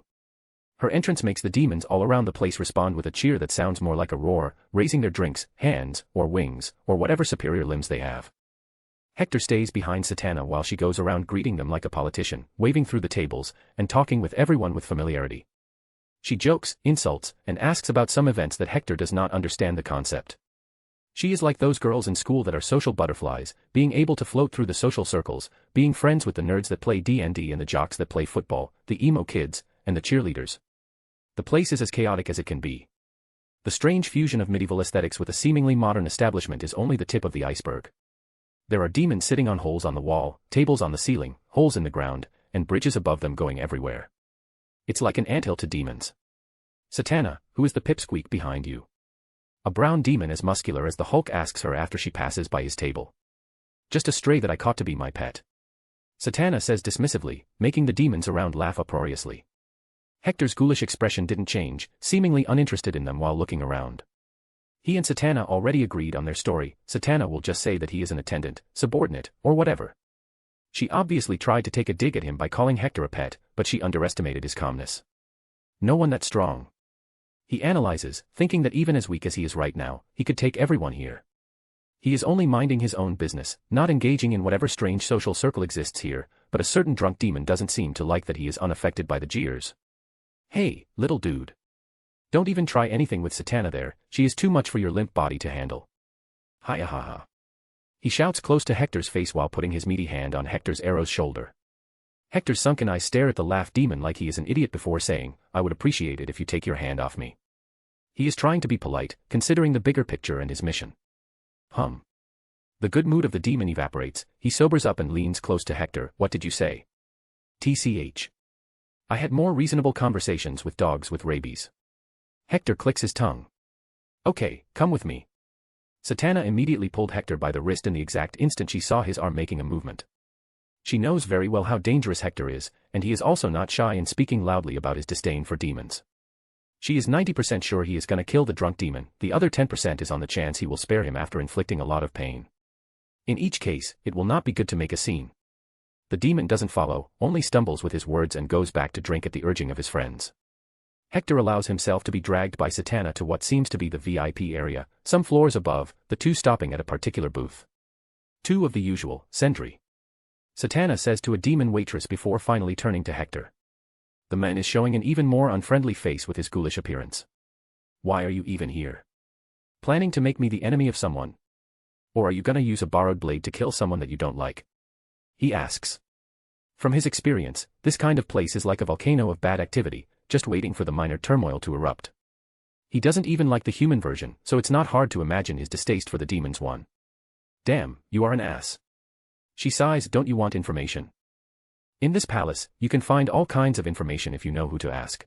Her entrance makes the demons all around the place respond with a cheer that sounds more like a roar, raising their drinks, hands, or wings, or whatever superior limbs they have. Hector stays behind Satana while she goes around greeting them like a politician, waving through the tables, and talking with everyone with familiarity. She jokes, insults, and asks about some events that Hector does not understand the concept. She is like those girls in school that are social butterflies, being able to float through the social circles, being friends with the nerds that play D&D and the jocks that play football, the emo kids, and the cheerleaders. The place is as chaotic as it can be. The strange fusion of medieval aesthetics with a seemingly modern establishment is only the tip of the iceberg. There are demons sitting on holes on the wall, tables on the ceiling, holes in the ground, and bridges above them going everywhere. It's like an anthill to demons. Satana, who is the pipsqueak behind you? A brown demon as muscular as the Hulk asks her after she passes by his table. Just a stray that I caught to be my pet. Satana says dismissively, making the demons around laugh uproariously. Hector's ghoulish expression didn't change, seemingly uninterested in them while looking around. He and Satana already agreed on their story. Satana will just say that he is an attendant, subordinate, or whatever. She obviously tried to take a dig at him by calling Hector a pet, but she underestimated his calmness. No one that strong. He analyzes, thinking that even as weak as he is right now, he could take everyone here. He is only minding his own business, not engaging in whatever strange social circle exists here, but a certain drunk demon doesn't seem to like that he is unaffected by the jeers. Hey, little dude. Don't even try anything with Satana there, she is too much for your limp body to handle. Hiya ha ha. He shouts close to Hector's face while putting his meaty hand on Hector's arrow's shoulder. Hector's sunken eyes stare at the laugh demon like he is an idiot before saying, I would appreciate it if you take your hand off me. He is trying to be polite, considering the bigger picture and his mission. The good mood of the demon evaporates, he sobers up and leans close to Hector. What did you say? TCH. I had more reasonable conversations with dogs with rabies. Hector clicks his tongue. Okay, come with me. Satana immediately pulled Hector by the wrist in the exact instant she saw his arm making a movement. She knows very well how dangerous Hector is, and he is also not shy in speaking loudly about his disdain for demons. She is 90% sure he is gonna kill the drunk demon, the other 10% is on the chance he will spare him after inflicting a lot of pain. In each case, it will not be good to make a scene. The demon doesn't follow, only stumbles with his words and goes back to drink at the urging of his friends. Hector allows himself to be dragged by Satana to what seems to be the VIP area, some floors above, the two stopping at a particular booth. Two of the usual, sentry. Satana says to a demon waitress before finally turning to Hector. The man is showing an even more unfriendly face with his ghoulish appearance. Why are you even here? Planning to make me the enemy of someone? Or are you gonna use a borrowed blade to kill someone that you don't like? He asks. From his experience, this kind of place is like a volcano of bad activity, just waiting for the minor turmoil to erupt. He doesn't even like the human version, so it's not hard to imagine his distaste for the demon's one. Damn, you are an ass. She sighs. Don't you want information? In this palace, you can find all kinds of information if you know who to ask.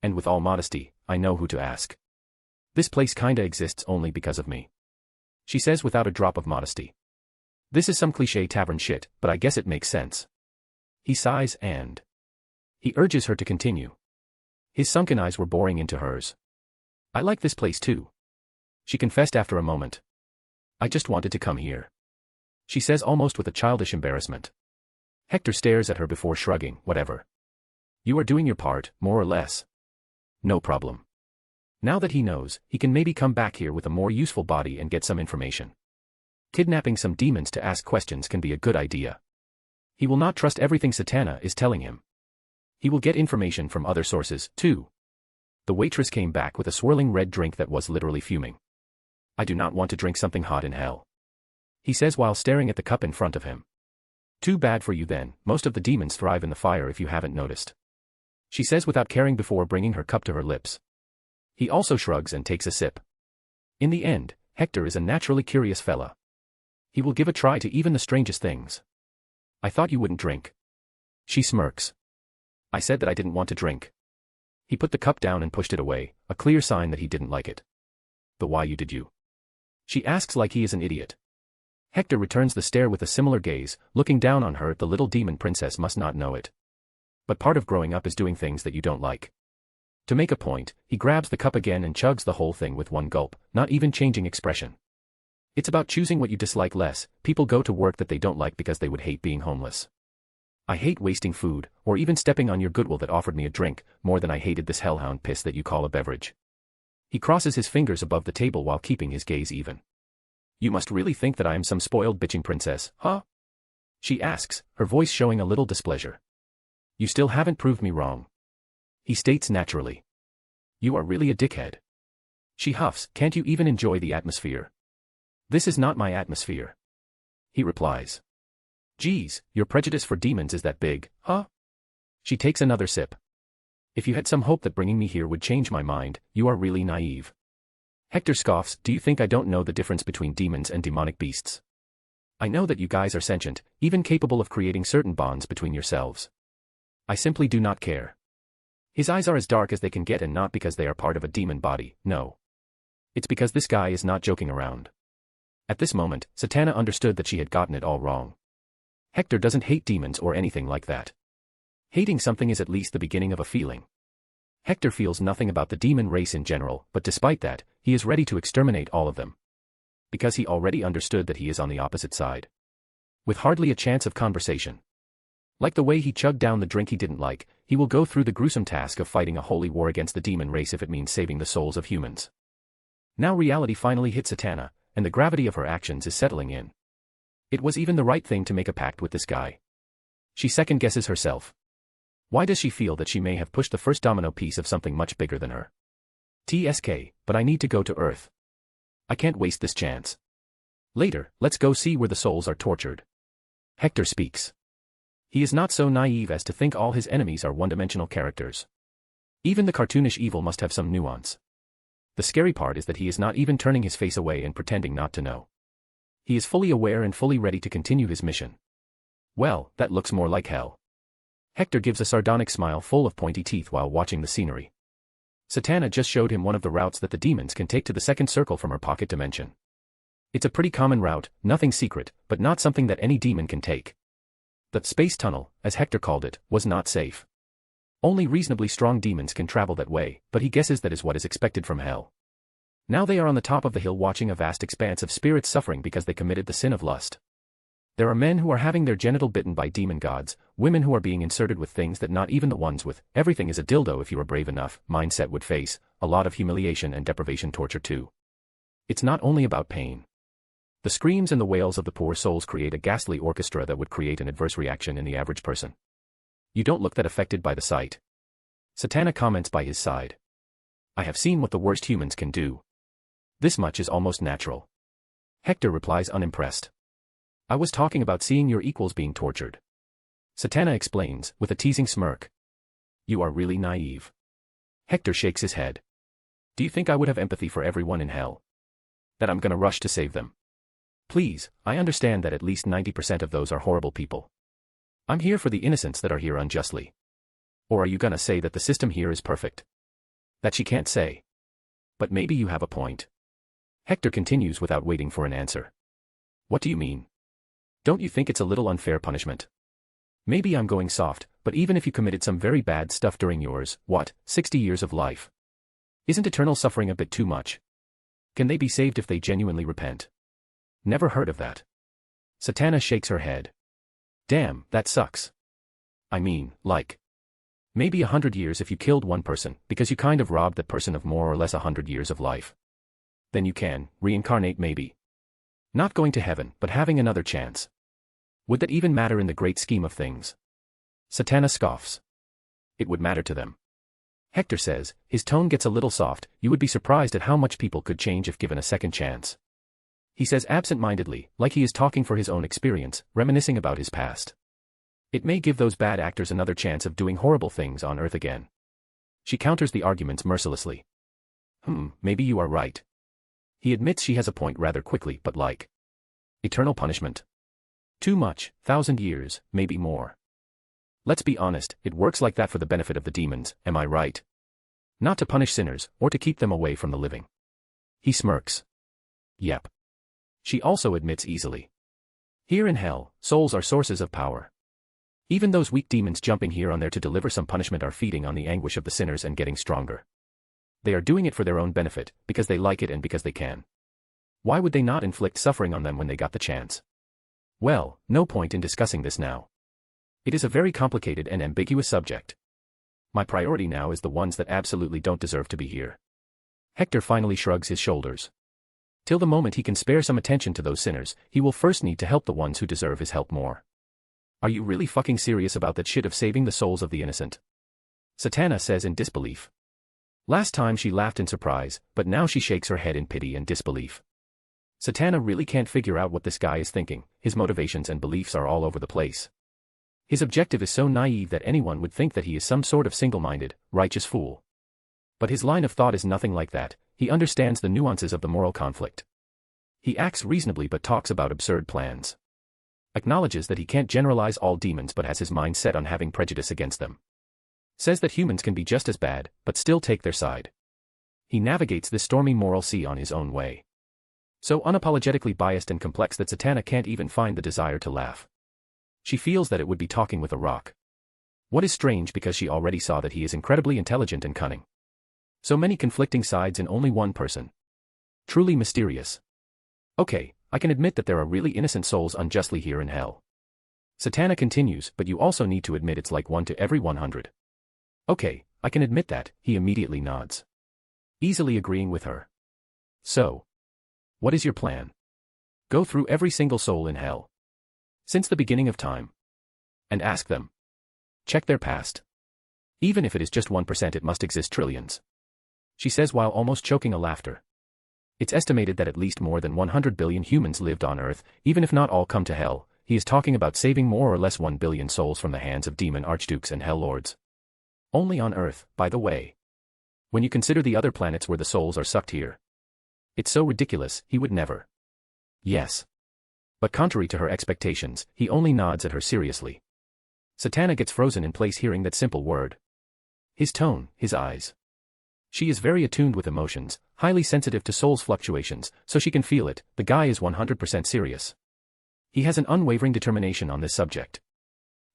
And with all modesty, I know who to ask. This place kinda exists only because of me. She says without a drop of modesty. This is some cliché tavern shit, but I guess it makes sense. He sighs and he urges her to continue. His sunken eyes were boring into hers. I like this place too. She confessed after a moment. I just wanted to come here. She says almost with a childish embarrassment. Hector stares at her before shrugging. Whatever. You are doing your part, more or less. No problem. Now that he knows, he can maybe come back here with a more useful body and get some information. Kidnapping some demons to ask questions can be a good idea. He will not trust everything Satana is telling him. He will get information from other sources, too. The waitress came back with a swirling red drink that was literally fuming. I do not want to drink something hot in hell. He says while staring at the cup in front of him. Too bad for you then, most of the demons thrive in the fire if you haven't noticed. She says without caring before bringing her cup to her lips. He also shrugs and takes a sip. In the end, Hector is a naturally curious fella. He will give a try to even the strangest things. I thought you wouldn't drink. She smirks. I said that I didn't want to drink. He put the cup down and pushed it away, a clear sign that he didn't like it. But why did you? She asks like he is an idiot. Hector returns the stare with a similar gaze, looking down on her. The little demon princess must not know it. But part of growing up is doing things that you don't like. To make a point, he grabs the cup again and chugs the whole thing with one gulp, not even changing expression. It's about choosing what you dislike less. People go to work that they don't like because they would hate being homeless. I hate wasting food, or even stepping on your goodwill that offered me a drink, more than I hated this hellhound piss that you call a beverage. He crosses his fingers above the table while keeping his gaze even. You must really think that I am some spoiled bitching princess, huh? She asks, her voice showing a little displeasure. You still haven't proved me wrong. He states naturally. You are really a dickhead. She huffs, can't you even enjoy the atmosphere? This is not my atmosphere. He replies. Geez, your prejudice for demons is that big, huh? She takes another sip. If you had some hope that bringing me here would change my mind, you are really naive. Hector scoffs, do you think I don't know the difference between demons and demonic beasts? I know that you guys are sentient, even capable of creating certain bonds between yourselves. I simply do not care. His eyes are as dark as they can get, and not because they are part of a demon body, no. It's because this guy is not joking around. At this moment, Satana understood that she had gotten it all wrong. Hector doesn't hate demons or anything like that. Hating something is at least the beginning of a feeling. Hector feels nothing about the demon race in general, but despite that, he is ready to exterminate all of them. Because he already understood that he is on the opposite side. With hardly a chance of conversation. Like the way he chugged down the drink he didn't like, he will go through the gruesome task of fighting a holy war against the demon race if it means saving the souls of humans. Now reality finally hits Satana, and the gravity of her actions is settling in. It was even the right thing to make a pact with this guy. She second-guesses herself. Why does she feel that she may have pushed the first domino piece of something much bigger than her? TSK, but I need to go to Earth. I can't waste this chance. Later, let's go see where the souls are tortured. Hector speaks. He is not so naive as to think all his enemies are one-dimensional characters. Even the cartoonish evil must have some nuance. The scary part is that he is not even turning his face away and pretending not to know. He is fully aware and fully ready to continue his mission. Well, that looks more like hell. Hector gives a sardonic smile full of pointy teeth while watching the scenery. Satana just showed him one of the routes that the demons can take to the second circle from her pocket dimension. It's a pretty common route, nothing secret, but not something that any demon can take. The space tunnel, as Hector called it, was not safe. Only reasonably strong demons can travel that way, but he guesses that is what is expected from hell. Now they are on the top of the hill watching a vast expanse of spirits suffering because they committed the sin of lust. There are men who are having their genital bitten by demon gods, women who are being inserted with things that not even the ones with everything is a dildo if you are brave enough mindset would face, a lot of humiliation and deprivation torture too. It's not only about pain. The screams and the wails of the poor souls create a ghastly orchestra that would create an adverse reaction in the average person. You don't look that affected by the sight. Satana comments by his side. I have seen what the worst humans can do. This much is almost natural. Hector replies unimpressed. I was talking about seeing your equals being tortured. Satana explains, with a teasing smirk. You are really naive. Hector shakes his head. Do you think I would have empathy for everyone in hell? That I'm gonna rush to save them? Please, I understand that at least 90% of those are horrible people. I'm here for the innocents that are here unjustly. Or are you gonna say that the system here is perfect? That she can't say. But maybe you have a point. Hector continues without waiting for an answer. What do you mean? Don't you think it's a little unfair punishment? Maybe I'm going soft, but even if you committed some very bad stuff during yours, 60 years of life? Isn't eternal suffering a bit too much? Can they be saved if they genuinely repent? Never heard of that. Satana shakes her head. Damn, that sucks. I mean, like. Maybe 100 years if you killed one person, because you kind of robbed that person of more or less 100 years of life. Then you can reincarnate maybe. Not going to heaven, but having another chance. Would that even matter in the great scheme of things? Satana scoffs. It would matter to them. Hector says, his tone gets a little soft, you would be surprised at how much people could change if given a second chance. He says absent-mindedly, like he is talking for his own experience, reminiscing about his past. It may give those bad actors another chance of doing horrible things on Earth again. She counters the arguments mercilessly. Maybe you are right. He admits she has a point rather quickly, but like. Eternal punishment. Too much, 1,000 years, maybe more. Let's be honest, it works like that for the benefit of the demons, am I right? Not to punish sinners, or to keep them away from the living. He smirks. Yep. She also admits easily. Here in hell, souls are sources of power. Even those weak demons jumping here on there to deliver some punishment are feeding on the anguish of the sinners and getting stronger. They are doing it for their own benefit, because they like it and because they can. Why would they not inflict suffering on them when they got the chance? Well, no point in discussing this now. It is a very complicated and ambiguous subject. My priority now is the ones that absolutely don't deserve to be here. Hector finally shrugs his shoulders. Till the moment he can spare some attention to those sinners, he will first need to help the ones who deserve his help more. Are you really fucking serious about that shit of saving the souls of the innocent? Satana says in disbelief. Last time she laughed in surprise, but now she shakes her head in pity and disbelief. Satana really can't figure out what this guy is thinking. His motivations and beliefs are all over the place. His objective is so naive that anyone would think that he is some sort of single-minded, righteous fool. But his line of thought is nothing like that. He understands the nuances of the moral conflict. He acts reasonably but talks about absurd plans. Acknowledges that he can't generalize all demons but has his mind set on having prejudice against them. Says that humans can be just as bad, but still take their side. He navigates this stormy moral sea on his own way. So unapologetically biased and complex that Satana can't even find the desire to laugh. She feels that it would be talking with a rock. What is strange because she already saw that he is incredibly intelligent and cunning. So many conflicting sides in only one person. Truly mysterious. Okay, I can admit that there are really innocent souls unjustly here in hell. Satana continues, but you also need to admit it's like 1 to every 100. Okay, I can admit that, he immediately nods. Easily agreeing with her. So, what is your plan? Go through every single soul in hell. Since the beginning of time. And ask them. Check their past. Even if it is just 1%, it must exist trillions. She says while almost choking a laughter. It's estimated that at least more than 100 billion humans lived on Earth, even if not all come to hell. He is talking about saving more or less 1 billion souls from the hands of demon archdukes and hell lords. Only on Earth, by the way. When you consider the other planets where the souls are sucked here. It's so ridiculous, he would never. Yes. But contrary to her expectations, he only nods at her seriously. Satana gets frozen in place hearing that simple word. His tone, his eyes. She is very attuned with emotions, highly sensitive to soul's fluctuations, so she can feel it. The guy is 100% serious. He has an unwavering determination on this subject.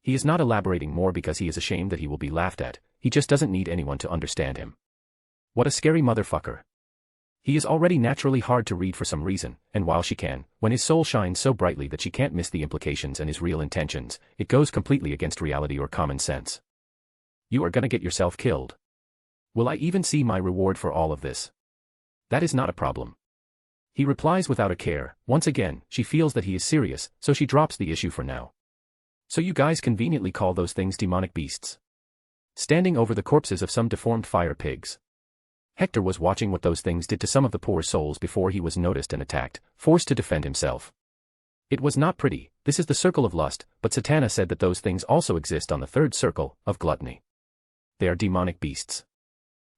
He is not elaborating more because he is ashamed that he will be laughed at, he just doesn't need anyone to understand him. What a scary motherfucker. He is already naturally hard to read for some reason, and while she can, when his soul shines so brightly that she can't miss the implications and his real intentions, it goes completely against reality or common sense. You are gonna get yourself killed. Will I even see my reward for all of this? That is not a problem. He replies without a care. Once again, she feels that he is serious, so she drops the issue for now. So you guys conveniently call those things demonic beasts. Standing over the corpses of some deformed fire pigs. Hector was watching what those things did to some of the poor souls before he was noticed and attacked, forced to defend himself. It was not pretty. This is the circle of lust, but Satana said that those things also exist on the third circle, of gluttony. They are demonic beasts.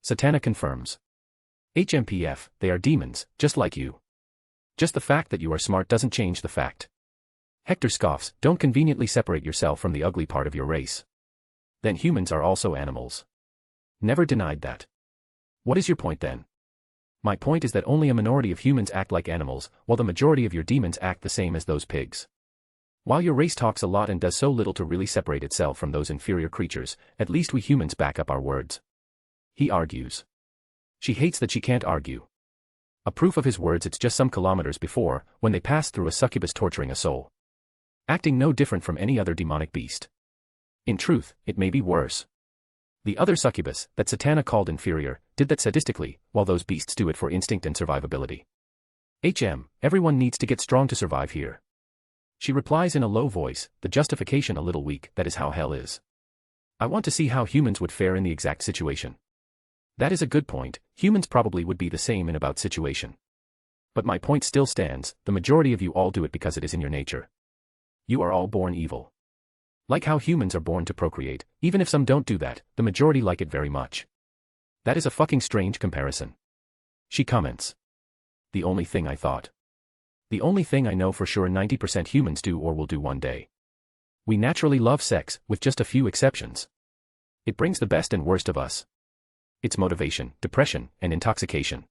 Satana confirms. HMPF, they are demons, just like you. Just the fact that you are smart doesn't change the fact. Hector scoffs, don't conveniently separate yourself from the ugly part of your race. Then humans are also animals. Never denied that. What is your point then? My point is that only a minority of humans act like animals, while the majority of your demons act the same as those pigs. While your race talks a lot and does so little to really separate itself from those inferior creatures, at least we humans back up our words. He argues. She hates that she can't argue. A proof of his words it's just some kilometers before, when they pass through a succubus torturing a soul. Acting no different from any other demonic beast. In truth, it may be worse. The other succubus, that Satana called inferior, did that sadistically, while those beasts do it for instinct and survivability. Everyone needs to get strong to survive here. She replies in a low voice, the justification a little weak, that is how hell is. I want to see how humans would fare in the exact situation. That is a good point, humans probably would be the same in about situation. But my point still stands, the majority of you all do it because it is in your nature. You are all born evil. Like how humans are born to procreate, even if some don't do that, the majority like it very much. That is a fucking strange comparison. She comments. The only thing I thought. The only thing I know for sure 90% humans do or will do one day. We naturally love sex, with just a few exceptions. It brings the best and worst of us. It's motivation, depression, and intoxication.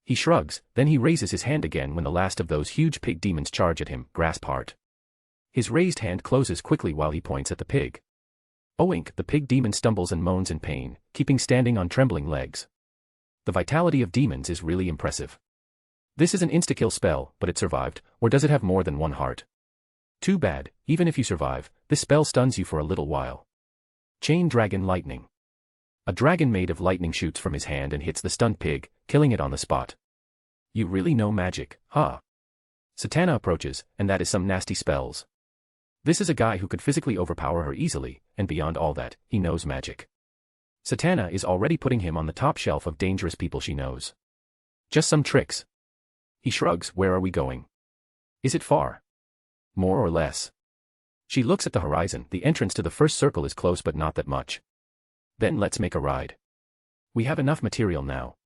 He shrugs, then he raises his hand again when the last of those huge pig demons charge at him, grasp heart. His raised hand closes quickly while he points at the pig. Oink, the pig demon stumbles and moans in pain, keeping standing on trembling legs. The vitality of demons is really impressive. This is an insta-kill spell, but it survived, or does it have more than one heart? Too bad, even if you survive, this spell stuns you for a little while. Chain Dragon Lightning. A dragon made of lightning shoots from his hand and hits the stunned pig, killing it on the spot. You really know magic, huh? Satana approaches, and that is some nasty spells. This is a guy who could physically overpower her easily, and beyond all that, he knows magic. Satana is already putting him on the top shelf of dangerous people she knows. Just some tricks. He shrugs. Where are we going? Is it far? More or less. She looks at the horizon. The entrance to the first circle is close but not that much. Then let's make a ride. We have enough material now,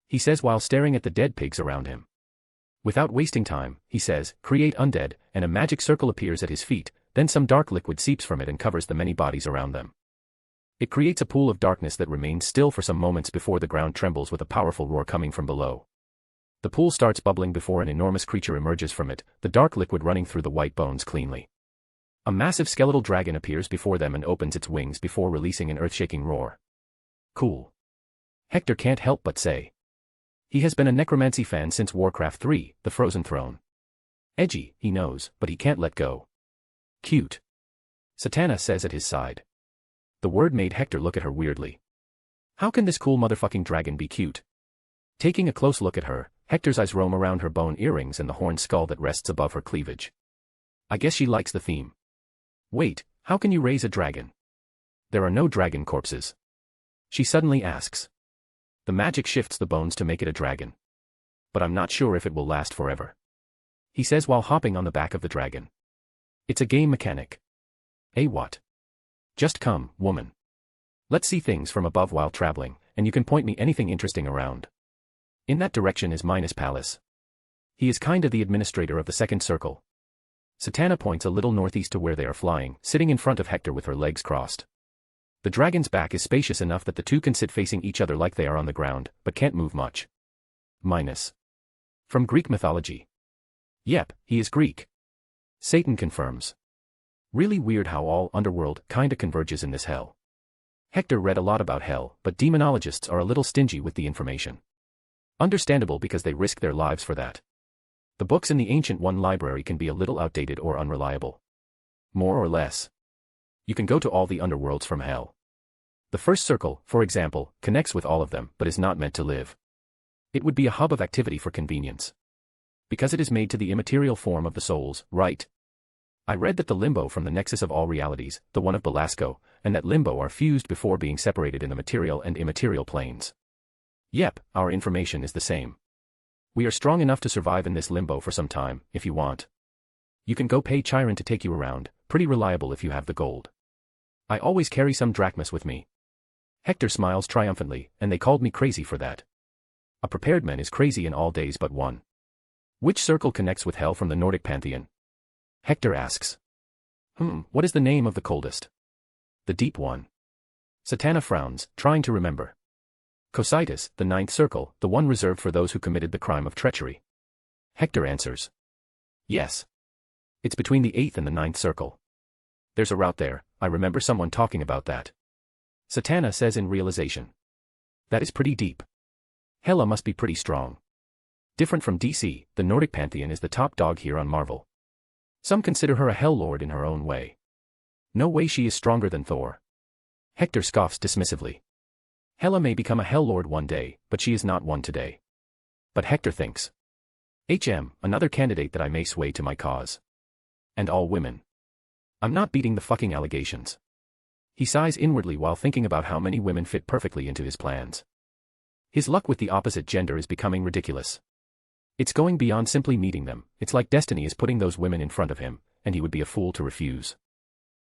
he says while staring at the dead pigs around him. Without wasting time, he says, create undead, and a magic circle appears at his feet, then some dark liquid seeps from it and covers the many bodies around them. It creates a pool of darkness that remains still for some moments before the ground trembles with a powerful roar coming from below. The pool starts bubbling before an enormous creature emerges from it, the dark liquid running through the white bones cleanly. A massive skeletal dragon appears before them and opens its wings before releasing an earth-shaking roar. Cool. Hector can't help but say. He has been a necromancy fan since Warcraft 3, The Frozen Throne. Edgy, he knows, but he can't let go. Cute. Satana says at his side. The word made Hector look at her weirdly. How can this cool motherfucking dragon be cute? Taking a close look at her, Hector's eyes roam around her bone earrings and the horned skull that rests above her cleavage. I guess she likes the theme. Wait, how can you raise a dragon? There are no dragon corpses. She suddenly asks. The magic shifts the bones to make it a dragon. But I'm not sure if it will last forever, he says while hopping on the back of the dragon. It's a game mechanic. What? Just come, woman. Let's see things from above while traveling, and you can point me anything interesting around. In that direction is Minas Palace. He is kinda the administrator of the second circle. Satana points a little northeast to where they are flying, sitting in front of Hector with her legs crossed. The dragon's back is spacious enough that the two can sit facing each other like they are on the ground, but can't move much. Minas. From Greek mythology. Yep, he is Greek. Satan confirms. Really weird how all underworld kinda converges in this hell. Hector read a lot about hell, but demonologists are a little stingy with the information. Understandable because they risk their lives for that. The books in the Ancient One library can be a little outdated or unreliable. More or less. You can go to all the underworlds from hell. The first circle, for example, connects with all of them but is not meant to live. It would be a hub of activity for convenience. Because it is made to the immaterial form of the souls, right? I read that the limbo from the nexus of all realities, the one of Belasco, and that limbo are fused before being separated in the material and immaterial planes. Yep, our information is the same. We are strong enough to survive in this limbo for some time, if you want. You can go pay Chiron to take you around, pretty reliable if you have the gold. I always carry some drachmas with me. Hector smiles triumphantly, and they called me crazy for that. A prepared man is crazy in all days but one. Which circle connects with hell from the Nordic pantheon? Hector asks. What is the name of the coldest? The deep one. Satana frowns, trying to remember. Cocytus, the ninth circle, the one reserved for those who committed the crime of treachery. Hector answers. Yes. It's between the 8th and the 9th circle. There's a route there, I remember someone talking about that. Satana says in realization. That is pretty deep. Hela must be pretty strong. Different from DC, the Nordic pantheon is the top dog here on Marvel. Some consider her a hell lord in her own way. No way she is stronger than Thor. Hector scoffs dismissively. Hela may become a hell lord one day, but she is not one today. But Hector thinks. Another candidate that I may sway to my cause. And all women. I'm not beating the fucking allegations. He sighs inwardly while thinking about how many women fit perfectly into his plans. His luck with the opposite gender is becoming ridiculous. It's going beyond simply meeting them, it's like destiny is putting those women in front of him, and he would be a fool to refuse.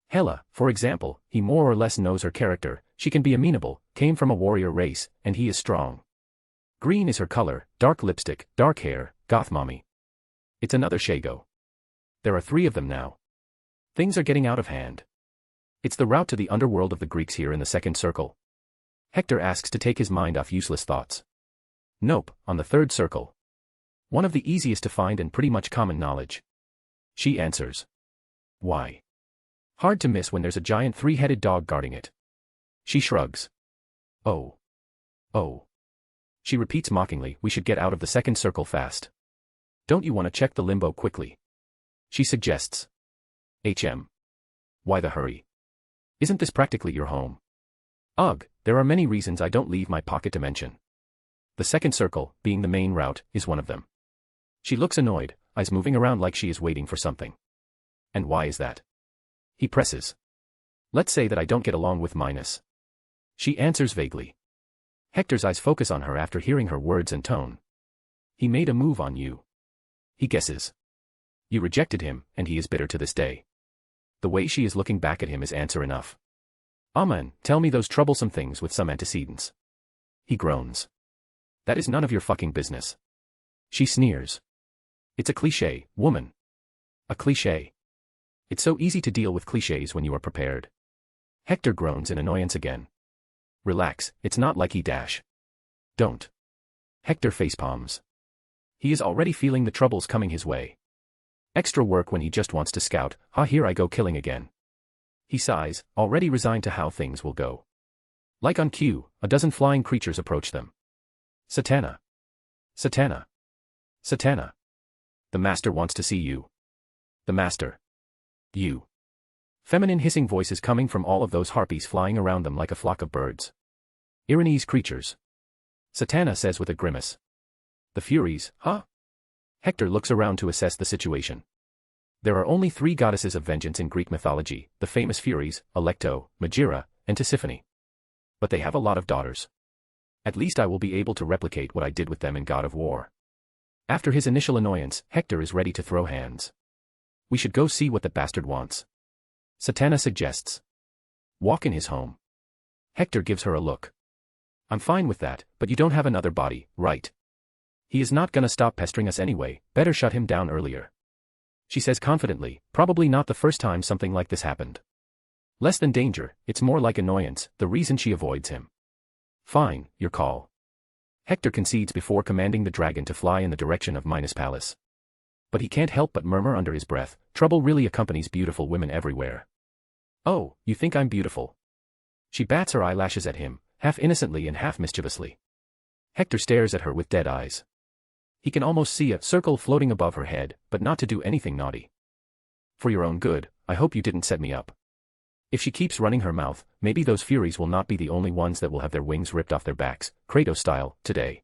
Hela, for example, he more or less knows her character, she can be amenable, came from a warrior race, and he is strong. Green is her color, dark lipstick, dark hair, goth mommy. It's another Shago. There are 3 of them now. Things are getting out of hand. It's the route to the underworld of the Greeks here in the second circle. Hector asks to take his mind off useless thoughts. Nope, on the 3rd circle. One of the easiest to find and pretty much common knowledge. She answers. Why? Hard to miss when there's a giant three-headed dog guarding it. She shrugs. Oh. Oh. She repeats mockingly, we should get out of the second circle fast. Don't you want to check the limbo quickly? She suggests. Why the hurry? Isn't this practically your home? Ugh, there are many reasons I don't leave my pocket dimension. The second circle, being the main route, is one of them. She looks annoyed, eyes moving around like she is waiting for something. And why is that? He presses. Let's say that I don't get along with Minus. She answers vaguely. Hector's eyes focus on her after hearing her words and tone. He made a move on you. He guesses. You rejected him, and he is bitter to this day. The way she is looking back at him is answer enough. Amen, tell me those troublesome things with some antecedents. He groans. That is none of your fucking business. She sneers. It's a cliché, woman. A cliché. It's so easy to deal with clichés when you are prepared. Hector groans in annoyance again. Relax, it's not like he dash. Don't. Hector facepalms. He is already feeling the troubles coming his way. Extra work when he just wants to scout, here I go killing again. He sighs, already resigned to how things will go. Like on cue, a dozen flying creatures approach them. Satana. Satana. Satana. The master wants to see you. The master. You. Feminine hissing voices coming from all of those harpies flying around them like a flock of birds. Iranese creatures. Satana says with a grimace. The Furies, huh? Hector looks around to assess the situation. There are only 3 goddesses of vengeance in Greek mythology, the famous Furies, Alecto, Megira, and Tisiphone. But they have a lot of daughters. At least I will be able to replicate what I did with them in God of War. After his initial annoyance, Hector is ready to throw hands. We should go see what the bastard wants. Satana suggests. Walk in his home. Hector gives her a look. I'm fine with that, but you don't have another body, right? He is not gonna stop pestering us anyway, better shut him down earlier. She says confidently, probably not the first time something like this happened. Less than danger, it's more like annoyance, the reason she avoids him. Fine, your call. Hector concedes before commanding the dragon to fly in the direction of Minas Palace. But he can't help but murmur under his breath, trouble really accompanies beautiful women everywhere. Oh, you think I'm beautiful? She bats her eyelashes at him, half innocently and half mischievously. Hector stares at her with dead eyes. He can almost see a circle floating above her head, but not to do anything naughty. For your own good, I hope you didn't set me up. If she keeps running her mouth, maybe those Furies will not be the only ones that will have their wings ripped off their backs, Kratos style, today.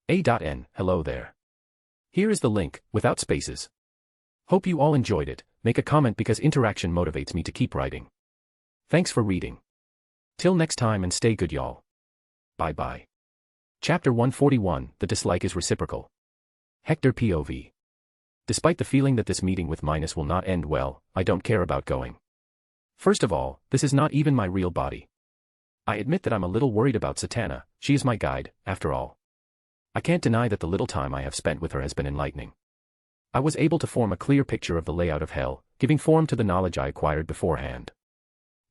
A.N. Hello there. Here is the link, without spaces. Hope you all enjoyed it, make a comment because interaction motivates me to keep writing. Thanks for reading. Till next time and stay good y'all. Bye bye. Chapter 141, The dislike is reciprocal. Hector POV. Despite the feeling that this meeting with Minas will not end well, I don't care about going. First of all, this is not even my real body. I admit that I'm a little worried about Satana, she is my guide, after all. I can't deny that the little time I have spent with her has been enlightening. I was able to form a clear picture of the layout of hell, giving form to the knowledge I acquired beforehand.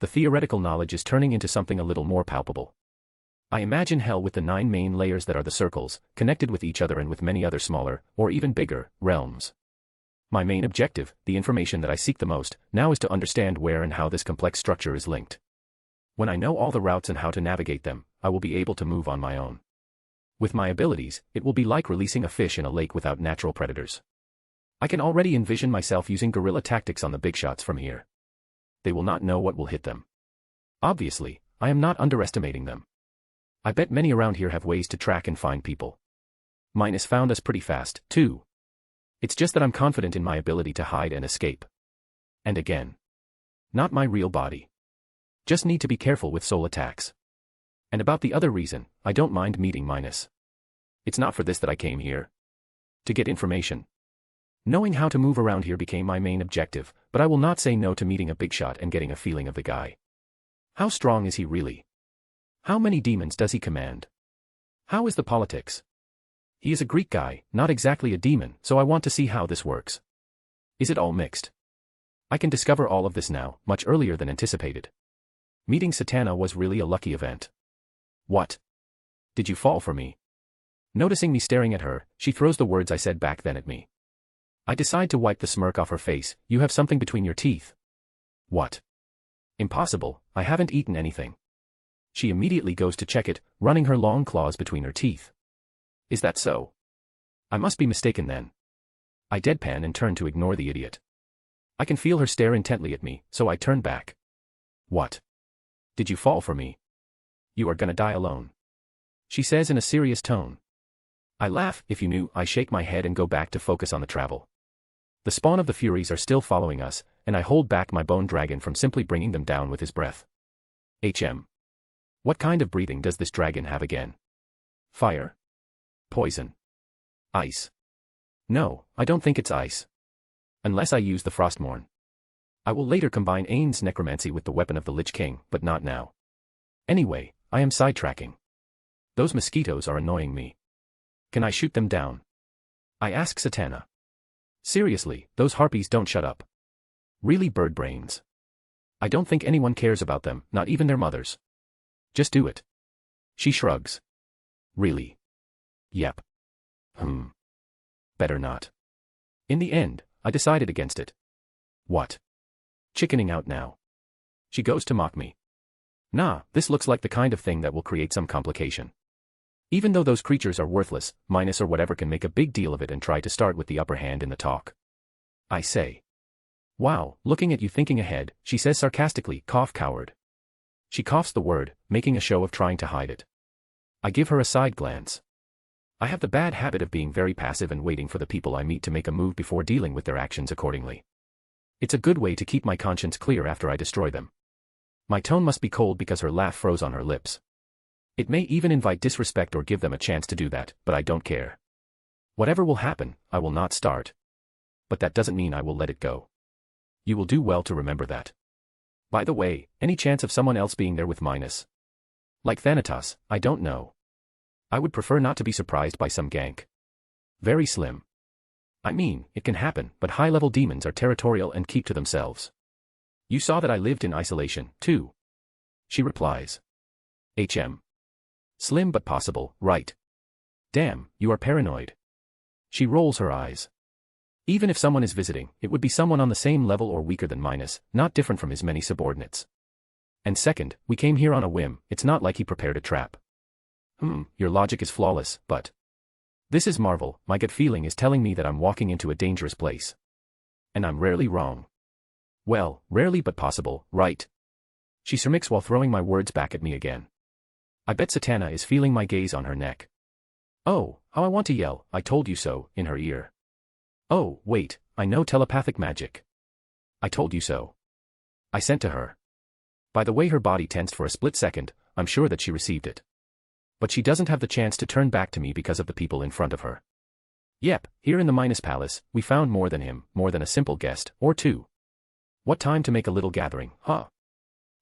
The theoretical knowledge is turning into something a little more palpable. I imagine hell with the 9 main layers that are the circles, connected with each other and with many other smaller, or even bigger, realms. My main objective, the information that I seek the most, now is to understand where and how this complex structure is linked. When I know all the routes and how to navigate them, I will be able to move on my own. With my abilities, it will be like releasing a fish in a lake without natural predators. I can already envision myself using guerrilla tactics on the big shots from here. They will not know what will hit them. Obviously, I am not underestimating them. I bet many around here have ways to track and find people. Minas found us pretty fast, too. It's just that I'm confident in my ability to hide and escape. And again. Not my real body. Just need to be careful with soul attacks. And about the other reason, I don't mind meeting Minas. It's not for this that I came here. To get information. Knowing how to move around here became my main objective, but I will not say no to meeting a big shot and getting a feeling of the guy. How strong is he really? How many demons does he command? How is the politics? He is a Greek guy, not exactly a demon, so I want to see how this works. Is it all mixed? I can discover all of this now, much earlier than anticipated. Meeting Satana was really a lucky event. What? Did you fall for me? Noticing me staring at her, she throws the words I said back then at me. I decide to wipe the smirk off her face. You have something between your teeth. What? Impossible, I haven't eaten anything. She immediately goes to check it, running her long claws between her teeth. Is that so? I must be mistaken then. I deadpan and turn to ignore the idiot. I can feel her stare intently at me, so I turn back. What? Did you fall for me? You are gonna die alone. She says in a serious tone. I laugh. If you knew. I shake my head and go back to focus on the travel. The spawn of the Furies are still following us, and I hold back my bone dragon from simply bringing them down with his breath. What kind of breathing does this dragon have again? Fire? Poison? Ice? No, I don't think it's ice. Unless I use the Frostmourne. I will later combine Ain's necromancy with the weapon of the Lich King, but not now. Anyway, I am sidetracking. Those mosquitoes are annoying me. Can I shoot them down? I ask Satana. Seriously, those harpies don't shut up. Really, bird brains. I don't think anyone cares about them, not even their mothers. Just do it. She shrugs. Really? Yep. Better not. In the end, I decided against it. What? Chickening out now. She goes to mock me. Nah, this looks like the kind of thing that will create some complication. Even though those creatures are worthless, Minus or whatever can make a big deal of it and try to start with the upper hand in the talk. I say. Wow, looking at you thinking ahead, she says sarcastically, cough coward. She coughs the word, making a show of trying to hide it. I give her a side glance. I have the bad habit of being very passive and waiting for the people I meet to make a move before dealing with their actions accordingly. It's a good way to keep my conscience clear after I destroy them. My tone must be cold because her laugh froze on her lips. It may even invite disrespect or give them a chance to do that, but I don't care. Whatever will happen, I will not start. But that doesn't mean I will let it go. You will do well to remember that. By the way, any chance of someone else being there with Minus? Like Thanatos, I don't know. I would prefer not to be surprised by some gank. Very slim. I mean, it can happen, but high-level demons are territorial and keep to themselves. You saw that I lived in isolation, too. She replies. Slim but possible, right? Damn, you are paranoid. She rolls her eyes. Even if someone is visiting, it would be someone on the same level or weaker than Minus, not different from his many subordinates. And second, we came here on a whim, it's not like he prepared a trap. Your logic is flawless, but... This is Marvel, my gut feeling is telling me that I'm walking into a dangerous place. And I'm rarely wrong. Well, rarely but possible, right? She smirks while throwing my words back at me again. I bet Satana is feeling my gaze on her neck. Oh, how I want to yell, I told you so, in her ear. Oh, wait, I know telepathic magic. I told you so. I sent to her. By the way her body tensed for a split second, I'm sure that she received it. But she doesn't have the chance to turn back to me because of the people in front of her. Yep, here in the Minus Palace, we found more than him, more than a simple guest, or two. What time to make a little gathering, huh?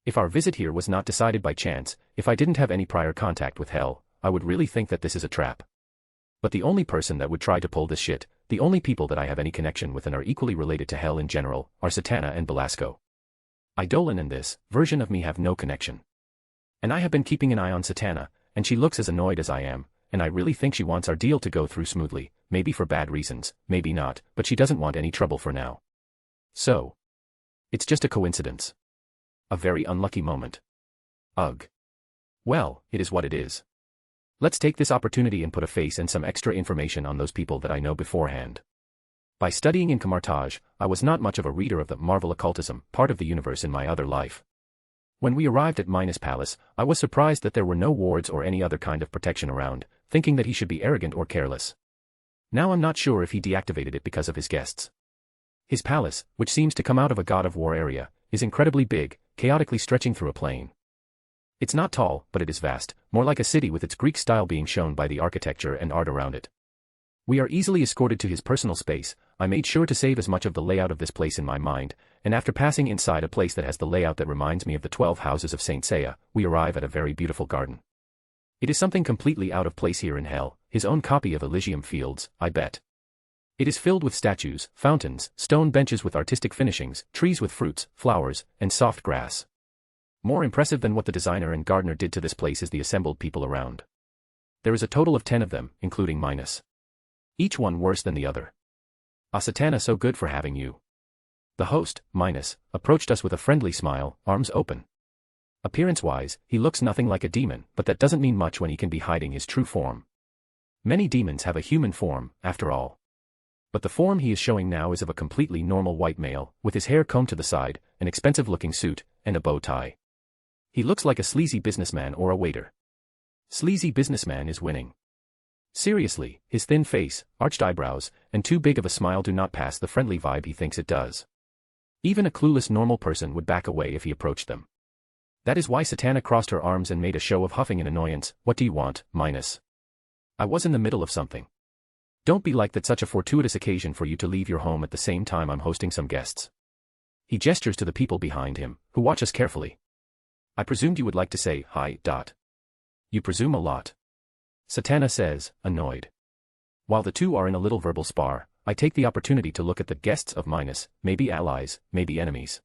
If our visit here was not decided by chance, if I didn't have any prior contact with hell, I would really think that this is a trap. But the only person that would try to pull this shit, the only people that I have any connection with and are equally related to hell in general, are Satana and Belasco. Eidolon and this version of me have no connection. And I have been keeping an eye on Satana, and she looks as annoyed as I am, and I really think she wants our deal to go through smoothly, maybe for bad reasons, maybe not, but she doesn't want any trouble for now. So. It's just a coincidence. A very unlucky moment. Ugh. Well, it is what it is. Let's take this opportunity and put a face and some extra information on those people that I know beforehand. By studying in Camartage, I was not much of a reader of the Marvel occultism, part of the universe in my other life. When we arrived at Minus Palace, I was surprised that there were no wards or any other kind of protection around, thinking that he should be arrogant or careless. Now I'm not sure if he deactivated it because of his guests. His palace, which seems to come out of a God of War area, is incredibly big, chaotically stretching through a plain. It's not tall, but it is vast, more like a city with its Greek style being shown by the architecture and art around it. We are easily escorted to his personal space. I made sure to save as much of the layout of this place in my mind, and after passing inside a place that has the layout that reminds me of the 12 houses of Saint Seiya, we arrive at a very beautiful garden. It is something completely out of place here in hell, his own copy of Elysium Fields, I bet. It is filled with statues, fountains, stone benches with artistic finishings, trees with fruits, flowers, and soft grass. More impressive than what the designer and gardener did to this place is the assembled people around. There is a total of 10 of them, including Minus. Each one worse than the other. Ah, Satana, so good for having you. The host, Minus, approached us with a friendly smile, arms open. Appearance-wise, he looks nothing like a demon, but that doesn't mean much when he can be hiding his true form. Many demons have a human form, after all. But the form he is showing now is of a completely normal white male, with his hair combed to the side, an expensive-looking suit, and a bow tie. He looks like a sleazy businessman or a waiter. Sleazy businessman is winning. Seriously, his thin face, arched eyebrows, and too big of a smile do not pass the friendly vibe he thinks it does. Even a clueless normal person would back away if he approached them. That is why Satana crossed her arms and made a show of huffing in annoyance. What do you want, Minus? I was in the middle of something. Don't be like that, such a fortuitous occasion for you to leave your home at the same time I'm hosting some guests. He gestures to the people behind him, who watch us carefully. I presumed you would like to say hi. You presume a lot. Satana says, annoyed. While the two are in a little verbal spar, I take the opportunity to look at the guests of Minus, maybe allies, maybe enemies.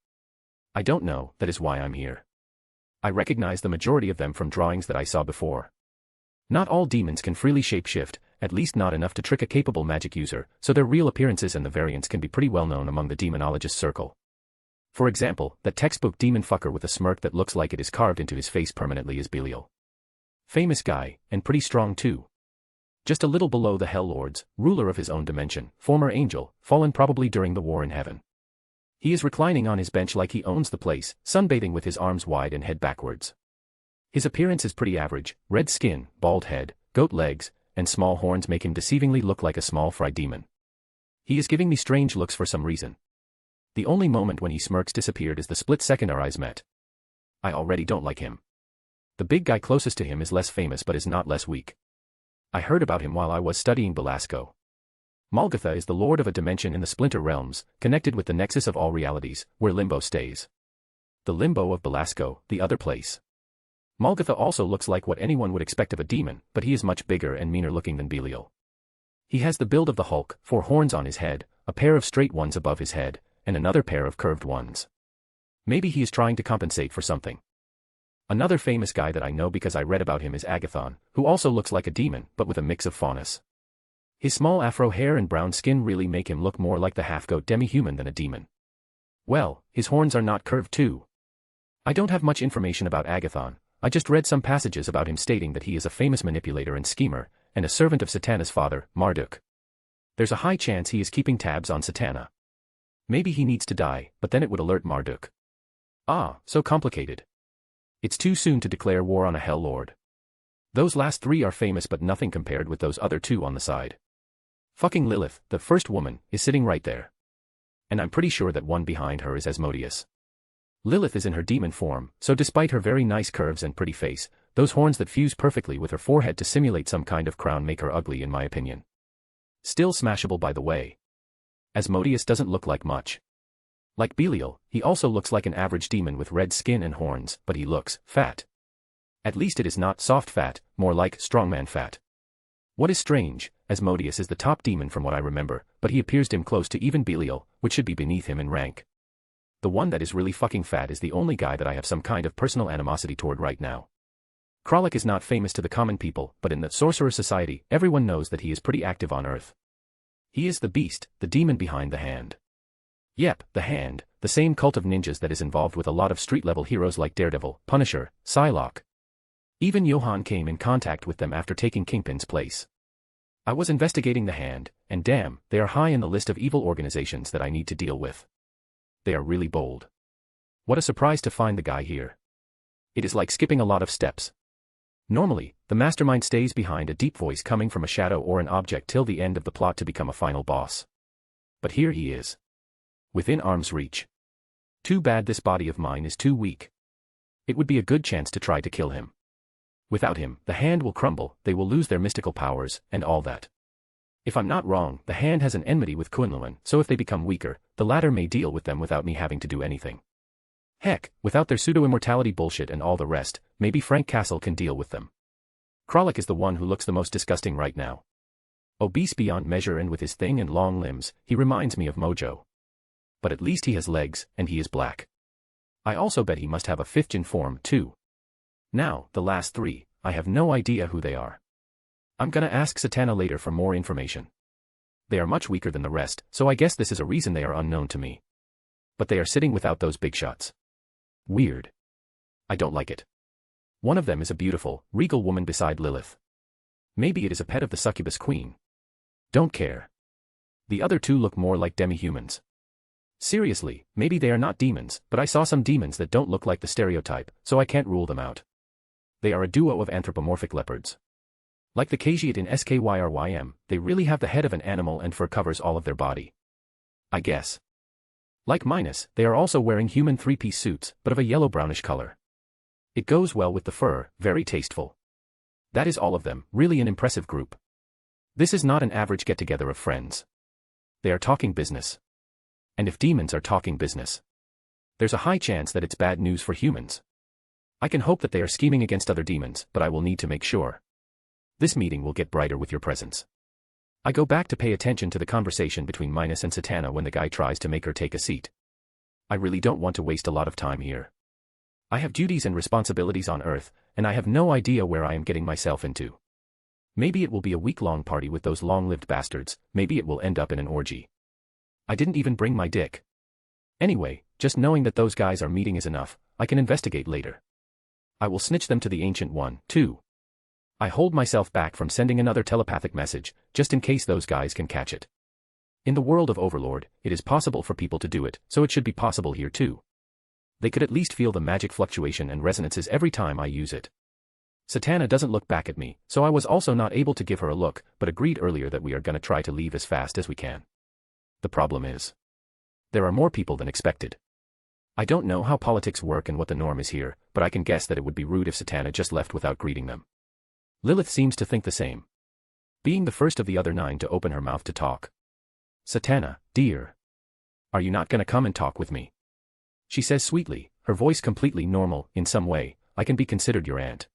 I don't know, that is why I'm here. I recognize the majority of them from drawings that I saw before. Not all demons can freely shapeshift, at least not enough to trick a capable magic user, so their real appearances and the variants can be pretty well known among the demonologist circle. For example, that textbook demon fucker with a smirk that looks like it is carved into his face permanently is Belial. Famous guy, and pretty strong too. Just a little below the Hell Lords, ruler of his own dimension, former angel, fallen probably during the war in heaven. He is reclining on his bench like he owns the place, sunbathing with his arms wide and head backwards. His appearance is pretty average, red skin, bald head, goat legs, and small horns make him deceivingly look like a small fry demon. He is giving me strange looks for some reason. The only moment when he smirks disappeared is the split second our eyes met. I already don't like him. The big guy closest to him is less famous but is not less weak. I heard about him while I was studying Belasco. Malgatha is the lord of a dimension in the Splinter Realms, connected with the nexus of all realities, where Limbo stays. The Limbo of Belasco, the other place. Malgatha also looks like what anyone would expect of a demon, but he is much bigger and meaner looking than Belial. He has the build of the Hulk, 4 horns on his head, a pair of straight ones above his head, and another pair of curved ones. Maybe he is trying to compensate for something. Another famous guy that I know because I read about him is Agathon, who also looks like a demon, but with a mix of faunus. His small afro hair and brown skin really make him look more like the half-goat demi-human than a demon. Well, his horns are not curved too. I don't have much information about Agathon, I just read some passages about him stating that he is a famous manipulator and schemer, and a servant of Satana's father, Marduk. There's a high chance he is keeping tabs on Satana. Maybe he needs to die, but then it would alert Marduk. Ah, so complicated. It's too soon to declare war on a Hell Lord. Those last 3 are famous but nothing compared with those other 2 on the side. Fucking Lilith, the first woman, is sitting right there. And I'm pretty sure that one behind her is Asmodeus. Lilith is in her demon form, so despite her very nice curves and pretty face, those horns that fuse perfectly with her forehead to simulate some kind of crown make her ugly in my opinion. Still smashable by the way. Asmodeus doesn't look like much. Like Belial, he also looks like an average demon with red skin and horns, but he looks fat. At least it is not soft fat, more like strongman fat. What is strange, Asmodeus is the top demon from what I remember, but he appears dim close to even Belial, which should be beneath him in rank. The one that is really fucking fat is the only guy that I have some kind of personal animosity toward right now. Kralik is not famous to the common people, but in the Sorcerer Society, everyone knows that he is pretty active on Earth. He is the beast, the demon behind the hand. Yep, the hand, the same cult of ninjas that is involved with a lot of street-level heroes like Daredevil, Punisher, Psylocke. Even Johan came in contact with them after taking Kingpin's place. I was investigating the hand, and damn, they are high in the list of evil organizations that I need to deal with. They are really bold. What a surprise to find the guy here. It is like skipping a lot of steps. Normally, the mastermind stays behind a deep voice coming from a shadow or an object till the end of the plot to become a final boss. But here he is. Within arm's reach. Too bad this body of mine is too weak. It would be a good chance to try to kill him. Without him, the hand will crumble, they will lose their mystical powers, and all that. If I'm not wrong, the hand has an enmity with Kunlun, so if they become weaker, the latter may deal with them without me having to do anything. Heck, without their pseudo-immortality bullshit and all the rest, maybe Frank Castle can deal with them. Kralik is the one who looks the most disgusting right now. Obese beyond measure and with his thin and long limbs, he reminds me of Mojo. But at least he has legs, and he is black. I also bet he must have a 5th gen form, too. Now, the last 3, I have no idea who they are. I'm gonna ask Satana later for more information. They are much weaker than the rest, so I guess this is a reason they are unknown to me. But they are sitting without those big shots. Weird. I don't like it. One of them is a beautiful, regal woman beside Lilith. Maybe it is a pet of the succubus queen. Don't care. The other two look more like demi-humans. Seriously, maybe they are not demons, but I saw some demons that don't look like the stereotype, so I can't rule them out. They are a duo of anthropomorphic leopards. Like the Khajiit in Skyrym, they really have the head of an animal and fur covers all of their body. I guess. Like Minus, they are also wearing human three-piece suits, but of a yellow-brownish color. It goes well with the fur, very tasteful. That is all of them, really an impressive group. This is not an average get-together of friends. They are talking business. And if demons are talking business, there's a high chance that it's bad news for humans. I can hope that they are scheming against other demons, but I will need to make sure. This meeting will get brighter with your presence. I go back to pay attention to the conversation between Minus and Satana when the guy tries to make her take a seat. I really don't want to waste a lot of time here. I have duties and responsibilities on Earth, and I have no idea where I am getting myself into. Maybe it will be a week-long party with those long-lived bastards, maybe it will end up in an orgy. I didn't even bring my dick. Anyway, just knowing that those guys are meeting is enough, I can investigate later. I will snitch them to the Ancient One, too. I hold myself back from sending another telepathic message, just in case those guys can catch it. In the world of Overlord, it is possible for people to do it, so it should be possible here too. They could at least feel the magic fluctuation and resonances every time I use it. Satana doesn't look back at me, so I was also not able to give her a look, but agreed earlier that we are gonna try to leave as fast as we can. The problem is, there are more people than expected. I don't know how politics work and what the norm is here, but I can guess that it would be rude if Satana just left without greeting them. Lilith seems to think the same. Being the first of the other 9 to open her mouth to talk. Satana, dear. Are you not gonna come and talk with me? She says sweetly, her voice completely normal, in some way, I can be considered your aunt.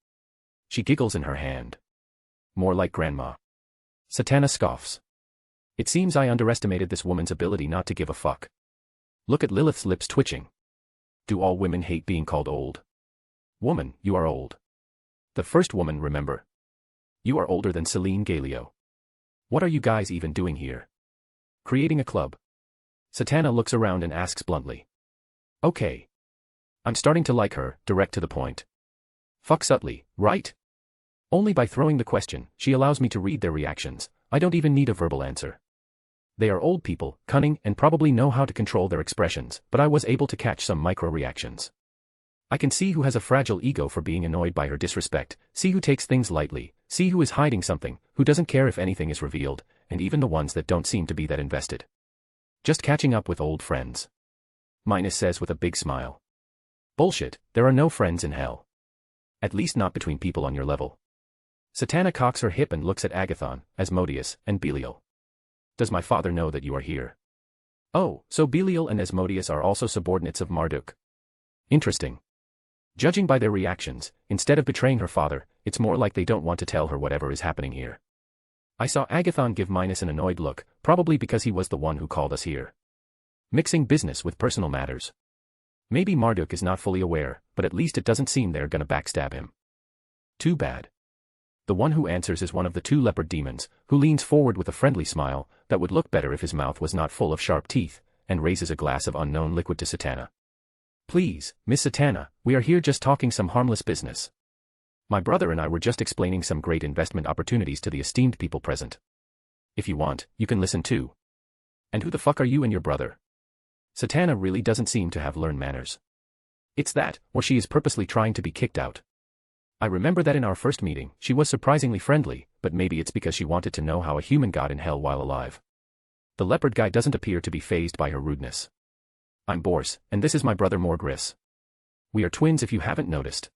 She giggles in her hand. More like grandma. Satana scoffs. It seems I underestimated this woman's ability not to give a fuck. Look at Lilith's lips twitching. Do all women hate being called old? Woman, you are old. The first woman, remember. You are older than Celine Galio. What are you guys even doing here? Creating a club. Satana looks around and asks bluntly. Okay. I'm starting to like her, direct to the point. Fuck subtly, right? Only by throwing the question, she allows me to read their reactions. I don't even need a verbal answer. They are old people, cunning, and probably know how to control their expressions, but I was able to catch some micro-reactions. I can see who has a fragile ego for being annoyed by her disrespect, see who takes things lightly, see who is hiding something, who doesn't care if anything is revealed, and even the ones that don't seem to be that invested. Just catching up with old friends. Minus says with a big smile. Bullshit, there are no friends in hell. At least not between people on your level. Satana cocks her hip and looks at Agathon, Asmodeus, and Belial. Does my father know that you are here? Oh, so Belial and Asmodeus are also subordinates of Marduk. Interesting. Judging by their reactions, instead of betraying her father, it's more like they don't want to tell her whatever is happening here. I saw Agathon give Minus an annoyed look, probably because he was the one who called us here. Mixing business with personal matters. Maybe Marduk is not fully aware, but at least it doesn't seem they're gonna backstab him. Too bad. The one who answers is one of the 2 leopard demons, who leans forward with a friendly smile, that would look better if his mouth was not full of sharp teeth, and raises a glass of unknown liquid to Satana. Please, Miss Satana, we are here just talking some harmless business. My brother and I were just explaining some great investment opportunities to the esteemed people present. If you want, you can listen too. And who the fuck are you and your brother? Satana really doesn't seem to have learned manners. It's that, or she is purposely trying to be kicked out. I remember that in our first meeting, she was surprisingly friendly, but maybe it's because she wanted to know how a human got in hell while alive. The leopard guy doesn't appear to be fazed by her rudeness. I'm Bors, and this is my brother Morgris. We are twins if you haven't noticed.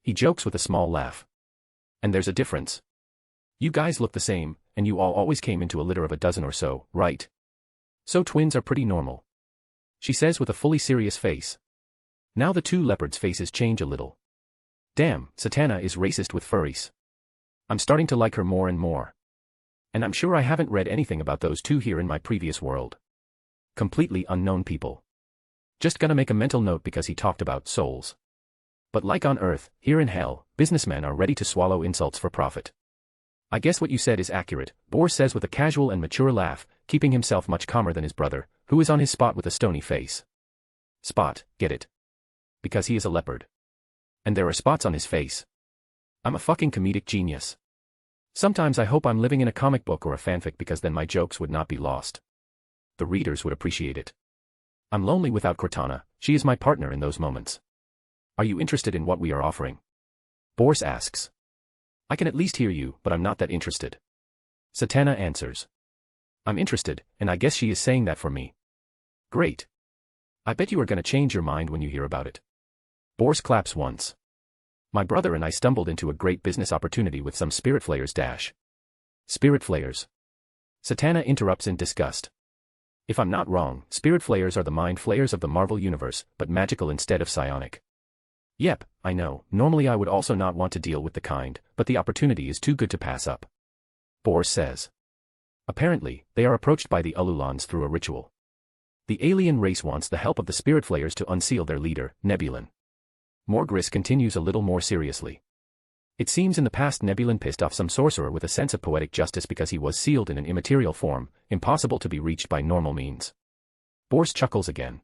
He jokes with a small laugh. And there's a difference. You guys look the same, and you all always came into a litter of a dozen or so, right? So twins are pretty normal. She says with a fully serious face. Now the 2 leopards' faces change a little. Damn, Satana is racist with furries. I'm starting to like her more and more. And I'm sure I haven't read anything about those 2 here in my previous world. Completely unknown people. Just gonna make a mental note because he talked about souls. But like on Earth, here in hell, businessmen are ready to swallow insults for profit. I guess what you said is accurate, Boris says with a casual and mature laugh, keeping himself much calmer than his brother, who is on his spot with a stony face. Spot, get it? Because he is a leopard. And there are spots on his face. I'm a fucking comedic genius. Sometimes I hope I'm living in a comic book or a fanfic because then my jokes would not be lost. The readers would appreciate it. I'm lonely without Cortana, she is my partner in those moments. Are you interested in what we are offering? Boris asks. I can at least hear you, but I'm not that interested. Satana answers. I'm interested, and I guess she is saying that for me. Great. I bet you are gonna change your mind when you hear about it. Boris claps once. My brother and I stumbled into a great business opportunity with some spirit flayers dash. Spirit flayers. Satana interrupts in disgust. If I'm not wrong, spirit flayers are the mind flayers of the Marvel Universe, but magical instead of psionic. Yep, I know, normally I would also not want to deal with the kind, but the opportunity is too good to pass up. Boris says. Apparently, they are approached by the Ululans through a ritual. The alien race wants the help of the spirit flayers to unseal their leader, Nebulon. Morgris continues a little more seriously. It seems in the past Nebulon pissed off some sorcerer with a sense of poetic justice because he was sealed in an immaterial form, impossible to be reached by normal means. Boris chuckles again.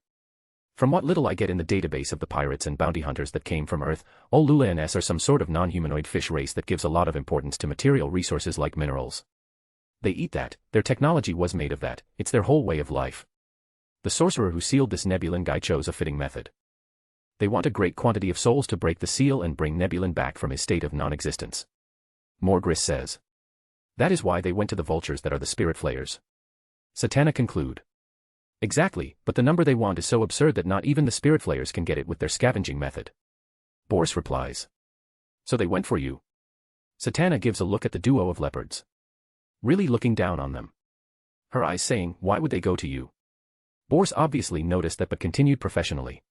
From what little I get in the database of the pirates and bounty hunters that came from Earth, Ululans are some sort of non-humanoid fish race that gives a lot of importance to material resources like minerals. They eat that, their technology was made of that, it's their whole way of life. The sorcerer who sealed this Nebulon guy chose a fitting method. They want a great quantity of souls to break the seal and bring Nebulon back from his state of non-existence. Morgris says. That is why they went to the vultures that are the spirit flayers. Satana conclude. Exactly, but the number they want is so absurd that not even the spirit flayers can get it with their scavenging method. Boris replies. So they went for you. Satana gives a look at the duo of leopards. Really looking down on them. Her eyes saying, why would they go to you? Boris obviously noticed that but continued professionally.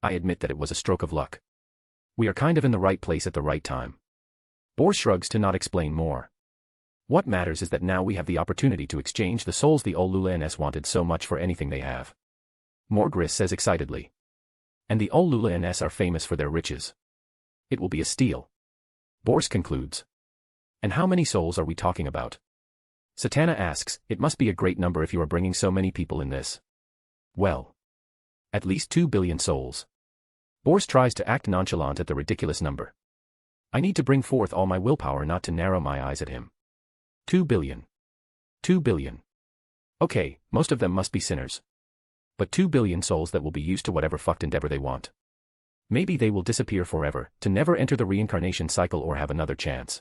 I admit that it was a stroke of luck. We are kind of in the right place at the right time. Boris shrugs to not explain more. What matters is that now we have the opportunity to exchange the souls the Ululans wanted so much for anything they have. Morgris says excitedly. And the Ululans are famous for their riches. It will be a steal. Boris concludes. And how many souls are we talking about? Satana asks, it must be a great number if you are bringing so many people in this. Well. At least 2 billion souls. Boris tries to act nonchalant at the ridiculous number. I need to bring forth all my willpower not to narrow my eyes at him. 2 billion. 2 billion. Okay, most of them must be sinners. But 2 billion souls that will be used to whatever fucked endeavor they want. Maybe they will disappear forever, to never enter the reincarnation cycle or have another chance.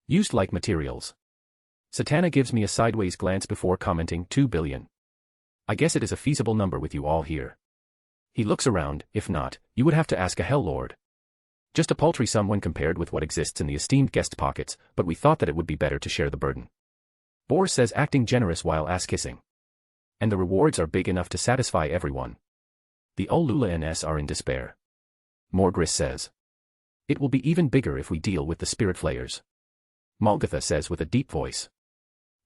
Used like materials. Satana gives me a sideways glance before commenting 2 billion. I guess it is a feasible number with you all here. He looks around, if not, you would have to ask a Hell Lord. Just a paltry sum when compared with what exists in the esteemed guest's pockets, but we thought that it would be better to share the burden. Boris says acting generous while ass-kissing. And the rewards are big enough to satisfy everyone. The Ululans are in despair. Morgris says. It will be even bigger if we deal with the spirit flayers. Malgatha says with a deep voice.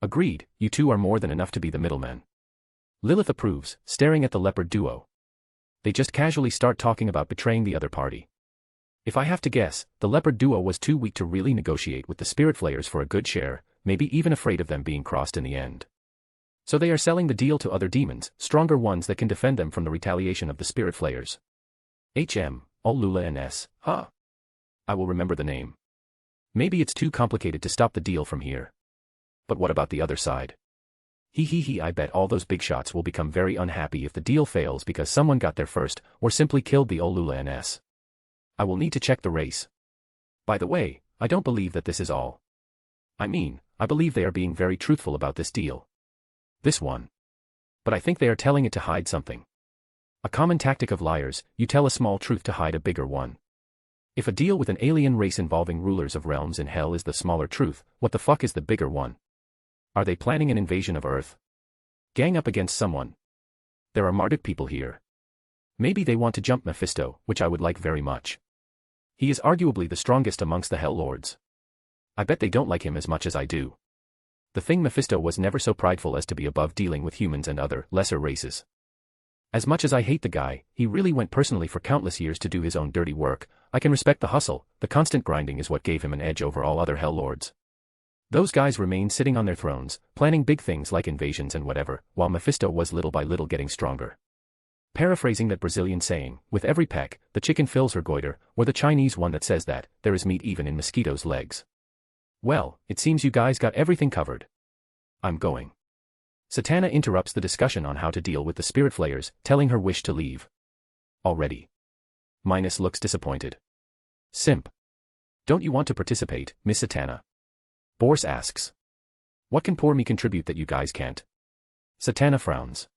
Agreed, you two are more than enough to be the middlemen. Lilith approves, staring at the leopard duo. They just casually start talking about betraying the other party. If I have to guess, the leopard duo was too weak to really negotiate with the spirit flayers for a good share, maybe even afraid of them being crossed in the end. So they are selling the deal to other demons, stronger ones that can defend them from the retaliation of the spirit flayers. Ululans, huh? I will remember the name. Maybe it's too complicated to stop the deal from here. But what about the other side? I bet all those big shots will become very unhappy if the deal fails because someone got there first, or simply killed the Ululans. I will need to check the race. By the way, I don't believe that this is all. I mean, I believe they are being very truthful about this deal. This one. But I think they are telling it to hide something. A common tactic of liars, you tell a small truth to hide a bigger one. If a deal with an alien race involving rulers of realms in hell is the smaller truth, what the fuck is the bigger one? Are they planning an invasion of Earth? Gang up against someone? There are Marduk people here. Maybe they want to jump Mephisto, which I would like very much. He is arguably the strongest amongst the Hell Lords. I bet they don't like him as much as I do. The thing Mephisto was never so prideful as to be above dealing with humans and other, lesser races. As much as I hate the guy, he really went personally for countless years to do his own dirty work. I can respect the hustle, the constant grinding is what gave him an edge over all other Hell Lords. Those guys remained sitting on their thrones, planning big things like invasions and whatever, while Mephisto was little by little getting stronger. Paraphrasing that Brazilian saying, with every peck, the chicken fills her goiter, or the Chinese one that says that, there is meat even in mosquitoes' legs. Well, it seems you guys got everything covered. I'm going. Satana interrupts the discussion on how to deal with the spirit flayers, telling her wish to leave. Already. Minus looks disappointed. Simp. Don't you want to participate, Miss Satana? Boris asks. What can poor me contribute that you guys can't? Satana frowns.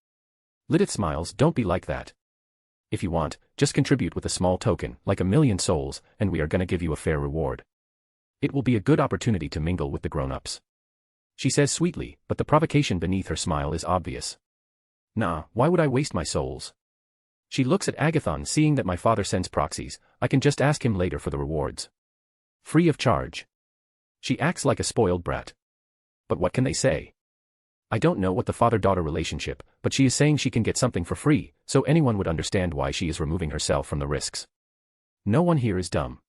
Lilith smiles. Don't be like that. If you want, just contribute with a small token, like 1,000,000 souls, and we are gonna give you a fair reward. It will be a good opportunity to mingle with the grown-ups. She says sweetly, but the provocation beneath her smile is obvious. Nah, why would I waste my souls? She looks at Agathon. Seeing that my father sends proxies, I can just ask him later for the rewards. Free of charge. She acts like a spoiled brat. But what can they say? I don't know what the father-daughter relationship, but she is saying she can get something for free, so anyone would understand why she is removing herself from the risks. No one here is dumb.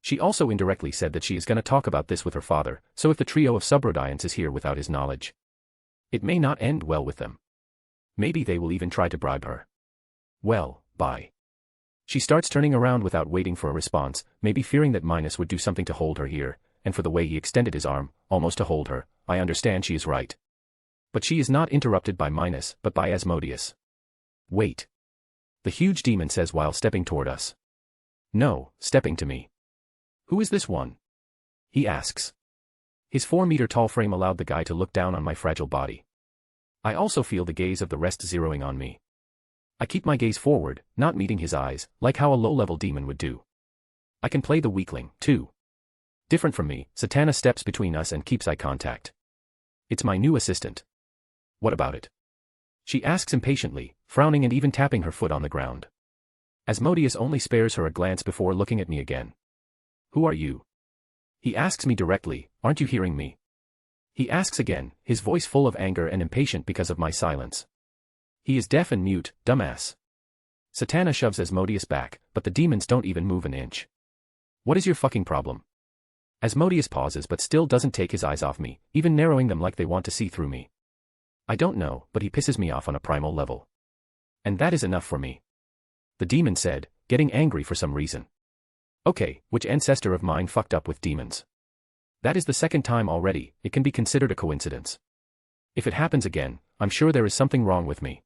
She also indirectly said that she is gonna talk about this with her father, so if the trio of Subrodians is here without his knowledge, it may not end well with them. Maybe they will even try to bribe her. Well, bye. She starts turning around without waiting for a response, maybe fearing that Minus would do something to hold her here, and for the way he extended his arm, almost to hold her, I understand she is right. But she is not interrupted by Minus, but by Asmodeus. Wait. The huge demon says while stepping toward us. No, stepping to me. Who is this one? He asks. His 4-meter-tall frame allowed the guy to look down on my fragile body. I also feel the gaze of the rest zeroing on me. I keep my gaze forward, not meeting his eyes, like how a low-level demon would do. I can play the weakling, too. Different from me, Satana steps between us and keeps eye contact. It's my new assistant. What about it? She asks impatiently, frowning and even tapping her foot on the ground. Asmodeus only spares her a glance before looking at me again. Who are you? He asks me directly, aren't you hearing me? He asks again, his voice full of anger and impatient because of my silence. He is deaf and mute, dumbass. Satana shoves Asmodeus back, but the demons don't even move an inch. What is your fucking problem? Asmodeus pauses but still doesn't take his eyes off me, even narrowing them like they want to see through me. I don't know, but he pisses me off on a primal level. And that is enough for me. The demon said, getting angry for some reason. Okay, which ancestor of mine fucked up with demons? That is the second time already, it can be considered a coincidence. If it happens again, I'm sure there is something wrong with me.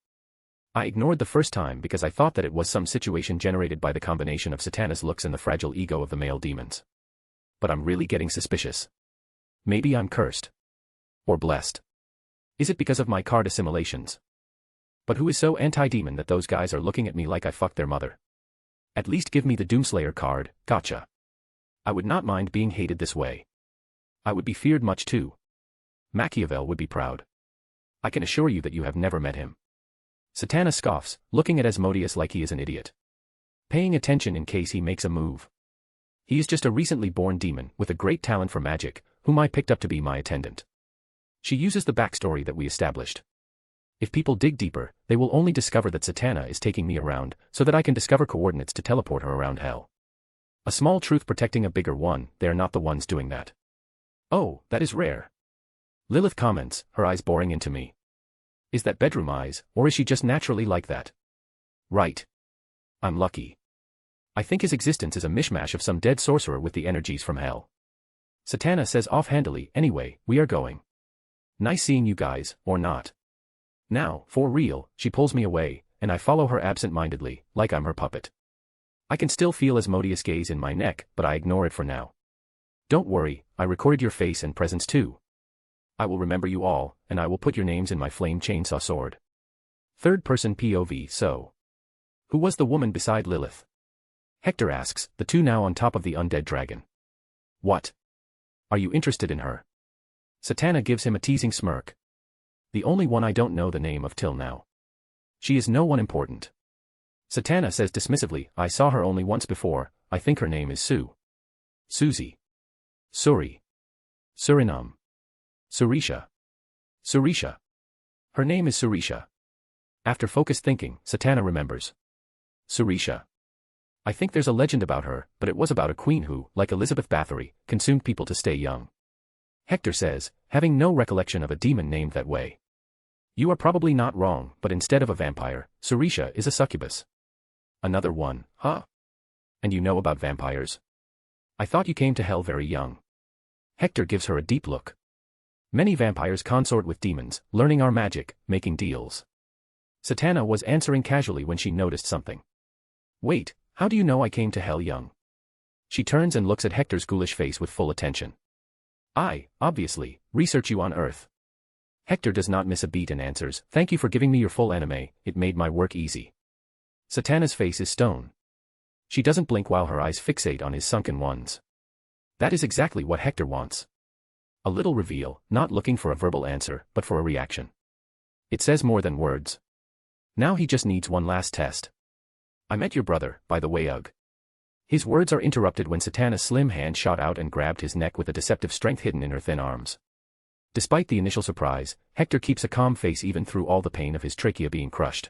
I ignored the first time because I thought that it was some situation generated by the combination of Satana's looks and the fragile ego of the male demons. But I'm really getting suspicious. Maybe I'm cursed. Or blessed. Is it because of my card assimilations? But who is so anti-demon that those guys are looking at me like I fucked their mother? At least give me the Doomslayer card, gotcha. I would not mind being hated this way. I would be feared much too. Machiavel would be proud. I can assure you that you have never met him. Satana scoffs, looking at Asmodeus like he is an idiot. Paying attention in case he makes a move. He is just a recently born demon with a great talent for magic, whom I picked up to be my attendant. She uses the backstory that we established. If people dig deeper, they will only discover that Satana is taking me around, so that I can discover coordinates to teleport her around hell. A small truth protecting a bigger one, they are not the ones doing that. Oh, that is rare. Lilith comments, her eyes boring into me. Is that bedroom eyes, or is she just naturally like that? Right. I'm lucky. I think his existence is a mishmash of some dead sorcerer with the energies from hell. Satana says offhandedly, anyway, we are going. Nice seeing you guys, or not. Now, for real, she pulls me away, and I follow her absent-mindedly, like I'm her puppet. I can still feel Asmodeus' gaze in my neck, but I ignore it for now. Don't worry, I recorded your face and presence too. I will remember you all, and I will put your names in my flame chainsaw sword. Third-person POV. So, who was the woman beside Lilith? Hector asks, the two now on top of the undead dragon. What? Are you interested in her? Satana gives him a teasing smirk. The only one I don't know the name of till now. She is no one important. Satana says dismissively, I saw her only once before, I think her name is Sue. Susie. Suri. Suriname. Surisha. Surisha. Her name is Surisha. After focused thinking, Satana remembers. Surisha. I think there's a legend about her, but it was about a queen who, like Elizabeth Bathory, consumed people to stay young. Hector says, having no recollection of a demon named that way. You are probably not wrong, but instead of a vampire, Surisha is a succubus. Another one, huh? And you know about vampires? I thought you came to hell very young. Hector gives her a deep look. Many vampires consort with demons, learning our magic, making deals. Satana was answering casually when she noticed something. Wait, how do you know I came to hell young? She turns and looks at Hector's ghoulish face with full attention. I, obviously, research you on Earth. Hector does not miss a beat and answers, thank you for giving me your full anime, it made my work easy. Satana's face is stone. She doesn't blink while her eyes fixate on his sunken ones. That is exactly what Hector wants. A little reveal, not looking for a verbal answer, but for a reaction. It says more than words. Now he just needs one last test. I met your brother, by the way, ugh. His words are interrupted when Satana's slim hand shot out and grabbed his neck with a deceptive strength hidden in her thin arms. Despite the initial surprise, Hector keeps a calm face even through all the pain of his trachea being crushed.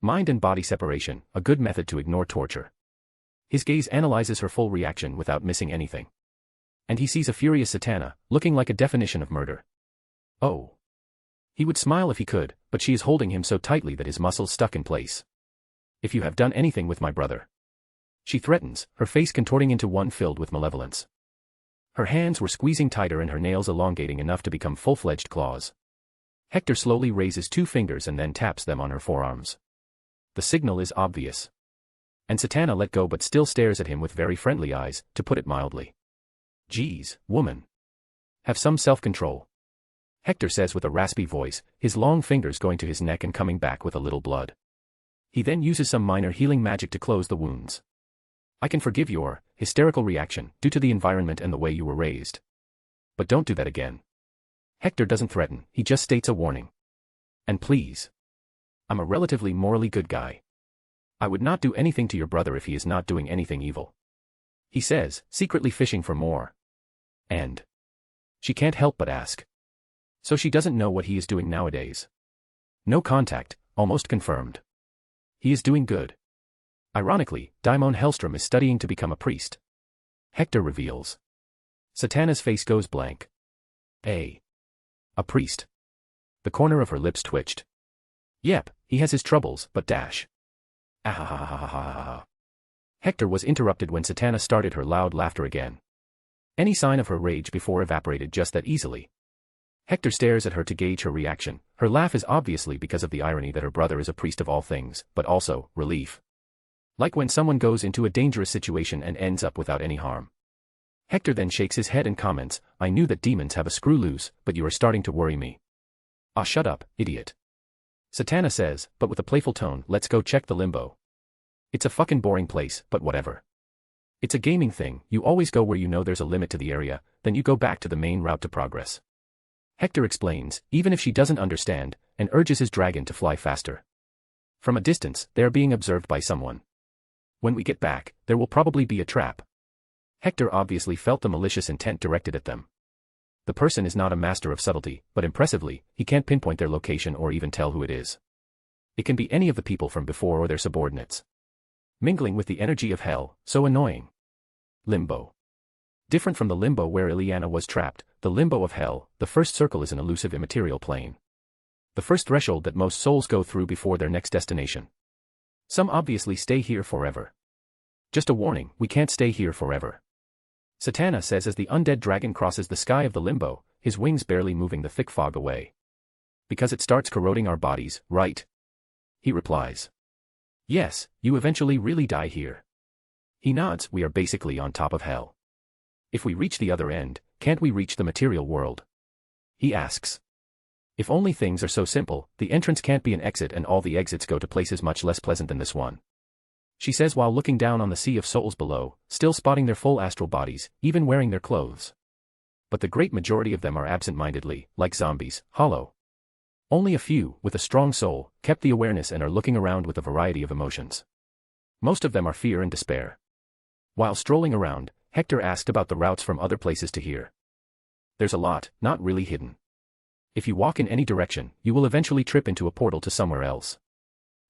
Mind and body separation, a good method to ignore torture. His gaze analyzes her full reaction without missing anything. And he sees a furious Satana, looking like a definition of murder. Oh. He would smile if he could, but she is holding him so tightly that his muscles stuck in place. If you have done anything with my brother. She threatens, her face contorting into one filled with malevolence. Her hands were squeezing tighter and her nails elongating enough to become full-fledged claws. Hector slowly raises 2 fingers and then taps them on her forearms. The signal is obvious. And Satana let go but still stares at him with very friendly eyes, to put it mildly. Geez, woman. Have some self-control. Hector says with a raspy voice, his long fingers going to his neck and coming back with a little blood. He then uses some minor healing magic to close the wounds. I can forgive your hysterical reaction due to the environment and the way you were raised. But don't do that again. Hector doesn't threaten, he just states a warning. And please. I'm a relatively morally good guy. I would not do anything to your brother if he is not doing anything evil. He says, secretly fishing for more. And she can't help but ask. So she doesn't know what he is doing nowadays. No contact, almost confirmed. He is doing good. Ironically, Daimon Hellstrom is studying to become a priest. Hector reveals. Satana's face goes blank. A priest. The corner of her lips twitched. Yep, he has his troubles, but dash. Ah. Hector was interrupted when Satana started her loud laughter again. Any sign of her rage before evaporated just that easily. Hector stares at her to gauge her reaction. Her laugh is obviously because of the irony that her brother is a priest of all things, but also, relief. Like when someone goes into a dangerous situation and ends up without any harm. Hector then shakes his head and comments, I knew that demons have a screw loose, but you are starting to worry me. Ah, shut up, idiot. Satana says, but with a playful tone, let's go check the limbo. It's a fucking boring place, but whatever. It's a gaming thing, you always go where you know there's a limit to the area, then you go back to the main route to progress. Hector explains, even if she doesn't understand, and urges his dragon to fly faster. From a distance, they are being observed by someone. When we get back, there will probably be a trap. Hector obviously felt the malicious intent directed at them. The person is not a master of subtlety, but impressively, he can't pinpoint their location or even tell who it is. It can be any of the people from before or their subordinates. Mingling with the energy of hell, so annoying. Limbo. Different from the limbo where Ileana was trapped, the limbo of hell, the first circle is an elusive immaterial plane. The first threshold that most souls go through before their next destination. Some obviously stay here forever. Just a warning, we can't stay here forever. Satana says as the undead dragon crosses the sky of the limbo, his wings barely moving the thick fog away. Because it starts corroding our bodies, right? He replies. Yes, you eventually really die here. He nods, we are basically on top of hell. If we reach the other end, can't we reach the material world? He asks. If only things are so simple, the entrance can't be an exit and all the exits go to places much less pleasant than this one. She says while looking down on the sea of souls below, still spotting their full astral bodies, even wearing their clothes. But the great majority of them are absent-mindedly, like zombies, hollow. Only a few, with a strong soul, kept the awareness and are looking around with a variety of emotions. Most of them are fear and despair. While strolling around, Hector asked about the routes from other places to here. There's a lot, not really hidden. If you walk in any direction, you will eventually trip into a portal to somewhere else.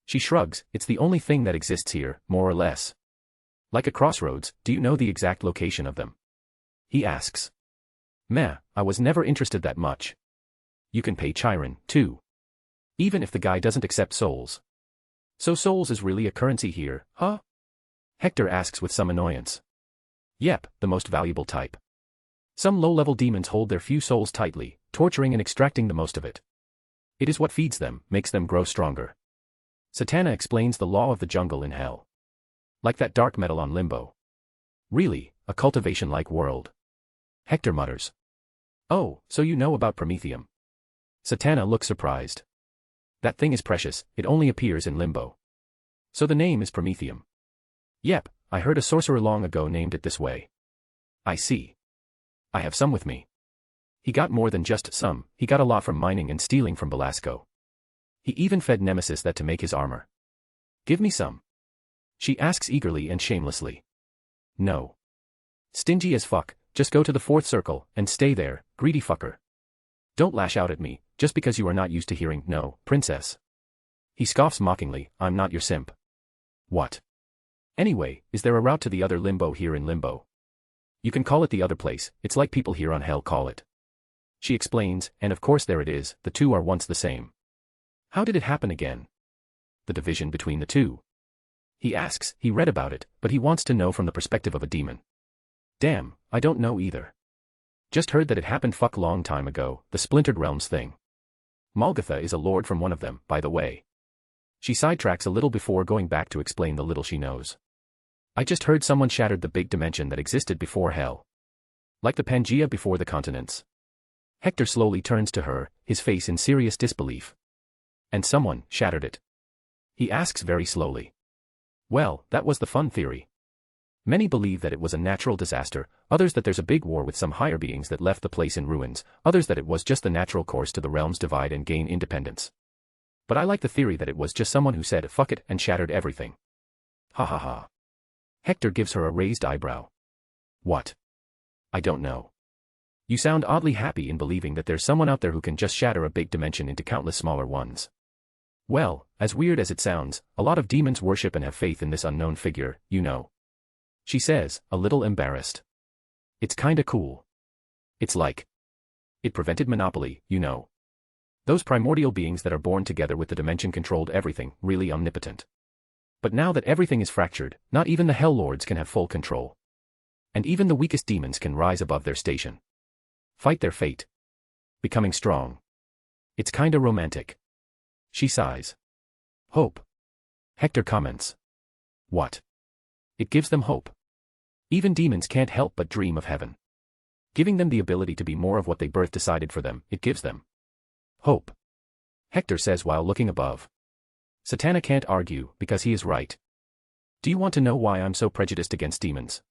She shrugs, it's the only thing that exists here, more or less. Like a crossroads, do you know the exact location of them? He asks. Meh, I was never interested that much. You can pay Chiron, too. Even if the guy doesn't accept souls. So souls is really a currency here, huh? Hector asks with some annoyance. Yep, the most valuable type. Some low-level demons hold their few souls tightly, torturing and extracting the most of it. It is what feeds them, makes them grow stronger. Satana explains the law of the jungle in hell. Like that dark metal on Limbo. Really, a cultivation-like world. Hector mutters. Oh, so you know about Promethium. Satana looks surprised. That thing is precious, it only appears in Limbo. So the name is Promethium. Yep, I heard a sorcerer long ago named it this way. I see. I have some with me. He got more than just some, he got a lot from mining and stealing from Belasco. He even fed Nemesis that to make his armor. Give me some. She asks eagerly and shamelessly. No. Stingy as fuck, just go to the fourth circle, and stay there, greedy fucker. Don't lash out at me, just because you are not used to hearing, no, princess. He scoffs mockingly, I'm not your simp. What? Anyway, is there a route to the other Limbo here in Limbo? You can call it the other place, it's like people here on Hell call it. She explains, and of course there it is, the two are once the same. How did it happen again? The division between the two. He asks, he read about it, but he wants to know from the perspective of a demon. Damn, I don't know either. Just heard that it happened fuck long time ago, the Splintered Realms thing. Malgatha is a lord from one of them, by the way. She sidetracks a little before going back to explain the little she knows. I just heard someone shattered the big dimension that existed before Hell. Like the Pangea before the continents. Hector slowly turns to her, his face in serious disbelief. And someone shattered it. He asks very slowly. Well, that was the fun theory. Many believe that it was a natural disaster, others that there's a big war with some higher beings that left the place in ruins, others that it was just the natural course to the realms divide and gain independence. But I like the theory that it was just someone who said fuck it and shattered everything. Ha ha ha. Hector gives her a raised eyebrow. What? I don't know. You sound oddly happy in believing that there's someone out there who can just shatter a big dimension into countless smaller ones. Well, as weird as it sounds, a lot of demons worship and have faith in this unknown figure, you know. She says, a little embarrassed. It's kinda cool. It's like. It prevented monopoly, you know. Those primordial beings that are born together with the dimension controlled everything, really omnipotent. But now that everything is fractured, not even the Hell Lords can have full control. And even the weakest demons can rise above their station. Fight their fate. Becoming strong. It's kinda romantic. She sighs. Hope. Hector comments. What? It gives them hope. Even demons can't help but dream of heaven. Giving them the ability to be more of what they birth decided for them, it gives them hope. Hector says while looking above. Satana can't argue, because he is right. Do you want to know why I'm so prejudiced against demons?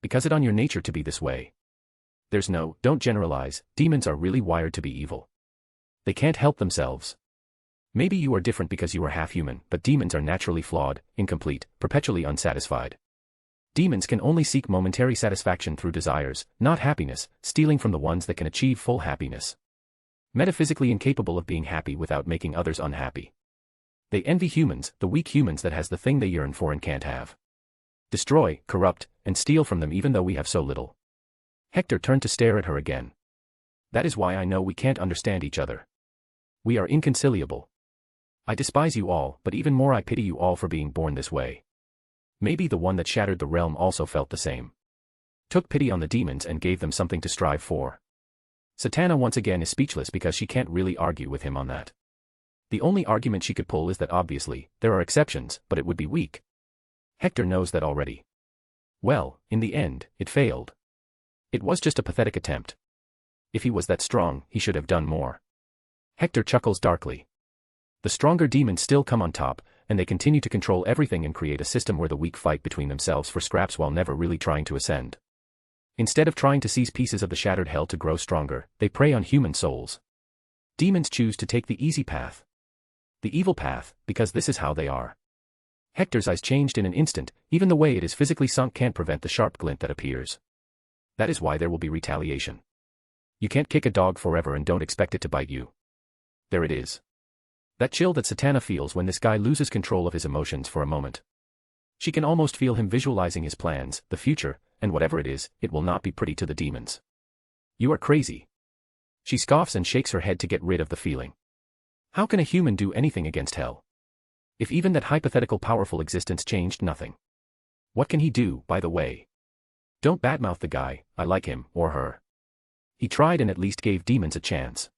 Because it's on your nature to be this way. Don't generalize, demons are really wired to be evil. They can't help themselves. Maybe you are different because you are half human, but demons are naturally flawed, incomplete, perpetually unsatisfied. Demons can only seek momentary satisfaction through desires, not happiness, stealing from the ones that can achieve full happiness. Metaphysically incapable of being happy without making others unhappy. They envy humans, the weak humans that has the thing they yearn for and can't have. Destroy, corrupt, and steal from them even though we have so little. Hector turned to stare at her again. That is why I know we can't understand each other. We are inconciliable. I despise you all, but even more I pity you all for being born this way. Maybe the one that shattered the realm also felt the same. Took pity on the demons and gave them something to strive for. Satana once again is speechless because she can't really argue with him on that. The only argument she could pull is that obviously, there are exceptions, but it would be weak. Hector knows that already. Well, in the end, it failed. It was just a pathetic attempt. If he was that strong, he should have done more. Hector chuckles darkly. The stronger demons still come on top, and they continue to control everything and create a system where the weak fight between themselves for scraps while never really trying to ascend. Instead of trying to seize pieces of the shattered hell to grow stronger, they prey on human souls. Demons choose to take the easy path. The evil path, because this is how they are. Hector's eyes changed in an instant, even the way it is physically sunk can't prevent the sharp glint that appears. That is why there will be retaliation. You can't kick a dog forever and don't expect it to bite you. There it is. That chill that Satana feels when this guy loses control of his emotions for a moment. She can almost feel him visualizing his plans, the future, and whatever it is, it will not be pretty to the demons. You are crazy. She scoffs and shakes her head to get rid of the feeling. How can a human do anything against hell? If even that hypothetical powerful existence changed nothing. What can he do, by the way? Don't badmouth the guy, I like him, or her. He tried and at least gave demons a chance.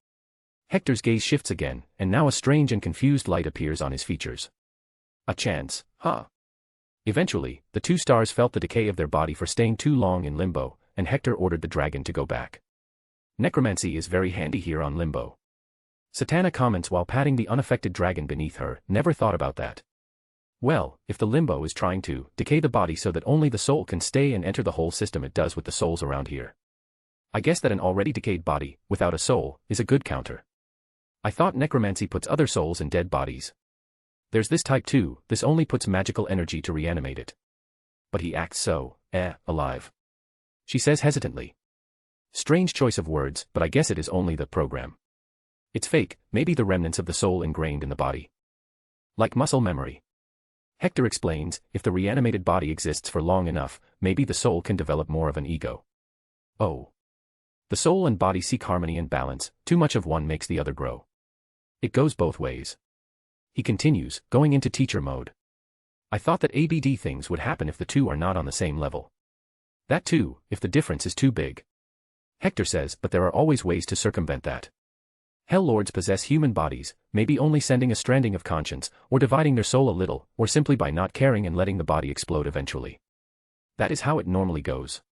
Hector's gaze shifts again, and now a strange and confused light appears on his features. A chance, huh? Eventually, the two stars felt the decay of their body for staying too long in limbo, and Hector ordered the dragon to go back. Necromancy is very handy here on limbo. Satana comments while patting the unaffected dragon beneath her, never thought about that. Well, if the limbo is trying to decay the body so that only the soul can stay and enter the whole system it does with the souls around here. I guess that an already decayed body, without a soul, is a good counter. I thought necromancy puts other souls in dead bodies. There's this type too, this only puts magical energy to reanimate it. But he acts so, alive. She says hesitantly. Strange choice of words, but I guess it is only the program. It's fake, maybe the remnants of the soul ingrained in the body. Like muscle memory. Hector explains, if the reanimated body exists for long enough, maybe the soul can develop more of an ego. Oh. The soul and body seek harmony and balance, too much of one makes the other grow. It goes both ways. He continues, going into teacher mode. I thought that ABD things would happen if the two are not on the same level. That too, if the difference is too big. Hector says, but there are always ways to circumvent that. Hell lords possess human bodies, maybe only sending a stranding of conscience, or dividing their soul a little, or simply by not caring and letting the body explode eventually. That is how it normally goes.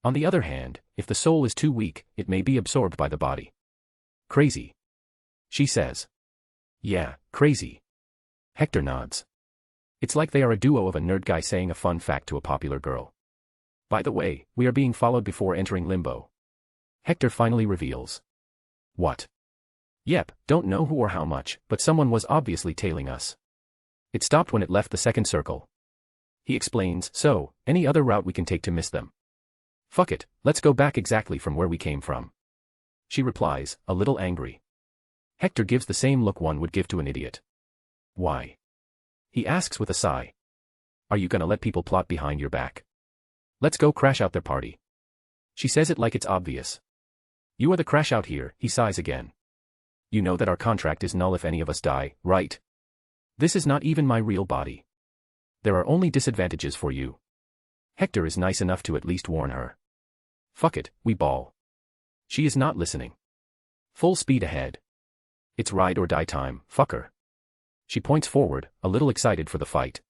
On the other hand, if the soul is too weak, it may be absorbed by the body. Crazy. She says. Yeah, crazy. Hector nods. It's like they are a duo of a nerd guy saying a fun fact to a popular girl. By the way, we are being followed before entering limbo. Hector finally reveals. What? Yep, don't know who or how much, but someone was obviously tailing us. It stopped when it left the second circle. He explains, so, any other route we can take to miss them? Fuck it, let's go back exactly from where we came from. She replies, a little angry. Hector gives the same look one would give to an idiot. Why? He asks with a sigh. Are you gonna let people plot behind your back? Let's go crash out their party. She says it like it's obvious. You are the crash out here, he sighs again. You know that our contract is null if any of us die, right? This is not even my real body. There are only disadvantages for you. Hector is nice enough to at least warn her. Fuck it, we ball. She is not listening. Full speed ahead. It's ride or die time, fucker. She points forward, a little excited for the fight.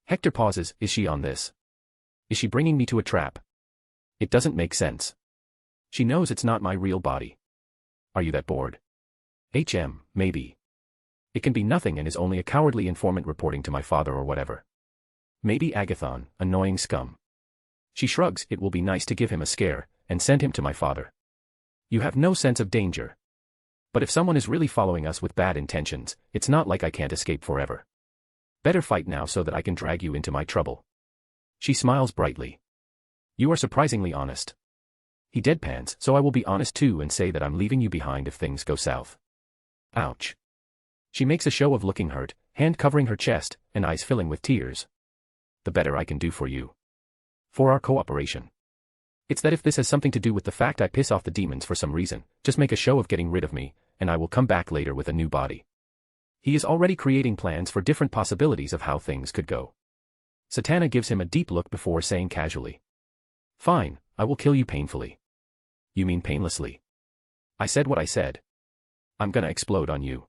Hector pauses, is she on this? Is she bringing me to a trap? It doesn't make sense. She knows it's not my real body. Are you that bored? Maybe. It can be nothing and is only a cowardly informant reporting to my father or whatever. Maybe Agathon, annoying scum. She shrugs, it will be nice to give him a scare, and send him to my father. You have no sense of danger. But if someone is really following us with bad intentions, it's not like I can't escape forever. Better fight now so that I can drag you into my trouble. She smiles brightly. You are surprisingly honest. He deadpans, so I will be honest too and say that I'm leaving you behind if things go south. Ouch. She makes a show of looking hurt, hand covering her chest, and eyes filling with tears. The better I can do for you. For our cooperation. It's that if this has something to do with the fact I piss off the demons for some reason, just make a show of getting rid of me, and I will come back later with a new body. He is already creating plans for different possibilities of how things could go. Satana gives him a deep look before saying casually. Fine, I will kill you painfully. You mean painlessly? I said what I said. I'm gonna explode on you.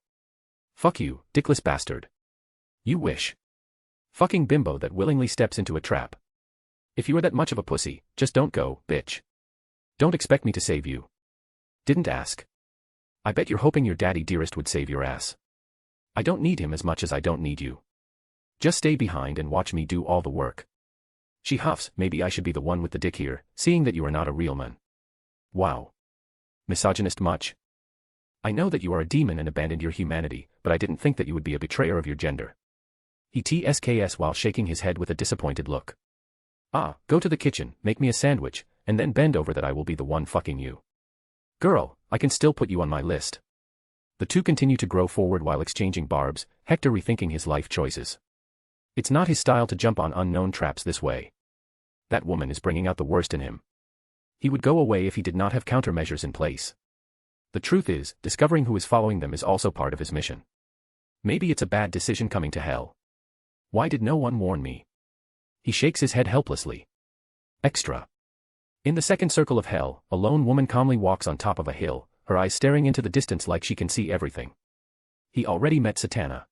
Fuck you, dickless bastard. You wish. Fucking bimbo that willingly steps into a trap. If you are that much of a pussy, just don't go, bitch. Don't expect me to save you. Didn't ask. I bet you're hoping your daddy dearest would save your ass. I don't need him as much as I don't need you. Just stay behind and watch me do all the work. She huffs, maybe I should be the one with the dick here, seeing that you are not a real man. Wow. Misogynist much? I know that you are a demon and abandoned your humanity, but I didn't think that you would be a betrayer of your gender. He tsks while shaking his head with a disappointed look. Ah, go to the kitchen, make me a sandwich, and then bend over that I will be the one fucking you. Girl, I can still put you on my list. The two continue to grow forward while exchanging barbs, Hector rethinking his life choices. It's not his style to jump on unknown traps this way. That woman is bringing out the worst in him. He would go away if he did not have countermeasures in place. The truth is, discovering who is following them is also part of his mission. Maybe it's a bad decision coming to hell. Why did no one warn me? He shakes his head helplessly. Extra. In the second circle of hell, a lone woman calmly walks on top of a hill, her eyes staring into the distance like she can see everything. He already met Satana.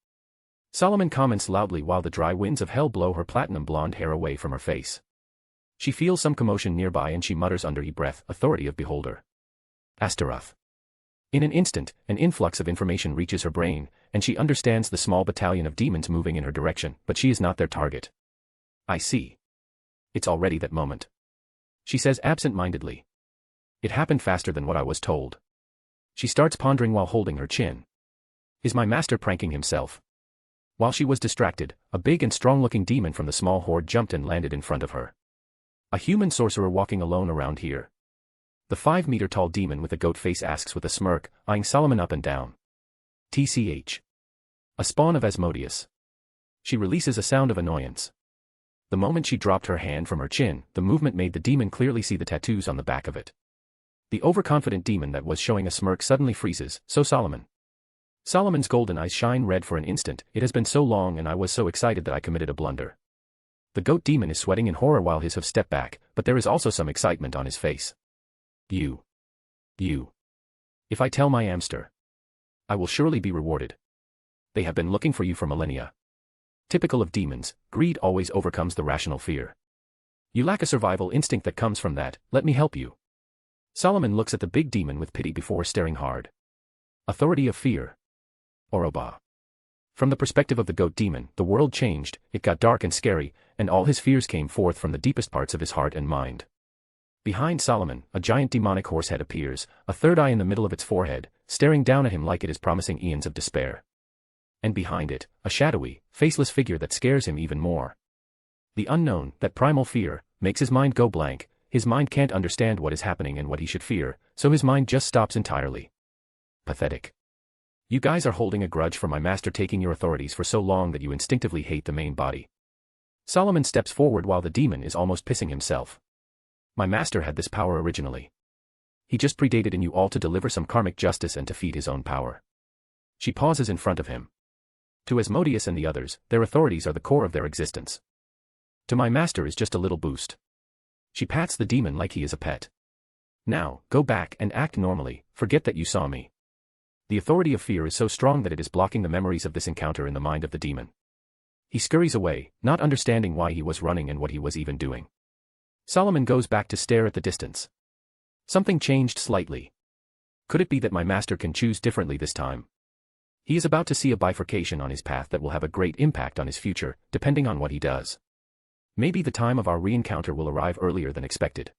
Solomon comments loudly while the dry winds of hell blow her platinum blonde hair away from her face. She feels some commotion nearby and she mutters under her breath, authority of beholder. Astaroth. In an instant, an influx of information reaches her brain, and she understands the small battalion of demons moving in her direction, but she is not their target. I see. It's already that moment. She says absent-mindedly. It happened faster than what I was told. She starts pondering while holding her chin. Is my master pranking himself? While she was distracted, a big and strong-looking demon from the small horde jumped and landed in front of her. A human sorcerer walking alone around here. The 5-meter-tall demon with a goat face asks with a smirk, eyeing Solomon up and down. TCH. A spawn of Asmodeus. She releases a sound of annoyance. The moment she dropped her hand from her chin, the movement made the demon clearly see the tattoos on the back of it. The overconfident demon that was showing a smirk suddenly freezes, so Solomon. Solomon's golden eyes shine red for an instant. It has been so long and I was so excited that I committed a blunder. The goat demon is sweating in horror while his hooves step back, but there is also some excitement on his face. You. If I tell my amster, I will surely be rewarded. They have been looking for you for millennia. Typical of demons, greed always overcomes the rational fear. You lack a survival instinct that comes from that, let me help you. Solomon looks at the big demon with pity before staring hard. Authority of fear. Oroba. From the perspective of the goat demon, the world changed, it got dark and scary, and all his fears came forth from the deepest parts of his heart and mind. Behind Solomon, a giant demonic horse head appears, a third eye in the middle of its forehead, staring down at him like it is promising eons of despair. And behind it, a shadowy, faceless figure that scares him even more. The unknown, that primal fear, makes his mind go blank. His mind can't understand what is happening and what he should fear, so his mind just stops entirely. Pathetic. You guys are holding a grudge for my master taking your authorities for so long that you instinctively hate the main body. Solomon steps forward while the demon is almost pissing himself. My master had this power originally. He just predated in you all to deliver some karmic justice and to feed his own power. She pauses in front of him. To Asmodeus and the others, their authorities are the core of their existence. To my master is just a little boost. She pats the demon like he is a pet. Now, go back and act normally, forget that you saw me. The authority of fear is so strong that it is blocking the memories of this encounter in the mind of the demon. He scurries away, not understanding why he was running and what he was even doing. Solomon goes back to stare at the distance. Something changed slightly. Could it be that my master can choose differently this time? He is about to see a bifurcation on his path that will have a great impact on his future, depending on what he does. Maybe the time of our re-encounter will arrive earlier than expected.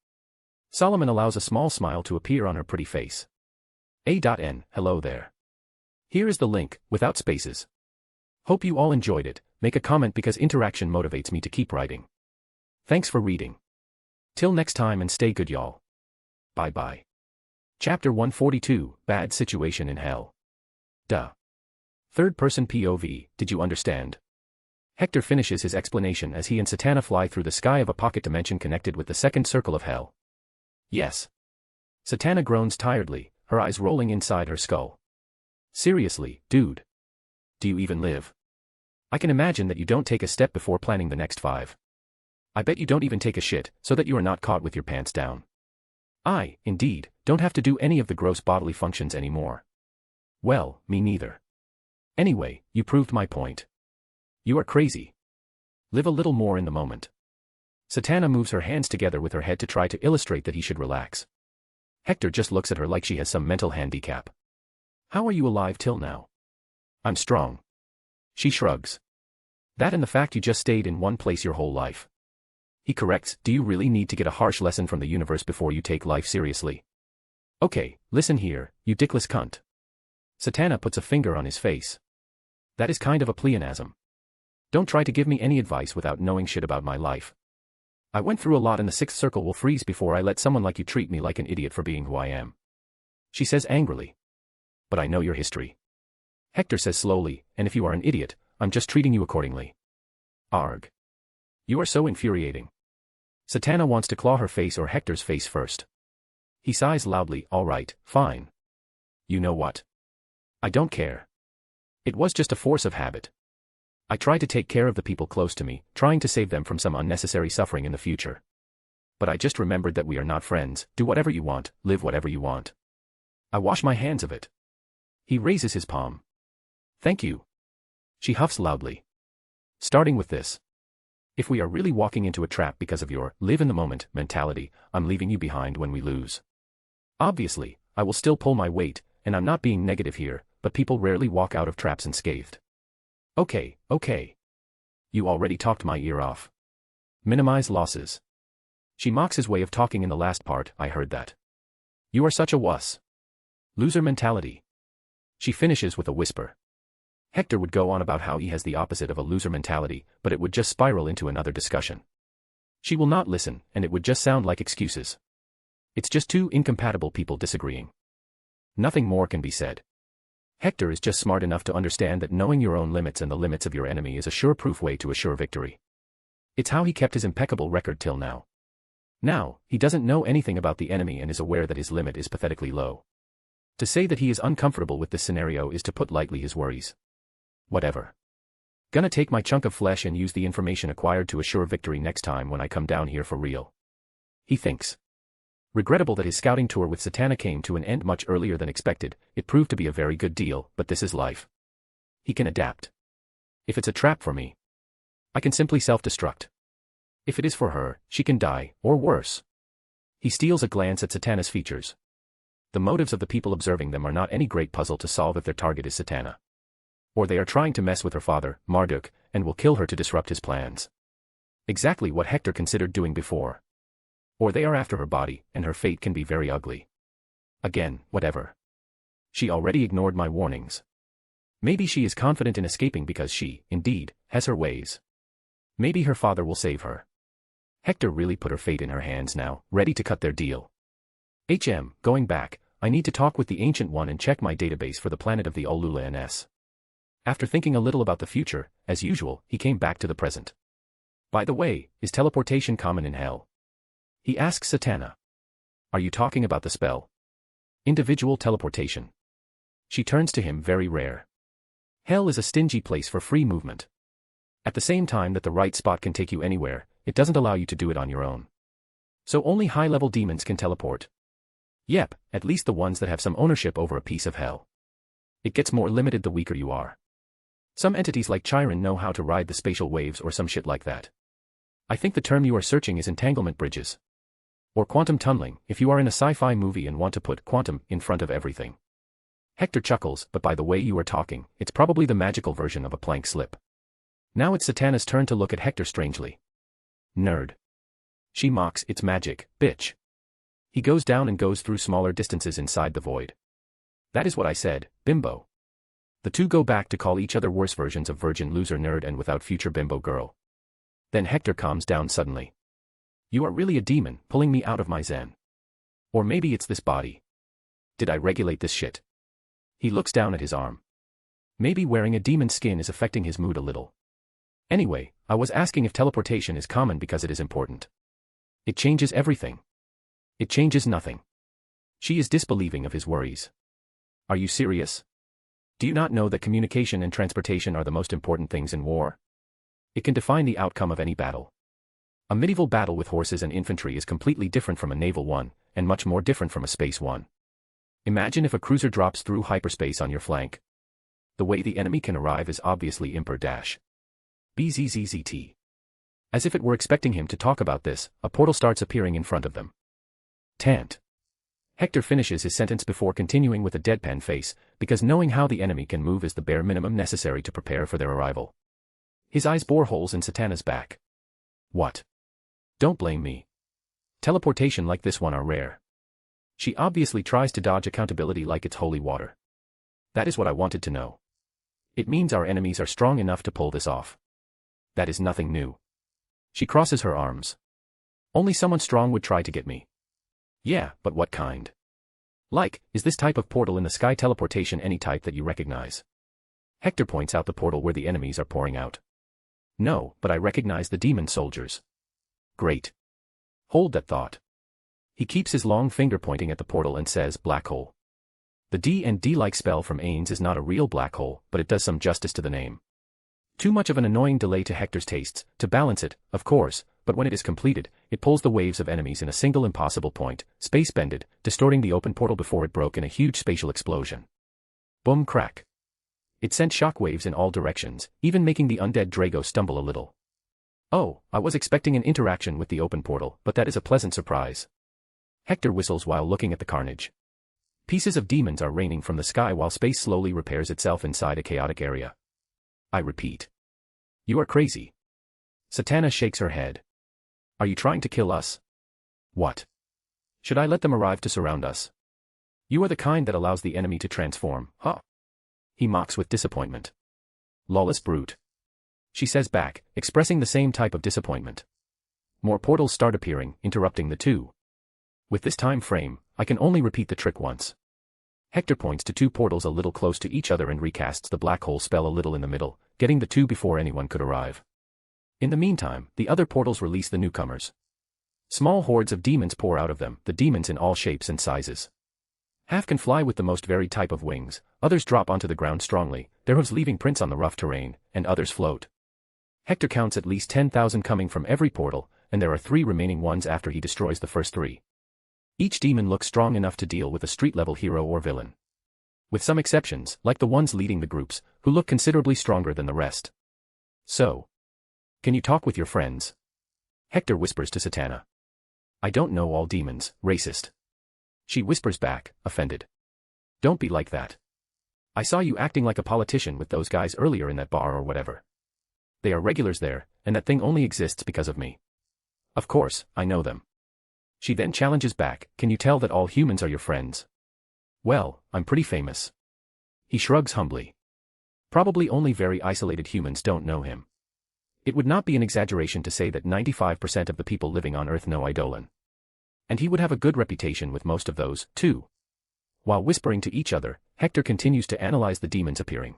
Solomon allows a small smile to appear on her pretty face. A.N. Hello there. Here is the link, without spaces. Hope you all enjoyed it. Make a comment because interaction motivates me to keep writing. Thanks for reading. Till next time and stay good y'all. Bye bye. Chapter 142, Bad Situation in Hell. Duh. Third-person POV, did you understand? Hector finishes his explanation as he and Satana fly through the sky of a pocket dimension connected with the second circle of hell. Yes. Satana groans tiredly, her eyes rolling inside her skull. Seriously, dude. Do you even live? I can imagine that you don't take a step before planning the next 5. I bet you don't even take a shit, so that you are not caught with your pants down. I, indeed, don't have to do any of the gross bodily functions anymore. Well, me neither. Anyway, you proved my point. You are crazy. Live a little more in the moment. Satana moves her hands together with her head to try to illustrate that he should relax. Hector just looks at her like she has some mental handicap. How are you alive till now? I'm strong. She shrugs. That and the fact you just stayed in one place your whole life. He corrects, do you really need to get a harsh lesson from the universe before you take life seriously? Okay, listen here, you dickless cunt. Satana puts a finger on his face. That is kind of a pleonasm. Don't try to give me any advice without knowing shit about my life. I went through a lot and the 6th circle will freeze before I let someone like you treat me like an idiot for being who I am. She says angrily. But I know your history. Hector says slowly, and if you are an idiot, I'm just treating you accordingly. Arg. You are so infuriating. Satana wants to claw her face or Hector's face first. He sighs loudly. All right, fine. You know what? I don't care. It was just a force of habit. I try to take care of the people close to me, trying to save them from some unnecessary suffering in the future. But I just remembered that we are not friends. Do whatever you want, live whatever you want. I wash my hands of it. He raises his palm. Thank you. She huffs loudly. Starting with this. If we are really walking into a trap because of your live in the moment mentality, I'm leaving you behind when we lose. Obviously, I will still pull my weight, and I'm not being negative here, but people rarely walk out of traps unscathed. Okay. You already talked my ear off. Minimize losses. She mocks his way of talking in the last part. I heard that. You are such a wuss. Loser mentality. She finishes with a whisper. Hector would go on about how he has the opposite of a loser mentality, but it would just spiral into another discussion. She will not listen, and it would just sound like excuses. It's just two incompatible people disagreeing. Nothing more can be said. Hector is just smart enough to understand that knowing your own limits and the limits of your enemy is a sure-proof way to assure victory. It's how he kept his impeccable record till now. Now, he doesn't know anything about the enemy and is aware that his limit is pathetically low. To say that he is uncomfortable with this scenario is to put lightly his worries. Whatever. Gonna take my chunk of flesh and use the information acquired to assure victory next time when I come down here for real. He thinks. Regrettable that his scouting tour with Satana came to an end much earlier than expected. It proved to be a very good deal, but this is life. He can adapt. If it's a trap for me, I can simply self-destruct. If it is for her, she can die, or worse. He steals a glance at Satana's features. The motives of the people observing them are not any great puzzle to solve if their target is Satana. Or they are trying to mess with her father, Marduk, and will kill her to disrupt his plans. Exactly what Hector considered doing before. Or they are after her body, and her fate can be very ugly. Again, whatever. She already ignored my warnings. Maybe she is confident in escaping because she, indeed, has her ways. Maybe her father will save her. Hector really put her fate in her hands now, ready to cut their deal. Going back, I need to talk with the Ancient One and check my database for the planet of the Olula NS. After thinking a little about the future, as usual, he came back to the present. By the way, is teleportation common in Hell? He asks Satana. Are you talking about the spell? Individual teleportation. She turns to him. Very rare. Hell is a stingy place for free movement. At the same time that the right spot can take you anywhere, it doesn't allow you to do it on your own. So only high-level demons can teleport. Yep, at least the ones that have some ownership over a piece of hell. It gets more limited the weaker you are. Some entities like Chiron know how to ride the spatial waves or some shit like that. I think the term you are searching is entanglement bridges. Or quantum tunneling, if you are in a sci-fi movie and want to put quantum in front of everything. Hector chuckles, but by the way you are talking, it's probably the magical version of a plank slip. Now it's Satana's turn to look at Hector strangely. Nerd. She mocks, it's magic, bitch. He goes down and goes through smaller distances inside the void. That is what I said, bimbo. The two go back to call each other worse versions of virgin loser nerd and without future bimbo girl. Then Hector calms down suddenly. You are really a demon, pulling me out of my zen. Or maybe it's this body. Did I regulate this shit? He looks down at his arm. Maybe wearing a demon skin is affecting his mood a little. Anyway, I was asking if teleportation is common because it is important. It changes everything. It changes nothing. She is disbelieving of his worries. Are you serious? Do you not know that communication and transportation are the most important things in war? It can define the outcome of any battle. A medieval battle with horses and infantry is completely different from a naval one, and much more different from a space one. Imagine if a cruiser drops through hyperspace on your flank. The way the enemy can arrive is obviously BZZZT. As if it were expecting him to talk about this, a portal starts appearing in front of them. Tant. Hector finishes his sentence before continuing with a deadpan face, because knowing how the enemy can move is the bare minimum necessary to prepare for their arrival. His eyes bore holes in Satana's back. What? Don't blame me. Teleportation like this one are rare. She obviously tries to dodge accountability like it's holy water. That is what I wanted to know. It means our enemies are strong enough to pull this off. That is nothing new. She crosses her arms. Only someone strong would try to get me. Yeah, but what kind? Like, is this type of portal in the sky teleportation any type that you recognize? Hector points out the portal where the enemies are pouring out. No, but I recognize the demon soldiers. Great. Hold that thought. He keeps his long finger pointing at the portal and says black hole. The D&D-like spell from Ains is not a real black hole, but it does some justice to the name. Too much of an annoying delay to Hector's tastes, to balance it, of course, but when it is completed, it pulls the waves of enemies in a single impossible point, space-bended, distorting the open portal before it broke in a huge spatial explosion. Boom crack. It sent shockwaves in all directions, even making the undead Drago stumble a little. Oh, I was expecting an interaction with the open portal, but that is a pleasant surprise. Hector whistles while looking at the carnage. Pieces of demons are raining from the sky while space slowly repairs itself inside a chaotic area. I repeat. You are crazy. Satana shakes her head. Are you trying to kill us? What? Should I let them arrive to surround us? You are the kind that allows the enemy to transform, huh? He mocks with disappointment. Lawless brute. She says back, expressing the same type of disappointment. More portals start appearing, interrupting the two. With this time frame, I can only repeat the trick once. Hector points to two portals a little close to each other and recasts the black hole spell a little in the middle, getting the two before anyone could arrive. In the meantime, the other portals release the newcomers. Small hordes of demons pour out of them, the demons in all shapes and sizes. Half can fly with the most varied type of wings, others drop onto the ground strongly, their hooves leaving prints on the rough terrain, and others float. Hector counts at least 10,000 coming from every portal, and there are 3 remaining ones after he destroys the first 3. Each demon looks strong enough to deal with a street-level hero or villain. With some exceptions, like the ones leading the groups, who look considerably stronger than the rest. So, can you talk with your friends? Hector whispers to Satana. I don't know all demons, racist. She whispers back, offended. Don't be like that. I saw you acting like a politician with those guys earlier in that bar or whatever. They are regulars there, and that thing only exists because of me. Of course, I know them. She then challenges back, can you tell that all humans are your friends? Well, I'm pretty famous. He shrugs humbly. Probably only very isolated humans don't know him. It would not be an exaggeration to say that 95% of the people living on Earth know Eidolon. And he would have a good reputation with most of those, too. While whispering to each other, Hector continues to analyze the demons appearing.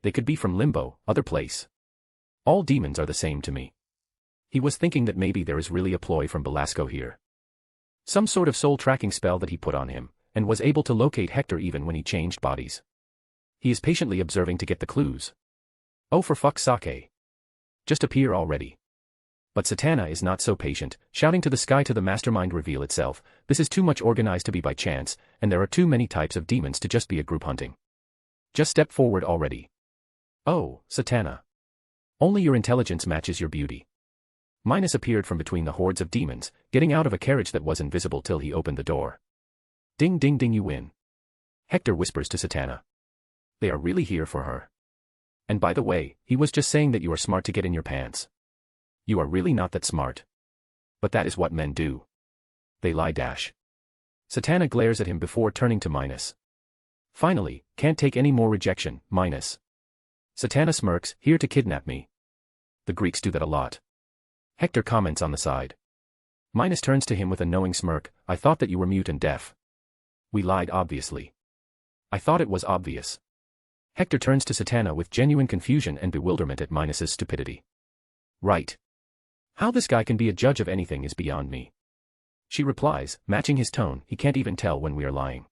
They could be from Limbo, other place. All demons are the same to me. He was thinking that maybe there is really a ploy from Belasco here. Some sort of soul tracking spell that he put on him, and was able to locate Hector even when he changed bodies. He is patiently observing to get the clues. Oh, for fuck's sake. Just appear already. But Satana is not so patient, shouting to the sky to the mastermind reveal itself, this is too much organized to be by chance, and there are too many types of demons to just be a group hunting. Just step forward already. Oh, Satana. Only your intelligence matches your beauty. Minus appeared from between the hordes of demons, getting out of a carriage that was invisible till he opened the door. Ding ding ding, you win. Hector whispers to Satana. They are really here for her. And by the way, he was just saying that you are smart to get in your pants. You are really not that smart. But that is what men do. They lie dash. Satana glares at him before turning to Minus. Finally, can't take any more rejection, Minus. Satana smirks, here to kidnap me. The Greeks do that a lot. Hector comments on the side. Minus turns to him with a knowing smirk, I thought that you were mute and deaf. We lied obviously. I thought it was obvious. Hector turns to Satana with genuine confusion and bewilderment at Minus's stupidity. Right. How this guy can be a judge of anything is beyond me. She replies, matching his tone, he can't even tell when we are lying.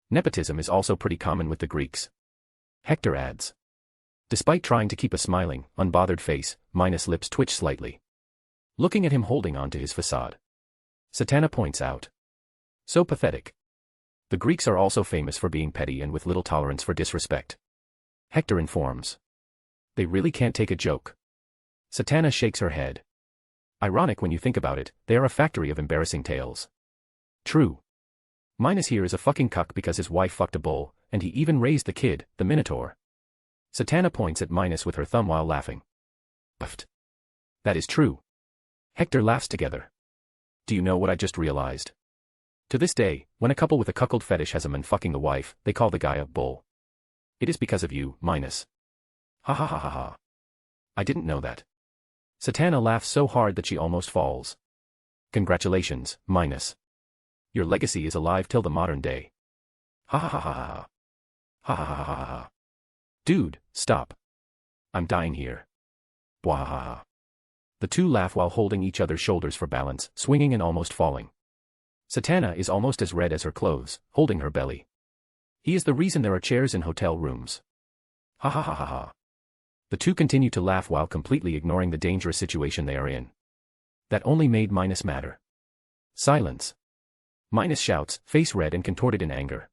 Nepotism is also pretty common with the Greeks. Hector adds. Despite trying to keep a smiling, unbothered face, Minus' lips twitch slightly. Looking at him holding on to his facade. Satana points out. So pathetic. The Greeks are also famous for being petty and with little tolerance for disrespect. Hector informs. They really can't take a joke. Satana shakes her head. Ironic when you think about it, they are a factory of embarrassing tales. True. Minus here is a fucking cuck because his wife fucked a bull, and he even raised the kid, the Minotaur. Satana points at Minus with her thumb while laughing. Puffed. That is true. Hector laughs together. Do you know what I just realized? To this day, when a couple with a cuckold fetish has a man fucking the wife, they call the guy a bull. It is because of you, Minus. Ha ha ha ha ha. I didn't know that. Satana laughs so hard that she almost falls. Congratulations, Minus. Your legacy is alive till the modern day. Ha ha ha ha ha. Ha ha ha ha ha. Dude, stop. I'm dying here. Bwahaha. The two laugh while holding each other's shoulders for balance, swinging and almost falling. Satana is almost as red as her clothes, holding her belly. He is the reason there are chairs in hotel rooms. Ha ha ha ha ha. The two continue to laugh while completely ignoring the dangerous situation they are in. That only made Minus madder. Silence. Minus shouts, face red and contorted in anger.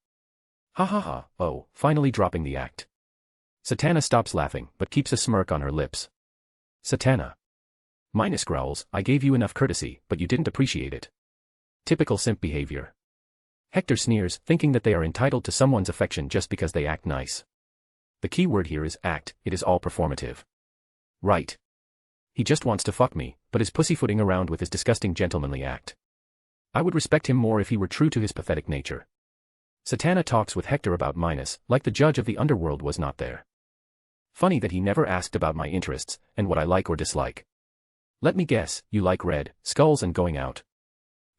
Ha ha ha, oh, finally dropping the act. Satana stops laughing, but keeps a smirk on her lips. Satana. Minus growls, I gave you enough courtesy, but you didn't appreciate it. Typical simp behavior. Hector sneers, thinking that they are entitled to someone's affection just because they act nice. The key word here is act, it is all performative. Right. He just wants to fuck me, but is pussyfooting around with his disgusting gentlemanly act. I would respect him more if he were true to his pathetic nature. Satana talks with Hector about Minus, like the judge of the underworld was not there. Funny that he never asked about my interests, and what I like or dislike. Let me guess, you like red, skulls and going out.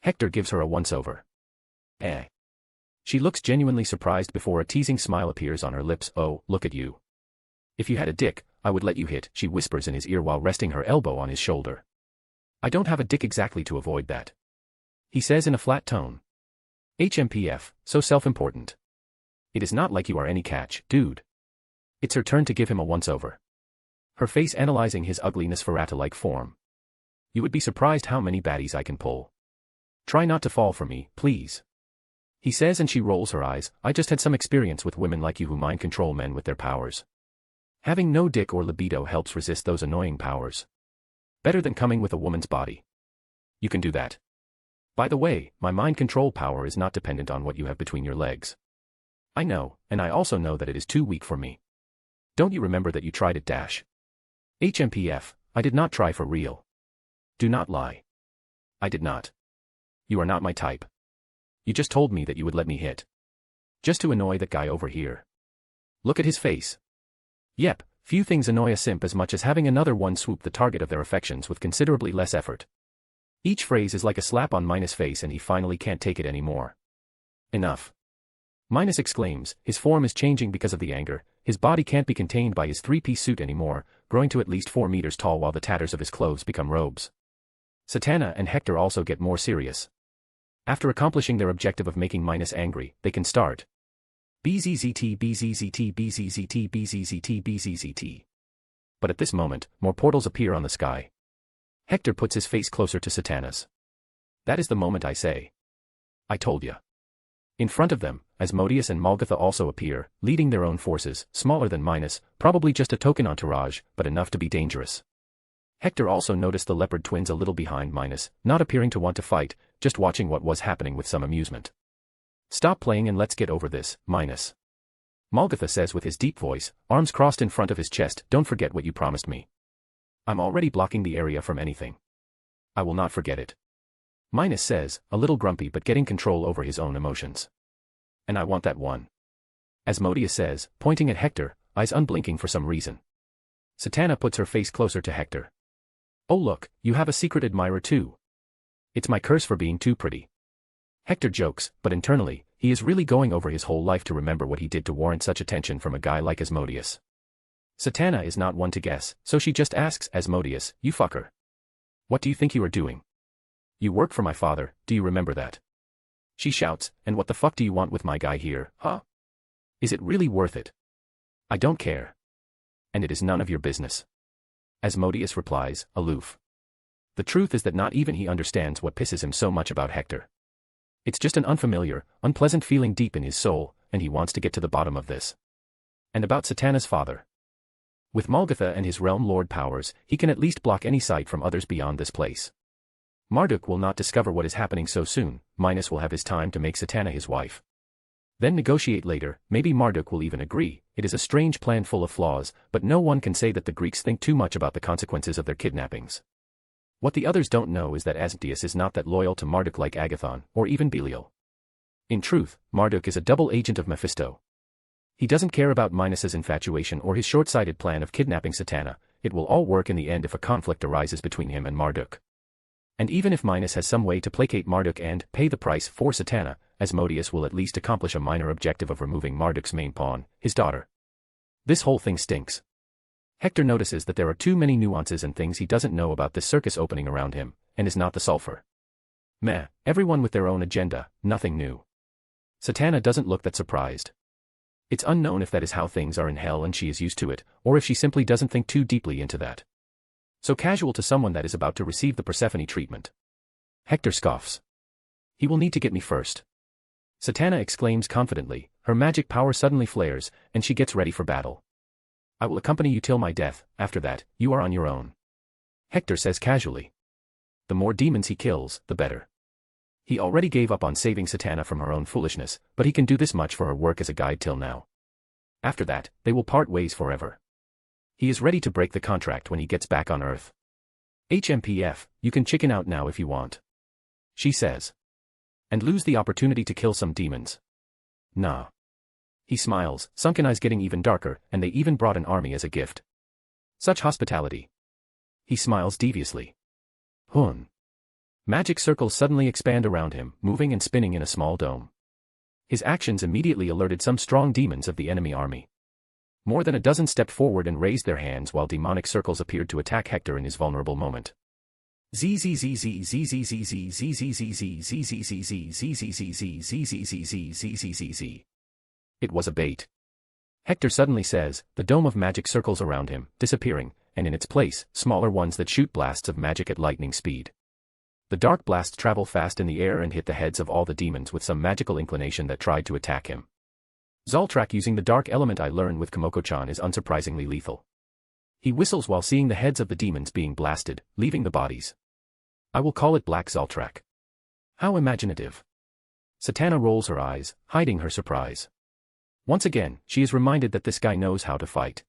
Hector gives her a once-over. Eh. She looks genuinely surprised before a teasing smile appears on her lips. Oh, look at you. If you had a dick, I would let you hit, she whispers in his ear while resting her elbow on his shoulder. I don't have a dick exactly to avoid that. He says in a flat tone. HMPF, so self-important. It is not like you are any catch, dude. It's her turn to give him a once-over. Her face analyzing his ugly Nosferatu-like form. You would be surprised how many baddies I can pull. Try not to fall for me, please. He says and she rolls her eyes, I just had some experience with women like you who mind control men with their powers. Having no dick or libido helps resist those annoying powers. Better than coming with a woman's body. You can do that. By the way, my mind control power is not dependent on what you have between your legs. I know, and I also know that it is too weak for me. Don't you remember that you tried it? HMPF, I did not try for real. Do not lie. I did not. You are not my type. You just told me that you would let me hit. Just to annoy that guy over here. Look at his face. Yep, few things annoy a simp as much as having another one swoop the target of their affections with considerably less effort. Each phrase is like a slap on Minus' face and he finally can't take it anymore. Enough. Minus exclaims, his form is changing because of the anger, his body can't be contained by his three-piece suit anymore, growing to at least 4 meters tall while the tatters of his clothes become robes. Satana and Hector also get more serious. After accomplishing their objective of making Minus angry, they can start. BZZT BZZT BZZT BZZT BZZT. But at this moment, more portals appear on the sky. Hector puts his face closer to Satana's. That is the moment I say. I told ya. In front of them, Asmodeus and Malgatha also appear, leading their own forces, smaller than Minus, probably just a token entourage, but enough to be dangerous. Hector also noticed the leopard twins a little behind Minus, not appearing to want to fight, just watching what was happening with some amusement. Stop playing and let's get over this, Minus. Malgatha says with his deep voice, arms crossed in front of his chest, don't forget what you promised me. I'm already blocking the area from anything. I will not forget it. Minus says, a little grumpy but getting control over his own emotions. And I want that one. Asmodeus says, pointing at Hector, eyes unblinking for some reason. Satana puts her face closer to Hector. Oh look, you have a secret admirer too. It's my curse for being too pretty. Hector jokes, but internally, he is really going over his whole life to remember what he did to warrant such attention from a guy like Asmodeus. Satana is not one to guess, so she just asks Asmodeus, you fucker. What do you think you are doing? You work for my father, do you remember that? She shouts, and what the fuck do you want with my guy here, huh? Is it really worth it? I don't care. And it is none of your business. Asmodeus replies, aloof. The truth is that not even he understands what pisses him so much about Hector. It's just an unfamiliar, unpleasant feeling deep in his soul, and he wants to get to the bottom of this. And about Satana's father. With Malgatha and his realm lord powers, he can at least block any sight from others beyond this place. Marduk will not discover what is happening so soon, Minus will have his time to make Satana his wife. Then negotiate later, maybe Marduk will even agree, it is a strange plan full of flaws, but no one can say that the Greeks think too much about the consequences of their kidnappings. What the others don't know is that Asmodeus is not that loyal to Marduk like Agathon, or even Belial. In truth, Marduk is a double agent of Mephisto. He doesn't care about Minus's infatuation or his short-sighted plan of kidnapping Satana, it will all work in the end if a conflict arises between him and Marduk. And even if Minus has some way to placate Marduk and pay the price for Satana, Asmodeus will at least accomplish a minor objective of removing Marduk's main pawn, his daughter. This whole thing stinks. Hector notices that there are too many nuances and things he doesn't know about this circus opening around him, and is not the sulfur. Meh, everyone with their own agenda, nothing new. Satana doesn't look that surprised. It's unknown if that is how things are in hell and she is used to it, or if she simply doesn't think too deeply into that. So casual to someone that is about to receive the Persephone treatment. Hector scoffs. He will need to get me first. Satana exclaims confidently, her magic power suddenly flares, and she gets ready for battle. I will accompany you till my death, after that, you are on your own. Hector says casually. The more demons he kills, the better. He already gave up on saving Satana from her own foolishness, but he can do this much for her work as a guide till now. After that, they will part ways forever. He is ready to break the contract when he gets back on Earth. HMPF, you can chicken out now if you want. She says. And lose the opportunity to kill some demons. Nah. He smiles, sunken eyes getting even darker, and they even brought an army as a gift. Such hospitality. He smiles deviously. Hun. Magic circles suddenly expand around him, moving and spinning in a small dome. His actions immediately alerted some strong demons of the enemy army. More than a dozen stepped forward and raised their hands while demonic circles appeared to attack Hector in his vulnerable moment. It was a bait. Hector suddenly says, the dome of magic circles around him, disappearing, and in its place, smaller ones that shoot blasts of magic at lightning speed. The dark blasts travel fast in the air and hit the heads of all the demons with some magical inclination that tried to attack him. Zoltrak using the dark element I learn with Komoko-chan is unsurprisingly lethal. He whistles while seeing the heads of the demons being blasted, leaving the bodies. I will call it Black Zoltrak. How imaginative. Satana rolls her eyes, hiding her surprise. Once again, she is reminded that this guy knows how to fight.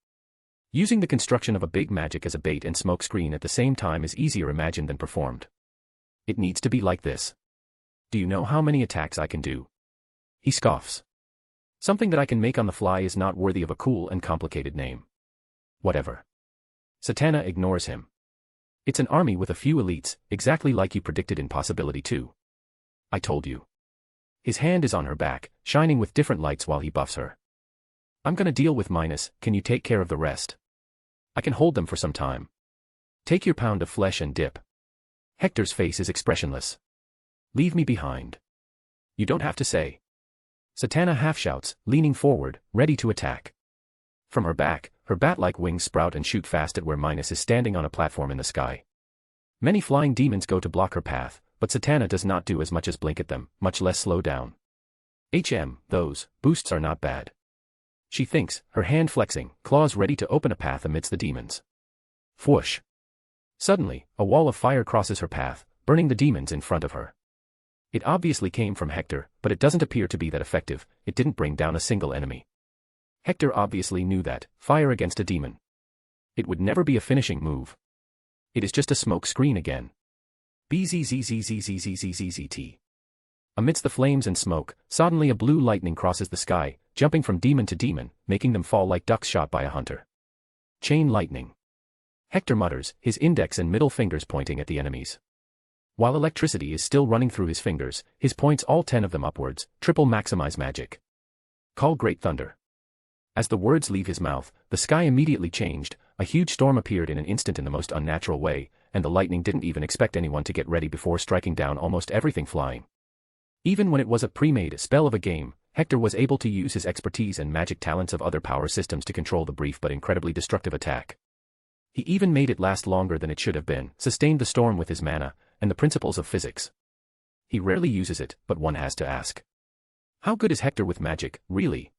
Using the construction of a big magic as a bait and smoke screen at the same time is easier imagined than performed. It needs to be like this. Do you know how many attacks I can do? He scoffs. Something that I can make on the fly is not worthy of a cool and complicated name. Whatever. Satana ignores him. It's an army with a few elites, exactly like you predicted in Possibility 2. I told you. His hand is on her back, shining with different lights while he buffs her. I'm gonna deal with minus, can you take care of the rest? I can hold them for some time. Take your pound of flesh and dip. Hector's face is expressionless. Leave me behind. You don't have to say. Satana half shouts, leaning forward, ready to attack. From her back, her bat-like wings sprout and shoot fast at where Minus is standing on a platform in the sky. Many flying demons go to block her path, but Satana does not do as much as blink at them, much less slow down. Those boosts are not bad. She thinks, her hand flexing, claws ready to open a path amidst the demons. Whoosh. Suddenly, a wall of fire crosses her path, burning the demons in front of her. It obviously came from Hector, but it doesn't appear to be that effective, it didn't bring down a single enemy. Hector obviously knew that, fire against a demon. It would never be a finishing move. It is just a smoke screen again. BZZZZZZZZZT. Amidst the flames and smoke, suddenly a blue lightning crosses the sky, jumping from demon to demon, making them fall like ducks shot by a hunter. Chain lightning. Hector mutters, his index and middle fingers pointing at the enemies. While electricity is still running through his fingers, his points all 10 of them upwards, triple maximize magic. Call Great Thunder. As the words leave his mouth, the sky immediately changed, a huge storm appeared in an instant in the most unnatural way, and the lightning didn't even expect anyone to get ready before striking down almost everything flying. Even when it was a pre-made spell of a game, Hector was able to use his expertise and magic talents of other power systems to control the brief but incredibly destructive attack. He even made it last longer than it should have been, sustained the storm with his mana, and the principles of physics. He rarely uses it, but one has to ask. How good is Hector with magic, really?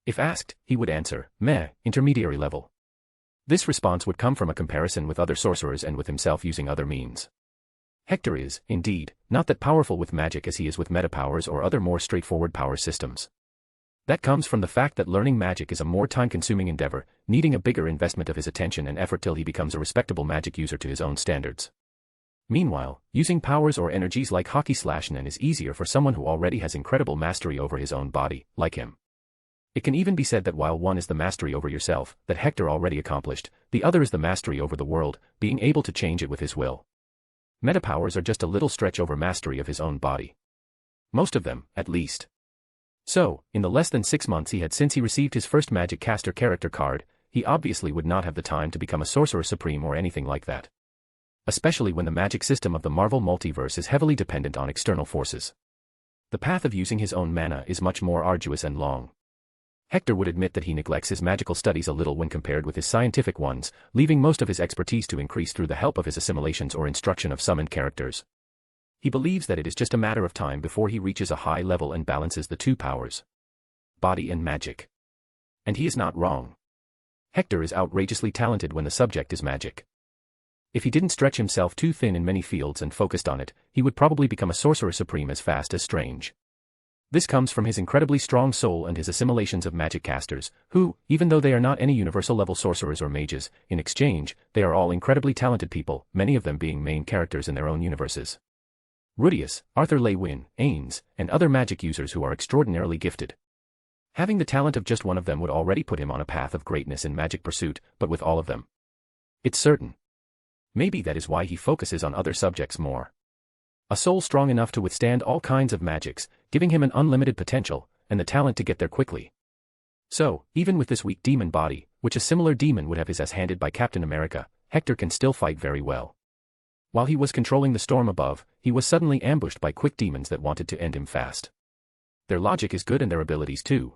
If asked, he would answer, meh, intermediary level. This response would come from a comparison with other sorcerers and with himself using other means. Hector is, indeed, not that powerful with magic as he is with metapowers or other more straightforward power systems. That comes from the fact that learning magic is a more time-consuming endeavor, needing a bigger investment of his attention and effort till he becomes a respectable magic user to his own standards. Meanwhile, using powers or energies like Hockey/Nen is easier for someone who already has incredible mastery over his own body, like him. It can even be said that while one is the mastery over yourself, that Hector already accomplished, the other is the mastery over the world, being able to change it with his will. Metapowers are just a little stretch over mastery of his own body. Most of them, at least. So, in the less than 6 months he had since he received his first Magic Caster character card, he obviously would not have the time to become a Sorcerer Supreme or anything like that. especially when the magic system of the Marvel multiverse is heavily dependent on external forces. The path of using his own mana is much more arduous and long. Hector would admit that he neglects his magical studies a little when compared with his scientific ones, leaving most of his expertise to increase through the help of his assimilations or instruction of summoned characters. He believes that it is just a matter of time before he reaches a high level and balances the two powers, body and magic. And he is not wrong. Hector is outrageously talented when the subject is magic. If he didn't stretch himself too thin in many fields and focused on it, he would probably become a sorcerer supreme as fast as Strange. This comes from his incredibly strong soul and his assimilations of magic casters, who, even though they are not any universal-level sorcerers or mages, in exchange, they are all incredibly talented people, many of them being main characters in their own universes. Rudius, Arthur Le Guin, Ains, and other magic users who are extraordinarily gifted. Having the talent of just one of them would already put him on a path of greatness in magic pursuit, but with all of them, it's certain. Maybe that is why he focuses on other subjects more. A soul strong enough to withstand all kinds of magics, giving him an unlimited potential, and the talent to get there quickly. So, even with this weak demon body, which a similar demon would have his ass handed by Captain America, Hector can still fight very well. While he was controlling the storm above, he was suddenly ambushed by quick demons that wanted to end him fast. Their logic is good and their abilities too.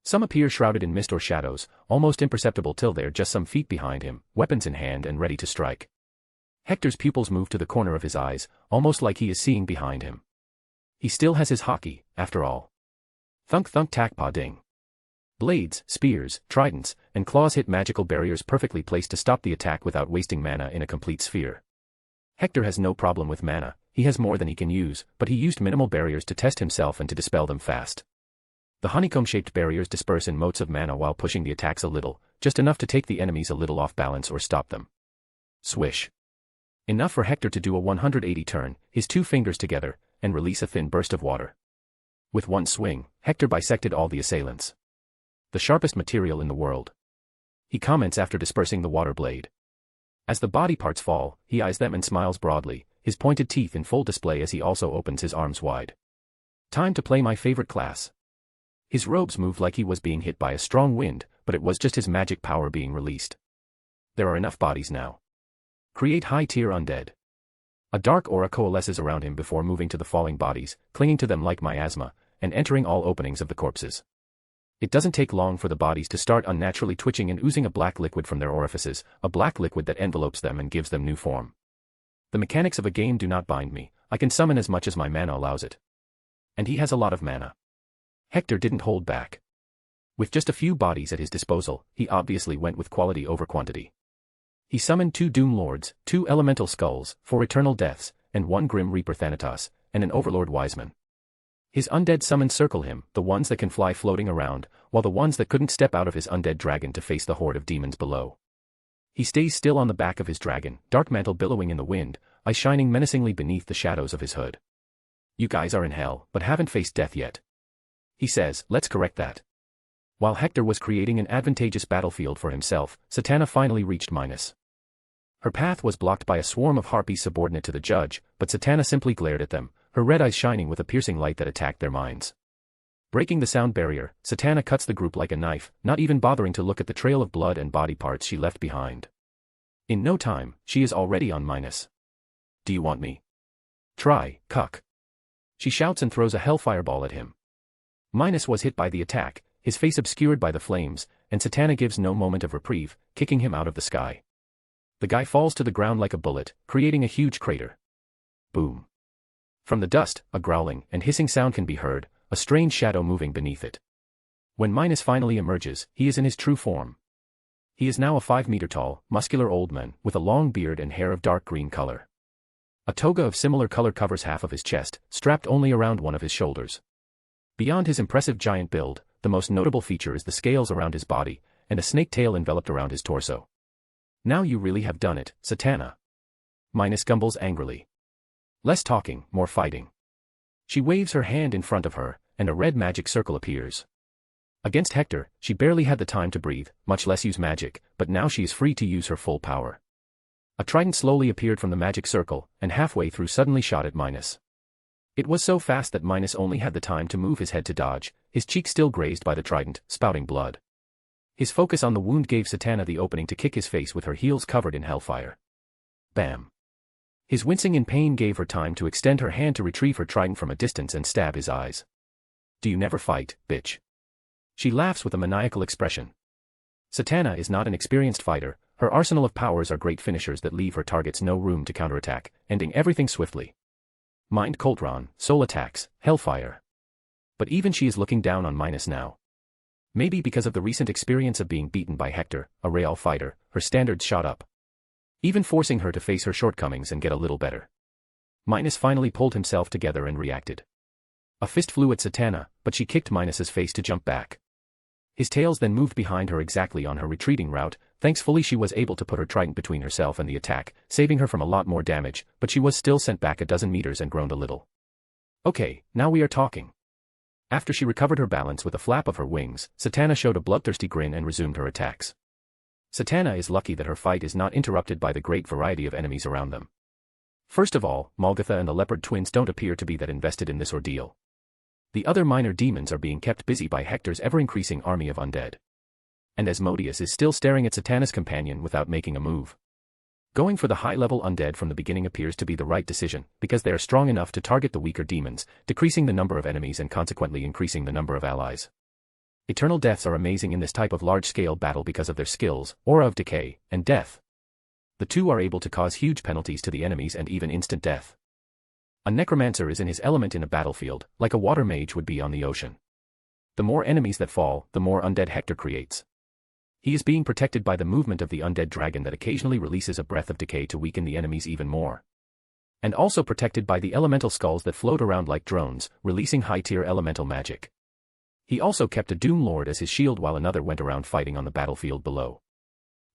Some appear shrouded in mist or shadows, almost imperceptible till they're just some feet behind him, weapons in hand and ready to strike. Hector's pupils move to the corner of his eyes, almost like he is seeing behind him. He still has his hockey, after all. Thunk thunk tack paw ding. Blades, spears, tridents, and claws hit magical barriers perfectly placed to stop the attack without wasting mana in a complete sphere. Hector has no problem with mana, he has more than he can use, but he used minimal barriers to test himself and to dispel them fast. The honeycomb-shaped barriers disperse in motes of mana while pushing the attacks a little, just enough to take the enemies a little off balance or stop them. Swish. Enough for Hector to do a 180 turn, his two fingers together, and release a thin burst of water. With one swing, Hector bisected all the assailants. The sharpest material in the world. He comments after dispersing the water blade. As the body parts fall, he eyes them and smiles broadly, his pointed teeth in full display as he also opens his arms wide. Time to play my favorite class. His robes moved like he was being hit by a strong wind, but it was just his magic power being released. There are enough bodies now. Create high-tier undead. A dark aura coalesces around him before moving to the falling bodies, clinging to them like miasma, and entering all openings of the corpses. It doesn't take long for the bodies to start unnaturally twitching and oozing a black liquid from their orifices, a black liquid that envelopes them and gives them new form. The mechanics of a game do not bind me, I can summon as much as my mana allows it. And he has a lot of mana. Hector didn't hold back. With just a few bodies at his disposal, he obviously went with quality over quantity. He summoned 2 Doom Lords, 2 Elemental Skulls, 4 Eternal Deaths, and 1 Grim Reaper Thanatos, and an Overlord Wiseman. His undead summons circle him, the ones that can fly floating around, while the ones that couldn't step out of his undead dragon to face the horde of demons below. He stays still on the back of his dragon, dark mantle billowing in the wind, eyes shining menacingly beneath the shadows of his hood. You guys are in hell, but haven't faced death yet. He says, let's correct that. While Hector was creating an advantageous battlefield for himself, Satana finally reached Minas. Her path was blocked by a swarm of harpies subordinate to the judge, but Satana simply glared at them, her red eyes shining with a piercing light that attacked their minds. Breaking the sound barrier, Satana cuts the group like a knife, not even bothering to look at the trail of blood and body parts she left behind. In no time, she is already on Minas. Do you want me? Try, cuck. She shouts and throws a hellfire ball at him. Minas was hit by the attack, his face obscured by the flames, and Satana gives no moment of reprieve, kicking him out of the sky. The guy falls to the ground like a bullet, creating a huge crater. Boom. From the dust, a growling and hissing sound can be heard, a strange shadow moving beneath it. When Minas finally emerges, he is in his true form. He is now a 5-meter-tall, muscular old man, with a long beard and hair of dark green color. A toga of similar color covers half of his chest, strapped only around one of his shoulders. Beyond his impressive giant build, the most notable feature is the scales around his body, and a snake tail enveloped around his torso. Now you really have done it, Satana. Minas gumbles angrily. Less talking, more fighting. She waves her hand in front of her, and a red magic circle appears. Against Hector, she barely had the time to breathe, much less use magic, but now she is free to use her full power. A trident slowly appeared from the magic circle, and halfway through suddenly shot at Minas. It was so fast that Minas only had the time to move his head to dodge, his cheek still grazed by the trident, spouting blood. His focus on the wound gave Satana the opening to kick his face with her heels covered in hellfire. Bam. His wincing in pain gave her time to extend her hand to retrieve her trident from a distance and stab his eyes. Do you never fight, bitch? She laughs with a maniacal expression. Satana is not an experienced fighter, her arsenal of powers are great finishers that leave her targets no room to counterattack, ending everything swiftly. Mind Coltron, soul attacks, hellfire. But even she is looking down on Minus now. Maybe because of the recent experience of being beaten by Hector, a real fighter, her standards shot up, even forcing her to face her shortcomings and get a little better. Minus finally pulled himself together and reacted. A fist flew at Satana, but she kicked Minus's face to jump back. His tails then moved behind her exactly on her retreating route. Thankfully she was able to put her trident between herself and the attack, saving her from a lot more damage, but she was still sent back a dozen meters and groaned a little. Okay, now we are talking. After she recovered her balance with a flap of her wings, Satana showed a bloodthirsty grin and resumed her attacks. Satana is lucky that her fight is not interrupted by the great variety of enemies around them. First of all, Molgatha and the leopard twins don't appear to be that invested in this ordeal. The other minor demons are being kept busy by Hector's ever-increasing army of undead. And Asmodeus is still staring at Satana's companion without making a move. Going for the high-level undead from the beginning appears to be the right decision, because they are strong enough to target the weaker demons, decreasing the number of enemies and consequently increasing the number of allies. Eternal deaths are amazing in this type of large-scale battle because of their skills, aura of decay, and death. The two are able to cause huge penalties to the enemies and even instant death. A necromancer is in his element in a battlefield, like a water mage would be on the ocean. The more enemies that fall, the more undead Hector creates. He is being protected by the movement of the undead dragon that occasionally releases a breath of decay to weaken the enemies even more. And also protected by the elemental skulls that float around like drones, releasing high-tier elemental magic. He also kept a Doom Lord as his shield while another went around fighting on the battlefield below.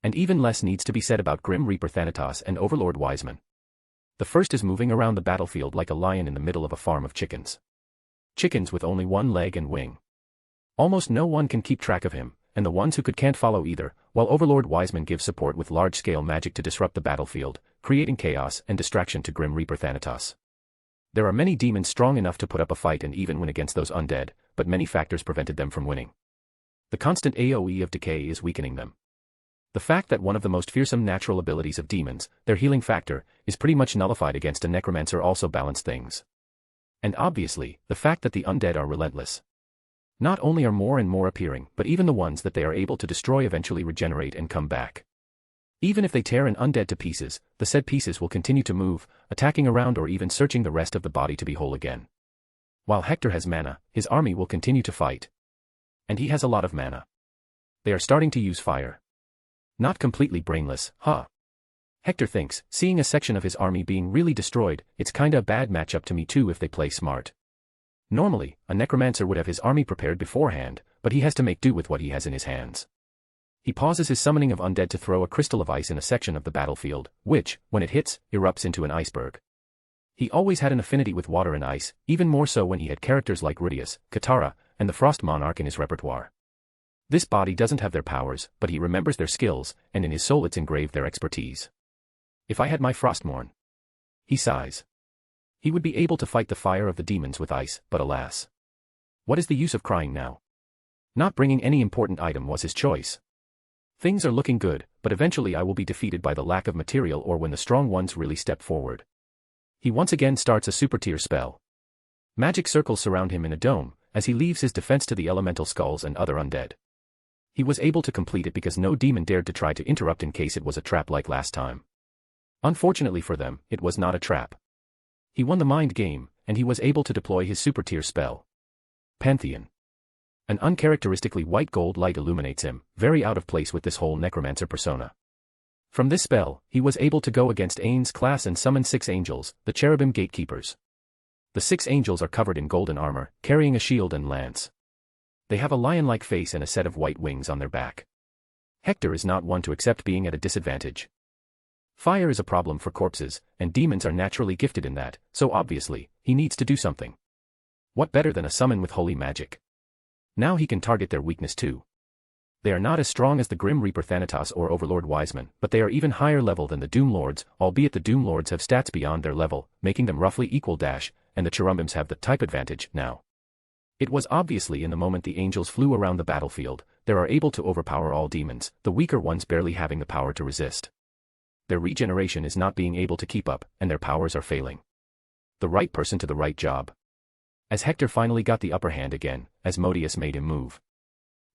And even less needs to be said about Grim Reaper Thanatos and Overlord Wiseman. The first is moving around the battlefield like a lion in the middle of a farm of chickens. Chickens with only one leg and wing. Almost no one can keep track of him, and the ones who could can't follow either, while Overlord Wiseman gives support with large-scale magic to disrupt the battlefield, creating chaos and distraction to Grim Reaper Thanatos. There are many demons strong enough to put up a fight and even win against those undead, but many factors prevented them from winning. The constant AoE of decay is weakening them. The fact that one of the most fearsome natural abilities of demons, their healing factor, is pretty much nullified against a necromancer also balanced things. And obviously, the fact that the undead are relentless. Not only are more and more appearing, but even the ones that they are able to destroy eventually regenerate and come back. Even if they tear an undead to pieces, the said pieces will continue to move, attacking around or even searching the rest of the body to be whole again. While Hector has mana, his army will continue to fight. And he has a lot of mana. They are starting to use fire. Not completely brainless, huh? Hector thinks, seeing a section of his army being really destroyed, it's kinda a bad matchup to me too if they play smart. Normally, a necromancer would have his army prepared beforehand, but he has to make do with what he has in his hands. He pauses his summoning of undead to throw a crystal of ice in a section of the battlefield, which, when it hits, erupts into an iceberg. He always had an affinity with water and ice, even more so when he had characters like Rudius, Katara, and the Frost Monarch in his repertoire. This body doesn't have their powers, but he remembers their skills, and in his soul it's engraved their expertise. If I had my Frostmourne. He sighs. He would be able to fight the fire of the demons with ice, but alas. What is the use of crying now? Not bringing any important item was his choice. Things are looking good, but eventually I will be defeated by the lack of material or when the strong ones really step forward. He once again starts a super tier spell. Magic circles surround him in a dome, as he leaves his defense to the elemental skulls and other undead. He was able to complete it because no demon dared to try to interrupt in case it was a trap like last time. Unfortunately for them, it was not a trap. He won the mind game, and he was able to deploy his super tier spell. Pantheon. An uncharacteristically white gold light illuminates him, very out of place with this whole necromancer persona. From this spell, he was able to go against Ain's class and summon 6 angels, the cherubim gatekeepers. The 6 angels are covered in golden armor, carrying a shield and lance. They have a lion-like face and a set of white wings on their back. Hector is not one to accept being at a disadvantage. Fire is a problem for corpses, and demons are naturally gifted in that, so obviously, he needs to do something. What better than a summon with holy magic? Now he can target their weakness too. They are not as strong as the Grim Reaper Thanatos or Overlord Wiseman, but they are even higher level than the Doom Lords, albeit the Doom Lords have stats beyond their level, making them roughly equal dash, and the Cherubims have the type advantage now. It was obviously in the moment the angels flew around the battlefield, they are able to overpower all demons, the weaker ones barely having the power to resist. Their regeneration is not being able to keep up, and their powers are failing. The right person to the right job. As Hector finally got the upper hand again, Asmodeus made him move.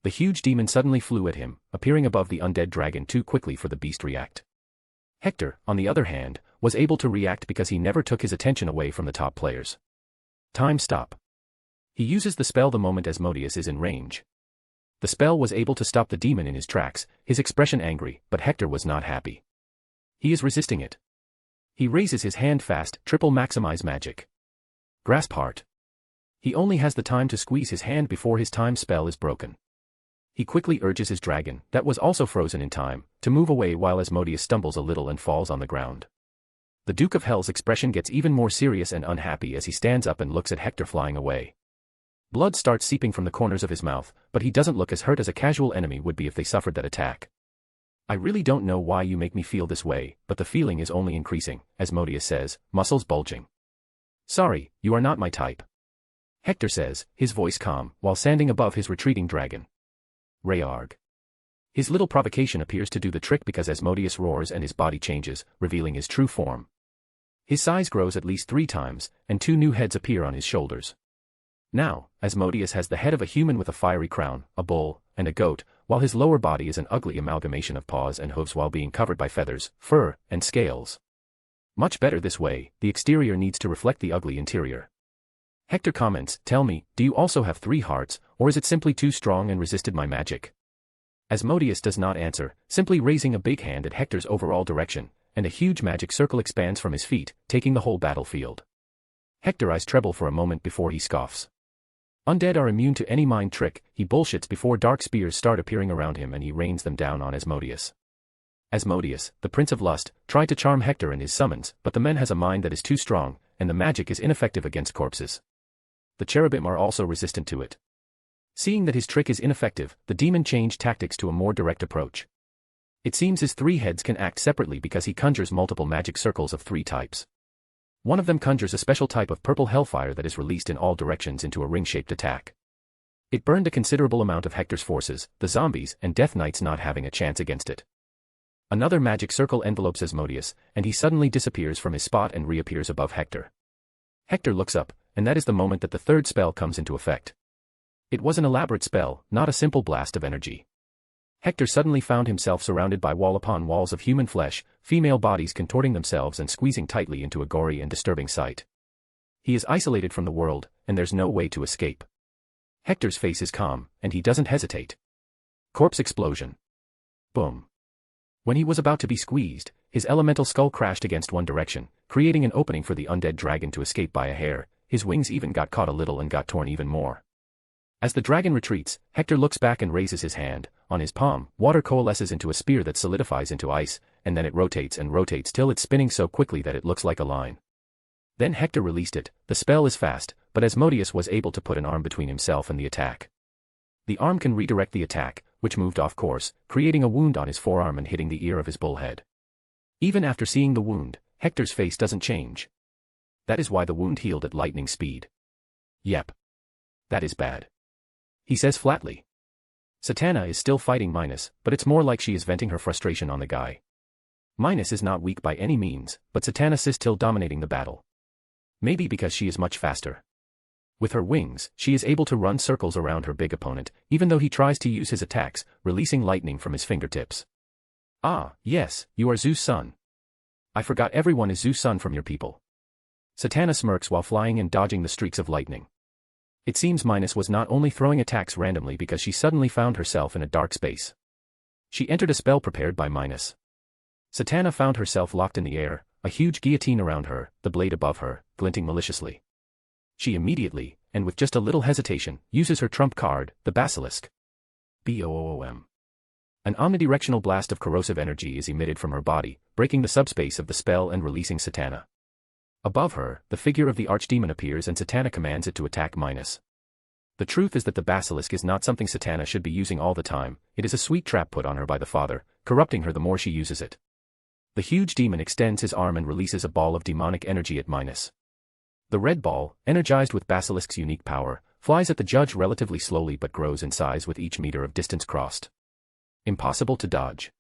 The huge demon suddenly flew at him, appearing above the undead dragon too quickly for the beast to react. Hector, on the other hand, was able to react because he never took his attention away from the top players. Time stop. He uses the spell the moment Asmodeus is in range. The spell was able to stop the demon in his tracks, his expression angry, but Hector was not happy. He is resisting it. He raises his hand fast, triple maximize magic. Grasp heart. He only has the time to squeeze his hand before his time spell is broken. He quickly urges his dragon, that was also frozen in time, to move away while Asmodeus stumbles a little and falls on the ground. The Duke of Hell's expression gets even more serious and unhappy as he stands up and looks at Hector flying away. Blood starts seeping from the corners of his mouth, but he doesn't look as hurt as a casual enemy would be if they suffered that attack. I really don't know why you make me feel this way, but the feeling is only increasing, Asmodeus says, muscles bulging. Sorry, you are not my type. Hector says, his voice calm, while standing above his retreating dragon. Rayarg. His little provocation appears to do the trick because Asmodeus roars and his body changes, revealing his true form. His size grows at least 3 times, and 2 new heads appear on his shoulders. Now, Asmodeus has the head of a human with a fiery crown, a bull, and a goat, while his lower body is an ugly amalgamation of paws and hooves while being covered by feathers, fur, and scales. Much better this way, the exterior needs to reflect the ugly interior. Hector comments, tell me, do you also have 3 hearts, or is it simply too strong and resisted my magic? Asmodeus does not answer, simply raising a big hand at Hector's overall direction, and a huge magic circle expands from his feet, taking the whole battlefield. Hector's eyes tremble for a moment before he scoffs. Undead are immune to any mind trick, he bullshits before dark spears start appearing around him and he rains them down on Asmodeus. Asmodeus, the Prince of Lust, tried to charm Hector in his summons, but the man has a mind that is too strong, and the magic is ineffective against corpses. The cherubim are also resistant to it. Seeing that his trick is ineffective, the demon changed tactics to a more direct approach. It seems his 3 heads can act separately because he conjures multiple magic circles of 3 types. One of them conjures a special type of purple hellfire that is released in all directions into a ring-shaped attack. It burned a considerable amount of Hector's forces, the zombies and Death Knights not having a chance against it. Another magic circle envelopes Asmodeus, and he suddenly disappears from his spot and reappears above Hector. Hector looks up, and that is the moment that the 3rd spell comes into effect. It was an elaborate spell, not a simple blast of energy. Hector suddenly found himself surrounded by wall upon walls of human flesh, female bodies contorting themselves and squeezing tightly into a gory and disturbing sight. He is isolated from the world, and there's no way to escape. Hector's face is calm, and he doesn't hesitate. Corpse explosion. Boom. When he was about to be squeezed, his elemental skull crashed against one direction, creating an opening for the undead dragon to escape by a hair. His wings even got caught a little and got torn even more. As the dragon retreats, Hector looks back and raises his hand. On his palm, water coalesces into a spear that solidifies into ice, and then it rotates and rotates till it's spinning so quickly that it looks like a line. Then Hector released it. The spell is fast, but Asmodeus was able to put an arm between himself and the attack. The arm can redirect the attack, which moved off course, creating a wound on his forearm and hitting the ear of his bullhead. Even after seeing the wound, Hector's face doesn't change. That is why the wound healed at lightning speed. Yep. That is bad. He says flatly. Satana is still fighting Minos, but it's more like she is venting her frustration on the guy. Minos is not weak by any means, but Satana is still dominating the battle. Maybe because she is much faster. With her wings, she is able to run circles around her big opponent, even though he tries to use his attacks, releasing lightning from his fingertips. Ah, yes, you are Zeus' son. I forgot everyone is Zeus' son from your people. Satana smirks while flying and dodging the streaks of lightning. It seems Minos was not only throwing attacks randomly because she suddenly found herself in a dark space. She entered a spell prepared by Minos. Satana found herself locked in the air, a huge guillotine around her, the blade above her, glinting maliciously. She immediately, and with just a little hesitation, uses her trump card, the Basilisk. Boom. An omnidirectional blast of corrosive energy is emitted from her body, breaking the subspace of the spell and releasing Satana. Above her, the figure of the archdemon appears and Satana commands it to attack Minos. The truth is that the Basilisk is not something Satana should be using all the time, it is a sweet trap put on her by the father, corrupting her the more she uses it. The huge demon extends his arm and releases a ball of demonic energy at Minos. The red ball, energized with Basilisk's unique power, flies at the judge relatively slowly but grows in size with each meter of distance crossed. Impossible to dodge.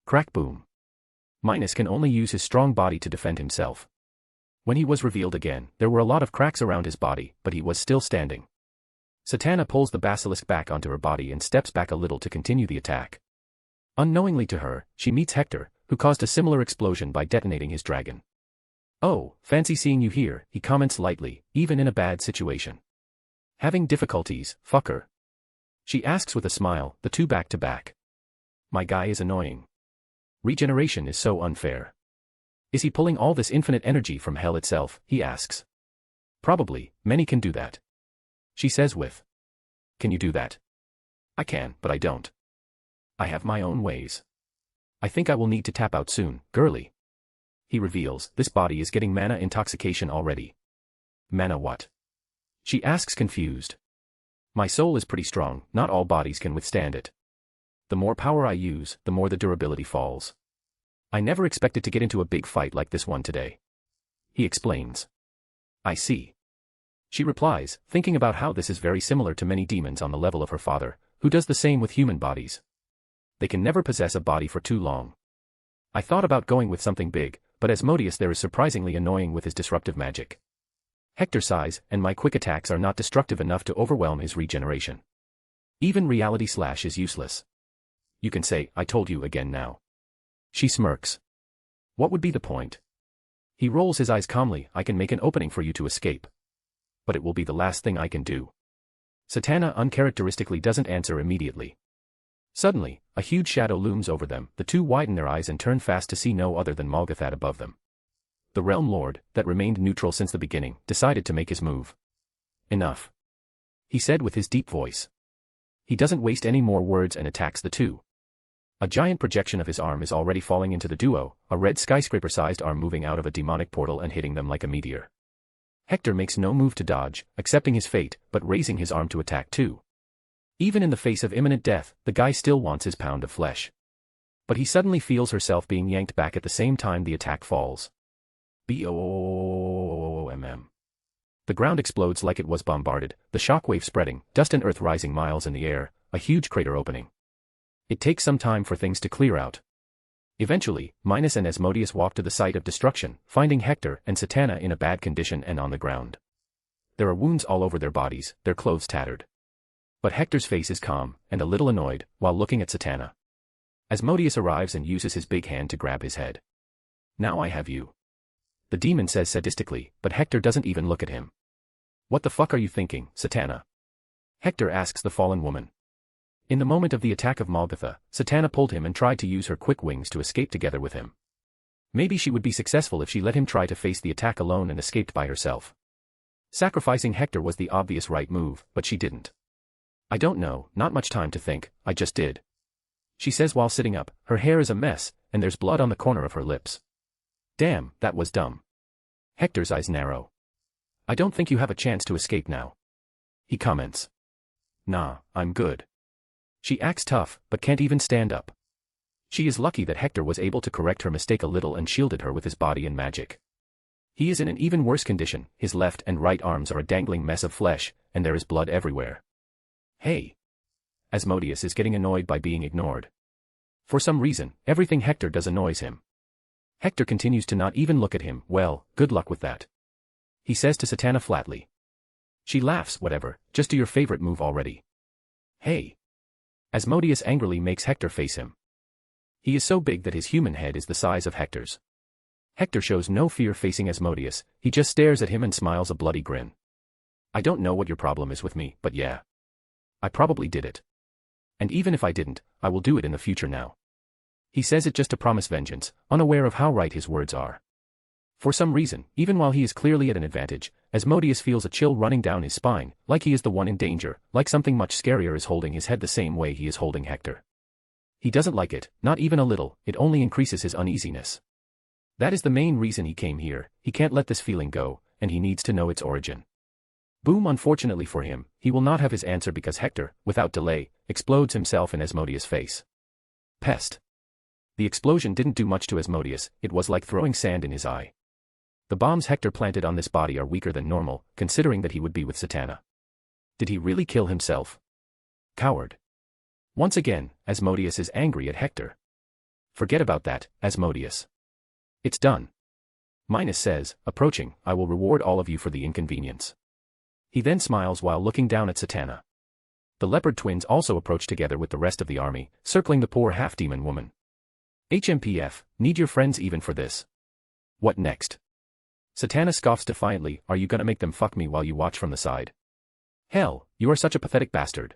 Crack boom. Minos can only use his strong body to defend himself. When he was revealed again, there were a lot of cracks around his body, but he was still standing. Satana pulls the basilisk back onto her body and steps back a little to continue the attack. Unknowingly to her, she meets Hector, who caused a similar explosion by detonating his dragon. "Oh, fancy seeing you here," he comments lightly, even in a bad situation. "Having difficulties, fucker?" She asks with a smile, the two back to back. "My guy is annoying. Regeneration is so unfair. Is he pulling all this infinite energy from hell itself?" he asks. "Probably, many can do that," she says with. "Can you do that?" "I can, but I don't. I have my own ways. I think I will need to tap out soon, girly." He reveals, "This body is getting mana intoxication already." "Mana what?" she asks confused. "My soul is pretty strong, not all bodies can withstand it. The more power I use, the more the durability falls. I never expected to get into a big fight like this one today," he explains. "I see," she replies, thinking about how this is very similar to many demons on the level of her father, who does the same with human bodies. They can never possess a body for too long. "I thought about going with something big, but Asmodeus there is surprisingly annoying with his disruptive magic. Hector sighs, and my quick attacks are not destructive enough to overwhelm his regeneration. Even Reality Slash is useless. You can say, I told you again now." She smirks. "What would be the point?" He rolls his eyes calmly. "I can make an opening for you to escape. But it will be the last thing I can do." Satana uncharacteristically doesn't answer immediately. Suddenly, a huge shadow looms over them. The two widen their eyes and turn fast to see no other than Malgathat above them. The Realm Lord, that remained neutral since the beginning, decided to make his move. "Enough," he said with his deep voice. He doesn't waste any more words and attacks the two. A giant projection of his arm is already falling into the duo, a red skyscraper-sized arm moving out of a demonic portal and hitting them like a meteor. Hector makes no move to dodge, accepting his fate, but raising his arm to attack too. Even in the face of imminent death, the guy still wants his pound of flesh. But he suddenly feels herself being yanked back at the same time the attack falls. BOOM. The ground explodes like it was bombarded, the shockwave spreading, dust and earth rising miles in the air, a huge crater opening. It takes some time for things to clear out. Eventually, Minos and Asmodeus walk to the site of destruction, finding Hector and Satana in a bad condition and on the ground. There are wounds all over their bodies, their clothes tattered. But Hector's face is calm, and a little annoyed, while looking at Satana. Asmodeus arrives and uses his big hand to grab his head. "Now I have you," the demon says sadistically, but Hector doesn't even look at him. "What the fuck are you thinking, Satana?" Hector asks the fallen woman. In the moment of the attack of Malgatha, Satana pulled him and tried to use her quick wings to escape together with him. Maybe she would be successful if she let him try to face the attack alone and escaped by herself. Sacrificing Hector was the obvious right move, but she didn't. "I don't know, not much time to think, I just did," she says while sitting up. Her hair is a mess, and there's blood on the corner of her lips. "Damn, that was dumb." Hector's eyes narrow. "I don't think you have a chance to escape now," he comments. "Nah, I'm good." She acts tough, but can't even stand up. She is lucky that Hector was able to correct her mistake a little and shielded her with his body and magic. He is in an even worse condition, his left and right arms are a dangling mess of flesh, and there is blood everywhere. "Hey." Asmodeus is getting annoyed by being ignored. For some reason, everything Hector does annoys him. Hector continues to not even look at him. "Well, good luck with that," he says to Satana flatly. She laughs. "Whatever, just do your favorite move already." "Hey." Asmodeus angrily makes Hector face him. He is so big that his human head is the size of Hector's. Hector shows no fear facing Asmodeus, he just stares at him and smiles a bloody grin. "I don't know what your problem is with me, but yeah. I probably did it. And even if I didn't, I will do it in the future now." He says it just to promise vengeance, unaware of how right his words are. For some reason, even while he is clearly at an advantage, Asmodeus feels a chill running down his spine, like he is the one in danger, like something much scarier is holding his head the same way he is holding Hector. He doesn't like it, not even a little, it only increases his uneasiness. That is the main reason he came here, he can't let this feeling go, and he needs to know its origin. Boom. Unfortunately for him, he will not have his answer because Hector, without delay, explodes himself in Asmodeus' face. Pest. The explosion didn't do much to Asmodeus, it was like throwing sand in his eye. The bombs Hector planted on this body are weaker than normal, considering that he would be with Satana. Did he really kill himself? Coward. Once again, Asmodeus is angry at Hector. Forget about that, Asmodeus. It's done. Minos says, approaching, I will reward all of you for the inconvenience. He then smiles while looking down at Satana. The leopard twins also approach together with the rest of the army, circling the poor half-demon woman. HMPF, need your friends even for this. What next? Satana scoffs defiantly, are you gonna make them fuck me while you watch from the side? Hell, you are such a pathetic bastard.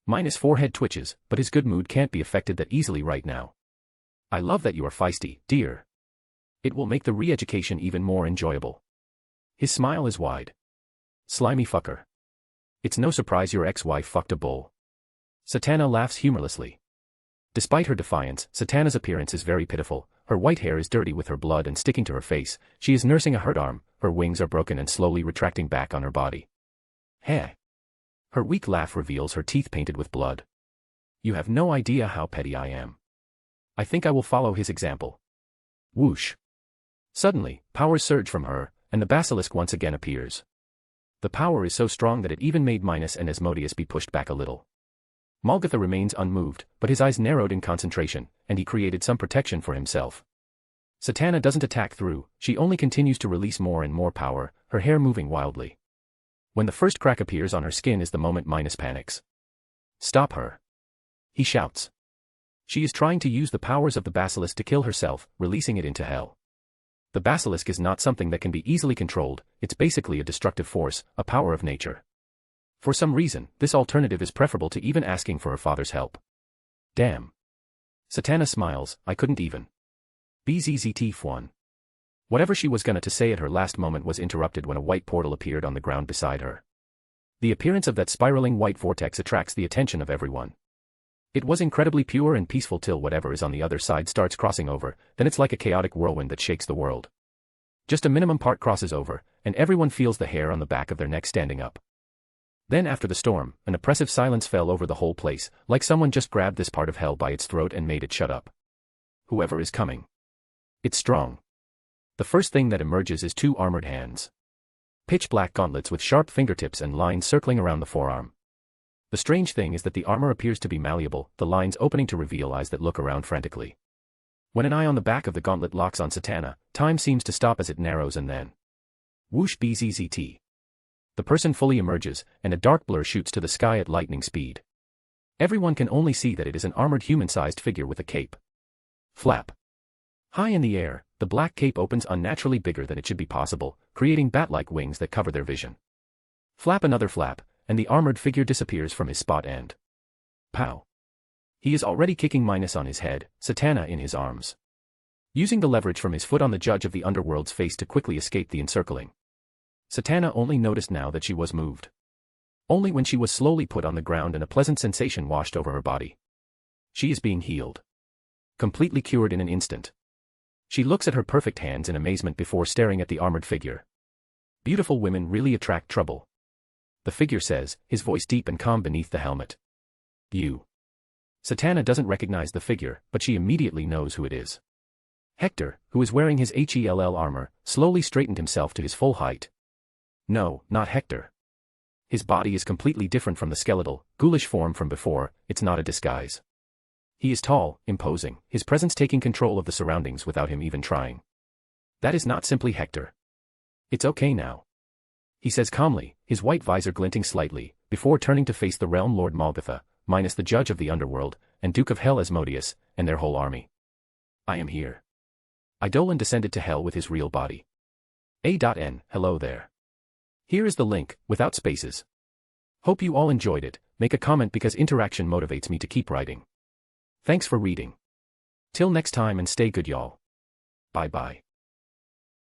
Minos' forehead twitches, but his good mood can't be affected that easily right now. I love that you are feisty, dear. It will make the re-education even more enjoyable. His smile is wide. Slimy fucker. It's no surprise your ex-wife fucked a bull. Satana laughs humorlessly. Despite her defiance, Satana's appearance is very pitiful. Her white hair is dirty with her blood and sticking to her face. She is nursing a hurt arm, her wings are broken and slowly retracting back on her body. Heh. Her weak laugh reveals her teeth painted with blood. You have no idea how petty I am. I think I will follow his example. Whoosh. Suddenly, powers surge from her, and the basilisk once again appears. The power is so strong that it even made Minos and Asmodeus be pushed back a little. Malgatha remains unmoved, but his eyes narrowed in concentration, and he created some protection for himself. Satana doesn't attack through, she only continues to release more and more power, her hair moving wildly. When the first crack appears on her skin is the moment Minos panics. Stop her. He shouts. She is trying to use the powers of the basilisk to kill herself, releasing it into hell. The basilisk is not something that can be easily controlled, it's basically a destructive force, a power of nature. For some reason, this alternative is preferable to even asking for her father's help. Damn. Satana smiles, I couldn't even. BZZT1. Whatever she was gonna to say at her last moment was interrupted when a white portal appeared on the ground beside her. The appearance of that spiraling white vortex attracts the attention of everyone. It was incredibly pure and peaceful till whatever is on the other side starts crossing over, then it's like a chaotic whirlwind that shakes the world. Just a minimum part crosses over, and everyone feels the hair on the back of their neck standing up. Then after the storm, an oppressive silence fell over the whole place, like someone just grabbed this part of hell by its throat and made it shut up. Whoever is coming. It's strong. The first thing that emerges is two armored hands. Pitch black gauntlets with sharp fingertips and lines circling around the forearm. The strange thing is that the armor appears to be malleable, the lines opening to reveal eyes that look around frantically. When an eye on the back of the gauntlet locks on Satana, time seems to stop as it narrows and then. Whoosh BZZT. The person fully emerges, and a dark blur shoots to the sky at lightning speed. Everyone can only see that it is an armored human-sized figure with a cape. Flap. High in the air, the black cape opens unnaturally bigger than it should be possible, creating bat-like wings that cover their vision. Flap another flap, and the armored figure disappears from his spot and. Pow. He is already kicking Minos on his head, Satana in his arms. Using the leverage from his foot on the judge of the underworld's face to quickly escape the encircling. Satana only noticed now that she was moved. Only when she was slowly put on the ground and a pleasant sensation washed over her body. She is being healed. Completely cured in an instant. She looks at her perfect hands in amazement before staring at the armored figure. Beautiful women really attract trouble. The figure says, his voice deep and calm beneath the helmet. You. Satana doesn't recognize the figure, but she immediately knows who it is. Hector, who is wearing his HELL armor, slowly straightened himself to his full height. No, not Hector. His body is completely different from the skeletal, ghoulish form from before, it's not a disguise. He is tall, imposing, his presence taking control of the surroundings without him even trying. That is not simply Hector. It's okay now. He says calmly, his white visor glinting slightly, before turning to face the realm lord Malgatha, Minos the judge of the underworld, and Duke of Hell Asmodeus, and their whole army. I am here. Eidolon descended to hell with his real body. A.N. Hello there. Here is the link, without spaces. Hope you all enjoyed it, make a comment because interaction motivates me to keep writing. Thanks for reading. Till next time and stay good y'all. Bye bye.